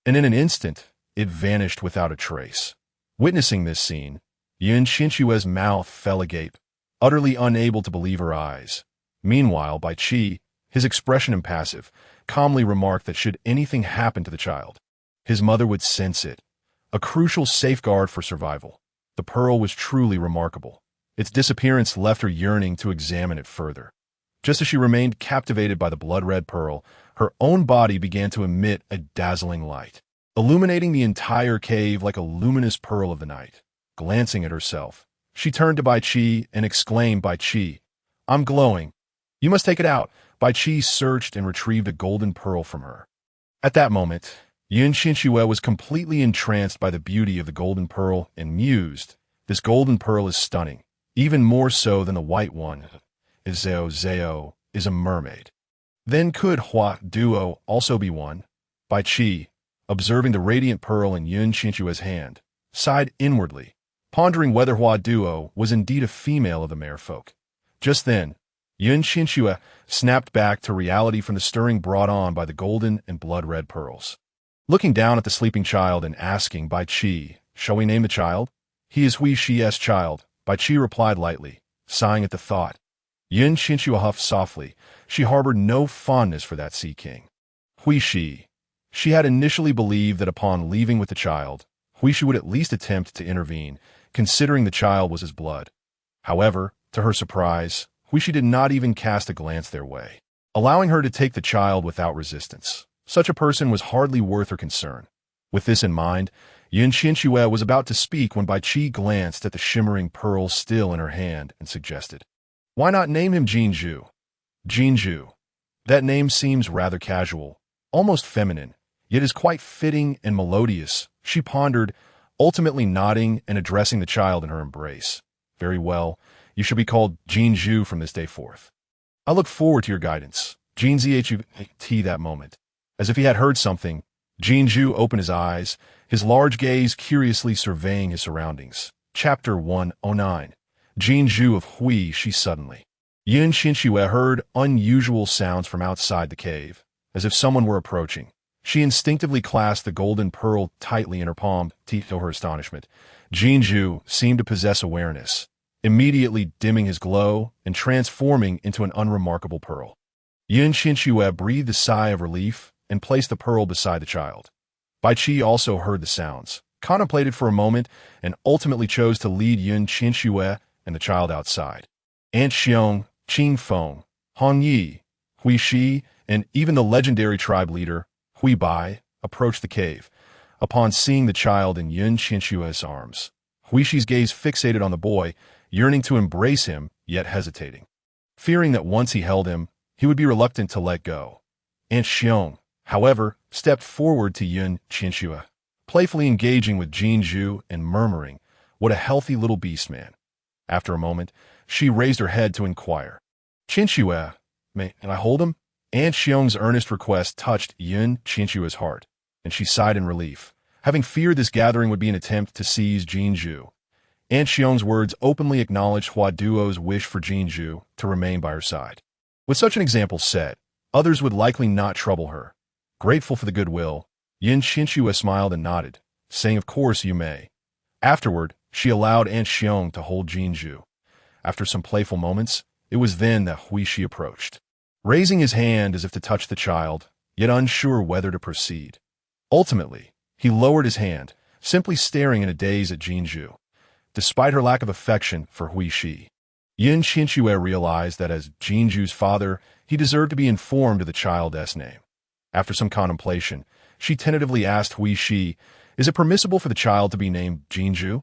And in an instant, it vanished without a trace. Witnessing this scene, Yun Qianxue's mouth fell agape, utterly unable to believe her eyes. Meanwhile, Bai Qi, his expression impassive, calmly remarked that should anything happen to the child, his mother would sense it, a crucial safeguard for survival. The pearl was truly remarkable. Its disappearance left her yearning to examine it further. Just as she remained captivated by the blood-red pearl, her own body began to emit a dazzling light, illuminating the entire cave like a luminous pearl of the night. Glancing at herself, she turned to Bai Qi and exclaimed, "Bai Qi, I'm glowing. You must take it out." Bai Qi searched and retrieved a golden pearl from her. At that moment, Yun Qianxue was completely entranced by the beauty of the golden pearl and mused, "This golden pearl is stunning, even more so than the white one. Zhao is a mermaid. Then could Hua Duo also be one?" Bai Qi, observing the radiant pearl in Yun Qianxue's hand, sighed inwardly, pondering whether Hua Duo was indeed a female of the merfolk. Just then, Yun Qianxue snapped back to reality from the stirring brought on by the golden and blood-red pearls. Looking down at the sleeping child and asking Bai Qi, "Shall we name the child?" "He is Hui Shi's child," Bai Qi replied lightly, sighing at the thought. Yun Qianxue huffed softly. She harbored no fondness for that sea king. Hui Shi. She had initially believed that upon leaving with the child, Hui Shi would at least attempt to intervene, considering the child was his blood. However, to her surprise, Hui Shi did not even cast a glance their way, allowing her to take the child without resistance. Such a person was hardly worth her concern. With this in mind, Yun Qianxue was about to speak when Bai Qi glanced at the shimmering pearl still in her hand and suggested, "Why not name him Qianxue?" Qianxue. That name seems rather casual, almost feminine, yet is quite fitting and melodious, she pondered, ultimately nodding and addressing the child in her embrace. "Very well, you shall be called Qianxue from this day forth. I look forward to your guidance." Qianxue that moment. As if he had heard something, Qianxue opened his eyes, his large gaze curiously surveying his surroundings. Chapter 109. Qianxue of Hui Shi. Suddenly, Yun Qianxue heard unusual sounds from outside the cave, as if someone were approaching. She instinctively clasped the golden pearl tightly in her palm. To her astonishment, Qianxue seemed to possess awareness, immediately dimming his glow and transforming into an unremarkable pearl. Yun Qianxue breathed a sigh of relief and placed the pearl beside the child. Bai Qi also heard the sounds, contemplated for a moment, and ultimately chose to lead Yun Qianxue and the child outside. Aunt Xiong, Qing Feng, Hong Yi, Hui Shi, and even the legendary tribe leader, Hui Bai, approached the cave. Upon seeing the child in Yun Qianxue's arms, Hui Shi's gaze fixated on the boy, yearning to embrace him, yet hesitating, fearing that once he held him, he would be reluctant to let go. Aunt Xiong, however, stepped forward to Yun Qianxue, playfully engaging with Qianxue and murmuring, "What a healthy little beast, man." After a moment, she raised her head to inquire, "Qianxue, may I hold him?" Aunt Xiong's earnest request touched Yun Qianxue's heart, and she sighed in relief, having feared this gathering would be an attempt to seize Qianxue. Aunt Xiong's words openly acknowledged Hua Duo's wish for Qianxue to remain by her side. With such an example set, others would likely not trouble her. Grateful for the goodwill, Yun Qianxue smiled and nodded, saying, "Of course you may." Afterward, she allowed Aunt Xiong to hold Qianxue. After some playful moments, it was then that Hui Shi approached, raising his hand as if to touch the child, yet unsure whether to proceed. Ultimately, he lowered his hand, simply staring in a daze at Qianxue. Despite her lack of affection for Qianxue, Qianxue realized that as Qianxue's father, he deserved to be informed of the child's name. After some contemplation, she tentatively asked Qianxue, "Is it permissible for the child to be named Qianxue?"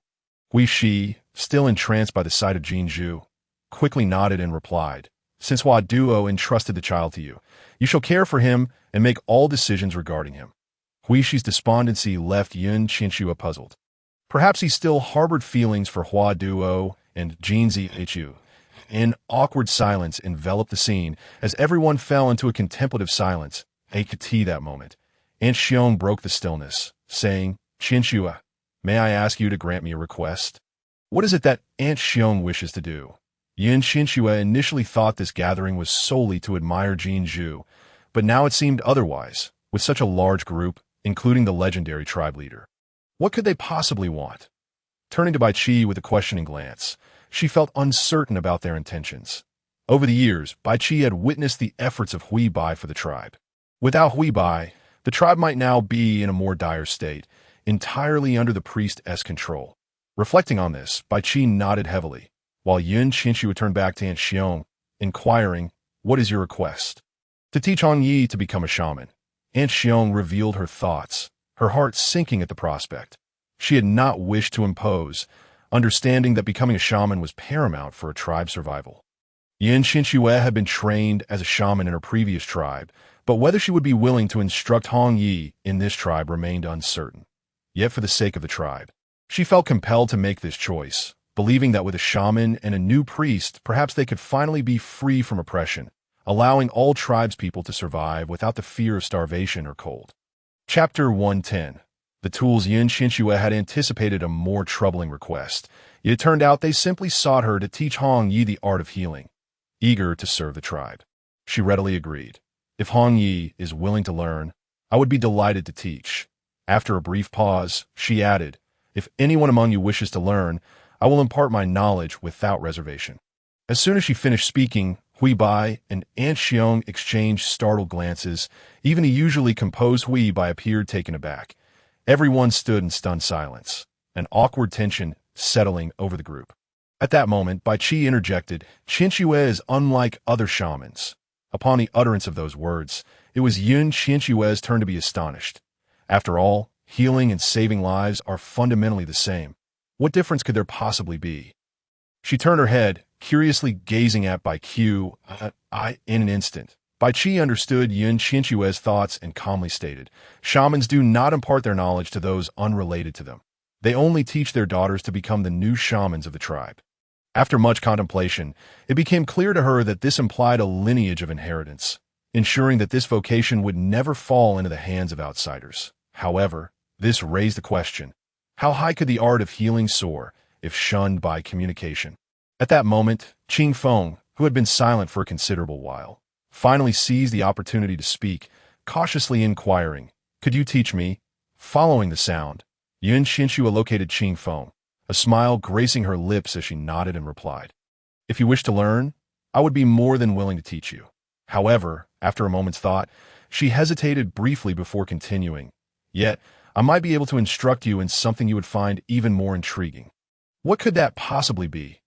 Qianxue, still entranced by the sight of Qianxue, quickly nodded and replied, "Since Hua Duo entrusted the child to you, you shall care for him and make all decisions regarding him." Qianxue's despondency left Qianxue puzzled. Perhaps he still harbored feelings for Hua Duo and Qianxue. An awkward silence enveloped the scene as everyone fell into a contemplative silence. That moment, Aunt Xiong broke the stillness, saying, "Qianxue, may I ask you to grant me a request?" "What is it that Aunt Xiong wishes to do?" Qianxue initially thought this gathering was solely to admire Qianxue, but now it seemed otherwise, with such a large group, including the legendary tribe leader. What could they possibly want? Turning to Bai Qi with a questioning glance, she felt uncertain about their intentions. Over the years, Bai Qi had witnessed the efforts of Hui Bai for the tribe. Without Hui Bai, the tribe might now be in a more dire state, entirely under the priest's control. Reflecting on this, Bai Qi nodded heavily, while Qianxue turned back to Aunt Xiong, inquiring, "What is your request?" "To teach Hong Yi to become a shaman." Aunt Xiong revealed her thoughts, her heart sinking at the prospect. She had not wished to impose, understanding that becoming a shaman was paramount for a tribe's survival. Qianxue had been trained as a shaman in her previous tribe, but whether she would be willing to instruct Hong Yi in this tribe remained uncertain. Yet for the sake of the tribe, she felt compelled to make this choice, believing that with a shaman and a new priest, perhaps they could finally be free from oppression, allowing all tribespeople to survive without the fear of starvation or cold. Chapter 110. The tools Qianxue had anticipated a more troubling request, yet it turned out they simply sought her to teach Hong Yi the art of healing. Eager to serve the tribe, she readily agreed. "If Hong Yi is willing to learn, I would be delighted to teach." After a brief pause, she added, "If anyone among you wishes to learn, I will impart my knowledge without reservation." As soon as she finished speaking, Hui Bai and Aunt Xiong exchanged startled glances. Even a usually composed Hui Bai appeared taken aback. Everyone stood in stunned silence, an awkward tension settling over the group. At that moment, Bai Qi interjected, "Qianxue is unlike other shamans." Upon the utterance of those words, it was Qianxue's turn to be astonished. After all, healing and saving lives are fundamentally the same. What difference could there possibly be? She turned her head, curiously gazing at Bai Qi. In an instant, Bai Qi understood Qianxue's thoughts and calmly stated, "Shamans do not impart their knowledge to those unrelated to them. They only teach their daughters to become the new shamans of the tribe." After much contemplation, it became clear to her that this implied a lineage of inheritance, ensuring that this vocation would never fall into the hands of outsiders. However, this raised the question, how high could the art of healing soar if shunned by communication? At that moment, Qing Feng, who had been silent for a considerable while, finally seized the opportunity to speak, cautiously inquiring, "Could you teach me?" Following the sound, Qianxue located Qing Feng, a smile gracing her lips as she nodded and replied, "If you wish to learn, I would be more than willing to teach you." However, after a moment's thought, she hesitated briefly before continuing, "Yet, I might be able to instruct you in something you would find even more intriguing." "What could that possibly be?"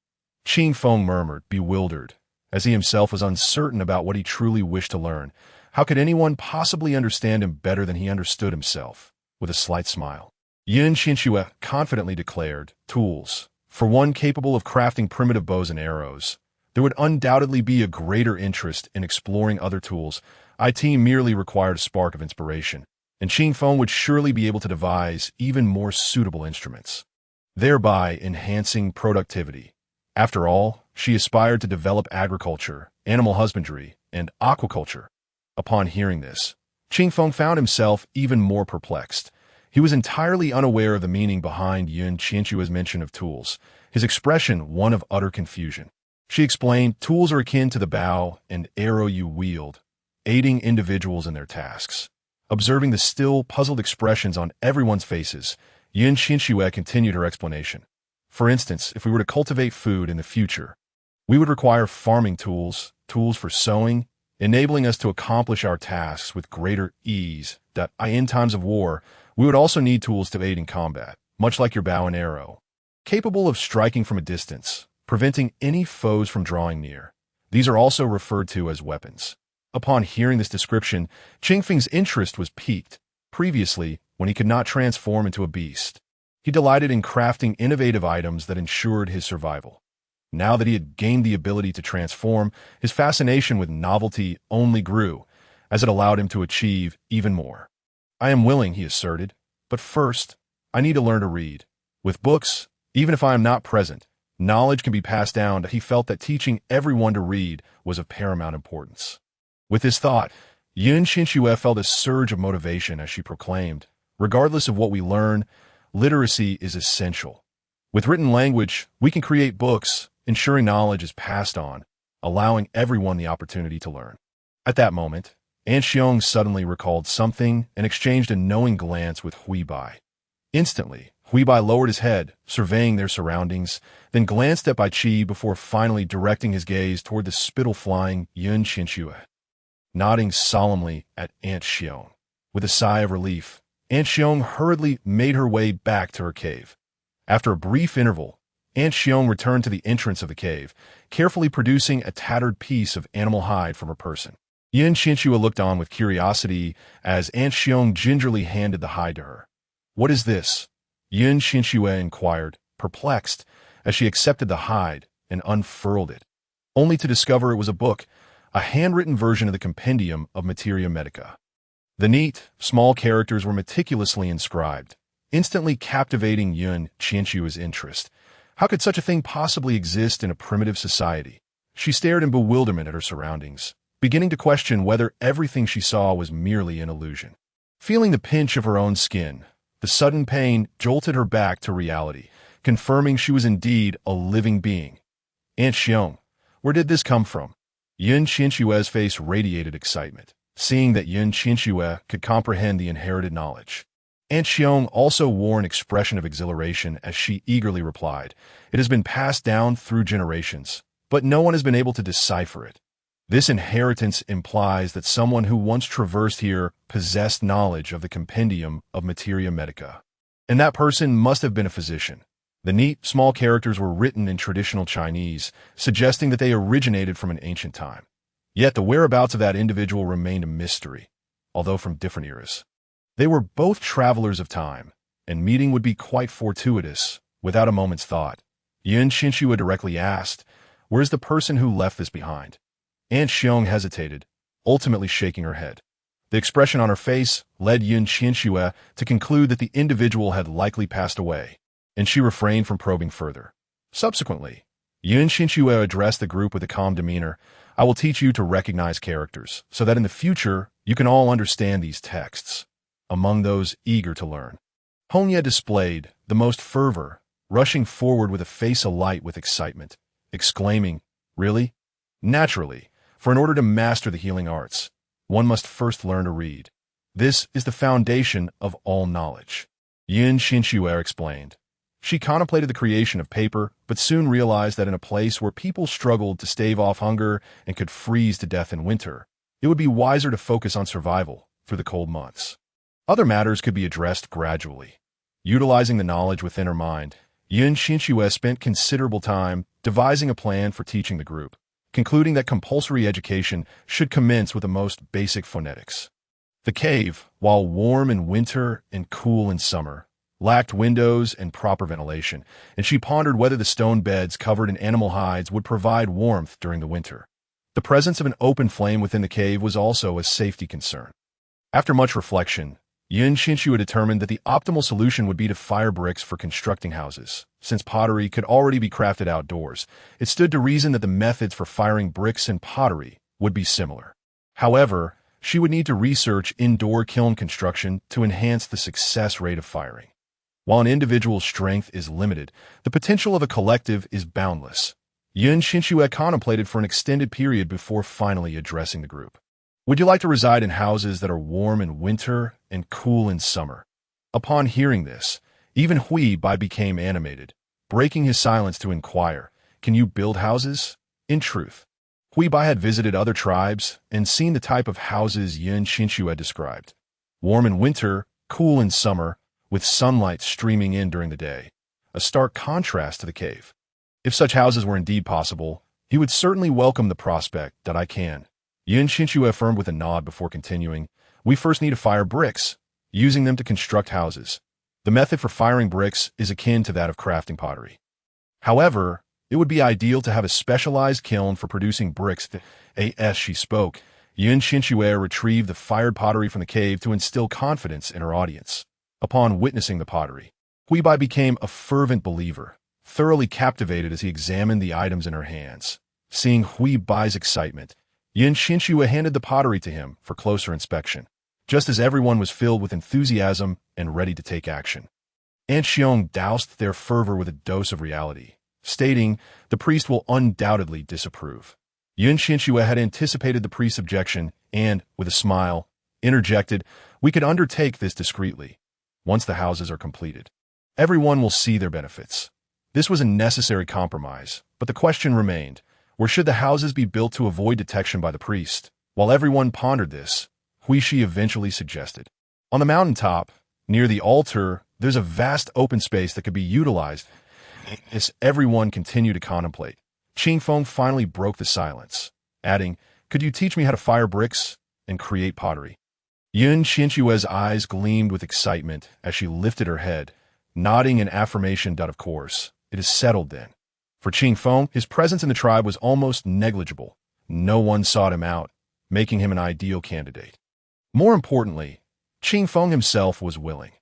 Qing Feng murmured, bewildered, as he himself was uncertain about what he truly wished to learn. How could anyone possibly understand him better than he understood himself? With a slight smile, Qianxue confidently declared, "Tools. For one capable of crafting primitive bows and arrows, there would undoubtedly be a greater interest in exploring other tools. IT merely required a spark of inspiration, and Qing Feng would surely be able to devise even more suitable instruments, thereby enhancing productivity. After all, she aspired to develop agriculture, animal husbandry, and aquaculture." Upon hearing this, Qing Feng found himself even more perplexed. He was entirely unaware of the meaning behind Qianxue's mention of tools, his expression one of utter confusion. She explained, "Tools are akin to the bow and arrow you wield, aiding individuals in their tasks." Observing the still, puzzled expressions on everyone's faces, Qianxue continued her explanation. "For instance, if we were to cultivate food in the future, we would require farming tools, tools for sowing, enabling us to accomplish our tasks with greater ease. In times of war, we would also need tools to aid in combat, much like your bow and arrow, capable of striking from a distance, preventing any foes from drawing near. These are also referred to as weapons. Upon hearing this description, Qingfeng's interest was piqued. Previously, when he could not transform into a beast, he delighted in crafting innovative items that ensured his survival. Now that he had gained the ability to transform, his fascination with novelty only grew, as it allowed him to achieve even more. "I am willing," he asserted, "but first, I need to learn to read. With books, even if I am not present, knowledge can be passed down." He felt that teaching everyone to read was of paramount importance. With this thought, Qianxue felt a surge of motivation as she proclaimed, "Regardless of what we learn, literacy is essential. With written language, we can create books, ensuring knowledge is passed on, allowing everyone the opportunity to learn." At that moment, Qianxue suddenly recalled something and exchanged a knowing glance with Huibai. Instantly, Huibai lowered his head, surveying their surroundings, then glanced at Bai Qi before finally directing his gaze toward the spittle-flying Qianxue. Nodding solemnly at Qianxue, with a sigh of relief, Qianxue hurriedly made her way back to her cave. After a brief interval, Qianxue returned to the entrance of the cave, carefully producing a tattered piece of animal hide from her person. Qianxue looked on with curiosity as Qianxue gingerly handed the hide to her. "What is this?" Qianxue inquired, perplexed, as she accepted the hide and unfurled it, only to discover it was a book, a handwritten version of the compendium of Materia Medica. The neat, small characters were meticulously inscribed, instantly captivating Qianxue's interest. How could such a thing possibly exist in a primitive society? She stared in bewilderment at her surroundings, beginning to question whether everything she saw was merely an illusion. Feeling the pinch of her own skin, the sudden pain jolted her back to reality, confirming she was indeed a living being. "Qianxue, where did this come from?" Qianxue's face radiated excitement, seeing that Qianxue could comprehend the inherited knowledge. Qianxue also wore an expression of exhilaration as she eagerly replied, "It has been passed down through generations, but no one has been able to decipher it. This inheritance implies that someone who once traversed here possessed knowledge of the compendium of Materia Medica. And that person must have been a physician." The neat, small characters were written in traditional Chinese, suggesting that they originated from an ancient time. Yet the whereabouts of that individual remained a mystery, although from different eras. They were both travelers of time, and meeting would be quite fortuitous, without a moment's thought. Qianxue directly asked, "Where's the person who left this behind?" Qianxue hesitated, ultimately shaking her head. The expression on her face led Qianxue to conclude that the individual had likely passed away, and she refrained from probing further. Subsequently, Qianxue addressed the group with a calm demeanor. "I will teach you to recognize characters, so that in the future you can all understand these texts." Among those eager to learn, Hongye displayed the most fervor, rushing forward with a face alight with excitement, exclaiming, "Really?" "Naturally, for in order to master the healing arts, one must first learn to read. This is the foundation of all knowledge," Qianxue explained. She contemplated the creation of paper, but soon realized that in a place where people struggled to stave off hunger and could freeze to death in winter, it would be wiser to focus on survival through the cold months. Other matters could be addressed gradually. Utilizing the knowledge within her mind, Qianxue spent considerable time devising a plan for teaching the group, concluding that compulsory education should commence with the most basic phonetics. The cave, while warm in winter and cool in summer, lacked windows and proper ventilation, and she pondered whether the stone beds covered in animal hides would provide warmth during the winter. The presence of an open flame within the cave was also a safety concern. After much reflection, Qianxue determined that the optimal solution would be to fire bricks for constructing houses. Since pottery could already be crafted outdoors, it stood to reason that the methods for firing bricks and pottery would be similar. However, she would need to research indoor kiln construction to enhance the success rate of firing. While an individual's strength is limited, the potential of a collective is boundless. Qianxue contemplated for an extended period before finally addressing the group. "Would you like to reside in houses that are warm in winter and cool in summer?" Upon hearing this, even Huibai became animated, breaking his silence to inquire, "Can you build houses?" In truth, Hui Bai had visited other tribes and seen the type of houses Qianxue had described. Warm in winter, cool in summer, with sunlight streaming in during the day. A stark contrast to the cave. If such houses were indeed possible, he would certainly welcome the prospect that I can. Qianxue affirmed with a nod before continuing, we first need to fire bricks, using them to construct houses. The method for firing bricks is akin to that of crafting pottery. However, it would be ideal to have a specialized kiln for producing bricks. As she spoke, Qianxue retrieved the fired pottery from the cave to instill confidence in her audience. Upon witnessing the pottery, Hui Bai became a fervent believer, thoroughly captivated as he examined the items in her hands. Seeing Hui Bai's excitement, Qianxue handed the pottery to him for closer inspection, just as everyone was filled with enthusiasm and ready to take action. Aunt Xiong doused their fervor with a dose of reality, stating, the priest will undoubtedly disapprove. Qianxue had anticipated the priest's objection and, with a smile, interjected, we could undertake this discreetly. Once the houses are completed, everyone will see their benefits. This was a necessary compromise, but the question remained, where should the houses be built to avoid detection by the priest? While everyone pondered this, Hui Shi eventually suggested, on the mountaintop, near the altar, there's a vast open space that could be utilized. As everyone continued to contemplate, Qingfeng finally broke the silence, adding, could you teach me how to fire bricks and create pottery? Qianxue's eyes gleamed with excitement as she lifted her head, nodding in affirmation that, of course, it is settled then. For Qingfeng, his presence in the tribe was almost negligible. No one sought him out, making him an ideal candidate. More importantly, Qingfeng himself was willing.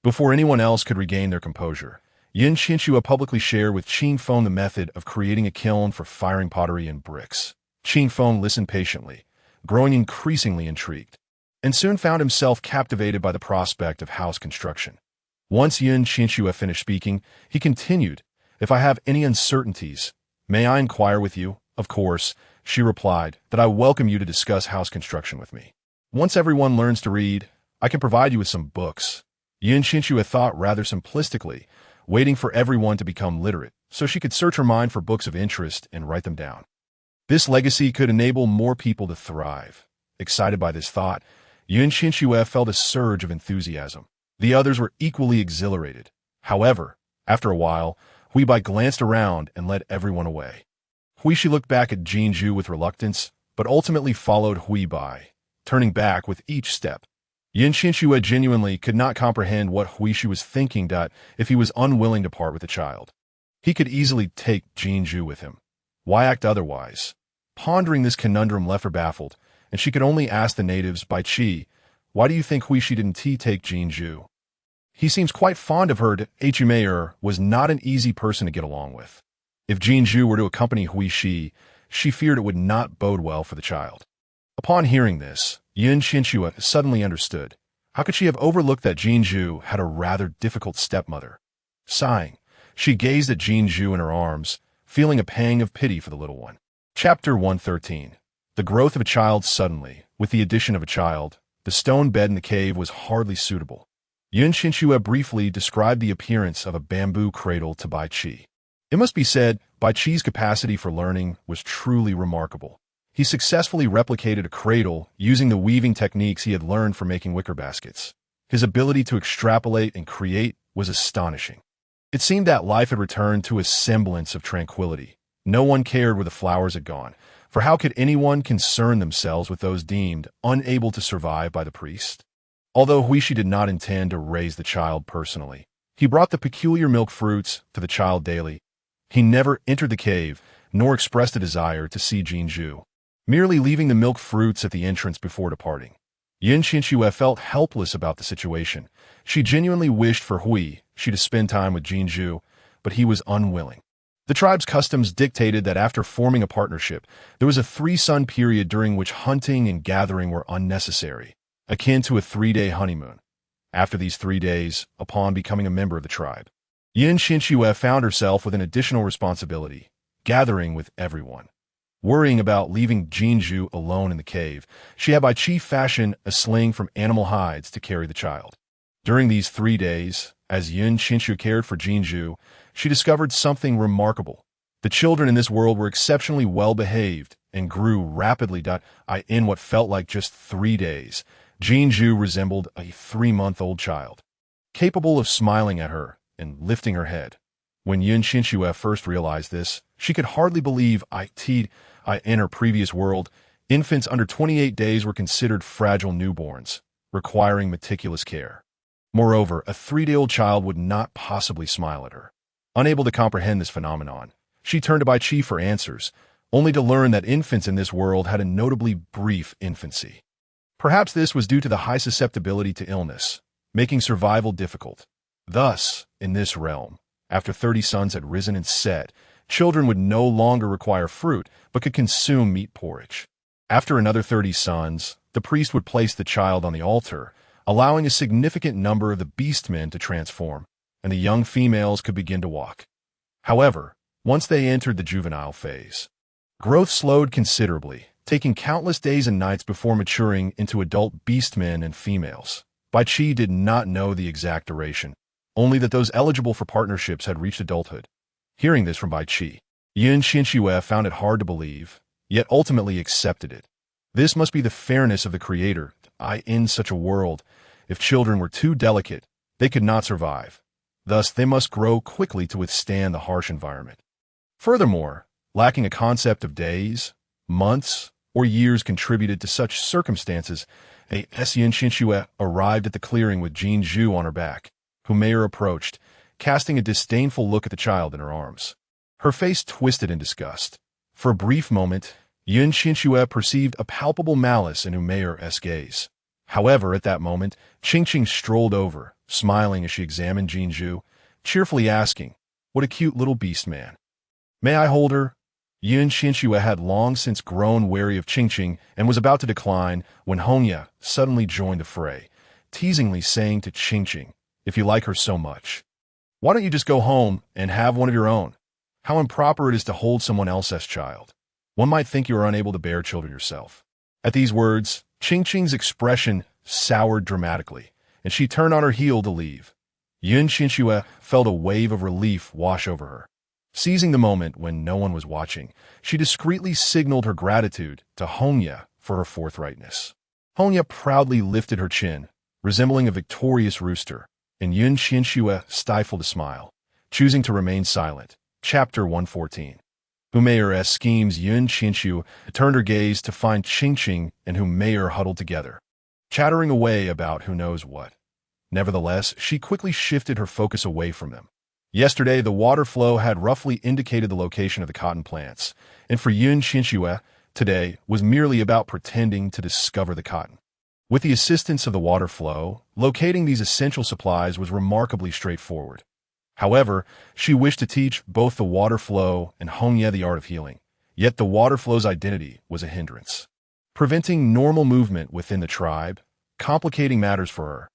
Before anyone else could regain their composure, Qianxue publicly shared with Qingfeng the method of creating a kiln for firing pottery and bricks. Qingfeng listened patiently, growing increasingly intrigued, and soon found himself captivated by the prospect of house construction. Once Qianxue finished speaking, he continued, if I have any uncertainties, may I inquire with you? Of course, she replied, that I welcome you to discuss house construction with me. Once everyone learns to read, I can provide you with some books. Qianxue thought rather simplistically, waiting for everyone to become literate, so she could search her mind for books of interest and write them down. This legacy could enable more people to thrive. Excited by this thought, Qianxue felt a surge of enthusiasm. The others were equally exhilarated. However, after a while, Hui Bai glanced around and led everyone away. Hui Shi looked back at Jinju with reluctance, but ultimately followed Hui Bai, turning back with each step. Qianxue genuinely could not comprehend what Hui Shi was thinking that if he was unwilling to part with the child. He could easily take Jinju with him. Why act otherwise? Pondering this conundrum left her baffled, and she could only ask the natives by Qi, why do you think Hui Shi didn't take Jinju? He seems quite fond of her. Huimeyer was not an easy person to get along with. If Jinju were to accompany Hui Shi, she feared it would not bode well for the child. Upon hearing this, Qianxue suddenly understood. How could she have overlooked that Jinju had a rather difficult stepmother? Sighing, she gazed at Jinju in her arms, feeling a pang of pity for the little one. Chapter 113. The growth of a child suddenly. With the addition of a child, the stone bed in the cave was hardly suitable. Qianxue briefly described the appearance of a bamboo cradle to Bai Qi. It must be said, Bai Qi's capacity for learning was truly remarkable. He successfully replicated a cradle using the weaving techniques he had learned from making wicker baskets. His ability to extrapolate and create was astonishing. It seemed that life had returned to a semblance of tranquility. No one cared where the flowers had gone, for how could anyone concern themselves with those deemed unable to survive by the priest? Although Hui Shi did not intend to raise the child personally, he brought the peculiar milk fruits to the child daily. He never entered the cave, nor expressed a desire to see Jinju, merely leaving the milk fruits at the entrance before departing. Qianxue felt helpless about the situation. She genuinely wished for Hui Shi to spend time with Jinju, but he was unwilling. The tribe's customs dictated that after forming a partnership, there was a 3-sun period during which hunting and gathering were unnecessary, akin to a 3-day honeymoon. After these 3 days, upon becoming a member of the tribe, Qianxue found herself with an additional responsibility, gathering with everyone. Worrying about leaving Jinju alone in the cave, she had Bai Qi fashion a sling from animal hides to carry the child. During these 3 days, as Qianxue cared for Jinju, she discovered something remarkable. The children in this world were exceptionally well-behaved and grew rapidly. In what felt like just 3 days, Qianxue resembled a 3-month-old child, capable of smiling at her and lifting her head. When Qianxue first realized this, she could hardly believe in her previous world, infants under 28 days were considered fragile newborns, requiring meticulous care. Moreover, a 3-day-old child would not possibly smile at her. Unable to comprehend this phenomenon, she turned to Bai Qi for answers, only to learn that infants in this world had a notably brief infancy. Perhaps this was due to the high susceptibility to illness, making survival difficult. Thus, in this realm, after 30 suns had risen and set, children would no longer require fruit, but could consume meat porridge. After another 30 suns, the priest would place the child on the altar, allowing a significant number of the beastmen to transform, and the young females could begin to walk. However, once they entered the juvenile phase, growth slowed considerably, taking countless days and nights before maturing into adult beastmen and females. Bai Qi did not know the exact duration, only that those eligible for partnerships had reached adulthood. Hearing this from Bai Qi, Qianxue found it hard to believe, yet ultimately accepted it. This must be the fairness of the Creator. In such a world, if children were too delicate, they could not survive. Thus, they must grow quickly to withstand the harsh environment. Furthermore, lacking a concept of days, months, or years contributed to such circumstances. Qianxue arrived at the clearing with Qianxue on her back, whom Mayer approached, casting a disdainful look at the child in her arms. Her face twisted in disgust. For a brief moment, Qianxue perceived a palpable malice in Mayer's gaze. However, at that moment, Qingqing strolled over, smiling as she examined Qianxue, cheerfully asking, "What a cute little beast man. May I hold her?" Qianxue had long since grown wary of Qingqing and was about to decline when Hongya suddenly joined the fray, teasingly saying to Qingqing, "If you like her so much, why don't you just go home and have one of your own? How improper it is to hold someone else's child. One might think you are unable to bear children yourself." At these words, Qingqing's expression soured dramatically, and she turned on her heel to leave. Qianxue felt a wave of relief wash over her. Seizing the moment when no one was watching, she discreetly signaled her gratitude to Hongya for her forthrightness. Hongya proudly lifted her chin, resembling a victorious rooster, and Qianxue stifled a smile, choosing to remain silent. Chapter 114. Mayer's schemes. Qianxue turned her gaze to find Qingqing and Mayer huddled together, chattering away about who knows what. Nevertheless, she quickly shifted her focus away from them. Yesterday, the water flow had roughly indicated the location of the cotton plants, and for Qianxue, today was merely about pretending to discover the cotton. With the assistance of the water flow, locating these essential supplies was remarkably straightforward. However, she wished to teach both the water flow and Hongya the art of healing, yet the water flow's identity was a hindrance, preventing normal movement within the tribe, complicating matters for her.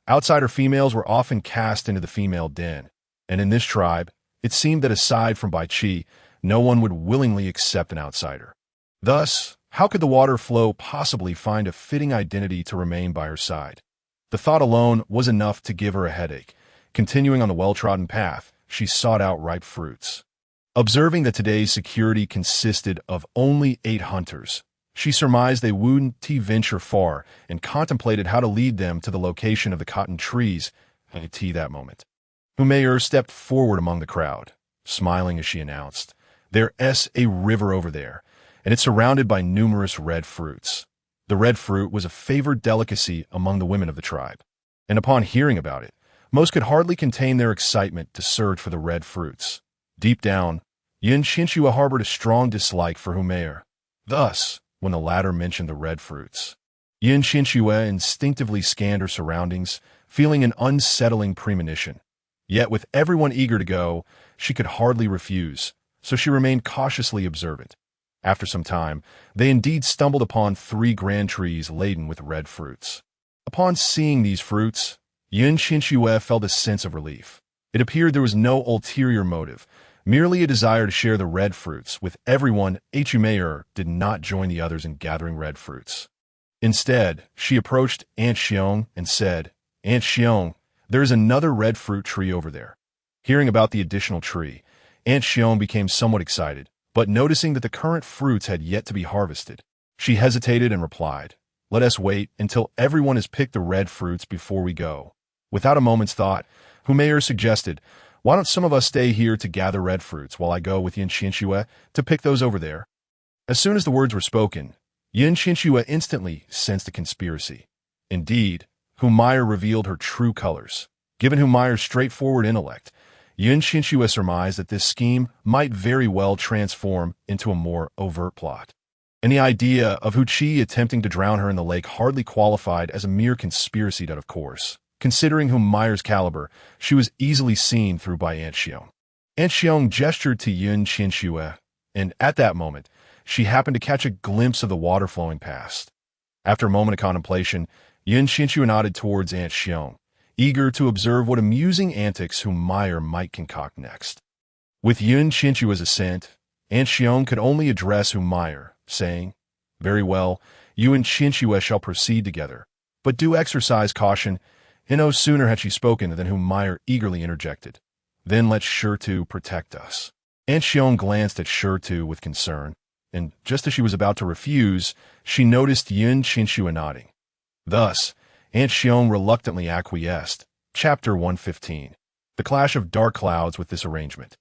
Outsider females were often cast into the female den, and in this tribe, it seemed that aside from Bai Qi, no one would willingly accept an outsider. Thus, how could the water flow possibly find a fitting identity to remain by her side? The thought alone was enough to give her a headache. Continuing on the well-trodden path, she sought out ripe fruits. Observing that today's security consisted of only 8 hunters, she surmised they wouldn't venture far and contemplated how to lead them to the location of the cotton trees at that moment. Mayer stepped forward among the crowd, smiling as she announced, "There's a river over there, and it's surrounded by numerous red fruits." The red fruit was a favored delicacy among the women of the tribe, and upon hearing about it, most could hardly contain their excitement to search for the red fruits. Deep down, Qianxue harbored a strong dislike for Mayer. Thus, when the latter mentioned the red fruits, Qianxue instinctively scanned her surroundings, feeling an unsettling premonition. Yet with everyone eager to go, she could hardly refuse, so she remained cautiously observant. After some time, they indeed stumbled upon 3 grand trees laden with red fruits. Upon seeing these fruits, Qianxue felt a sense of relief. It appeared there was no ulterior motive, merely a desire to share the red fruits with everyone. Mayer did not join the others in gathering red fruits. Instead, she approached Aunt Xiong and said, "Aunt Xiong, there is another red fruit tree over there." Hearing about the additional tree, Aunt Xiong became somewhat excited, but noticing that the current fruits had yet to be harvested, she hesitated and replied, "Let us wait until everyone has picked the red fruits before we go." Without a moment's thought, Humayr suggested, "Why don't some of us stay here to gather red fruits while I go with Yin Qianxue to pick those over there?" As soon as the words were spoken, Yin Qianxue instantly sensed a conspiracy. Indeed, Humayr revealed her true colors. Given Humayr's straightforward intellect, Yin Qianxue surmised that this scheme might very well transform into a more overt plot. And the idea of Hu Qi attempting to drown her in the lake hardly qualified as a mere conspiracy, of course. Considering Humayr's caliber, she was easily seen through by Aunt Xiong. Aunt Xiong gestured to Yin Qianxue, and at that moment, she happened to catch a glimpse of the water flowing past. After a moment of contemplation, Yin Qianxue nodded towards Aunt Xiong, eager to observe what amusing antics Humayr might concoct next. With Yin Qianxue's assent, Aunt Xiong could only address Humayr, saying, "Very well, you and Qianxue shall proceed together, but do exercise caution." And no sooner had she spoken than Humayr eagerly interjected, "Then let Shurtu protect us." Aunt Xiong glanced at Shurtu with concern, and just as she was about to refuse, she noticed Yin Qianxue nodding. Thus, Aunt Xiong reluctantly acquiesced. Chapter 115. The clash of dark clouds with this arrangement.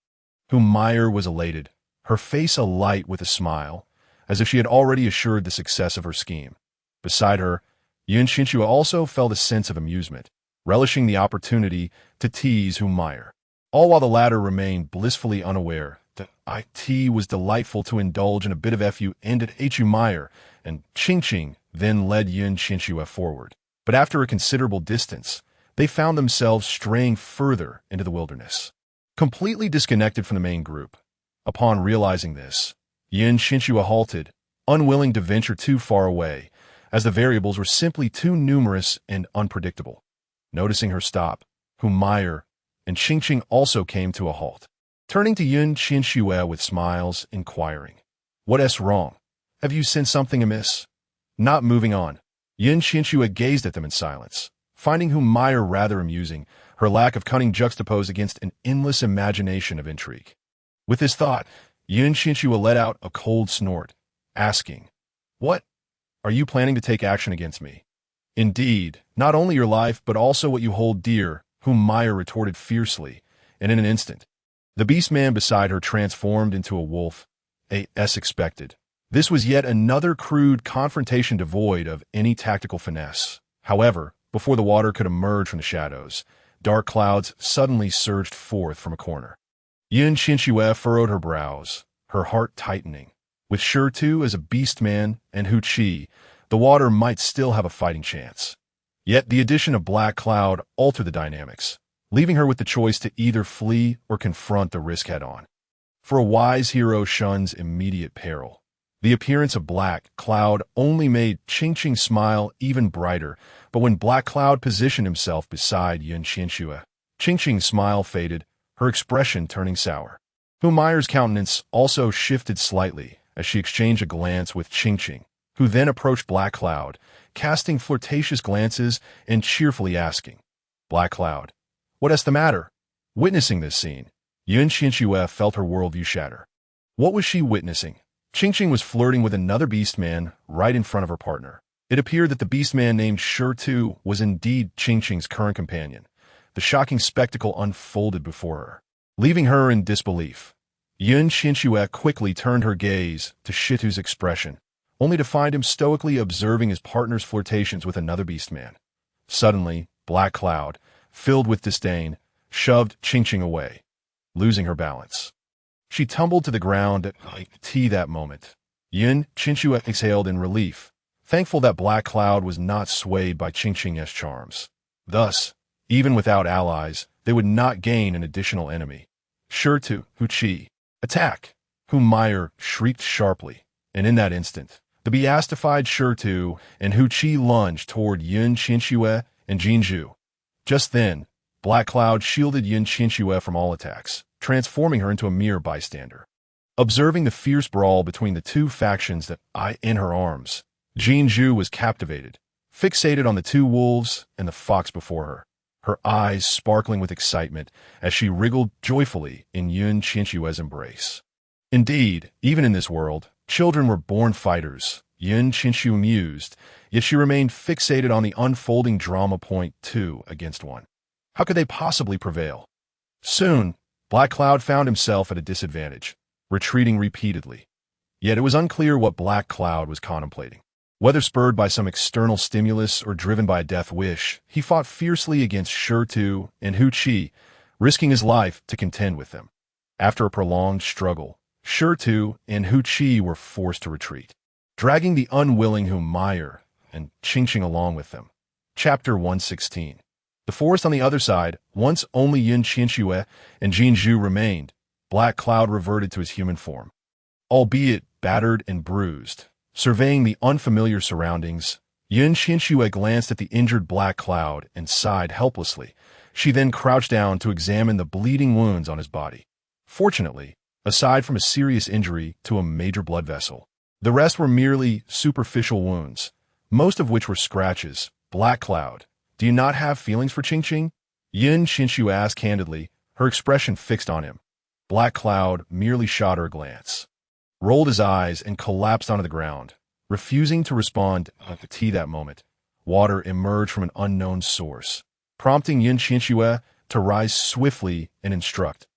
Humayr was elated, her face alight with a smile, as if she had already assured the success of her scheme. Beside her, Yin Qianxue also felt a sense of amusement, relishing the opportunity to tease Humayr, all while the latter remained blissfully unaware that it was delightful to indulge in a bit of fu and at Humayr, and Qingqing then led Yin Qianxue forward. But after a considerable distance, they found themselves straying further into the wilderness, completely disconnected from the main group. Upon realizing this, Yin Qianxue halted, unwilling to venture too far away, as the variables were simply too numerous and unpredictable. Noticing her stop, Humayr and Qingqing also came to a halt, turning to Yin Qianxue with smiles, inquiring, "What's wrong? Have you sensed something amiss?" Not moving on, Yin Qianxue gazed at them in silence, finding Humayr rather amusing, her lack of cunning juxtaposed against an endless imagination of intrigue. With this thought, Yin Qianxue let out a cold snort, asking, "What? Are you planning to take action against me?" "Indeed, not only your life, but also what you hold dear," Humayr retorted fiercely, and in an instant, the beast man beside her transformed into a wolf, as expected. This was yet another crude confrontation devoid of any tactical finesse. However, before the water could emerge from the shadows, dark clouds suddenly surged forth from a corner. Yin Qianxue furrowed her brows, her heart tightening. With Shurtu as a beast man and Hu Qi, the water might still have a fighting chance. Yet the addition of Black Cloud altered the dynamics, leaving her with the choice to either flee or confront the risk head-on. For a wise hero shuns immediate peril. The appearance of Black Cloud only made Qingqing smile even brighter, but when Black Cloud positioned himself beside Yin Qianxue, Qingqing's smile faded, her expression turning sour. Humayr's countenance also shifted slightly as she exchanged a glance with Qingqing, who then approached Black Cloud, casting flirtatious glances and cheerfully asking, "Black Cloud, what's the matter?" Witnessing this scene, Yin Qianxue felt her worldview shatter. What was she witnessing? Qingqing was flirting with another beastman right in front of her partner. It appeared that the beastman named Shurtu was indeed Qingqing's current companion. The shocking spectacle unfolded before her, leaving her in disbelief. Yin Qianxue quickly turned her gaze to Shitu's expression, only to find him stoically observing his partner's flirtations with another beastman. Suddenly, Black Cloud, filled with disdain, shoved Qingqing away, losing her balance. She tumbled to the ground at that moment. Yin Qianxue exhaled in relief, thankful that Black Cloud was not swayed by Qingqing's charms. Thus, even without allies, they would not gain an additional enemy. Shurtu, Hu Qi, attack! Humayr shrieked sharply, and in that instant, the beastified Shurtu and Hu Qi lunged toward Yin Qianxue and Jinzhu. Just then, Black Cloud shielded Yin Qianxue from all attacks, transforming her into a mere bystander. Observing the fierce brawl between the two factions in her arms, Jinzhu was captivated, fixated on the two wolves and the fox before her. her eyes sparkling with excitement as she wriggled joyfully in Yun Qianxue's embrace. Indeed, even in this world, children were born fighters, Yun Qianxue mused, yet she remained fixated on the unfolding drama. Point 2 against 1. How could they possibly prevail? Soon, Black Cloud found himself at a disadvantage, retreating repeatedly. Yet it was unclear what Black Cloud was contemplating. Whether spurred by some external stimulus or driven by a death wish, he fought fiercely against Shi and Hu Qi, risking his life to contend with them. After a prolonged struggle, Shi and Hu Qi were forced to retreat, dragging the unwilling Hu Meyer and Qianxue along with them. Chapter 116. The forest on the other side, once only Yun Qianxue and Jin Zhu remained. Black Cloud reverted to his human form. Albeit battered and bruised, surveying the unfamiliar surroundings, Yun Qianxue glanced at the injured Black Cloud and sighed helplessly. She then crouched down to examine the bleeding wounds on his body. Fortunately, aside from a serious injury to a major blood vessel, the rest were merely superficial wounds, most of which were scratches. Black Cloud, do you not have feelings for Qianxue? Yun Qianxue asked candidly, her expression fixed on him. Black Cloud merely shot her a glance, rolled his eyes, and collapsed onto the ground, refusing to respond. That moment, water emerged from an unknown source, prompting Yun Qianxue to rise swiftly and instruct.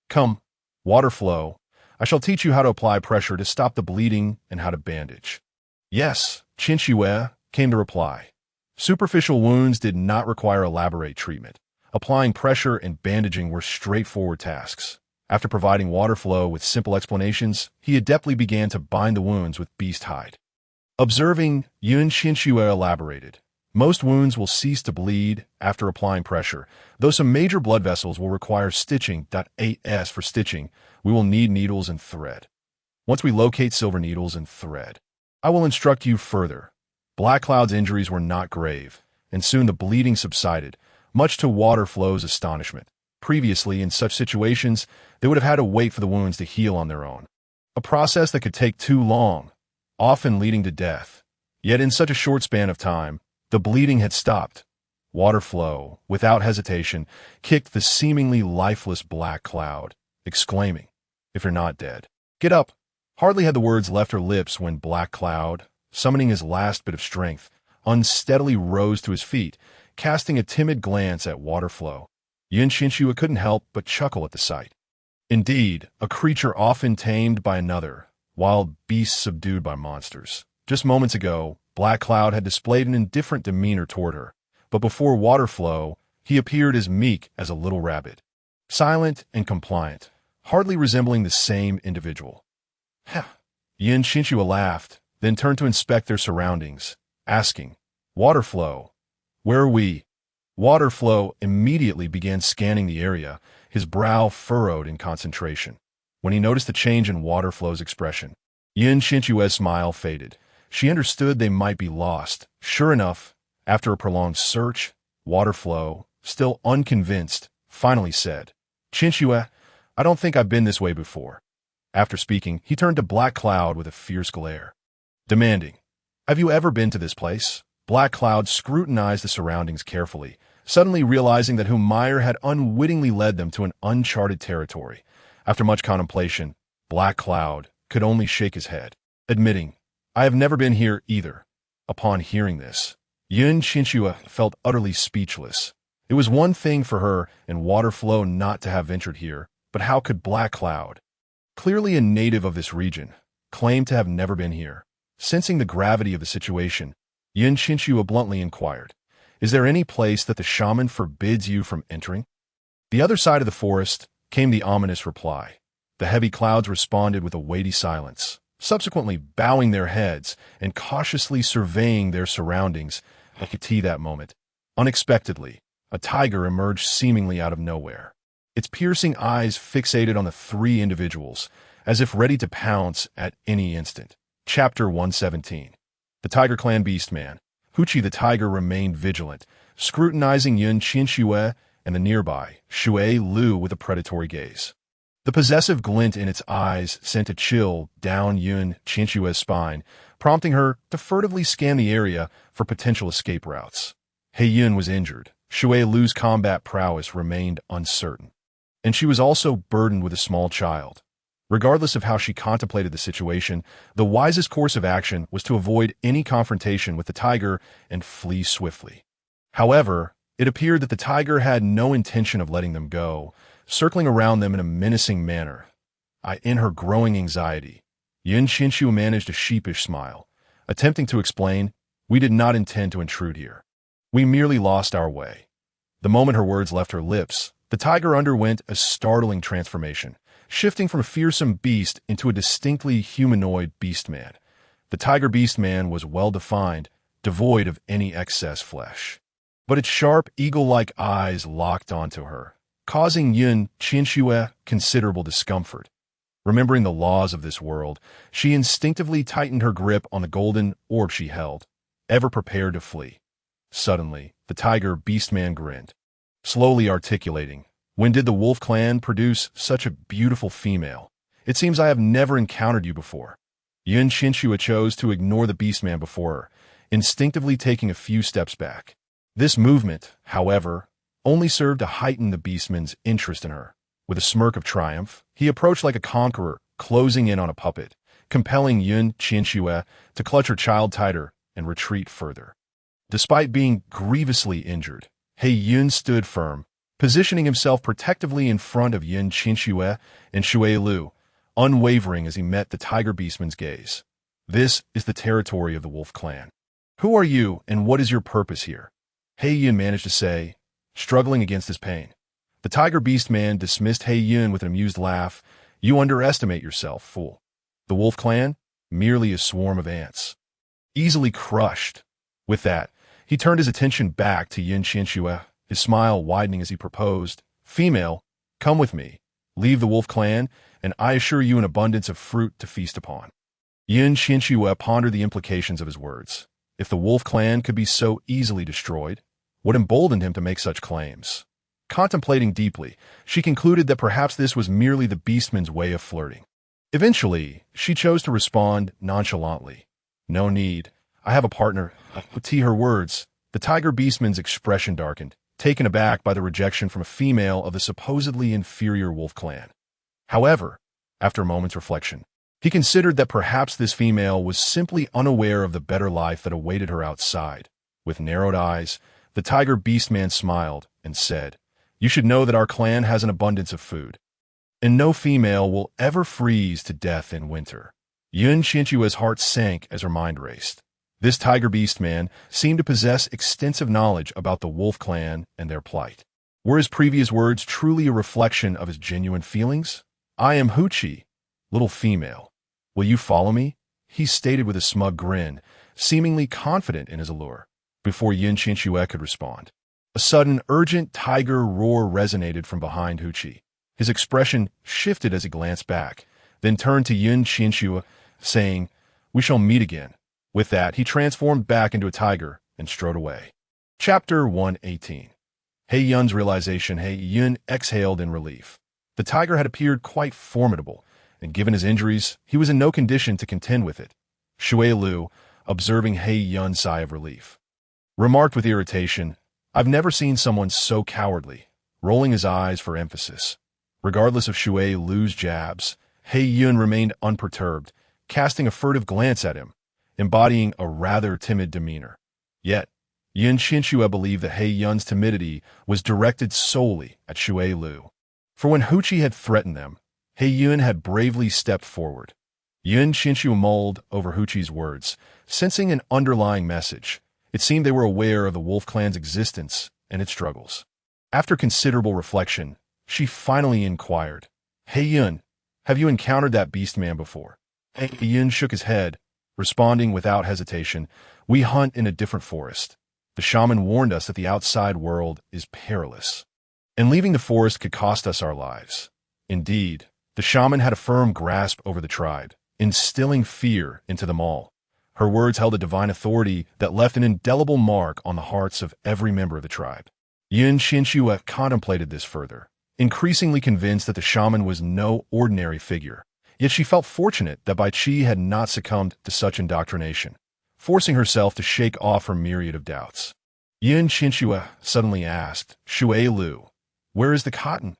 Come, water flow. I shall teach you how to apply pressure to stop the bleeding and how to bandage. Yes, Qianxue came to reply. Superficial wounds did not require elaborate treatment. Applying pressure and bandaging were straightforward tasks. After providing water flow with simple explanations, he adeptly began to bind the wounds with beast hide. Observing, Yun Qianxue elaborated. Most wounds will cease to bleed after applying pressure, though some major blood vessels will require stitching. 8s for stitching, we will need needles and thread. Once we locate silver needles and thread, I will instruct you further. Black Cloud's injuries were not grave, and soon the bleeding subsided, much to Waterflow's astonishment. Previously, in such situations, they would have had to wait for the wounds to heal on their own, a process that could take too long, often leading to death. Yet in such a short span of time, the bleeding had stopped. Waterflow, without hesitation, kicked the seemingly lifeless Black Cloud, exclaiming, "If you're not dead, get up." Hardly had the words left her lips when Black Cloud, summoning his last bit of strength, unsteadily rose to his feet, casting a timid glance at Waterflow. Yun Qianxue couldn't help but chuckle at the sight. Indeed, a creature often tamed by another, wild beasts subdued by monsters. Just moments ago, Black Cloud had displayed an indifferent demeanor toward her, but before Waterflow, he appeared as meek as a little rabbit, silent and compliant, hardly resembling the same individual. Yun Qianxue laughed, then turned to inspect their surroundings, asking, "Waterflow, where are we?" Waterflow immediately began scanning the area, his brow furrowed in concentration. When he noticed the change in Waterflow's expression, Yun Qianxue's smile faded. She understood they might be lost. Sure enough, after a prolonged search, Waterflow, still unconvinced, finally said, "Qianxue, I don't think I've been this way before." After speaking, he turned to Black Cloud with a fierce glare, demanding, "Have you ever been to this place?" Black Cloud scrutinized the surroundings carefully, suddenly realizing that Hu Meyer had unwittingly led them to an uncharted territory. After much contemplation, Black Cloud could only shake his head, admitting, "I have never been here either." Upon hearing this, Yun Qianxue felt utterly speechless. It was one thing for her and Waterflow not to have ventured here, but how could Black Cloud, clearly a native of this region, claim to have never been here? Sensing the gravity of the situation, Yun Qianxue bluntly inquired, "Is there any place that the shaman forbids you from entering?" The other side of the forest came the ominous reply. The heavy clouds responded with a weighty silence, subsequently bowing their heads and cautiously surveying their surroundings. That moment, unexpectedly, a tiger emerged seemingly out of nowhere, its piercing eyes fixated on the three individuals, as if ready to pounce at any instant. Chapter 117. The Tiger Clan Beastman. Hu Qi the tiger remained vigilant, scrutinizing Yun Qianxue and the nearby Shui Lu with a predatory gaze. The possessive glint in its eyes sent a chill down Yun Qianxue's spine, prompting her to furtively scan the area for potential escape routes. He Yun was injured, Shui Lu's combat prowess remained uncertain. And she was also burdened with a small child. Regardless of how she contemplated the situation, the wisest course of action was to avoid any confrontation with the tiger and flee swiftly. However, it appeared that the tiger had no intention of letting them go, circling around them in a menacing manner. In her growing anxiety, Qianxue managed a sheepish smile, attempting to explain, "We did not intend to intrude here. We merely lost our way." The moment her words left her lips, the tiger underwent a startling transformation, shifting from a fearsome beast into a distinctly humanoid beastman. The tiger beastman was well-defined, devoid of any excess flesh. But its sharp, eagle-like eyes locked onto her, causing Qianxue considerable discomfort. Remembering the laws of this world, she instinctively tightened her grip on the golden orb she held, ever prepared to flee. Suddenly, the tiger beastman grinned, slowly articulating, "When did the wolf clan produce such a beautiful female? It seems I have never encountered you before." Qianxue chose to ignore the beastman before her, instinctively taking a few steps back. This movement, however, only served to heighten the beastman's interest in her. With a smirk of triumph, he approached like a conqueror, closing in on a puppet, compelling Qianxue to clutch her child tighter and retreat further. Despite being grievously injured, Yun stood firm, positioning himself protectively in front of Qianxue and Shui Lu, unwavering as he met the tiger beastman's gaze. "This is the territory of the wolf clan. Who are you and what is your purpose here?" Yun managed to say, struggling against his pain. The tiger beastman dismissed Yun with an amused laugh. "You underestimate yourself, fool. The wolf clan? Merely a swarm of ants. Easily crushed." With that, he turned his attention back to Qianxue, his smile widening as he proposed, "Female, come with me. Leave the wolf clan, and I assure you an abundance of fruit to feast upon." Qianxue pondered the implications of his words. If the wolf clan could be so easily destroyed, what emboldened him to make such claims? Contemplating deeply, she concluded that perhaps this was merely the beastman's way of flirting. Eventually, she chose to respond nonchalantly, "No need. I have a partner." To her words, the tiger beastman's expression darkened, taken aback by the rejection from a female of the supposedly inferior wolf clan. However, after a moment's reflection, he considered that perhaps this female was simply unaware of the better life that awaited her outside. With narrowed eyes, the tiger beastman smiled and said, "You should know that our clan has an abundance of food, and no female will ever freeze to death in winter." Qianxue's heart sank as her mind raced. This tiger beastman seemed to possess extensive knowledge about the wolf clan and their plight. Were his previous words truly a reflection of his genuine feelings? "I am Huchi, little female. Will you follow me?" he stated with a smug grin, seemingly confident in his allure. Before Qianxue could respond, a sudden, urgent tiger roar resonated from behind Huchi. His expression shifted as he glanced back, then turned to Qianxue, saying, "We shall meet again." With that, he transformed back into a tiger and strode away. Chapter 118. Yun's realization. Yun exhaled in relief. The tiger had appeared quite formidable, and given his injuries, he was in no condition to contend with it. Shui Lu, observing Yun's sigh of relief, remarked with irritation, "I've never seen someone so cowardly," rolling his eyes for emphasis. Regardless of Shui Lu's jabs, Yun remained unperturbed, casting a furtive glance at him, embodying a rather timid demeanor. Yet, Qianxue believed that Yun's timidity was directed solely at Shui Lu. For when Huchi had threatened them, Yun had bravely stepped forward. Qianxue mulled over Huchi's words, sensing an underlying message. It seemed they were aware of the wolf clan's existence and its struggles. After considerable reflection, she finally inquired, Yun, have you encountered that beastman before?" Yun shook his head, responding without hesitation, "We hunt in a different forest. The shaman warned us that the outside world is perilous, and leaving the forest could cost us our lives." Indeed, the shaman had a firm grasp over the tribe, instilling fear into them all. Her words held a divine authority that left an indelible mark on the hearts of every member of the tribe. Qianxue contemplated this further, increasingly convinced that the shaman was no ordinary figure. Yet she felt fortunate that Bai Qi had not succumbed to such indoctrination, forcing herself to shake off her myriad of doubts. Yin Qianxue suddenly asked, Shui Lu, where is the cotton?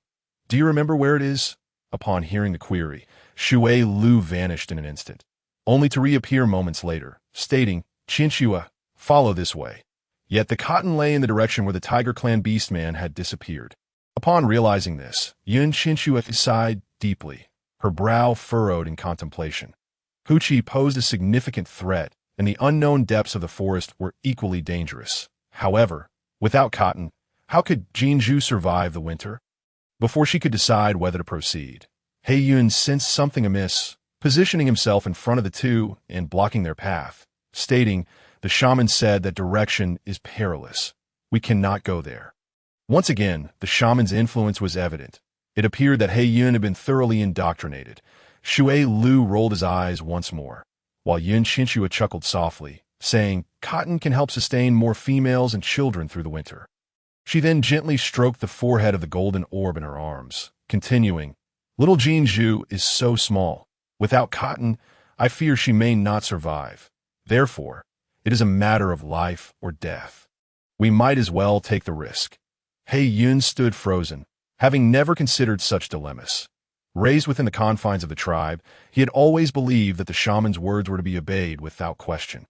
Do you remember where it is? Upon hearing the query, Shui Lu vanished in an instant, only to reappear moments later, stating, Qianxue, follow this way. Yet the cotton lay in the direction where the Tiger Clan Beastman had disappeared. Upon realizing this, Yin Qianxue sighed deeply, her brow furrowed in contemplation. Huqi posed a significant threat, and the unknown depths of the forest were equally dangerous. However, without cotton, how could Qianxue survive the winter? Before she could decide whether to proceed, He Yun sensed something amiss, positioning himself in front of the two and blocking their path, stating, the shaman said that direction is perilous. We cannot go there. Once again, the shaman's influence was evident. It appeared that He Yun had been thoroughly indoctrinated. Shui Lu rolled his eyes once more, while Yin Qianxue chuckled softly, saying, cotton can help sustain more females and children through the winter. She then gently stroked the forehead of the golden orb in her arms, continuing, little Qianxue is so small. Without cotton, I fear she may not survive. Therefore, it is a matter of life or death. We might as well take the risk. He Yun stood frozen, having never considered such dilemmas. Raised within the confines of the tribe, he had always believed that the shaman's words were to be obeyed without question.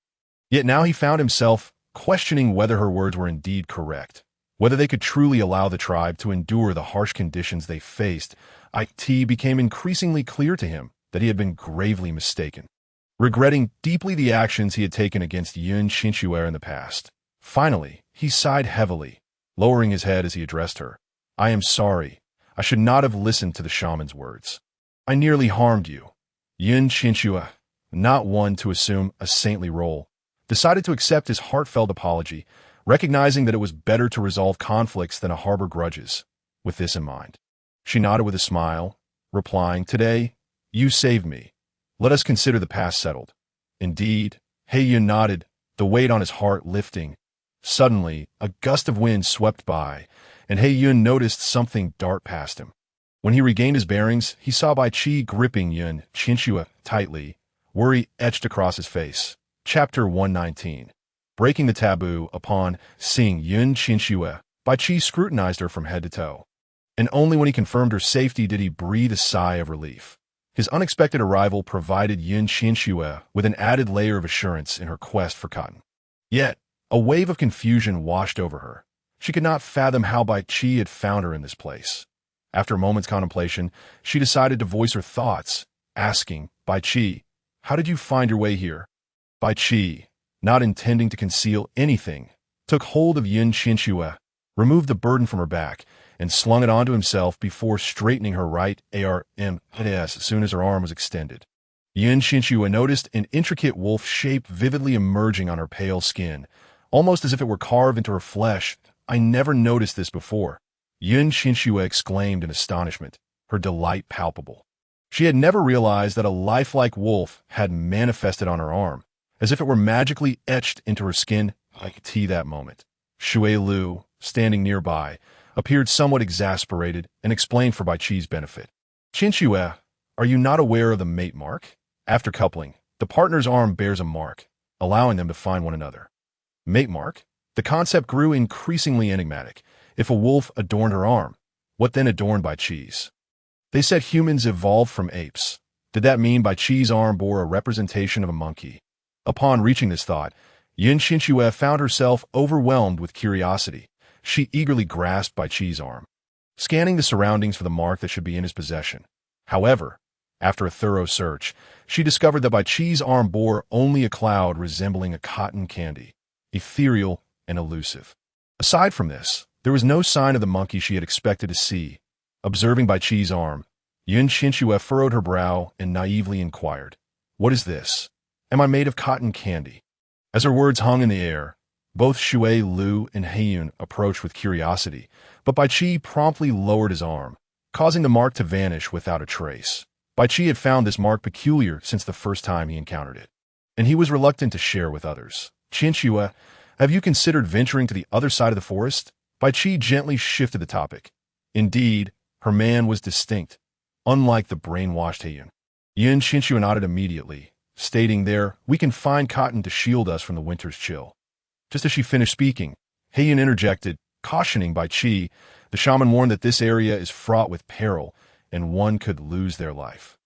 Yet now he found himself questioning whether her words were indeed correct, whether they could truly allow the tribe to endure the harsh conditions they faced. It became increasingly clear to him that he had been gravely mistaken. Regretting deeply the actions he had taken against Yin Qianxue in the past, finally, he sighed heavily, lowering his head as he addressed her. I am sorry. I should not have listened to the shaman's words. I nearly harmed you. Yin Qianxue, not one to assume a saintly role, decided to accept his heartfelt apology, recognizing that it was better to resolve conflicts than to harbor grudges. With this in mind, she nodded with a smile, replying, today, you saved me. Let us consider the past settled. Indeed, He Yun nodded, the weight on his heart lifting. Suddenly, a gust of wind swept by, and He Yun noticed something dart past him. When he regained his bearings, he saw Bai Qi gripping Yin Qianxue tightly, worry etched across his face. Chapter 119. Breaking the taboo. Upon seeing Yin Qianxue, Bai Qi scrutinized her from head to toe. And only when he confirmed her safety did he breathe a sigh of relief. His unexpected arrival provided Yin Qianxue with an added layer of assurance in her quest for cotton. Yet, a wave of confusion washed over her. She could not fathom how Bai Qi had found her in this place. After a moment's contemplation, she decided to voice her thoughts, asking, Bai Qi, how did you find your way here? Bai Qi, not intending to conceal anything, took hold of Yin Qianxue, removed the burden from her back, and slung it onto himself before straightening her right arm as soon as her arm was extended. Yin Qianxue noticed an intricate wolf shape vividly emerging on her pale skin, almost as if it were carved into her flesh. I never noticed this before. Yin Qianxue exclaimed in astonishment, her delight palpable. She had never realized that a lifelike wolf had manifested on her arm, as if it were magically etched into her skin. That moment, Shui Lu, standing nearby, appeared somewhat exasperated and explained for Bai Qi's benefit. Qianxue, are you not aware of the mate mark? After coupling, the partner's arm bears a mark, allowing them to find one another. Mate mark? The concept grew increasingly enigmatic. If a wolf adorned her arm, what then adorned Bai Qi's? They said humans evolved from apes. Did that mean Bai Qi's arm bore a representation of a monkey? Upon reaching this thought, Yin Qianxue found herself overwhelmed with curiosity. She eagerly grasped Bai Qi's arm, scanning the surroundings for the mark that should be in his possession. However, after a thorough search, she discovered that Bai Qi's arm bore only a cloud resembling a cotton candy, ethereal and elusive. Aside from this, there was no sign of the monkey she had expected to see. Observing Bai Qi's arm, Yin Qianxue furrowed her brow and naively inquired, what is this? Am I made of cotton candy? As her words hung in the air, both Shui Lu and He Yun approached with curiosity, but Bai Qi promptly lowered his arm, causing the mark to vanish without a trace. Bai Qi had found this mark peculiar since the first time he encountered it, and he was reluctant to share with others. Qianxue, have you considered venturing to the other side of the forest? Bai Qi gently shifted the topic. Indeed, her man was distinct, unlike the brainwashed He Yun. Yin Qianxue nodded immediately, stating there, we can find cotton to shield us from the winter's chill. Just as she finished speaking, Heiyun interjected, cautioning Bai Qi. The shaman warned that this area is fraught with peril, and one could lose their life.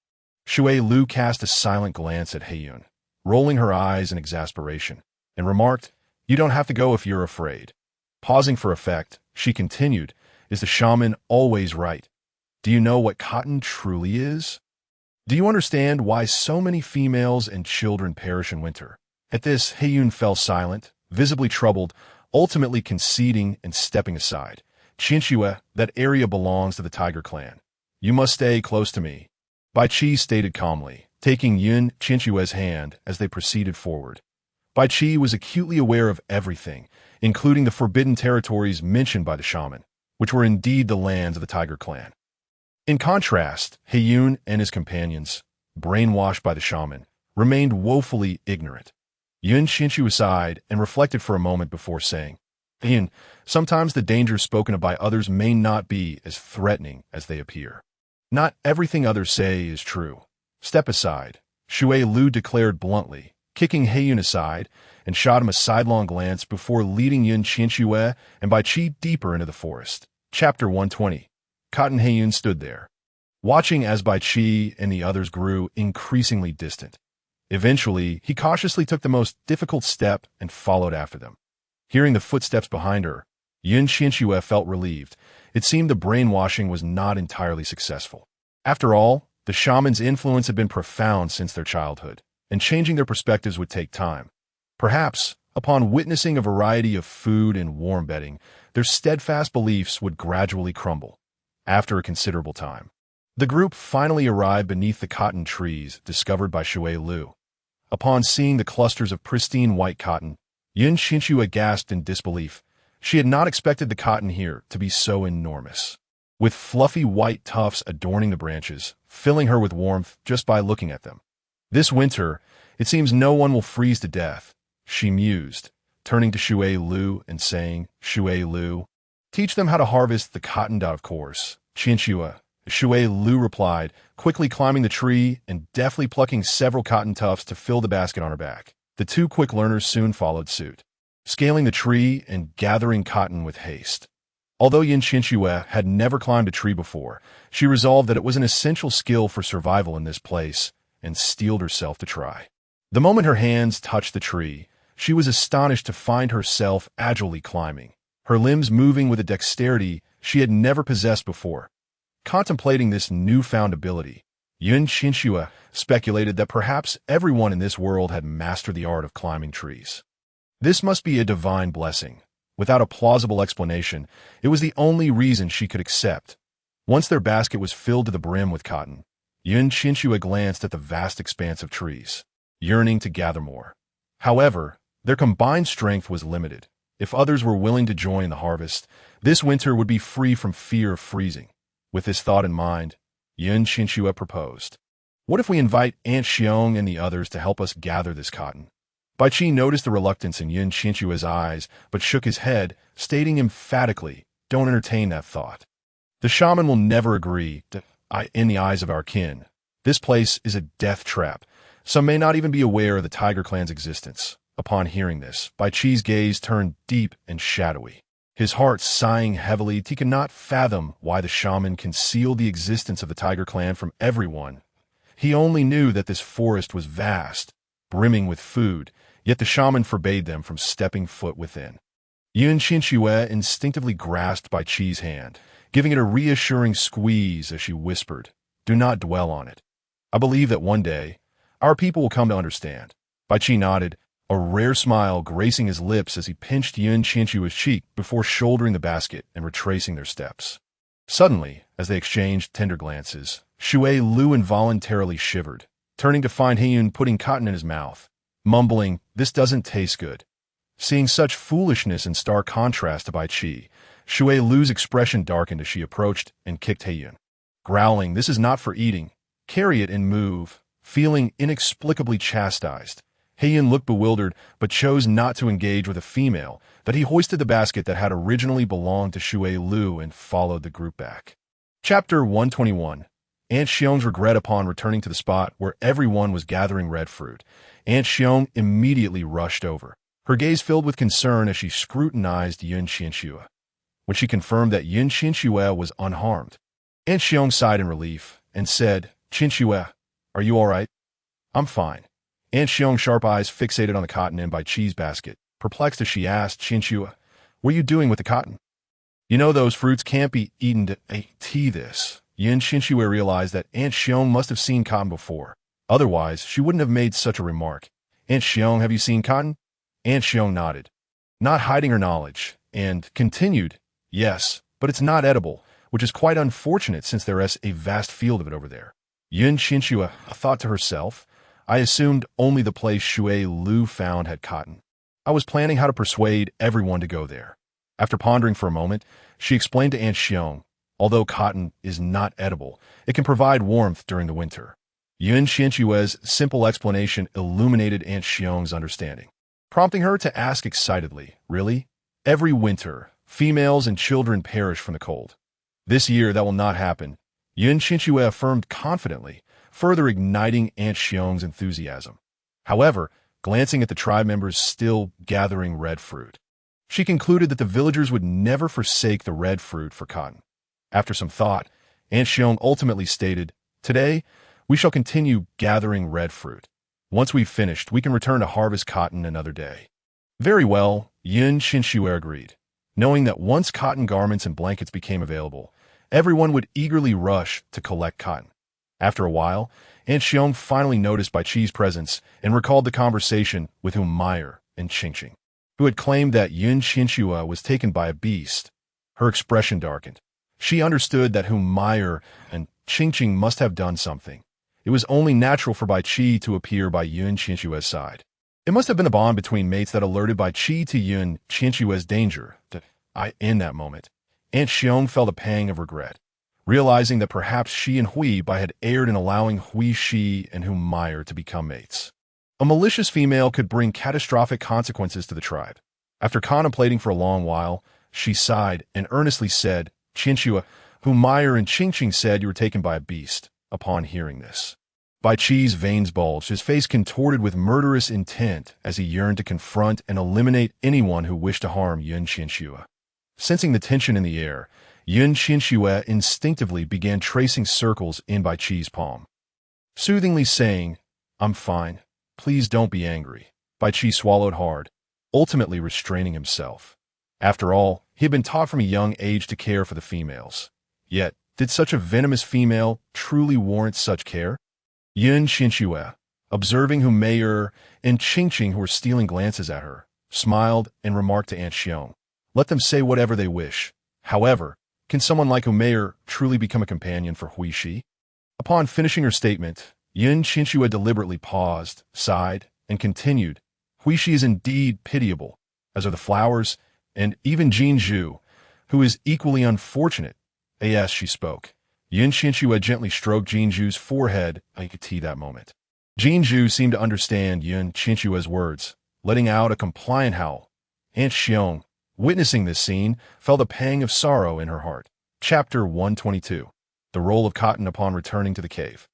Shui Lu cast a silent glance at Heiyun, rolling her eyes in exasperation, and remarked, "You don't have to go if you're afraid." Pausing for effect, she continued, "Is the shaman always right? Do you know what cotton truly is? Do you understand why so many females and children perish in winter?" At this, Heiyun fell silent, visibly troubled, ultimately conceding and stepping aside. "Qianxue, that area belongs to the Tiger Clan. You must stay close to me," Bai Qi stated calmly, taking Yun Qianxue's hand as they proceeded forward. Bai Qi was acutely aware of everything, including the forbidden territories mentioned by the shaman, which were indeed the lands of the Tiger Clan. In contrast, Heiyun and his companions, brainwashed by the shaman, remained woefully ignorant. Yun Qianxue sighed and reflected for a moment before saying, "Heiyun, sometimes the dangers spoken of by others may not be as threatening as they appear. Not everything others say is true. Step aside," Shui Lu declared bluntly, kicking Heiyun aside, and shot him a sidelong glance before leading Yun Qianxue and Bai Qi deeper into the forest. Chapter 120. Cotton. Heiyun stood there, watching as Bai Qi and the others grew increasingly distant. Eventually, he cautiously took the most difficult step and followed after them. Hearing the footsteps behind her, Yun Qianxue felt relieved. It seemed the brainwashing was not entirely successful. After all, the shaman's influence had been profound since their childhood, and changing their perspectives would take time. Perhaps, upon witnessing a variety of food and warm bedding, their steadfast beliefs would gradually crumble. After a considerable time, the group finally arrived beneath the cotton trees discovered by Shui Lu. Upon seeing the clusters of pristine white cotton, Yun Qianxue gasped in disbelief. She had not expected the cotton here to be so enormous, with fluffy white tufts adorning the branches, filling her with warmth just by looking at them. "This winter, it seems no one will freeze to death," she mused, turning to Shui Lu and saying, "Shui Lu, teach them how to harvest the cotton." Of course, Qianxue, Shui Lu replied, quickly climbing the tree and deftly plucking several cotton tufts to fill the basket on her back. The two quick learners soon followed suit, scaling the tree and gathering cotton with haste. Although Yun Qianxue had never climbed a tree before, she resolved that it was an essential skill for survival in this place and steeled herself to try. The moment her hands touched the tree, she was astonished to find herself agilely climbing, her limbs moving with a dexterity she had never possessed before. Contemplating this newfound ability, Yun Qianxue speculated that perhaps everyone in this world had mastered the art of climbing trees. This must be a divine blessing. Without a plausible explanation, it was the only reason she could accept. Once their basket was filled to the brim with cotton, Yun Qianxue glanced at the vast expanse of trees, yearning to gather more. However, their combined strength was limited. If others were willing to join the harvest, this winter would be free from fear of freezing. With this thought in mind, Yun Qianxue proposed, "What if we invite Aunt Xiong and the others to help us gather this cotton?" Bai Qi noticed the reluctance in Yun Qianxue's eyes, but shook his head, stating emphatically, "Don't entertain that thought. The shaman will never agree in the eyes of our kin. This place is a death trap. Some may not even be aware of the Tiger Clan's existence." Upon hearing this, Bai Qi's gaze turned deep and shadowy. His heart sighing heavily, he could not fathom why the shaman concealed the existence of the Tiger Clan from everyone. He only knew that this forest was vast, brimming with food, yet the shaman forbade them from stepping foot within. Yun Qianxue instinctively grasped Bai Qi's hand, giving it a reassuring squeeze as she whispered, "Do not dwell on it. I believe that one day, our people will come to understand." Bai Qi nodded, a rare smile gracing his lips as he pinched Yun Qianxue's cheek before shouldering the basket and retracing their steps. Suddenly, as they exchanged tender glances, Shui Lu involuntarily shivered, turning to find Heiyun putting cotton in his mouth, mumbling, "This doesn't taste good." Seeing such foolishness in stark contrast to Bai Qi, Shui Lu's expression darkened as she approached and kicked Heiyun. Growling, "This is not for eating. Carry it and move." Feeling inexplicably chastised, Heiyun looked bewildered but chose not to engage with a female, that he hoisted the basket that had originally belonged to Shui Lu and followed the group back. Chapter 121. Aunt Xiong's regret upon returning to the spot where everyone was gathering red fruit. Aunt Xiong immediately rushed over, her gaze filled with concern as she scrutinized Qianxue. When she confirmed that Qianxue was unharmed, Aunt Xiong sighed in relief and said, "Qianxue, are you all right?" "I'm fine." Aunt Xiong's sharp eyes fixated on the cotton in by cheese basket, perplexed as she asked, "Qianxue, what are you doing with the cotton?" "You know those fruits can't be eaten to tea this." Qianxue realized that Aunt Xiong must have seen cotton before. Otherwise, she wouldn't have made such a remark. "Aunt Xiong, have you seen cotton?" Aunt Xiong nodded, not hiding her knowledge, and continued, "Yes, but it's not edible, which is quite unfortunate since there is a vast field of it over there." Qianxue thought to herself, "I assumed only the place Shui Lu found had cotton. I was planning how to persuade everyone to go there." After pondering for a moment, she explained to Aunt Xiong, although cotton is not edible, it can provide warmth during the winter. Qianxue's simple explanation illuminated Aunt Xiong's understanding, prompting her to ask excitedly, "Really? Every winter, females and children perish from the cold. This year that will not happen," Qianxue affirmed confidently, further igniting Aunt Xiong's enthusiasm. However, glancing at the tribe members still gathering red fruit, she concluded that the villagers would never forsake the red fruit for cotton. After some thought, Aunt Xiong ultimately stated, "Today, we shall continue gathering red fruit. Once we've finished, we can return to harvest cotton another day." "Very well," Qianxue agreed, knowing that once cotton garments and blankets became available, everyone would eagerly rush to collect cotton. After a while, Aunt Xiong finally noticed Bai Qi's presence and recalled the conversation with Meyer and Qianxue, who had claimed that Qianxue was taken by a beast. Her expression darkened. She understood that Meyer and Qianxue must have done something. It was only natural for Bai Qi to appear by Qianxue's side. It must have been the bond between mates that alerted Bai Qi to Qianxue's danger. In that moment, Aunt Xiong felt a pang of regret, realizing that perhaps she and Hui Bai had erred in allowing Hui Shi and Meyer to become mates. A malicious female could bring catastrophic consequences to the tribe. After contemplating for a long while, she sighed and earnestly said, "Qianxue, Meyer and Qianxue said you were taken by a beast." Upon hearing this, Bai Qi's veins bulged, his face contorted with murderous intent as he yearned to confront and eliminate anyone who wished to harm Qianxue. Sensing the tension in the air, Qianxue instinctively began tracing circles in Bai Qi's palm, soothingly saying, "I'm fine. Please don't be angry." Bai Qi swallowed hard, ultimately restraining himself. After all, he had been taught from a young age to care for the females. Yet, did such a venomous female truly warrant such care? Qianxue, observing Meyer and Qianxue who were stealing glances at her, smiled and remarked to Aunt Xiong, "Let them say whatever they wish. However, can someone like Meyer truly become a companion for Hui Shi?" Upon finishing her statement, Qianxue deliberately paused, sighed, and continued, "Hui Shi is indeed pitiable, as are the flowers, and even Jinzhu, who is equally unfortunate." As she spoke, Qianxue gently stroked Jinzhu's forehead. I could see that moment. Jinzhu seemed to understand Qianxue's words, letting out a compliant howl. Aunt Xiong, witnessing this scene, felt a pang of sorrow in her heart. Chapter 122. The Roll of Cotton Upon Returning to the Cave.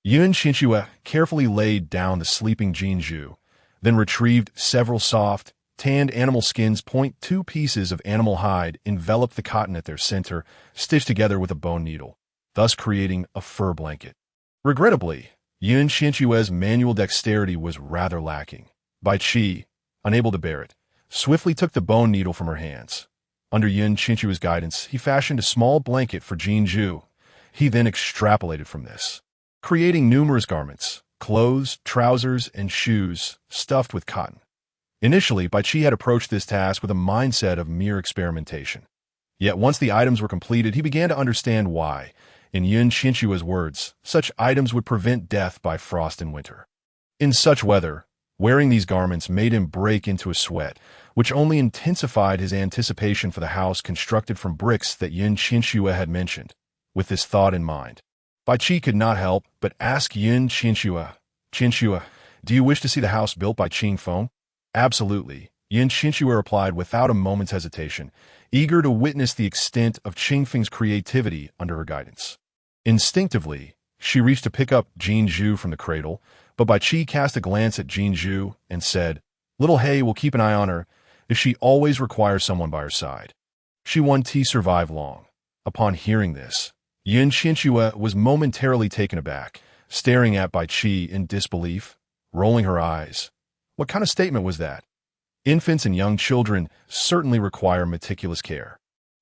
Qianxue carefully laid down the sleeping Jinzhu, then retrieved several soft, tanned animal skins. 2 pieces of animal hide enveloped the cotton at their center, stitched together with a bone needle, thus creating a fur blanket. Regrettably, Qianxue's manual dexterity was rather lacking. Bai Qi, unable to bear it, swiftly took the bone needle from her hands. Under Qianxue's guidance, he fashioned a small blanket for Jinzhu. He then extrapolated from this, creating numerous garments, clothes, trousers, and shoes stuffed with cotton. Initially, Bai Qi had approached this task with a mindset of mere experimentation. Yet once the items were completed, he began to understand why, in Qianxue's words, such items would prevent death by frost in winter. In such weather, wearing these garments made him break into a sweat, which only intensified his anticipation for the house constructed from bricks that Qianxue had mentioned. With this thought in mind, Bai Qi could not help but ask Qianxue, "Qianxue, do you wish to see the house built by Qing Feng?" "Absolutely," Qianxue replied without a moment's hesitation, eager to witness the extent of Qing Feng's creativity under her guidance. Instinctively, she reached to pick up Jinzhu from the cradle, but Bai Qi cast a glance at Jinzhu and said, Little Hay will keep an eye on her if she always requires someone by her side. She won't survive long. Upon hearing this, Qianxue was momentarily taken aback, staring at Bai Qi in disbelief, rolling her eyes. What kind of statement was that? Infants and young children certainly require meticulous care.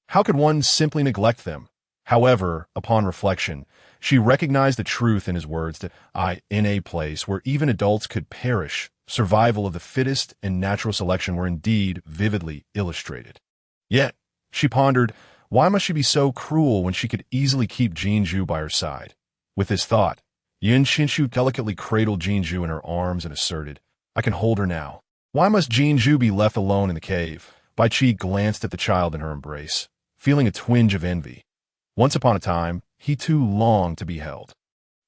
How could one simply neglect them? However, upon reflection, she recognized the truth in his words that in a place where even adults could perish, survival of the fittest and natural selection were indeed vividly illustrated. Yet, she pondered, why must she be so cruel when she could easily keep Qianxue by her side? With this thought, Qianxue delicately cradled Qianxue in her arms and asserted, I can hold her now. Why must Qianxue be left alone in the cave? Bai Qi glanced at the child in her embrace, feeling a twinge of envy. Once upon a time, he too longed to be held.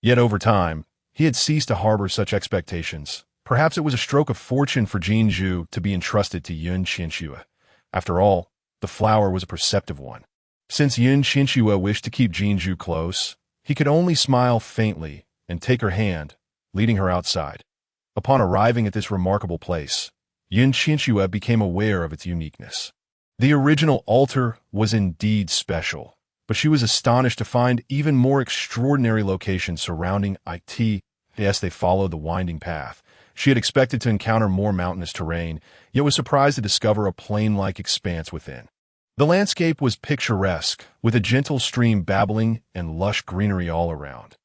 Yet over time, he had ceased to harbor such expectations. Perhaps it was a stroke of fortune for Qianxue to be entrusted to Qianxue. After all, the flower was a perceptive one. Since Qianxue wished to keep Qianxue close, he could only smile faintly and take her hand, leading her outside. Upon arriving at this remarkable place, Qianxue became aware of its uniqueness. The original altar was indeed special, but she was astonished to find even more extraordinary locations surrounding it. As they followed the winding path, she had expected to encounter more mountainous terrain, yet was surprised to discover a plain-like expanse within. The landscape was picturesque, with a gentle stream babbling and lush greenery all around.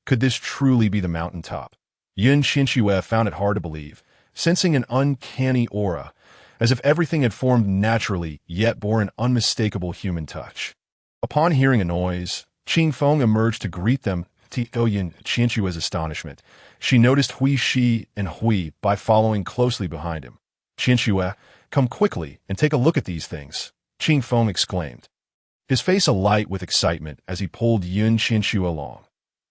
Could this truly be the mountaintop? Qianxue found it hard to believe, sensing an uncanny aura, as if everything had formed naturally, yet bore an unmistakable human touch. Upon hearing a noise, Qingfeng emerged to greet them. To Qianxue's astonishment, she noticed Hui Shi and Hui by following closely behind him. Qianxue, come quickly and take a look at these things, Qingfeng exclaimed, his face alight with excitement as he pulled Qianxue along.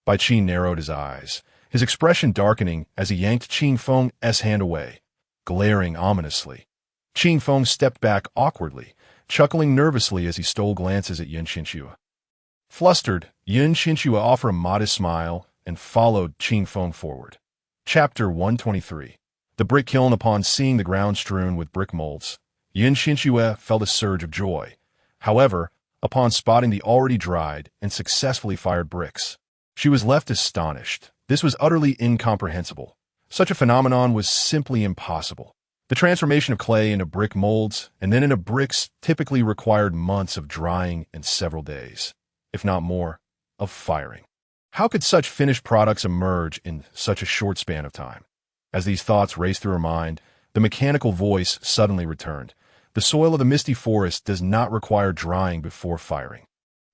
Bai Qi narrowed his eyes, his expression darkening as he yanked Qingfeng's hand away, glaring ominously. Qingfeng stepped back awkwardly, chuckling nervously as he stole glances at Qianxue. Flustered, Qianxue offered a modest smile and followed Qingfeng forward. Chapter 123. The brick kiln. Upon seeing the ground strewn with brick molds, Qianxue felt a surge of joy. However, upon spotting the already dried and successfully fired bricks, she was left astonished. This was utterly incomprehensible. Such a phenomenon was simply impossible. The transformation of clay into brick molds and then into bricks typically required months of drying and several days, if not more, of firing. How could such finished products emerge in such a short span of time? As these thoughts raced through her mind, the mechanical voice suddenly returned. The soil of the misty forest does not require drying before firing.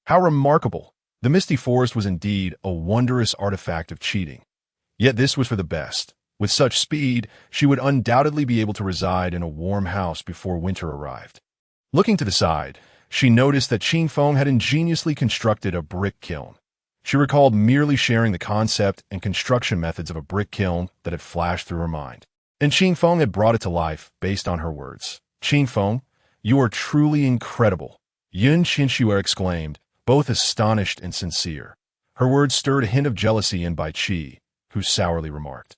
How remarkable! The misty forest was indeed a wondrous artifact of cheating. Yet this was for the best. With such speed, she would undoubtedly be able to reside in a warm house before winter arrived. Looking to the side, she noticed that Qingfeng had ingeniously constructed a brick kiln. She recalled merely sharing the concept and construction methods of a brick kiln that had flashed through her mind. And Qingfeng had brought it to life based on her words. Qingfeng, you are truly incredible, Qianxue exclaimed, both astonished and sincere. Her words stirred a hint of jealousy in Bai Qi, who sourly remarked,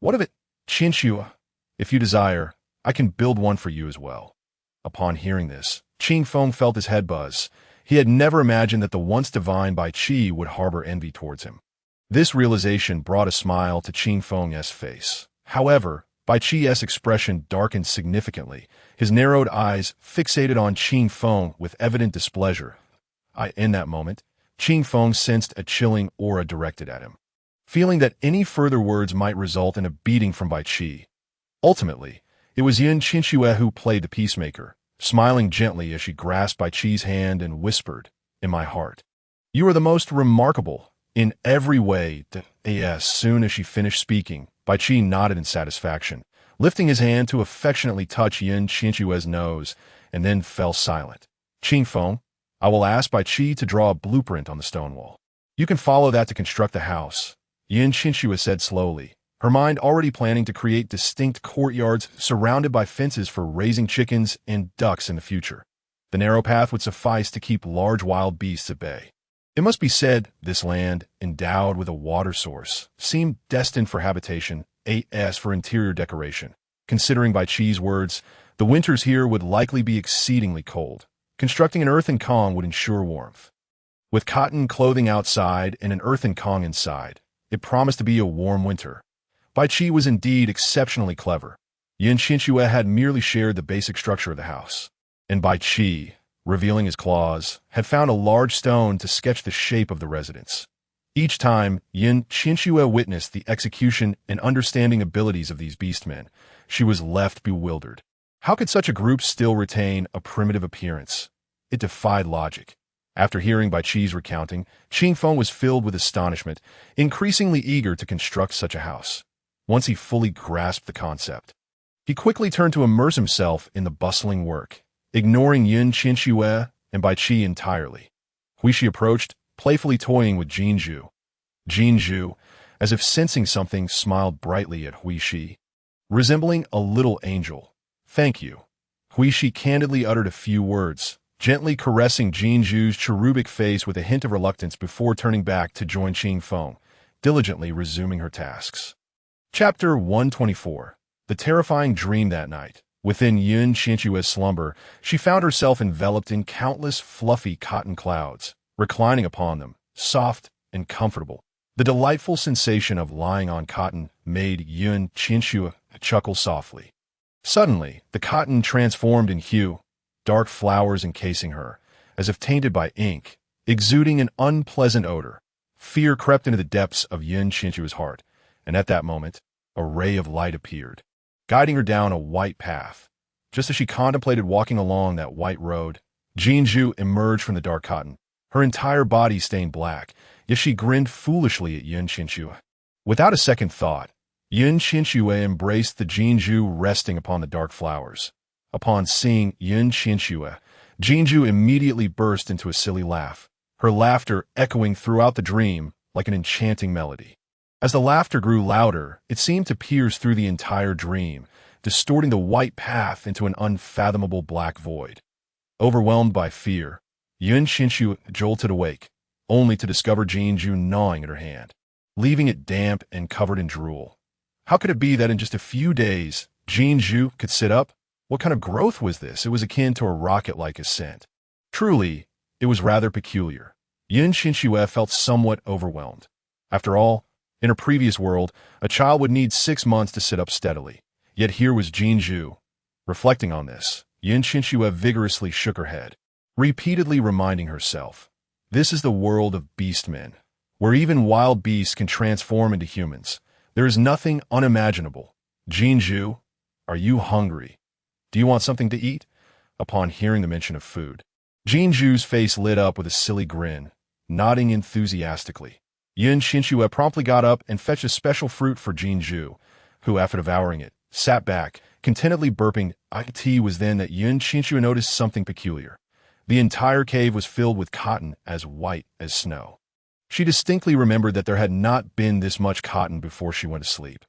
what of it, Qianxue? If you desire, I can build one for you as well. Upon hearing this, Qingfeng felt his head buzz. He had never imagined that the once divine Bai Qi would harbor envy towards him. This realization brought a smile to Qingfeng's face. However, Bai Qi's expression darkened significantly, his narrowed eyes fixated on Qingfeng with evident displeasure. In that moment, Qingfeng sensed a chilling aura directed at him, feeling that any further words might result in a beating from Bai Qi. Ultimately, it was Qianxue who played the peacemaker, smiling gently as she grasped Bai Qi's hand and whispered, in my heart, you are the most remarkable, in every way. As soon as she finished speaking, Bai Qi nodded in satisfaction, lifting his hand to affectionately touch Qianxue's nose, and then fell silent. Qingfeng, I will ask Bai Qi to draw a blueprint on the stone wall. You can follow that to construct the house, Qianxue said slowly, her mind already planning to create distinct courtyards surrounded by fences for raising chickens and ducks in the future. The narrow path would suffice to keep large wild beasts at bay. It must be said, this land, endowed with a water source, seemed destined for habitation, as for interior decoration. Considering by Qi's words, the winters here would likely be exceedingly cold. Constructing an earthen Kong would ensure warmth. With cotton clothing outside and an earthen Kong inside, it promised to be a warm winter. Bai Qi was indeed exceptionally clever. Qianxue had merely shared the basic structure of the house, and Bai Qi, revealing his claws, had found a large stone to sketch the shape of the residence. Each time Qianxue witnessed the execution and understanding abilities of these beastmen, she was left bewildered. How could such a group still retain a primitive appearance? It defied logic. After hearing Bai Qi's recounting, Qingfeng was filled with astonishment, increasingly eager to construct such a house. Once he fully grasped the concept, he quickly turned to immerse himself in the bustling work, ignoring Qianxue and Bai Qi entirely. Huishi approached, playfully toying with Jinzhu. Jinzhu, as if sensing something, smiled brightly at Huishi, resembling a little angel. "Thank you." Huishi candidly uttered a few words, gently caressing Jinzhu's cherubic face with a hint of reluctance before turning back to join Qingfeng, diligently resuming her tasks. Chapter 124. The terrifying dream that night. Within Qianxue's slumber, she found herself enveloped in countless fluffy cotton clouds, reclining upon them, soft and comfortable. The delightful sensation of lying on cotton made Qianxue chuckle softly. Suddenly, the cotton transformed in hue, dark flowers encasing her, as if tainted by ink, exuding an unpleasant odor. Fear crept into the depths of Qianxue's heart, and at that moment, a ray of light appeared, guiding her down a white path. Just as she contemplated walking along that white road, Jinzhu emerged from the dark cotton, her entire body stained black, yet she grinned foolishly at Qianxue. Without a second thought, Qianxue embraced the Jinzhu resting upon the dark flowers. Upon seeing Qianxue, Jinzhu immediately burst into a silly laugh, her laughter echoing throughout the dream like an enchanting melody. As the laughter grew louder, it seemed to pierce through the entire dream, distorting the white path into an unfathomable black void. Overwhelmed by fear, Qianxue jolted awake, only to discover Jinzhu gnawing at her hand, leaving it damp and covered in drool. How could it be that in just a few days, Jinzhu could sit up? What kind of growth was this? It was akin to a rocket-like ascent. Truly, it was rather peculiar. Qianxue felt somewhat overwhelmed. After all, in her previous world, a child would need 6 months to sit up steadily. Yet here was Jinzhu. Reflecting on this, Qianxue vigorously shook her head, repeatedly reminding herself, this is the world of beastmen, where even wild beasts can transform into humans. There is nothing unimaginable. Jinzhu, are you hungry? Do you want something to eat? Upon hearing the mention of food, Jinzhu's face lit up with a silly grin, nodding enthusiastically. Qianxue promptly got up and fetched a special fruit for Jinzhu, who, after devouring it, sat back, contentedly burping. It was then that Qianxue noticed something peculiar. The entire cave was filled with cotton as white as snow. She distinctly remembered that there had not been this much cotton before she went to sleep.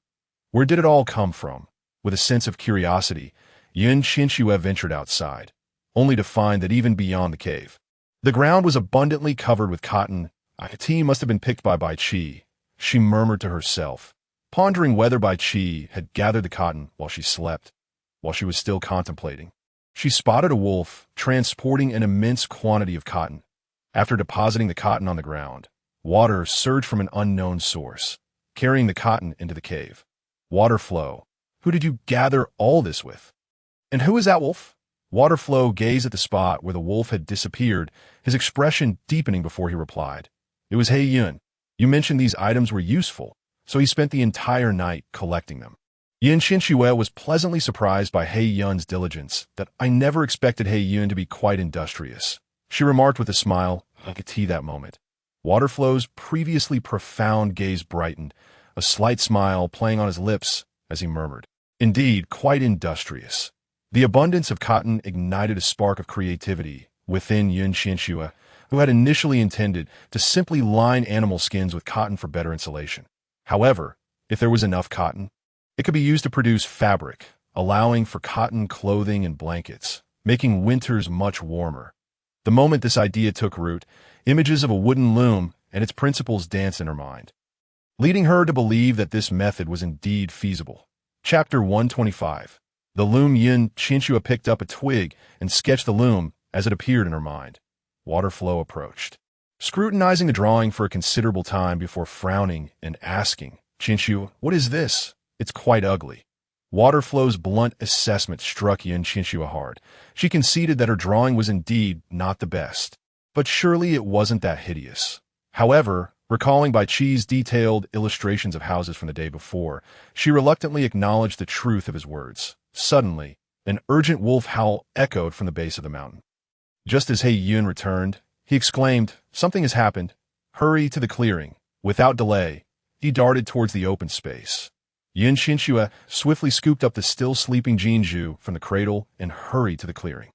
Where did it all come from? With a sense of curiosity, Qianxue ventured outside, only to find that even beyond the cave, the ground was abundantly covered with cotton. Tea must have been picked by Bai Qi, she murmured to herself, pondering whether Bai Qi had gathered the cotton while she slept. While she was still contemplating, she spotted a wolf transporting an immense quantity of cotton. After depositing the cotton on the ground, water surged from an unknown source, carrying the cotton into the cave. Water flow. Who did you gather all this with? And who is that wolf? Waterflow gazed at the spot where the wolf had disappeared, his expression deepening before he replied. It was He Yun. You mentioned these items were useful, so he spent the entire night collecting them. Qianxue was pleasantly surprised by He Yun's diligence. That I never expected He Yun to be quite industrious, she remarked with a smile. I could see that moment. Waterflow's previously profound gaze brightened, a slight smile playing on his lips as he murmured, indeed, quite industrious. The abundance of cotton ignited a spark of creativity within Qianxue, who had initially intended to simply line animal skins with cotton for better insulation. However, if there was enough cotton, it could be used to produce fabric, allowing for cotton clothing and blankets, making winters much warmer. The moment this idea took root, images of a wooden loom and its principles danced in her mind, leading her to believe that this method was indeed feasible. Chapter 125. The loom. Qianxue picked up a twig and sketched the loom as it appeared in her mind. Water flow approached, scrutinizing the drawing for a considerable time before frowning and asking, "Qianxue, what is this? It's quite ugly." Water flow's blunt assessment struck Qianxue hard. She conceded that her drawing was indeed not the best, but surely it wasn't that hideous. However, recalling Bai Qi's detailed illustrations of houses from the day before, she reluctantly acknowledged the truth of his words. Suddenly, an urgent wolf howl echoed from the base of the mountain. Just as Yun returned, he exclaimed, "Something has happened. Hurry to the clearing." Without delay, he darted towards the open space. Qianxue swiftly scooped up the still sleeping Qianxue from the cradle and hurried to the clearing.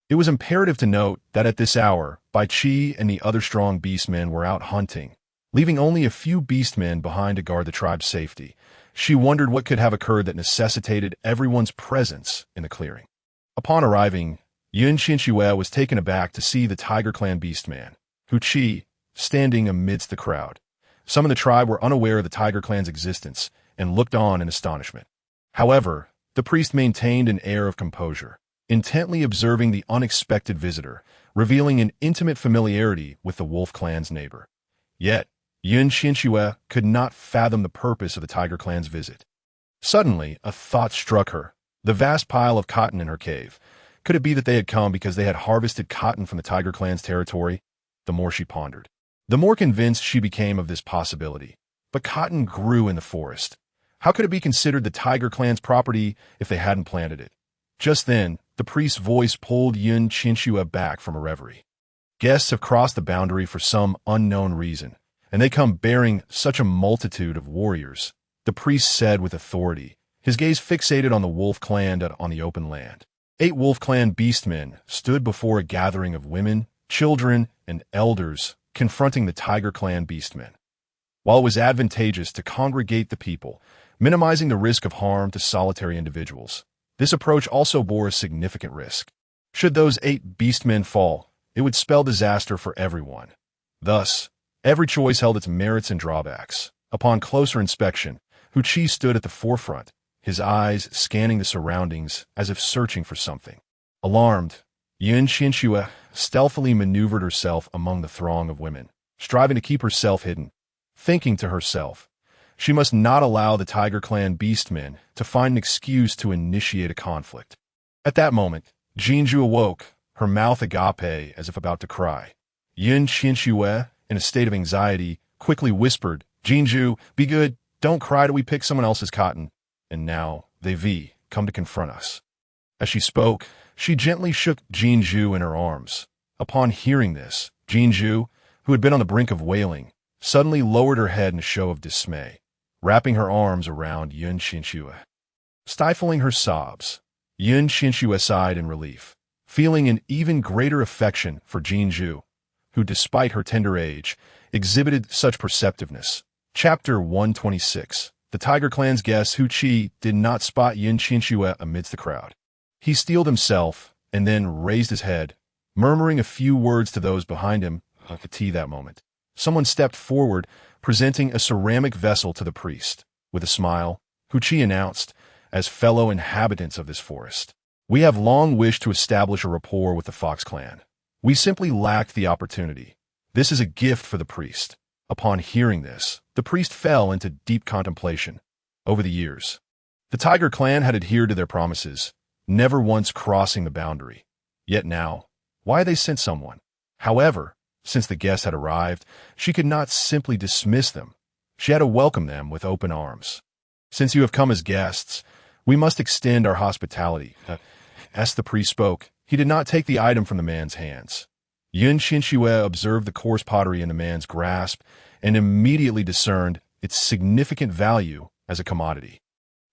It was imperative to note that at this hour, Bai Qi and the other strong beastmen were out hunting, leaving only a few beastmen behind to guard the tribe's safety. She wondered what could have occurred that necessitated everyone's presence in the clearing. Upon arriving, Qianxue was taken aback to see the Tiger Clan beastman, Hu Qi, standing amidst the crowd. Some of the tribe were unaware of the Tiger Clan's existence and looked on in astonishment. However, the priest maintained an air of composure, intently observing the unexpected visitor, revealing an intimate familiarity with the Wolf Clan's neighbor. Yet, Qianxue could not fathom the purpose of the Tiger Clan's visit. Suddenly, a thought struck her. The vast pile of cotton in her cave. Could it be that they had come because they had harvested cotton from the Tiger Clan's territory? The more she pondered, the more convinced she became of this possibility. But cotton grew in the forest. How could it be considered the Tiger Clan's property if they hadn't planted it? Just then, the priest's voice pulled Qianxue back from a reverie. Guests have crossed the boundary for some unknown reason, and they come bearing such a multitude of warriors, the priest said with authority, his gaze fixated on the Wolf Clan on the open land. 8 Wolf Clan beastmen stood before a gathering of women, children, and elders, confronting the Tiger Clan beastmen. While it was advantageous to congregate the people, minimizing the risk of harm to solitary individuals, this approach also bore a significant risk. Should those 8 beastmen fall, it would spell disaster for everyone. Thus, every choice held its merits and drawbacks. Upon closer inspection, Hu Qi stood at the forefront, his eyes scanning the surroundings as if searching for something. Alarmed, Qianxue stealthily maneuvered herself among the throng of women, striving to keep herself hidden, thinking to herself, she must not allow the Tiger Clan beastmen to find an excuse to initiate a conflict. At that moment, Qianxue awoke, her mouth agape as if about to cry. Qianxue, in a state of anxiety, quickly whispered, "Qianxue, be good, don't cry till we pick someone else's cotton." And now, they've come to confront us. As she spoke, she gently shook Qianxue in her arms. Upon hearing this, Qianxue, who had been on the brink of wailing, suddenly lowered her head in a show of dismay, wrapping her arms around Qianxue. Stifling her sobs, Qianxue sighed in relief, feeling an even greater affection for Qianxue, who, despite her tender age, exhibited such perceptiveness. Chapter 126. The Tiger Clan's guest Hu Qi did not spot Qianxue amidst the crowd. He steeled himself and then raised his head, murmuring a few words to those behind him at the tea that moment. Someone stepped forward, presenting a ceramic vessel to the priest. With a smile, Hu Qi announced, "As fellow inhabitants of this forest, we have long wished to establish a rapport with the Fox Clan. We simply lacked the opportunity. This is a gift for the priest." Upon hearing this, the priest fell into deep contemplation. Over the years, the Tiger Clan had adhered to their promises, never once crossing the boundary. Yet now, why had they sent someone? However, since the guests had arrived, she could not simply dismiss them. She had to welcome them with open arms. "Since you have come as guests, we must extend our hospitality." As the priest spoke, he did not take the item from the man's hands. Qianxue observed the coarse pottery in the man's grasp and immediately discerned its significant value as a commodity.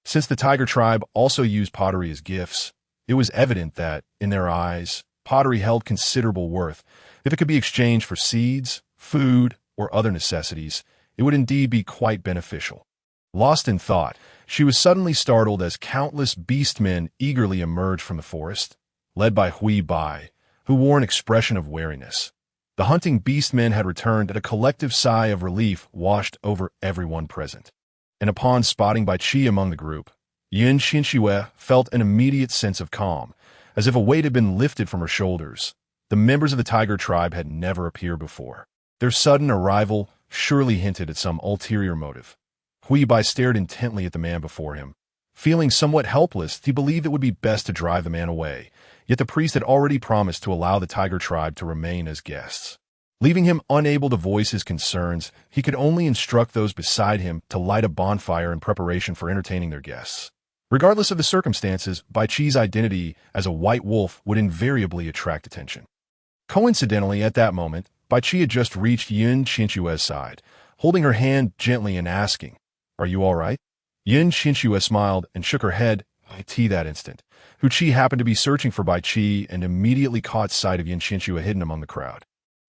Since the Tiger tribe also used pottery as gifts, it was evident that, in their eyes, pottery held considerable worth. If it could be exchanged for seeds, food, or other necessities, it would indeed be quite beneficial. Lost in thought, she was suddenly startled as countless beastmen eagerly emerged from the forest, led by Hui Bai, who wore an expression of wariness. The hunting beastmen had returned, and a collective sigh of relief washed over everyone present. And upon spotting Bai Qi among the group, Qianxue felt an immediate sense of calm, as if a weight had been lifted from her shoulders. The members of the tiger tribe had never appeared before. Their sudden arrival surely hinted at some ulterior motive. Bai stared intently at the man before him. Feeling somewhat helpless, he believed it would be best to drive the man away, yet the priest had already promised to allow the tiger tribe to remain as guests. Leaving him unable to voice his concerns, he could only instruct those beside him to light a bonfire in preparation for entertaining their guests. Regardless of the circumstances, Baiqi's identity as a white wolf would invariably attract attention. Coincidentally, at that moment, Baiqi had just reached Qianxue's side, holding her hand gently and asking, "Are you all right?" Qianxue smiled and shook her head. That instant, Qi happened to be searching for Baiqi and immediately caught sight of Qianxue hidden among the crowd.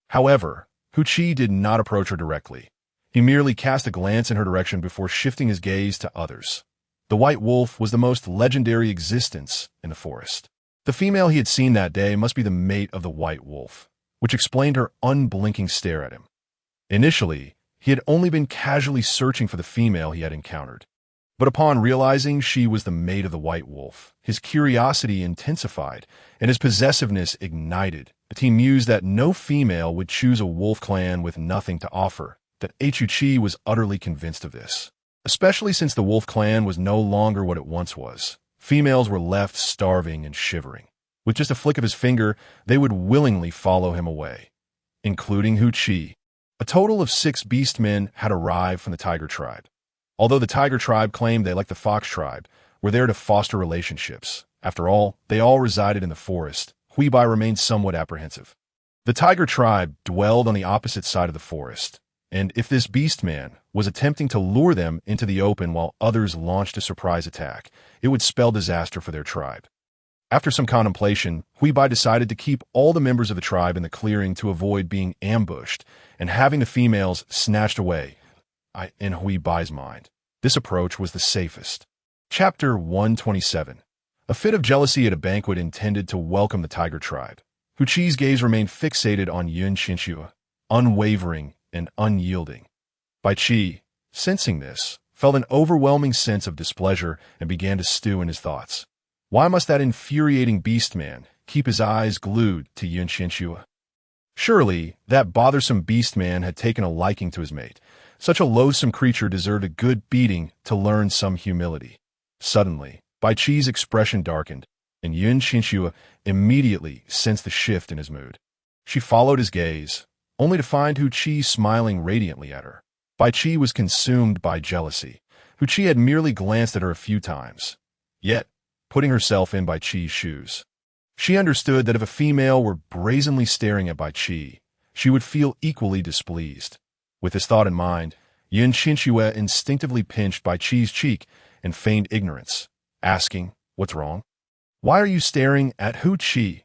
However, Qi did not approach her directly. He merely cast a glance in her direction before shifting his gaze to others. The white wolf was the most legendary existence in the forest. The female he had seen that day must be the mate of the white wolf, which explained her unblinking stare at him. Initially, he had only been casually searching for the female he had encountered. But upon realizing she was the mate of the white wolf, his curiosity intensified and his possessiveness ignited. But he mused that no female would choose a wolf clan with nothing to offer, that Qi was utterly convinced of this. Especially since the wolf clan was no longer what it once was. Females were left starving and shivering. With just a flick of his finger, they would willingly follow him away, including Qi. A total of 6 beast men had arrived from the tiger tribe. Although the tiger tribe claimed they, like the fox tribe, were there to foster relationships, after all, they all resided in the forest. Bai remained somewhat apprehensive. The tiger tribe dwelled on the opposite side of the forest, and if this beast man was attempting to lure them into the open while others launched a surprise attack, it would spell disaster for their tribe. After some contemplation, Bai decided to keep all the members of the tribe in the clearing to avoid being ambushed and having the females snatched away. In Bai's mind, this approach was the safest. Chapter 127. A fit of jealousy at a banquet intended to welcome the tiger tribe. Qi's gaze remained fixated on Qianxue, unwavering and unyielding. Baiqi, sensing this, felt an overwhelming sense of displeasure and began to stew in his thoughts. Why must that infuriating beast man keep his eyes glued to Qianxue? Surely, that bothersome beast man had taken a liking to his mate. Such a loathsome creature deserved a good beating to learn some humility. Suddenly, Baiqi's expression darkened, and Qianxue immediately sensed the shift in his mood. She followed his gaze, only to find Qi smiling radiantly at her. Baiqi was consumed by jealousy. Qi had merely glanced at her a few times. Yet, putting herself in Baiqi's shoes, she understood that if a female were brazenly staring at Baiqi, she would feel equally displeased. With this thought in mind, Qianxue instinctively pinched Baiqi's cheek and feigned ignorance, asking, "What's wrong? Why are you staring at Qi?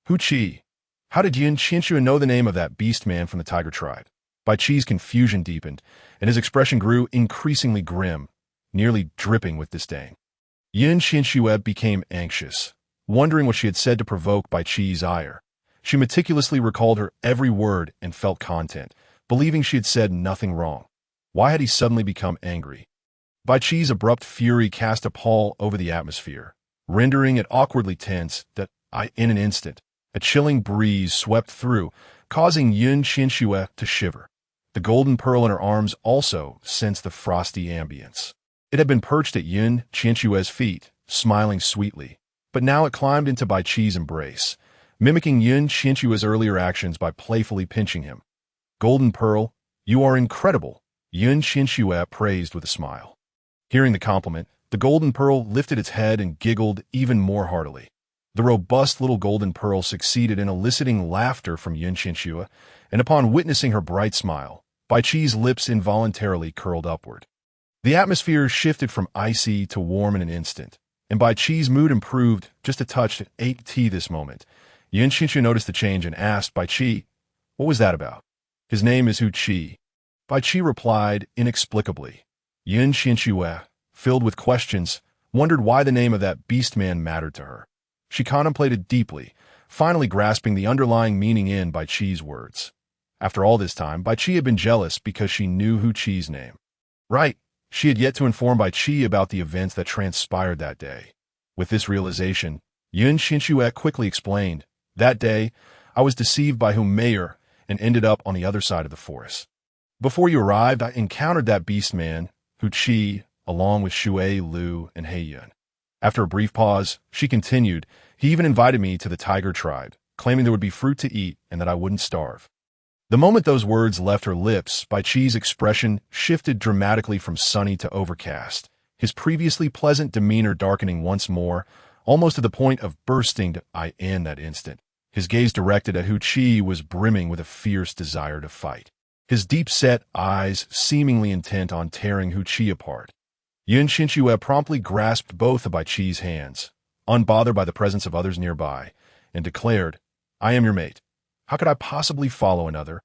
Qi? How did Qianxue know the name of that beast man from the tiger tribe?" Baiqi's confusion deepened, and his expression grew increasingly grim, nearly dripping with disdain. Qianxue became anxious, wondering what she had said to provoke Baiqi's ire. She meticulously recalled her every word and felt content, believing she had said nothing wrong. Why had he suddenly become angry? Baiqi's abrupt fury cast a pall over the atmosphere, rendering it awkwardly tense. In an instant, a chilling breeze swept through, causing Qianxue to shiver. The golden pearl in her arms also sensed the frosty ambience. It had been perched at Qianxue's feet, smiling sweetly, but now it climbed into Baiqi's embrace, mimicking Qianxue's earlier actions by playfully pinching him. "Golden Pearl, you are incredible," Qianxue praised with a smile. Hearing the compliment, the golden pearl lifted its head and giggled even more heartily. The robust little golden pearl succeeded in eliciting laughter from Qianxue, and upon witnessing her bright smile, Baiqi's lips involuntarily curled upward. The atmosphere shifted from icy to warm in an instant, and Baiqi's mood improved just a touch at 8 this moment. Qianxue noticed the change and asked Baiqi, "What was that about?" "His name is Qi." Baiqi replied inexplicably. Qianxue, filled with questions, wondered why the name of that beast man mattered to her. She contemplated deeply, finally grasping the underlying meaning in Baiqi's words. After all this time, Baiqi had been jealous because she knew Qi's name. Right, She had yet to inform Bai Qi about the events that transpired that day. With this realization, Qianxue quickly explained, "That day, I was deceived by Mayor and ended up on the other side of the forest. Before you arrived, I encountered that beast man, Hu Qi, along with Shui, Lu, and Heiyun." After a brief pause, she continued, "He even invited me to the tiger tribe, claiming there would be fruit to eat and that I wouldn't starve." The moment those words left her lips, Bai Qi's expression shifted dramatically from sunny to overcast, his previously pleasant demeanor darkening once more, almost to the point of bursting in that instant. His gaze directed at Hu Qi was brimming with a fierce desire to fight, his deep-set eyes seemingly intent on tearing Hu Qi apart. Qianxue promptly grasped both of Bai Qi's hands, unbothered by the presence of others nearby, and declared, "I am your mate. How could I possibly follow another?"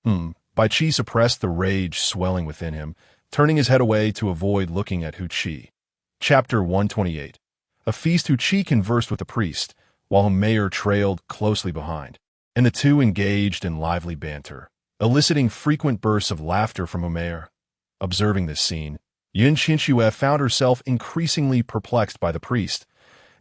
Bai Qi suppressed the rage swelling within him, turning his head away to avoid looking at Hu Qi. Chapter 128. A feast. Hu Qi conversed with the priest, while Mayor trailed closely behind, and the two engaged in lively banter, eliciting frequent bursts of laughter from Mayor. Observing this scene, Qianxue found herself increasingly perplexed by the priest.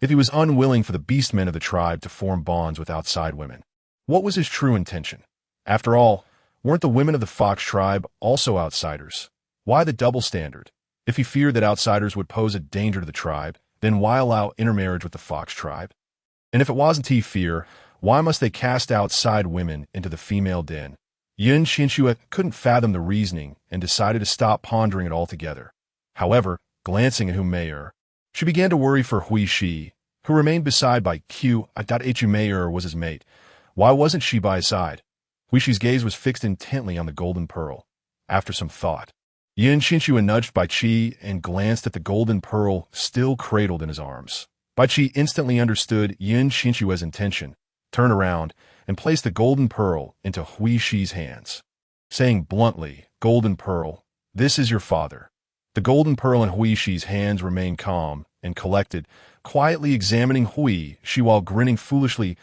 If he was unwilling for the beastmen of the tribe to form bonds with outside women, what was his true intention? After all, weren't the women of the Fox tribe also outsiders? Why the double standard? If he feared that outsiders would pose a danger to the tribe, then why allow intermarriage with the Fox tribe? And if it wasn't he fear, why must they cast outside women into the female den? Qianxue couldn't fathom the reasoning and decided to stop pondering it altogether. However, glancing at Mayor, she began to worry for Hui Shi, who remained beside Bai Q. Mayor was his mate. Why wasn't she by his side? Hui Shi's gaze was fixed intently on the golden pearl. After some thought, Qianxue nudged Bai Qi and glanced at the golden pearl still cradled in his arms. Bai Qi instantly understood Qianxue's intention, turned around, and placed the golden pearl into Hui Shi's hands, saying bluntly, "Golden pearl, this is your father." The golden pearl in Hui Shi's hands remained calm and collected, quietly examining Hui Shi while grinning foolishly.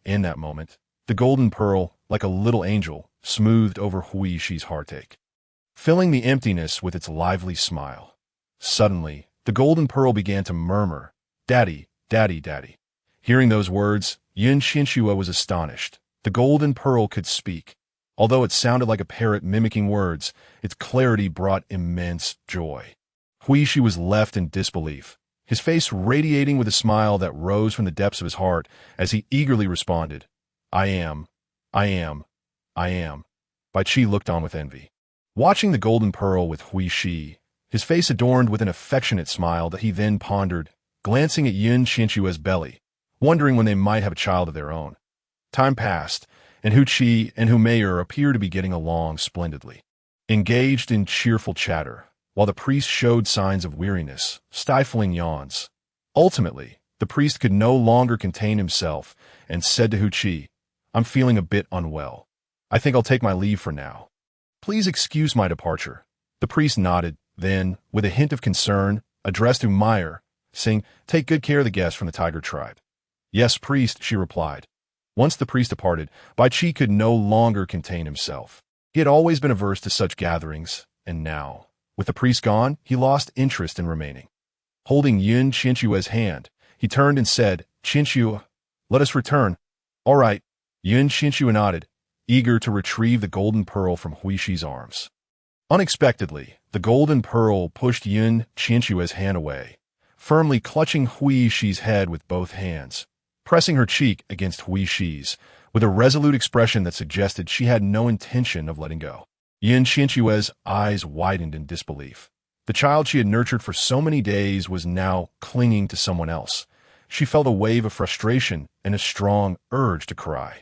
In that moment, the golden pearl, like a little angel, smoothed over Hui Shi's heartache, filling the emptiness with its lively smile. Suddenly, the golden pearl began to murmur, "Daddy, daddy, daddy." Hearing those words, Qianxue was astonished. The golden pearl could speak. Although it sounded like a parrot mimicking words, its clarity brought immense joy. Hui Shi was left in disbelief, his face radiating with a smile that rose from the depths of his heart as he eagerly responded, I am. Bai Qi looked on with envy, watching the golden pearl with Hui Shi, his face adorned with an affectionate smile that he then pondered, glancing at Qianxue's belly, wondering when they might have a child of their own. Time passed, and Hu Qi and Mayor appeared to be getting along splendidly, engaged in cheerful chatter, while the priest showed signs of weariness, stifling yawns. Ultimately, the priest could no longer contain himself and said to Hu Qi, "I'm feeling a bit unwell. I think I'll take my leave for now. Please excuse my departure." The priest nodded, then, with a hint of concern, addressed to Mayor, saying, "Take good care of the guests from the tiger tribe." "Yes, priest," she replied. Once the priest departed, Bai Qi could no longer contain himself. He had always been averse to such gatherings, and now, with the priest gone, he lost interest in remaining. Holding Qianxue's hand, he turned and said, "Qianxue, let us return." "All right." Qianxue nodded, eager to retrieve the golden pearl from Hui Shi's arms. Unexpectedly, the golden pearl pushed Qianxue's hand away, firmly clutching Hui Shi's head with both hands, pressing her cheek against Hui Shi's, with a resolute expression that suggested she had no intention of letting go. Qianxue's eyes widened in disbelief. The child she had nurtured for so many days was now clinging to someone else. She felt a wave of frustration and a strong urge to cry.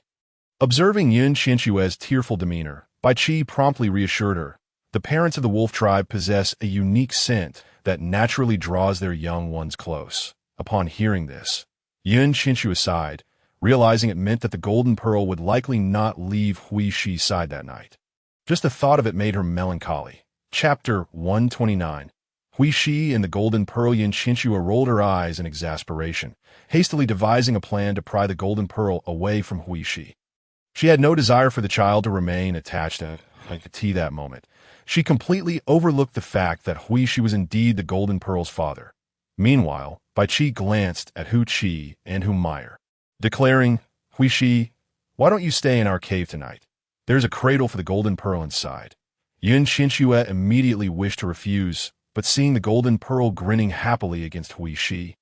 Observing Qianxue's tearful demeanor, Bai Qi promptly reassured her. The parents of the wolf tribe possess a unique scent that naturally draws their young ones close. Upon hearing this, Qianxue sighed, realizing it meant that the golden pearl would likely not leave Hui Shi's side that night. Just the thought of it made her melancholy. Chapter 129. Hui Shi and the golden pearl. Qianxue rolled her eyes in exasperation, hastily devising a plan to pry the golden pearl away from Hui Shi. She had no desire for the child to remain attached to that moment, She completely overlooked the fact that Huishi was indeed the Golden Pearl's father. Meanwhile, Bai Qi glanced at Hu Qi and Hu Meyer, declaring, "Huishi, why don't you stay in our cave tonight? There's a cradle for the Golden Pearl inside." Qianxue immediately wished to refuse, but seeing the Golden Pearl grinning happily against Huishi,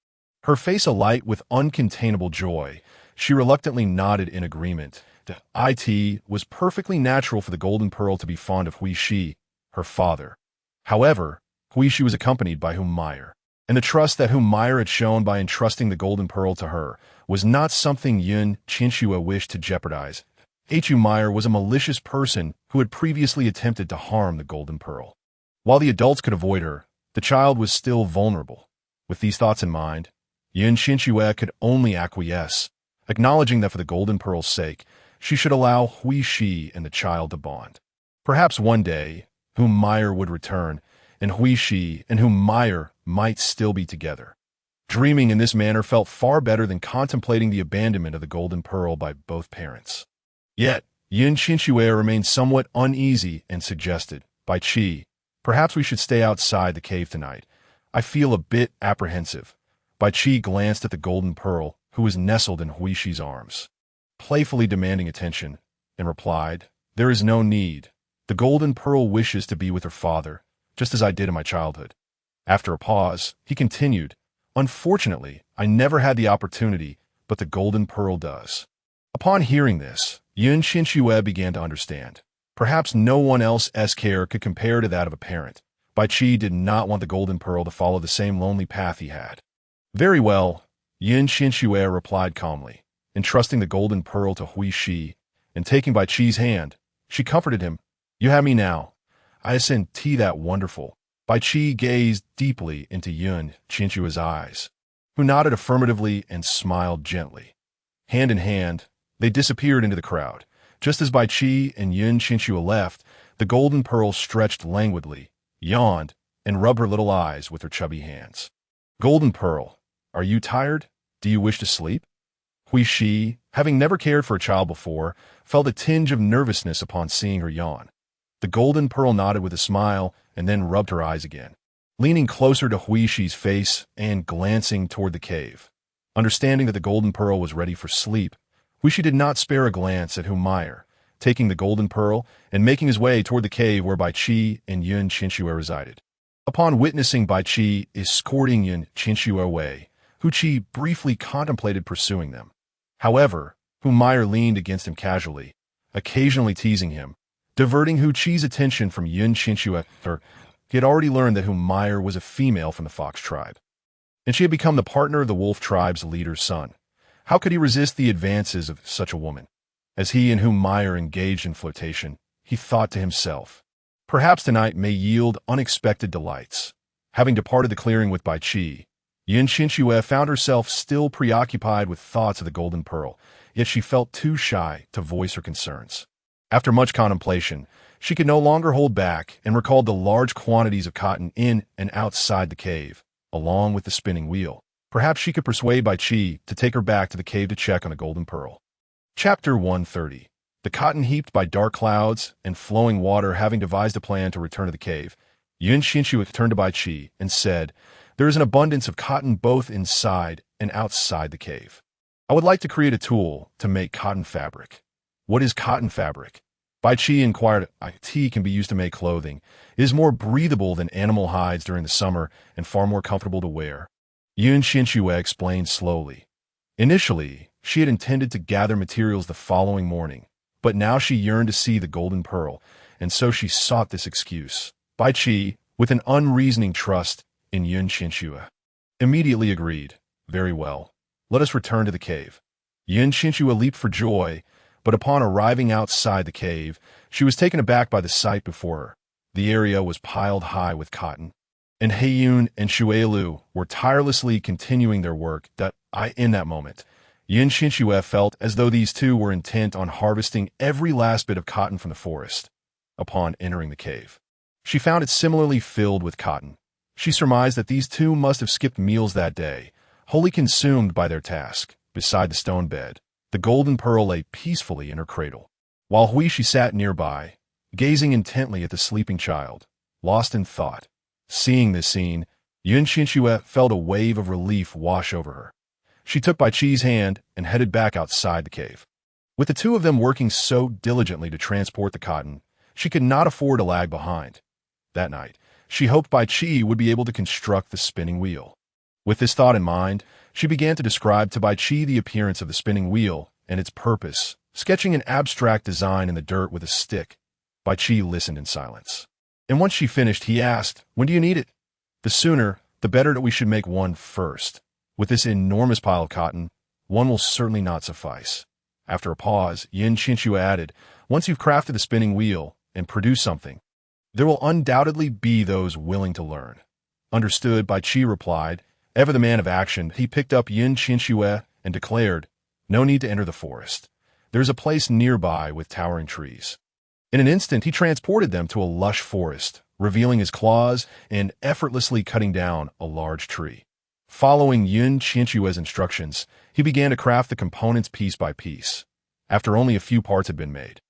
her face alight with uncontainable joy, she reluctantly nodded in agreement. It was perfectly natural for the Golden Pearl to be fond of Huishi, her father. However, Huishi was accompanied by Hu Meyer, and the trust that Hu Meyer had shown by entrusting the Golden Pearl to her was not something Qianxue wished to jeopardize. Hu Meyer was a malicious person who had previously attempted to harm the Golden Pearl. While the adults could avoid her, the child was still vulnerable. With these thoughts in mind, Qianxue could only acquiesce, acknowledging that for the Golden Pearl's sake, she should allow Huishi and the child to bond. Perhaps one day, Hu Meyer would return, and Huishi and Hu Meyer might still be together. Dreaming in this manner felt far better than contemplating the abandonment of the Golden Pearl by both parents. Yet, Qianxue remained somewhat uneasy and suggested, "Bai Qi, perhaps we should stay outside the cave tonight. I feel a bit apprehensive." Bai Qi glanced at the Golden Pearl, who was nestled in Huishi's arms, playfully demanding attention, and replied, "There is no need. The Golden Pearl wishes to be with her father, just as I did in my childhood." After a pause, he continued, "Unfortunately, I never had the opportunity, but the Golden Pearl does." Upon hearing this, Qianxue began to understand. Perhaps no one else's care could compare to that of a parent. Bai Qi did not want the Golden Pearl to follow the same lonely path he had. "Very well," Qianxue replied calmly, entrusting the Golden Pearl to Huishi, and taking Bai Qi's hand, she comforted him. "You have me now. Isn't that wonderful?" Bai Qi gazed deeply into Qianxue's eyes, who nodded affirmatively and smiled gently. Hand in hand, they disappeared into the crowd. Just as Bai Qi and Qianxue left, the Golden Pearl stretched languidly, yawned, and rubbed her little eyes with her chubby hands. "Golden Pearl, are you tired? Do you wish to sleep?" Huishi, having never cared for a child before, felt a tinge of nervousness upon seeing her yawn. The Golden Pearl nodded with a smile and then rubbed her eyes again, leaning closer to Huishi's face and glancing toward the cave. Understanding that the Golden Pearl was ready for sleep, Huishi did not spare a glance at Hu Meyer, taking the Golden Pearl and making his way toward the cave where Bai Qi and Qianxue resided. Upon witnessing Bai Qi escorting Qianxue away, Hu Qi briefly contemplated pursuing them. However, Hu Meyer leaned against him casually, occasionally teasing him, diverting Hu Qi's attention from Qianxue. He had already learned that Hu Meyer was a female from the fox tribe, and she had become the partner of the wolf tribe's leader's son. How could he resist the advances of such a woman? As he and Hu Meyer engaged in flirtation, he thought to himself, "Perhaps tonight may yield unexpected delights." Having departed the clearing with Bai Qi, Qianxue found herself still preoccupied with thoughts of the Golden Pearl, yet she felt too shy to voice her concerns. After much contemplation, she could no longer hold back and recalled the large quantities of cotton in and outside the cave, along with the spinning wheel. Perhaps she could persuade Bai Qi to take her back to the cave to check on the Golden Pearl. Chapter 130. The cotton heaped by dark clouds and flowing water having devised a plan to return to the cave, Qianxue turned to Bai Qi and said, "There is an abundance of cotton both inside and outside the cave. I would like to create a tool to make cotton fabric." "What is cotton fabric?" Bai Qi inquired. "It can be used to make clothing. It is more breathable than animal hides during the summer and far more comfortable to wear." Qianxue explained slowly. Initially, she had intended to gather materials the following morning, but now she yearned to see the Golden Pearl, and so she sought this excuse. Bai Qi, with an unreasoning trust in Qianxue, immediately agreed. "Very well. Let us return to the cave." Qianxue leaped for joy, but upon arriving outside the cave, she was taken aback by the sight before her. The area was piled high with cotton, and Heiyun and Shuelu were tirelessly continuing their work. In that moment, Qianxue felt as though these two were intent on harvesting every last bit of cotton from the forest. Upon entering the cave, she found it similarly filled with cotton. She surmised that these two must have skipped meals that day, wholly consumed by their task. Beside the stone bed, the Golden Pearl lay peacefully in her cradle. While Huishi sat nearby, gazing intently at the sleeping child, lost in thought. Seeing this scene, Qianxue felt a wave of relief wash over her. She took Bai Qi's hand and headed back outside the cave. With the two of them working so diligently to transport the cotton, she could not afford to lag behind. That night, she hoped Bai Qi would be able to construct the spinning wheel. With this thought in mind, she began to describe to Bai Qi the appearance of the spinning wheel and its purpose, sketching an abstract design in the dirt with a stick. Bai Qi listened in silence. And once she finished, he asked, "When do you need it?" "The sooner, the better that we should make one first. With this enormous pile of cotton, one will certainly not suffice." After a pause, Qianxue added, "Once you've crafted the spinning wheel and produced something, there will undoubtedly be those willing to learn." "Understood," Bai Qi replied. Ever the man of action, he picked up Qianxue and declared, "No need to enter the forest. There is a place nearby with towering trees." In an instant, he transported them to a lush forest, revealing his claws and effortlessly cutting down a large tree. Following Qianxue's instructions, he began to craft the components piece by piece. After only a few parts had been made,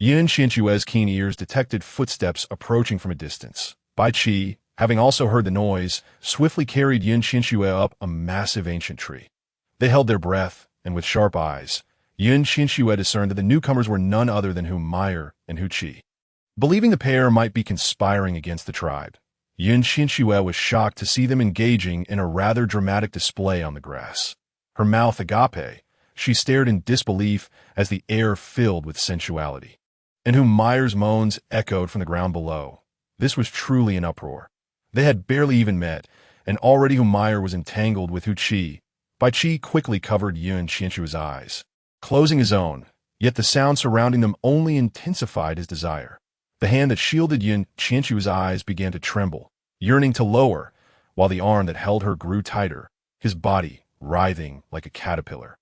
Qianxue's keen ears detected footsteps approaching from a distance. Bai Qi, having also heard the noise, swiftly carried Qianxue up a massive ancient tree. They held their breath, and with sharp eyes, Qianxue discerned that the newcomers were none other than Mayer and Hu Qi. Believing the pair might be conspiring against the tribe, Qianxue was shocked to see them engaging in a rather dramatic display on the grass. Her mouth agape, she stared in disbelief as the air filled with sensuality. And Mayer's moans echoed from the ground below. This was truly an uproar. They had barely even met, and already Mayer was entangled with Hu Qi. Bai Qi quickly covered Qianxue's eyes, closing his own, yet the sound surrounding them only intensified his desire. The hand that shielded Qianxue's eyes began to tremble, yearning to lower, while the arm that held her grew tighter, his body writhing like a caterpillar.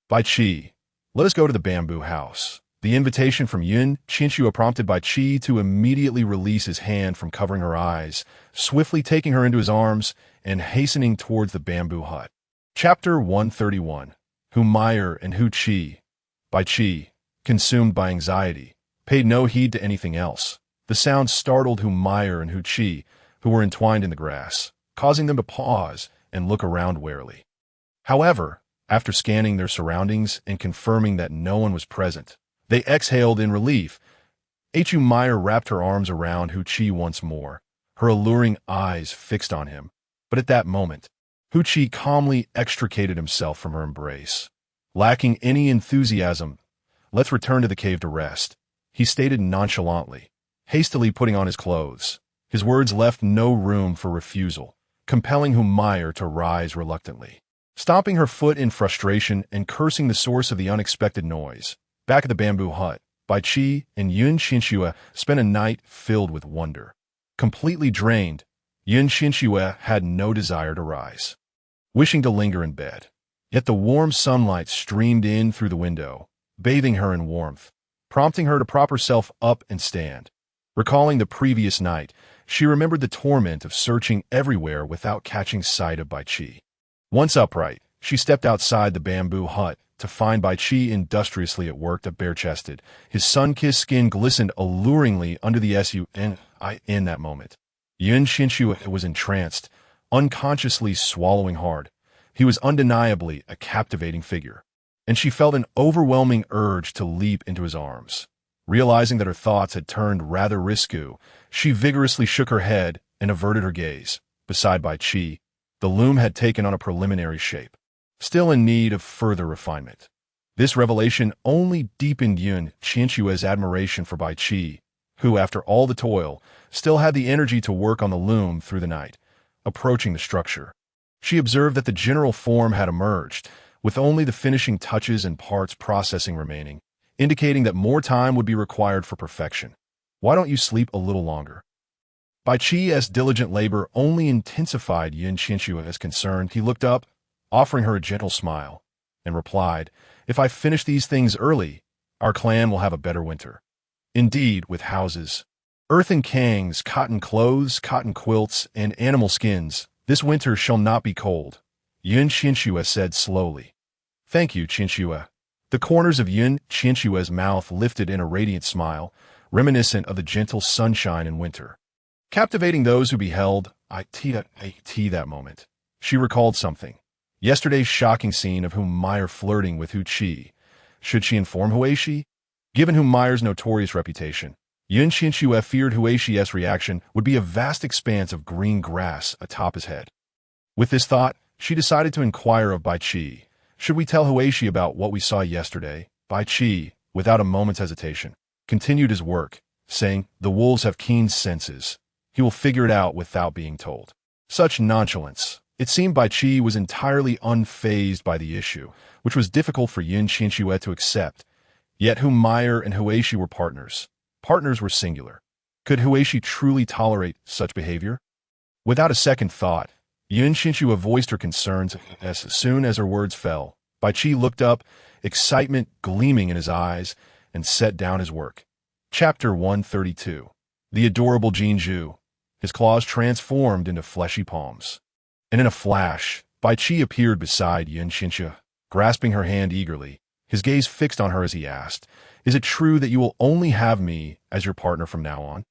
"Bai Qi, let us go to the bamboo house." The invitation from Qianxue prompted Bai Qi to immediately release his hand from covering her eyes, swiftly taking her into his arms and hastening towards the bamboo hut. Chapter 131. Mayer and Hu Qi. Bai Qi, consumed by anxiety, paid no heed to anything else. The sound startled Mayer and Hu Qi, who were entwined in the grass, causing them to pause and look around warily. However, after scanning their surroundings and confirming that no one was present, they exhaled in relief. Mayer wrapped her arms around Hu Qi once more, her alluring eyes fixed on him. But at that moment, Hu Qi calmly extricated himself from her embrace. Lacking any enthusiasm, "Let's return to the cave to rest," he stated nonchalantly, hastily putting on his clothes. His words left no room for refusal, compelling Mayer to rise reluctantly. Stomping her foot in frustration and cursing the source of the unexpected noise, back at the bamboo hut, Bai Qi and Qianxue spent a night filled with wonder. Completely drained, Qianxue had no desire to rise, wishing to linger in bed. Yet the warm sunlight streamed in through the window, bathing her in warmth, prompting her to prop herself up and stand. Recalling the previous night, she remembered the torment of searching everywhere without catching sight of Bai Qi. Once upright, she stepped outside the bamboo hut to find Bai Qi industriously at work, bare-chested. His sun-kissed skin glistened alluringly under the sun. In that moment, Qianxue was entranced, unconsciously swallowing hard. He was undeniably a captivating figure, and she felt an overwhelming urge to leap into his arms. Realizing that her thoughts had turned rather risque, she vigorously shook her head and averted her gaze. Beside Bai Qi, the loom had taken on a preliminary shape, still in need of further refinement. This revelation only deepened Qianxue's admiration for Bai Qi, who, after all the toil, still had the energy to work on the loom through the night. Approaching the structure, she observed that the general form had emerged, with only the finishing touches and parts processing remaining, indicating that more time would be required for perfection. "Why don't you sleep a little longer?" Bai Qi's diligent labor only intensified Qianxue's concern. He looked up, offering her a gentle smile, and replied, "If I finish these things early, our clan will have a better winter." Indeed, with houses, earthen kangs, cotton clothes, cotton quilts, and animal skins, this winter shall not be cold, Qianxue said slowly. "Thank you, Qianxue." The corners of Qianxue's mouth lifted in a radiant smile, reminiscent of the gentle sunshine in winter. Captivating those who beheld that moment. She recalled something. Yesterday's shocking scene of Meyer flirting with Qi. Should she inform Huishi? Given Meyer's notorious reputation, Qianxue feared Huishi's reaction would be a vast expanse of green grass atop his head. With this thought, she decided to inquire of Bai Qi. Should we tell Huishi about what we saw yesterday? Bai Qi, without a moment's hesitation, continued his work, saying, "The wolves have keen senses. He will figure it out without being told." Such nonchalance. It seemed Bai Qi was entirely unfazed by the issue, which was difficult for Qianxue to accept. Yet Meyer and Huishi were partners. Partners were singular. Could Huishi truly tolerate such behavior? Without a second thought, Qianxue voiced her concerns. As soon as her words fell, Bai Qi looked up, excitement gleaming in his eyes, and set down his work. Chapter 132. The adorable Qianxue. His claws transformed into fleshy palms. And in a flash, Bai Qi appeared beside Qianxue, grasping her hand eagerly, his gaze fixed on her as he asked, "Is it true that you will only have me as your partner from now on?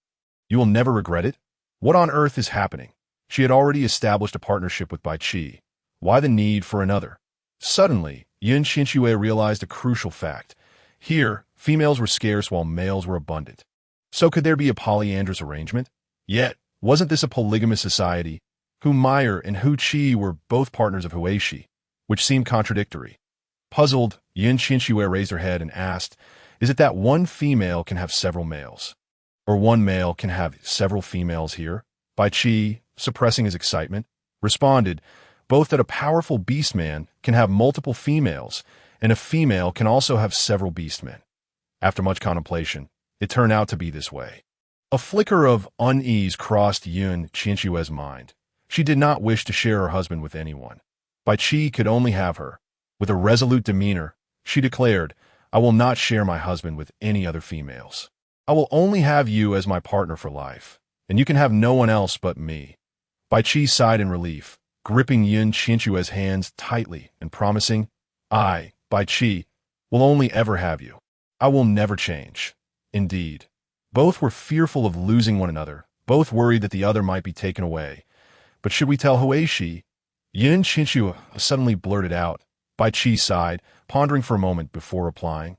You will never regret it? What on earth is happening?" She had already established a partnership with Bai Qi. Why the need for another? Suddenly, Qianxue realized a crucial fact. Here, females were scarce while males were abundant. So could there be a polyandrous arrangement? Yet, wasn't this a polygamous society? Meyer and Qi were both partners of Huishi, which seemed contradictory. Puzzled, Qianxue raised her head and asked, "Is it that one female can have several males? Or one male can have several females here?" Bai Qi, suppressing his excitement, responded, "Both that a powerful beastman can have multiple females, and a female can also have several beastmen." After much contemplation, it turned out to be this way. A flicker of unease crossed Qianxue's mind. She did not wish to share her husband with anyone. Bai Qi could only have her. With a resolute demeanor, she declared, "I will not share my husband with any other females. I will only have you as my partner for life, and you can have no one else but me." Bai Qi sighed in relief, gripping Qianxue's hands tightly and promising, "I, Bai Qi, will only ever have you. I will never change." Indeed, both were fearful of losing one another, both worried that the other might be taken away. But should we tell Huishi? Qianxue suddenly blurted out. Bai Qi sighed, pondering for a moment before replying.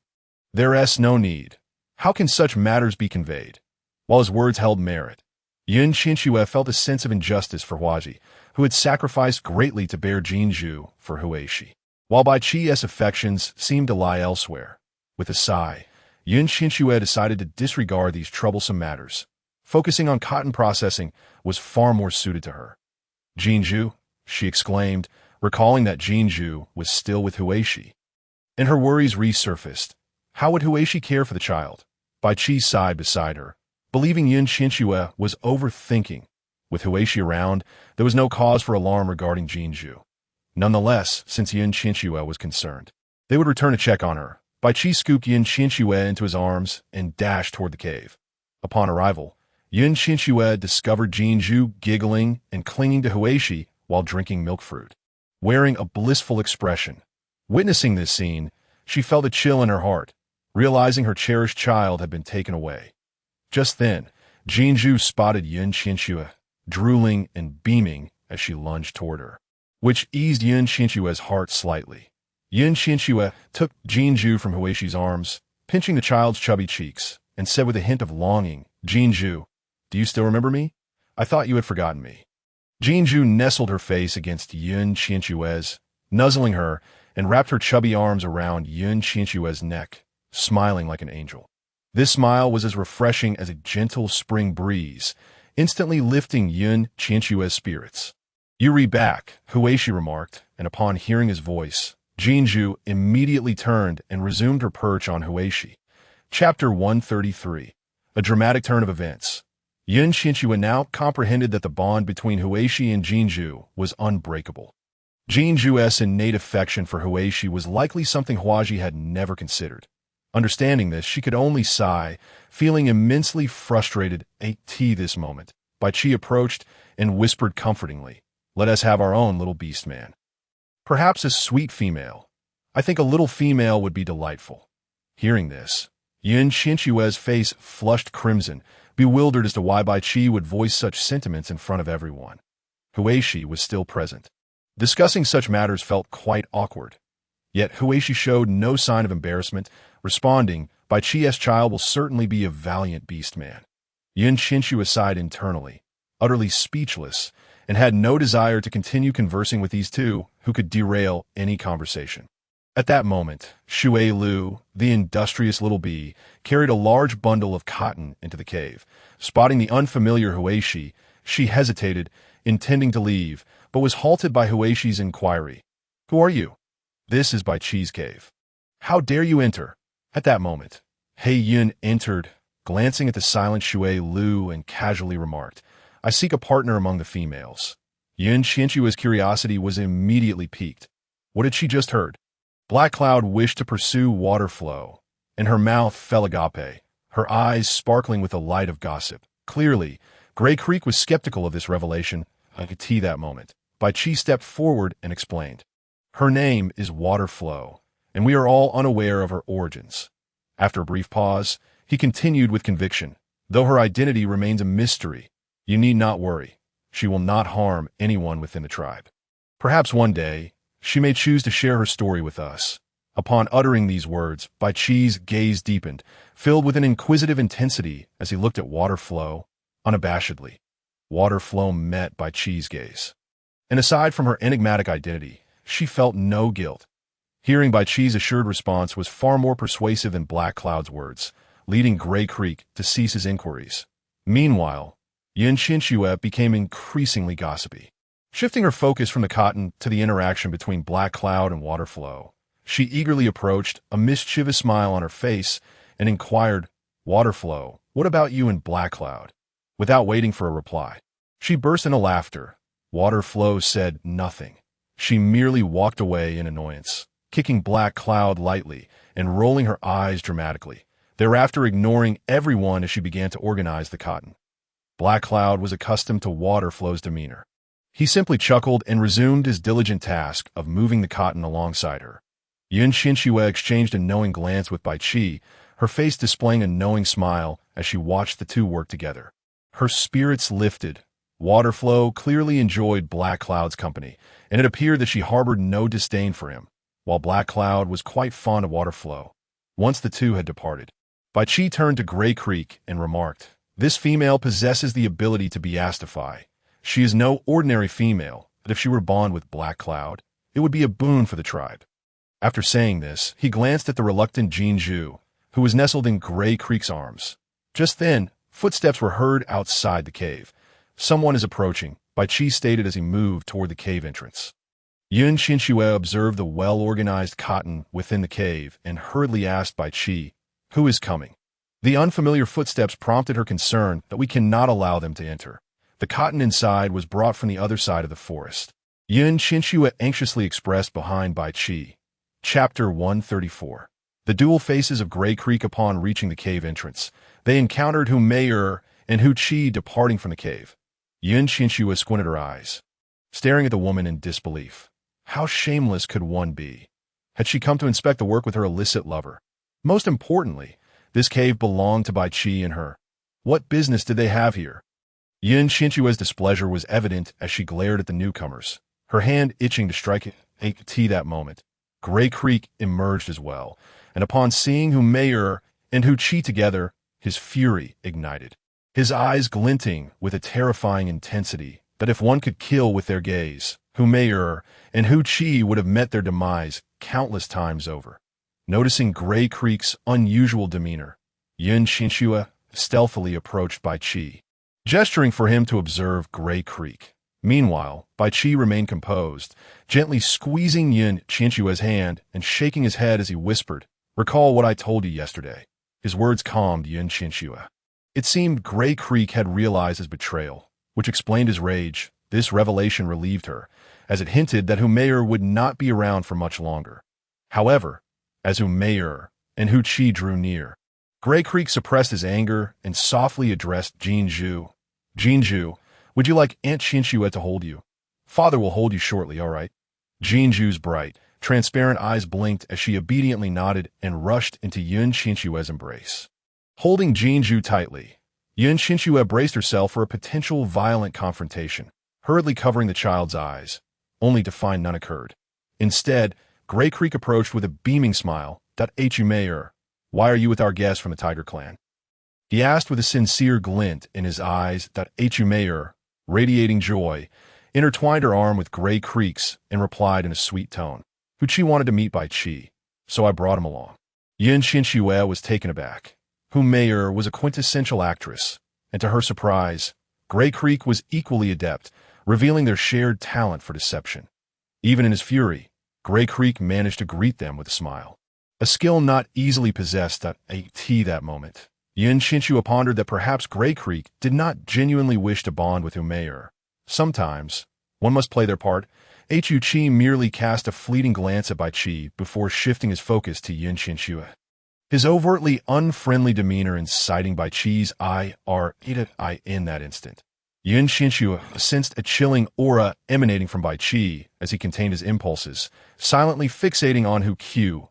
"There's no need. How can such matters be conveyed?" While his words held merit, Qianxue felt a sense of injustice for Huaji, who had sacrificed greatly to bear Qianxue for Huishi, while Bai Qi's affections seemed to lie elsewhere. With a sigh, Qianxue decided to disregard these troublesome matters. Focusing on cotton processing was far more suited to her. "Qianxue," she exclaimed, recalling that Qianxue was still with Huishi. And her worries resurfaced. How would Huishi care for the child? Bai Qi sighed beside her, believing Qianxue was overthinking. With Huishi around, there was no cause for alarm regarding Qianxue. Nonetheless, since Qianxue was concerned, they would return to check on her. Bai Qi scooped Qianxue into his arms and dashed toward the cave. Upon arrival, Qianxue discovered Qianxue giggling and clinging to Huishi while drinking milk fruit, wearing a blissful expression. Witnessing this scene, she felt a chill in her heart, realizing her cherished child had been taken away. Just then, Qianxue spotted Qianxue, drooling and beaming as she lunged toward her, which eased Qianxue's heart slightly. Qianxue took Qianxue from Huishi's arms, pinching the child's chubby cheeks, and said with a hint of longing, "Qianxue, do you still remember me? I thought you had forgotten me." Qianxue nestled her face against Qianxue's, nuzzling her, and wrapped her chubby arms around Qianxue's neck, smiling like an angel. This smile was as refreshing as a gentle spring breeze, instantly lifting Qianxue's spirits. "You re back," Huishi remarked, and upon hearing his voice, Qianxue immediately turned and resumed her perch on Huishi. Chapter 133. A dramatic turn of events. Qianxue now comprehended that the bond between Huishi and Qianxue was unbreakable. Qianxue's innate affection for Huishi was likely something Huaji had never considered. Understanding this, she could only sigh, feeling immensely frustrated at this moment. Bai Qi approached and whispered comfortingly, "Let us have our own little beast man. Perhaps a sweet female. I think a little female would be delightful." Hearing this, Qianxue's face flushed crimson, bewildered as to why Bai Qi would voice such sentiments in front of everyone. Huishi was still present. Discussing such matters felt quite awkward. Yet Huishi showed no sign of embarrassment, responding, Bai Qi's child will certainly be a valiant beast man. Qianxue sighed internally, utterly speechless, and had no desire to continue conversing with these two who could derail any conversation. At that moment, Shui Lu, the industrious little bee, carried a large bundle of cotton into the cave. Spotting the unfamiliar Huishi, she hesitated, intending to leave, but was halted by Huishi's inquiry. "Who are you?" "This is Bai Qi's cave." "How dare you enter?" At that moment, He Yun entered, glancing at the silent Shui Lu and casually remarked, "I seek a partner among the females." Qianxue's curiosity was immediately piqued. What had she just heard? Black Cloud wished to pursue water flow, and her mouth fell agape, her eyes sparkling with the light of gossip. Clearly, Gray Creek was skeptical of this revelation. I could see that moment. Bai Qi stepped forward and explained. "Her name is Water Flow, and we are all unaware of her origins." After a brief pause, he continued with conviction, "Though her identity remains a mystery, you need not worry. She will not harm anyone within the tribe. Perhaps one day, she may choose to share her story with us." Upon uttering these words, Bai Qi's gaze deepened, filled with an inquisitive intensity as he looked at Water Flow, unabashedly. Water Flow met Bai Qi's gaze. And aside from her enigmatic identity, she felt no guilt. Hearing Bai Qi's assured response was far more persuasive than Black Cloud's words, leading Gray Creek to cease his inquiries. Meanwhile, Qianxue became increasingly gossipy. Shifting her focus from the cotton to the interaction between Black Cloud and Water Flow, she eagerly approached, a mischievous smile on her face, and inquired, "Water Flow, what about you and Black Cloud?" Without waiting for a reply, she burst into laughter. Water Flow said nothing. She merely walked away in annoyance, kicking Black Cloud lightly and rolling her eyes dramatically, thereafter ignoring everyone as she began to organize the cotton. Black Cloud was accustomed to Water Flow's demeanor. He simply chuckled and resumed his diligent task of moving the cotton alongside her. Qianxue exchanged a knowing glance with Bai Qi, her face displaying a knowing smile as she watched the two work together. Her spirits lifted. Water Flow clearly enjoyed Black Cloud's company, and it appeared that she harbored no disdain for him, while Black Cloud was quite fond of Water Flow. Once the two had departed, Bai Qi turned to Gray Creek and remarked, "This female possesses the ability to beastify. She is no ordinary female, but if she were bond with Black Cloud, it would be a boon for the tribe." After saying this, he glanced at the reluctant Qianxue, who was nestled in Gray Creek's arms. Just then, footsteps were heard outside the cave. "Someone is approaching," Bai Qi stated as he moved toward the cave entrance. Qianxue observed the well-organized cotton within the cave and hurriedly asked Bai Qi, "Who is coming?" The unfamiliar footsteps prompted her concern that we cannot allow them to enter. The cotton inside was brought from the other side of the forest. Qianxue anxiously expressed behind Bai Qi. Chapter 134. The dual faces of Gray Creek. Upon reaching the cave entrance, they encountered Hu Meier and Hu Qi departing from the cave. Qianxue squinted her eyes, staring at the woman in disbelief. How shameless could one be? Had she come to inspect the work with her illicit lover? Most importantly, this cave belonged to Bai Qi and her. What business did they have here? Qianxue's displeasure was evident as she glared at the newcomers, her hand itching to strike a T that moment. Gray Creek emerged as well, and upon seeing Hu Meier and Hu Qi together, his fury ignited. His eyes glinting with a terrifying intensity that if one could kill with their gaze, Hu Meier and Hu Qi would have met their demise countless times over. Noticing Gray Creek's unusual demeanor, Qianxue stealthily approached Bai Qi, gesturing for him to observe Gray Creek. Meanwhile, Bai Qi remained composed, gently squeezing Qianxue's hand and shaking his head as he whispered, "Recall what I told you yesterday." His words calmed Qianxue. It seemed Gray Creek had realized his betrayal, which explained his rage. This revelation relieved her, as it hinted that Hu Meier would not be around for much longer. However, as Hu Meier and Hu Qi drew near, Gray Creek suppressed his anger and softly addressed Qianxue. "Qianxue, would you like Aunt Qianxue to hold you? Father will hold you shortly, all right?" Qianxue's bright, Transparent eyes blinked as she obediently nodded and rushed into Qianxue's embrace. Holding Jinju tightly, Qianxue braced herself for a potential violent confrontation, hurriedly covering the child's eyes, only to find none occurred. Instead, Grey Creek approached with a beaming smile. "Hu Mayor, why are you with our guest from the Tiger Clan?" He asked with a sincere glint in his eyes. Hu Mayor, radiating joy, intertwined her arm with Grey Creek's and replied in a sweet tone. "Hu wanted to meet Bai Qi, so I brought him along." Qianxue was taken aback. Hu Mayor was a quintessential actress, and to her surprise, Grey Creek was equally adept, revealing their shared talent for deception. Even in his fury, Grey Creek managed to greet them with a smile. A skill not easily possessed at that moment. Qianxue pondered that perhaps Grey Creek did not genuinely wish to bond with Hu Mayor. Sometimes, one must play their part. Hu Qi merely cast a fleeting glance at Bai Qi before shifting his focus to Qianxue. His overtly unfriendly demeanor inciting Bai Qi's eye in that instant. Qianxue sensed a chilling aura emanating from Bai Qi as he contained his impulses, silently fixating on Hu Qi.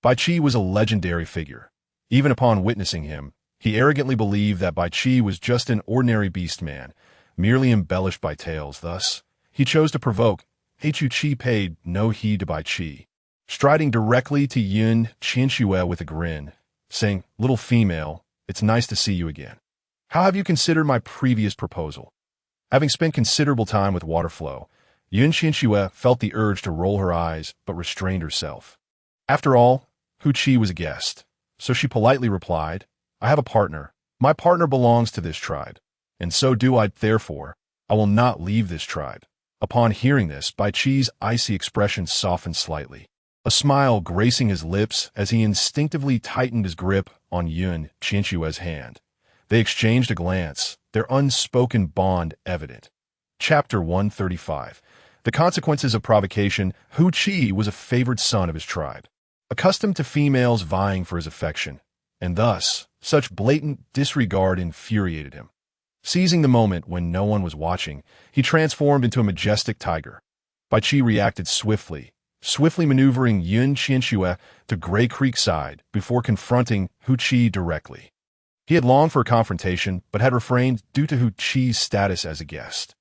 Bai Qi was a legendary figure. Even upon witnessing him, he arrogantly believed that Bai Qi was just an ordinary beast man, merely embellished by tales. Thus, he chose to provoke. Hu Qi paid no heed to Bai Qi, striding directly to Qianxue with a grin, saying, "Little female, it's nice to see you again. How have you considered my previous proposal?" Having spent considerable time with Waterflow, Qianxue felt the urge to roll her eyes but restrained herself. After all, Hu Qi was a guest, so she politely replied, "I have a partner. My partner belongs to this tribe, and so do I. Therefore, I will not leave this tribe." Upon hearing this, Bai Qi's icy expression softened slightly, a smile gracing his lips as he instinctively tightened his grip on Qianxue's hand. They exchanged a glance, their unspoken bond evident. Chapter 135. The Consequences of Provocation. Hu Qi was a favored son of his tribe, accustomed to females vying for his affection, and thus, such blatant disregard infuriated him. Seizing the moment when no one was watching, he transformed into a majestic tiger. Bai Qi reacted swiftly maneuvering Qianxue to Grey Creek's side before confronting Hu Qi directly. He had longed for a confrontation, but had refrained due to Hu Qi's status as a guest.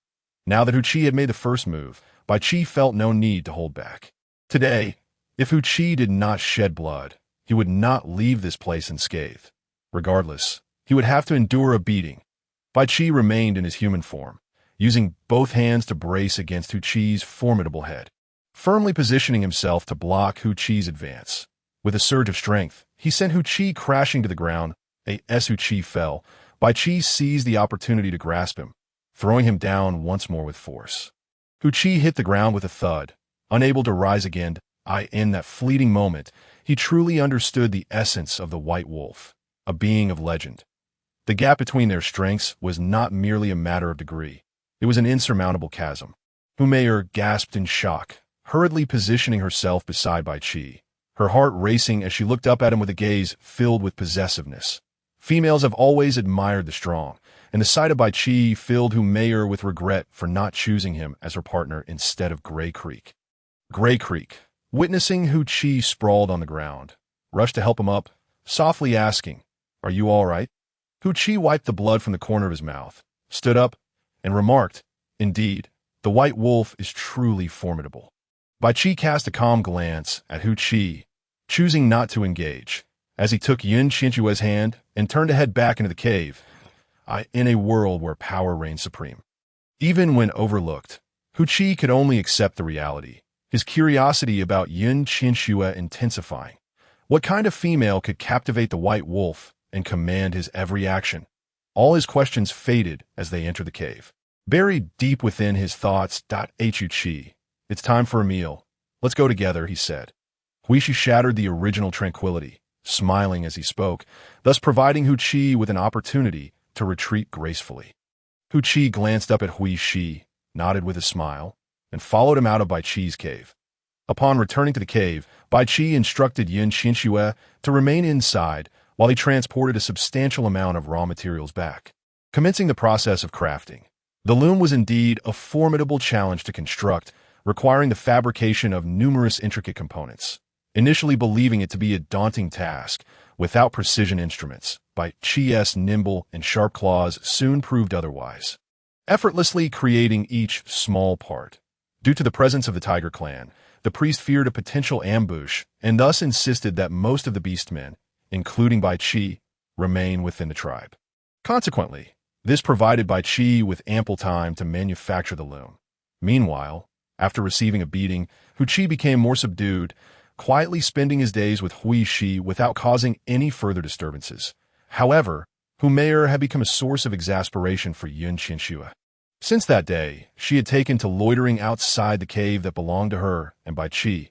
Now that Hu Qi had made the first move, Bai Qi felt no need to hold back. Today, if Hu Qi did not shed blood, he would not leave this place unscathed. Regardless, he would have to endure a beating. Bai Qi remained in his human form, using both hands to brace against Hu Qi's formidable head, firmly positioning himself to block Hu Qi's advance. With a surge of strength, he sent Hu Qi crashing to the ground. As Hu Qi fell, Bai Qi seized the opportunity to grasp him, throwing him down once more with force. Hu Qi hit the ground with a thud, unable to rise again. In that fleeting moment, he truly understood the essence of the White Wolf, a being of legend. The gap between their strengths was not merely a matter of degree. It was an insurmountable chasm. Hu Mayor gasped in shock, hurriedly positioning herself beside Bai Qi, her heart racing as she looked up at him with a gaze filled with possessiveness. Females have always admired the strong, and the sight of Bai Qi filled Hu Mayor with regret for not choosing him as her partner instead of Grey Creek. Grey Creek, witnessing Hu Qi sprawled on the ground, rushed to help him up, softly asking, "Are you all right?" Hu Qi wiped the blood from the corner of his mouth, stood up, and remarked, "Indeed, the White Wolf is truly formidable." Bai Qi cast a calm glance at Hu Qi, choosing not to engage, as he took Qianxue's hand and turned to head back into the cave, in a world where power reigned supreme. Even when overlooked, Hu Qi could only accept the reality, his curiosity about Qianxue intensifying. What kind of female could captivate the White Wolf and command his every action? All his questions faded as they entered the cave. Buried deep within his thoughts. Hu Qi, "It's time for a meal. Let's go together," he said. Hui Shi shattered the original tranquility, smiling as he spoke, thus providing Hu Qi with an opportunity to retreat gracefully. Hu Qi glanced up at Hui Shi, nodded with a smile, and followed him out of Bai Qi's cave. Upon returning to the cave, Bai Qi instructed Qianxue to remain inside while he transported a substantial amount of raw materials back, commencing the process of crafting. The loom was indeed a formidable challenge to construct, requiring the fabrication of numerous intricate components. Initially believing it to be a daunting task, without precision instruments, Bai Qi's nimble and sharp claws soon proved otherwise, effortlessly creating each small part. Due to the presence of the Tiger clan, the priest feared a potential ambush and thus insisted that most of the beastmen, including Bai Qi, remain within the tribe. Consequently, this provided Bai Qi with ample time to manufacture the loom. Meanwhile, after receiving a beating, Hu Qi became more subdued, quietly spending his days with Hui Shi without causing any further disturbances. However, Hu Mei'er had become a source of exasperation for Yun Qianxue. Since that day, she had taken to loitering outside the cave that belonged to her and Bai Qi.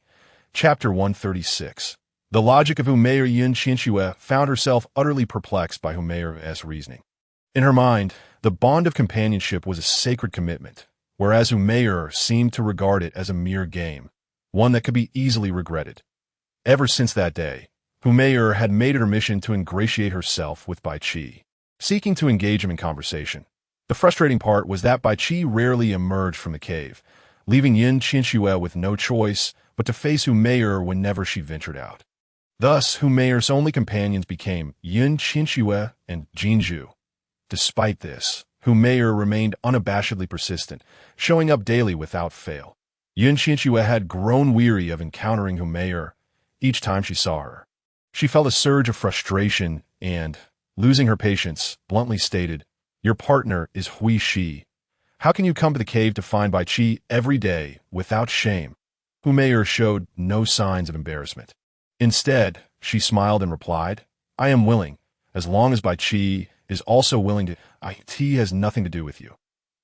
Chapter 136. The logic of Hu Mei'er. Yun Qianxue found herself utterly perplexed by Hu Mei'er's reasoning. In her mind, the bond of companionship was a sacred commitment, whereas Hu Mei'er seemed to regard it as a mere game, one that could be easily regretted. Ever since that day, Hu Mei'er had made it her mission to ingratiate herself with Bai Qi, seeking to engage him in conversation. The frustrating part was that Bai Qi rarely emerged from the cave, leaving Yun Qianxue with no choice but to face Hu Mei'er whenever she ventured out. Thus, Hu Mei'er's only companions became Yun Qianxue and Jinzhu. Despite this, Hu Mei'er remained unabashedly persistent, showing up daily without fail. Yun Qianxue had grown weary of encountering Hu Mei'er each time she saw her. She felt a surge of frustration and, losing her patience, bluntly stated, "Your partner is Hui Shi. How can you come to the cave to find Bai Qi every day without shame?" Hu Mei'er showed no signs of embarrassment. Instead, she smiled and replied, "I am willing, as long as Bai Qi is also willing to. It has nothing to do with you."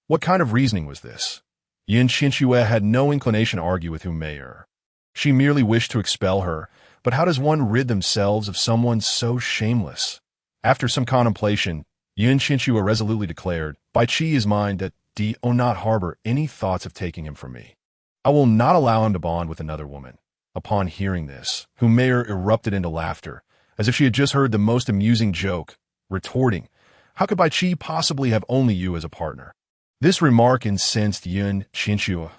What kind of reasoning was this? Yun Qianxue had no inclination to argue with Hu Mei'er. She merely wished to expel her, but how does one rid themselves of someone so shameless? After some contemplation, Yun Qianxue resolutely declared, "Bai Qi is mine, that do not harbor any thoughts of taking him from me. I will not allow him to bond with another woman." Upon hearing this, Hu Mei'er erupted into laughter, as if she had just heard the most amusing joke, retorting, "How could Bai Qi possibly have only you as a partner?" This remark incensed Yun Qianxue.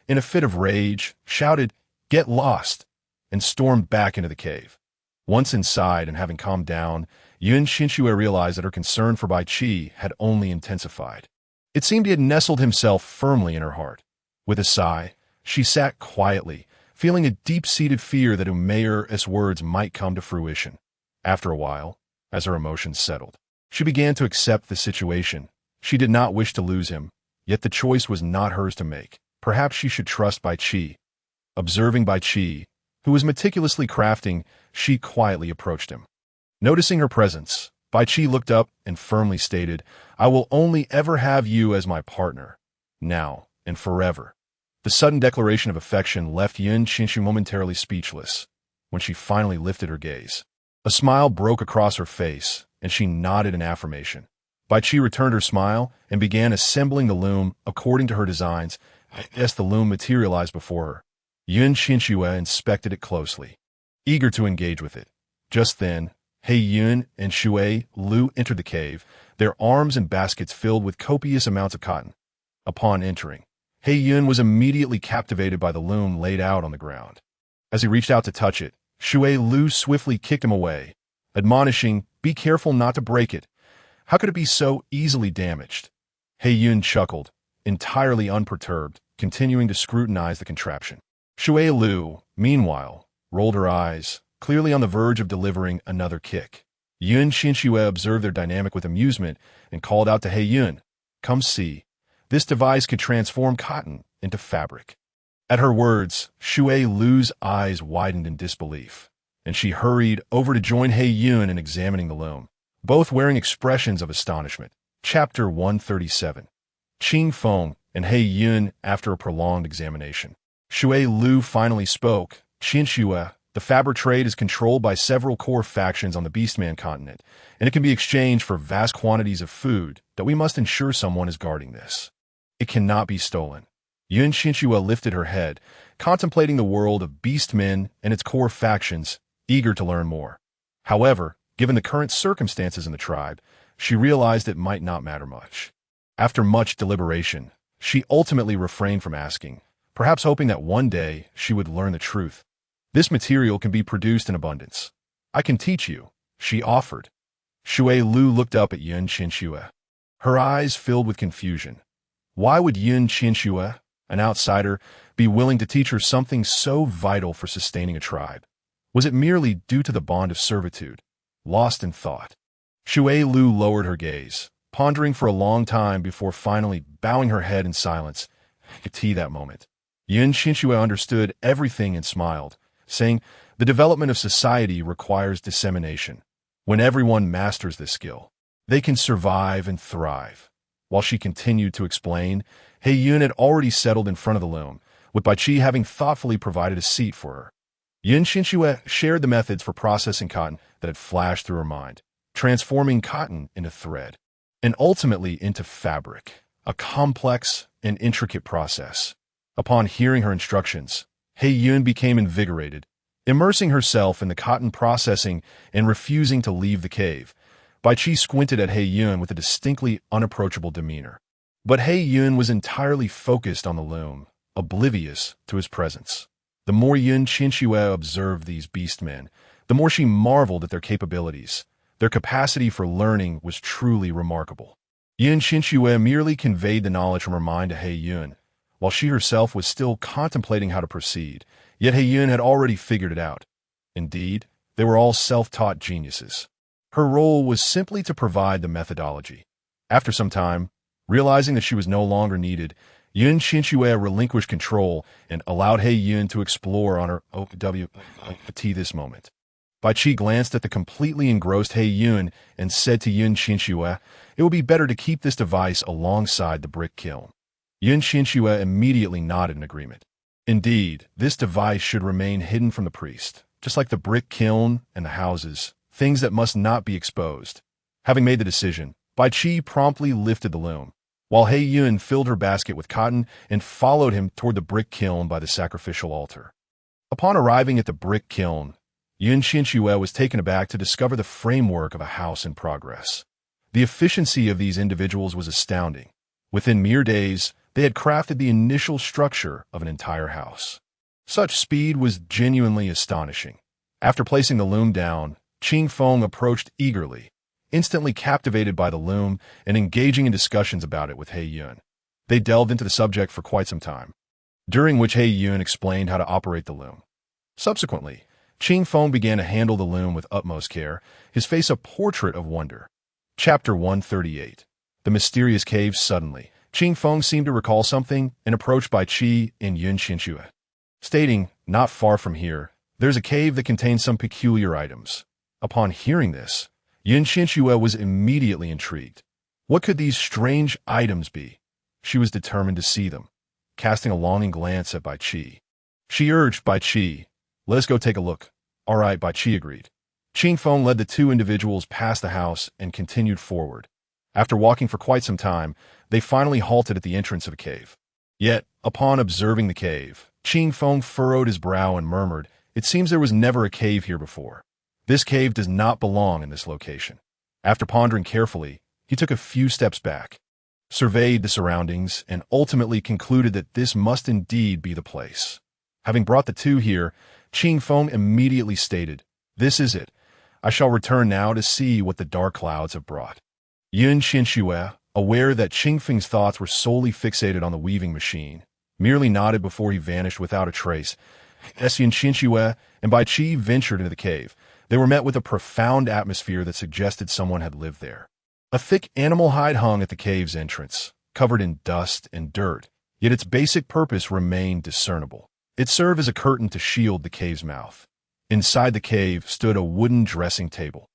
In a fit of rage, shouted, "Get lost!" and stormed back into the cave. Once inside and having calmed down, Yun Qianxue realized that her concern for Bai Qi had only intensified. It seemed he had nestled himself firmly in her heart. With a sigh, she sat quietly, feeling a deep-seated fear that Hu Mei'er's words might come to fruition. After a while, as her emotions settled, she began to accept the situation. She did not wish to lose him, yet the choice was not hers to make. Perhaps she should trust Bai Qi. Observing Bai Qi, who was meticulously crafting, she quietly approached him. Noticing her presence, Bai Qi looked up and firmly stated, "I will only ever have you as my partner, now and forever." The sudden declaration of affection left Yun Qianxue momentarily speechless. When she finally lifted her gaze, a smile broke across her face, and she nodded in affirmation. Bai Qi returned her smile and began assembling the loom according to her designs. As the loom materialized before her, Yun Qianxue inspected it closely, eager to engage with it. Just then, He Yun and Shui Lu entered the cave, their arms and baskets filled with copious amounts of cotton. Upon entering, He Yun was immediately captivated by the loom laid out on the ground. As he reached out to touch it, Shui Lu swiftly kicked him away, admonishing, "Be careful not to break it. How could it be so easily damaged?" He Yun chuckled, entirely unperturbed, continuing to scrutinize the contraption. Shui Lu, meanwhile, rolled her eyes, clearly on the verge of delivering another kick. Yun Qianxue observed their dynamic with amusement and called out to He Yun, "Come see. This device could transform cotton into fabric." At her words, Shui Lu's eyes widened in disbelief, and she hurried over to join He Yun in examining the loom, both wearing expressions of astonishment. Chapter 137. Qing Feng and He Yun after a prolonged examination. Shui Lu finally spoke. "Qianxue, the fabric trade is controlled by several core factions on the Beastman continent, and it can be exchanged for vast quantities of food that we must ensure someone is guarding this. It cannot be stolen." Yun Qianxue lifted her head, contemplating the world of beastmen and its core factions, eager to learn more. However, given the current circumstances in the tribe, she realized it might not matter much. After much deliberation, she ultimately refrained from asking, perhaps hoping that one day she would learn the truth. This material can be produced in abundance. I can teach you, she offered. Shui Lu looked up at Yun Qianxue. Her eyes filled with confusion. Why would Yun Qianxue, an outsider, be willing to teach her something so vital for sustaining a tribe? Was it merely due to the bond of servitude? Lost in thought, Shui Lu lowered her gaze, pondering for a long time before finally bowing her head in silence. At that moment, Yun Qianxue understood everything and smiled, saying, "The development of society requires dissemination. When everyone masters this skill, they can survive and thrive." While she continued to explain, He Yun had already settled in front of the loom, with Bai Qi having thoughtfully provided a seat for her. Yun Qianxue shared the methods for processing cotton that had flashed through her mind, transforming cotton into thread, and ultimately into fabric, a complex and intricate process. Upon hearing her instructions, He Yun became invigorated, immersing herself in the cotton processing and refusing to leave the cave. Bai Qi squinted at He Yun with a distinctly unapproachable demeanor. But He Yun was entirely focused on the loom, oblivious to his presence. The more Yun Qianxue observed these beastmen, the more she marveled at their capabilities. Their capacity for learning was truly remarkable. Yun Qianxue merely conveyed the knowledge from her mind to He Yun, while she herself was still contemplating how to proceed, yet He Yun had already figured it out. Indeed, they were all self-taught geniuses. Her role was simply to provide the methodology. After some time, realizing that she was no longer needed, Yun Qianxue relinquished control and allowed He Yun to explore on her OWT this moment. Bai Qi glanced at the completely engrossed He Yun and said to Yun Qianxue, "It will be better to keep this device alongside the brick kiln." Yun Qianxue immediately nodded in agreement. Indeed, this device should remain hidden from the priest, just like the brick kiln and the houses, things that must not be exposed. Having made the decision, Bai Qi promptly lifted the loom, while He Yun filled her basket with cotton and followed him toward the brick kiln by the sacrificial altar. Upon arriving at the brick kiln, Yun Qianxue was taken aback to discover the framework of a house in progress. The efficiency of these individuals was astounding. Within mere days, they had crafted the initial structure of an entire house. Such speed was genuinely astonishing. After placing the loom down, Qing Feng approached eagerly, instantly captivated by the loom and engaging in discussions about it with He Yun. They delved into the subject for quite some time, during which He Yun explained how to operate the loom. Subsequently, Qing Feng began to handle the loom with utmost care, his face a portrait of wonder. Chapter 138. The Mysterious Cave. Suddenly, Qing Feng seemed to recall something and approached Bai Qi and Yun Qianxue, stating, "Not far from here, there's a cave that contains some peculiar items." Upon hearing this, Yun Qianxue was immediately intrigued. What could these strange items be? She was determined to see them. Casting a longing glance at Bai Qi, she urged Bai Qi, "Let us go take a look." "All right," Bai Qi agreed. Qing Feng led the two individuals past the house and continued forward. After walking for quite some time, they finally halted at the entrance of a cave. Yet, upon observing the cave, Qing Feng furrowed his brow and murmured, "It seems there was never a cave here before. This cave does not belong in this location." After pondering carefully, he took a few steps back, surveyed the surroundings, and ultimately concluded that this must indeed be the place. Having brought the two here, Qing Feng immediately stated, "This is it. I shall return now to see what the dark clouds have brought." Yun Qianxue, aware that Qing Feng's thoughts were solely fixated on the weaving machine, merely nodded before he vanished without a trace. As Yun Qianxue and Bai Qi ventured into the cave, they were met with a profound atmosphere that suggested someone had lived there. A thick animal hide hung at the cave's entrance, covered in dust and dirt, yet its basic purpose remained discernible. It served as a curtain to shield the cave's mouth. Inside the cave stood a wooden dressing table,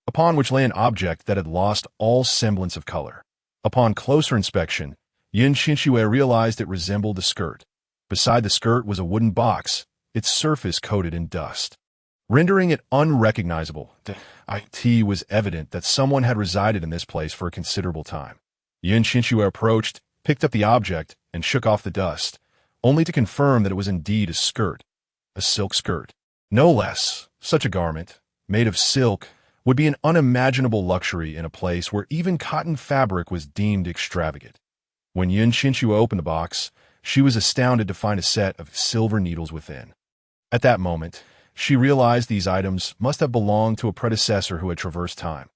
upon which lay an object that had lost all semblance of color. Upon closer inspection, Yun Qianxue realized it resembled a skirt. Beside the skirt was a wooden box, its surface coated in dust, rendering it unrecognizable. It was evident that someone had resided in this place for a considerable time. Yun Qianxue approached, picked up the object, and shook off the dust, only to confirm that it was indeed a skirt, a silk skirt. No less, such a garment, made of silk, would be an unimaginable luxury in a place where even cotton fabric was deemed extravagant. When Yun Qianxue opened the box, she was astounded to find a set of silver needles within. At that moment, she realized these items must have belonged to a predecessor who had traversed time.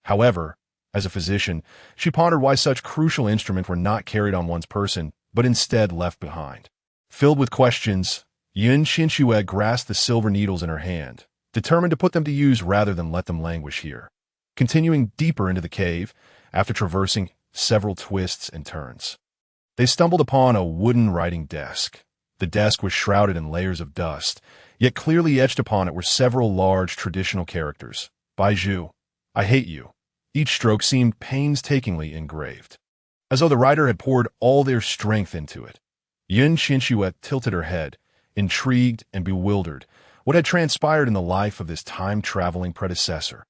However, as a physician, she pondered why such crucial instruments were not carried on one's person, but instead left behind. Filled with questions, Qianxue grasped the silver needles in her hand, determined to put them to use rather than let them languish here. Continuing deeper into the cave, after traversing several twists and turns, they stumbled upon a wooden writing desk. The desk was shrouded in layers of dust, yet clearly etched upon it were several large traditional characters. Baizhu, I hate you. Each stroke seemed painstakingly engraved, as though the writer had poured all their strength into it. Qianxue tilted her head, intrigued and bewildered. What had transpired in the life of this time-traveling predecessor?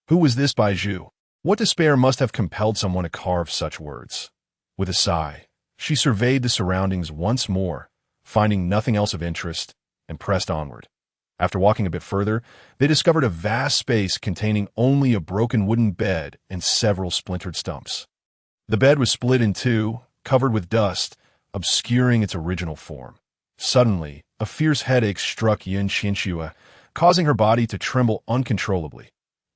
Who was this Baizhu? What despair must have compelled someone to carve such words? With a sigh, she surveyed the surroundings once more, finding nothing else of interest, and pressed onward. After walking a bit further, they discovered a vast space containing only a broken wooden bed and several splintered stumps. The bed was split in two, covered with dust, obscuring its original form. Suddenly, a fierce headache struck Qianxue, causing her body to tremble uncontrollably.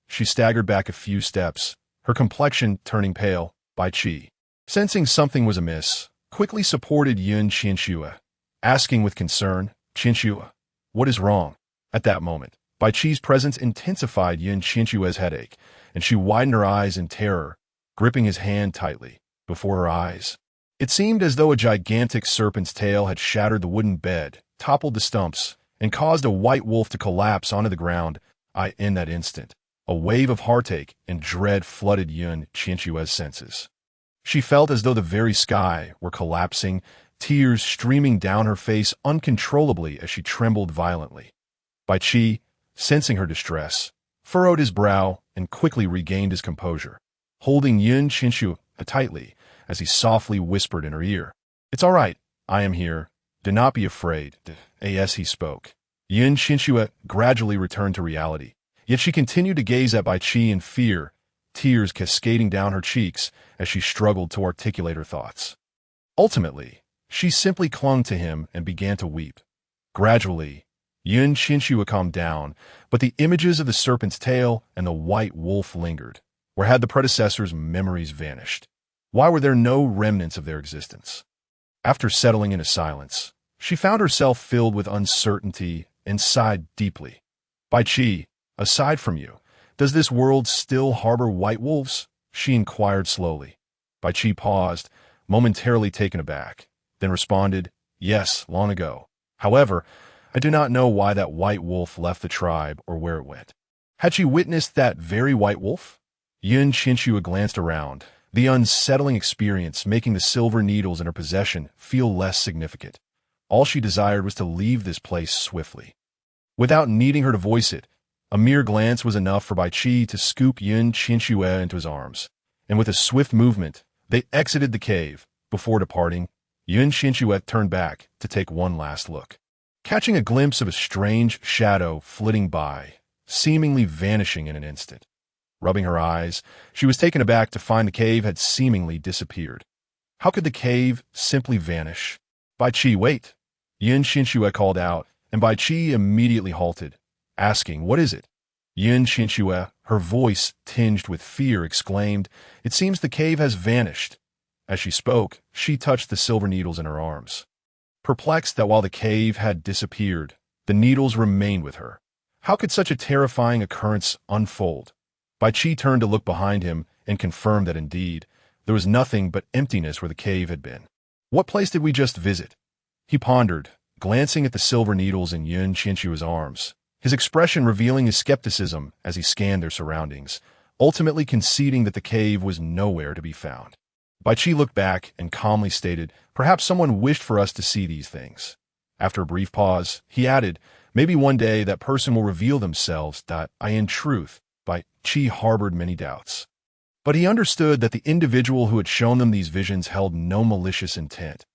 She staggered back a few steps, her complexion turning pale. Baiqi, sensing something was amiss, quickly supported Qianxue, asking with concern, Qianxue, what is wrong? At that moment, Baiqi's presence intensified Qianxue's headache, and she widened her eyes in terror, gripping his hand tightly. Before her eyes, it seemed as though a gigantic serpent's tail had shattered the wooden bed, toppled the stumps, and caused a white wolf to collapse onto the ground. In that instant, a wave of heartache and dread flooded Qianxue's senses. She felt as though the very sky were collapsing, tears streaming down her face uncontrollably as she trembled violently. Baiqi, sensing her distress, furrowed his brow and quickly regained his composure, holding Qianxue tightly as he softly whispered in her ear, It's all right, I am here. Do not be afraid. As he spoke, Qianxue gradually returned to reality, yet she continued to gaze at Baiqi in fear, tears cascading down her cheeks as she struggled to articulate her thoughts. Ultimately, she simply clung to him and began to weep. Gradually, Qianxue calmed down, but the images of the serpent's tail and the white wolf lingered. Where had the predecessor's memories vanished? Why were there no remnants of their existence? After settling into silence, she found herself filled with uncertainty and sighed deeply. Baiqi, aside from you, does this world still harbor white wolves? She inquired slowly. Baiqi paused, momentarily taken aback, then responded, Yes, long ago. However, I do not know why that white wolf left the tribe or where it went. Had she witnessed that very white wolf? Qianxue glanced around, the unsettling experience making the silver needles in her possession feel less significant. All she desired was to leave this place swiftly. Without needing her to voice it, a mere glance was enough for Baiqi to scoop Qianxue into his arms, and with a swift movement, they exited the cave. Before departing, Qianxue turned back to take one last look, catching a glimpse of a strange shadow flitting by, seemingly vanishing in an instant. Rubbing her eyes, she was taken aback to find the cave had seemingly disappeared. How could the cave simply vanish? Baiqi, wait! Qianxue called out, and Baiqi immediately halted, asking, What is it? Qianxue, her voice tinged with fear, exclaimed, It seems the cave has vanished. As she spoke, she touched the silver needles in her arms. Perplexed that while the cave had disappeared, the needles remained with her. How could such a terrifying occurrence unfold? Baiqi turned to look behind him and confirmed that indeed, there was nothing but emptiness where the cave had been. What place did we just visit? He pondered, glancing at the silver needles in Qianxue's arms, his expression revealing his skepticism as he scanned their surroundings, ultimately conceding that the cave was nowhere to be found. Baiqi looked back and calmly stated, Perhaps someone wished for us to see these things. After a brief pause, he added, Maybe one day that person will reveal themselves. In truth, Baiqi harbored many doubts. But he understood that the individual who had shown them these visions held no malicious intent.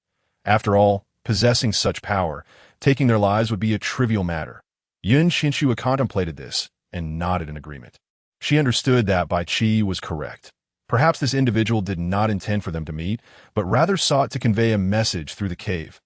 After all, possessing such power, taking their lives would be a trivial matter. Qianxue contemplated this and nodded in agreement. She understood that Baiqi was correct. Perhaps this individual did not intend for them to meet, but rather sought to convey a message through the cave.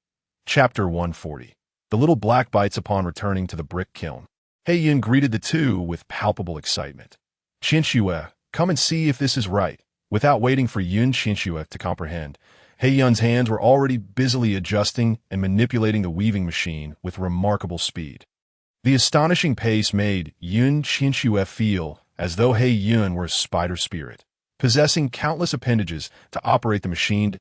Chapter 140. The little black bites upon returning to the brick kiln. Yun greeted the two with palpable excitement. Qianxue, come and see if this is right. Without waiting for Qianxue to comprehend, Yun's hands were already busily adjusting and manipulating the weaving machine with remarkable speed. The astonishing pace made Qianxue feel as though Yun were a spider spirit, possessing countless appendages to operate the machine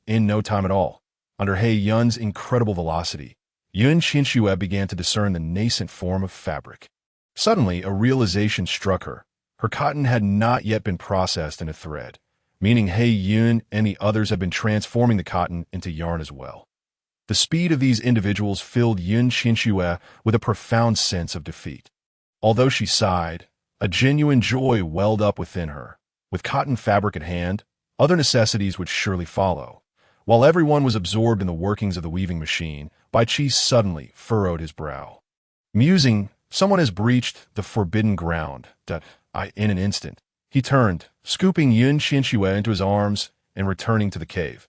in no time at all. Under Yun's incredible velocity, Qianxue began to discern the nascent form of fabric. Suddenly, a realization struck her. Her cotton had not yet been processed into thread, meaning Yun and the others had been transforming the cotton into yarn as well. The speed of these individuals filled Qianxue with a profound sense of defeat. Although she sighed, a genuine joy welled up within her. With cotton fabric at hand, other necessities would surely follow. While everyone was absorbed in the workings of the weaving machine, Bai Qi suddenly furrowed his brow. Musing, someone has breached the forbidden ground. In an instant, he turned, scooping Qianxue into his arms and returning to the cave.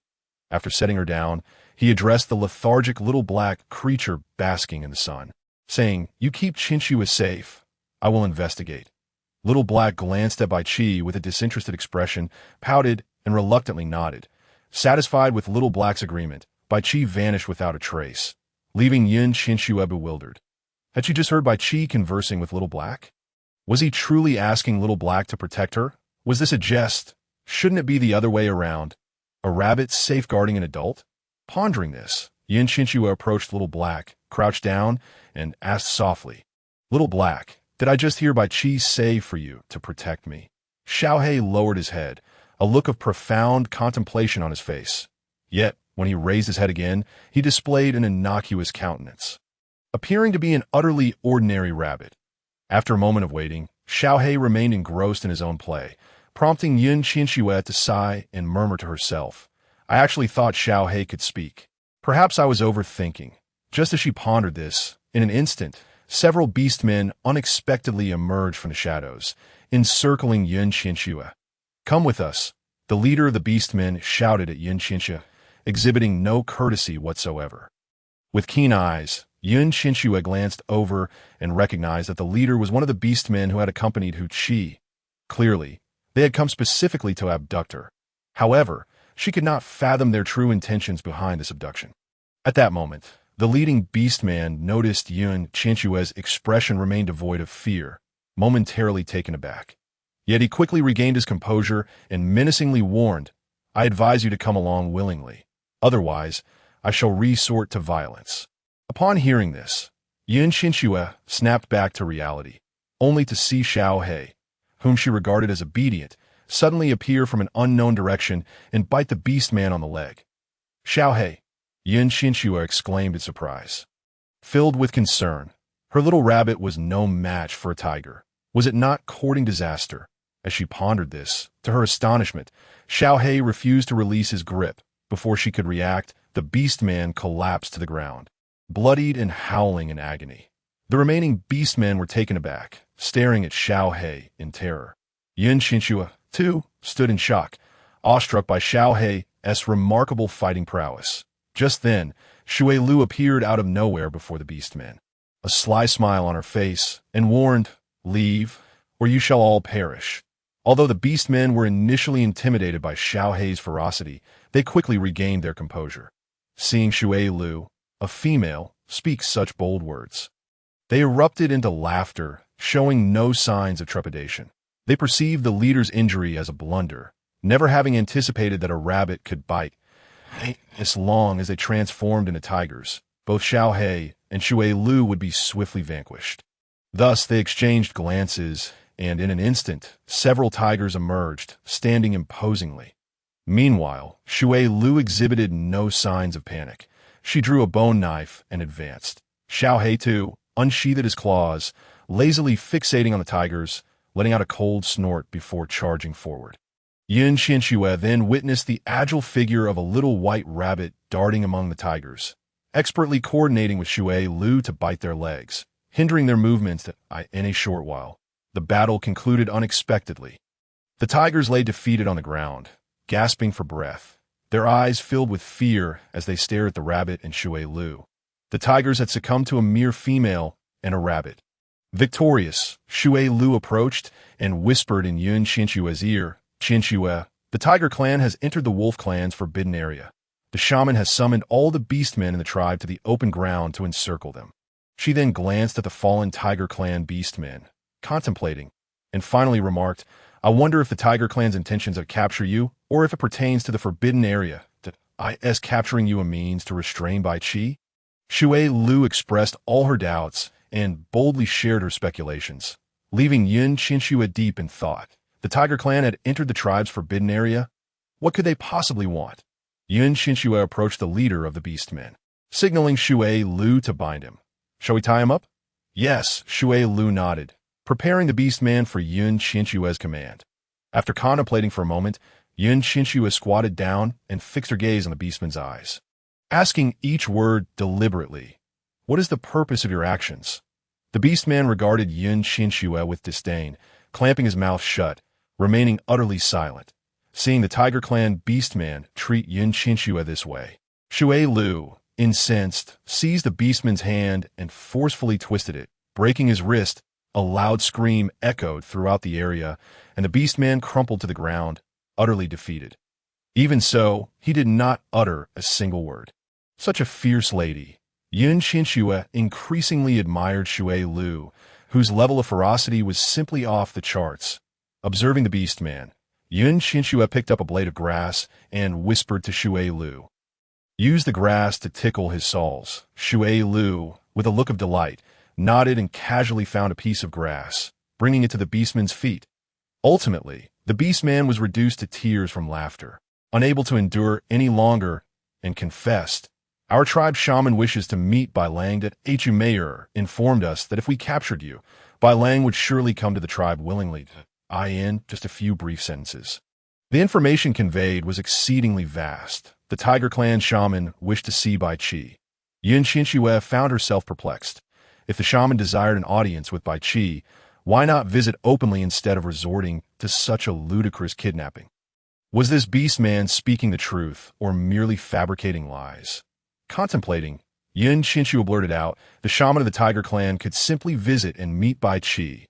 After setting her down, he addressed the lethargic little black creature basking in the sun, saying, "You keep Qianxue safe. I will investigate." Little Black glanced at Bai Qi with a disinterested expression, pouted, and reluctantly nodded. Satisfied with Little Black's agreement, Bai Qi vanished without a trace, leaving Qianxue bewildered. Had she just heard Bai Qi conversing with Little Black? Was he truly asking Little Black to protect her? Was this a jest? Shouldn't it be the other way around? A rabbit safeguarding an adult? Pondering this, Qianxue approached Little Black, crouched down, and asked softly, "Little Black, did I just hear Bai Qi say for you to protect me?" Qianxue lowered his head, a look of profound contemplation on his face. Yet, when he raised his head again, he displayed an innocuous countenance, appearing to be an utterly ordinary rabbit. After a moment of waiting, Qianxue remained engrossed in his own play, prompting Qianxue to sigh and murmur to herself, "I actually thought Qianxue could speak. Perhaps I was overthinking." Just as she pondered this, in an instant, several beastmen unexpectedly emerged from the shadows, encircling Qianxue. "Come with us," the leader of the beastmen shouted at Qianxue, exhibiting no courtesy whatsoever. With keen eyes, Qianxue glanced over and recognized that the leader was one of the beastmen who had accompanied Hu Qi. Clearly, they had come specifically to abduct her. However, she could not fathom their true intentions behind this abduction. At that moment, the leading beastman noticed Qianxue's expression remained devoid of fear, momentarily taken aback. Yet he quickly regained his composure and menacingly warned, "I advise you to come along willingly. Otherwise, I shall resort to violence." Upon hearing this, Qianxue snapped back to reality, only to see Qianxue, whom she regarded as obedient, suddenly appear from an unknown direction and bite the beastman on the leg. "Qianxue!" Qianxue exclaimed in surprise. Filled with concern, her little rabbit was no match for a tiger. Was it not courting disaster? As she pondered this, to her astonishment, Qianxue refused to release his grip. Before she could react, the beastman collapsed to the ground, bloodied and howling in agony. The remaining beastmen were taken aback, staring at Qianxue in terror. Qianxue, too, stood in shock, awestruck by Qianxue's remarkable fighting prowess. Just then, Shui Lu appeared out of nowhere before the beastmen, a sly smile on her face, and warned, "Leave, or you shall all perish." Although the beastmen were initially intimidated by Qianxue's ferocity, they quickly regained their composure. Seeing Shui Lu, a female, speak such bold words, they erupted into laughter, showing no signs of trepidation. They perceived the leader's injury as a blunder, never having anticipated that a rabbit could bite. As long as they transformed into tigers, both Qianxue and Shui Lu would be swiftly vanquished. Thus they exchanged glances, and in an instant, several tigers emerged, standing imposingly. Meanwhile, Shui Lu exhibited no signs of panic. She drew a bone knife and advanced. Qianxue, too, unsheathed his claws, lazily fixating on the tigers, letting out a cold snort before charging forward. Qianxue then witnessed the agile figure of a little white rabbit darting among the tigers, expertly coordinating with Shui Lu to bite their legs, hindering their movements in a short while. The battle concluded unexpectedly. The tigers lay defeated on the ground, gasping for breath, their eyes filled with fear as they stared at the rabbit and Qianxue Lu. The tigers had succumbed to a mere female and a rabbit. Victorious, Qianxue Lu approached and whispered in Qianxue's ear, "Qianxue, the tiger clan has entered the wolf clan's forbidden area. The shaman has summoned all the beastmen in the tribe to the open ground to encircle them." She then glanced at the fallen tiger clan beastmen, contemplating, and finally remarked, "I wonder if the tiger clan's intentions are to capture you, or if it pertains to the forbidden area, that is capturing you a means to restrain Bai Qi?" Qianxue Lu expressed all her doubts and boldly shared her speculations, leaving Qianxue deep in thought. The tiger clan had entered the tribe's forbidden area. What could they possibly want? Qianxue approached the leader of the beastmen, signaling Qianxue Lu to bind him. "Shall we tie him up?" "Yes," Qianxue Lu nodded, preparing the beastman for Qianxue's command. After contemplating for a moment, Qianxue squatted down and fixed her gaze on the beastman's eyes, asking each word deliberately. "What is the purpose of your actions?" The beastman regarded Qianxue with disdain, clamping his mouth shut, remaining utterly silent. Seeing the tiger clan beastman treat Qianxue this way, Qianxue Lu, incensed, seized the beastman's hand and forcefully twisted it, breaking his wrist. A loud scream echoed throughout the area, and the beastman crumpled to the ground, utterly defeated. Even so, he did not utter a single word. Such a fierce lady. Qianxue increasingly admired Qianxue Lu, whose level of ferocity was simply off the charts. Observing the beastman, Qianxue picked up a blade of grass and whispered to Qianxue Lu. "Use the grass to tickle his soles." Qianxue Lu, with a look of delight, nodded and casually found a piece of grass, bringing it to the beastman's feet. Ultimately, the beastman was reduced to tears from laughter, unable to endure any longer, and confessed, "Our tribe shaman wishes to meet Bai Lang. That Hu Mayor informed us that if we captured you, Bai Lang would surely come to the tribe willingly." In just a few brief sentences. The information conveyed was exceedingly vast. The tiger clan shaman wished to see Bai Qi. Qianxue found herself perplexed. If the shaman desired an audience with Bai Qi, why not visit openly instead of resorting to such a ludicrous kidnapping? Was this beastman speaking the truth or merely fabricating lies? Contemplating, Qianxue blurted out, "The shaman of the tiger clan could simply visit and meet Bai Qi.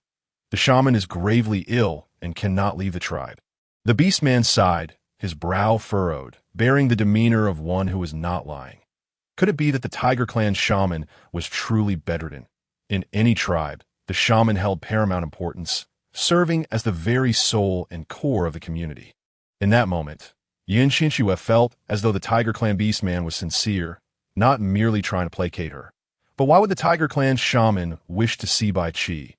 The shaman is gravely ill and cannot leave the tribe." The beastman sighed, his brow furrowed, bearing the demeanor of one who was not lying. Could it be that the tiger clan shaman was truly bedridden? In any tribe, the shaman held paramount importance, serving as the very soul and core of the community. In that moment, Qianxue felt as though the tiger clan beastman was sincere, not merely trying to placate her. But why would the tiger clan shaman wish to see Bai Qi?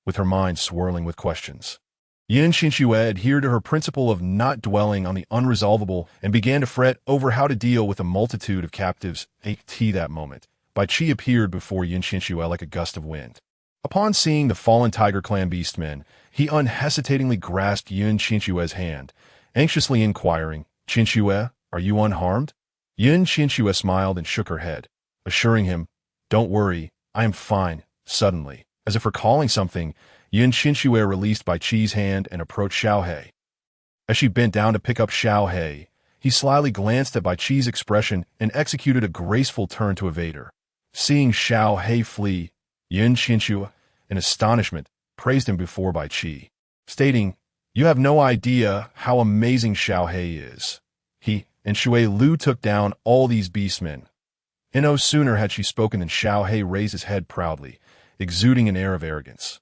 With her mind swirling with questions, Qianxue adhered to her principle of not dwelling on the unresolvable and began to fret over how to deal with a multitude of captives. That moment, Bai Qi appeared before Qianxue like a gust of wind. Upon seeing the fallen tiger clan beastmen, he unhesitatingly grasped Qianxue's hand, anxiously inquiring, "Qianxue, are you unharmed?" Qianxue smiled and shook her head, assuring him, "Don't worry, I am fine." Suddenly, as if recalling something, Qianxue released Bai Qi's hand and approached Qianxue. As she bent down to pick up Qianxue, he slyly glanced at Bai Qi's expression and executed a graceful turn to evade her. Seeing Qianxue flee, Qianxue, in astonishment, praised him before Bai Qi, stating, "You have no idea how amazing Qianxue is." He and Qianxue Lu took down all these beastmen. And no sooner had she spoken than Qianxue raised his head proudly, exuding an air of arrogance,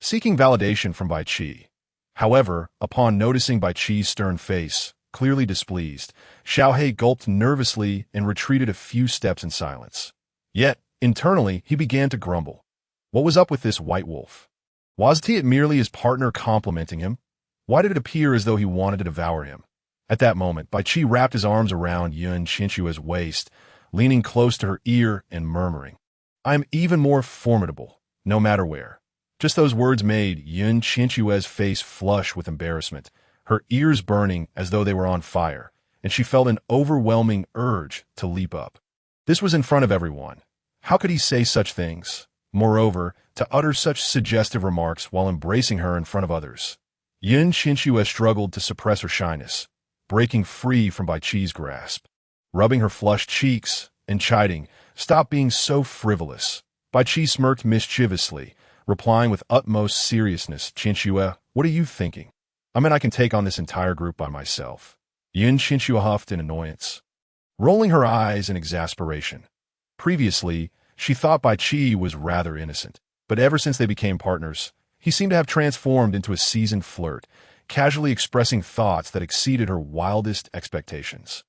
seeking validation from Bai Qi. However, upon noticing Bai Qi's stern face, clearly displeased, Qianxue gulped nervously and retreated a few steps in silence. Yet, internally, he began to grumble. What was up with this white wolf? Wasn't it merely his partner complimenting him? Why did it appear as though he wanted to devour him? At that moment, Bai Qi wrapped his arms around Qianxue's waist, leaning close to her ear and murmuring, "I am even more formidable, no matter where." Just those words made Qianxue's face flush with embarrassment, her ears burning as though they were on fire, and she felt an overwhelming urge to leap up. This was in front of everyone. How could he say such things? Moreover, to utter such suggestive remarks while embracing her in front of others. Qianxue struggled to suppress her shyness, breaking free from Bai Qi's grasp. Rubbing her flushed cheeks and chiding, "Stop being so frivolous." Bai Qi smirked mischievously, replying with utmost seriousness, "Qianxue, what are you thinking? I mean, I can take on this entire group by myself." Qianxue huffed in annoyance, rolling her eyes in exasperation. Previously, she thought Bai Qi was rather innocent, but ever since they became partners, he seemed to have transformed into a seasoned flirt, casually expressing thoughts that exceeded her wildest expectations.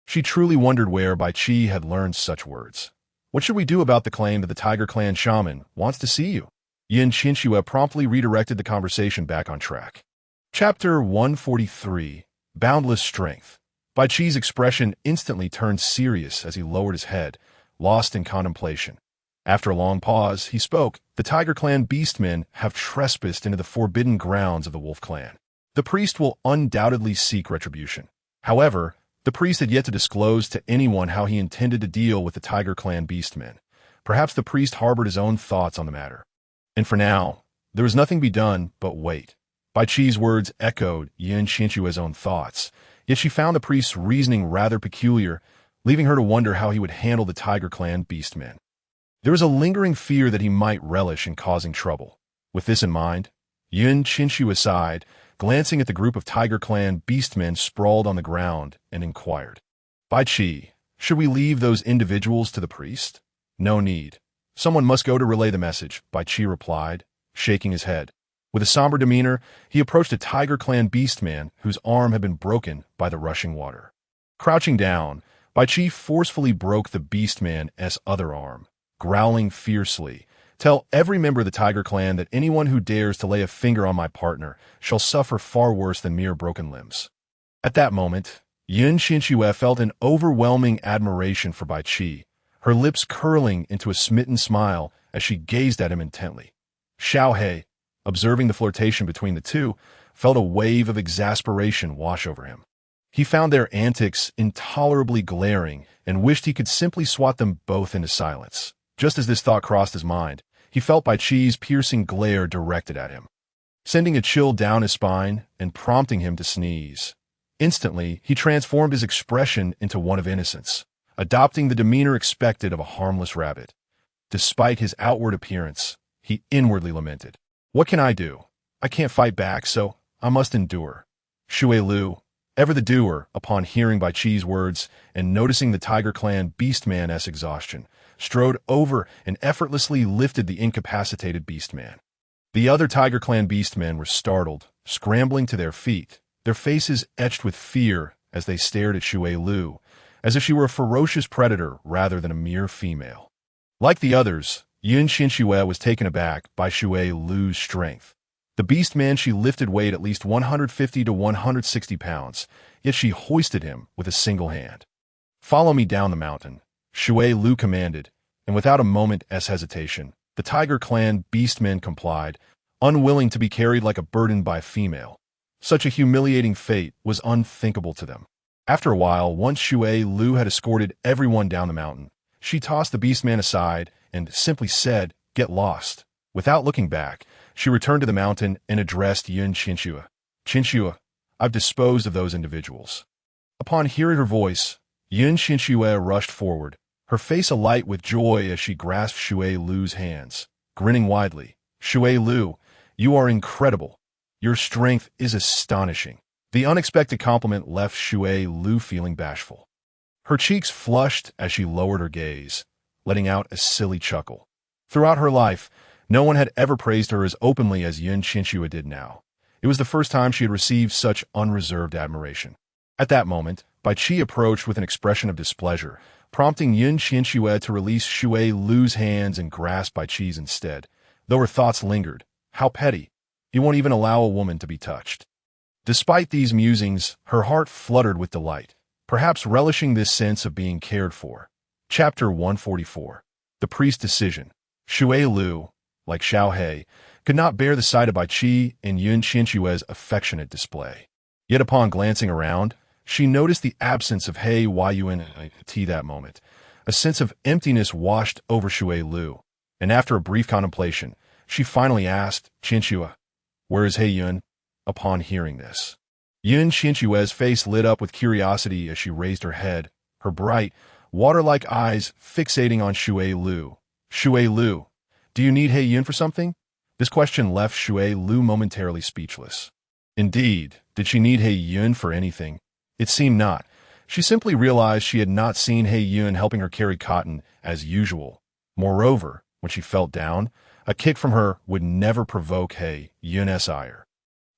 She truly wondered where Bai Qi had learned such words. "What should we do about the claim that the Tiger Clan shaman wants to see you?" Qianxue promptly redirected the conversation back on track. Chapter 143, Boundless Strength. Bai Qi's expression instantly turned serious as he lowered his head, lost in contemplation. After a long pause, he spoke. "The Tiger Clan beastmen have trespassed into the forbidden grounds of the Wolf Clan. The priest will undoubtedly seek retribution. However, the priest had yet to disclose to anyone how he intended to deal with the Tiger Clan beastmen. Perhaps the priest harbored his own thoughts on the matter. And for now, there was nothing to be done but wait." Bai Qi's words echoed Qianxue's own thoughts, yet she found the priest's reasoning rather peculiar, leaving her to wonder how he would handle the Tiger Clan beastmen. There was a lingering fear that he might relish in causing trouble. With this in mind, Qianxue sighed, glancing at the group of Tiger Clan beastmen sprawled on the ground, and inquired, "Bai Qi, should we leave those individuals to the priest?" "No need. Someone must go to relay the message," Bai Qi replied, shaking his head. With a somber demeanor, he approached a Tiger Clan beastman whose arm had been broken by the rushing water. Crouching down, Bai Qi forcefully broke the beastman's other arm, growling fiercely, "Tell every member of the Tiger Clan that anyone who dares to lay a finger on my partner shall suffer far worse than mere broken limbs." At that moment, Qianxue felt an overwhelming admiration for Bai Qi, her lips curling into a smitten smile as she gazed at him intently. Qianxue, observing the flirtation between the two, felt a wave of exasperation wash over him. He found their antics intolerably glaring and wished he could simply swat them both into silence. Just as this thought crossed his mind, he felt Bai Qi's piercing glare directed at him, sending a chill down his spine and prompting him to sneeze. Instantly, he transformed his expression into one of innocence, adopting the demeanor expected of a harmless rabbit. Despite his outward appearance, he inwardly lamented, "What can I do? I can't fight back, so I must endure." Shui Lu, ever the doer, upon hearing Bai Qi's words and noticing the Tiger Clan beastman's exhaustion, strode over and effortlessly lifted the incapacitated beastman. The other Tiger Clan beastmen were startled, scrambling to their feet, their faces etched with fear as they stared at Shui Lu, as if she were a ferocious predator rather than a mere female. Like the others, Qianxue was taken aback by Shui Lu's strength. The beastman she lifted weighed at least 150 to 160 pounds, yet she hoisted him with a single hand. "Follow me down the mountain," Shui Lu commanded, and without a moment's hesitation, the Tiger Clan beastmen complied, unwilling to be carried like a burden by a female. Such a humiliating fate was unthinkable to them. After a while, once Shui Lu had escorted everyone down the mountain, she tossed the beastman aside and simply said, "Get lost." Without looking back, she returned to the mountain and addressed Qianxue. "Qianxue, I've disposed of those individuals." Upon hearing her voice, Qianxue rushed forward, her face alight with joy as she grasped Shui Lu's hands, grinning widely. "Shui Lu, you are incredible. Your strength is astonishing." The unexpected compliment left Shui Lu feeling bashful. Her cheeks flushed as she lowered her gaze, letting out a silly chuckle. Throughout her life, no one had ever praised her as openly as Qianxue did now. It was the first time she had received such unreserved admiration. At that moment, Bai Qi approached with an expression of displeasure, prompting Qianxue to release Shui Lu's hands and grasp Bai Qi's instead. Though her thoughts lingered, "How petty! He won't even allow a woman to be touched." Despite these musings, her heart fluttered with delight, perhaps relishing this sense of being cared for. Chapter 144, The Priest's Decision. Shui Lu, like Qianxue, could not bear the sight of Bai Qi and Qianxue's affectionate display. Yet upon glancing around, she noticed the absence of He Yuan that moment. A sense of emptiness washed over Shui Lu, and after a brief contemplation, she finally asked, "Qianxue, where is He Yuan?" upon hearing this. Qianxue's face lit up with curiosity as she raised her head, her bright, water-like eyes fixating on Shui Lu. Shui Lu, do you need He Yun for something? This question left Shui Lu momentarily speechless. Indeed, did she need He Yun for anything? It seemed not. She simply realized she had not seen He Yun helping her carry cotton as usual. Moreover, when she felt down, a kick from her would never provoke He Yun's ire.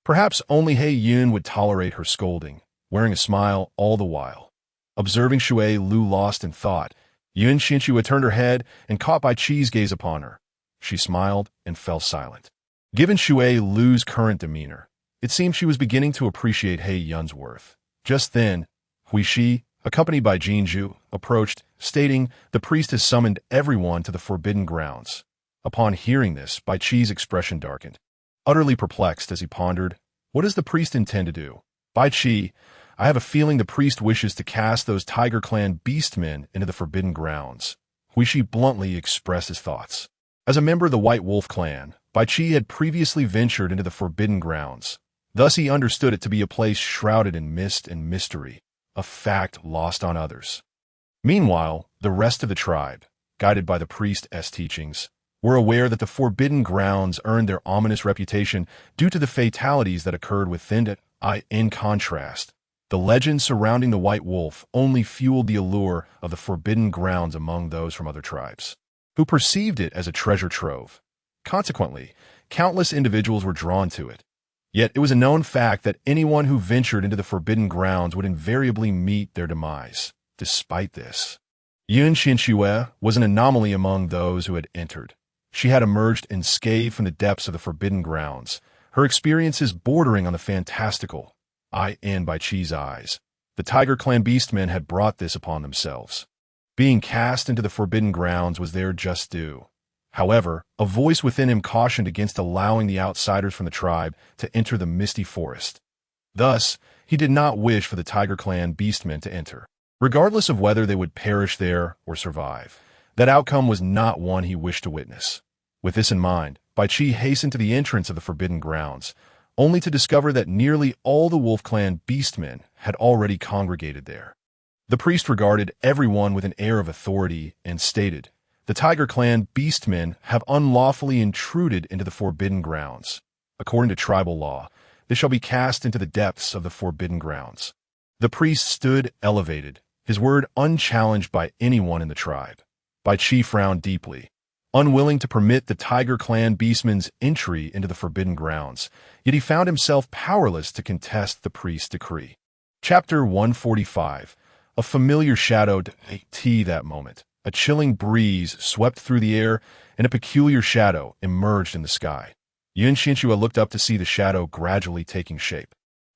Perhaps only He Yun would tolerate her scolding, wearing a smile all the while. Observing Shui Lu lost in thought, Qianxue turned her head and caught Bai Qi's gaze upon her. She smiled and fell silent. Given Shui Lu's current demeanor, it seemed she was beginning to appreciate He Yun's worth. Just then, Hui Shi, accompanied by Jinju, approached, stating the priest has summoned everyone to the forbidden grounds. Upon hearing this, Bai Qi's expression darkened. Utterly perplexed as he pondered, what does the priest intend to do? Bai Qi, I have a feeling the priest wishes to cast those Tiger Clan beastmen into the forbidden grounds. Hui Shi bluntly expressed his thoughts. As a member of the White Wolf clan, Bai Qi had previously ventured into the forbidden grounds. Thus he understood it to be a place shrouded in mist and mystery, a fact lost on others. Meanwhile, the rest of the tribe, guided by the priest's teachings, were aware that the forbidden grounds earned their ominous reputation due to the fatalities that occurred within it. In contrast, the legend surrounding the White Wolf only fueled the allure of the forbidden grounds among those from other tribes, who perceived it as a treasure trove. Consequently, countless individuals were drawn to it. Yet it was a known fact that anyone who ventured into the forbidden grounds would invariably meet their demise. Despite this, Qianxue was an anomaly among those who had entered. She had emerged unscathed from the depths of the forbidden grounds, her experiences bordering on the fantastical. Bai Qi's eyes. The Tiger Clan beastmen had brought this upon themselves. Being cast into the forbidden grounds was their just due. However, a voice within him cautioned against allowing the outsiders from the tribe to enter the misty forest. Thus, he did not wish for the Tiger Clan beastmen to enter, regardless of whether they would perish there or survive. That outcome was not one he wished to witness. With this in mind, Bai Qi hastened to the entrance of the forbidden grounds, only to discover that nearly all the Wolf Clan beastmen had already congregated there. The priest regarded everyone with an air of authority and stated, the Tiger Clan beastmen have unlawfully intruded into the forbidden grounds. According to tribal law, they shall be cast into the depths of the forbidden grounds. The priest stood elevated, his word unchallenged by anyone in the tribe. Bai Qi frowned deeply, unwilling to permit the Tiger Clan beastmen's entry into the forbidden grounds, yet he found himself powerless to contest the priest's decree. Chapter 145. A familiar shadow that moment. A chilling breeze swept through the air, and a peculiar shadow emerged in the sky. Qianxue looked up to see the shadow gradually taking shape,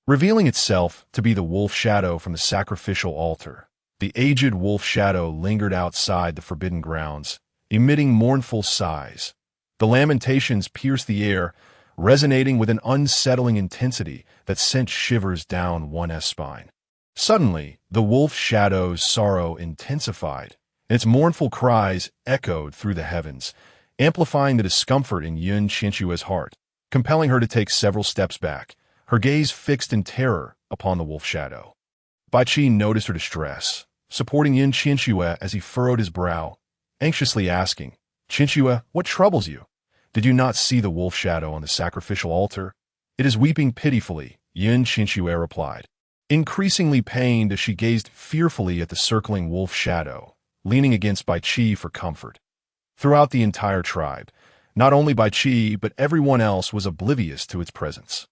revealing itself to be the wolf shadow from the sacrificial altar. The aged wolf shadow lingered outside the forbidden grounds, emitting mournful sighs. The lamentations pierced the air, resonating with an unsettling intensity that sent shivers down one's spine. Suddenly, the wolf shadow's sorrow intensified, and its mournful cries echoed through the heavens, amplifying the discomfort in Qianxue's heart, compelling her to take several steps back, her gaze fixed in terror upon the wolf shadow. Bai Qi noticed her distress, supporting Qianxue as he furrowed his brow, anxiously asking, Qianxue, what troubles you? Did you not see the wolf shadow on the sacrificial altar? It is weeping pitifully, Qianxue replied, increasingly pained as she gazed fearfully at the circling wolf shadow, leaning against Bai Qi for comfort. Throughout the entire tribe, not only Bai Qi but everyone else was oblivious to its presence.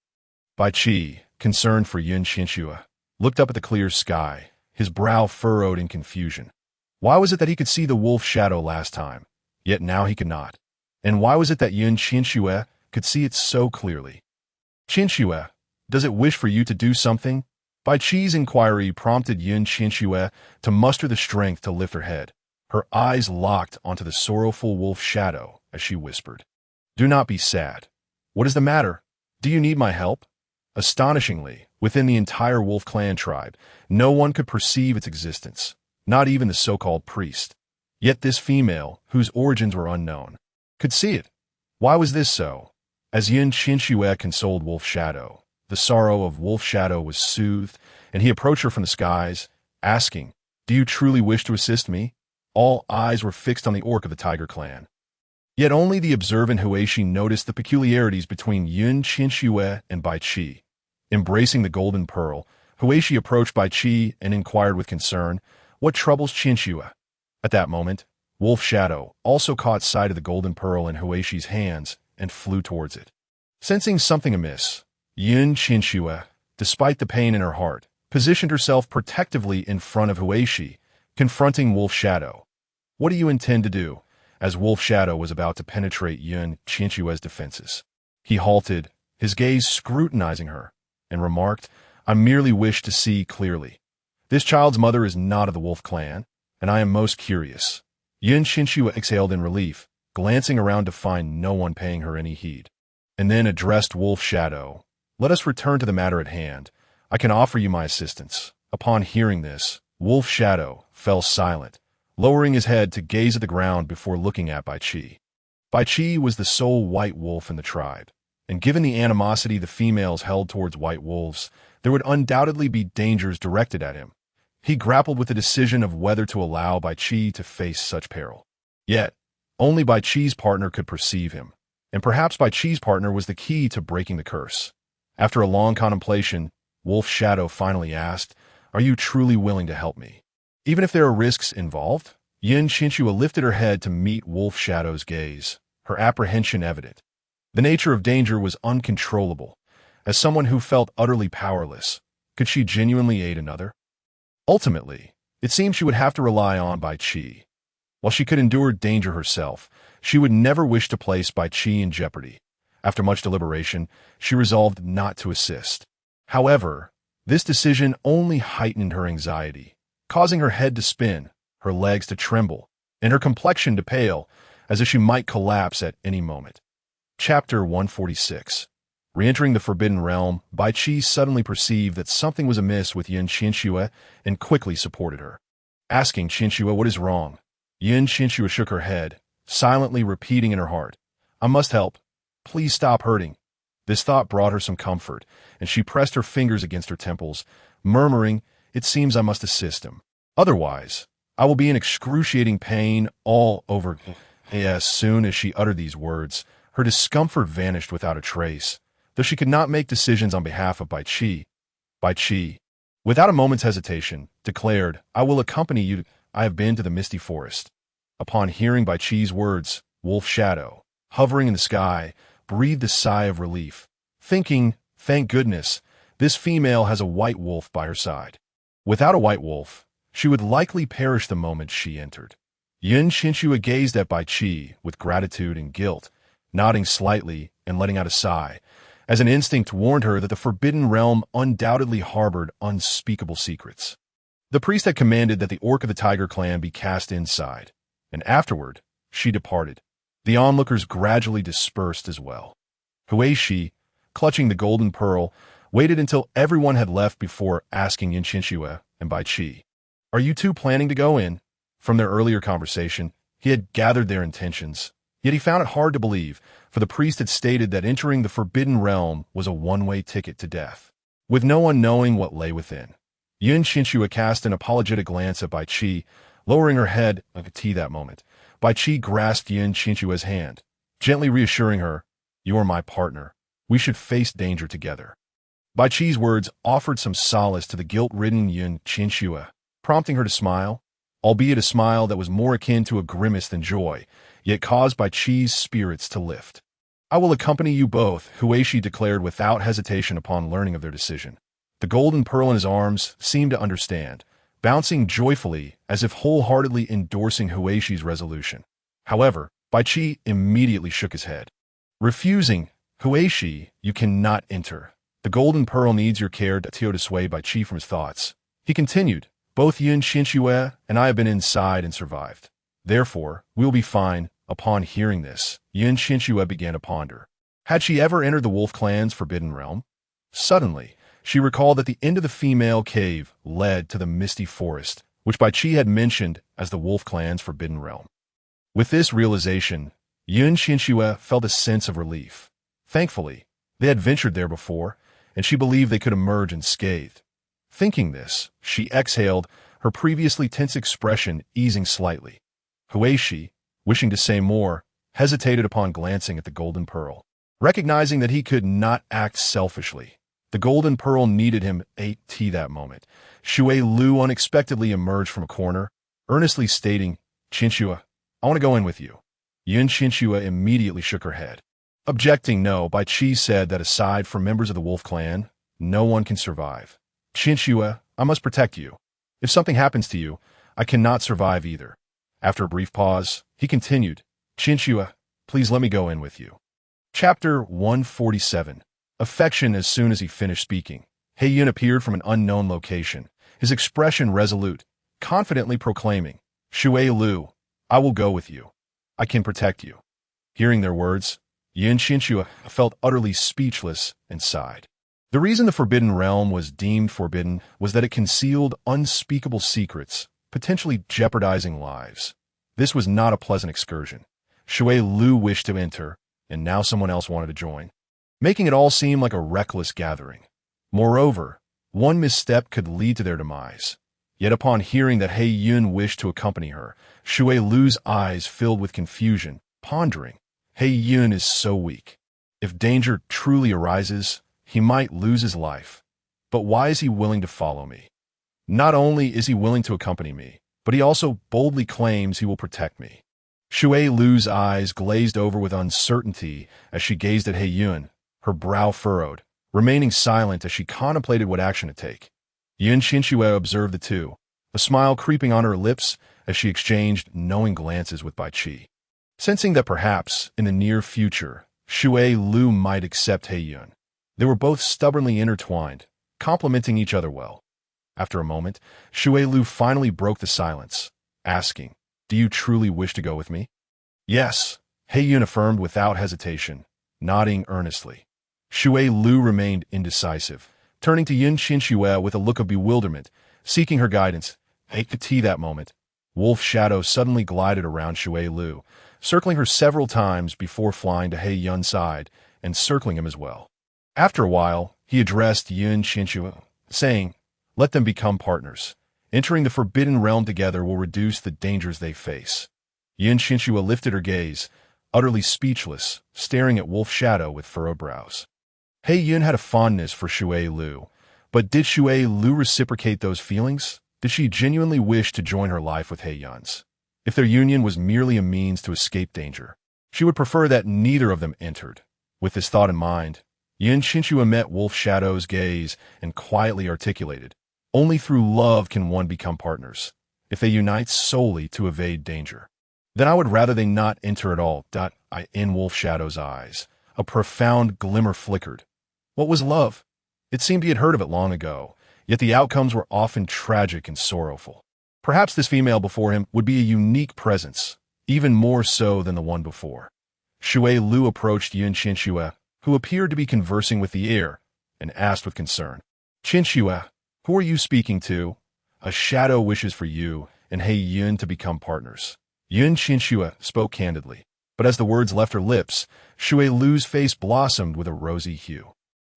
Bai Qi, concerned for Qianxue, looked up at the clear sky, his brow furrowed in confusion. Why was it that he could see the wolf shadow last time, yet now he could not? And why was it that Qianxue could see it so clearly? Qianxue, does it wish for you to do something? Bai Qi's inquiry prompted Qianxue to muster the strength to lift her head, her eyes locked onto the sorrowful wolf shadow as she whispered, Do not be sad. What is the matter? Do you need my help? Astonishingly, within the entire Wolf Clan tribe, no one could perceive its existence, not even the so-called priest. Yet this female, whose origins were unknown, could see it. Why was this so? As Qianxue consoled Wolf Shadow, the sorrow of Wolf Shadow was soothed, and he approached her from the skies, asking, "Do you truly wish to assist me?" All eyes were fixed on the orc of the Tiger Clan. Yet only the observant Huishi noticed the peculiarities between Qianxue and Bai Qi. Embracing the golden pearl, Huishi approached Bai Qi and inquired with concern, "What troubles Qianxue?" At that moment, Wolf Shadow also caught sight of the golden pearl in Huishi's hands and flew towards it. Sensing something amiss, Qianxue, despite the pain in her heart, positioned herself protectively in front of Huishi, confronting Wolf Shadow. "What do you intend to do?" As Wolf Shadow was about to penetrate Qianxue's defenses, he halted, his gaze scrutinizing her, and remarked, "I merely wish to see clearly. This child's mother is not of the Wolf clan, and I am most curious." Qianxue exhaled in relief, glancing around to find no one paying her any heed, and then addressed Wolf Shadow. "Let us return to the matter at hand. I can offer you my assistance." Upon hearing this, Wolf Shadow fell silent, lowering his head to gaze at the ground before looking at Bai Qi. Bai Qi was the sole white wolf in the tribe, and given the animosity the females held towards white wolves, there would undoubtedly be dangers directed at him. He grappled with the decision of whether to allow Bai Qi to face such peril. Yet, only Bai Qi's partner could perceive him, and perhaps Bai Qi's partner was the key to breaking the curse. After a long contemplation, Wolf Shadow finally asked, "Are you truly willing to help me? Even if there are risks involved?" Qianxue lifted her head to meet Wolf Shadow's gaze, her apprehension evident. The nature of danger was uncontrollable. As someone who felt utterly powerless, could she genuinely aid another? Ultimately, it seemed she would have to rely on Bai Qi. While she could endure danger herself, she would never wish to place Bai Qi in jeopardy. After much deliberation, she resolved not to assist. However, this decision only heightened her anxiety, causing her head to spin, her legs to tremble, and her complexion to pale, as if she might collapse at any moment. Chapter 146. Re-entering the Forbidden Realm, Bai Qi suddenly perceived that something was amiss with Qianxue and quickly supported her. Asking Qianxue what is wrong, Qianxue shook her head, silently repeating in her heart, "I must help. Please stop hurting." This thought brought her some comfort, and she pressed her fingers against her temples, murmuring, "It seems I must assist him. Otherwise, I will be in excruciating pain all over." As soon as she uttered these words, her discomfort vanished without a trace, though she could not make decisions on behalf of Bai Qi. Bai Qi, without a moment's hesitation, declared, "I will accompany you. I have been to the misty forest." Upon hearing Bai Qi's words, Wolf Shadow, hovering in the sky, breathed a sigh of relief, thinking, "Thank goodness, this female has a white wolf by her side. Without a white wolf, she would likely perish the moment she entered." Qianxue gazed at Bai Qi with gratitude and guilt, nodding slightly and letting out a sigh, as an instinct warned her that the Forbidden Realm undoubtedly harbored unspeakable secrets. The priest had commanded that the orc of the Tiger Clan be cast inside, and afterward, she departed. The onlookers gradually dispersed as well. Huishi, clutching the golden pearl, waited until everyone had left before asking Qianxue and Bai Qi, "Are you two planning to go in?" From their earlier conversation, he had gathered their intentions, yet he found it hard to believe, for the priest had stated that entering the Forbidden Realm was a one-way ticket to death, with no one knowing what lay within. Qianxue cast an apologetic glance at Bai Qi, lowering her head like a tea that moment. Bai Qi grasped Qianxue's hand, gently reassuring her, "You are my partner. We should face danger together." Bai Qi's words offered some solace to the guilt-ridden Qianxue, prompting her to smile, albeit a smile that was more akin to a grimace than joy, yet caused Bai Qi's spirits to lift. "I will accompany you both," Huishi declared without hesitation upon learning of their decision. The golden pearl in his arms seemed to understand, bouncing joyfully as if wholeheartedly endorsing Huishi's resolution. However, Bai Qi immediately shook his head. Refusing, "Huishi, you cannot enter. The golden pearl needs your care," to dissuade Bai Qi from his thoughts. He continued, "Both Qianxue and I have been inside and survived. Therefore, we will be fine." Upon hearing this, Qianxue began to ponder. Had she ever entered the Wolf Clan's Forbidden Realm? Suddenly, she recalled that the end of the female cave led to the misty forest, which Bai Qi had mentioned as the Wolf Clan's Forbidden Realm. With this realization, Qianxue felt a sense of relief. Thankfully, they had ventured there before, and she believed they could emerge unscathed. Thinking this, she exhaled, her previously tense expression easing slightly. Huishi, wishing to say more, hesitated upon glancing at the golden pearl. Recognizing that he could not act selfishly, the golden pearl needed him at that moment. Shui Lu unexpectedly emerged from a corner, earnestly stating, "Qianxue, I want to go in with you." Qianxue immediately shook her head. Objecting no, Bai Qi said that aside from members of the wolf clan, no one can survive. "Qianxue, I must protect you. If something happens to you, I cannot survive either." After a brief pause, he continued, "Qianxue, please let me go in with you." Chapter 147. Affection. As soon as he finished speaking, He Yun appeared from an unknown location, his expression resolute, confidently proclaiming, "Shui Lu, I will go with you. I can protect you." Hearing their words, Qianxue felt utterly speechless and sighed. The reason the Forbidden Realm was deemed forbidden was that it concealed unspeakable secrets, potentially jeopardizing lives. This was not a pleasant excursion. Shui Lu wished to enter, and now someone else wanted to join, making it all seem like a reckless gathering. Moreover, one misstep could lead to their demise. Yet upon hearing that He Yun wished to accompany her, Shui Lu's eyes filled with confusion, pondering, He Yun is so weak. If danger truly arises, he might lose his life. But why is he willing to follow me? Not only is he willing to accompany me, but he also boldly claims he will protect me. Shui Lu's eyes glazed over with uncertainty as she gazed at He Yun, her brow furrowed, remaining silent as she contemplated what action to take. Qianxue observed the two, a smile creeping on her lips as she exchanged knowing glances with Bai Qi. Sensing that perhaps, in the near future, Shui Lu might accept He Yun, they were both stubbornly intertwined, complementing each other well. After a moment, Shui Lu finally broke the silence, asking, "Do you truly wish to go with me?" "Yes," He Yun affirmed without hesitation, nodding earnestly. Shui Lu remained indecisive, turning to Qianxue with a look of bewilderment, seeking her guidance. At that moment, wolf shadow suddenly glided around Shui Lu, circling her several times before flying to He Yun's side and circling him as well. After a while, he addressed Qianxue, saying, "Let them become partners. Entering the Forbidden Realm together will reduce the dangers they face." Qianxue lifted her gaze, utterly speechless, staring at Wolf Shadow with furrowed brows. He Yun had a fondness for Shui Lu, but did Shui Lu reciprocate those feelings? Did she genuinely wish to join her life with He Yun's? If their union was merely a means to escape danger, she would prefer that neither of them entered. With this thought in mind, Qianxue met Wolf Shadow's gaze and quietly articulated, "Only through love can one become partners. If they unite solely to evade danger, then I would rather they not enter at all." In Wolf Shadow's eyes, a profound glimmer flickered. What was love? It seemed he had heard of it long ago, yet the outcomes were often tragic and sorrowful. Perhaps this female before him would be a unique presence, even more so than the one before. Shui Lu approached Qianxue, who appeared to be conversing with the air, and asked with concern, "Qianxue, who are you speaking to?" "A shadow wishes for you and He Yun to become partners." Qianxue spoke candidly, but as the words left her lips, Shui Lu's face blossomed with a rosy hue,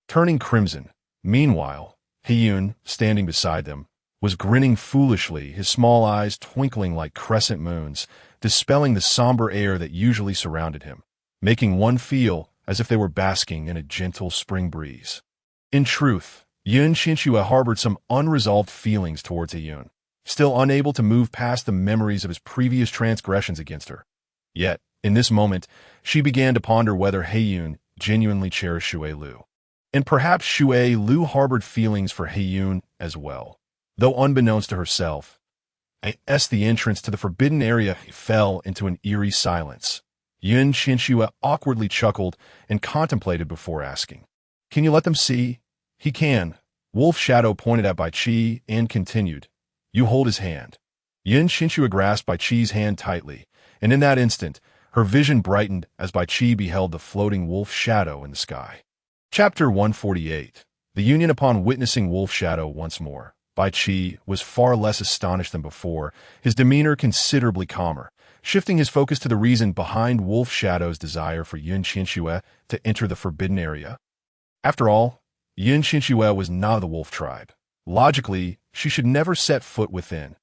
turning crimson. Meanwhile, He Yun, standing beside them, was grinning foolishly, his small eyes twinkling like crescent moons, dispelling the somber air that usually surrounded him, making one feel as if they were basking in a gentle spring breeze. In truth, Qianxue harbored some unresolved feelings towards He Yun, still unable to move past the memories of his previous transgressions against her. Yet, in this moment, she began to ponder whether He Yun genuinely cherished Shui Lu. And perhaps Shui Lu harbored feelings for He Yun as well. Though unbeknownst to herself, as the entrance to the forbidden area fell into an eerie silence, Qianxue awkwardly chuckled and contemplated before asking, "Can you let them see?" "He can." Wolf Shadow pointed at Bai Qi and continued, "You hold his hand." Qianxue grasped Bai Qi's hand tightly, and in that instant, her vision brightened as Bai Qi beheld the floating wolf shadow in the sky. Chapter 148. The union. Upon witnessing Wolf Shadow once more, Bai Qi was far less astonished than before, his demeanor considerably calmer, shifting his focus to the reason behind Wolf Shadow's desire for Qianxue to enter the forbidden area. After all, Qianxue was not of the wolf tribe. Logically, she should never set foot within.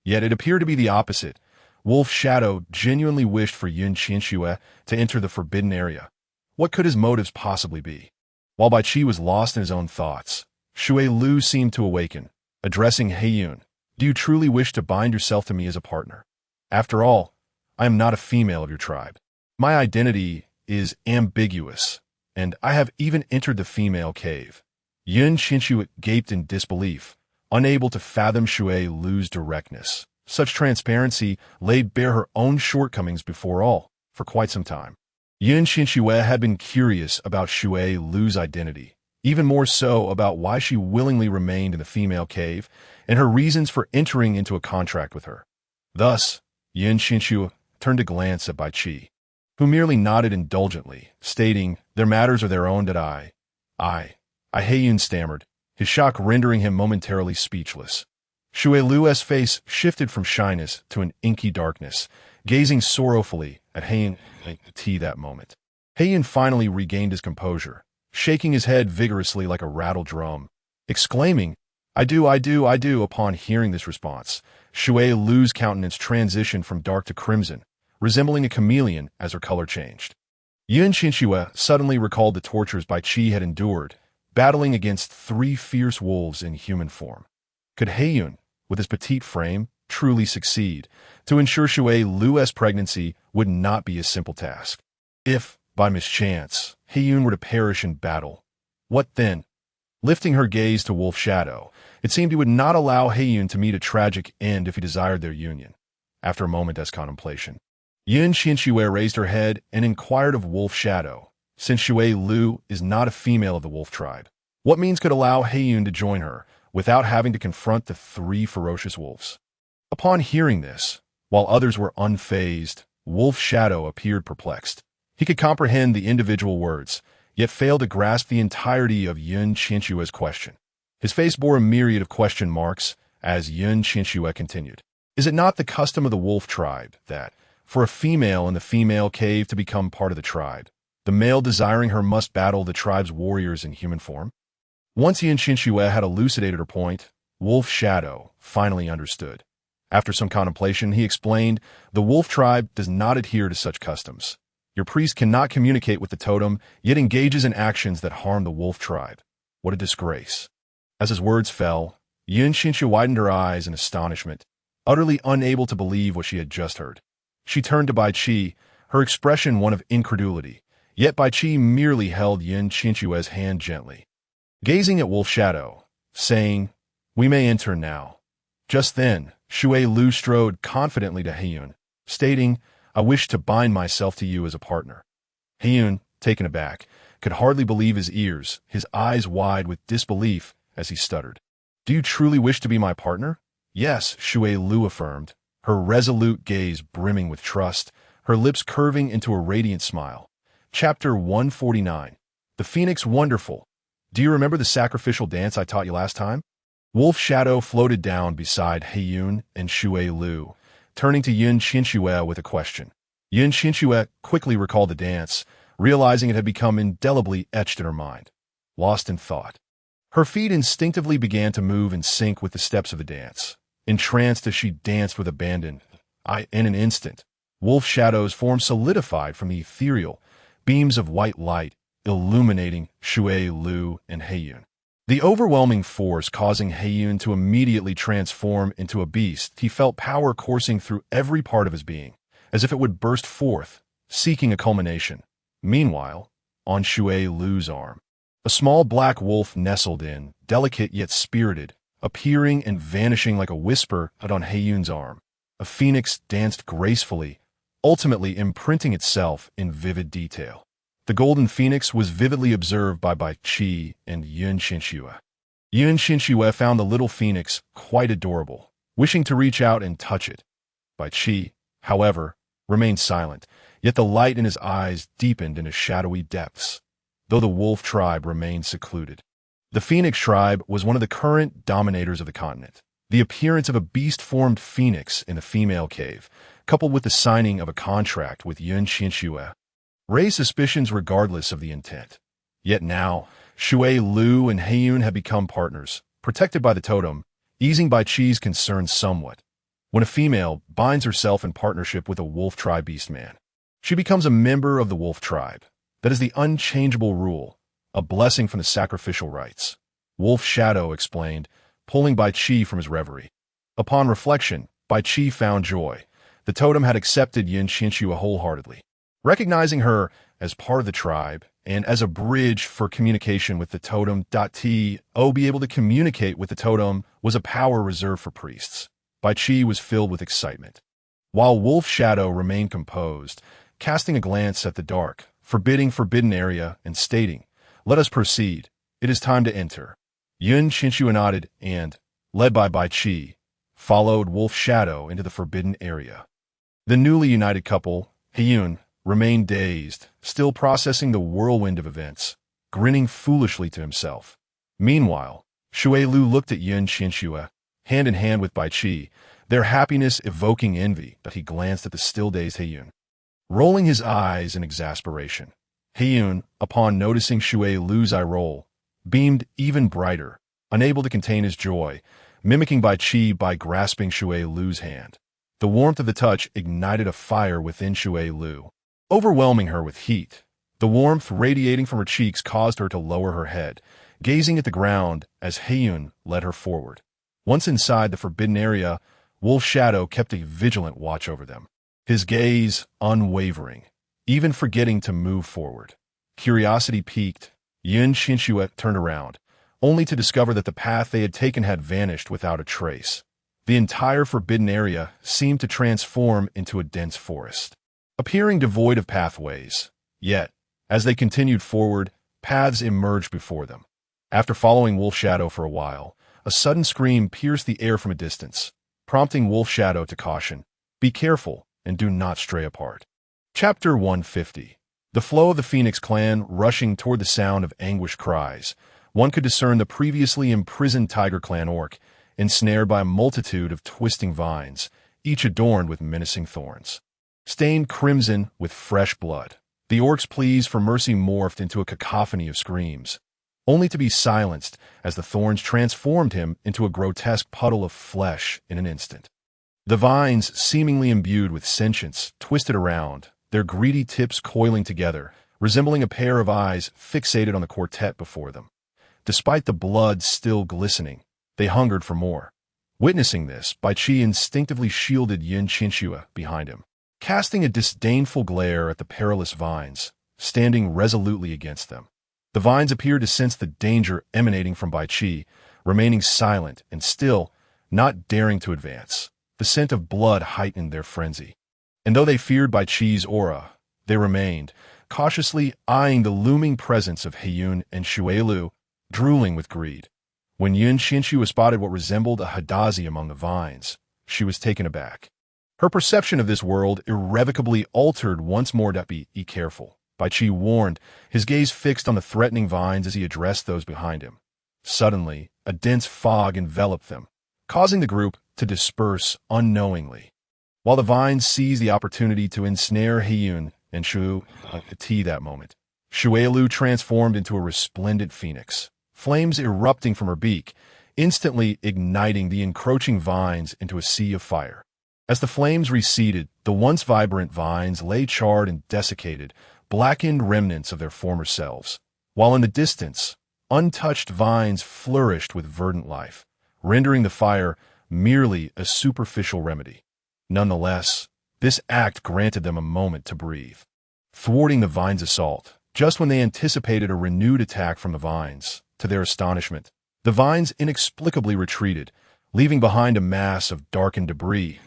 Yet it appeared to be the opposite. Wolf Shadow genuinely wished for Qianxue to enter the forbidden area. What could his motives possibly be? While Bai Qi was lost in his own thoughts, Shui Lu seemed to awaken, addressing Heiyun. Do you truly wish to bind yourself to me as a partner? After all, I am not a female of your tribe. My identity is ambiguous, and I have even entered the female cave. Qianxue gaped in disbelief, unable to fathom Shui Lu's directness. Such transparency laid bare her own shortcomings before all, for quite some time. Qianxue had been curious about Shui Lu's identity, even more so about why she willingly remained in the female cave and her reasons for entering into a contract with her. Thus, Qianxue turned to glance at Bai Qi, who merely nodded indulgently, stating, "Their matters are their own that I, Heiyun stammered, his shock rendering him momentarily speechless. Shui Lu's face shifted from shyness to an inky darkness, gazing sorrowfully at Heiyun that moment. Heiyun finally regained his composure, shaking his head vigorously like a rattled drum, exclaiming, I do, upon hearing this response. Shui Lu's countenance transitioned from dark to crimson, resembling a chameleon as her color changed. Qianxue suddenly recalled the tortures Bai Qi had endured, battling against 3 fierce wolves in human form. Could Heiyun, with his petite frame, truly succeed? To ensure Shui Lu's pregnancy would not be a simple task. If, by mischance, Heiyun were to perish in battle, what then? Lifting her gaze to Wolf Shadow, it seemed he would not allow Heiyun to meet a tragic end if he desired their union. After a moment's contemplation, Qianxue raised her head and inquired of Wolf Shadow, since Shui Lu is not a female of the wolf tribe, what means could allow Heiyun to join her without having to confront the 3 ferocious wolves? Upon hearing this, while others were unfazed, Wolf Shadow appeared perplexed. He could comprehend the individual words, yet failed to grasp the entirety of Qianxue's question. His face bore a myriad of question marks as Qianxue continued. Is it not the custom of the wolf tribe that, for a female in the female cave to become part of the tribe, the male desiring her must battle the tribe's warriors in human form? Once Qianxue had elucidated her point, Wolf Shadow finally understood. After some contemplation, he explained, the wolf tribe does not adhere to such customs. Your priest cannot communicate with the totem, yet engages in actions that harm the wolf tribe. What a disgrace. As his words fell, Qianxue widened her eyes in astonishment, utterly unable to believe what she had just heard. She turned to Bai Qi, her expression one of incredulity, yet Bai Qi merely held Qianxue's hand gently, gazing at Wolf Shadow, saying, we may enter now. Just then, Shui Lu strode confidently to Heiyun, stating, I wish to bind myself to you as a partner. Heiyun, taken aback, could hardly believe his ears, his eyes wide with disbelief as he stuttered. Do you truly wish to be my partner? Yes, Shui Lu affirmed, her resolute gaze brimming with trust, her lips curving into a radiant smile. Chapter 149. The Phoenix Wonderful. Do you remember the sacrificial dance I taught you last time? Wolf Shadow floated down beside Heiyun and Shui Lu, turning to Qianxue with a question. Qianxue quickly recalled the dance, realizing it had become indelibly etched in her mind. Lost in thought, her feet instinctively began to move in sync with the steps of the dance. Entranced as she danced with abandon, in an instant, Wolf Shadow's form solidified from the ethereal, beams of white light illuminating Shui Lu and Heiyun. The overwhelming force causing Heiyun to immediately transform into a beast. He felt power coursing through every part of his being, as if it would burst forth, seeking a culmination. Meanwhile, on Shui Lu's arm, a small black wolf nestled in, delicate yet spirited, appearing and vanishing like a whisper on Heiyun's arm. A phoenix danced gracefully, ultimately imprinting itself in vivid detail. The golden phoenix was vividly observed by Bai Qi and Qianxue. Qianxue found the little phoenix quite adorable, wishing to reach out and touch it. Bai Qi, however, remained silent, yet the light in his eyes deepened into shadowy depths, though the wolf tribe remained secluded. The Phoenix tribe was one of the current dominators of the continent. The appearance of a beast-formed phoenix in the female cave, coupled with the signing of a contract with Qianxue, raised suspicions regardless of the intent. Yet now, Shui Lu and Heiyun had become partners, protected by the totem, easing Bai Chi's concerns somewhat. When a female binds herself in partnership with a wolf tribe beastman, she becomes a member of the wolf tribe. That is the unchangeable rule, a blessing from the sacrificial rites. Wolf Shadow explained, pulling Bai Chi from his reverie. Upon reflection, Bai Chi found joy. The totem had accepted Qianxue wholeheartedly. Recognizing her as part of the tribe and as a bridge for communication with the totem. Be able to communicate with the totem was a power reserved for priests. Bai Chi was filled with excitement, while Wolf Shadow remained composed, casting a glance at the dark, forbidden area and stating, "Let us proceed. It is time to enter." Qianxue nodded and, led by Bai Chi, followed Wolf Shadow into the forbidden area. The newly united couple, Heiyun, remained dazed, still processing the whirlwind of events, grinning foolishly to himself. Meanwhile, Shui Lu looked at Qianxue, hand in hand with Bai Chi, their happiness evoking envy, but he glanced at the still-dazed Heiyun, rolling his eyes in exasperation. Heiyun, upon noticing Shui Lu's eye roll, beamed even brighter, unable to contain his joy, mimicking Bai Chi by grasping Shui Lu's hand. The warmth of the touch ignited a fire within Shui Lu, overwhelming her with heat. The warmth radiating from her cheeks caused her to lower her head, gazing at the ground as Heiyun led her forward. Once inside the forbidden area, Wolf Shadow kept a vigilant watch over them, his gaze unwavering, even forgetting to move forward. Curiosity piqued, Qianxue turned around, only to discover that the path they had taken had vanished without a trace. The entire forbidden area seemed to transform into a dense forest, appearing devoid of pathways. Yet, as they continued forward, paths emerged before them. After following Wolf Shadow for a while, a sudden scream pierced the air from a distance, prompting Wolf Shadow to caution, "Be careful and do not stray apart." Chapter 150. The flow of the Phoenix clan rushing toward the sound of anguished cries. One could discern the previously imprisoned Tiger Clan orc, ensnared by a multitude of twisting vines, each adorned with menacing thorns, stained crimson with fresh blood. The orc's pleas for mercy morphed into a cacophony of screams, only to be silenced as the thorns transformed him into a grotesque puddle of flesh in an instant. The vines, seemingly imbued with sentience, twisted around, their greedy tips coiling together, resembling a pair of eyes fixated on the quartet before them. Despite the blood still glistening, they hungered for more. Witnessing this, Bai Chi instinctively shielded Qianxue behind him, casting a disdainful glare at the perilous vines, standing resolutely against them. The vines appeared to sense the danger emanating from Bai Chi, remaining silent and still, not daring to advance. The scent of blood heightened their frenzy. And though they feared Bai Chi's aura, they remained, cautiously eyeing the looming presence of Heiyun and Shui Lu, drooling with greed. When Qianxue spotted what resembled a Hadazi among the vines, she was taken aback. Her perception of this world irrevocably altered once more. Be careful, Bai Chi warned, his gaze fixed on the threatening vines as he addressed those behind him. Suddenly, a dense fog enveloped them, causing the group to disperse unknowingly. While the vines seized the opportunity to ensnare Heiyun and Shui that moment, Shui Lu transformed into a resplendent phoenix, flames erupting from her beak, instantly igniting the encroaching vines into a sea of fire. As the flames receded, the once vibrant vines lay charred and desiccated, blackened remnants of their former selves, while in the distance, untouched vines flourished with verdant life, rendering the fire merely a superficial remedy. Nonetheless, this act granted them a moment to breathe, thwarting the vines' assault. Just when they anticipated a renewed attack from the vines, to their astonishment, the vines inexplicably retreated, leaving behind a mass of darkened debris.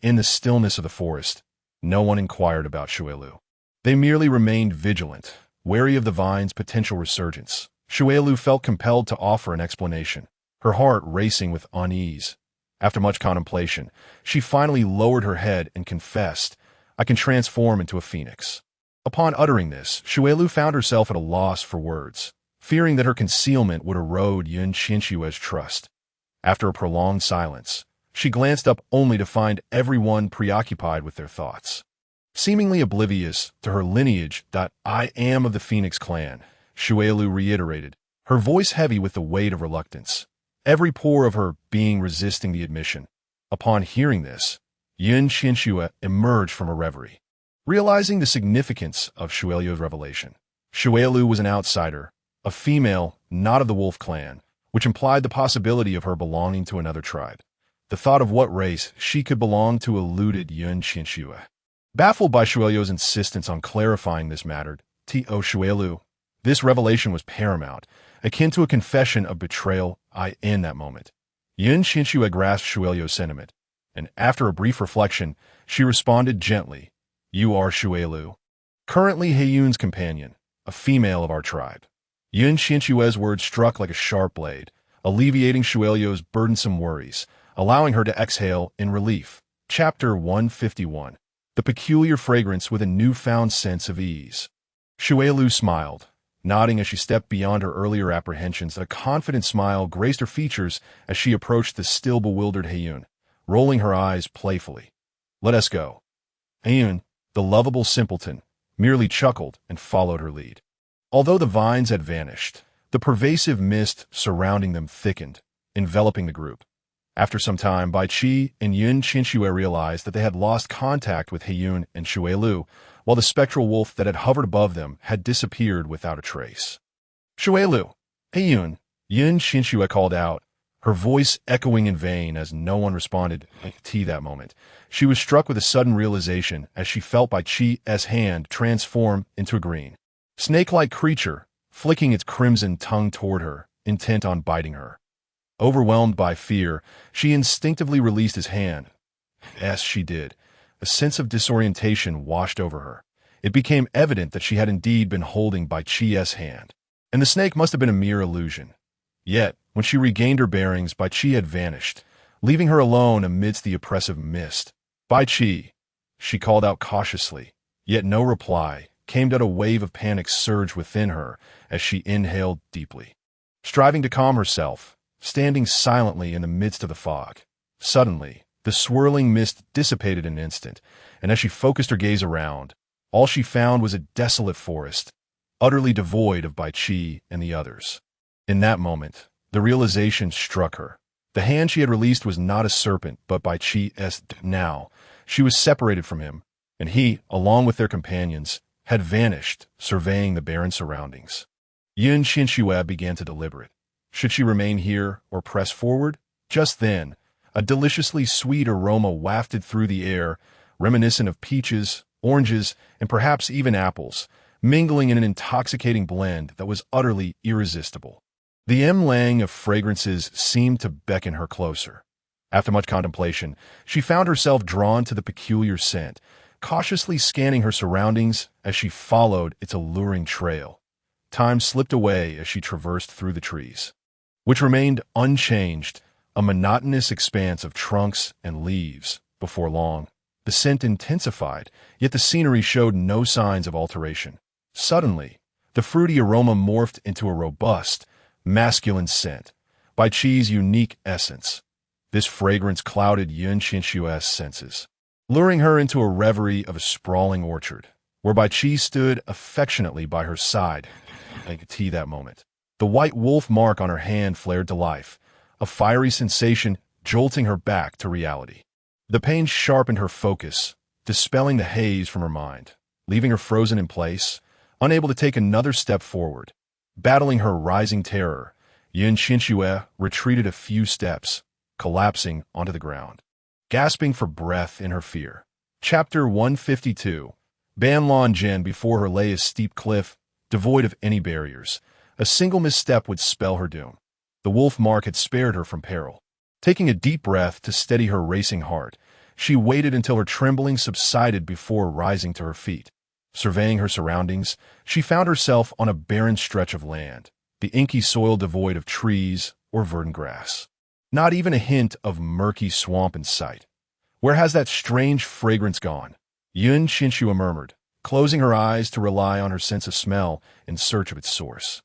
In the stillness of the forest, no one inquired about Shui Lu. They merely remained vigilant, wary of the vine's potential resurgence. Shui Lu felt compelled to offer an explanation, her heart racing with unease. After much contemplation, she finally lowered her head and confessed, "I can transform into a phoenix." Upon uttering this, Shui Lu found herself at a loss for words, fearing that her concealment would erode Qianxue's trust. After a prolonged silence, she glanced up only to find everyone preoccupied with their thoughts. Seemingly oblivious to her lineage. "I am of the Phoenix clan," Shuelu reiterated, her voice heavy with the weight of reluctance, every pore of her being resisting the admission. Upon hearing this, Qianxue emerged from a reverie. Realizing the significance of Shuelio's revelation, Shuelu was an outsider, a female not of the wolf clan, which implied the possibility of her belonging to another tribe. The thought of what race she could belong to eluded Qianxue. Baffled by Shuelio's insistence on clarifying this matter, Shuelu, this revelation was paramount, akin to a confession of betrayal. In that moment, Qianxue grasped Shuelio's sentiment, and after a brief reflection, she responded gently, "You are Shuelu, currently Heiyun's companion, a female of our tribe." Qianxue's words struck like a sharp blade, alleviating Shuelio's burdensome worries, allowing her to exhale in relief. Chapter 151. The peculiar fragrance with a newfound sense of ease. Shuelu smiled, nodding as she stepped beyond her earlier apprehensions. A confident smile graced her features as she approached the still bewildered Heiyun, rolling her eyes playfully. "Let us go." Heiyun, the lovable simpleton, merely chuckled and followed her lead. Although the vines had vanished, the pervasive mist surrounding them thickened, enveloping the group. After some time, Bai Qi and Qianxue realized that they had lost contact with Heiyun and Shuelu, while the spectral wolf that had hovered above them had disappeared without a trace. "Shuelu! Heiyun!" Qianxue called out, her voice echoing in vain as no one responded. That moment, she was struck with a sudden realization as she felt Bai Qi's hand transform into a green, snake-like creature, flicking its crimson tongue toward her, intent on biting her. Overwhelmed by fear, she instinctively released his hand. As she did, a sense of disorientation washed over her. It became evident that she had indeed been holding Bai Qi's hand, and the snake must have been a mere illusion. Yet, when she regained her bearings, Bai Qi had vanished, leaving her alone amidst the oppressive mist. "Bai Qi," she called out cautiously, yet no reply came. A wave of panic surged within her as she inhaled deeply. Striving to calm herself, standing silently in the midst of the fog. Suddenly, the swirling mist dissipated in an instant, and as she focused her gaze around, all she found was a desolate forest, utterly devoid of Bai Qi and the others. In that moment, the realization struck her. The hand she had released was not a serpent, but Bai Qi's. Now, she was separated from him, and he, along with their companions, had vanished, surveying the barren surroundings. Qianxue began to deliberate. Should she remain here or press forward? Just then, a deliciously sweet aroma wafted through the air, reminiscent of peaches, oranges, and perhaps even apples, mingling in an intoxicating blend that was utterly irresistible. The emlang of fragrances seemed to beckon her closer. After much contemplation, she found herself drawn to the peculiar scent, cautiously scanning her surroundings as she followed its alluring trail. Time slipped away as she traversed through the trees, which remained unchanged, a monotonous expanse of trunks and leaves. Before long, the scent intensified, yet the scenery showed no signs of alteration. Suddenly, the fruity aroma morphed into a robust, masculine scent, Bai Qi's unique essence. This fragrance clouded Qianxue's senses, luring her into a reverie of a sprawling orchard, where Bai Qi stood affectionately by her side. That moment, the white wolf mark on her hand flared to life, a fiery sensation jolting her back to reality. The pain sharpened her focus, dispelling the haze from her mind, leaving her frozen in place, unable to take another step forward. Battling her rising terror, Qianxue retreated a few steps, collapsing onto the ground, gasping for breath in her fear. Chapter 152. Banlan Jen. Before her lay a steep cliff, devoid of any barriers. A single misstep would spell her doom. The wolf mark had spared her from peril. Taking a deep breath to steady her racing heart, she waited until her trembling subsided before rising to her feet. Surveying her surroundings, she found herself on a barren stretch of land, the inky soil devoid of trees or verdant grass. Not even a hint of murky swamp in sight. "Where has that strange fragrance gone?" Qianxue murmured, closing her eyes to rely on her sense of smell in search of its source.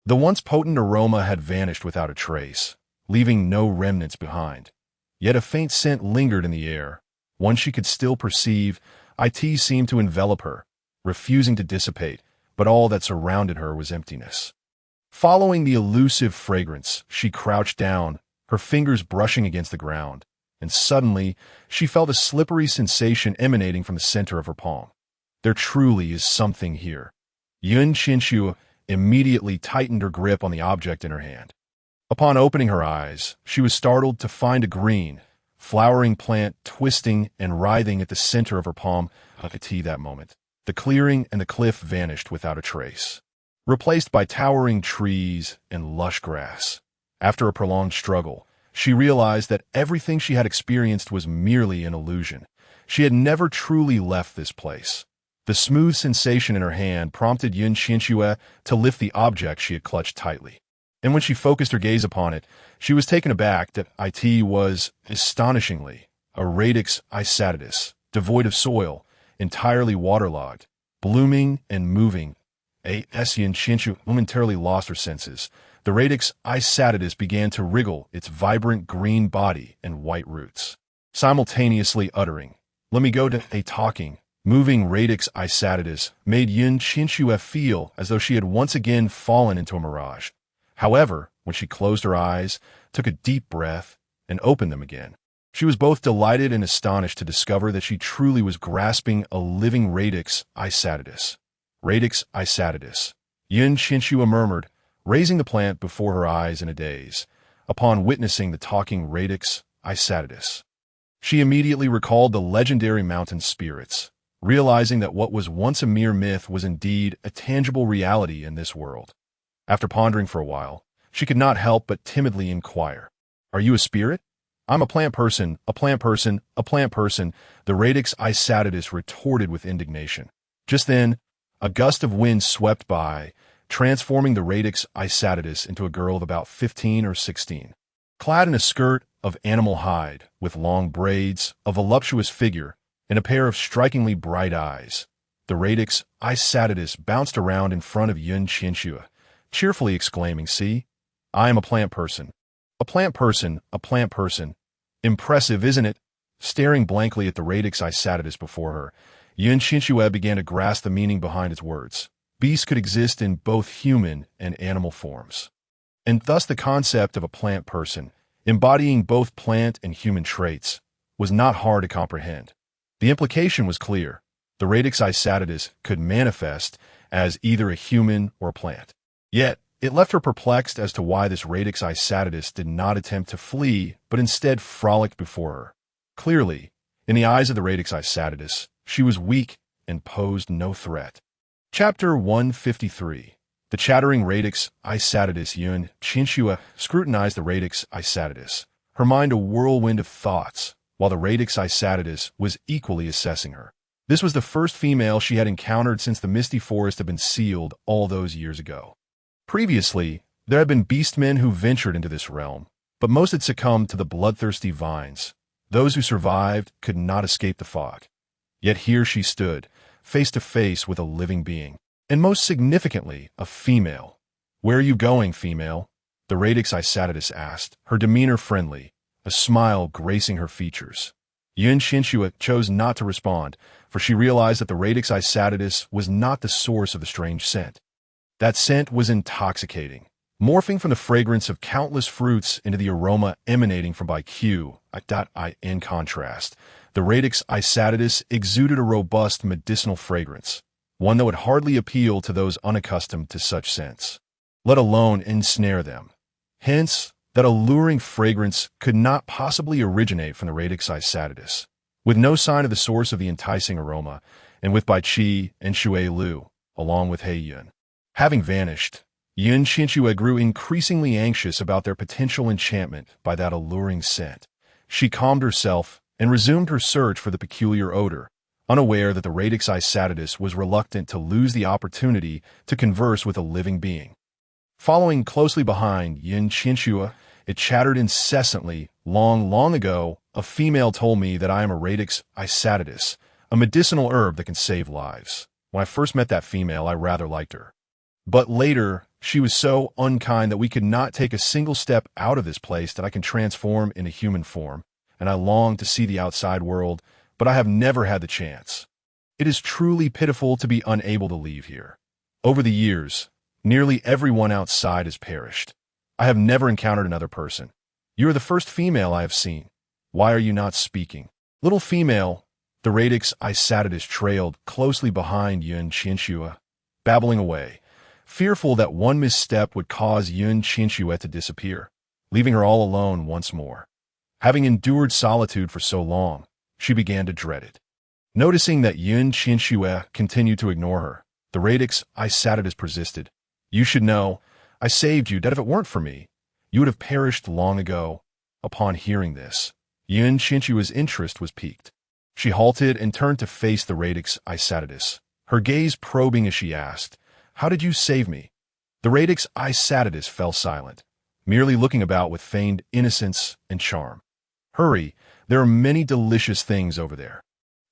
The once potent aroma had vanished without a trace, leaving no remnants behind. Yet a faint scent lingered in the air, one she could still perceive. It seemed to envelop her, refusing to dissipate, but all that surrounded her was emptiness. Following the elusive fragrance, she crouched down, her fingers brushing against the ground, and suddenly she felt a slippery sensation emanating from the center of her palm. There truly is something here. Qianxue immediately tightened her grip on the object in her hand. Upon opening her eyes, she was startled to find a green, flowering plant twisting and writhing at the center of her palm. That moment, the clearing and the cliff vanished without a trace, replaced by towering trees and lush grass. After a prolonged struggle, she realized that everything she had experienced was merely an illusion. She had never truly left this place. The smooth sensation in her hand prompted Qianxue to lift the object she had clutched tightly. And when she focused her gaze upon it, she was taken aback that it was, astonishingly, a radix isatitus, devoid of soil, entirely waterlogged, blooming and moving. Qianxue momentarily lost her senses. The radix isatitus began to wriggle its vibrant green body and white roots, simultaneously uttering, "Let me go to a talking." Moving radix isatitus made Qianxue feel as though she had once again fallen into a mirage. However, when she closed her eyes, took a deep breath, and opened them again, she was both delighted and astonished to discover that she truly was grasping a living radix isatitus. Radix isatitus, Qianxue murmured, raising the plant before her eyes in a daze. Upon witnessing the talking radix isatitus, she immediately recalled the legendary mountain spirits, realizing that what was once a mere myth was indeed a tangible reality in this world. After pondering for a while, she could not help but timidly inquire, "Are you a spirit?" "I'm a plant person, a plant person, a plant person," the radix isatitus retorted with indignation. Just then, a gust of wind swept by, transforming the radix isatitus into a girl of about 15 or 16. Clad in a skirt of animal hide, with long braids, a voluptuous figure, and a pair of strikingly bright eyes, the radix isatitus bounced around in front of Qianxue, cheerfully exclaiming, "See, I am a plant person. A plant person, a plant person. Impressive, isn't it?" Staring blankly at the radix isatitus before her, Qianxue began to grasp the meaning behind its words. Beasts could exist in both human and animal forms, and thus the concept of a plant person, embodying both plant and human traits, was not hard to comprehend. The implication was clear. The radix isatitus could manifest as either a human or a plant. Yet, it left her perplexed as to why this radix isatitus did not attempt to flee, but instead frolicked before her. Clearly, in the eyes of the radix isatitus, she was weak and posed no threat. Chapter 153. The chattering radix isatitus. Qianxue scrutinized the radix isatitus, her mind a whirlwind of thoughts, while the radix isatitus was equally assessing her. This was the first female she had encountered since the misty forest had been sealed all those years ago. Previously, there had been beastmen who ventured into this realm, but most had succumbed to the bloodthirsty vines. Those who survived could not escape the fog. Yet here she stood, face to face with a living being, and most significantly, a female. "Where are you going, female?" the radix isatitus asked, her demeanor friendly, a smile gracing her features. Qianxue chose not to respond, for she realized that the radix isatitus was not the source of the strange scent. That scent was intoxicating, morphing from the fragrance of countless fruits into the aroma emanating from Qianxue. In contrast, the radix isatitus exuded a robust medicinal fragrance, one that would hardly appeal to those unaccustomed to such scents, let alone ensnare them. Hence, that alluring fragrance could not possibly originate from the radix isatitus. With no sign of the source of the enticing aroma, and with Bai Qi and Shui Lu, along with He Yun, having vanished, Qianxue grew increasingly anxious about their potential enchantment by that alluring scent. She calmed herself and resumed her search for the peculiar odor, unaware that the radix isatitus was reluctant to lose the opportunity to converse with a living being. Following closely behind Qianxue, it chattered incessantly. Long ago, a female told me that I am a radix isatitus, a medicinal herb that can save lives. When I first met that female, I rather liked her. But later, she was so unkind that we could not take a single step out of this place that I can transform into human form, and I long to see the outside world, but I have never had the chance. It is truly pitiful to be unable to leave here. Over the years, nearly everyone outside has perished. I have never encountered another person. You are the first female I have seen. Why are you not speaking? Little female, the radix Qianxue trailed closely behind Qianxue, babbling away, fearful that one misstep would cause Qianxue to disappear, leaving her all alone once more. Having endured solitude for so long, she began to dread it. Noticing that Qianxue continued to ignore her, the radix Qianxue persisted. You should know, I saved you, that if it weren't for me, you would have perished long ago. Upon hearing this, Qianxue's interest was piqued. She halted and turned to face the radix Qianxue, her gaze probing as she asked, How did you save me? The radix Qianxue fell silent, merely looking about with feigned innocence and charm. Hurry, there are many delicious things over there.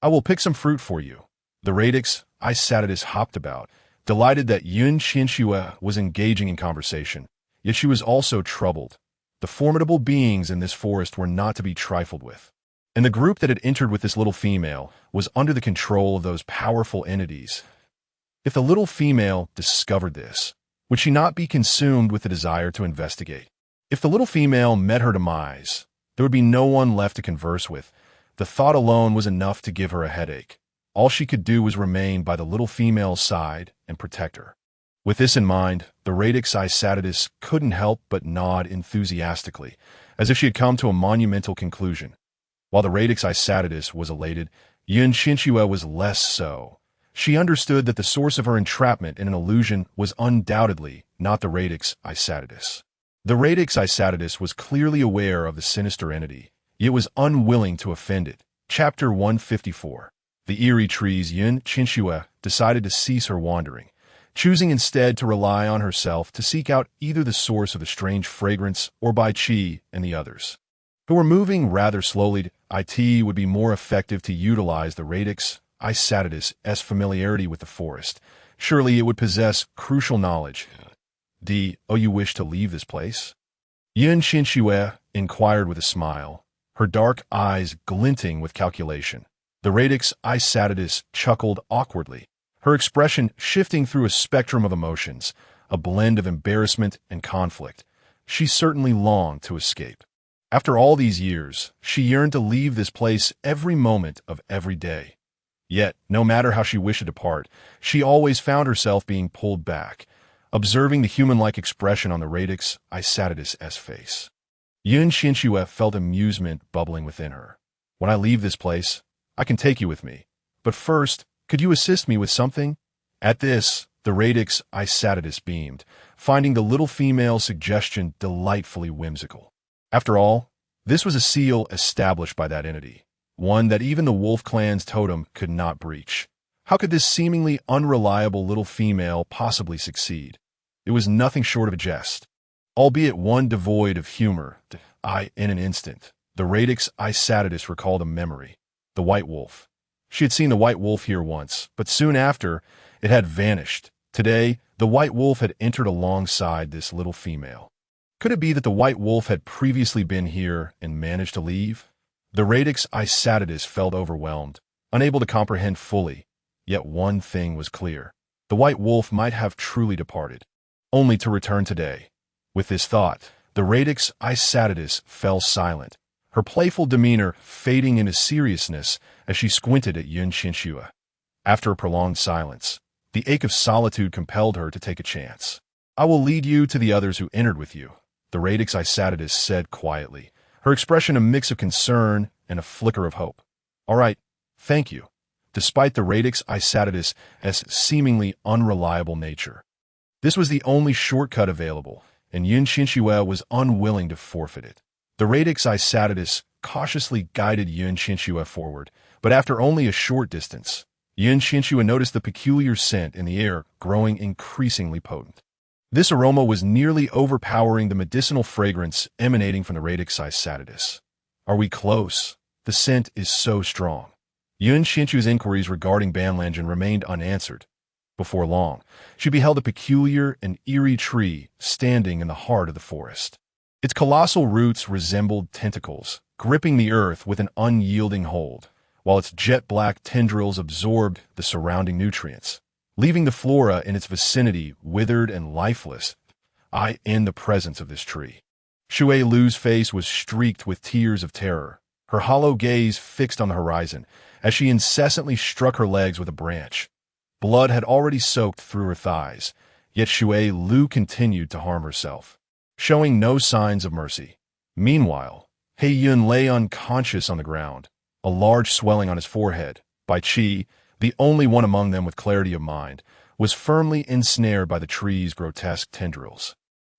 I will pick some fruit for you. The radix Qianxue hopped about, delighted that Qianxue was engaging in conversation, yet she was also troubled. The formidable beings in this forest were not to be trifled with. And the group that had entered with this little female was under the control of those powerful entities. If the little female discovered this, would she not be consumed with the desire to investigate? If the little female met her demise, there would be no one left to converse with. The thought alone was enough to give her a headache. All she could do was remain by the little female's side and protect her. With this in mind, the radix Qianxue couldn't help but nod enthusiastically, as if she had come to a monumental conclusion. While the radix Qianxue was elated, Qianxue was less so. She understood that the source of her entrapment in an illusion was undoubtedly not the radix Qianxue. The radix Qianxue was clearly aware of the sinister entity, yet was unwilling to offend it. Chapter 154. The eerie trees. Qianxue decided to cease her wandering, choosing instead to rely on herself to seek out either the source of the strange fragrance or Bai Qi and the others, who were moving rather slowly. It would be more effective to utilize the radix Qianxue's familiarity with the forest. Surely it would possess crucial knowledge. Oh, you wish to leave this place? Qianxue inquired with a smile, her dark eyes glinting with calculation. The radix Qianxue chuckled awkwardly, her expression shifting through a spectrum of emotions, a blend of embarrassment and conflict. She certainly longed to escape. After all these years, she yearned to leave this place every moment of every day. Yet, no matter how she wished to depart, she always found herself being pulled back, observing the human-like expression on the radix Qianxue's face. Qianxue felt amusement bubbling within her. When I leave this place, I can take you with me. But first, could you assist me with something? At this, the radix Qianxue beamed, finding the little female's suggestion delightfully whimsical. After all, this was a seal established by that entity, one that even the wolf clan's totem could not breach. How could this seemingly unreliable little female possibly succeed? It was nothing short of a jest, albeit one devoid of humor. In an instant, the radix Qianxue recalled a memory. The white wolf. She had seen the white wolf here once, but soon after, it had vanished. Today, the white wolf had entered alongside this little female. Could it be that the white wolf had previously been here and managed to leave? The radix Qianxue felt overwhelmed, unable to comprehend fully. Yet one thing was clear. The white wolf might have truly departed, only to return today. With this thought, the radix Qianxue fell silent, her playful demeanor fading into seriousness as she squinted at Qianxue. After a prolonged silence, the ache of solitude compelled her to take a chance. I will lead you to the others who entered with you, the radix Qianxue said quietly, her expression a mix of concern and a flicker of hope. All right, thank you. Despite the radix Qianxue's seemingly unreliable nature, this was the only shortcut available, and Qianxue was unwilling to forfeit it. The radix Qianxue cautiously guided Qianxue forward, but after only a short distance, Qianxue noticed the peculiar scent in the air growing increasingly potent. This aroma was nearly overpowering the medicinal fragrance emanating from the radix Qianxue. Are we close? The scent is so strong. Qianxue's inquiries regarding Banlangen remained unanswered. Before long, she beheld a peculiar and eerie tree standing in the heart of the forest. Its colossal roots resembled tentacles, gripping the earth with an unyielding hold, while its jet-black tendrils absorbed the surrounding nutrients. leaving the flora in its vicinity withered and lifeless. I in the presence of this tree. Shui Lu's face was streaked with tears of terror, her hollow gaze fixed on the horizon, as she incessantly struck her legs with a branch. Blood had already soaked through her thighs, yet Shui Lu continued to harm herself, showing no signs of mercy. Meanwhile, He Yun lay unconscious on the ground, a large swelling on his forehead. Bai Qi, the only one among them with clarity of mind, was firmly ensnared by the tree's grotesque tendrils.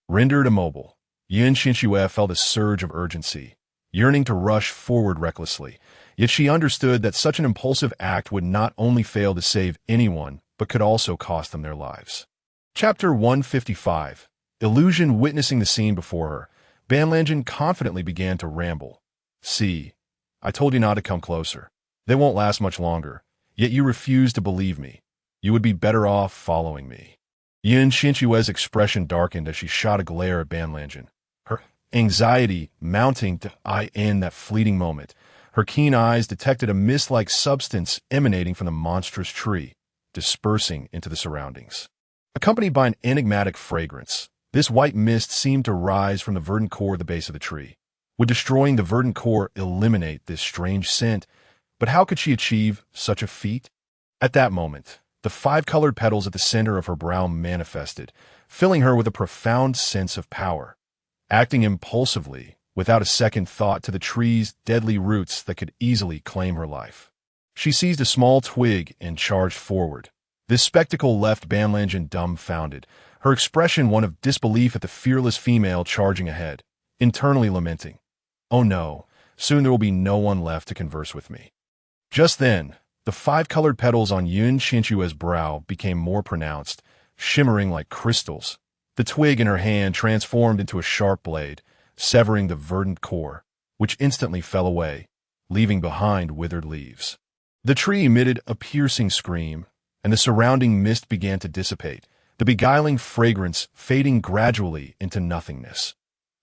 Rendered immobile, Yin Qianxue felt a surge of urgency, yearning to rush forward recklessly, yet she understood that such an impulsive act would not only fail to save anyone, but could also cost them their lives. Chapter 155. Illusion. Witnessing the scene before her, Banlangen confidently began to ramble. See, I told you not to come closer. They won't last much longer, yet you refuse to believe me. You would be better off following me. Yin Qianxue's expression darkened as she shot a glare at Banlangen, her anxiety mounting to eye in that fleeting moment. Her keen eyes detected a mist-like substance emanating from the monstrous tree, dispersing into the surroundings. Accompanied by an enigmatic fragrance, this white mist seemed to rise from the verdant core at the base of the tree. Would destroying the verdant core eliminate this strange scent? But how could she achieve such a feat? At that moment, the 5-colored petals at the center of her brow manifested, filling her with a profound sense of power. Acting impulsively, without a second thought to the tree's deadly roots that could easily claim her life, she seized a small twig and charged forward. This spectacle left Banlangen dumbfounded, her expression one of disbelief at the fearless female charging ahead, internally lamenting, "Oh no, soon there will be no one left to converse with me." Just then, the 5-colored petals on Yin Qianxue's brow became more pronounced, shimmering like crystals. The twig in her hand transformed into a sharp blade, severing the verdant core, which instantly fell away, leaving behind withered leaves. The tree emitted a piercing scream, and the surrounding mist began to dissipate, the beguiling fragrance fading gradually into nothingness.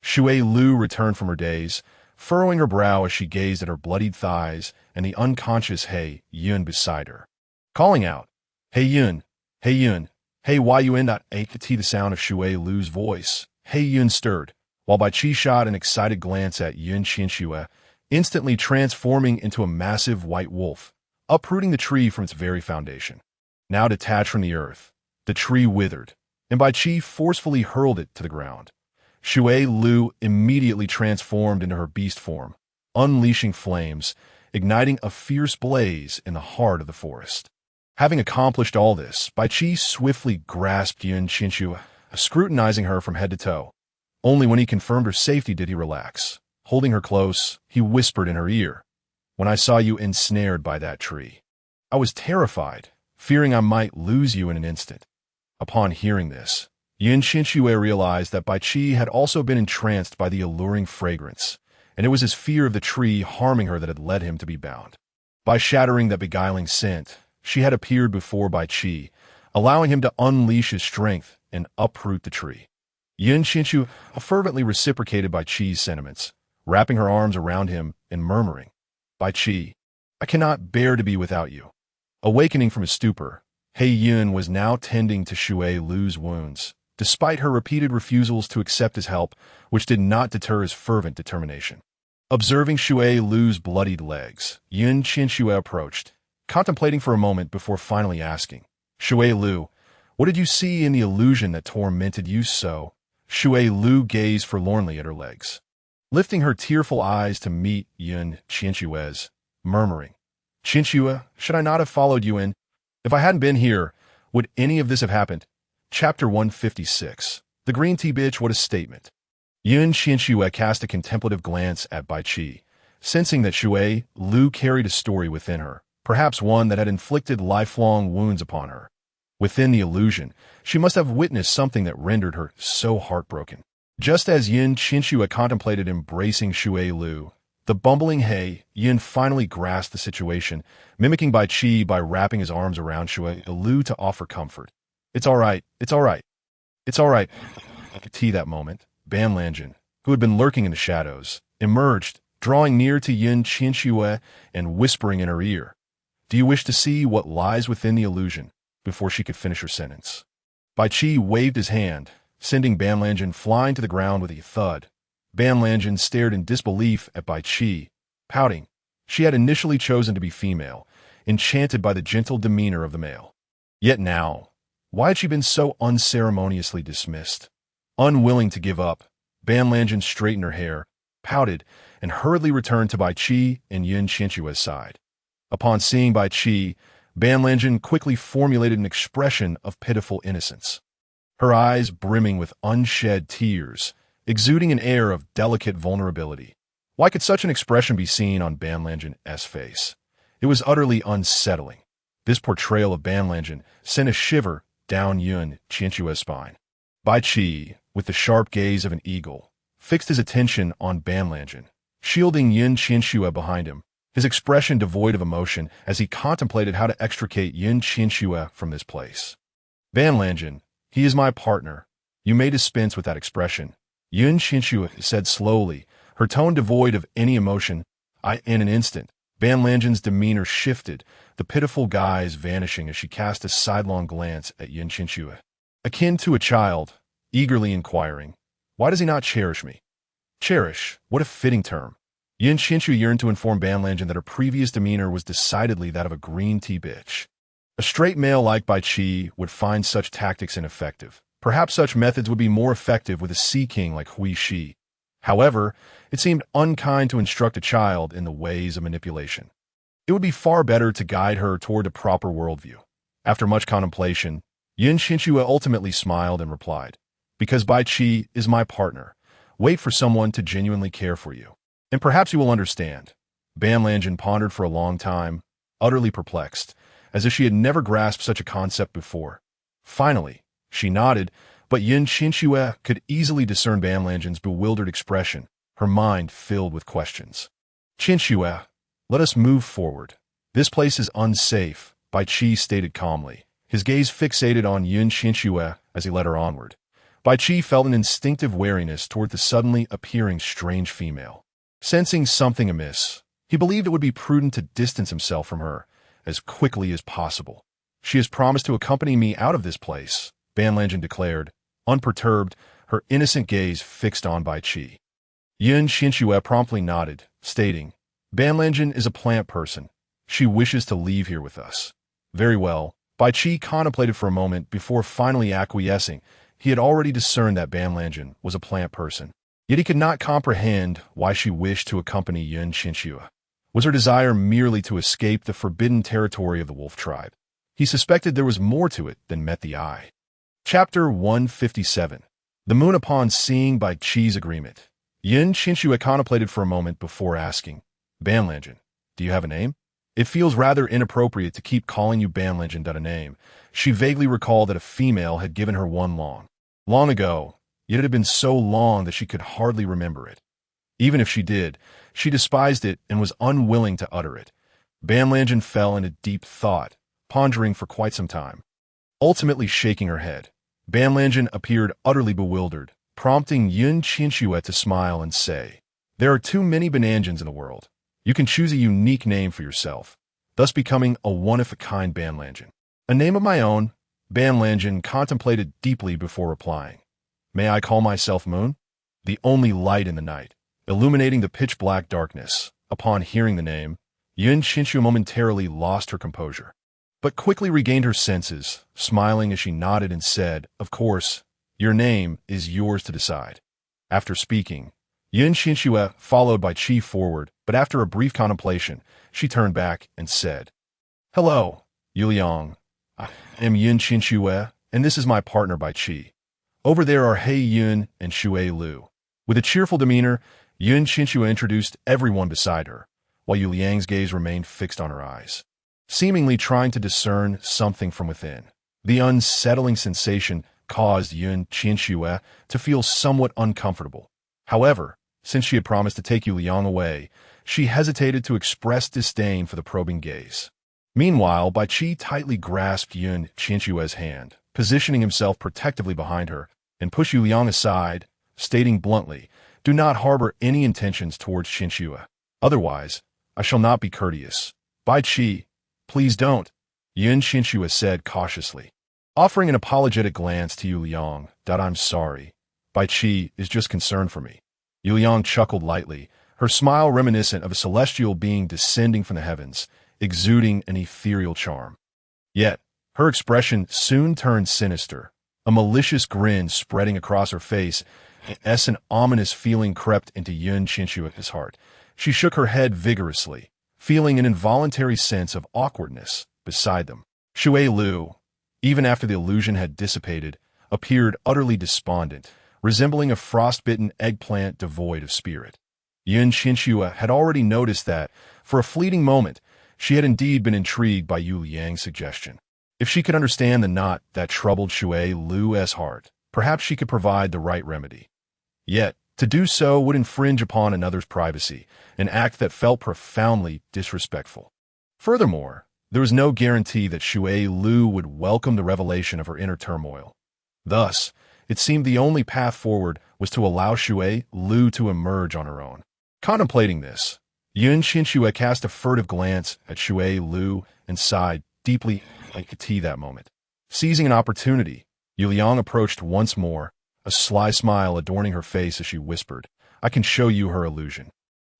Shui Lu returned from her daze, furrowing her brow as she gazed at her bloodied thighs and the unconscious He Yun beside her. Calling out, He Yun, He Yun, Hey why you not to the sound of Shui Lu's voice. He Yun stirred, while Bai Qi shot an excited glance at Yin Qianxue, instantly transforming into a massive white wolf, uprooting the tree from its very foundation. Now detached from the earth, the tree withered, and Bai Qi forcefully hurled it to the ground. Shui Lu immediately transformed into her beast form, unleashing flames, igniting a fierce blaze in the heart of the forest. Having accomplished all this, Bai Qi swiftly grasped Yin Qianxue, scrutinizing her from head to toe. Only when he confirmed her safety did he relax. Holding her close, he whispered in her ear, "When I saw you ensnared by that tree, I was terrified, fearing I might lose you in an instant." Upon hearing this, Yin Qianxue realized that Bai Qi had also been entranced by the alluring fragrance, and it was his fear of the tree harming her that had led him to be bound. By shattering that beguiling scent, she had appeared before Bai Qi, allowing him to unleash his strength and uproot the tree. Yin Qianxue fervently reciprocated Bai Qi's sentiments, wrapping her arms around him and murmuring, "Bai Qi, I cannot bear to be without you." Awakening from his stupor, He Yun was now tending to Shui Lu's wounds, despite her repeated refusals to accept his help, which did not deter his fervent determination. Observing Shui Lu's bloodied legs, Yin Qianxue approached, contemplating for a moment before finally asking, "Shui Lu, what did you see in the illusion that tormented you so?" Shui Lu gazed forlornly at her legs, lifting her tearful eyes to meet Yin Qianxue's, murmuring, "Qianxue, should I not have followed you in? If I hadn't been here, would any of this have happened?" Chapter 156. The Green Tea Bitch. What a statement. Yin Qianxue cast a contemplative glance at Bai Qi, sensing that Shui Lu carried a story within her, perhaps one that had inflicted lifelong wounds upon her. Within the illusion, she must have witnessed something that rendered her so heartbroken. Just as Yin Qianxue contemplated embracing Shui Lu, the bumbling He Yin finally grasped the situation, mimicking Bai Qi by wrapping his arms around Shui Lu to offer comfort. "It's all right, it's all right, it's all right." At that moment, Banlangen, who had been lurking in the shadows, emerged, drawing near to Yin Qianxue and whispering in her ear, "Do you wish to see what lies within the illusion?" before she could finish her sentence. Bai Qi waved his hand, sending Ban Lanjun flying to the ground with a thud. Ban Lanjun stared in disbelief at Bai Qi, pouting. She had initially chosen to be female, enchanted by the gentle demeanor of the male. Yet now, why had she been so unceremoniously dismissed? Unwilling to give up, Ban Lanjun straightened her hair, pouted, and hurriedly returned to Bai Qi and Yun Qianxue's side. Upon seeing Bai Qi, Ban Lanjun quickly formulated an expression of pitiful innocence. Her eyes brimming with unshed tears, exuding an air of delicate vulnerability. Why could such an expression be seen on Ban Lanjun's face? It was utterly unsettling. This portrayal of Ban Lanjun sent a shiver down Yun Qianxue's spine. Bai Qi, with the sharp gaze of an eagle, fixed his attention on Ban Lanjun, shielding Yun Qianxue behind him, his expression devoid of emotion as he contemplated how to extricate Yun Qianxue from this place. Ban Lanjun, he is my partner. You may dispense with that expression, Yun Qianxue said slowly, her tone devoid of any emotion. In an instant, Ban Lanjun's demeanor shifted, the pitiful guise vanishing as she cast a sidelong glance at Yun Qianxue. Akin to a child, eagerly inquiring, why does he not cherish me? Cherish, what a fitting term. Yun Qianxue yearned to inform Ban Lanjun that her previous demeanor was decidedly that of a green tea bitch. A straight male like Bai Qi would find such tactics ineffective. Perhaps such methods would be more effective with a sea king like Hui Shi. However, it seemed unkind to instruct a child in the ways of manipulation. It would be far better to guide her toward a proper worldview. After much contemplation, Yun Qianxue ultimately smiled and replied, because Bai Qi is my partner. Wait for someone to genuinely care for you, and perhaps you will understand. Ban Lanjun pondered for a long time, utterly perplexed, as if she had never grasped such a concept before. Finally, she nodded, but Yun Qianxue could easily discern Ban Lanjun's bewildered expression, her mind filled with questions. Qianxue, let us move forward. This place is unsafe, Bai Qi stated calmly, his gaze fixated on Yun Qianxue as he led her onward. Bai Qi felt an instinctive wariness toward the suddenly appearing strange female. Sensing something amiss, he believed it would be prudent to distance himself from her as quickly as possible. She has promised to accompany me out of this place, Ban Lanjun declared, unperturbed, her innocent gaze fixed on Bai Qi. Yun Qianxue promptly nodded, stating, Ban Lanjun is a plant person. She wishes to leave here with us. Very well. Bai Qi contemplated for a moment before finally acquiescing. He had already discerned that Ban Lanjun was a plant person. Yet he could not comprehend why she wished to accompany Yun Qianxue. Was her desire merely to escape the forbidden territory of the wolf tribe? He suspected there was more to it than met the eye. Chapter 157. The moon. Upon seeing Bai Qi's agreement, Yun Qianxue contemplated for a moment before asking, Ban Lanjun, do you have a name? It feels rather inappropriate to keep calling you Ban Lanjun. A name. She vaguely recalled that a female had given her one long ago, yet it had been so long that she could hardly remember it. Even if she did, she despised it and was unwilling to utter it. Ban Lanjun fell into deep thought, pondering for quite some time. Ultimately shaking her head, Ban Lanjun appeared utterly bewildered, prompting Yun Qianxue to smile and say, there are too many Bananjans in the world. You can choose a unique name for yourself, thus becoming a one-of-a-kind Ban Lanjun. A name of my own, Ban Lanjun contemplated deeply before replying. May I call myself Moon? The only light in the night, illuminating the pitch-black darkness. Upon hearing the name, Yun Qianxue momentarily lost her composure, but quickly regained her senses, smiling as she nodded and said, of course, your name is yours to decide. After speaking, Yun Qianxue followed Bai Qi forward, but after a brief contemplation, she turned back and said, hello, Yuliang. I am Yun Qianxue, and this is my partner Bai Qi. Over there are He Yun and Xue Lu. With a cheerful demeanor, Yun Qianxue introduced everyone beside her, while Yu Liang's gaze remained fixed on her eyes, seemingly trying to discern something from within. The unsettling sensation caused Yun Qianxue to feel somewhat uncomfortable. However, since she had promised to take Yu Liang away, she hesitated to express disdain for the probing gaze. Meanwhile, Bai Qi tightly grasped Yun Qianxue's hand, positioning himself protectively behind her, and pushed Yu Liang aside, stating bluntly, do not harbor any intentions towards Qianxue. Otherwise, I shall not be courteous. Bai Qi, please don't. Qianxue said cautiously. Offering an apologetic glance to Yu Liang, "I'm sorry. Bai Qi is just concerned for me." Yu Liang chuckled lightly, her smile reminiscent of a celestial being descending from the heavens, exuding an ethereal charm. Yet, her expression soon turned sinister, a malicious grin spreading across her face, as an ominous feeling crept into Qianxue's heart. She shook her head vigorously, feeling an involuntary sense of awkwardness beside them. Shui Lu, even after the illusion had dissipated, appeared utterly despondent, resembling a frostbitten eggplant devoid of spirit. Qianxue had already noticed that, for a fleeting moment, she had indeed been intrigued by Yu Liang's suggestion. If she could understand the knot that troubled Shui Lu's heart, perhaps she could provide the right remedy. Yet, to do so would infringe upon another's privacy, an act that felt profoundly disrespectful. Furthermore, there was no guarantee that Shui Lu would welcome the revelation of her inner turmoil. Thus, it seemed the only path forward was to allow Shui Lu to emerge on her own. Contemplating this, Qianxue cast a furtive glance at Shui Lu and sighed deeply like a tea that moment. Seizing an opportunity, Yu Liang approached once more, a sly smile adorning her face as she whispered, "I can show you her illusion.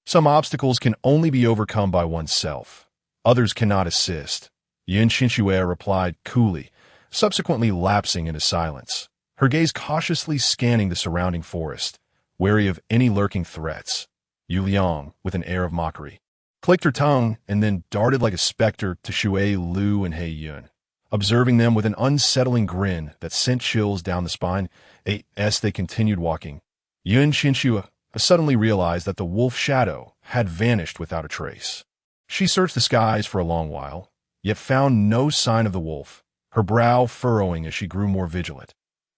Some obstacles can only be overcome by oneself. Others cannot assist." Qianxue replied coolly, subsequently lapsing into silence, her gaze cautiously scanning the surrounding forest, wary of any lurking threats. Yu Liang, with an air of mockery, clicked her tongue and then darted like a specter to Shui Lu and He Yun, observing them with an unsettling grin that sent chills down the spine. As they continued walking, Qianxue suddenly realized that the wolf shadow had vanished without a trace. She searched the skies for a long while, yet found no sign of the wolf, her brow furrowing as she grew more vigilant.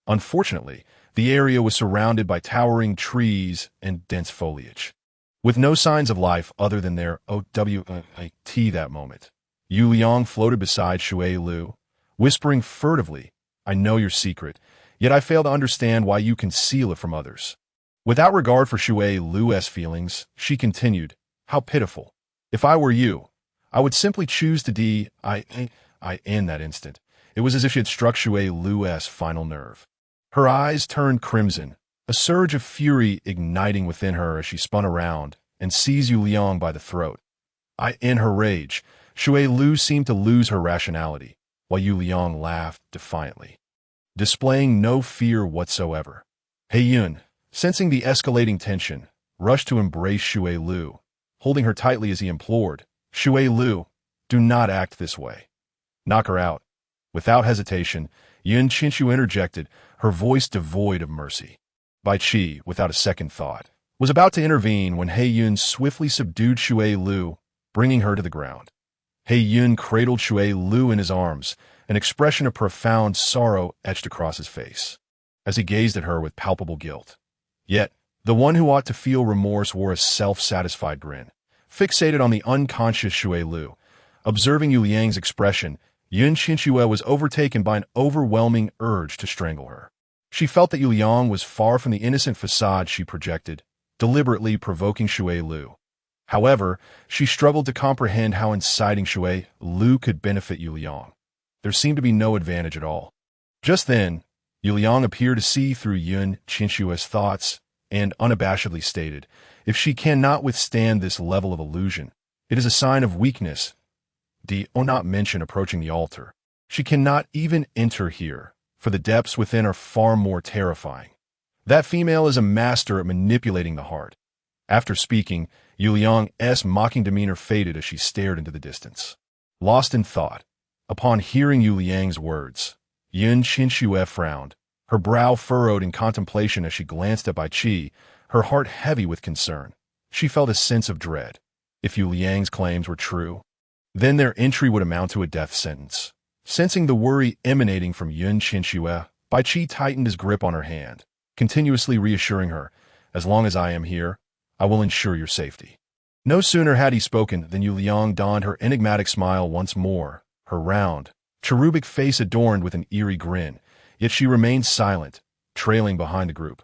Unfortunately, the area was surrounded by towering trees and dense foliage, with no signs of life other than their OWT that moment. Yu Liang floated beside Shui Lu, whispering furtively, "I know your secret, yet I fail to understand why you conceal it from others." Without regard for Shui Lu's feelings, she continued, "How pitiful. If I were you, I would simply choose to in that instant." It was as if she had struck Shui Lu's final nerve. Her eyes turned crimson, a surge of fury igniting within her as she spun around and seized Yu Liang by the throat. In her rage, Shui Lu seemed to lose her rationality, while Yu Liang laughed defiantly, displaying no fear whatsoever. He Yun, sensing the escalating tension, rushed to embrace Shui Lu, holding her tightly as he implored, "Shui Lu, do not act this way. Knock her out." Without hesitation, Qianxue interjected, her voice devoid of mercy. Bai Qi, without a second thought, was about to intervene when He Yun swiftly subdued Shui Lu, bringing her to the ground. He Yun cradled Shui Lu in his arms, an expression of profound sorrow etched across his face, as he gazed at her with palpable guilt. Yet, the one who ought to feel remorse wore a self-satisfied grin, fixated on the unconscious Shui Lu. Observing Yu Liang's expression, Qianxue was overtaken by an overwhelming urge to strangle her. She felt that Yu Liang was far from the innocent facade she projected, deliberately provoking Shui Lu. However, she struggled to comprehend how inciting Shui Lu could benefit Yu Liang. There seemed to be no advantage at all. Just then, Yu Liang appeared to see through Qianxue's thoughts and unabashedly stated, "If she cannot withstand this level of illusion, it is a sign of weakness. Not mention approaching the altar. She cannot even enter here, for the depths within are far more terrifying. That female is a master at manipulating the heart." After speaking, Yu Liang's mocking demeanor faded as she stared into the distance. Lost in thought, upon hearing Yu Liang's words, Qianxue frowned, her brow furrowed in contemplation as she glanced at Bai Qi, her heart heavy with concern. She felt a sense of dread. If Yu Liang's claims were true, then their entry would amount to a death sentence. Sensing the worry emanating from Qianxue, Bai Qi tightened his grip on her hand, continuously reassuring her, "As long as I am here, I will ensure your safety." No sooner had he spoken than Yu Liang donned her enigmatic smile once more, her round, cherubic face adorned with an eerie grin, yet she remained silent, trailing behind the group,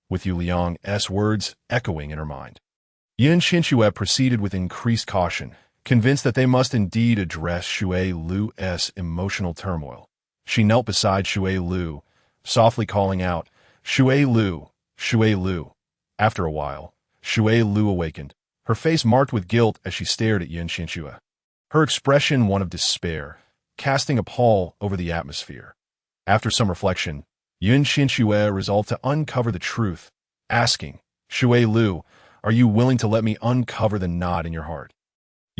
with Yu Liang's words echoing in her mind. Qianxue proceeded with increased caution, Convinced that they must indeed address Shui Lu's emotional turmoil, she knelt beside Shui Lu, softly calling out, "Shui Lu, Shui Lu." After a while, Shui Lu awakened, her face marked with guilt as she stared at Qianxue. Her expression one of despair, casting a pall over the atmosphere. After some reflection, Qianxue resolved to uncover the truth, asking, "Shui Lu, are you willing to let me uncover the knot in your heart?"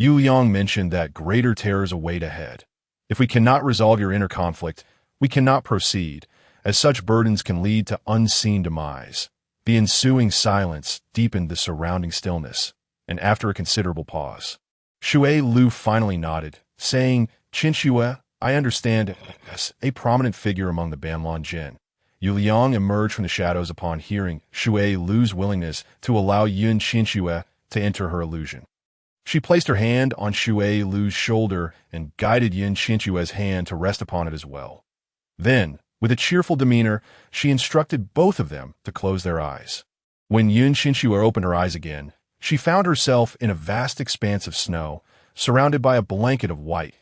Yu Yang mentioned that greater terrors await ahead. If we cannot resolve your inner conflict, we cannot proceed, as such burdens can lead to unseen demise. The ensuing silence deepened the surrounding stillness, and after a considerable pause, Shui Lu finally nodded, saying, "Qianxue, I understand." As a prominent figure among the Banlon Jin, Yu Liang emerged from the shadows upon hearing Shui Lu's willingness to allow Qianxue to enter her illusion. She placed her hand on Shui Lu's shoulder and guided Qianxue's hand to rest upon it as well. Then, with a cheerful demeanor, she instructed both of them to close their eyes. When Qianxue opened her eyes again, she found herself in a vast expanse of snow, surrounded by a blanket of white.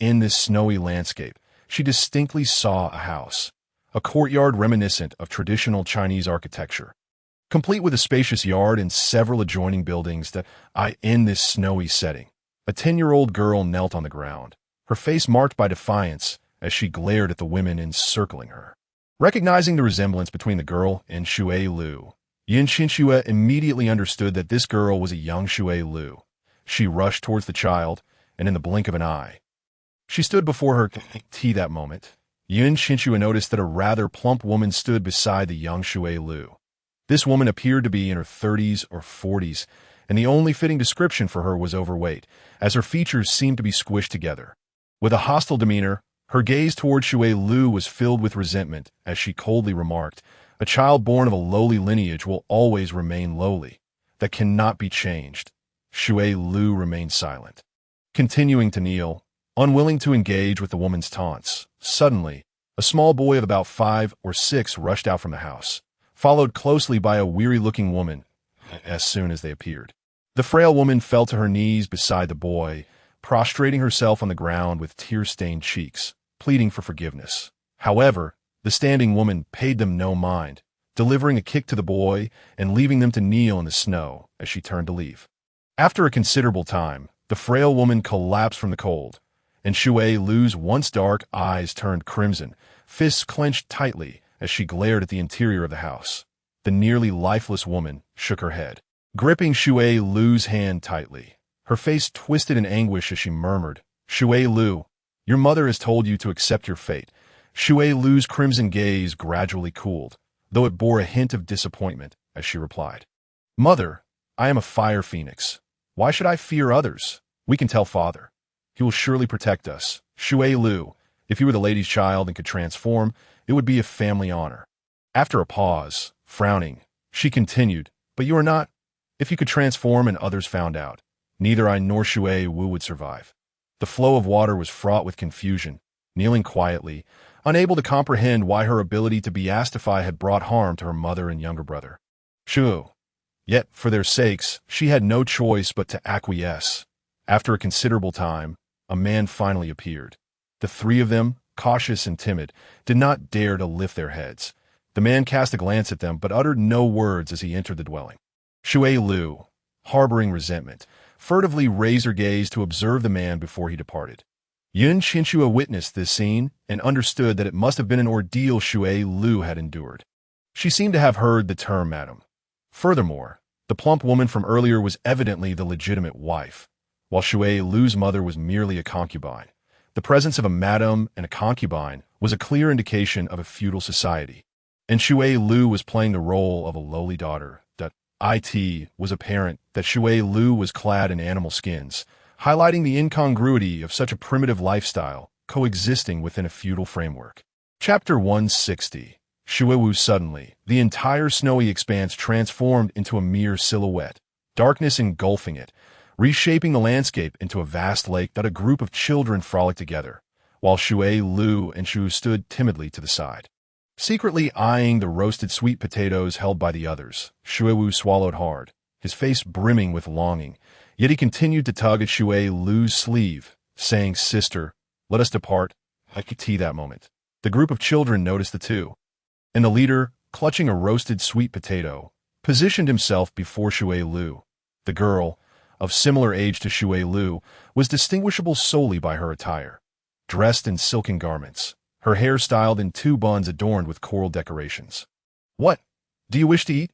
In this snowy landscape, she distinctly saw a house, a courtyard reminiscent of traditional Chinese architecture, complete with a spacious yard and several adjoining buildings that in this snowy setting. A 10-year-old girl knelt on the ground, her face marked by defiance as she glared at the women encircling her. Recognizing the resemblance between the girl and Shui Lu, Qianxue immediately understood that this girl was a young Shui Lu. She rushed towards the child, and in the blink of an eye, she stood before her that moment. Qianxue noticed that a rather plump woman stood beside the young Shui Lu. This woman appeared to be in her 30s or 40s, and the only fitting description for her was overweight, as her features seemed to be squished together. With a hostile demeanor, her gaze toward Shui Lu was filled with resentment as she coldly remarked, "A child born of a lowly lineage will always remain lowly. That cannot be changed." Shui Lu remained silent, continuing to kneel, unwilling to engage with the woman's taunts. Suddenly, a small boy of about 5 or 6 rushed out from the house, followed closely by a weary-looking woman. As soon as they appeared, the frail woman fell to her knees beside the boy, prostrating herself on the ground with tear-stained cheeks, pleading for forgiveness. However, the standing woman paid them no mind, delivering a kick to the boy and leaving them to kneel in the snow as she turned to leave. After a considerable time, the frail woman collapsed from the cold, and Shui Lu's once dark eyes turned crimson, fists clenched tightly as she glared at the interior of the house. The nearly lifeless woman shook her head, gripping Shui Lu's hand tightly. Her face twisted in anguish as she murmured, "Shui Lu, your mother has told you to accept your fate." Shui Lu's crimson gaze gradually cooled, though it bore a hint of disappointment as she replied, "Mother, I am a fire phoenix. Why should I fear others? We can tell father. He will surely protect us. Shui Lu, if you were the lady's child and could transform, it would be a family honor." After a pause, frowning, she continued, "But you are not. If you could transform and others found out, neither I nor Shui Wu would survive." The flow of water was fraught with confusion. Kneeling quietly, unable to comprehend why her ability to beastify had brought harm to her mother and younger brother, Shu. Yet, for their sakes, she had no choice but to acquiesce. After a considerable time, a man finally appeared. The three of them, cautious and timid, did not dare to lift their heads. The man cast a glance at them but uttered no words as he entered the dwelling. Shui Lu, harboring resentment, furtively raised her gaze to observe the man before he departed. Qianxue witnessed this scene and understood that it must have been an ordeal Shui Lu had endured. She seemed to have heard the term madam. Furthermore, the plump woman from earlier was evidently the legitimate wife, while Shui Lu's mother was merely a concubine. The presence of a madam and a concubine was a clear indication of a feudal society, and Shui Lu was playing the role of a lowly daughter. It was apparent that Shui Lu was clad in animal skins, highlighting the incongruity of such a primitive lifestyle coexisting within a feudal framework. Chapter 160. Shui Wu. Suddenly, the entire snowy expanse transformed into a mere silhouette, darkness engulfing it, reshaping the landscape into a vast lake that a group of children frolicked together, while Shui Lu and Shu stood timidly to the side. Secretly eyeing the roasted sweet potatoes held by the others, Shui Wu swallowed hard, his face brimming with longing. Yet he continued to tug at Shui Lu's sleeve, saying, "Sister, let us depart." I could see that moment. The group of children noticed the two, and the leader, clutching a roasted sweet potato, positioned himself before Shui Lu. The girl, of similar age to Shui Lu, was distinguishable solely by her attire. Dressed in silken garments, her hair styled in two buns adorned with coral decorations. "What? Do you wish to eat?"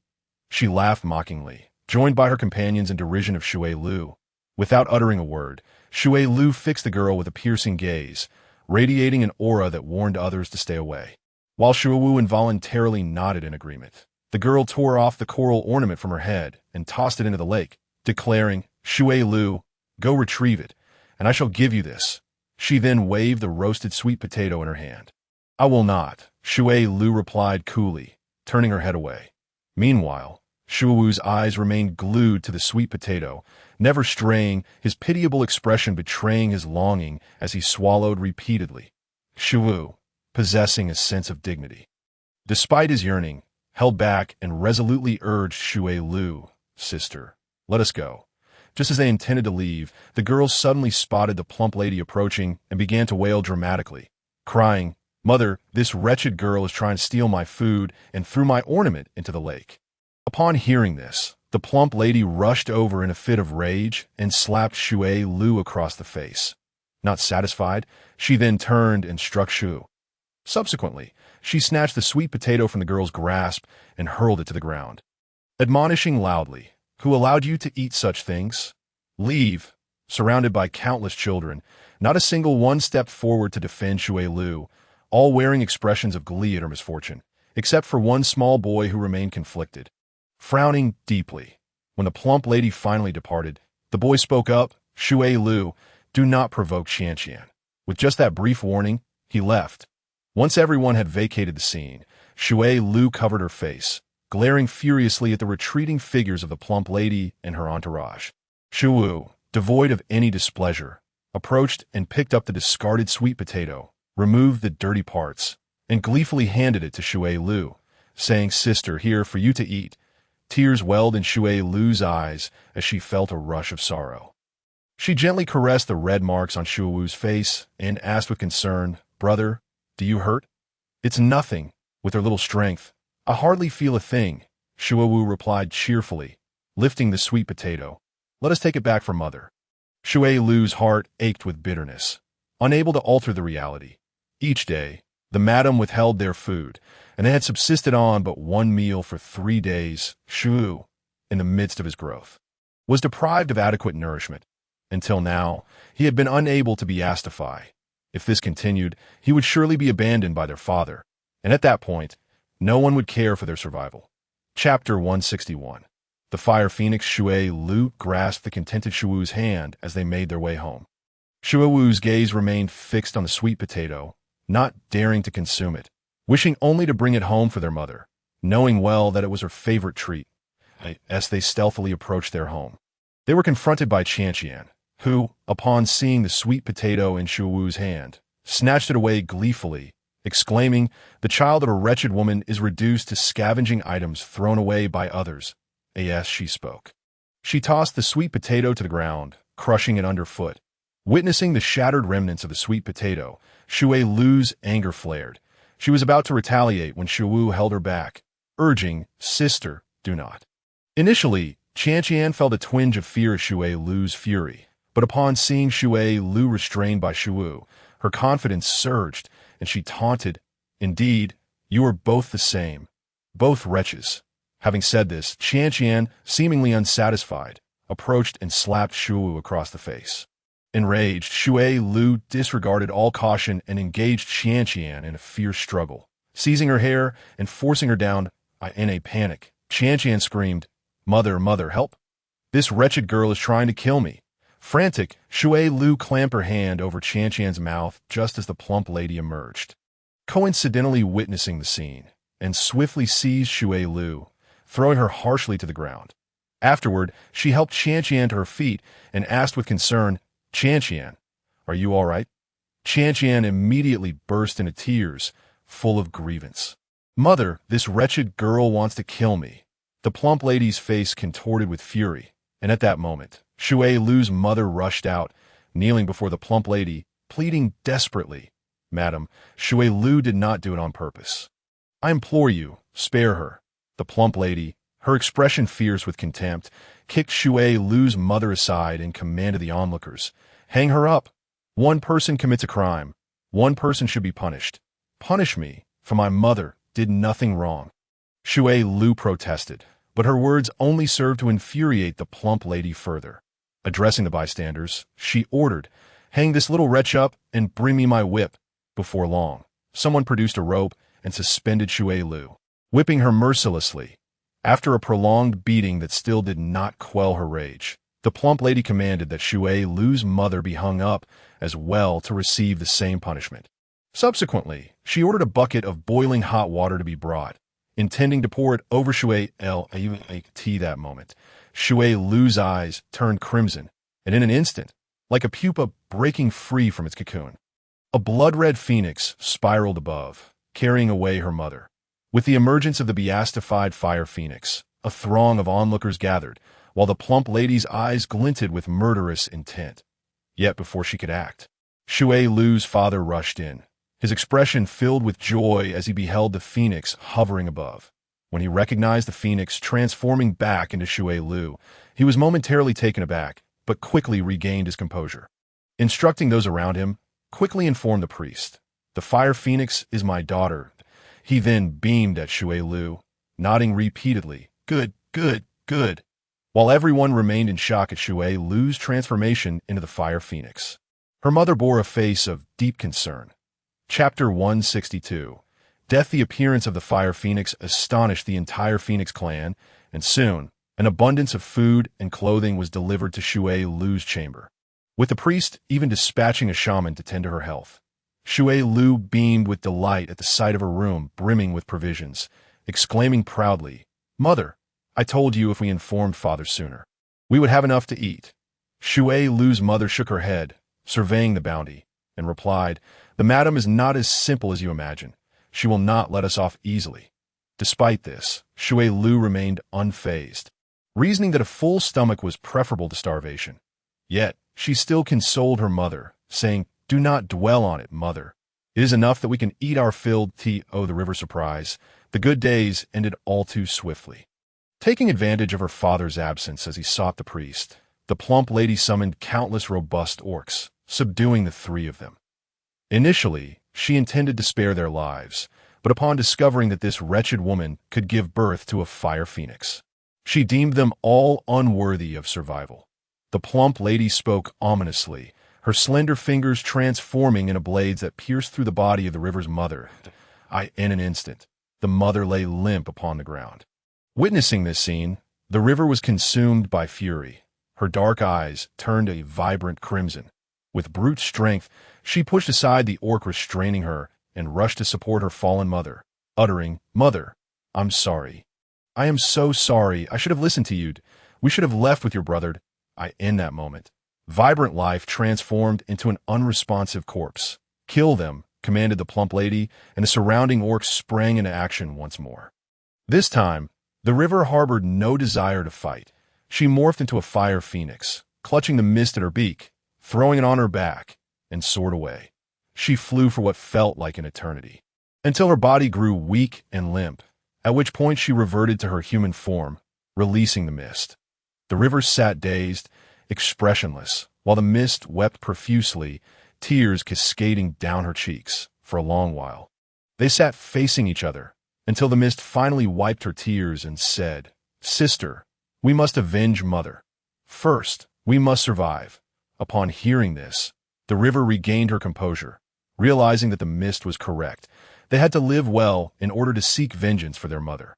She laughed mockingly, joined by her companions in derision of Shui Lu. Without uttering a word, Shui Lu fixed the girl with a piercing gaze, radiating an aura that warned others to stay away. While Shui Wu involuntarily nodded in agreement, the girl tore off the coral ornament from her head and tossed it into the lake, declaring, "Shui Lu, go retrieve it, and I shall give you this." She then waved the roasted sweet potato in her hand. "I will not," Shui Lu replied coolly, turning her head away. Meanwhile, Shui Wu's eyes remained glued to the sweet potato, never straying, his pitiable expression betraying his longing as he swallowed repeatedly. Shui Wu, possessing a sense of dignity, despite his yearning, held back and resolutely urged Shui Lu, "Sister, let us go." Just as they intended to leave, the girls suddenly spotted the plump lady approaching and began to wail dramatically, crying, "Mother, this wretched girl is trying to steal my food and threw my ornament into the lake." Upon hearing this, the plump lady rushed over in a fit of rage and slapped Shui Lu across the face. Not satisfied, she then turned and struck Shu. Subsequently, she snatched the sweet potato from the girl's grasp and hurled it to the ground, admonishing loudly, "Who allowed you to eat such things? Leave." Surrounded by countless children, not a single one stepped forward to defend Shui Lu, all wearing expressions of glee at her misfortune, except for one small boy who remained conflicted. Frowning deeply, when the plump lady finally departed, the boy spoke up, "Shui Lu, do not provoke Qianxue." With just that brief warning, he left. Once everyone had vacated the scene, Shui Lu covered her face, glaring furiously at the retreating figures of the plump lady and her entourage. Shui Wu, devoid of any displeasure, approached and picked up the discarded sweet potato, removed the dirty parts, and gleefully handed it to Shui Lu, saying, "Sister, here for you to eat." Tears welled in Shui Lu's eyes as she felt a rush of sorrow. She gently caressed the red marks on Shui Wu's face and asked with concern, "Brother, do you hurt?" "It's nothing. With her little strength, I hardly feel a thing," Shui Wu replied cheerfully, lifting the sweet potato. "Let us take it back for Mother." Shui Lu's heart ached with bitterness, unable to alter the reality. Each day, the madam withheld their food, and they had subsisted on but one meal for 3 days. Shui, in the midst of his growth, was deprived of adequate nourishment. Until now, he had been unable to be astified. If this continued, he would surely be abandoned by their father, and at that point, no one would care for their survival. Chapter 161. The fire phoenix Shui Lu grasped the contented Shui Wu's hand as they made their way home. Shui Wu's gaze remained fixed on the sweet potato, not daring to consume it, wishing only to bring it home for their mother, knowing well that it was her favorite treat. As they stealthily approached their home, they were confronted by Qianxue, who, upon seeing the sweet potato in Shui Wu's hand, snatched it away gleefully, exclaiming, "The child of a wretched woman is reduced to scavenging items thrown away by others." As she spoke, she tossed the sweet potato to the ground, crushing it underfoot. Witnessing the shattered remnants of the sweet potato, Shui Lu's anger flared. She was about to retaliate when Shui Wu held her back, urging, "Sister, do not." Initially, Qianxue felt a twinge of fear at Shui Lu's fury, but upon seeing Shui Lu restrained by Shui Wu, her confidence surged, and she taunted, "Indeed, you are both the same, both wretches." Having said this, Qianxue, seemingly unsatisfied, approached and slapped Shui Wu across the face. Enraged, Shui Lu disregarded all caution and engaged Qianxue in a fierce struggle. Seizing her hair and forcing her down, in a panic, Qianxue screamed, "Mother, mother, help! This wretched girl is trying to kill me." Frantic, Shui Lu clamped her hand over Qianxue's mouth just as the plump lady emerged, coincidentally witnessing the scene, and swiftly seized Shui Lu, throwing her harshly to the ground. Afterward, she helped Qianxue to her feet and asked with concern, "Qianxue, are you all right?" Qianxue immediately burst into tears, full of grievance. "Mother, this wretched girl wants to kill me." The plump lady's face contorted with fury, and at that moment, Shui Lu's mother rushed out, kneeling before the plump lady, pleading desperately. "Madam, Shui Lu did not do it on purpose. I implore you, spare her." The plump lady, her expression fierce with contempt, kicked Shui Lu's mother aside and commanded the onlookers, "Hang her up. One person commits a crime. One person should be punished. Punish me, for my mother did nothing wrong." Shui Lu protested, but her words only served to infuriate the plump lady further. Addressing the bystanders, she ordered, "Hang this little wretch up and bring me my whip." Before long, someone produced a rope and suspended Shui Lu, whipping her mercilessly. After a prolonged beating that still did not quell her rage, the plump lady commanded that Shui Lu's mother be hung up as well to receive the same punishment. Subsequently, she ordered a bucket of boiling hot water to be brought, intending to pour it over Shui Lu that moment. Shui Lu's eyes turned crimson, and in an instant, like a pupa breaking free from its cocoon, a blood-red phoenix spiraled above, carrying away her mother. With the emergence of the beatified fire phoenix, a throng of onlookers gathered, while the plump lady's eyes glinted with murderous intent. Yet before she could act, Shui Lu's father rushed in, his expression filled with joy as he beheld the phoenix hovering above. When he recognized the phoenix transforming back into Shui Lu, he was momentarily taken aback, but quickly regained his composure. Instructing those around him, quickly informed the priest, "The fire phoenix is my daughter." He then beamed at Shui Lu, nodding repeatedly, "Good, good, good," while everyone remained in shock at Shui Lu's transformation into the fire phoenix. Her mother bore a face of deep concern. Chapter 162. Death. The appearance of the fire phoenix astonished the entire Phoenix clan, and soon an abundance of food and clothing was delivered to Shui Lu's chamber, with the priest even dispatching a shaman to tend to her health. Shui Lu beamed with delight at the sight of her room brimming with provisions, exclaiming proudly, "Mother, I told you if we informed father sooner, we would have enough to eat." Shui Lu's mother shook her head, surveying the bounty, and replied, "The madam is not as simple as you imagine. She will not let us off easily." Despite this, Shui Lu remained unfazed, reasoning that a full stomach was preferable to starvation. Yet, she still consoled her mother, saying, "Do not dwell on it, mother. It is enough that we can eat our filled tea." Oh, the river surprise. The good days ended all too swiftly. Taking advantage of her father's absence as he sought the priest, the plump lady summoned countless robust orcs, subduing the three of them. Initially, she intended to spare their lives, but upon discovering that this wretched woman could give birth to a fire phoenix, she deemed them all unworthy of survival. The plump lady spoke ominously, her slender fingers transforming into blades that pierced through the body of the river's mother. In an instant, the mother lay limp upon the ground. Witnessing this scene, the river was consumed by fury. Her dark eyes turned a vibrant crimson. With brute strength, she pushed aside the orc restraining her and rushed to support her fallen mother, uttering, "Mother, I'm sorry. I am so sorry. I should have listened to you. We should have left with your brother." In that moment, vibrant life transformed into an unresponsive corpse. "Kill them," commanded the plump lady, and the surrounding orcs sprang into action once more. This time, the river harbored no desire to fight. She morphed into a fire phoenix, clutching the mist at her beak, throwing it on her back, and soared away. She flew for what felt like an eternity, until her body grew weak and limp, at which point she reverted to her human form, releasing the mist. The river sat dazed, expressionless, while the mist wept profusely, tears cascading down her cheeks. For a long while, they sat facing each other, until the mist finally wiped her tears and said, "Sister, we must avenge mother. First, we must survive." Upon hearing this, the river regained her composure, realizing that the mist was correct. They had to live well in order to seek vengeance for their mother.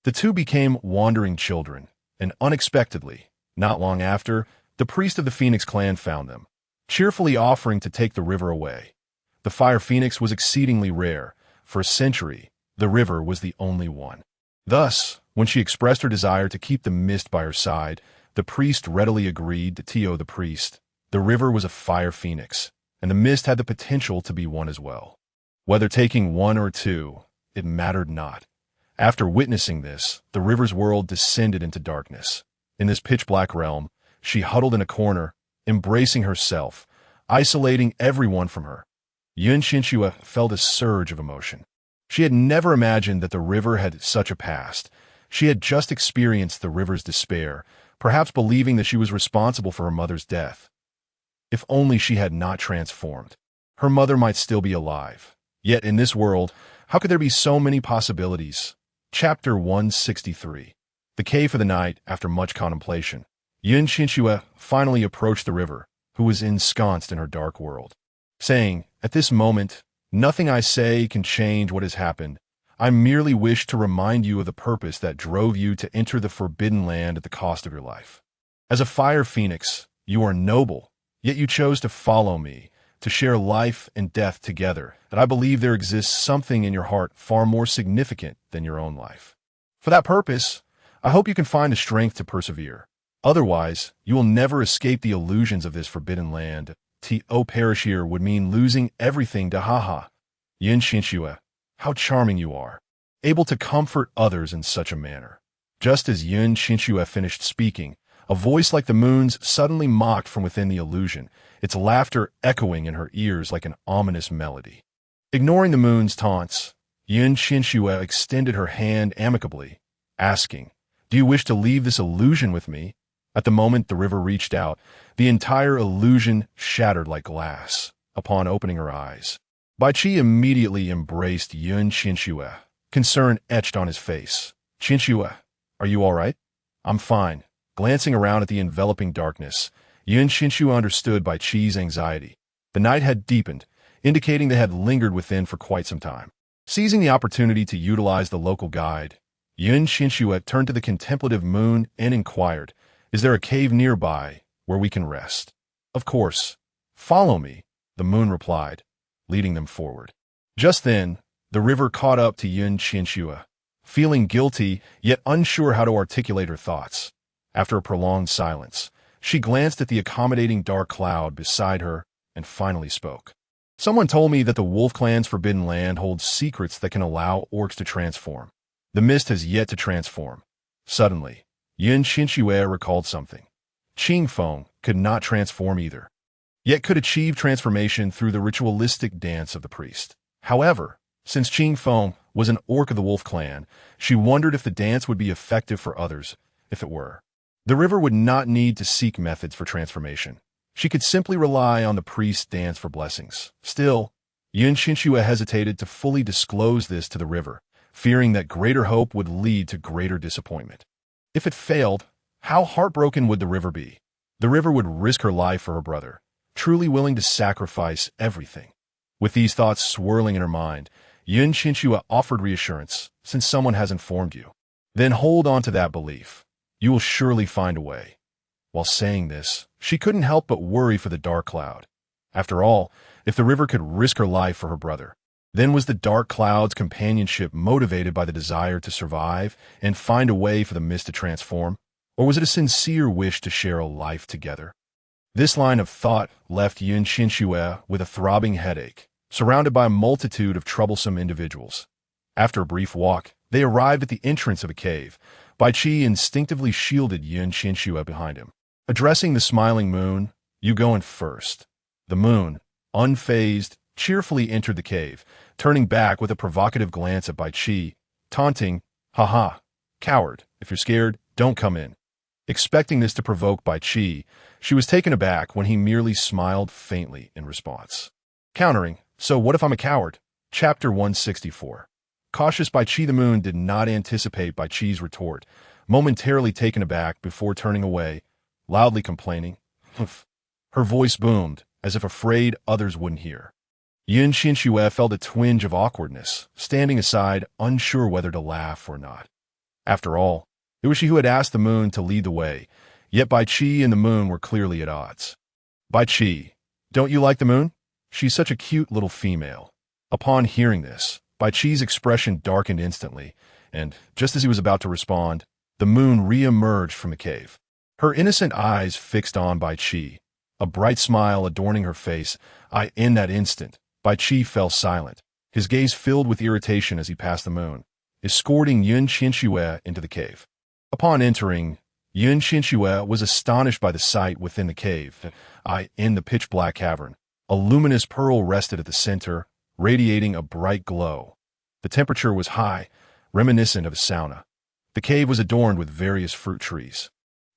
The two became wandering children, and unexpectedly, not long after, the priest of the Phoenix clan found them, cheerfully offering to take the river away. The fire phoenix was exceedingly rare. For a century, the river was the only one. Thus, when she expressed her desire to keep the mist by her side, the priest readily agreed to Tio the priest. The river was a fire phoenix, and the mist had the potential to be one as well. Whether taking one or two, it mattered not. After witnessing this, the river's world descended into darkness. In this pitch-black realm, She huddled in a corner, embracing herself, isolating everyone from her. Qianxue felt a surge of emotion. She had never imagined that the river had such a past. She had just experienced the river's despair, perhaps believing that she was responsible for her mother's death. If only she had not transformed. Her mother might still be alive. Yet in this world, how could there be so many possibilities? Chapter 163. The cave for the night. After much contemplation, Qianxue finally approached the river, who was ensconced in her dark world, saying, "At this moment, nothing I say can change what has happened. I merely wish to remind you of the purpose that drove you to enter the forbidden land at the cost of your life. As a fire phoenix, you are noble, yet you chose to follow me, to share life and death together, and I believe there exists something in your heart far more significant than your own life. For that purpose, I hope you can find the strength to persevere. Otherwise, you will never escape the illusions of this forbidden land. To perish here would mean losing everything to haha. Qianxue, how charming you are, able to comfort others in such a manner." Just as Qianxue finished speaking, a voice like the moon's suddenly mocked from within the illusion, its laughter echoing in her ears like an ominous melody. Ignoring the moon's taunts, Qianxue extended her hand amicably, asking, "Do you wish to leave this illusion with me?" At the moment the river reached out, the entire illusion shattered like glass. Upon opening her eyes, Baiqi immediately embraced Qianxue, concern etched on his face. "Qianxue, are you all right?" "I'm fine." Glancing around at the enveloping darkness, Qianxue understood Baiqi's anxiety. The night had deepened, indicating they had lingered within for quite some time. Seizing the opportunity to utilize the local guide, Qianxue turned to the contemplative moon and inquired, "Is there a cave nearby where we can rest?" "Of course. Follow me," the moon replied, leading them forward. Just then, the river caught up to Qianxue, feeling guilty yet unsure how to articulate her thoughts. After a prolonged silence, she glanced at the accommodating dark cloud beside her and finally spoke. "Someone told me that the Wolf Clan's forbidden land holds secrets that can allow orcs to transform. The mist has yet to transform." Suddenly, Qianxue recalled something. Qianxue could not transform either, yet could achieve transformation through the ritualistic dance of the priest. However, since Qianxue was an orc of the Wolf Clan, she wondered if the dance would be effective for others. If it were, the river would not need to seek methods for transformation. She could simply rely on the priest's dance for blessings. Still, Qianxue hesitated to fully disclose this to the river, fearing that greater hope would lead to greater disappointment. If it failed, how heartbroken would the river be? The river would risk her life for her brother, truly willing to sacrifice everything. With these thoughts swirling in her mind, Qianxue offered reassurance, "Since someone has informed you, then hold on to that belief. You will surely find a way." While saying this, she couldn't help but worry for the dark cloud. After all, if the river could risk her life for her brother, then was the dark cloud's companionship motivated by the desire to survive and find a way for the mist to transform? Or was it a sincere wish to share a life together? This line of thought left Qianxue with a throbbing headache, surrounded by a multitude of troublesome individuals. After a brief walk, they arrived at the entrance of a cave. Baiqi instinctively shielded Qianxue behind him. Addressing the smiling moon, "You go in first." The moon, unfazed, cheerfully entered the cave, turning back with a provocative glance at Baiqi, taunting, "Haha, coward, if you're scared, don't come in." Expecting this to provoke Baiqi, she was taken aback when he merely smiled faintly in response. Countering, "So what if I'm a coward?" Chapter 164. Cautious Baiqi the moon did not anticipate Baiqi's retort, momentarily taken aback before turning away, loudly complaining, "Humph." Her voice boomed, as if afraid others wouldn't hear. Qianxue felt a twinge of awkwardness, standing aside, unsure whether to laugh or not. After all, it was she who had asked the moon to lead the way, yet Baiqi and the moon were clearly at odds. "Baiqi, don't you like the moon? She's such a cute little female." Upon hearing this, Baiqi's expression darkened instantly, and, just as he was about to respond, the moon re-emerged from the cave. Her innocent eyes fixed on Baiqi, a bright smile adorning her face. In that instant, Baiqi fell silent, his gaze filled with irritation as he passed the moon, escorting Qianxue into the cave. Upon entering, Qianxue was astonished by the sight within the cave. In the pitch-black cavern, a luminous pearl rested at the center, radiating a bright glow. The temperature was high, reminiscent of a sauna. The cave was adorned with various fruit trees,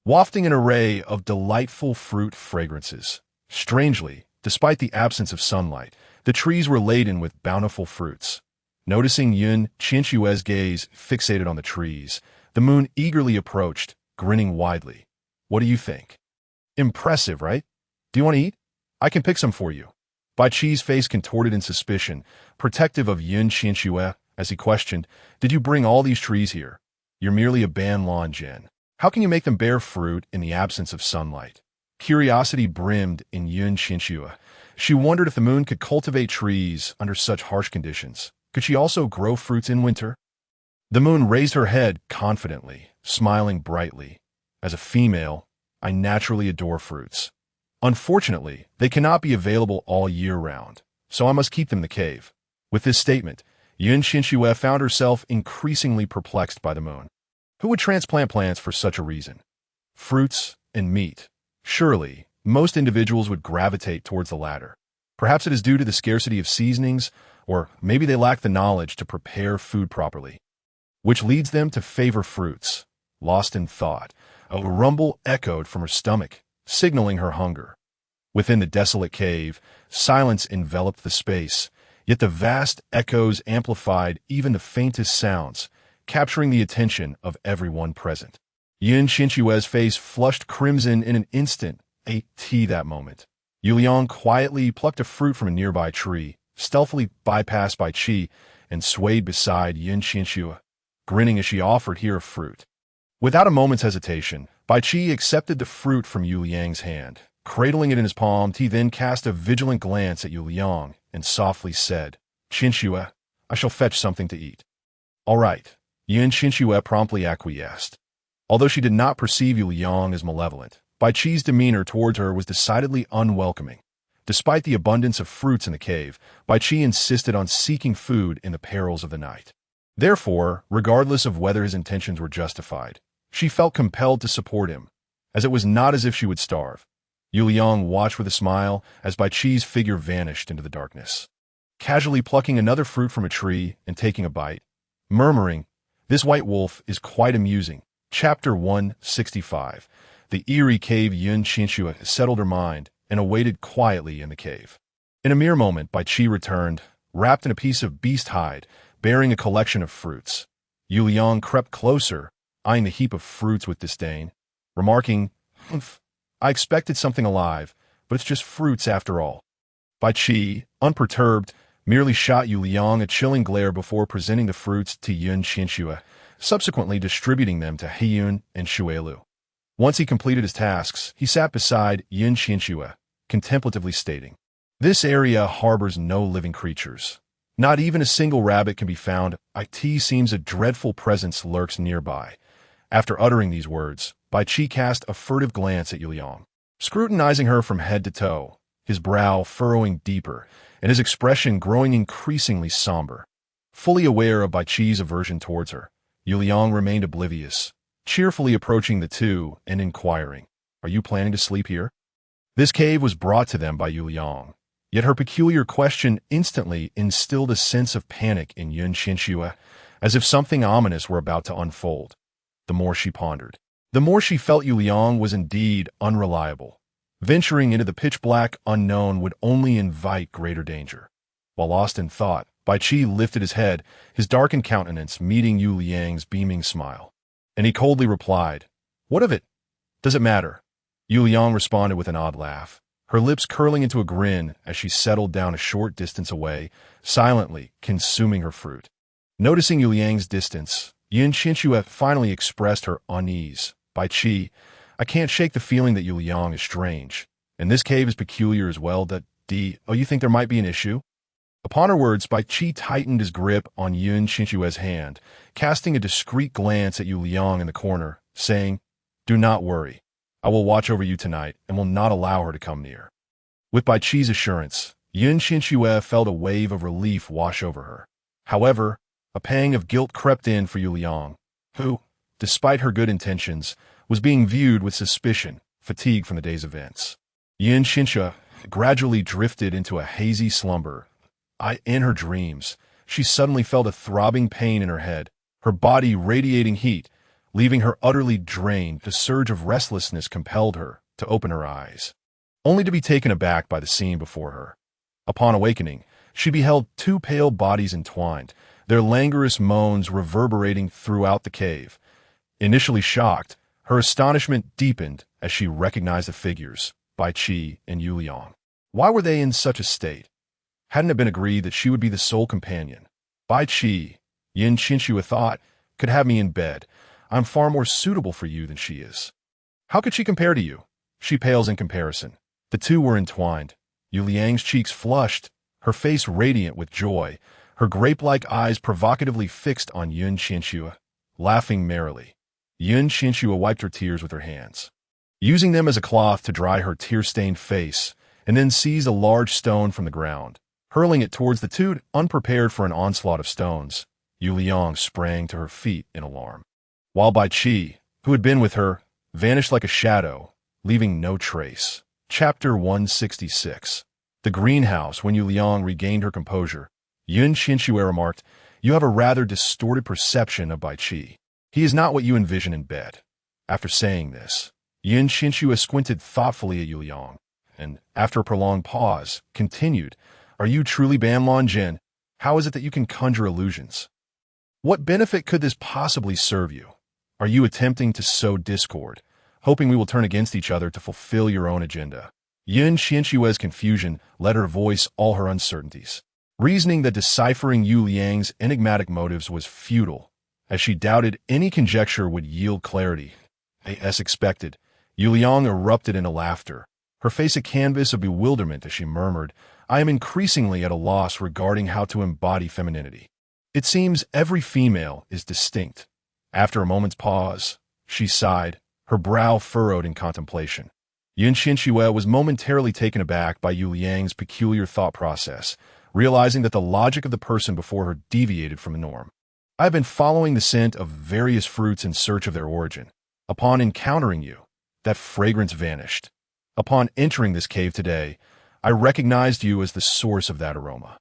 wafting an array of delightful fruit fragrances. Strangely, despite the absence of sunlight, the trees were laden with bountiful fruits. Noticing Qianxue's gaze fixated on the trees, the moon eagerly approached, grinning widely. "What do you think? Impressive, right? Do you want to eat? I can pick some for you." Bai Qi's face contorted in suspicion, protective of Qianxue, as he questioned, "Did you bring all these trees here? You're merely a Banlan Jin. How can you make them bear fruit in the absence of sunlight?" Curiosity brimmed in Qianxue. She wondered if the moon could cultivate trees under such harsh conditions. Could she also grow fruits in winter? The moon raised her head confidently, smiling brightly. "As a female, I naturally adore fruits. Unfortunately, they cannot be available all year round, so I must keep them in the cave." With this statement, Qianxue found herself increasingly perplexed by the moon. Who would transplant plants for such a reason? Fruits and meat. Surely, most individuals would gravitate towards the latter. Perhaps it is due to the scarcity of seasonings, or maybe they lack the knowledge to prepare food properly, which leads them to favor fruits. Lost in thought, a rumble echoed from her stomach, signaling her hunger. Within the desolate cave, silence enveloped the space, yet the vast echoes amplified even the faintest sounds, capturing the attention of everyone present. Qianxue's face flushed crimson in an instant, that moment. Yuliang quietly plucked a fruit from a nearby tree, stealthily bypassed Bai Qi, and swayed beside Qianxue, grinning as she offered her a fruit. Without a moment's hesitation, Bai Qi accepted the fruit from Yuliang's hand. Cradling it in his palm, he then cast a vigilant glance at Yuliang and softly said, "Qianxue, I shall fetch something to eat." "All right." Qianxue promptly acquiesced. Although she did not perceive Yuliang as malevolent, Bai Qi's demeanor towards her was decidedly unwelcoming. Despite the abundance of fruits in the cave, Bai Qi insisted on seeking food in the perils of the night. Therefore, regardless of whether his intentions were justified, she felt compelled to support him, as it was not as if she would starve. Yuliang watched with a smile as Bai Qi's figure vanished into the darkness, casually plucking another fruit from a tree and taking a bite, murmuring, "This white wolf is quite amusing." Chapter 165. The eerie cave. Qianxue settled her mind and awaited quietly in the cave. In a mere moment, Bai Qi returned, wrapped in a piece of beast hide, bearing a collection of fruits. Yuliang crept closer, eyeing the heap of fruits with disdain, remarking, "Humph, I expected something alive, but it's just fruits after all." Bai Qi, unperturbed, merely shot Yuliang a chilling glare before presenting the fruits to Qianxue, subsequently distributing them to Heiyun and Shuelu. Once he completed his tasks, he sat beside Qianxue, contemplatively stating, "This area harbors no living creatures. Not even a single rabbit can be found. It seems a dreadful presence lurks nearby." After uttering these words, Bai Qi cast a furtive glance at Yuliang, scrutinizing her from head to toe, his brow furrowing deeper, and his expression growing increasingly somber. Fully aware of Bai Qi's aversion towards her, Yuliang remained oblivious, cheerfully approaching the two and inquiring, "Are you planning to sleep here?" This cave was brought to them by Yuliang, yet her peculiar question instantly instilled a sense of panic in Qianxue, as if something ominous were about to unfold. The more she pondered, the more she felt Yuliang was indeed unreliable. Venturing into the pitch-black unknown would only invite greater danger. While lost in thought, Bai Qi lifted his head, his darkened countenance meeting Yuliang's beaming smile. And he coldly replied, "What of it? Does it matter?" Yuliang responded with an odd laugh, her lips curling into a grin as she settled down a short distance away, silently consuming her fruit. Noticing Yuliang's distance, Qianxue finally expressed her unease. "Bai Qi, I can't shake the feeling that Yuliang is strange, and this cave is peculiar as well. You think there might be an issue?" Upon her words, Bai Qi tightened his grip on Qianxue's hand, casting a discreet glance at Yuliang in the corner, saying, "Do not worry. I will watch over you tonight and will not allow her to come near." With Bai Qi's assurance, Qianxue felt a wave of relief wash over her. However, a pang of guilt crept in for Yuliang, who, despite her good intentions, was being viewed with suspicion, fatigue from the day's events. Qianxue gradually drifted into a hazy slumber. In her dreams, she suddenly felt a throbbing pain in her head, her body radiating heat, leaving her utterly drained. The surge of restlessness compelled her to open her eyes, only to be taken aback by the scene before her. Upon awakening, she beheld two pale bodies entwined, their languorous moans reverberating throughout the cave. Initially shocked, her astonishment deepened as she recognized the figures, Bai Qi and Yu Liang. Why were they in such a state? Hadn't it been agreed that she would be the sole companion? Bai Qi, Qianxue thought, could have me in bed. I'm far more suitable for you than she is. How could she compare to you? She pales in comparison. The two were entwined. Yu Liang's cheeks flushed, her face radiant with joy, her grape-like eyes provocatively fixed on Qianxue, laughing merrily. Qianxue wiped her tears with her hands, using them as a cloth to dry her tear-stained face, and then seized a large stone from the ground, hurling it towards the two. Unprepared for an onslaught of stones, Yu Liang sprang to her feet in alarm, while Bai Qi, who had been with her, vanished like a shadow, leaving no trace. Chapter 166. The greenhouse. When Yu Liang regained her composure, Qianxue remarked, "You have a rather distorted perception of Bai Qi. He is not what you envision in bed." After saying this, Qianxue squinted thoughtfully at Yu Liang, and, after a prolonged pause, continued, "Are you truly Banlong Jin? How is it that you can conjure illusions? What benefit could this possibly serve you? Are you attempting to sow discord, hoping we will turn against each other to fulfill your own agenda?" Qianxue's confusion let her voice all her uncertainties, reasoning that deciphering Yu Liang's enigmatic motives was futile, as she doubted any conjecture would yield clarity. As expected, Yu Liang erupted into laughter, her face a canvas of bewilderment as she murmured, "I am increasingly at a loss regarding how to embody femininity. It seems every female is distinct." After a moment's pause, she sighed, her brow furrowed in contemplation. Qianxue was momentarily taken aback by Yu Liang's peculiar thought process, realizing that the logic of the person before her deviated from the norm. "I have been following the scent of various fruits in search of their origin. Upon encountering you, that fragrance vanished. Upon entering this cave today, I recognized you as the source of that aroma."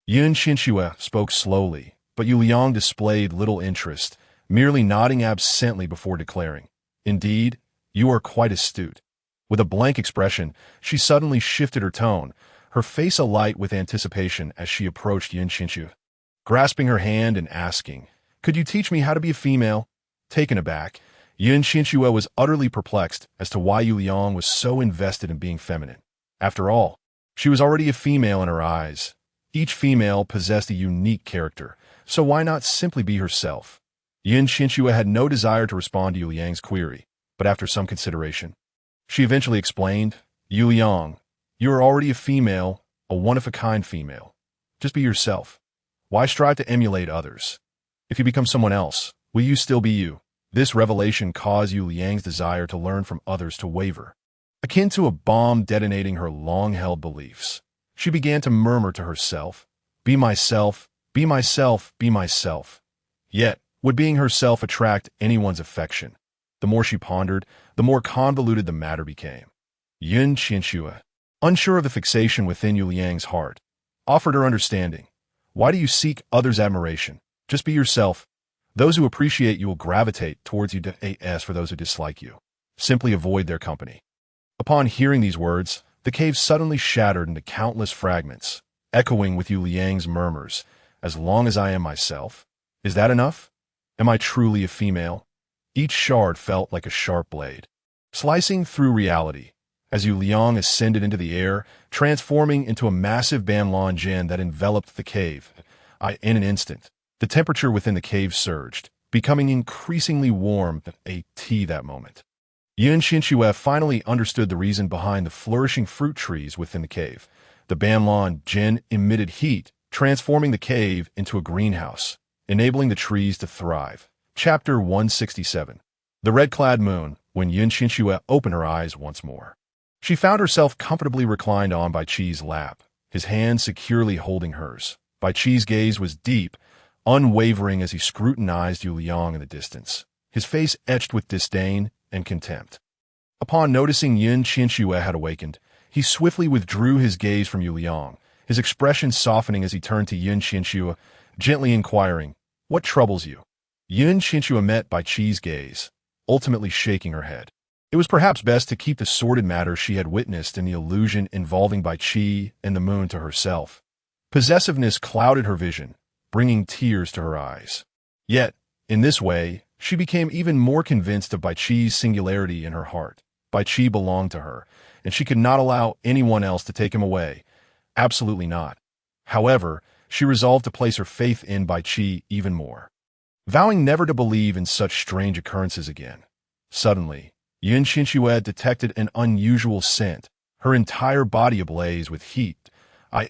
Qianxue spoke slowly, but Yu Liang displayed little interest, merely nodding absently before declaring, "Indeed, you are quite astute." With a blank expression, she suddenly shifted her tone, her face alight with anticipation as she approached Qianxue, grasping her hand and asking, "Could you teach me how to be a female?" Taken aback, Qianxue was utterly perplexed as to why Yu Liang was so invested in being feminine. After all, she was already a female in her eyes. Each female possessed a unique character, so why not simply be herself? Qianxue had no desire to respond to Yu Liang's query, but after some consideration, she eventually explained, "Yu Liang, you are already a female, a one-of-a-kind female. Just be yourself. Why strive to emulate others? If you become someone else, will you still be you?" This revelation caused Yu Liang's desire to learn from others to waver, akin to a bomb detonating her long-held beliefs. She began to murmur to herself, "Be myself, be myself, be myself." Yet, would being herself attract anyone's affection? The more she pondered, the more convoluted the matter became. Qianxue, unsure of the fixation within Yu Liang's heart, offered her understanding. "Why do you seek others' admiration? Just be yourself. Those who appreciate you will gravitate towards you. As for those who dislike you, simply avoid their company." Upon hearing these words, the cave suddenly shattered into countless fragments, echoing with Yu Liang's murmurs, "As long as I am myself? Is that enough? Am I truly a female?" Each shard felt like a sharp blade, slicing through reality, as Yu Liang ascended into the air, transforming into a massive Banlong Jin that enveloped the cave. In an instant, the temperature within the cave surged, becoming increasingly warm that moment. Qianxue finally understood the reason behind the flourishing fruit trees within the cave. The Banlong Jin emitted heat, transforming the cave into a greenhouse, enabling the trees to thrive. Chapter 167. The red-clad moon. When Qianxue opened her eyes once more, she found herself comfortably reclined on Bai Qi's lap, his hand securely holding hers. Bai Qi's gaze was deep, unwavering as he scrutinized Yu Liang in the distance, his face etched with disdain, and contempt. Upon noticing Qianxue had awakened, he swiftly withdrew his gaze from Yu Liang, his expression softening as he turned to Qianxue, gently inquiring, "What troubles you?" Qianxue met Bai Qi's gaze, ultimately shaking her head. It was perhaps best to keep the sordid matter she had witnessed and the illusion involving Bai Qi and the moon to herself. Possessiveness clouded her vision, bringing tears to her eyes. Yet, in this way, she became even more convinced of Bai Qi's singularity in her heart. Bai Qi belonged to her, and she could not allow anyone else to take him away. Absolutely not. However, she resolved to place her faith in Bai Qi even more, vowing never to believe in such strange occurrences again. Suddenly, Qianxue detected an unusual scent, her entire body ablaze with heat.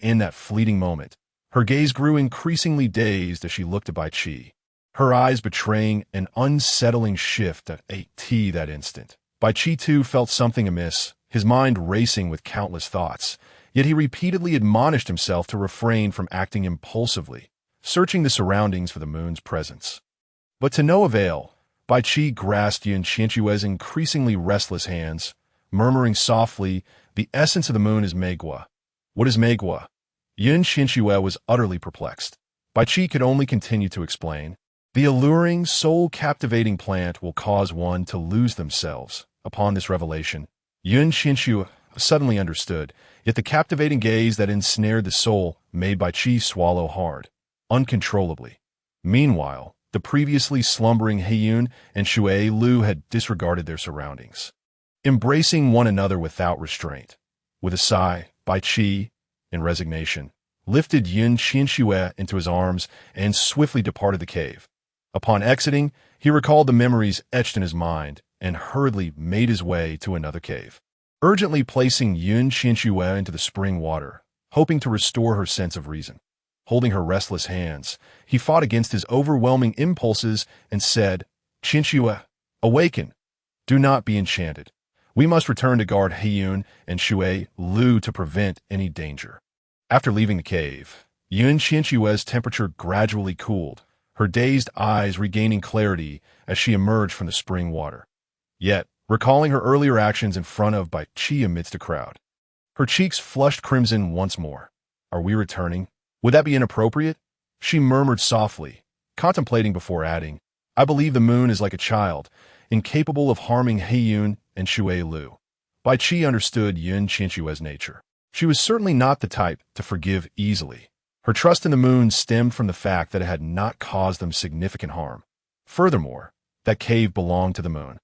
In that fleeting moment, her gaze grew increasingly dazed as she looked at Bai Qi, her eyes betraying an unsettling shift at that instant. Bai Qi too felt something amiss, his mind racing with countless thoughts, yet he repeatedly admonished himself to refrain from acting impulsively, searching the surroundings for the moon's presence. But to no avail. Bai Qi grasped Qianxue's increasingly restless hands, murmuring softly, "The essence of the moon is megua." "What is megua?" Qianxue was utterly perplexed. Bai Qi could only continue to explain. "The alluring, soul-captivating plant will cause one to lose themselves." Upon this revelation, Qianxue suddenly understood, yet the captivating gaze that ensnared the soul made Bai Qi swallow hard, uncontrollably. Meanwhile, the previously slumbering Heiyun and Shui Lu had disregarded their surroundings, embracing one another without restraint. With a sigh, Bai Qi, in resignation, lifted Qianxue into his arms and swiftly departed the cave. Upon exiting, he recalled the memories etched in his mind and hurriedly made his way to another cave, urgently placing Qianxue into the spring water, hoping to restore her sense of reason. Holding her restless hands, he fought against his overwhelming impulses and said, "Qianxue, awaken. Do not be enchanted. We must return to guard Heiyun and Shui Lu to prevent any danger." After leaving the cave, Qianxue's temperature gradually cooled, her dazed eyes regaining clarity as she emerged from the spring water. Yet, recalling her earlier actions in front of Bai Qi amidst a crowd, her cheeks flushed crimson once more. "Are we returning? Would that be inappropriate?" She murmured softly, contemplating before adding, "I believe the moon is like a child, incapable of harming Heiyun and Shui Lu." Bai Qi understood Qianxue's nature. She was certainly not the type to forgive easily. Her trust in the moon stemmed from the fact that it had not caused them significant harm. Furthermore, that cave belonged to the moon,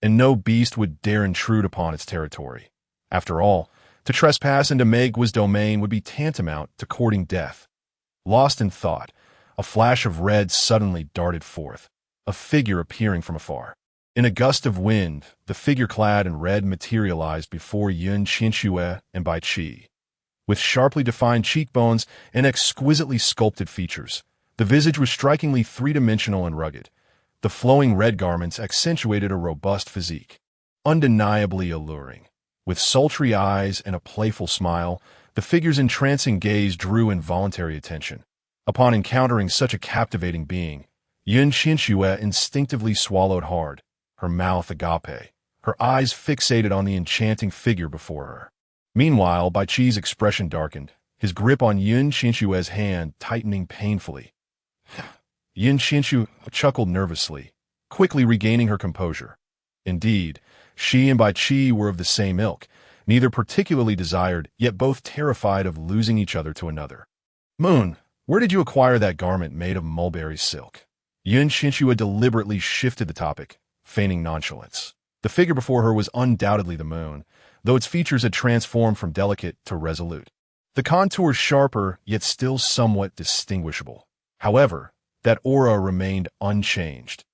and no beast would dare intrude upon its territory. After all, to trespass into Megua's domain would be tantamount to courting death. Lost in thought, a flash of red suddenly darted forth, a figure appearing from afar. In a gust of wind, the figure clad in red materialized before Qianxue and Bai Qi. With sharply defined cheekbones and exquisitely sculpted features, the visage was strikingly three-dimensional and rugged. The flowing red garments accentuated a robust physique, undeniably alluring. With sultry eyes and a playful smile, the figure's entrancing gaze drew involuntary attention. Upon encountering such a captivating being, Qianxue instinctively swallowed hard, her mouth agape, her eyes fixated on the enchanting figure before her. Meanwhile, Bai Qi's expression darkened, his grip on Qianxue's hand tightening painfully. Qianxue chuckled nervously, quickly regaining her composure. Indeed, she and Bai Qi were of the same ilk, neither particularly desired, yet both terrified of losing each other to another. "Moon, where did you acquire that garment made of mulberry silk?" Qianxue deliberately shifted the topic, feigning nonchalance. The figure before her was undoubtedly the moon, though its features had transformed from delicate to resolute, the contours sharper yet still somewhat distinguishable. However, that aura remained unchanged.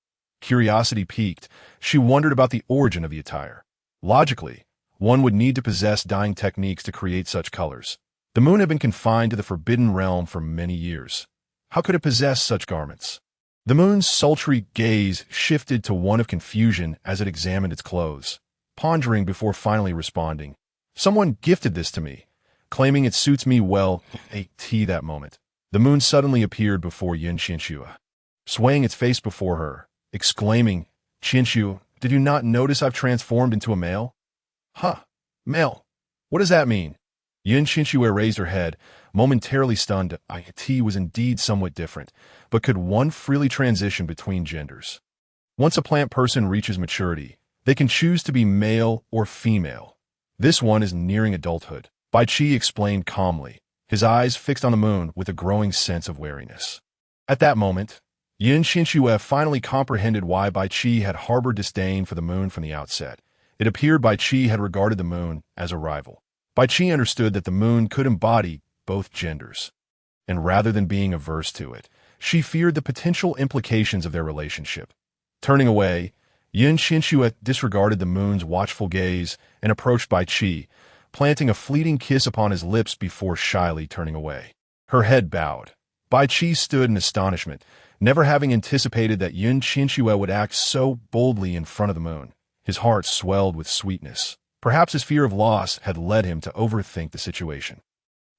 Curiosity piqued, she wondered about the origin of the attire. Logically, one would need to possess dyeing techniques to create such colors. The moon had been confined to the forbidden realm for many years. How could it possess such garments? The moon's sultry gaze shifted to one of confusion as it examined its clothes, pondering before finally responding. "Someone gifted this to me, claiming it suits me well." That moment, the moon suddenly appeared before Qianxue, swaying its face before her, exclaiming, "Qianxue, did you not notice I've transformed into a male? Huh, male. What does that mean? Qianxue raised her head, momentarily stunned. It was indeed somewhat different, but could one freely transition between genders? Once a plant person reaches maturity, they can choose to be male or female. This one is nearing adulthood, Bai Qi explained calmly, his eyes fixed on the moon with a growing sense of wariness. At that moment, Qianxue finally comprehended why Bai Qi had harbored disdain for the moon from the outset. It appeared Bai Qi had regarded the moon as a rival. Bai Qi understood that the moon could embody both genders, and rather than being averse to it, she feared the potential implications of their relationship. Turning away, Qianxue disregarded the moon's watchful gaze and approached Bai Qi, planting a fleeting kiss upon his lips before shyly turning away. Her head bowed. Bai Qi stood in astonishment, never having anticipated that Qianxue would act so boldly in front of the moon. His heart swelled with sweetness. Perhaps his fear of loss had led him to overthink the situation.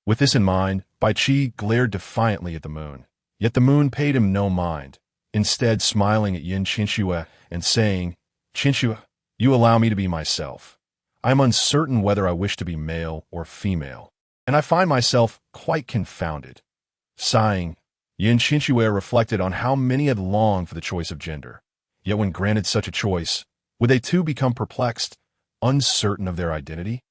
With this in mind, Bai Qi glared defiantly at the moon. Yet the moon paid him no mind, instead smiling at Qianxue and saying, "Qianxue, you allow me to be myself. I am uncertain whether I wish to be male or female, and I find myself quite confounded." Sighing, Qianxue reflected on how many had longed for the choice of gender. Yet when granted such a choice, would they too become perplexed, uncertain of their identity?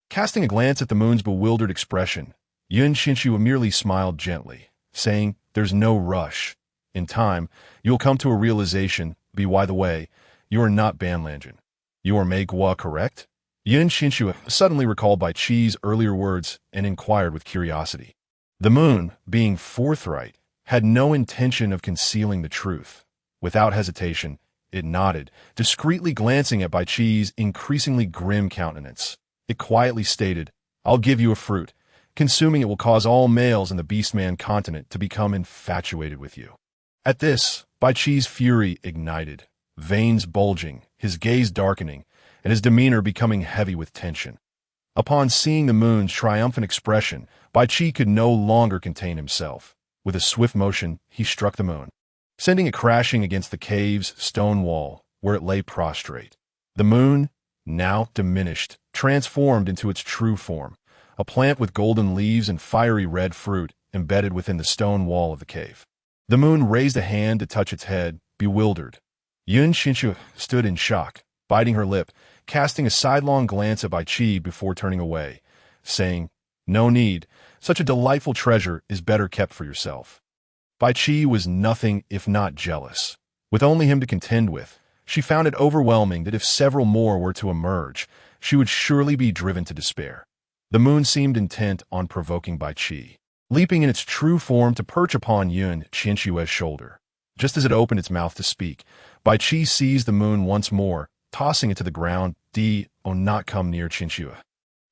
Casting a glance at the moon's bewildered expression, Qianxue merely smiled gently, saying, "There's no rush. In time, you'll come to a realization. By the way, you are not Banlangen. You are Mei Gua, correct?" Qianxue suddenly recalled Bai Qi's earlier words and inquired with curiosity. The moon, being forthright, had no intention of concealing the truth. Without hesitation, it nodded, discreetly glancing at Bai Qi's increasingly grim countenance. It quietly stated, "I'll give you a fruit. Consuming it will cause all males in the Beastman continent to become infatuated with you." At this, Bai Qi's fury ignited, veins bulging, his gaze darkening, and his demeanor becoming heavy with tension. Upon seeing the moon's triumphant expression, Bai Qi could no longer contain himself. With a swift motion, he struck the moon, sending it crashing against the cave's stone wall, where it lay prostrate. The moon, now diminished, transformed into its true form, a plant with golden leaves and fiery red fruit embedded within the stone wall of the cave. The moon raised a hand to touch its head, bewildered. Qianxue stood in shock, biting her lip, casting a sidelong glance at Bai Qi before turning away, saying, "No need. Such a delightful treasure is better kept for yourself." Bai Qi was nothing if not jealous. With only him to contend with, she found it overwhelming that if several more were to emerge, she would surely be driven to despair. The moon seemed intent on provoking Bai Qi, leaping in its true form to perch upon Qianxue's shoulder. Just as it opened its mouth to speak, Bai Qi seized the moon once more, tossing it to the ground. "Do not come near Qianxue.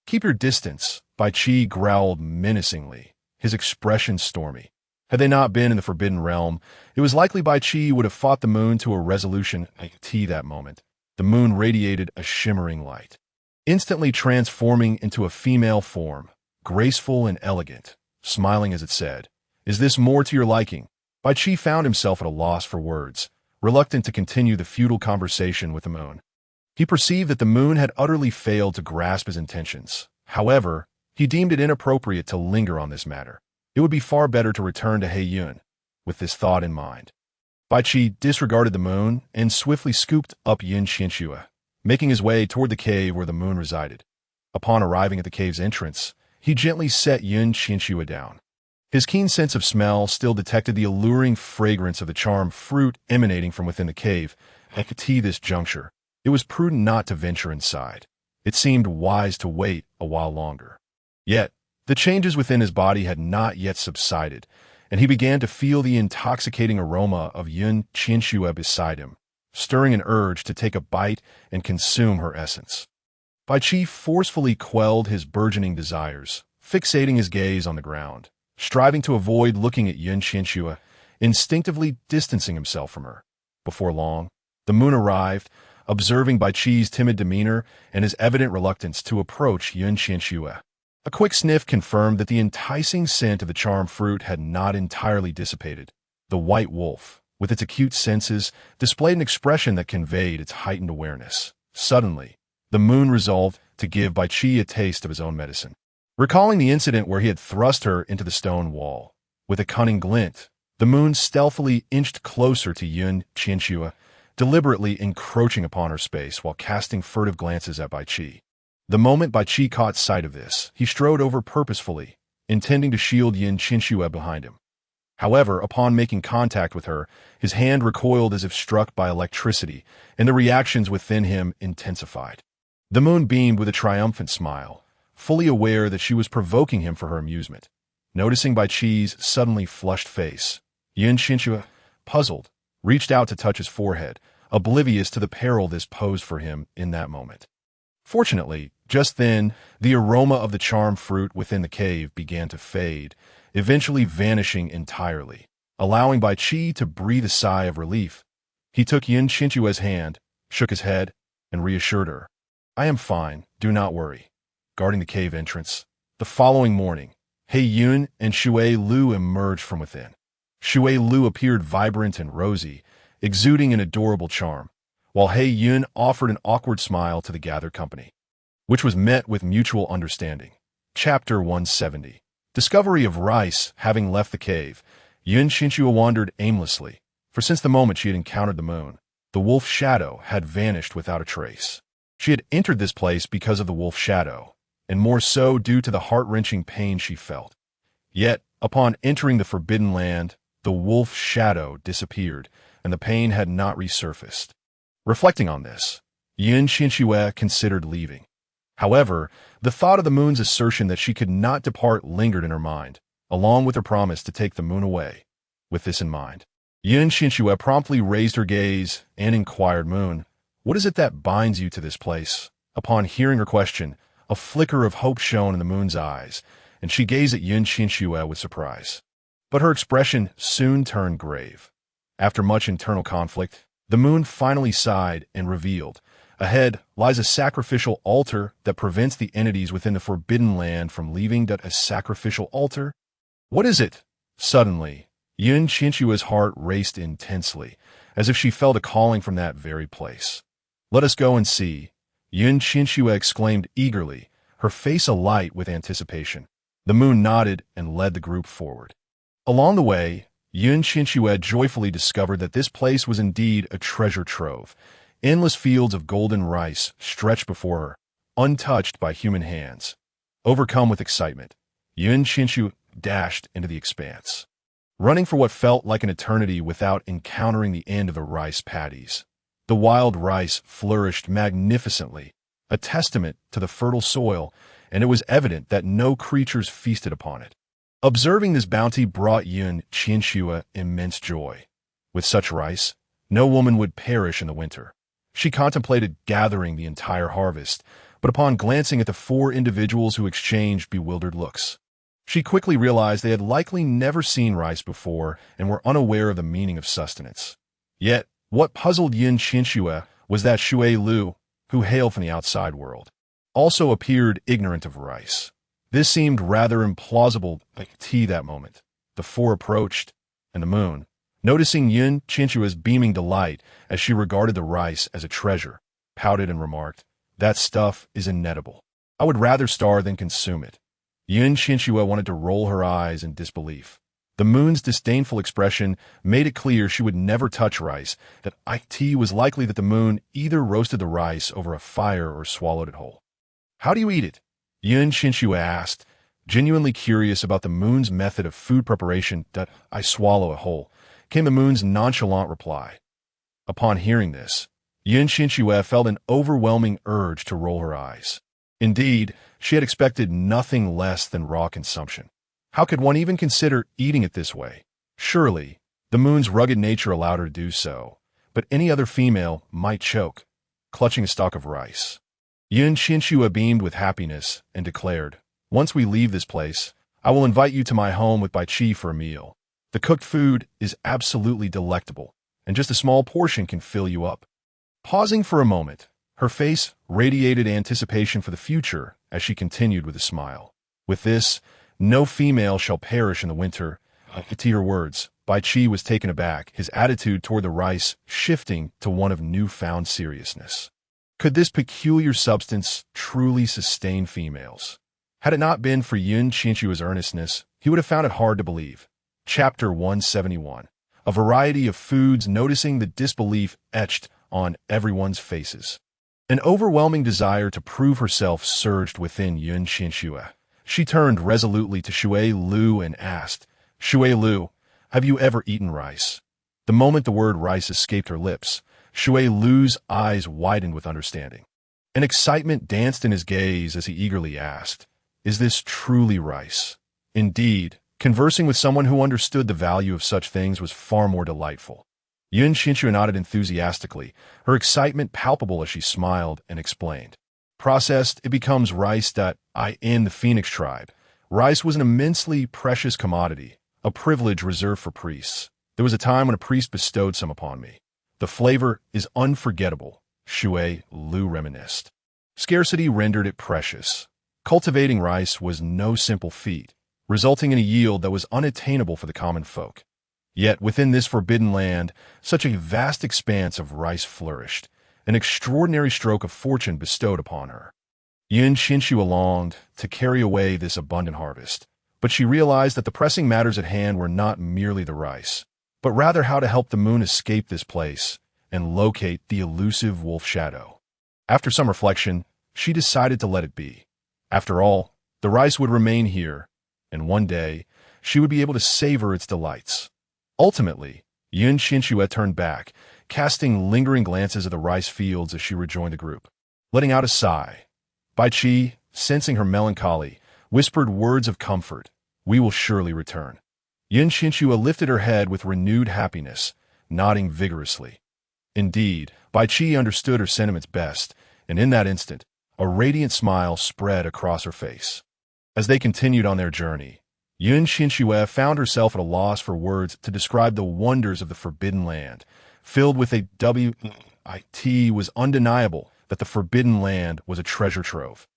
Keep your distance," Bai Qi growled menacingly, his expression stormy. Had they not been in the Forbidden Realm, it was likely Bai Qi would have fought the moon to a resolution. That moment, the moon radiated a shimmering light, instantly transforming into a female form, graceful and elegant, smiling as it said, "Is this more to your liking?" Bai Qi found himself at a loss for words, reluctant to continue the futile conversation with the moon. He perceived that the moon had utterly failed to grasp his intentions. However, he deemed it inappropriate to linger on this matter. It would be far better to return to Heiyun. With this thought in mind, Bai Qi disregarded the moon and swiftly scooped up Qianxue, making his way toward the cave where the moon resided. Upon arriving at the cave's entrance, he gently set Qianxue down. His keen sense of smell still detected the alluring fragrance of the charmed fruit emanating from within the cave. At this juncture, it was prudent not to venture inside. It seemed wise to wait a while longer. Yet, the changes within his body had not yet subsided, and he began to feel the intoxicating aroma of Qianxue beside him, stirring an urge to take a bite and consume her essence. Bai Qi forcefully quelled his burgeoning desires, fixating his gaze on the ground, striving to avoid looking at Qianxue, instinctively distancing himself from her. Before long, the moon arrived, observing Bai Qi's timid demeanor and his evident reluctance to approach Qianxue. A quick sniff confirmed that the enticing scent of the charmed fruit had not entirely dissipated. The white wolf, with its acute senses, displayed an expression that conveyed its heightened awareness. Suddenly, the moon resolved to give Bai Qi a taste of his own medicine. Recalling the incident where he had thrust her into the stone wall, with a cunning glint, the moon stealthily inched closer to Qianxue, deliberately encroaching upon her space while casting furtive glances at Bai Qi. The moment Bai Qi caught sight of this, he strode over purposefully, intending to shield Qianxue behind him. However, upon making contact with her, his hand recoiled as if struck by electricity, and the reactions within him intensified. The moon beamed with a triumphant smile, fully aware that she was provoking him for her amusement. Noticing Bai Qi's suddenly flushed face, Qianxue, puzzled, reached out to touch his forehead, oblivious to the peril this posed for him in that moment. Fortunately, just then, the aroma of the charm fruit within the cave began to fade, eventually vanishing entirely, allowing Bai Qi to breathe a sigh of relief. He took Qianxue's hand, shook his head, and reassured her. "I am fine, do not worry." Guarding the cave entrance, the following morning, He Yun and Shui Lu emerged from within. Shui Lu appeared vibrant and rosy, exuding an adorable charm, while He Yun offered an awkward smile to the gathered company, which was met with mutual understanding. Chapter 170. Discovery of rice. Having left the cave, Qianxue wandered aimlessly, for since the moment she had encountered the moon, the wolf shadow had vanished without a trace. She had entered this place because of the wolf shadow, and more so due to the heart-wrenching pain she felt. Yet, upon entering the forbidden land, the wolf shadow disappeared, and the pain had not resurfaced. Reflecting on this, Qianxue considered leaving. However, the thought of the moon's assertion that she could not depart lingered in her mind, along with her promise to take the moon away. With this in mind, Qianxue promptly raised her gaze and inquired, "Moon, what is it that binds you to this place?" Upon hearing her question, a flicker of hope shone in the moon's eyes, and she gazed at Qianxue with surprise. But her expression soon turned grave. After much internal conflict, the moon finally sighed and revealed, ahead lies a sacrificial altar that prevents the entities within the forbidden land from leaving. A sacrificial altar? What is it? Suddenly, Qianxue's heart raced intensely, as if she felt a calling from that very place. "Let us go and see," Qianxue exclaimed eagerly, her face alight with anticipation. The moon nodded and led the group forward. Along the way, Qianxue joyfully discovered that this place was indeed a treasure trove. Endless fields of golden rice stretched before her, untouched by human hands. Overcome with excitement, Qianxue dashed into the expanse, running for what felt like an eternity without encountering the end of the rice paddies. The wild rice flourished magnificently, a testament to the fertile soil, and it was evident that no creatures feasted upon it. Observing this bounty brought Qianxue immense joy. With such rice, no woman would perish in the winter. She contemplated gathering the entire harvest, but upon glancing at the four individuals who exchanged bewildered looks, she quickly realized they had likely never seen rice before and were unaware of the meaning of sustenance. Yet, what puzzled Qianxue was that Shui Lu, who hailed from the outside world, also appeared ignorant of rice. This seemed rather implausible to that moment. The four approached, and the moon, noticing Qianxue's beaming delight as she regarded the rice as a treasure, pouted and remarked, "That stuff is inedible. I would rather starve than consume it." Qianxue wanted to roll her eyes in disbelief. The moon's disdainful expression made it clear she would never touch rice, that it was likely that the moon either roasted the rice over a fire or swallowed it whole. "How do you eat it?" Qianxue asked, genuinely curious about the moon's method of food preparation. "I swallow it whole," came the moon's nonchalant reply. Upon hearing this, Qianxue felt an overwhelming urge to roll her eyes. Indeed, she had expected nothing less than raw consumption. How could one even consider eating it this way? Surely, the moon's rugged nature allowed her to do so, but any other female might choke, clutching a stalk of rice. Qianxue beamed with happiness and declared, "Once we leave this place, I will invite you to my home with Bai Qi for a meal. The cooked food is absolutely delectable, and just a small portion can fill you up." Pausing for a moment, her face radiated anticipation for the future as she continued with a smile. "With this, no female shall perish in the winter." To her words, Bai Qi was taken aback, his attitude toward the rice shifting to one of newfound seriousness. Could this peculiar substance truly sustain females? Had it not been for Qianxue's earnestness, he would have found it hard to believe. Chapter 171. A variety of foods, noticing the disbelief etched on everyone's faces. An overwhelming desire to prove herself surged within Qianxue. She turned resolutely to Shui Lu and asked, "Shui Lu, have you ever eaten rice?" The moment the word rice escaped her lips, Shui Lu's eyes widened with understanding. An excitement danced in his gaze as he eagerly asked, "Is this truly rice?" Indeed, conversing with someone who understood the value of such things was far more delightful. Qianxue nodded enthusiastically, her excitement palpable as she smiled and explained. Processed, it becomes rice that in the Phoenix tribe. Rice was an immensely precious commodity, a privilege reserved for priests. There was a time when a priest bestowed some upon me. The flavor is unforgettable, Shui Lu reminisced. Scarcity rendered it precious. Cultivating rice was no simple feat, resulting in a yield that was unattainable for the common folk. Yet within this forbidden land, such a vast expanse of rice flourished, an extraordinary stroke of fortune bestowed upon her. Qianxue longed to carry away this abundant harvest, but she realized that the pressing matters at hand were not merely the rice, but rather how to help the moon escape this place and locate the elusive wolf shadow. After some reflection, she decided to let it be. After all, the rice would remain here, and one day, she would be able to savor its delights. Ultimately, Qianxue turned back, casting lingering glances at the rice fields as she rejoined the group. Letting out a sigh, Bai Qi, sensing her melancholy, whispered words of comfort, "We will surely return." Qianxue lifted her head with renewed happiness, nodding vigorously. Indeed, Bai Qi understood her sentiments best, and in that instant, a radiant smile spread across her face. As they continued on their journey, Qianxue found herself at a loss for words to describe the wonders of the Forbidden Land. Filled with a it was undeniable that the Forbidden Land was a treasure trove,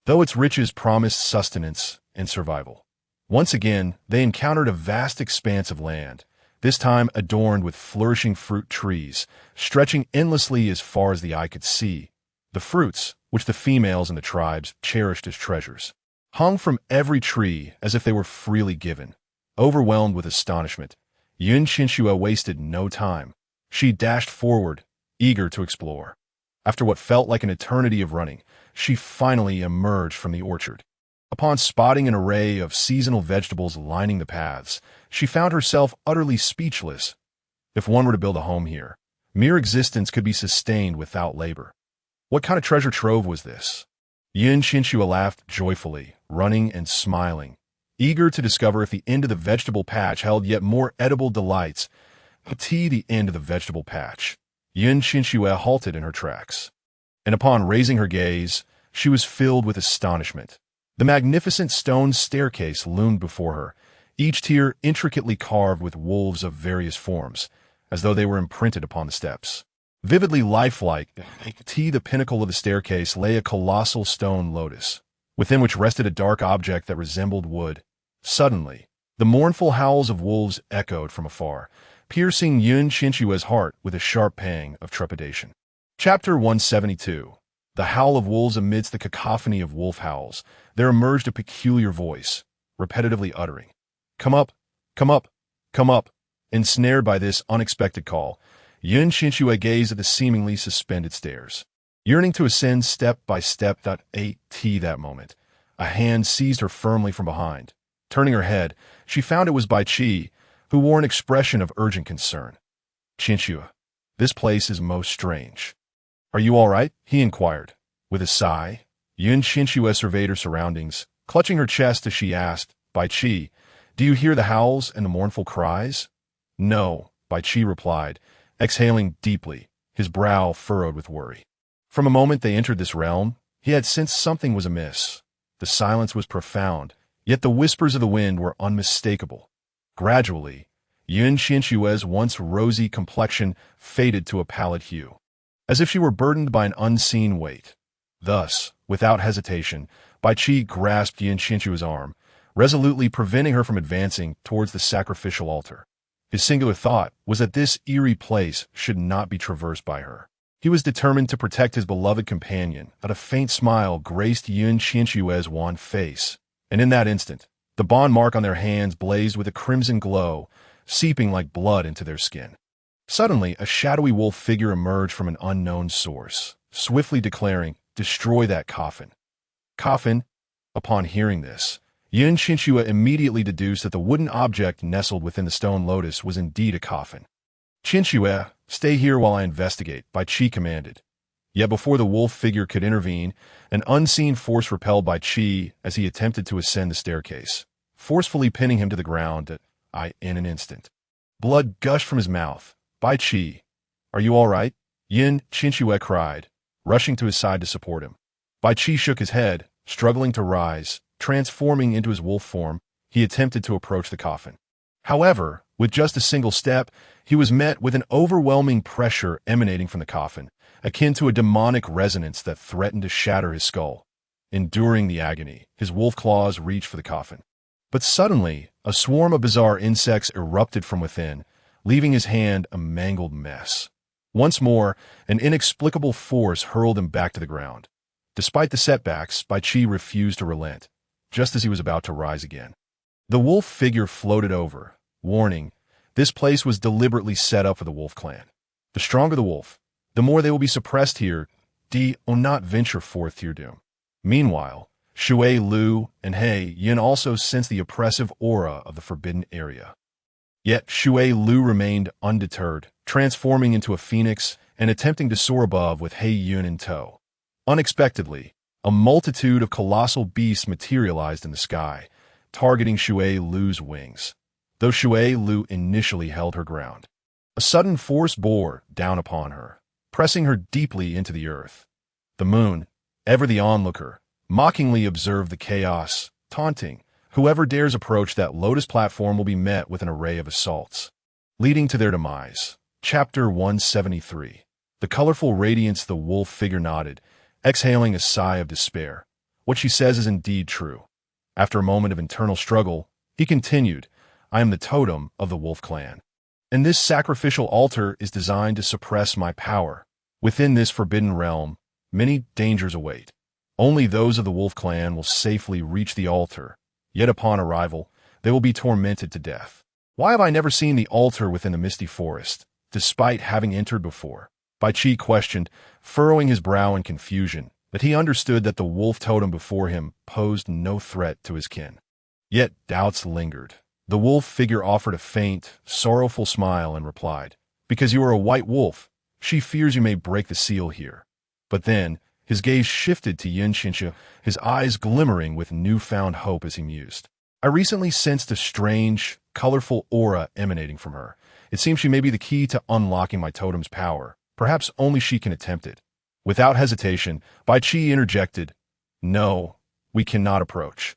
though its riches promised sustenance and survival. Once again, they encountered a vast expanse of land, this time adorned with flourishing fruit trees, stretching endlessly as far as the eye could see. The fruits, which the females in the tribes cherished as treasures, hung from every tree as if they were freely given. Overwhelmed with astonishment, Qianxue wasted no time. She dashed forward, eager to explore. After what felt like an eternity of running, she finally emerged from the orchard. Upon spotting an array of seasonal vegetables lining the paths, she found herself utterly speechless. If one were to build a home here, mere existence could be sustained without labor. What kind of treasure trove was this? Qianxue laughed joyfully, running and smiling, eager to discover if the end of the vegetable patch held yet more edible delights. The end of the vegetable patch. Qianxue halted in her tracks, and upon raising her gaze, she was filled with astonishment. The magnificent stone staircase loomed before her, each tier intricately carved with wolves of various forms, as though they were imprinted upon the steps. Vividly lifelike, the pinnacle of the staircase lay a colossal stone lotus, within which rested a dark object that resembled wood. Suddenly, the mournful howls of wolves echoed from afar, piercing Qianxue's heart with a sharp pang of trepidation. Chapter 172. The howl of wolves. Amidst the cacophony of wolf howls, there emerged a peculiar voice, repetitively uttering, "Come up, come up, come up." Ensnared by this unexpected call, Qianxue gazed at the seemingly suspended stairs, yearning to ascend step by step. That moment, a hand seized her firmly from behind. Turning her head, she found it was Bai Qi, who wore an expression of urgent concern. "Qianxue, this place is most strange. Are you all right?" he inquired. With a sigh, Qianxue surveyed her surroundings, clutching her chest as she asked, "Bai Qi, do you hear the howls and the mournful cries?" "No," Bai Qi replied, exhaling deeply, his brow furrowed with worry. From a moment they entered this realm, he had sensed something was amiss. The silence was profound, yet the whispers of the wind were unmistakable. Gradually, Qianxue's once rosy complexion faded to a pallid hue, as if she were burdened by an unseen weight. Thus, without hesitation, Bai Qi grasped Qianxue's arm, resolutely preventing her from advancing towards the sacrificial altar. His singular thought was that this eerie place should not be traversed by her. He was determined to protect his beloved companion, but a faint smile graced Qianxue's wan face, and in that instant, the bond mark on their hands blazed with a crimson glow, seeping like blood into their skin. Suddenly, a shadowy wolf figure emerged from an unknown source, swiftly declaring, "Destroy that coffin." Coffin? Upon hearing this, Qianxue immediately deduced that the wooden object nestled within the stone lotus was indeed a coffin. "Qianxue, stay here while I investigate," Bai Qi commanded. Yet before the wolf figure could intervene, an unseen force repelled Bai Qi as he attempted to ascend the staircase, forcefully pinning him to the ground in an instant. Blood gushed from his mouth. "Bai Qi, are you all right?" Qianxue cried, rushing to his side to support him. Bai Qi shook his head, struggling to rise. Transforming into his wolf form, he attempted to approach the coffin. However, with just a single step, he was met with an overwhelming pressure emanating from the coffin, akin to a demonic resonance that threatened to shatter his skull. Enduring the agony, his wolf claws reached for the coffin. But suddenly, a swarm of bizarre insects erupted from within, leaving his hand a mangled mess. Once more, an inexplicable force hurled him back to the ground. Despite the setbacks, Bai Qi refused to relent, just as he was about to rise again. The wolf figure floated over, warning, this place was deliberately set up for the wolf clan. The stronger the wolf, the more they will be suppressed here. Do not venture forth to your doom. Meanwhile, Shui, Lu, and He Yin also sensed the oppressive aura of the forbidden area. Yet Shui Lu remained undeterred, transforming into a phoenix and attempting to soar above with He Yun in tow. Unexpectedly, a multitude of colossal beasts materialized in the sky, targeting Shui Lu's wings, though Shui Lu initially held her ground. A sudden force bore down upon her, pressing her deeply into the earth. The moon, ever the onlooker, mockingly observed the chaos, taunting, "Whoever dares approach that lotus platform will be met with an array of assaults," leading to their demise. Chapter 173. The colorful radiance. The wolf figure nodded, exhaling a sigh of despair. What she says is indeed true. After a moment of internal struggle, he continued, "I am the totem of the wolf clan, and this sacrificial altar is designed to suppress my power. Within this forbidden realm, many dangers await. Only those of the wolf clan will safely reach the altar, yet upon arrival, they will be tormented to death. Why have I never seen the altar within the misty forest, despite having entered before?" Bai Qi questioned, furrowing his brow in confusion, but he understood that the wolf totem before him posed no threat to his kin. Yet doubts lingered. The wolf figure offered a faint, sorrowful smile and replied, "Because you are a white wolf, she fears you may break the seal here." But then, his gaze shifted to Qianxue, his eyes glimmering with newfound hope as he mused. "I recently sensed a strange, colorful aura emanating from her. It seems she may be the key to unlocking my totem's power. Perhaps only she can attempt it." Without hesitation, Bai Qi interjected, "No, we cannot approach.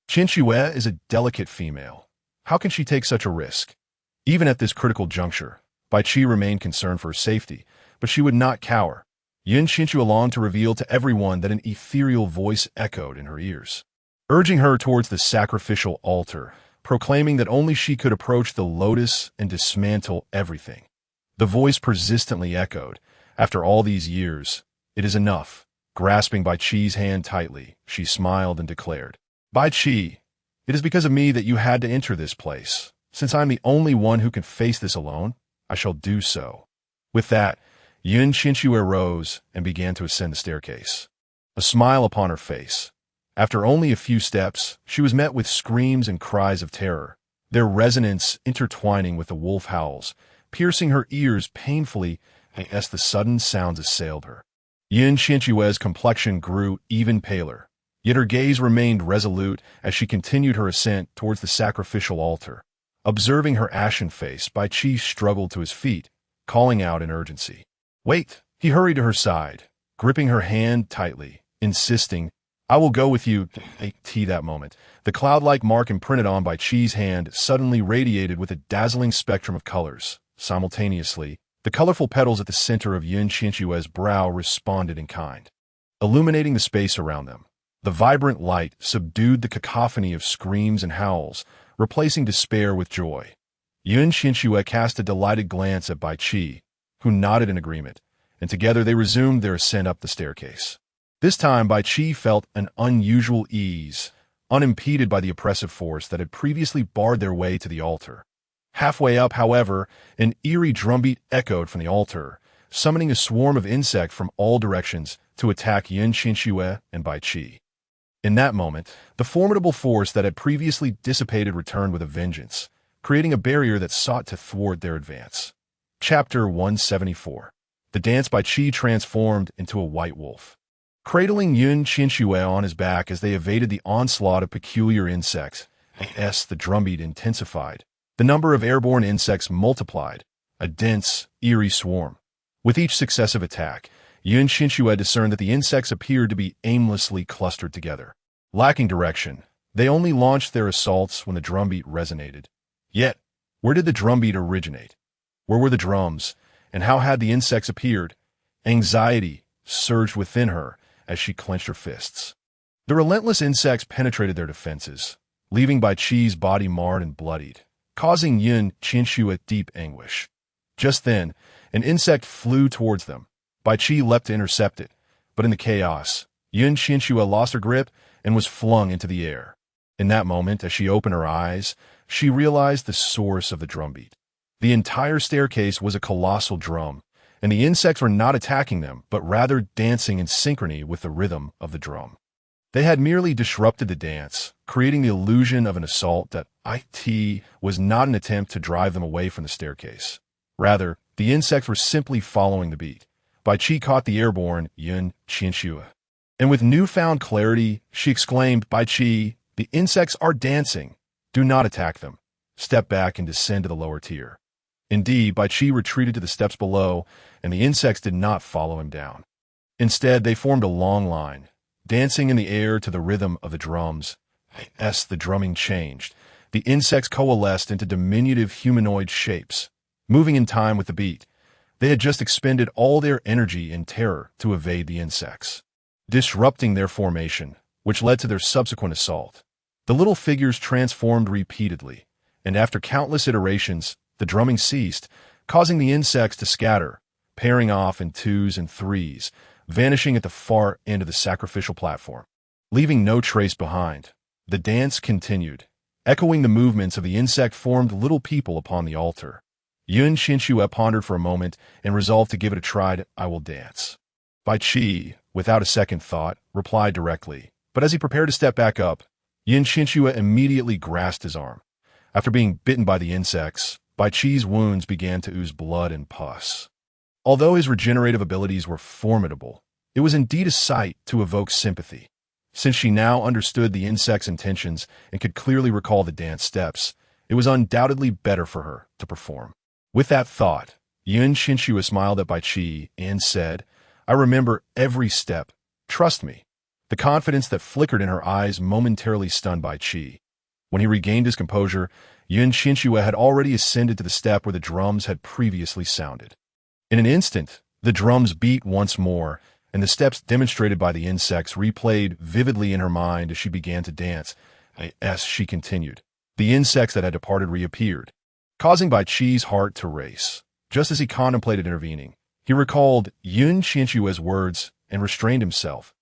Qianxue is a delicate female. How can she take such a risk?" Even at this critical juncture, Bai Qi remained concerned for her safety, but she would not cower. Qianxue longed to reveal to everyone that an ethereal voice echoed in her ears, urging her towards the sacrificial altar, proclaiming that only she could approach the lotus and dismantle everything. The voice persistently echoed, "After all these years, it is enough." Grasping Bai Qi's hand tightly, she smiled and declared, "Bai Qi, it is because of me that you had to enter this place. Since I am the only one who can face this alone, I shall do so." With that, Qianxue rose and began to ascend the staircase, a smile upon her face. After only a few steps, she was met with screams and cries of terror, their resonance intertwining with the wolf howls, piercing her ears painfully as the sudden sounds assailed her. Qianxue's complexion grew even paler, yet her gaze remained resolute as she continued her ascent towards the sacrificial altar. Observing her ashen face, Bai Qi struggled to his feet, calling out in urgency, "Wait!" He hurried to her side, gripping her hand tightly, insisting, "I will go with you." That moment, the cloud-like mark imprinted on Bai Qi's hand suddenly radiated with a dazzling spectrum of colors. Simultaneously, the colorful petals at the center of Qianxue's brow responded in kind, illuminating the space around them. The vibrant light subdued the cacophony of screams and howls, replacing despair with joy. Yun Qianxue cast a delighted glance at Bai Qi, who nodded in agreement, and together they resumed their ascent up the staircase. This time Bai Qi felt an unusual ease, unimpeded by the oppressive force that had previously barred their way to the altar. Halfway up, however, an eerie drumbeat echoed from the altar, summoning a swarm of insects from all directions to attack Yun Qianxue and Bai Qi. In that moment, the formidable force that had previously dissipated returned with a vengeance, creating a barrier that sought to thwart their advance. Chapter 174. The dance Bai Qi transformed into a white wolf. Cradling Yun Qianxue on his back as they evaded the onslaught of peculiar insects, the drumbeat intensified. The number of airborne insects multiplied, a dense, eerie swarm. With each successive attack, Yun Qianxue discerned that the insects appeared to be aimlessly clustered together. Lacking direction, they only launched their assaults when the drumbeat resonated. Yet, where did the drumbeat originate? Where were the drums, and how had the insects appeared? Anxiety surged within her as she clenched her fists. The relentless insects penetrated their defenses, leaving Bai Qi's body marred and bloodied, causing Yun Qianxue deep anguish. Just then, an insect flew towards them. Bai Qi leapt to intercept it, but in the chaos, Yun Qianxue lost her grip and was flung into the air. In that moment, as she opened her eyes, she realized the source of the drumbeat. The entire staircase was a colossal drum, and the insects were not attacking them, but rather dancing in synchrony with the rhythm of the drum. They had merely disrupted the dance, creating the illusion of an assault that was not an attempt to drive them away from the staircase. Rather, the insects were simply following the beat. Bai Qi caught the airborne Yun Qianxue, and with newfound clarity, she exclaimed, "Bai Qi, the insects are dancing. Do not attack them. Step back and descend to the lower tier." Indeed, Bai Qi retreated to the steps below, and the insects did not follow him down. Instead, they formed a long line, dancing in the air to the rhythm of the drums. As the drumming changed, the insects coalesced into diminutive humanoid shapes, moving in time with the beat. They had just expended all their energy in terror to evade the insects, disrupting their formation, which led to their subsequent assault. The little figures transformed repeatedly, and after countless iterations, the drumming ceased, causing the insects to scatter, pairing off in twos and threes, vanishing at the far end of the sacrificial platform. Leaving no trace behind, the dance continued, echoing the movements of the insect-formed little people upon the altar. Yun Qianxue pondered for a moment and resolved to give it a try. "I will dance." Bai Qi, without a second thought, replied directly, but as he prepared to step back up, Yun Qianxue immediately grasped his arm. After being bitten by the insects, Bai Qi's wounds began to ooze blood and pus. Although his regenerative abilities were formidable, it was indeed a sight to evoke sympathy. Since she now understood the insect's intentions and could clearly recall the dance steps, it was undoubtedly better for her to perform. With that thought, Yun Qianxue smiled at Bai Qi and said, "I remember every step. Trust me." The confidence that flickered in her eyes momentarily stunned Bai Qi. When he regained his composure, Yun Qianxue had already ascended to the step where the drums had previously sounded. In an instant, the drums beat once more, and the steps demonstrated by the insects replayed vividly in her mind as she began to dance. As she continued, the insects that had departed reappeared, causing Bai Qi's heart to race. Just as he contemplated intervening, he recalled Yun Qianxue's words and restrained himself.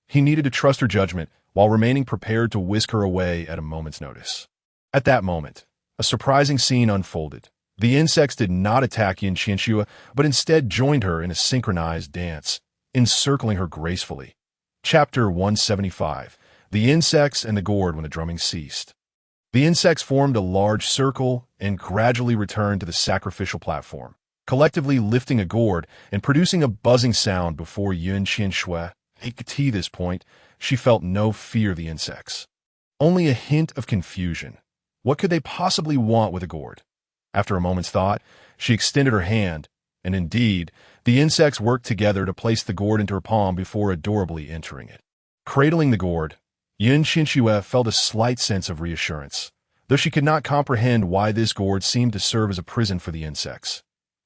He needed to trust her judgment while remaining prepared to whisk her away at a moment's notice. At that moment, a surprising scene unfolded. The insects did not attack Yun Qianxue, but instead joined her in a synchronized dance, encircling her gracefully. Chapter 175. The Insects and the Gourd when the drumming ceased. The insects formed a large circle and gradually returned to the sacrificial platform, collectively lifting a gourd and producing a buzzing sound before Yun Qianxue. At this point, she felt no fear of the insects, only a hint of confusion. What could they possibly want with a gourd? After a moment's thought, she extended her hand, and indeed, the insects worked together to place the gourd into her palm before adorably entering it. Cradling the gourd, Yun Qianxue felt a slight sense of reassurance, though she could not comprehend why this gourd seemed to serve as a prison for the insects.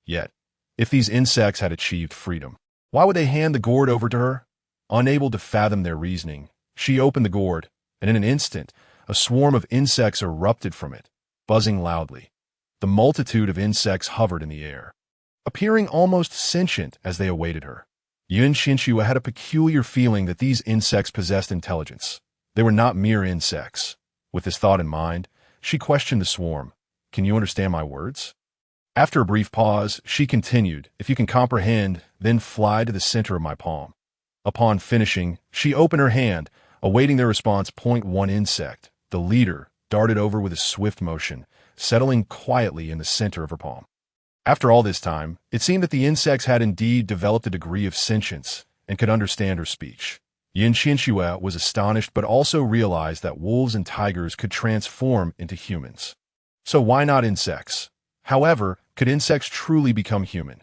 Yet, if these insects had achieved freedom, why would they hand the gourd over to her? Unable to fathom their reasoning, she opened the gourd, and in an instant, a swarm of insects erupted from it, buzzing loudly. the multitude of insects hovered in the air, appearing almost sentient as they awaited her. Qianxue had a peculiar feeling that these insects possessed intelligence. They were not mere insects. With this thought in mind, she questioned the swarm. "Can you understand my words?" After a brief pause, she continued, "If you can comprehend, then fly to the center of my palm." Upon finishing, she opened her hand, awaiting their response. One insect, the leader, darted over with a swift motion, settling quietly in the center of her palm. After all this time, it seemed that the insects had indeed developed a degree of sentience and could understand her speech. Qianxue was astonished but also realized that wolves and tigers could transform into humans. So why not insects? However, could insects truly become human?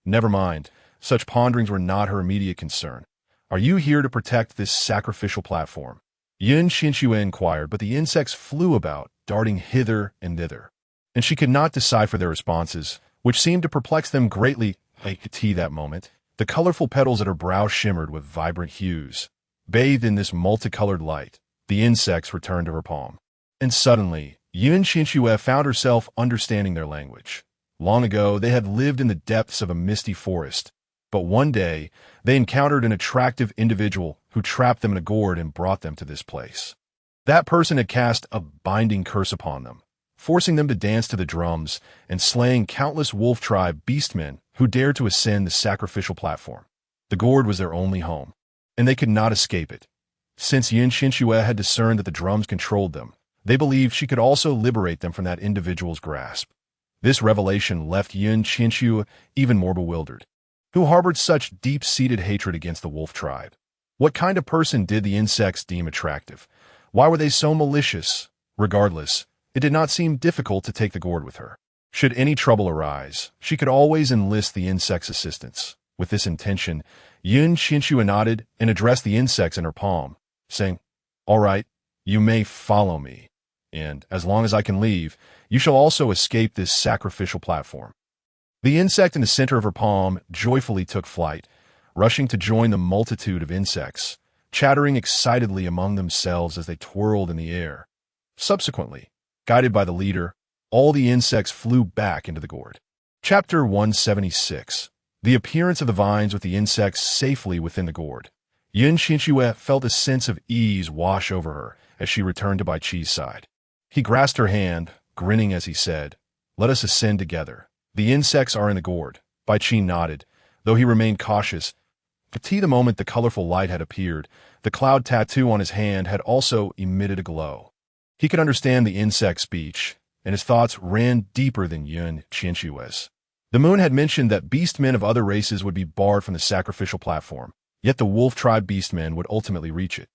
Never mind, such ponderings were not her immediate concern. "Are you here to protect this sacrificial platform?" Qianxue inquired, but the insects flew about, darting hither and thither, and she could not decipher their responses, which seemed to perplex them greatly. At that moment, the colorful petals at her brow shimmered with vibrant hues. Bathed in this multicolored light, the insects returned to her palm. And suddenly, Qianxue found herself understanding their language. Long ago, they had lived in the depths of a misty forest, but one day, they encountered an attractive individual who trapped them in a gourd and brought them to this place. That person had cast a binding curse upon them, forcing them to dance to the drums and slaying countless wolf tribe beastmen who dared to ascend the sacrificial platform. The gourd was their only home, and they could not escape it. Since Qianxue had discerned that the drums controlled them, they believed she could also liberate them from that individual's grasp. This revelation left Qianxue even more bewildered. Who harbored such deep-seated hatred against the wolf tribe? What kind of person did the insects deem attractive? Why were they so malicious? Regardless, it did not seem difficult to take the gourd with her. Should any trouble arise, she could always enlist the insect's assistance. With this intention, Qianxue nodded and addressed the insects in her palm, saying, "All right, you may follow me, and as long as I can leave, you shall also escape this sacrificial platform." The insect in the center of her palm joyfully took flight, rushing to join the multitude of insects, chattering excitedly among themselves as they twirled in the air. Subsequently, guided by the leader, all the insects flew back into the gourd. Chapter 176. The appearance of the vines with the insects safely within the gourd. Qianxue felt a sense of ease wash over her as she returned to Bai Qi's side. He grasped her hand, grinning as he said, "Let us ascend together. The insects are in the gourd." Bai Qi nodded, though he remained cautious. The moment the colorful light had appeared, the cloud tattoo on his hand had also emitted a glow. He could understand the insect speech, and his thoughts ran deeper than Qianxue's. The moon had mentioned that beastmen of other races would be barred from the sacrificial platform, yet the wolf tribe beastmen would ultimately reach it.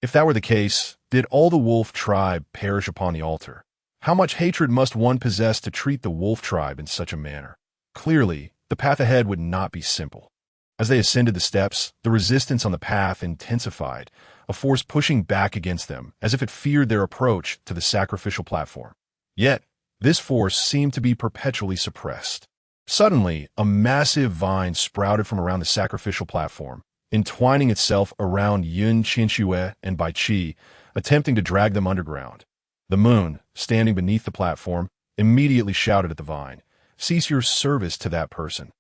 If that were the case, did all the wolf tribe perish upon the altar? How much hatred must one possess to treat the wolf tribe in such a manner? Clearly, the path ahead would not be simple. As they ascended the steps, the resistance on the path intensified, a force pushing back against them, as if it feared their approach to the sacrificial platform. Yet, this force seemed to be perpetually suppressed. Suddenly, a massive vine sprouted from around the sacrificial platform, entwining itself around Qianxue and Bai Qi, attempting to drag them underground. The moon, standing beneath the platform, immediately shouted at the vine, "Cease your service to that person.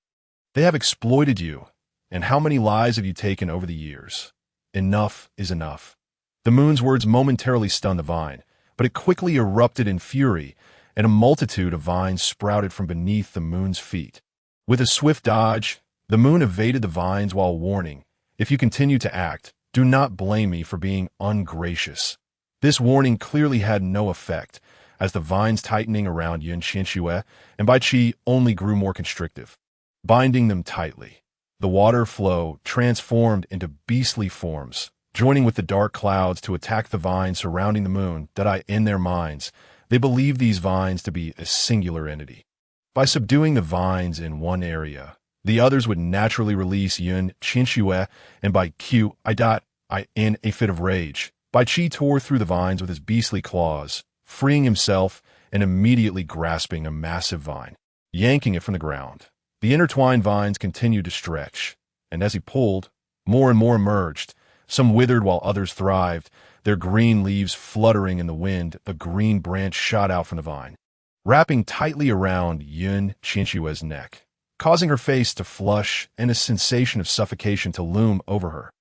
They have exploited you, and how many lives have you taken over the years? Enough is enough." The moon's words momentarily stunned the vine, but it quickly erupted in fury, and a multitude of vines sprouted from beneath the moon's feet. With a swift dodge, the moon evaded the vines while warning, "If you continue to act, do not blame me for being ungracious." This warning clearly had no effect, as the vines tightening around Qianxue and Bai Qi only grew more constrictive, binding them tightly. The water flow transformed into beastly forms, joining with the dark clouds to attack the vines surrounding the moon. In their minds, they believed these vines to be a singular entity. By subduing the vines in one area, the others would naturally release Qianxue and Bai Qi. In a fit of rage, Bai Qi tore through the vines with his beastly claws, freeing himself and immediately grasping a massive vine, yanking it from the ground. The intertwined vines continued to stretch, and as he pulled, more and more emerged. Some withered while others thrived, their green leaves fluttering in the wind. A green branch shot out from the vine, wrapping tightly around Qianxue's neck, causing her face to flush and a sensation of suffocation to loom over her.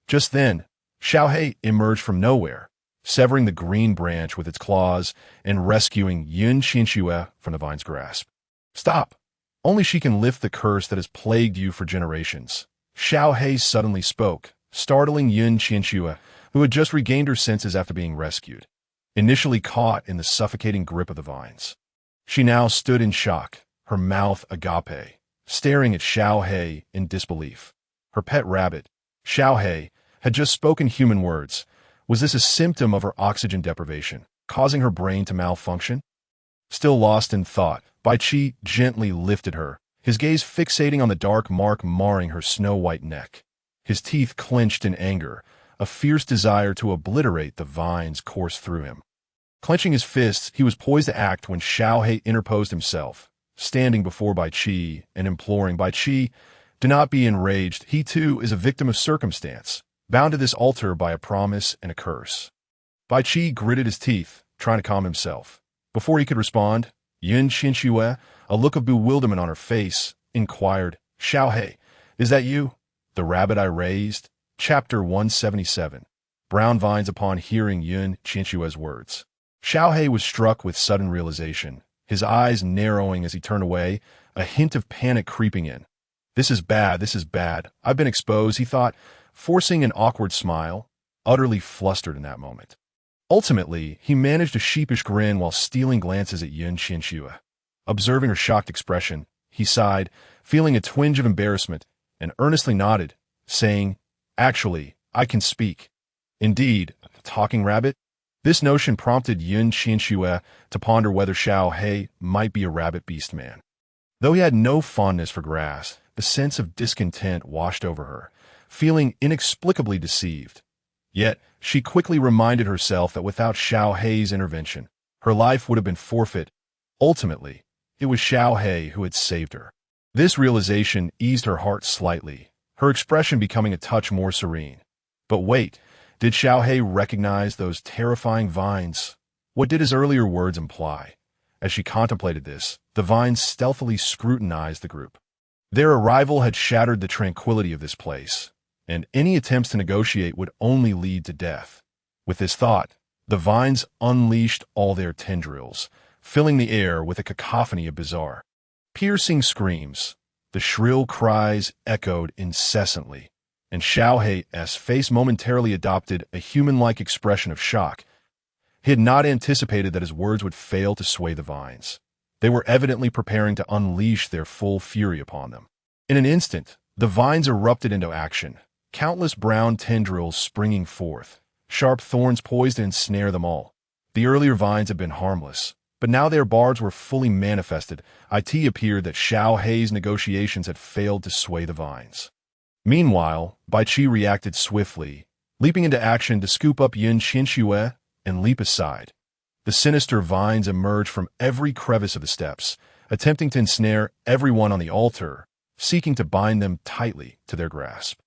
Just then, Qianxue emerged from nowhere, severing the green branch with its claws and rescuing Qianxue from the vine's grasp. "Stop! Only she can lift the curse that has plagued you for generations." Qianxue suddenly spoke, startling Qianxue, who had just regained her senses after being rescued, initially caught in the suffocating grip of the vines. She now stood in shock, her mouth agape, staring at Qianxue in disbelief. Her pet rabbit, Qianxue, had just spoken human words. Was this a symptom of her oxygen deprivation, causing her brain to malfunction? Still lost in thought, Bai Qi gently lifted her, his gaze fixating on the dark mark marring her snow-white neck. His teeth clenched in anger, a fierce desire to obliterate the vines coursed through him. Clenching his fists, he was poised to act when Qianxue interposed himself, standing before Bai Qi and imploring Bai Qi, "Do not be enraged. He too is a victim of circumstance, bound to this altar by a promise and a curse." Bai Qi gritted his teeth, trying to calm himself. Before he could respond, Qianxue, a look of bewilderment on her face, inquired, "Qianxue, is that you? The rabbit I raised?" Chapter 177. Brown Vines. Upon hearing Qianxue's words, Qianxue was struck with sudden realization, his eyes narrowing as he turned away, a hint of panic creeping in. This is bad, I've been exposed," he thought, forcing an awkward smile, utterly flustered in that moment. Ultimately, he managed a sheepish grin while stealing glances at Qianxue. Observing her shocked expression, he sighed, feeling a twinge of embarrassment, and earnestly nodded, saying, "Actually, I can speak." "Indeed, talking rabbit?" This notion prompted Qianxue to ponder whether Qianxue might be a rabbit beast man. Though he had no fondness for grass, the sense of discontent washed over her, feeling inexplicably deceived. Yet, she quickly reminded herself that without Qianxue's intervention, her life would have been forfeit. Ultimately, it was Qianxue who had saved her. This realization eased her heart slightly, her expression becoming a touch more serene. But wait, did Qianxue recognize those terrifying vines? What did his earlier words imply? As she contemplated this, the vines stealthily scrutinized the group. Their arrival had shattered the tranquility of this place, and any attempts to negotiate would only lead to death. With this thought, the vines unleashed all their tendrils, filling the air with a cacophony of bizarre, piercing screams. The shrill cries echoed incessantly, and Qianxue's face momentarily adopted a human-like expression of shock. He had not anticipated that his words would fail to sway the vines. They were evidently preparing to unleash their full fury upon them. In an instant, the vines erupted into action, countless brown tendrils springing forth, sharp thorns poised to ensnare them all. The earlier vines had been harmless, but now their barbs were fully manifested. It appeared that Qianxue's negotiations had failed to sway the vines. Meanwhile, Bai Qi reacted swiftly, leaping into action to scoop up Qianxue and leap aside. The sinister vines emerged from every crevice of the steps, attempting to ensnare everyone on the altar, seeking to bind them tightly to their grasp.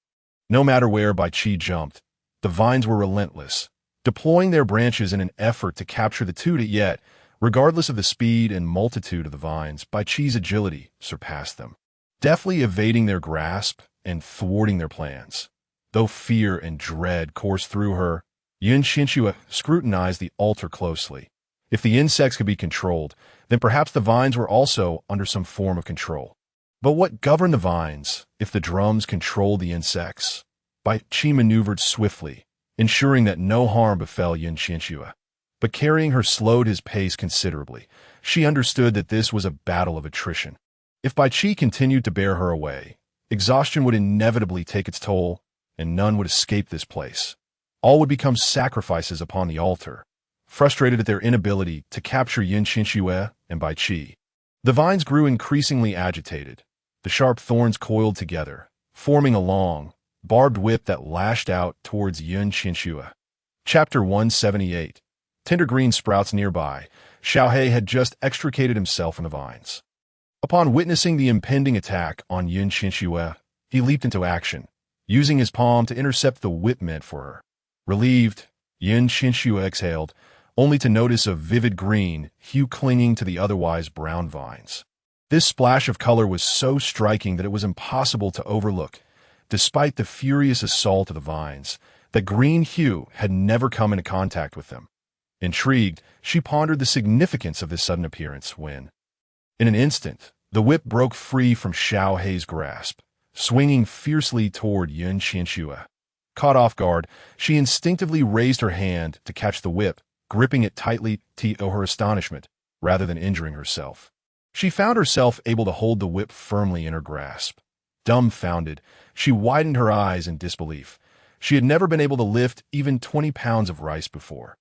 No matter where Bai Qi jumped, the vines were relentless, deploying their branches in an effort to capture the two. Yet, regardless of the speed and multitude of the vines, Bai Qi's agility surpassed them, deftly evading their grasp and thwarting their plans. Though fear and dread coursed through her, Qianxue scrutinized the altar closely. If the insects could be controlled, then perhaps the vines were also under some form of control. But what governed the vines if the drums controlled the insects? Bai Qi maneuvered swiftly, ensuring that no harm befell Qianxue. But carrying her slowed his pace considerably. She understood that this was a battle of attrition. If Bai Qi continued to bear her away, exhaustion would inevitably take its toll, and none would escape this place. All would become sacrifices upon the altar. Frustrated at their inability to capture Qianxue and Bai Qi, the vines grew increasingly agitated. The sharp thorns coiled together, forming a long, barbed whip that lashed out towards Qianxue. Chapter 178. Tender green sprouts nearby, Qianxue had just extricated himself from the vines. Upon witnessing the impending attack on Qianxue, he leaped into action, using his palm to intercept the whip meant for her. Relieved, Qianxue exhaled, only to notice a vivid green hue clinging to the otherwise brown vines. This splash of color was so striking that it was impossible to overlook. Despite the furious assault of the vines, the green hue had never come into contact with them. Intrigued, she pondered the significance of this sudden appearance when, in an instant, the whip broke free from Qianxue's grasp, swinging fiercely toward Qianxue. Caught off guard, she instinctively raised her hand to catch the whip, gripping it tightly to her astonishment, rather than injuring herself. She found herself able to hold the whip firmly in her grasp. Dumbfounded, she widened her eyes in disbelief. She had never been able to lift even 20 pounds of rice before.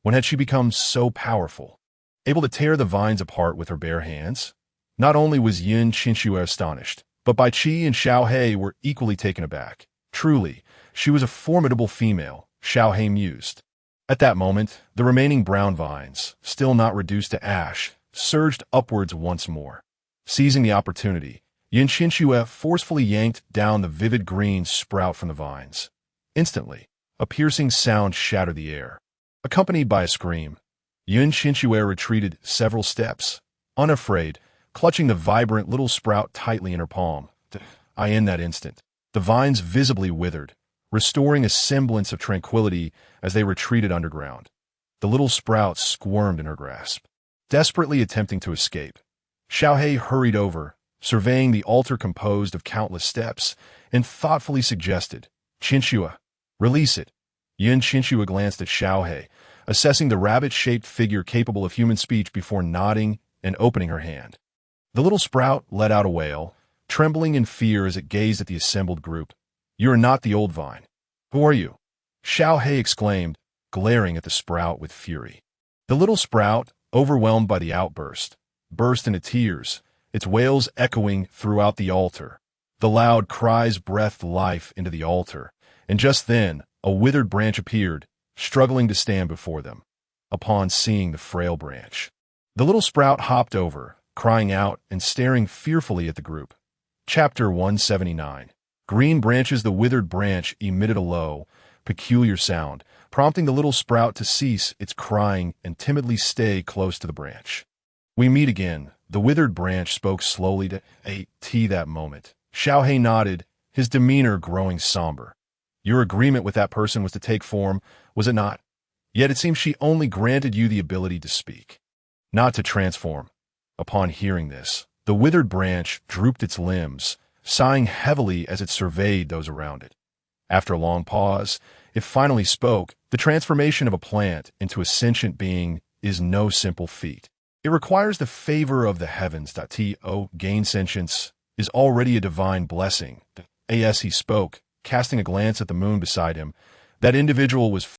When had she become so powerful? Able to tear the vines apart with her bare hands? Not only was Qianxue astonished, but Bai Qi and Xiaohe were equally taken aback. Truly, she was a formidable female, Xiaohe mused. At that moment, the remaining brown vines, still not reduced to ash, surged upwards once more. Seizing the opportunity, Qianxue forcefully yanked down the vivid green sprout from the vines. Instantly, a piercing sound shattered the air. Accompanied by a scream, Qianxue retreated several steps, unafraid, clutching the vibrant little sprout tightly in her palm. In that instant, the vines visibly withered, restoring a semblance of tranquility as they retreated underground. The little sprout squirmed in her grasp, desperately attempting to escape. Xiaohe hurried over, surveying the altar composed of countless steps, and thoughtfully suggested, "Qianxue, release it." Qianxue glanced at Xiaohe, assessing the rabbit-shaped figure capable of human speech before nodding and opening her hand. The little sprout let out a wail, trembling in fear as it gazed at the assembled group. "You are not the old vine. Who are you?" Xiaohe exclaimed, glaring at the sprout with fury. The little sprout, overwhelmed by the outburst, burst into tears, its wails echoing throughout the altar. The loud cries breathed life into the altar, and just then a withered branch appeared, struggling to stand before them. Upon seeing the frail branch, the little sprout hopped over, crying out and staring fearfully at the group. Chapter 179. Green branches. The withered branch emitted a low, peculiar sound, prompting the little sprout to cease its crying and timidly stay close to the branch. "We meet again," the withered branch spoke slowly to A.T. that moment. Xiaohe nodded, his demeanor growing somber. "Your agreement with that person was to take form, was it not? Yet it seems she only granted you the ability to speak, not to transform." Upon hearing this, the withered branch drooped its limbs, sighing heavily as it surveyed those around it. After a long pause, it finally spoke. "The transformation of a plant into a sentient being is no simple feat. It requires the favor of the heavens. To gain sentience is already a divine blessing." As he spoke, casting a glance at the moon beside him, that individual was